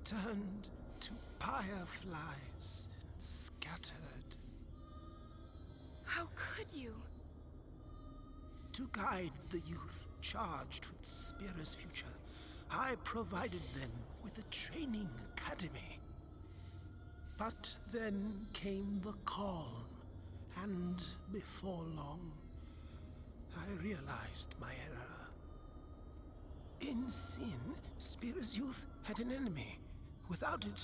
Speaker 11: Turned to fireflies. Scattered.
Speaker 8: How could you?
Speaker 11: To guide the youth charged with Spira's future, I provided them with a training academy. But then came the calm, and before long, I realized my error. In sin, Spira's youth had an enemy. Without it,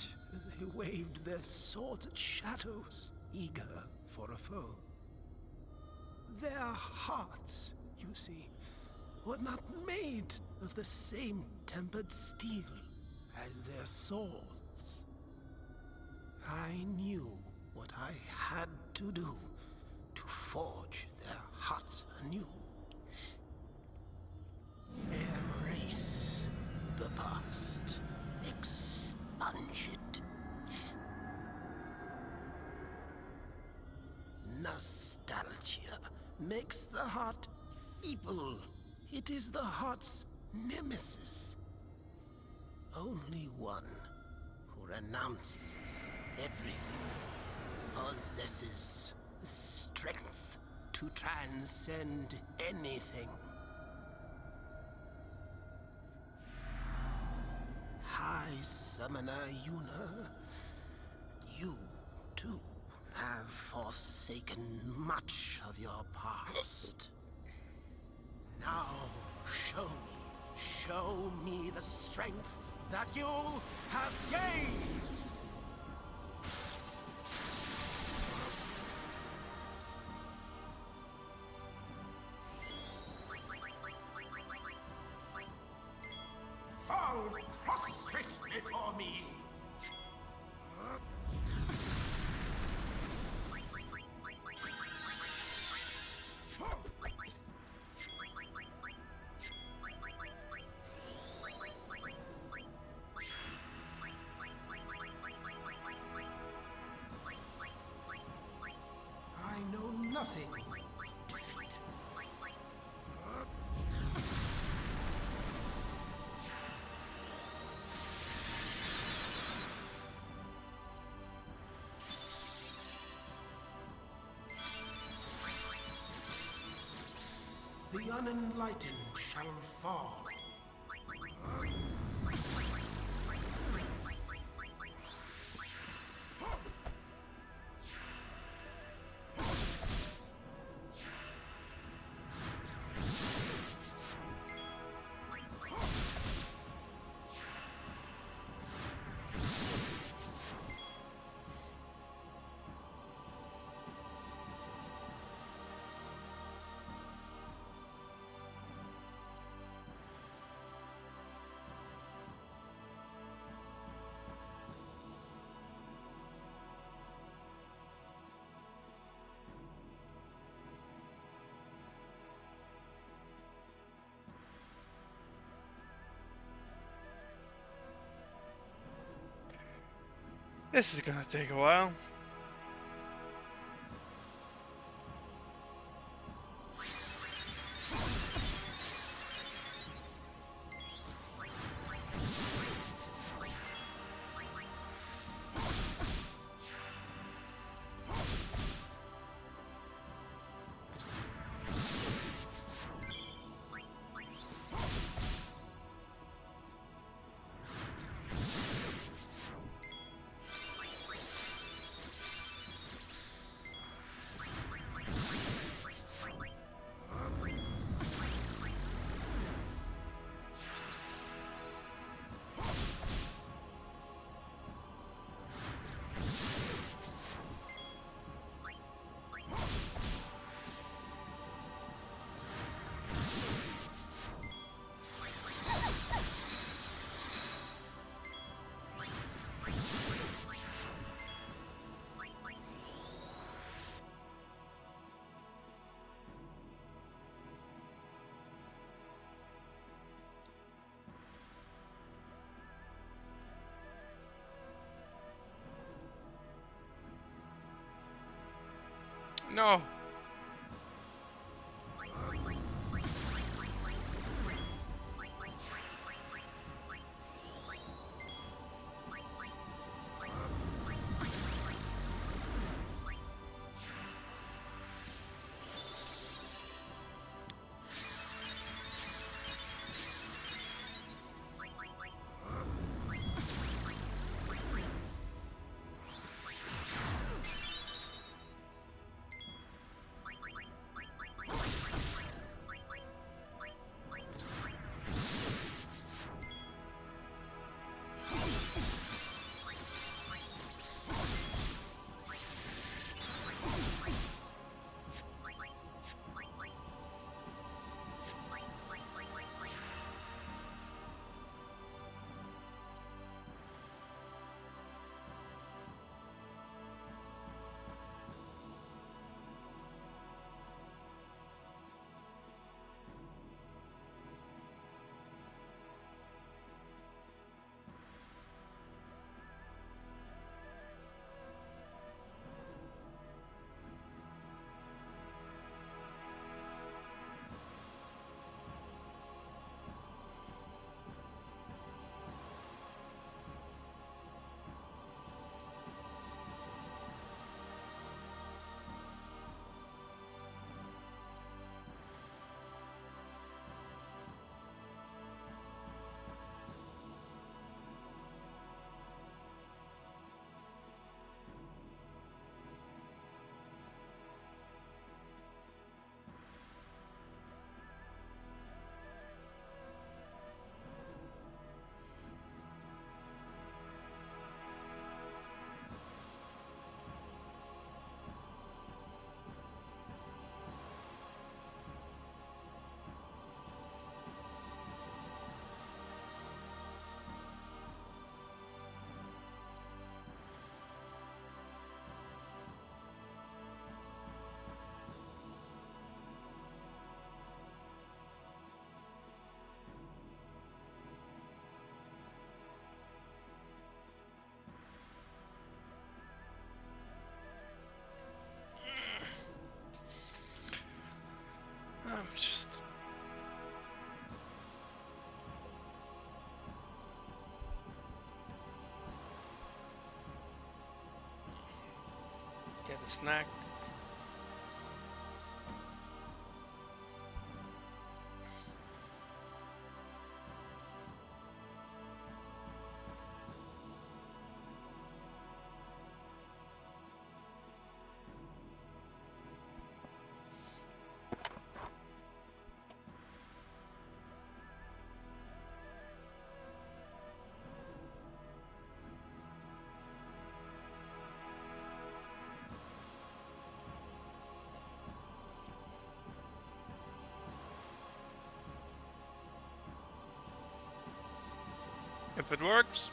Speaker 11: they waved their swords at shadows, eager for a foe.
Speaker 19: Their hearts, you see, were not made of the same tempered steel as their souls. I knew what I had to do to forge their hearts anew. Erase the past. Expunge it. Nostalgia makes the heart feeble. It is the heart's nemesis. Only one who renounces everything possesses the strength to transcend anything. High Summoner Yuna, you too have forsaken much of your past. Now show me the strength that you have gained! Fall prostrate before me! I know nothing of defeat. The unenlightened shall fall.
Speaker 13: This is gonna take a while. No. Snack. If it works.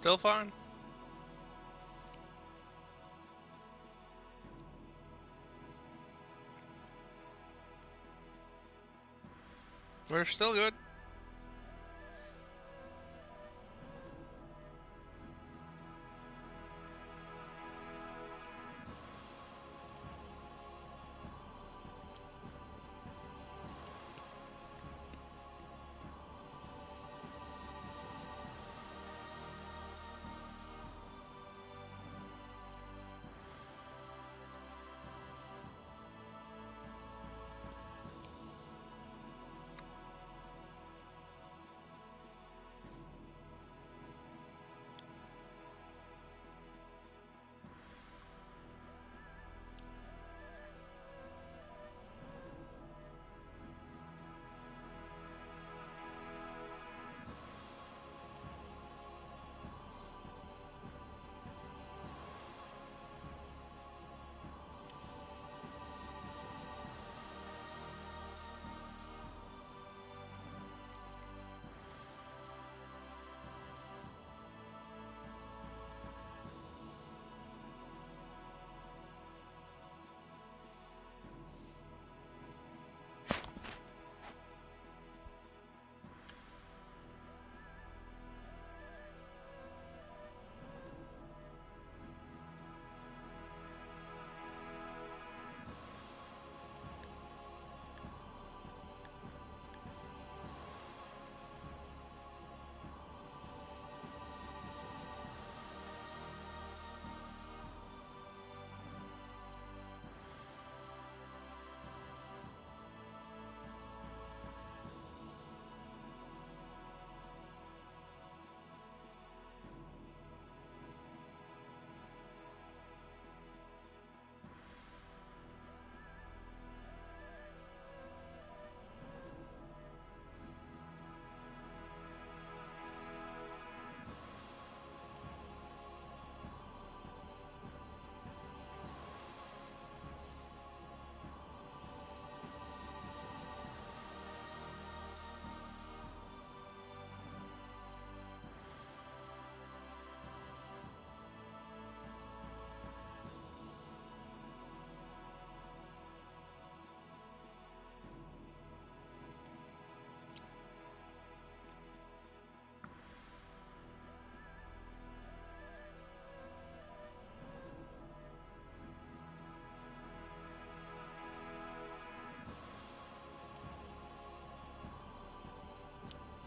Speaker 13: Still fine. We're still good.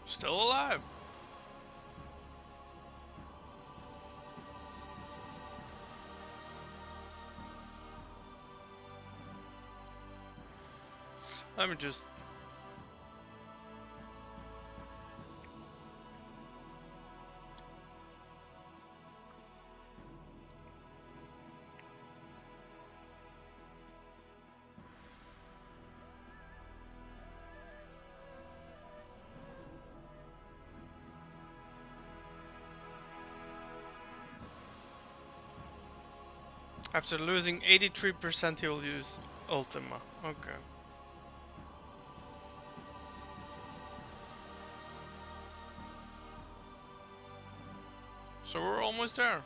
Speaker 13: Still alive. Let me just... After losing 83%, he will use Ultima. Okay. So we're almost there.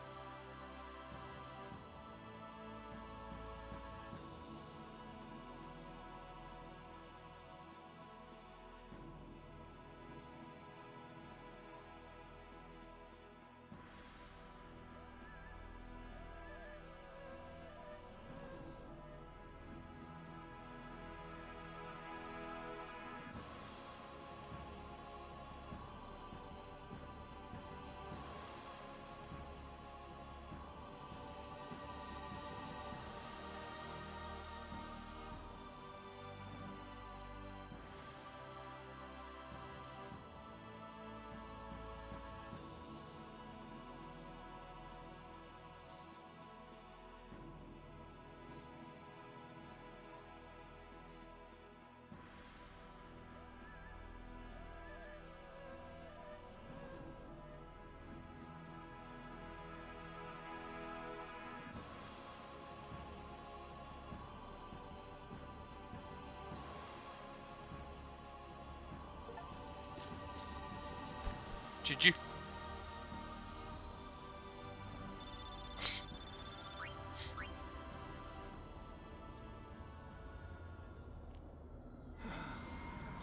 Speaker 13: GG.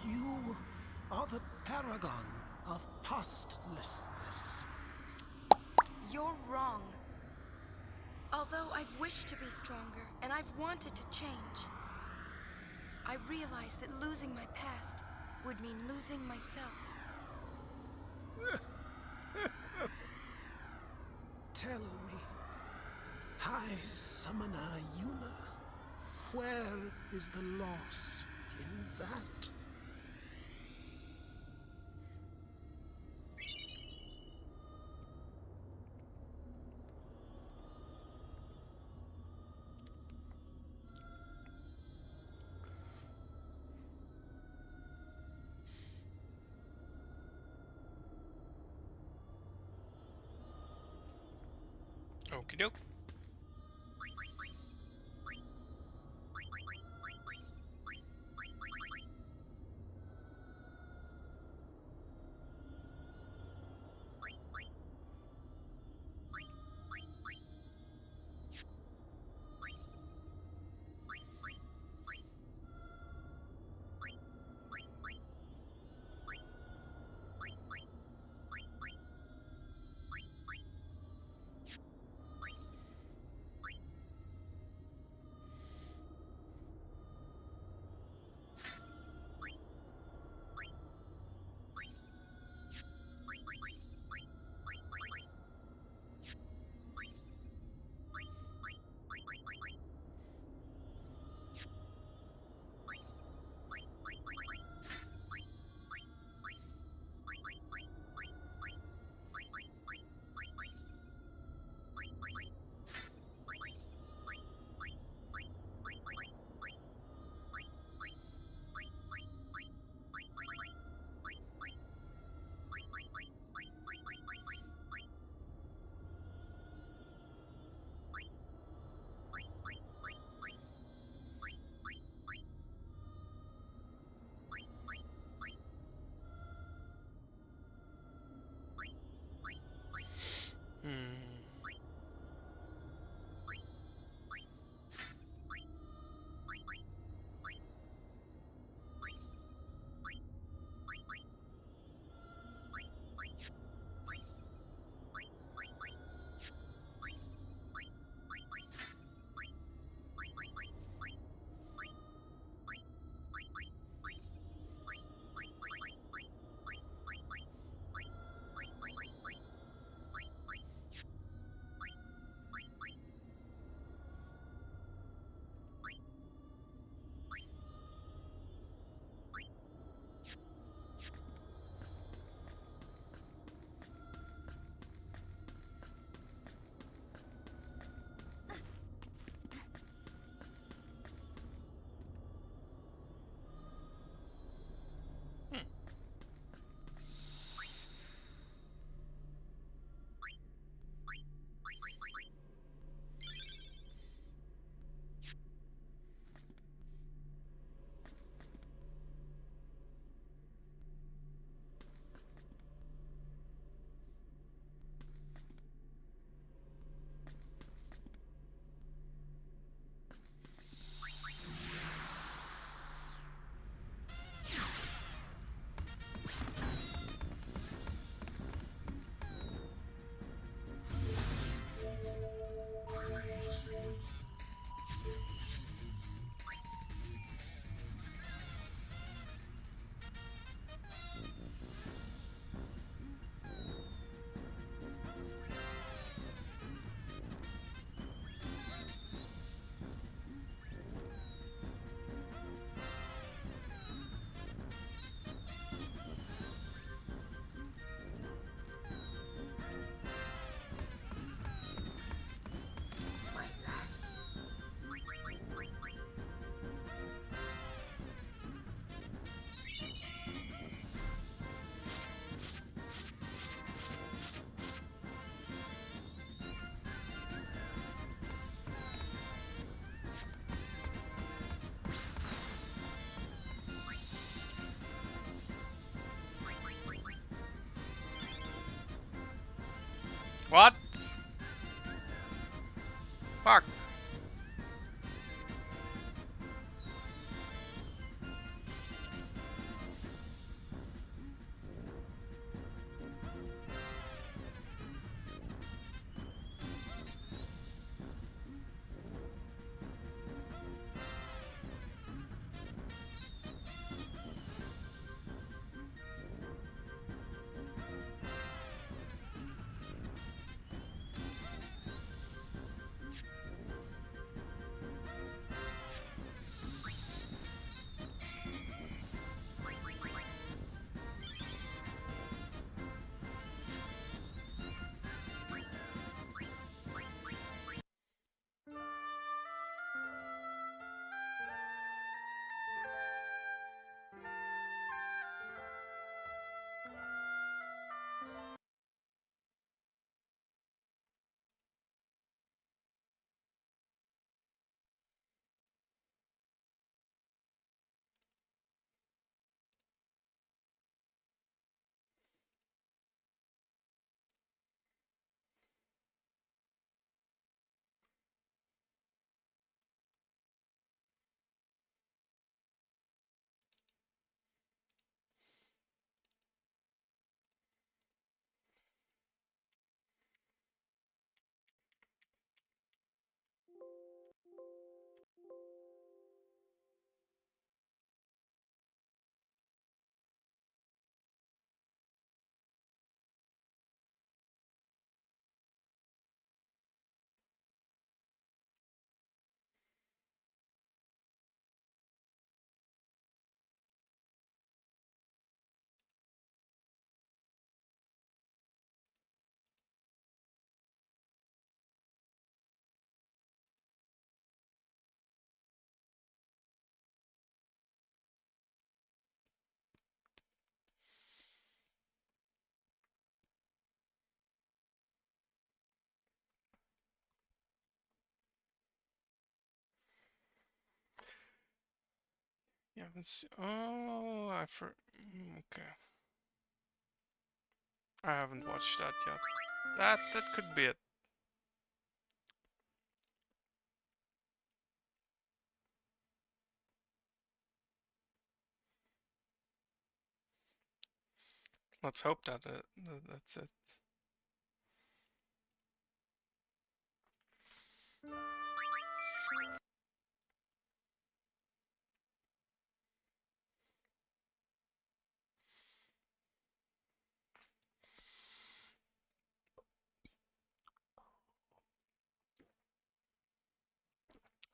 Speaker 19: You are the paragon of postlessness.
Speaker 8: You're wrong. Although I've wished to be stronger, and I've wanted to change, I realize that losing my past would mean losing myself.
Speaker 19: Tell me, High Summoner Yuna, where is the loss in that?
Speaker 13: Okie doke. What? Fuck. Yeah, let's see. Oh, okay. I haven't watched that yet. That could be it. Let's hope that's it.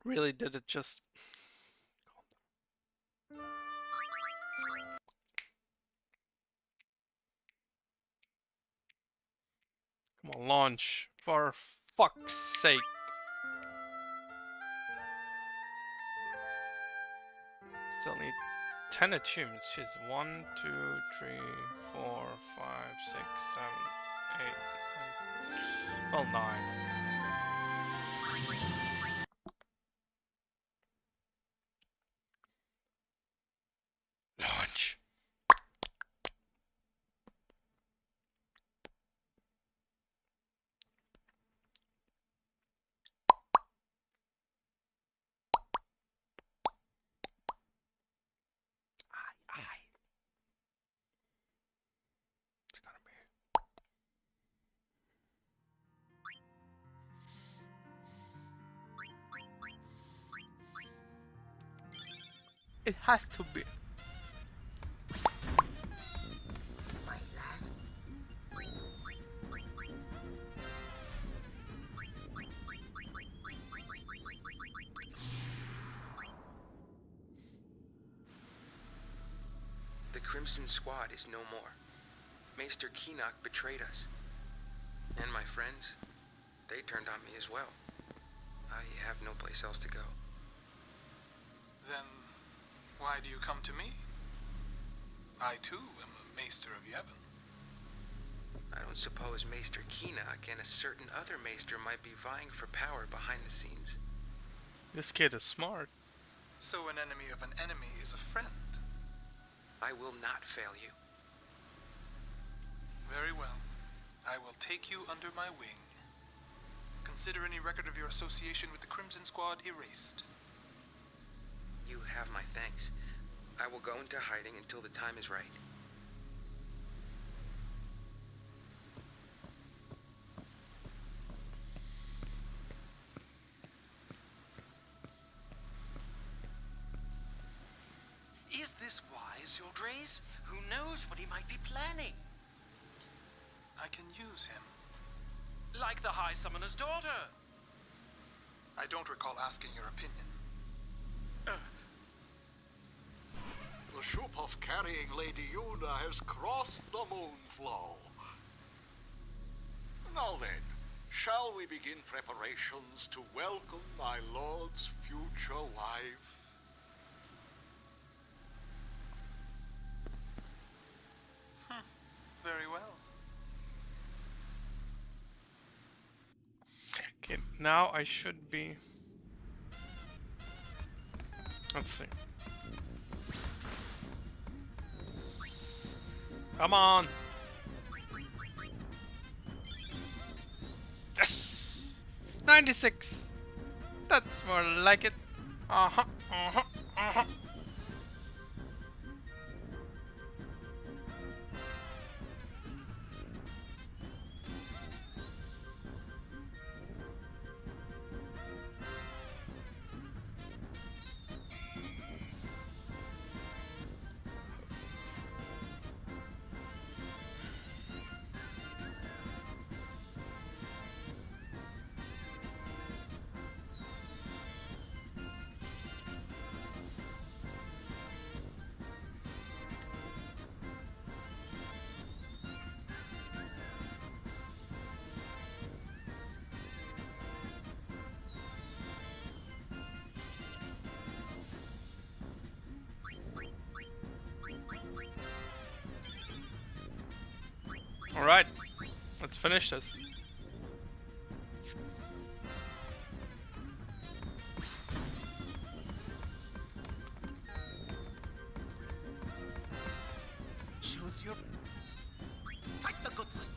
Speaker 13: Really did it just... Come on, launch. For fuck's sake. Still need 10 achievements. Jeez. 1, 2, 3, 4, 5, 6, 7, 8, 9. Well, 9. Launch. It's gonna be. It has to be.
Speaker 9: The Crimson Squad is no more. Maester Keenock betrayed us. And my friends, they turned on me as well. I have no place else to go.
Speaker 10: Then, why do you come to me? I too am a Maester of Yevon.
Speaker 9: I don't suppose Maester Keenock and a certain other Maester might be vying for power behind the scenes.
Speaker 13: This kid is smart.
Speaker 10: So an enemy of an enemy is a friend.
Speaker 9: I will not fail you.
Speaker 10: Very well. I will take you under my wing. Consider any record of your association with the Crimson Squad erased.
Speaker 9: You have my thanks. I will go into hiding until the time is right.
Speaker 17: Is this wise, your Grace? Who knows what he might be planning?
Speaker 10: I can use him.
Speaker 17: Like the High Summoner's daughter.
Speaker 10: I don't recall asking your opinion.
Speaker 6: The ship of carrying Lady Yuna has crossed the moonflow. Now then, shall we begin preparations to welcome my lord's future wife?
Speaker 10: Very well.
Speaker 13: Okay, now I should be... Let's see. Come on! Yes! 96! That's more like it. Uh-huh, uh-huh, uh-huh. Alright, let's finish this.
Speaker 11: Choose your... Fight the good fight.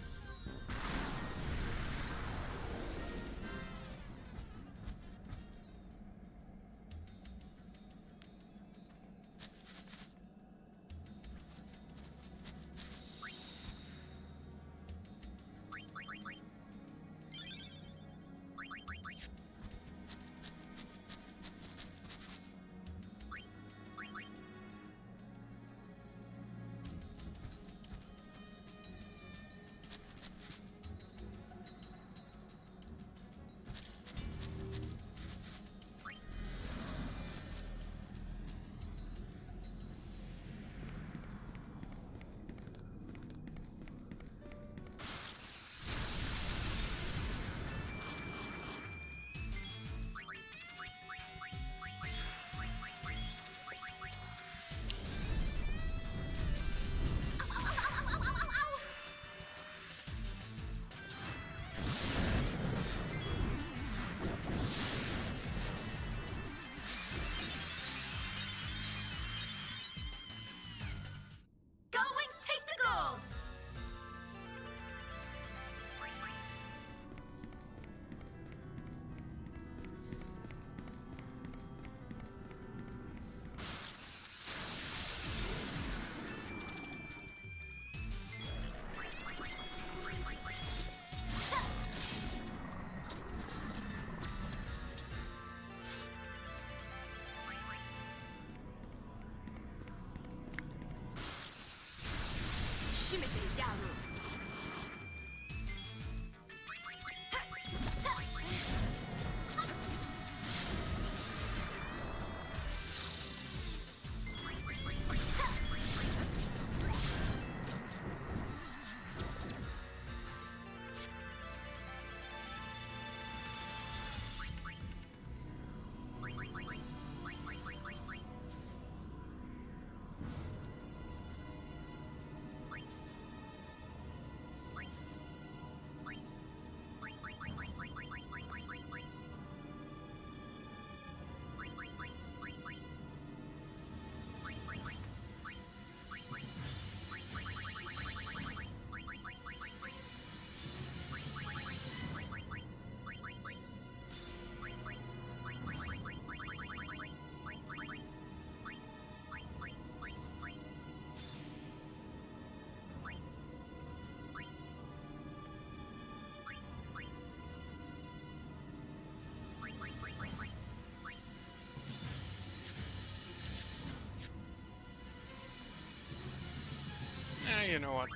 Speaker 13: You know what?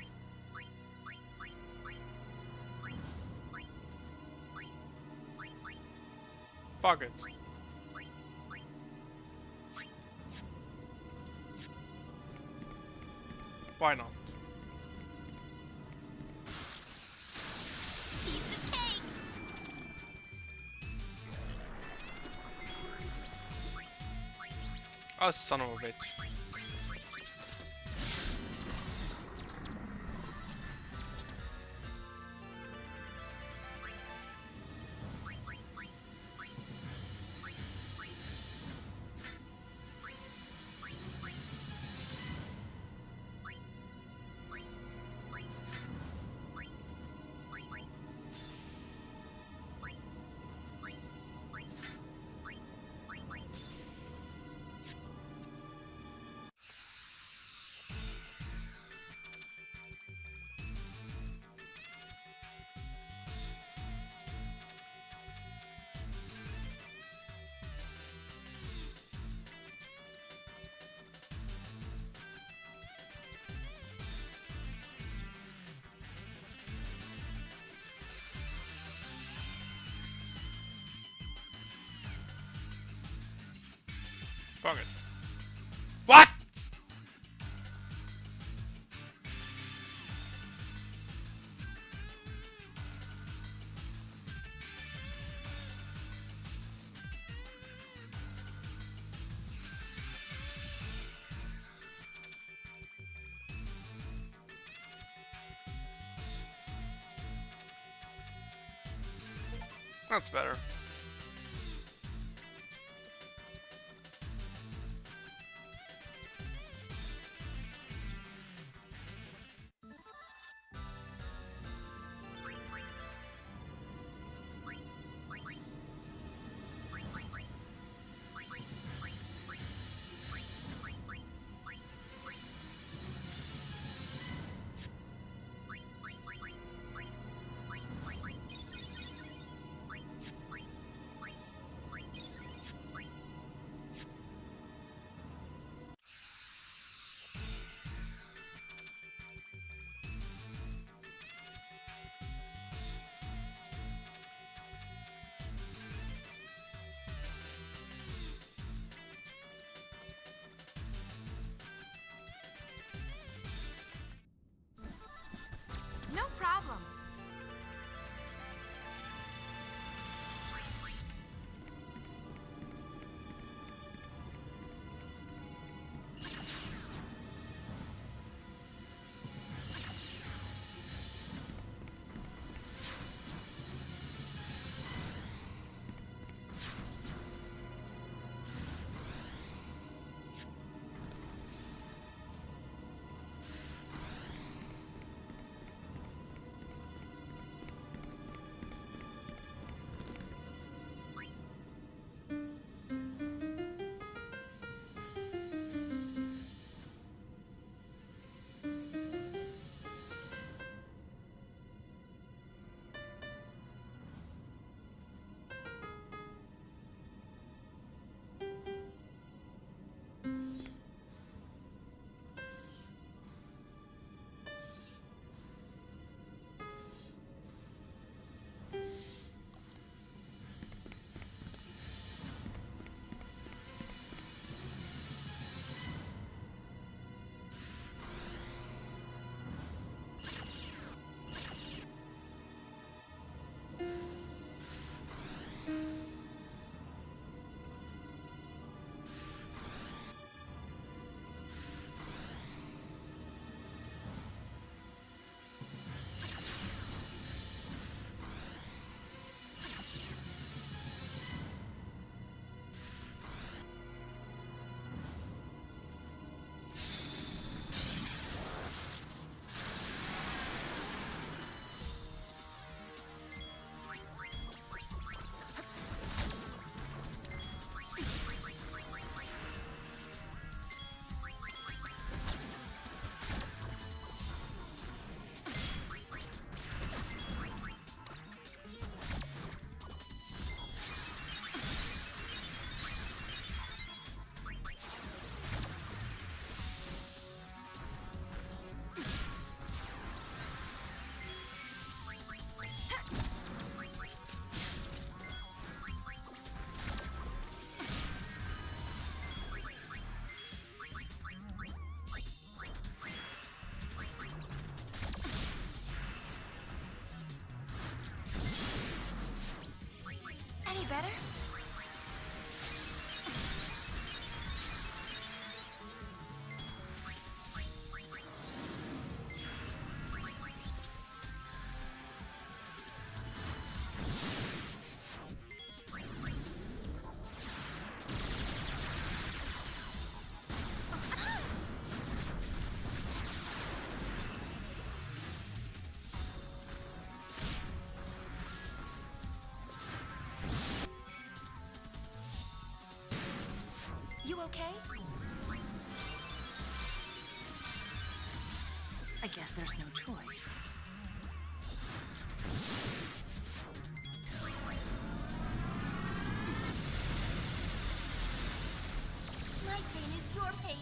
Speaker 13: Fuck it. Why not?
Speaker 14: Piece of cake.
Speaker 13: Oh, son of a bitch. Fuck it. What? That's better.
Speaker 8: You okay?
Speaker 7: I guess there's no choice.
Speaker 8: My pain is your pain.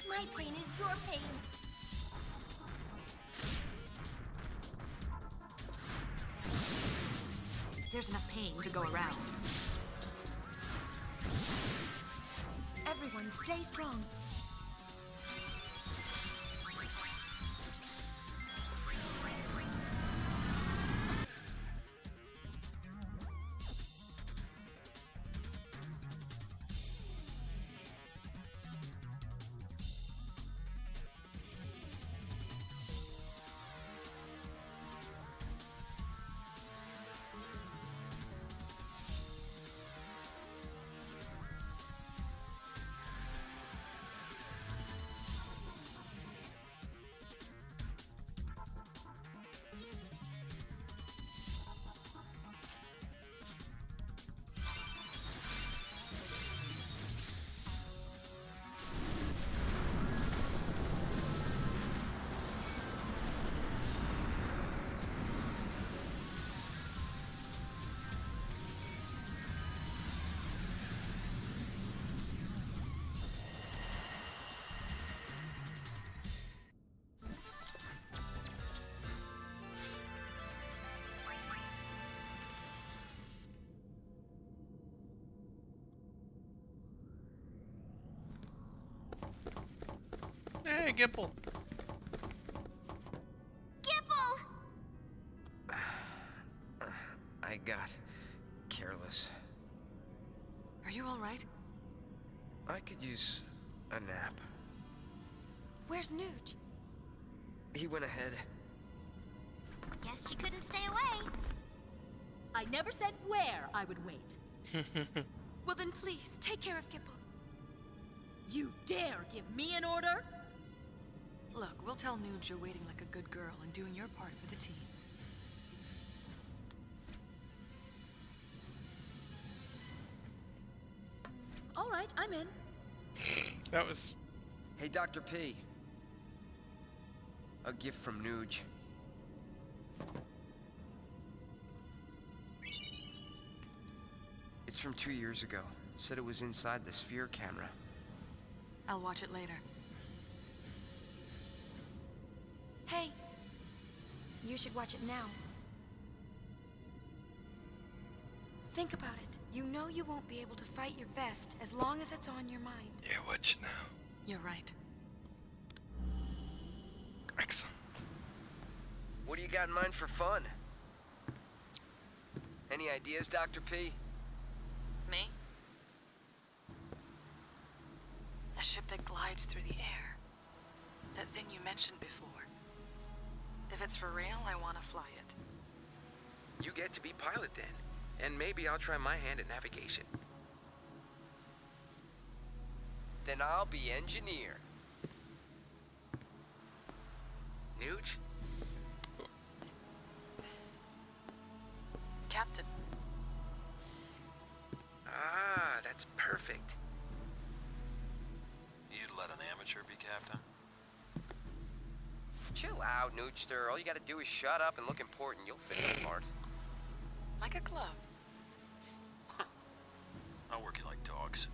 Speaker 8: My pain is your pain.
Speaker 7: There's enough pain to go around.
Speaker 8: Everyone, stay strong.
Speaker 13: Hey, Gimple.
Speaker 8: Gimple!
Speaker 9: I got careless.
Speaker 7: Are you all right?
Speaker 9: I could use a nap.
Speaker 8: Where's Nuge?
Speaker 9: He went ahead.
Speaker 8: Guess she couldn't stay away.
Speaker 14: I never said where I would wait.
Speaker 8: Well then please, take care of Gimple.
Speaker 14: You dare give me an order?
Speaker 7: Look, we'll tell Nuge you're waiting like a good girl and doing your part for the team.
Speaker 14: All right, I'm in.
Speaker 13: That was...
Speaker 9: Hey, Dr. P. A gift from Nuge. It's from 2 years ago. Said it was inside the sphere camera.
Speaker 7: I'll watch it later.
Speaker 8: Hey, you should watch it now. Think about it. You know you won't be able to fight your best as long as it's on your mind.
Speaker 13: Yeah, watch it now.
Speaker 7: You're right.
Speaker 13: Excellent.
Speaker 9: What do you got in mind for fun? Any ideas, Dr. P?
Speaker 7: Me? A ship that glides through the air. That thing you mentioned before. If it's for real, I want to fly it.
Speaker 9: You get to be pilot then. And maybe I'll try my hand at navigation. Then I'll be engineer. Nuge?
Speaker 7: Captain.
Speaker 9: Ah, that's perfect.
Speaker 4: You'd let an amateur be captain?
Speaker 9: Chill out, Noogster. All you gotta do is shut up and look important. You'll fit the part.
Speaker 7: Like a glove.
Speaker 4: I'll work you like dogs.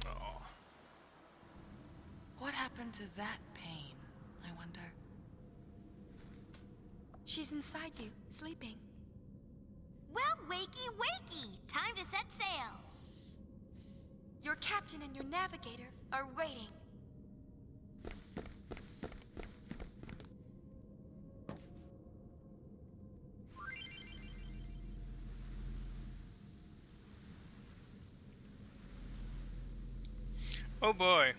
Speaker 13: Oh.
Speaker 7: What happened to that pain, I wonder?
Speaker 8: She's inside you, sleeping.
Speaker 16: Well, wakey, wakey! Time to set sail!
Speaker 8: Your captain and your navigator are waiting.
Speaker 13: Oh boy.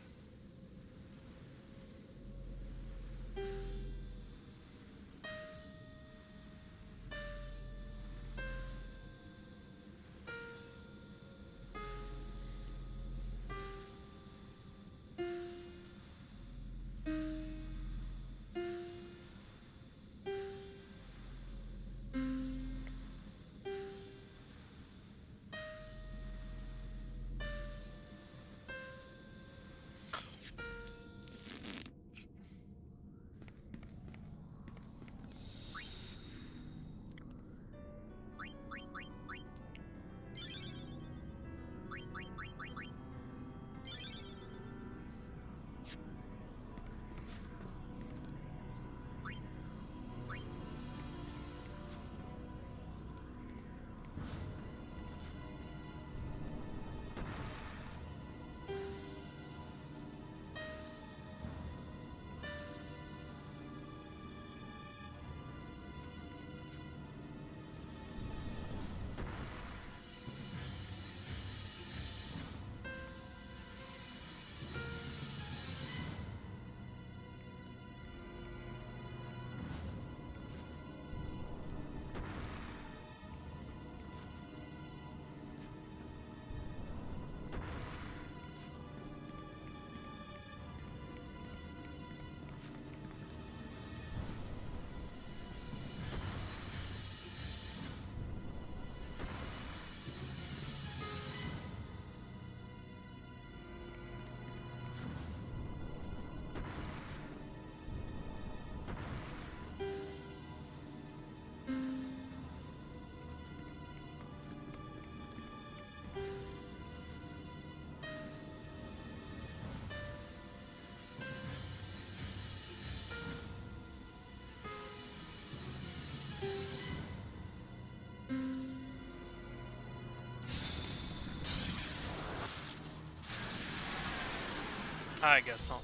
Speaker 13: I guess not.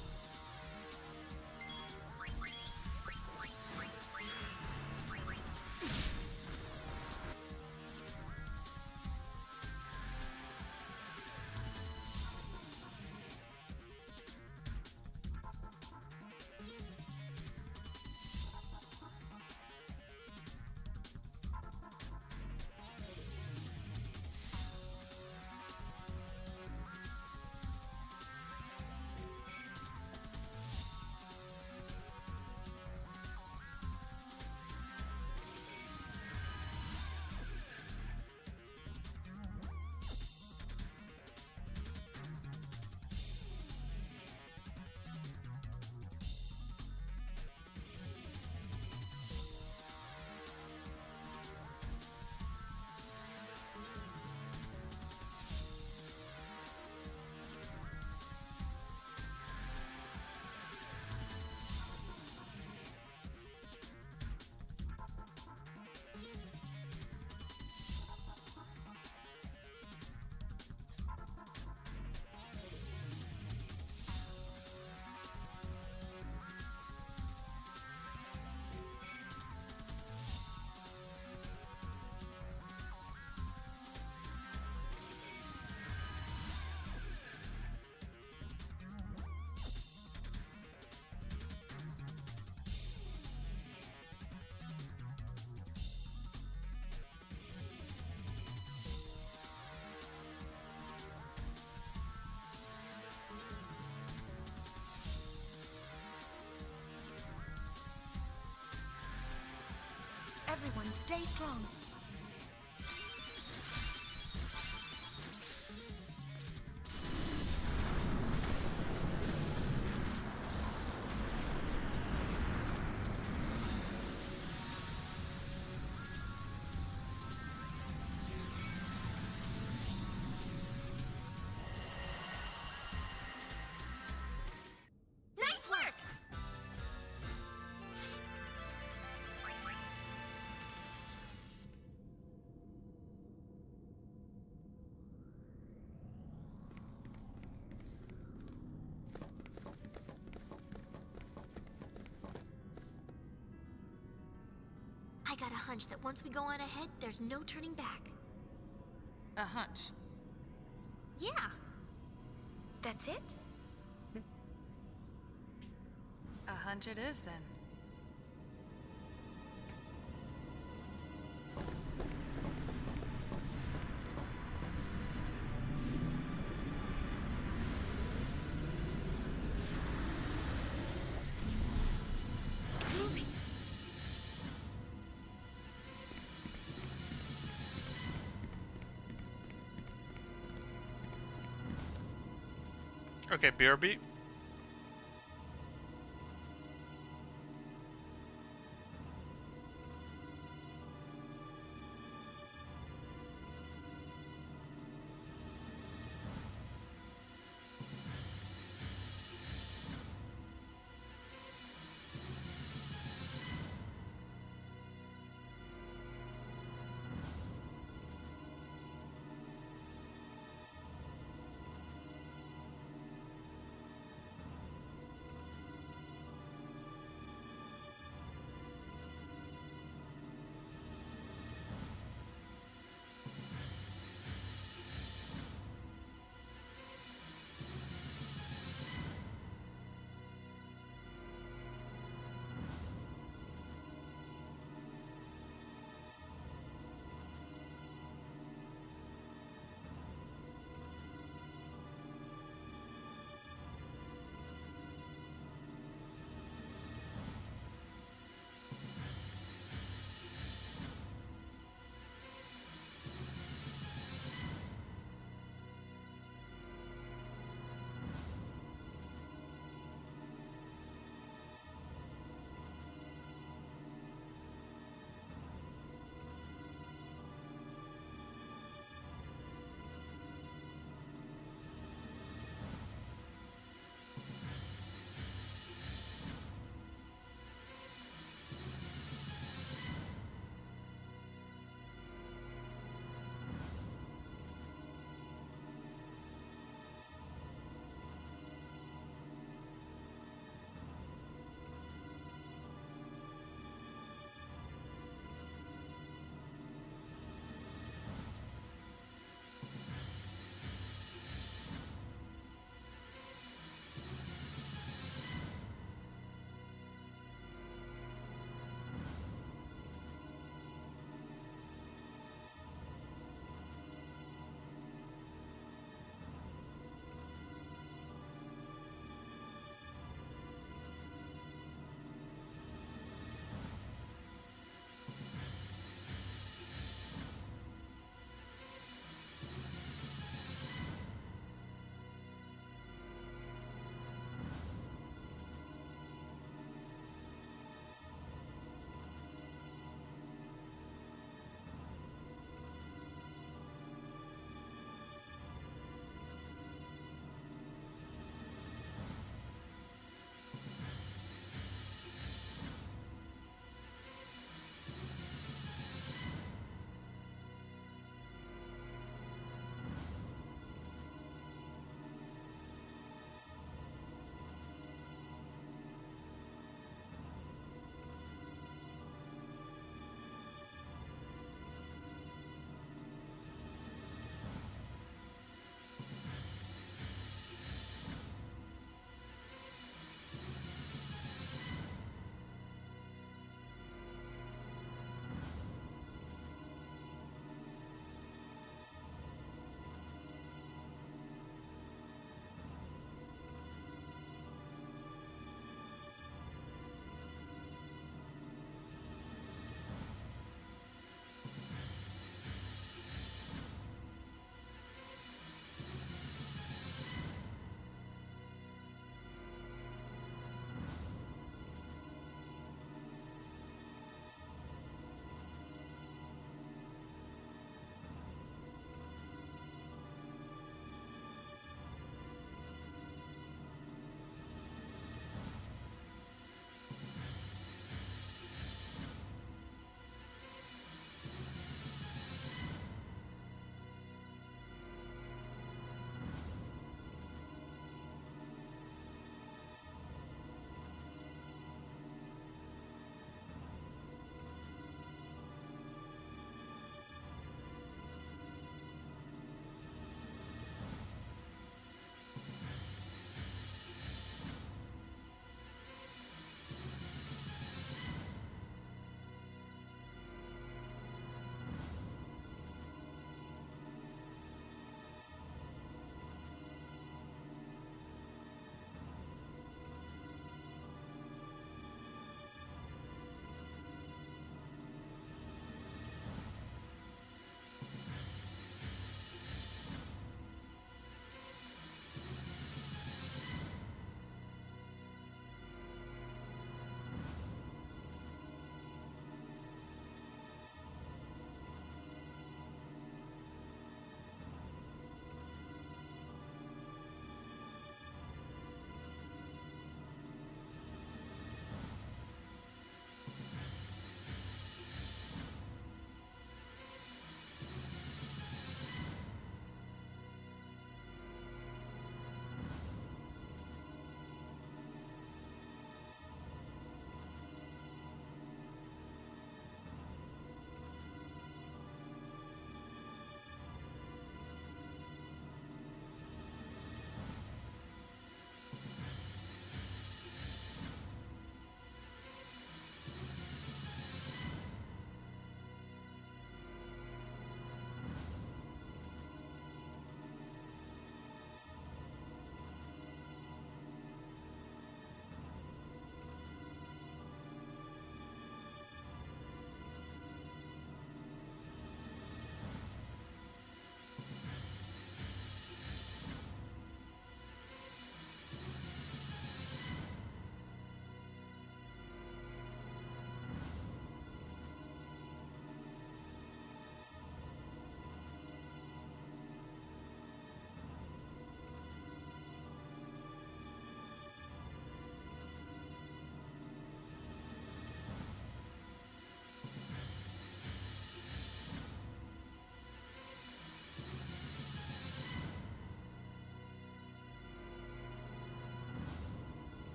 Speaker 8: Everyone, stay strong.
Speaker 16: Nice work! I got a hunch that once we go on ahead, there's no turning back.
Speaker 7: A hunch.
Speaker 16: Yeah.
Speaker 8: That's it?
Speaker 7: A hunch it is, then.
Speaker 8: It's moving.
Speaker 13: Okay, BRB.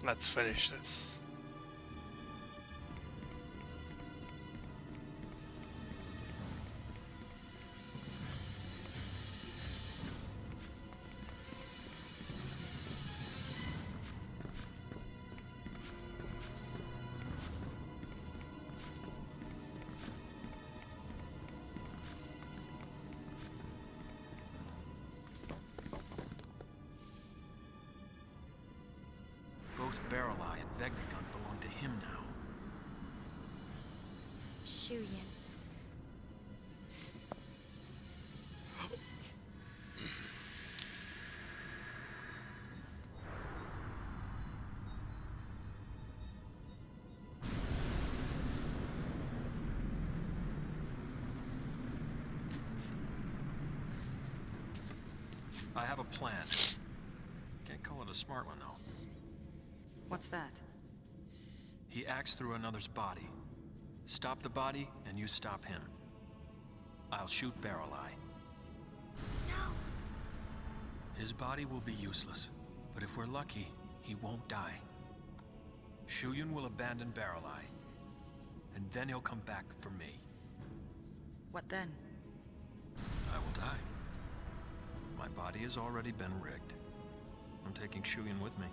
Speaker 13: Let's finish this.
Speaker 4: Both Barreleye and Vegnagun belong to him now.
Speaker 8: Shuyin.
Speaker 4: I have a plan. Can't call it a smart one, though.
Speaker 7: What's that?
Speaker 4: He acts through another's body. Stop the body, and you stop him. I'll shoot Barreleye.
Speaker 8: No.
Speaker 4: His body will be useless, but if we're lucky, he won't die. Shuyun will abandon Barreleye, and then he'll come back for me.
Speaker 7: What then?
Speaker 4: I will die. My body has already been rigged. I'm taking Shuyun with me.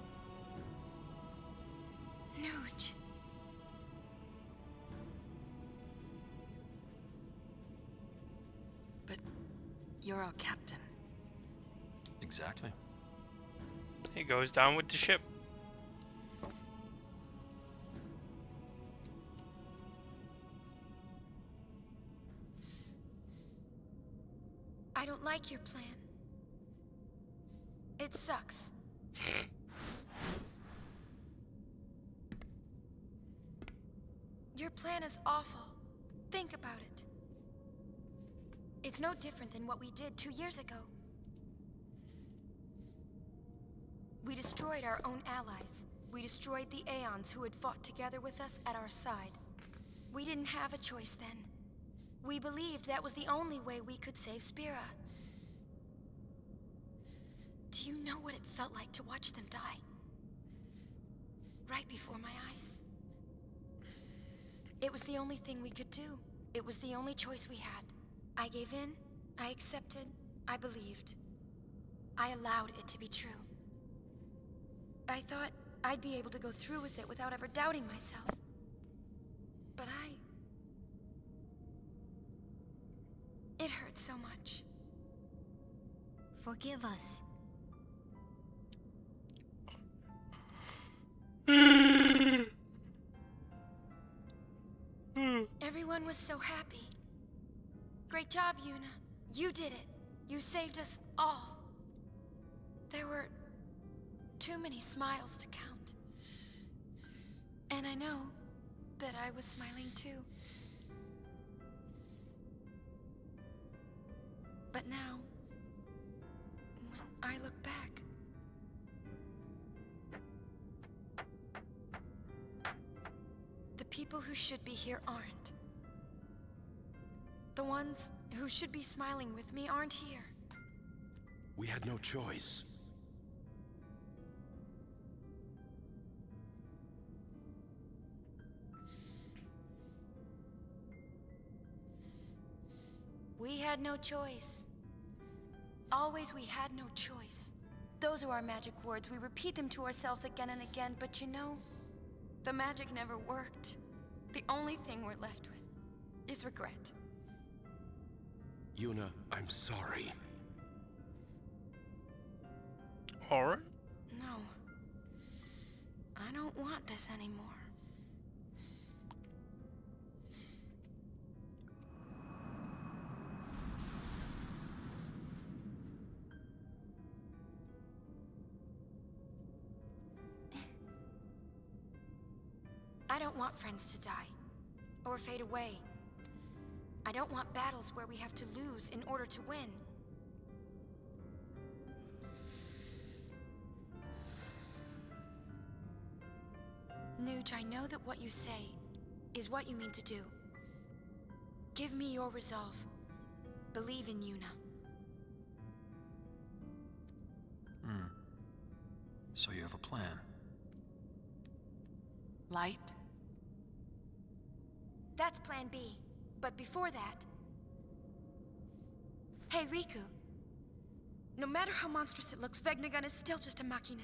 Speaker 8: Nuge.
Speaker 7: But you're our captain.
Speaker 4: Exactly.
Speaker 13: He goes down with the ship.
Speaker 8: I don't like your plan. It sucks. Your plan is awful. Think about it. It's no different than what we did 2 years ago. We destroyed our own allies. We destroyed the Aeons who had fought together with us at our side. We didn't have a choice then. We believed that was the only way we could save Spira. Do you know what it felt like to watch them die? Right before my eyes. It was the only thing we could do. It was the only choice we had. I gave in, I accepted, I believed. I allowed it to be true. I thought I'd be able to go through with it without ever doubting myself. But it hurt so much.
Speaker 16: Forgive us.
Speaker 8: Everyone was so happy. Great job, Yuna. You did it. You saved us all. There were too many smiles to count. And I know that I was smiling too. But now, when I look back, the people who should be here aren't. The ones who should be smiling with me aren't here.
Speaker 2: We had no choice.
Speaker 8: We had no choice. Always we had no choice. Those are our magic words. We repeat them to ourselves again and again, but you know, the magic never worked. The only thing we're left with is regret.
Speaker 2: Yuna, I'm sorry.
Speaker 13: Alright.
Speaker 8: No. I don't want this anymore. I don't want friends to die, or fade away. I don't want battles where we have to lose in order to win. Nuge, I know that what you say is what you mean to do. Give me your resolve. Believe in Yuna.
Speaker 4: So you have a plan.
Speaker 7: Light?
Speaker 8: That's plan B. But before that... Hey, Riku. No matter how monstrous it looks, Vegnagun is still just a machina.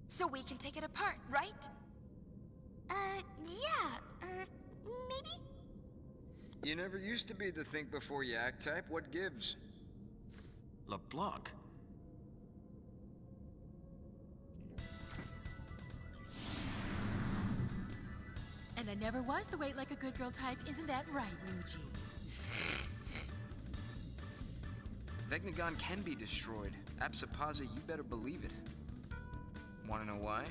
Speaker 8: So we can take it apart, right?
Speaker 16: Yeah, maybe?
Speaker 3: You never used to be the think before you act type. What gives?
Speaker 4: LeBlanc?
Speaker 14: And I never was the wait like a good girl type, isn't that right, Nuji?
Speaker 3: Vegnagon can be destroyed. Apsapaza, you better believe it. Wanna know why?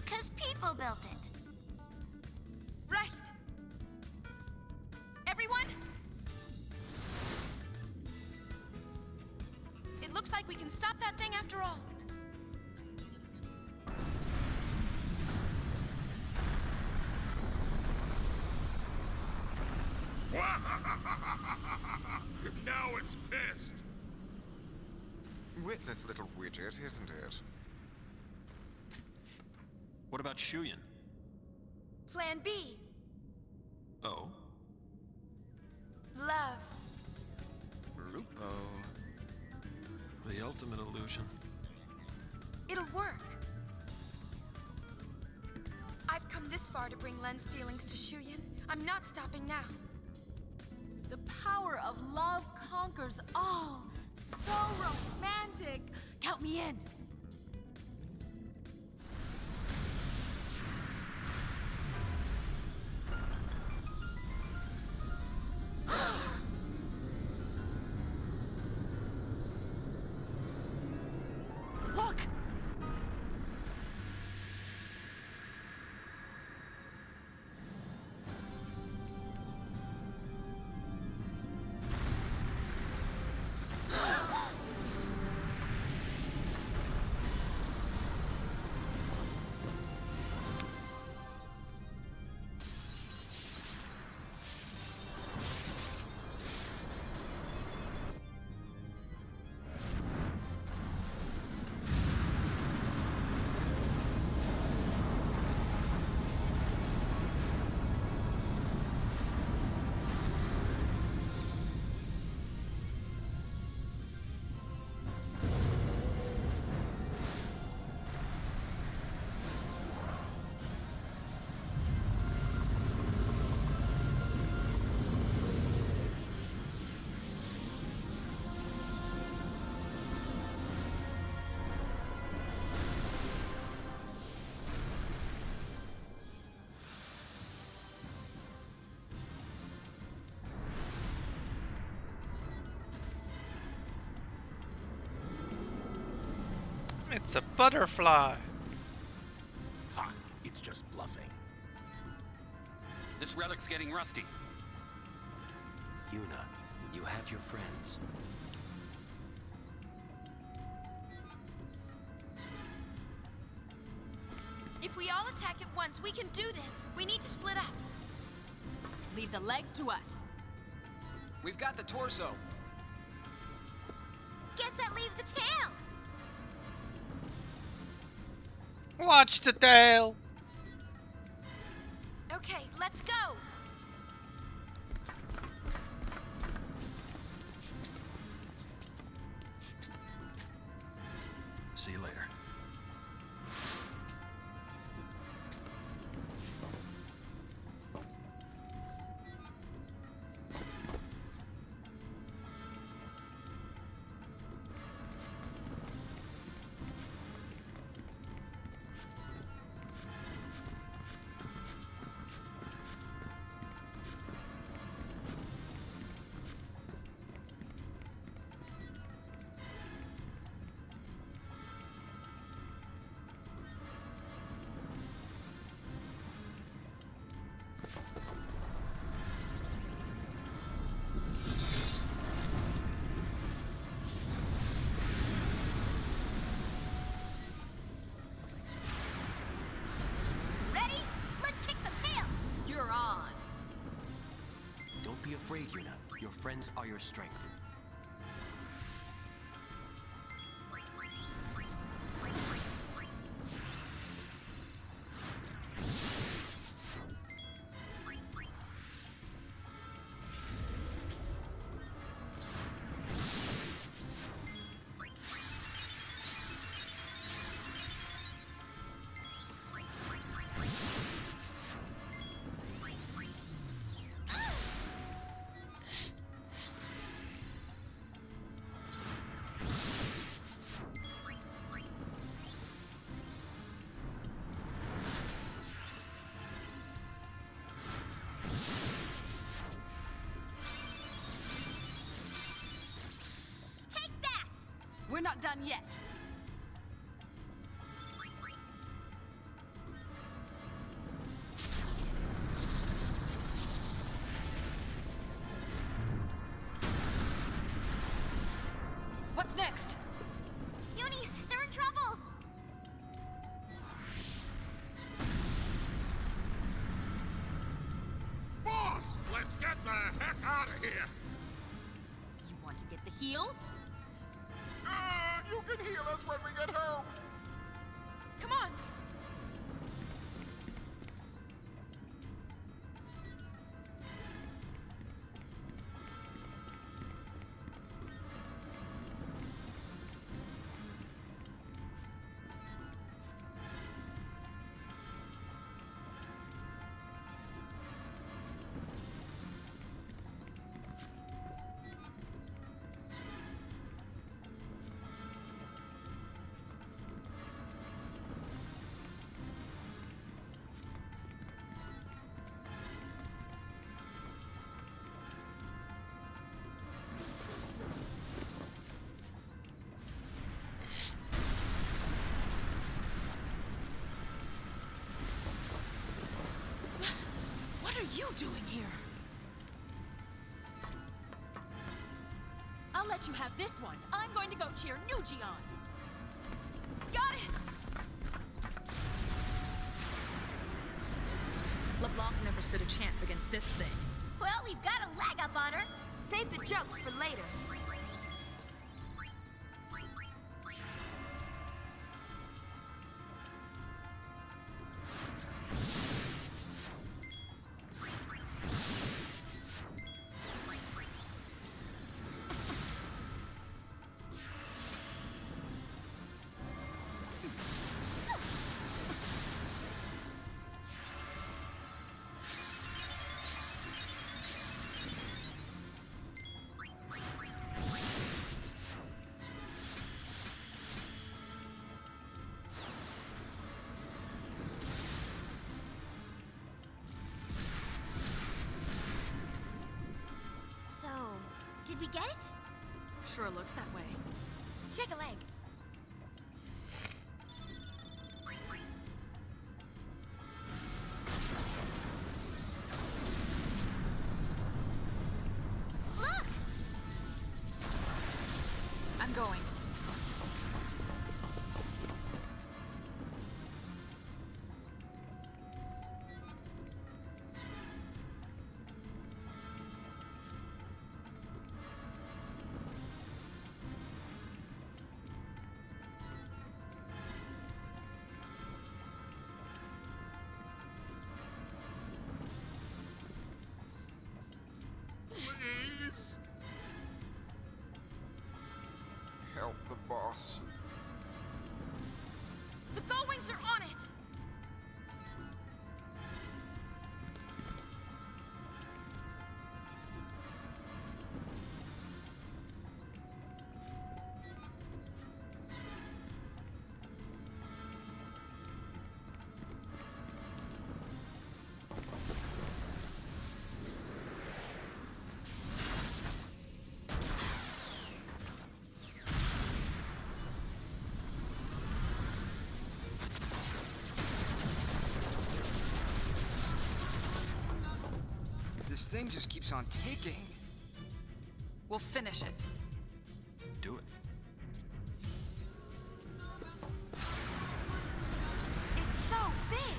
Speaker 16: 'Cause people built it.
Speaker 8: Right! Everyone? It looks like we can stop that thing after all.
Speaker 6: Now it's pissed.
Speaker 15: Witless little widget, isn't it?
Speaker 4: What about Shuyan?
Speaker 8: Plan B.
Speaker 4: Oh?
Speaker 8: Love.
Speaker 3: Rupo.
Speaker 4: The ultimate illusion.
Speaker 8: It'll work. I've come this far to bring Len's feelings to Shuyan. I'm not stopping now.
Speaker 14: The power of love conquers all. So romantic. Count me in.
Speaker 7: Look!
Speaker 13: It's a butterfly.
Speaker 2: Ha! It's just bluffing. This relic's getting rusty. Yuna, you have your friends.
Speaker 8: If we all attack at once, we can do this. We need to split up.
Speaker 14: Leave the legs to us.
Speaker 3: We've got the torso.
Speaker 16: Guess that leaves the tail.
Speaker 13: Watch the tail.
Speaker 8: Okay, let's go.
Speaker 4: See you later.
Speaker 16: Ready? Let's kick some tail.
Speaker 14: You're on.
Speaker 2: Don't be afraid, Yuna. Your friends are your strength.
Speaker 14: We're not done yet. What's next?
Speaker 16: Uni, they're in trouble!
Speaker 6: Boss, let's get the heck out of here!
Speaker 14: You want to get the heal?
Speaker 6: You can heal us when we get home!
Speaker 14: Come on! What are you doing here? I'll let you have this one. I'm going to go cheer Nuji on. Got it!
Speaker 7: LeBlanc never stood a chance against this thing.
Speaker 16: Well, we've got a leg up on her.
Speaker 8: Save the jokes for later.
Speaker 16: So, did we get it?
Speaker 14: Sure looks that way.
Speaker 16: Shake a leg. Look!
Speaker 14: I'm going.
Speaker 6: Please! Help the boss.
Speaker 14: The Gullwings are on it!
Speaker 3: This thing just keeps on ticking.
Speaker 7: We'll finish it.
Speaker 4: Do it.
Speaker 16: It's so big!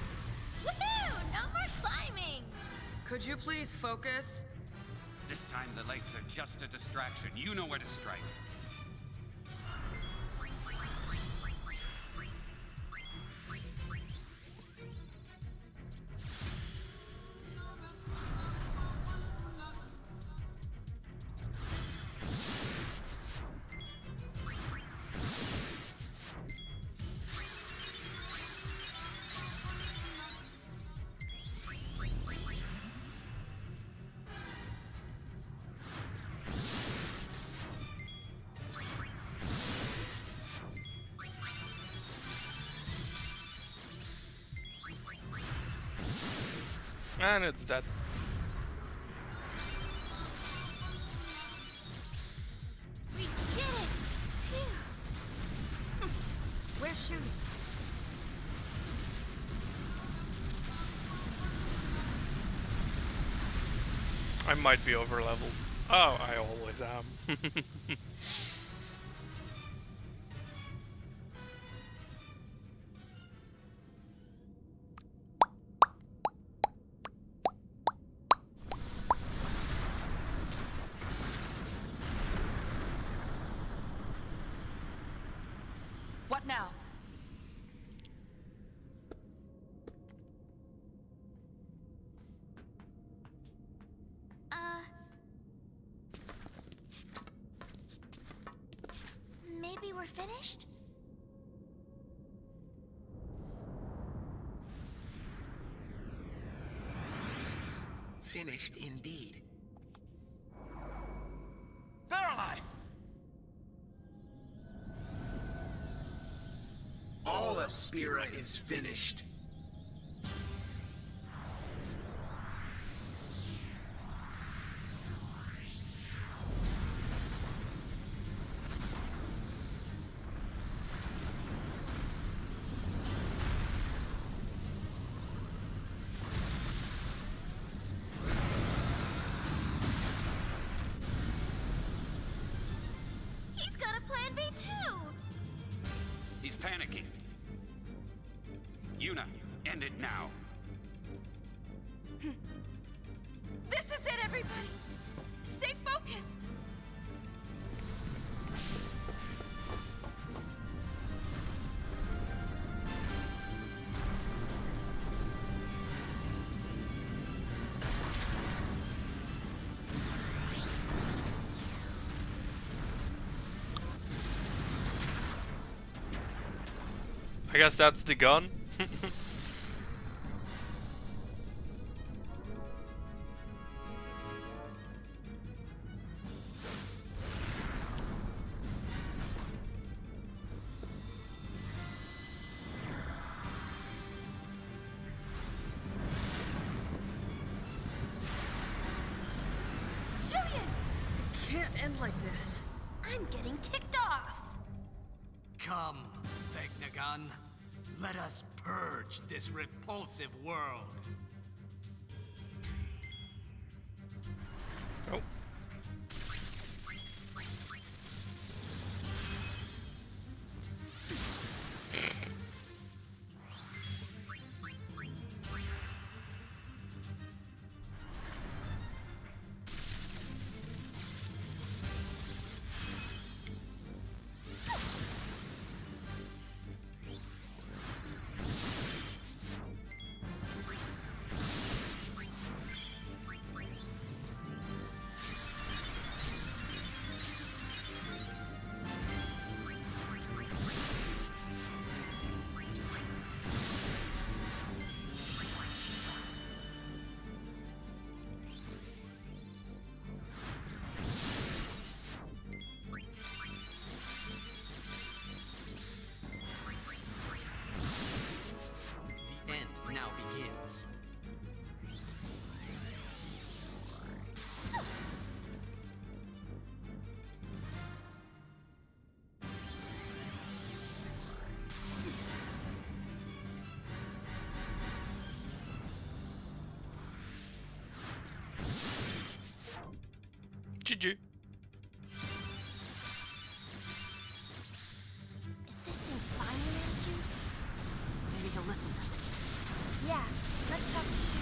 Speaker 16: Woohoo! No more climbing!
Speaker 7: Could you please focus?
Speaker 5: This time the legs are just a distraction. You know where to strike.
Speaker 13: And it's dead.
Speaker 16: We did it! Phew.
Speaker 13: might be over leveled. Oh, I always am.
Speaker 7: What now?
Speaker 16: Maybe we're finished?
Speaker 9: Finished indeed.
Speaker 17: Verily!
Speaker 9: All of Spira is finished.
Speaker 16: He's got a plan B too!
Speaker 5: He's panicking. Yuna, end it now.
Speaker 8: This is it, everybody! Stay focused!
Speaker 13: I guess that's the gun.
Speaker 8: Julian! It can't end like this.
Speaker 16: I'm getting ticked off!
Speaker 11: Come, Vegnagun. Let us purge this repulsive world.
Speaker 13: Oh.
Speaker 11: The end now begins.
Speaker 13: GG.
Speaker 16: Is this thing finally out of juice?
Speaker 7: Maybe he'll listen.
Speaker 16: Yeah, let's talk to Shu.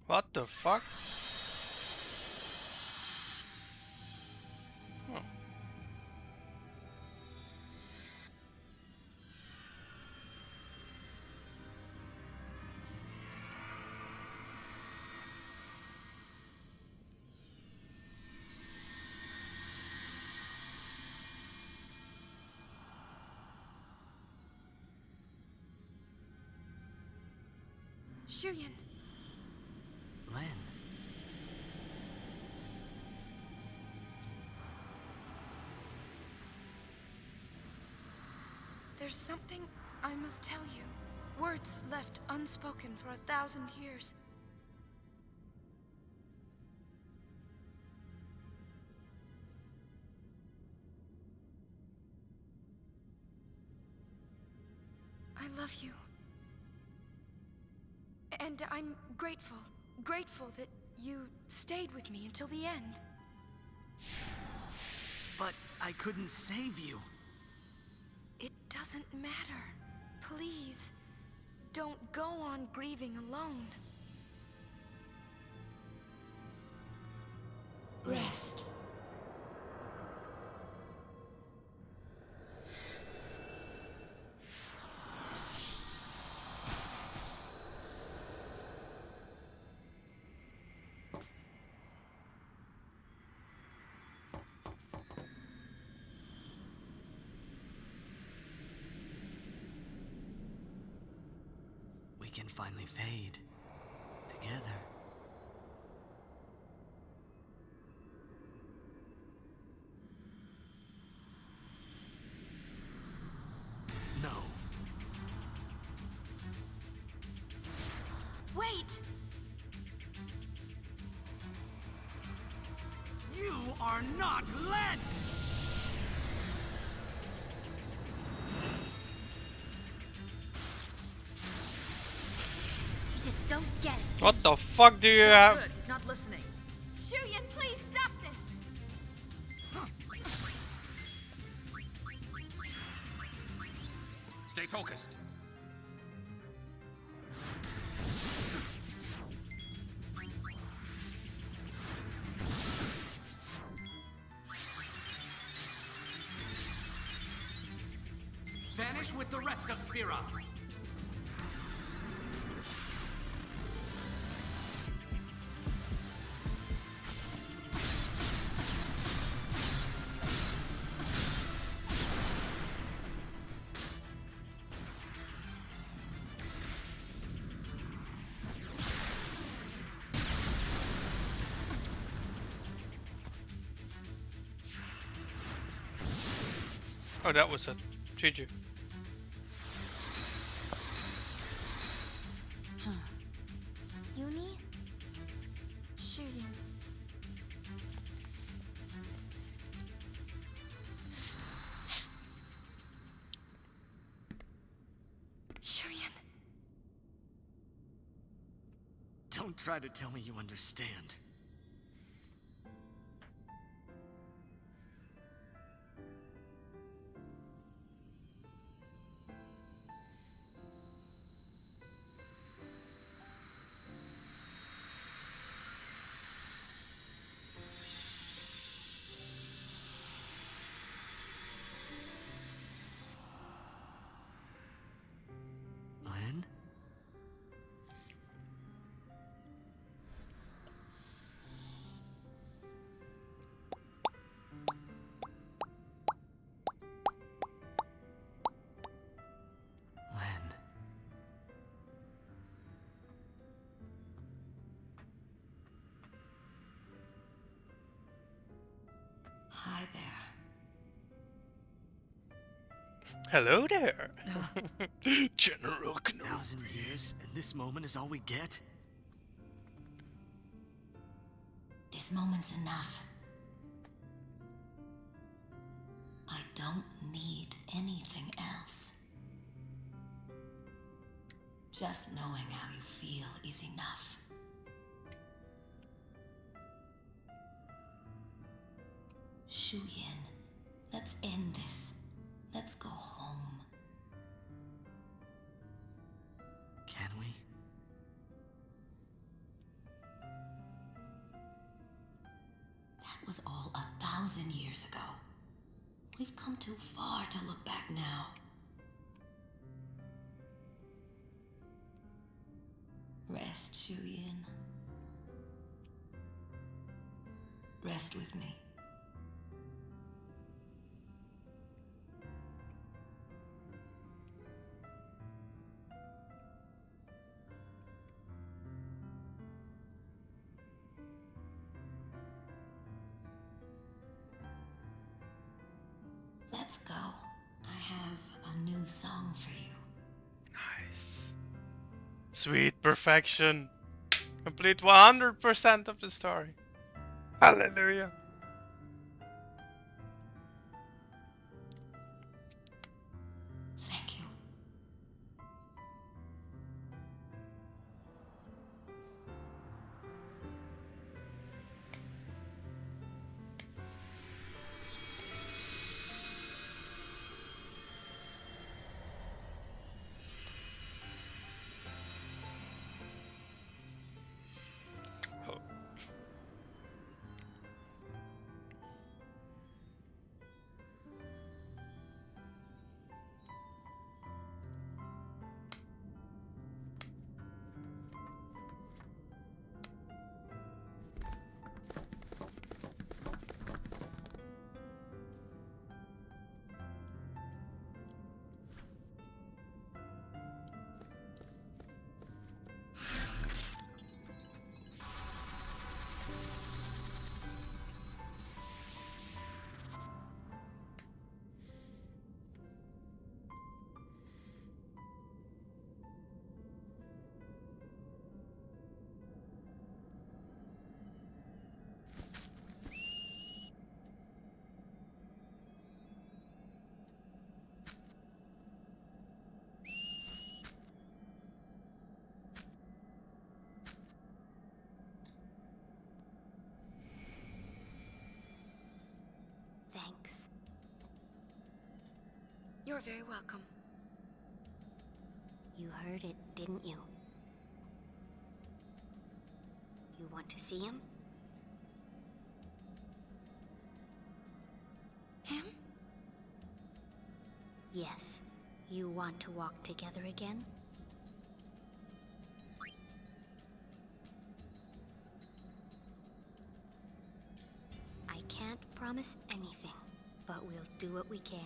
Speaker 13: What the fuck? Oh.
Speaker 8: Shuyan. There's something I must tell you. Words left unspoken for 1,000 years. I love you. And I'm grateful. Grateful that you stayed with me until the end.
Speaker 11: But I couldn't save you.
Speaker 8: It doesn't matter. Please, don't go on grieving alone. Rest.
Speaker 11: We can finally fade together. No.
Speaker 8: Wait!
Speaker 11: You are not Len!
Speaker 14: You just don't get it.
Speaker 13: What the fuck do you
Speaker 7: It's not
Speaker 13: have?
Speaker 7: good. He's not listening.
Speaker 8: Shuyan, please stop this!
Speaker 5: Stay focused.
Speaker 11: Vanish with the rest of Spira.
Speaker 13: Oh, that was it. GG.
Speaker 8: Uni? Shuyan. Shuyan.
Speaker 11: Don't try to tell me you understand. Len? Len.
Speaker 8: Hi there.
Speaker 13: Hello there. General Kno.
Speaker 11: 1,000 years, and this moment is all we get?
Speaker 12: This moment's enough. I don't need anything else. Just knowing how you feel is enough. Shuyin, let's end this. Let's go home.
Speaker 11: Can we?
Speaker 12: That was all 1,000 years ago. We've come too far to look back now. Rest, Shuyin. Rest with me. Let's go. I have a new song for you.
Speaker 13: Nice. Sweet perfection. Complete 100% of the story. Hallelujah.
Speaker 12: Thank you.
Speaker 8: Thanks. You're very welcome.
Speaker 16: You heard it, didn't you? You want to see him?
Speaker 8: Him?
Speaker 16: Yes. You want to walk together again? I can't promise anything, but we'll do what we can.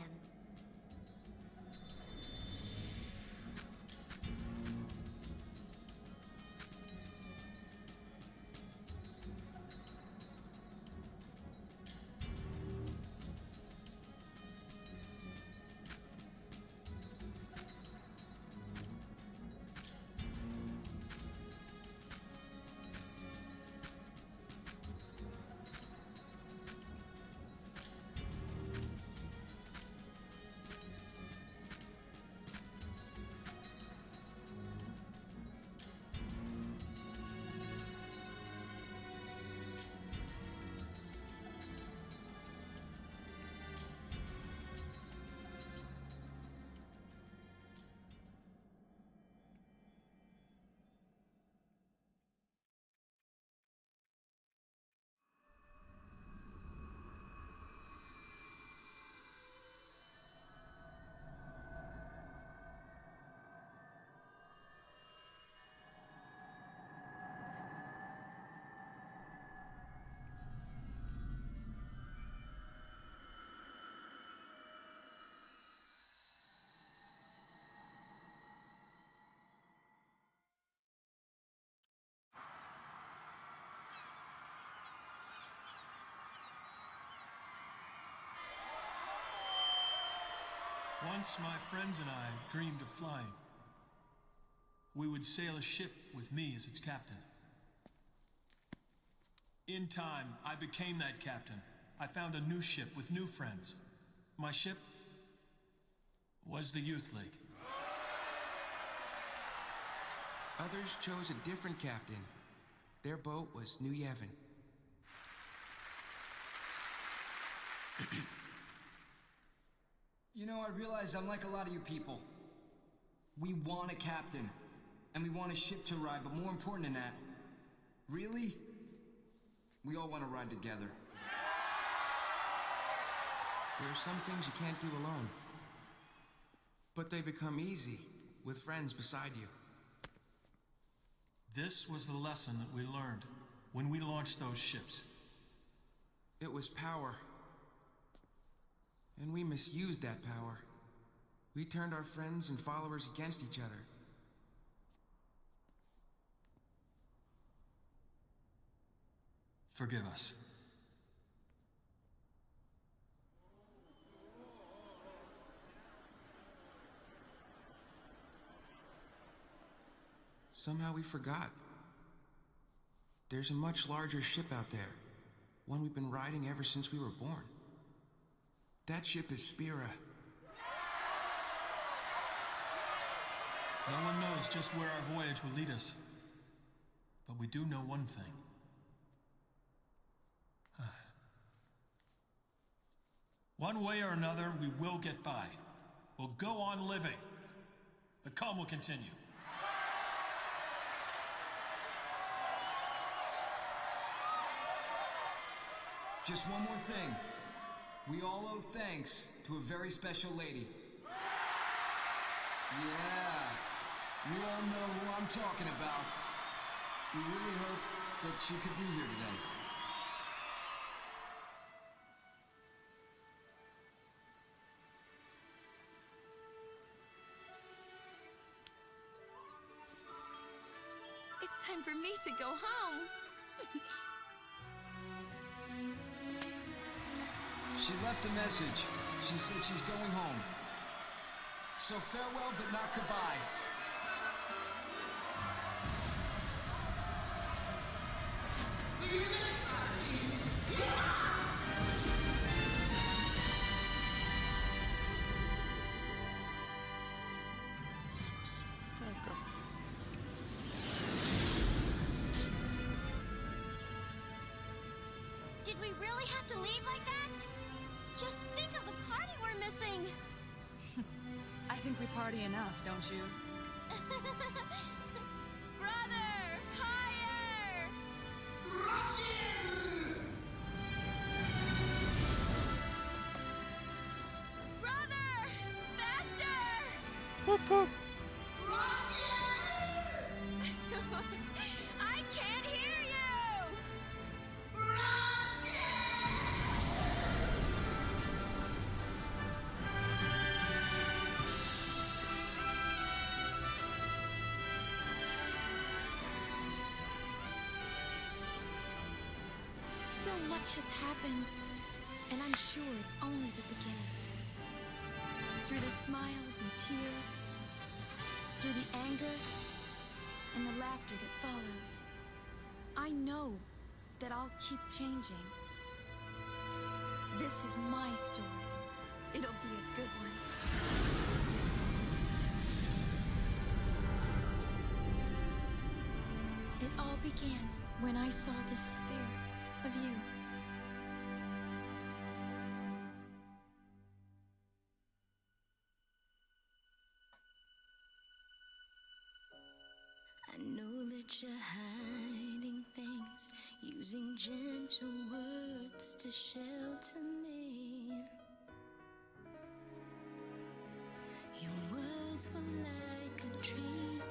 Speaker 4: Once my friends and I dreamed of flying. We would sail a ship with me as its captain. In time, I became that captain. I found a new ship with new friends. My ship was the Youth League.
Speaker 9: Others chose a different captain. Their boat was New Yevon.
Speaker 3: You know, I realize I'm like a lot of you people. We want a captain, and we want a ship to ride, but more important than that, really, we all want to ride together.
Speaker 9: There are some things you can't do alone, but they become easy with friends beside you.
Speaker 4: This was the lesson that we learned when we launched those ships.
Speaker 9: It was power. And we misused that power. We turned our friends and followers against each other.
Speaker 4: Forgive us.
Speaker 3: Somehow we forgot. There's a much larger ship out there. One we've been riding ever since we were born. That ship is Spira.
Speaker 4: No one knows just where our voyage will lead us. But we do know one thing. One way or another, we will get by. We'll go on living. The calm will continue.
Speaker 3: Just one more thing. We all owe thanks to a very special lady. Yeah, you all know who I'm talking about. We really hope that she could be here today.
Speaker 8: It's time for me to go home.
Speaker 3: She left a message. She said she's going home. So farewell, but not goodbye.
Speaker 11: See you next time.
Speaker 14: Did we really have to leave like that? Just think of the party we're missing.
Speaker 7: I think we party enough, don't you?
Speaker 14: Brother, higher! Brother, faster!
Speaker 13: Whoop whoop.
Speaker 14: I can't hear you!
Speaker 8: So much has happened, and I'm sure it's only the beginning. Through the smiles and tears, through the anger and the laughter that follows, I know that I'll keep changing. This is my story. It'll be a good one. It all began when I saw this sphere of you.
Speaker 1: I know that you're hiding things, using gentle words to shelter me. Your words were like a dream,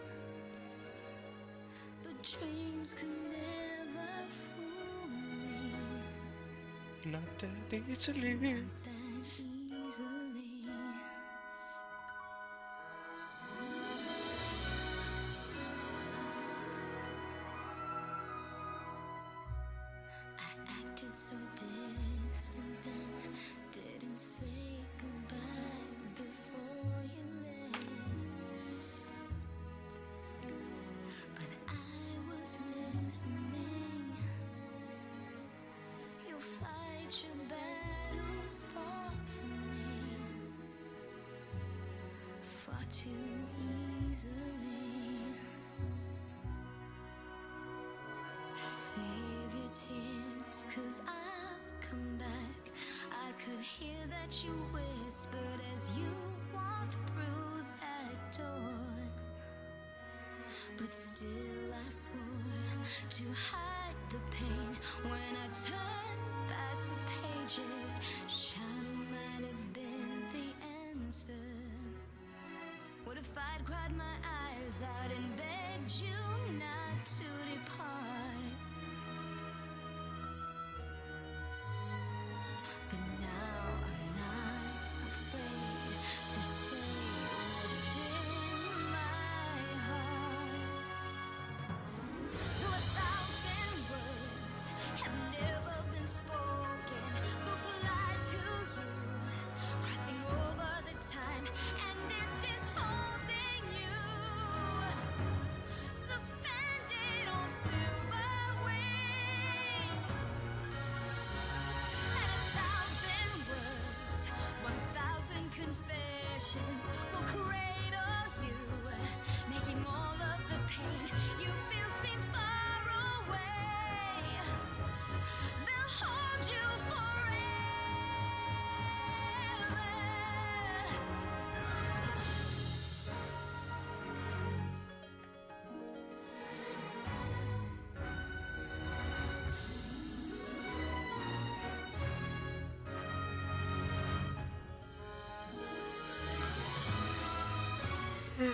Speaker 1: but dreams could never fool me.
Speaker 13: Not that easily.
Speaker 1: Not that easily. Acted so distant then, didn't say goodbye before you left. But I was listening. You'll fight your battles far from me, far too easily. Save your tears, 'cause I'll come back. I could hear that you whispered as you walked through that door. But still I swore to hide the pain. When I turned back the pages, shouting might have been the answer. What if I'd cried my eyes out and begged you not to depart? But now I'm not afraid to say what's in my heart. Though 1,000 words have never been spoken, they'll fly to you, crossing over the time and distance, holding you. So The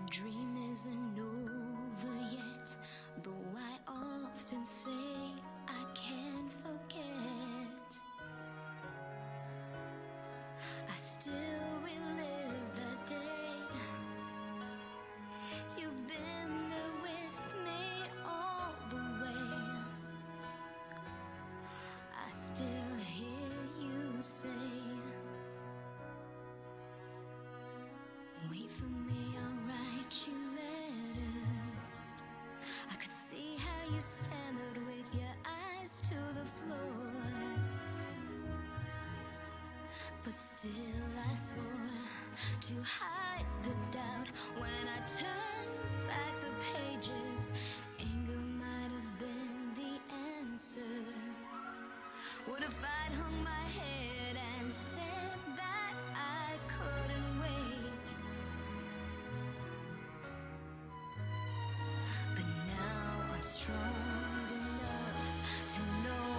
Speaker 1: dream isn't over yet, though I often say I can't forget. I still relive that day. You've been there with me all the way. I still hear you say, wait for me, I'll write you letters. I could see how you stammered with your eyes to the floor. But still I swore to hide the doubt. When I turned back the pages, anger might have been the answer. What if I'd hung my head and said that I couldn't wait? But now I'm strong enough to know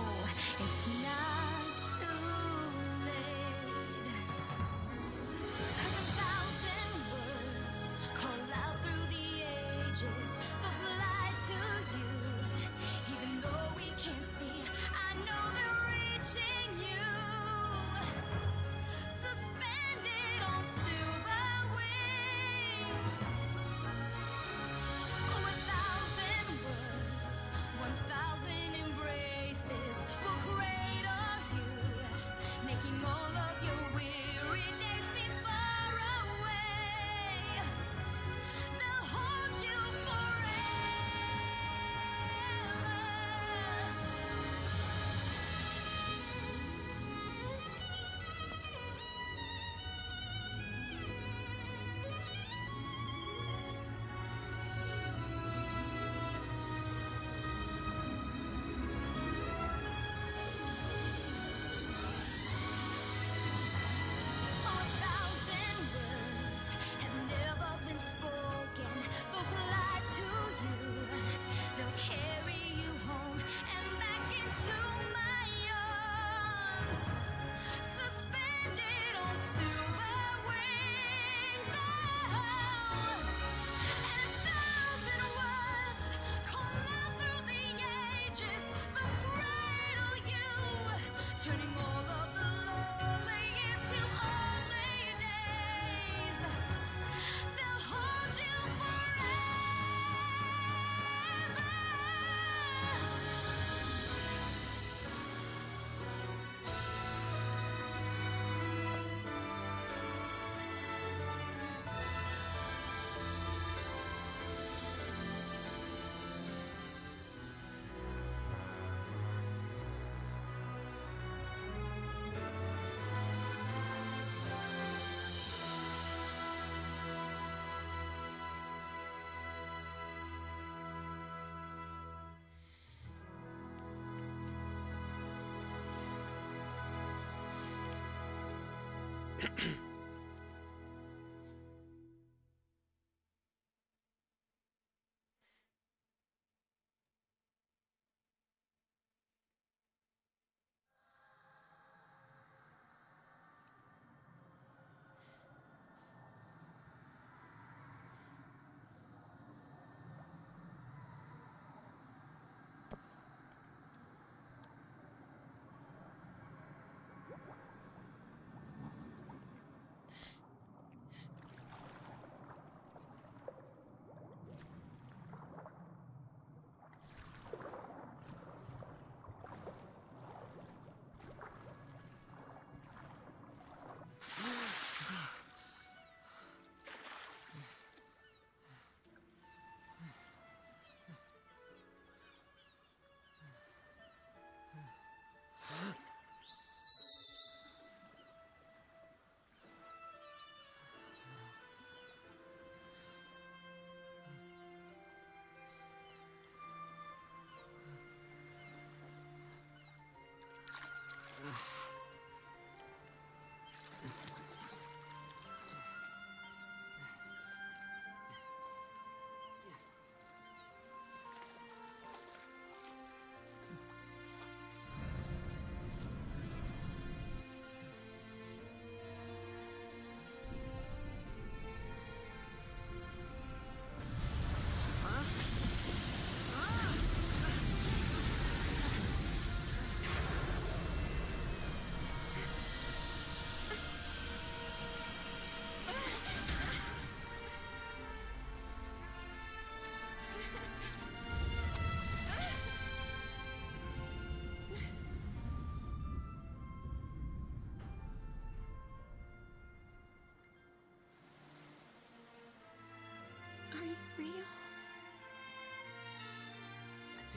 Speaker 1: it's not too late. 'Cause 1,000 words call out through the ages. They'll fly to you, even though we can't see. I know they're reaching you.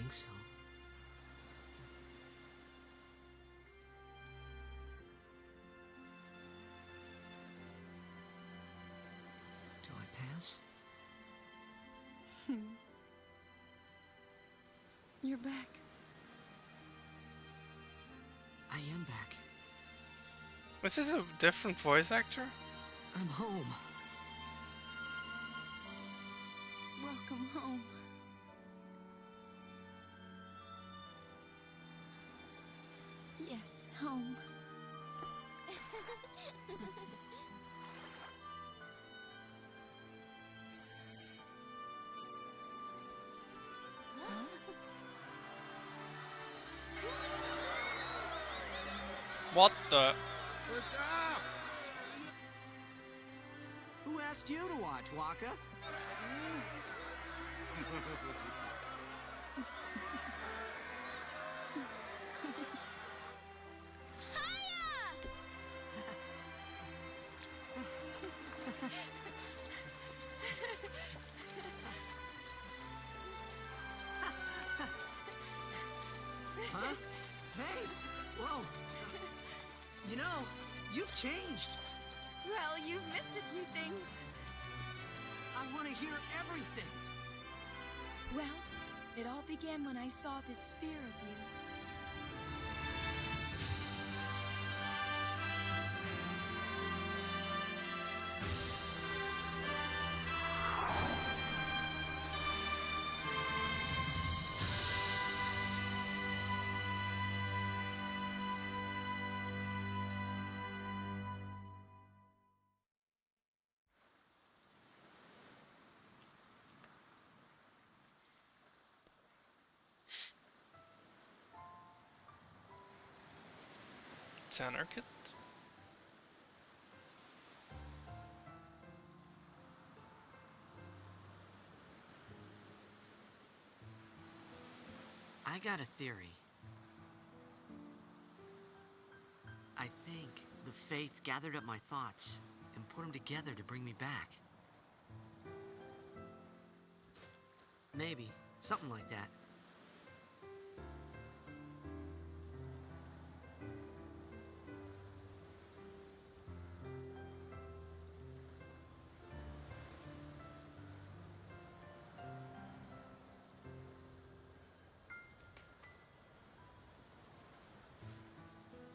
Speaker 20: think so. Do I pass?
Speaker 8: You're back.
Speaker 20: I am back.
Speaker 13: Was this a different voice actor?
Speaker 20: I'm home.
Speaker 8: Welcome home. Yes, home.
Speaker 13: What the?
Speaker 22: What's up? Who asked you to watch, Waka? Huh? Hey! Whoa! You know, you've changed.
Speaker 8: Well, you've missed a few things.
Speaker 22: I want to hear everything.
Speaker 8: Well, it all began when I saw this sphere of you.
Speaker 13: Tanner kit?
Speaker 20: I got a theory. I think the faith gathered up my thoughts and put them together to bring me back. Maybe. Something like that.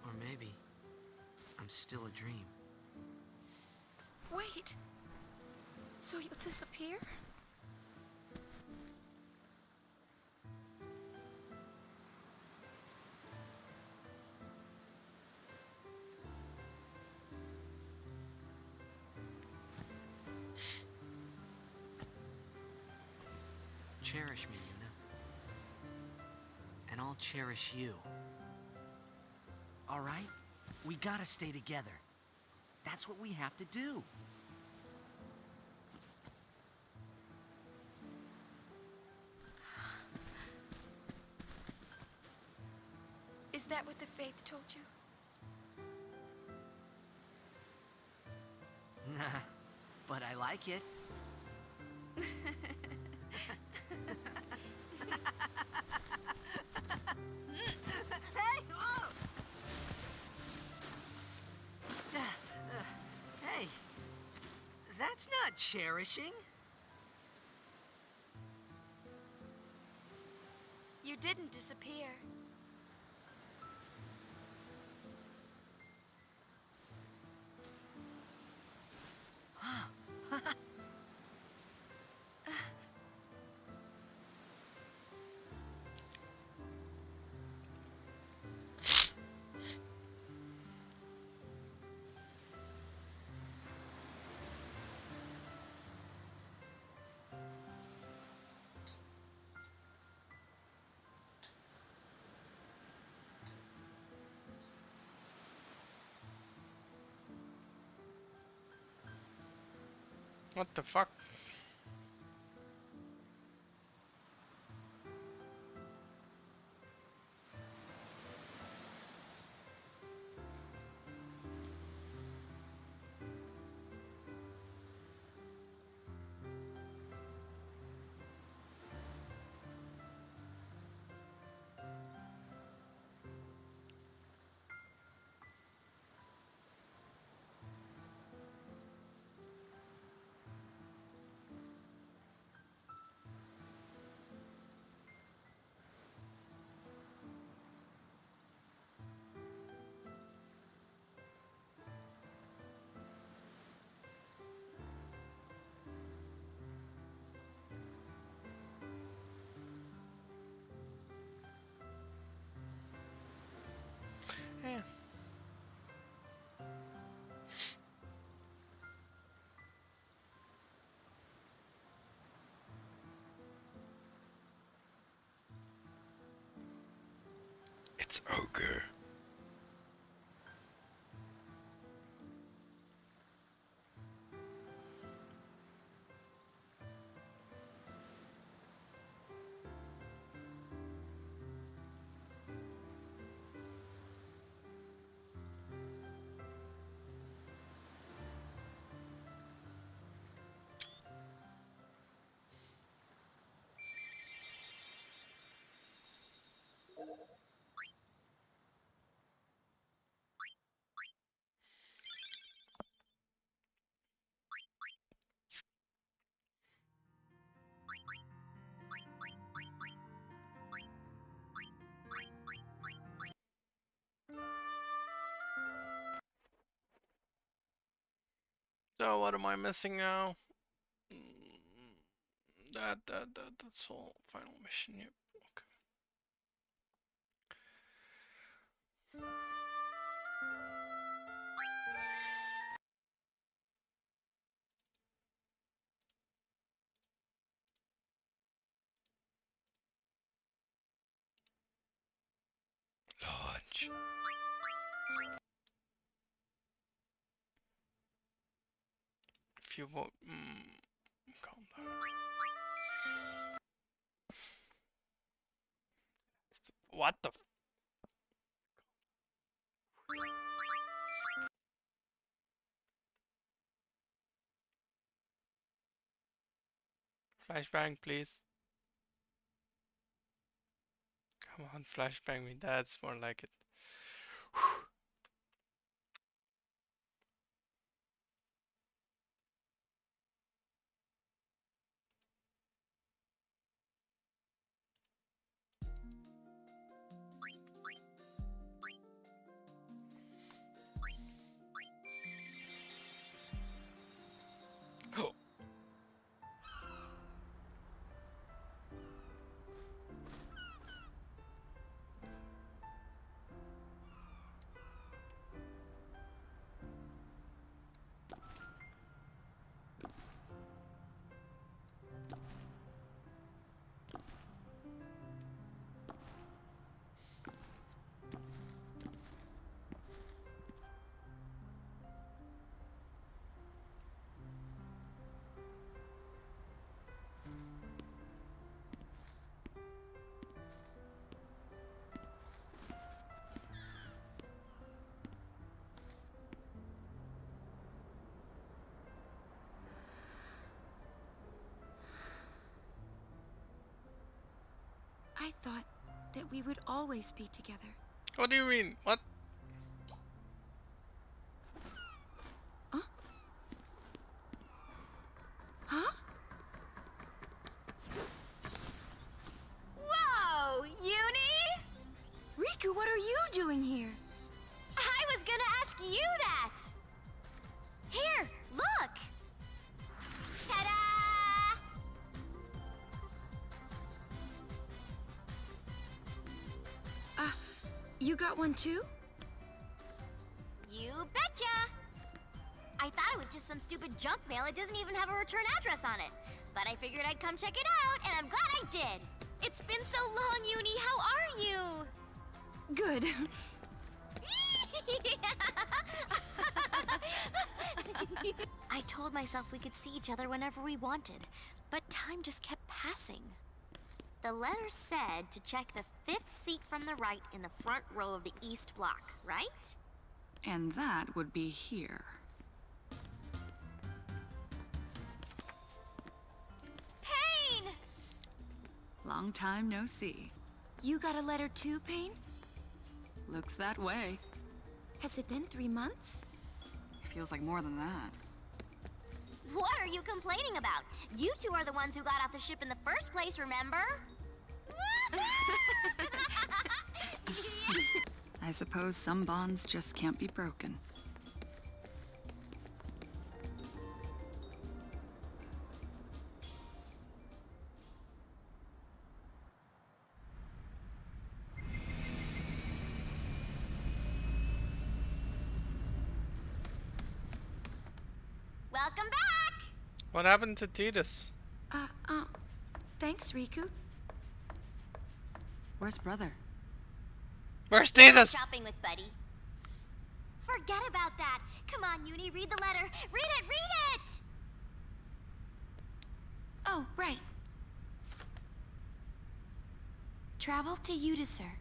Speaker 20: Or maybe I'm still a dream.
Speaker 8: Wait! So you'll disappear?
Speaker 20: Cherish me, Yuna. And I'll cherish you. All right? We gotta stay together. That's what we have to do.
Speaker 8: Is that what the faith told you?
Speaker 20: Nah, but I like it. Hey! Oh! Hey, that's not cherishing.
Speaker 8: You didn't disappear.
Speaker 13: What the fuck? It's ogre. So what am I missing now? That's all. Final mission. Yep. Okay. Launch. If you want, calm down. What the? Flashbang, please. Come on, flashbang me. That's more like it. Oh.
Speaker 8: I thought that we would always be together.
Speaker 13: What do you mean? What?
Speaker 8: Huh? Huh? Whoa, Uni! Riku, what are you doing here? I was gonna ask you that! Here, look! Ta-da! You got one too?
Speaker 18: You betcha! I thought it was just some stupid junk mail. It doesn't even have a return address on it. But I figured I'd come check it out, and I'm glad I did. It's been so long, Uni. How are you?
Speaker 8: Good.
Speaker 18: I told myself we could see each other whenever we wanted, but time just kept passing. The letter said to check the 5th seat from the right in the front row of the East Block, right?
Speaker 7: And that would be here.
Speaker 18: Pain!
Speaker 7: Long time no see.
Speaker 8: You got a letter too, Pain?
Speaker 7: Looks that way.
Speaker 8: Has it been 3 months?
Speaker 7: Feels like more than that.
Speaker 18: What are you complaining about? You two are the ones who got off the ship in the first place, remember?
Speaker 7: I suppose some bonds just can't be broken.
Speaker 18: Welcome back!
Speaker 13: What happened to Titus?
Speaker 8: Thanks, Riku.
Speaker 7: Where's brother?
Speaker 13: Where's
Speaker 18: Go
Speaker 13: Titus?
Speaker 18: shopping with Buddy. Forget about that. Come on, Uni, read the letter. Read it, read it!
Speaker 8: Oh, right. Travel to Udisir.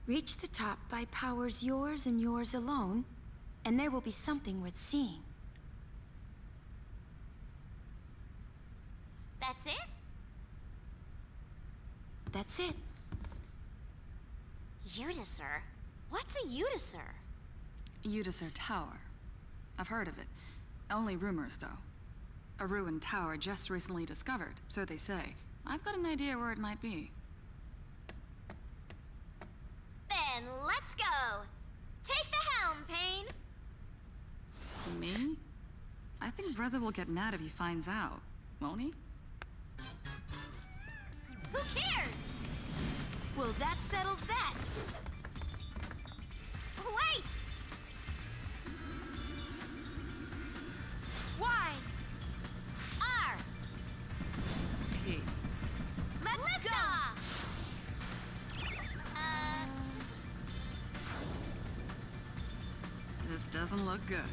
Speaker 8: Reach the top by powers yours and yours alone, and there will be something worth seeing.
Speaker 18: That's it?
Speaker 8: That's it.
Speaker 18: Udisir? What's a Udisir?
Speaker 7: Udisir Tower. I've heard of it. Only rumors, though. A ruined tower just recently discovered, so they say. I've got an idea where it might be.
Speaker 18: Then let's go! Take the helm, Payne!
Speaker 7: Me? I think Brother will get mad if he finds out, won't he?
Speaker 18: Who cares?
Speaker 8: Well, that settles that.
Speaker 18: Wait!
Speaker 8: Why?
Speaker 18: R!
Speaker 7: P.
Speaker 18: Let's go!
Speaker 7: This doesn't look good.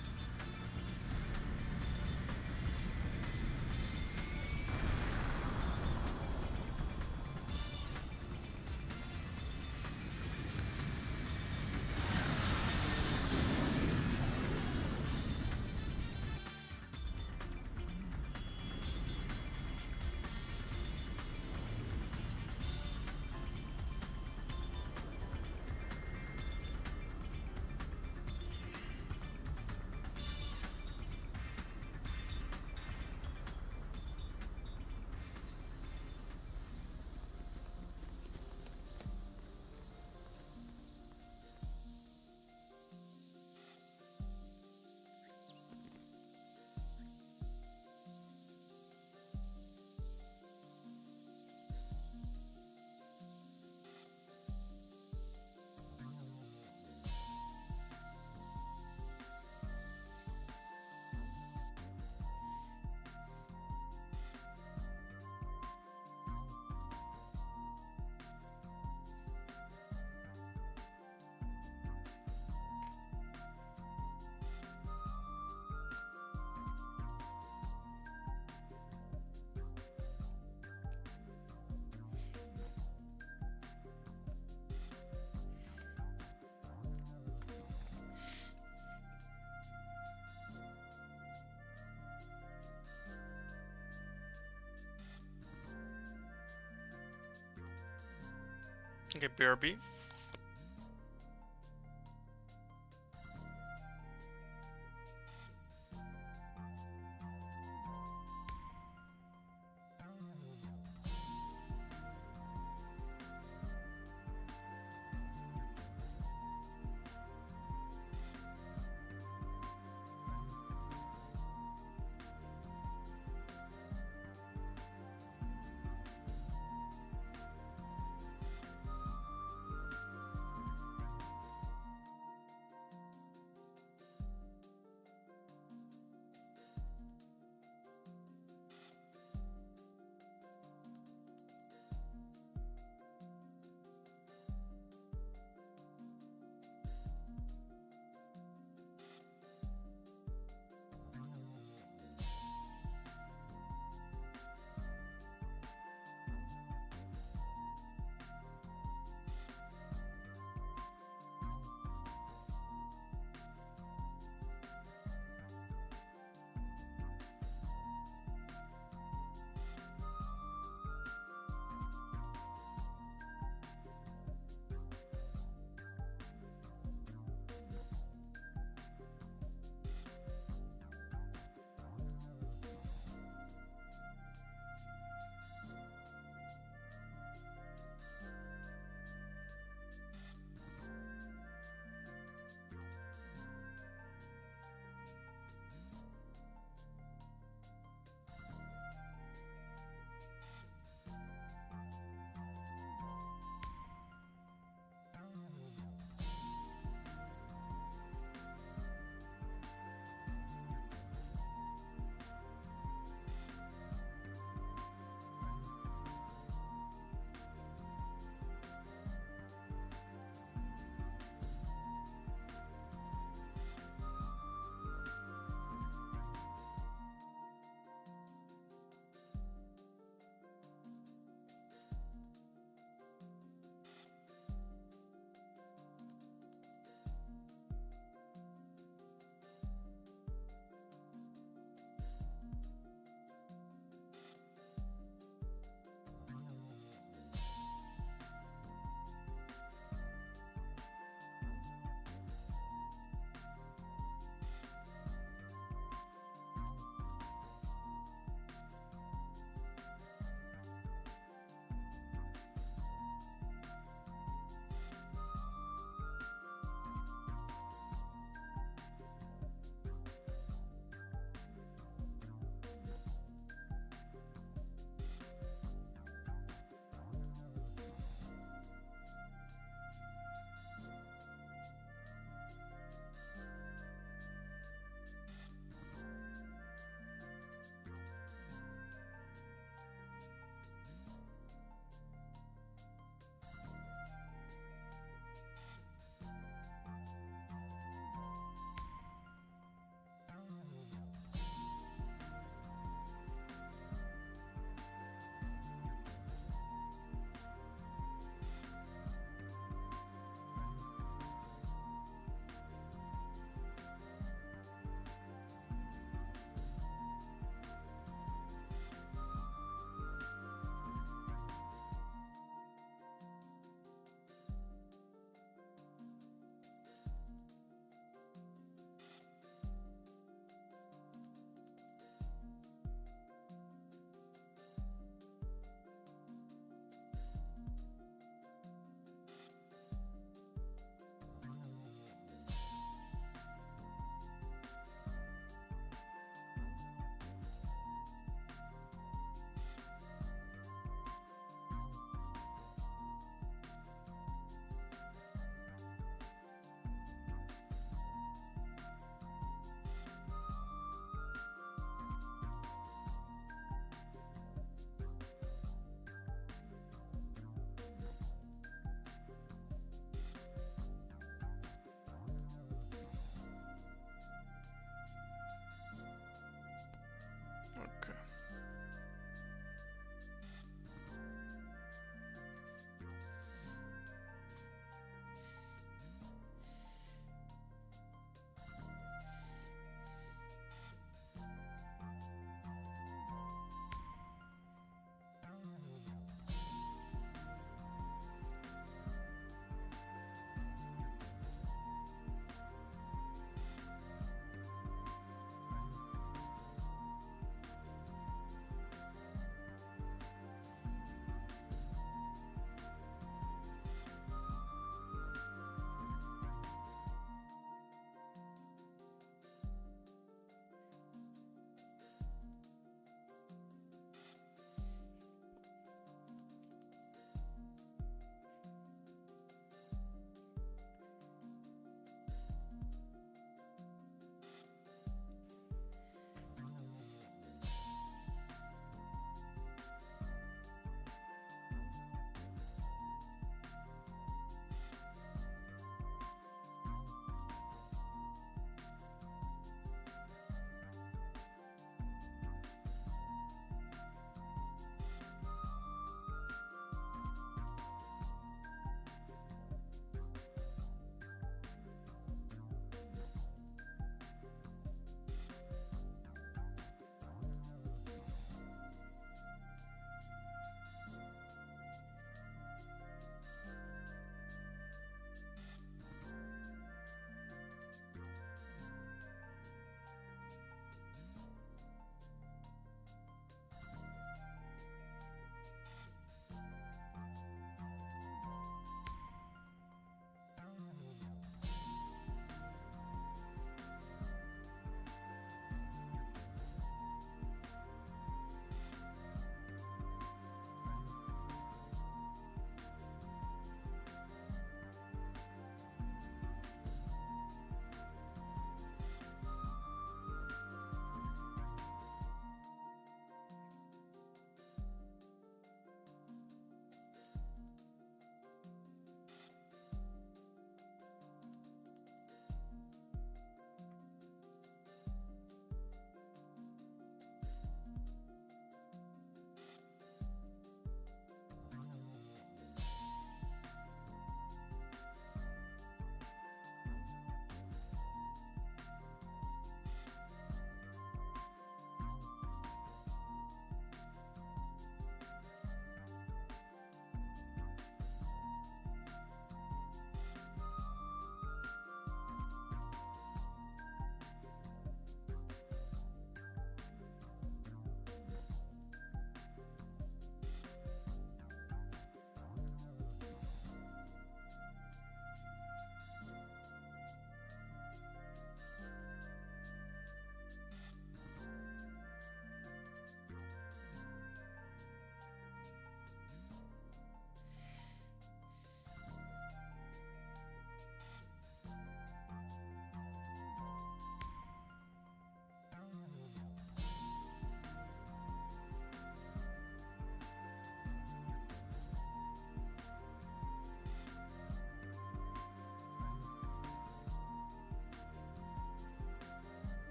Speaker 13: Okay, BRB.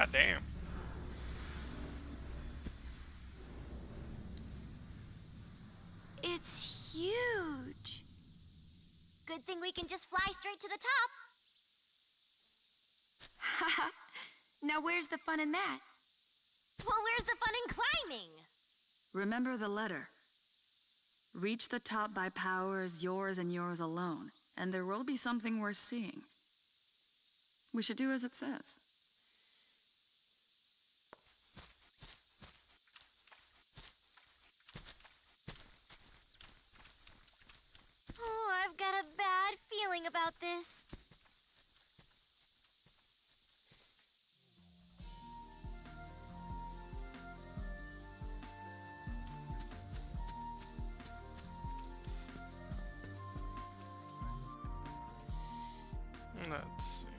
Speaker 13: God damn.
Speaker 8: It's huge.
Speaker 18: Good thing we can just fly straight to the top.
Speaker 8: Now where's the fun in that?
Speaker 18: Well, where's the fun in climbing?
Speaker 7: Remember the letter. Reach the top by powers yours and yours alone, and there will be something worth seeing. We should do as it says.
Speaker 18: Oh, I've got a bad feeling about this.
Speaker 13: Let's see.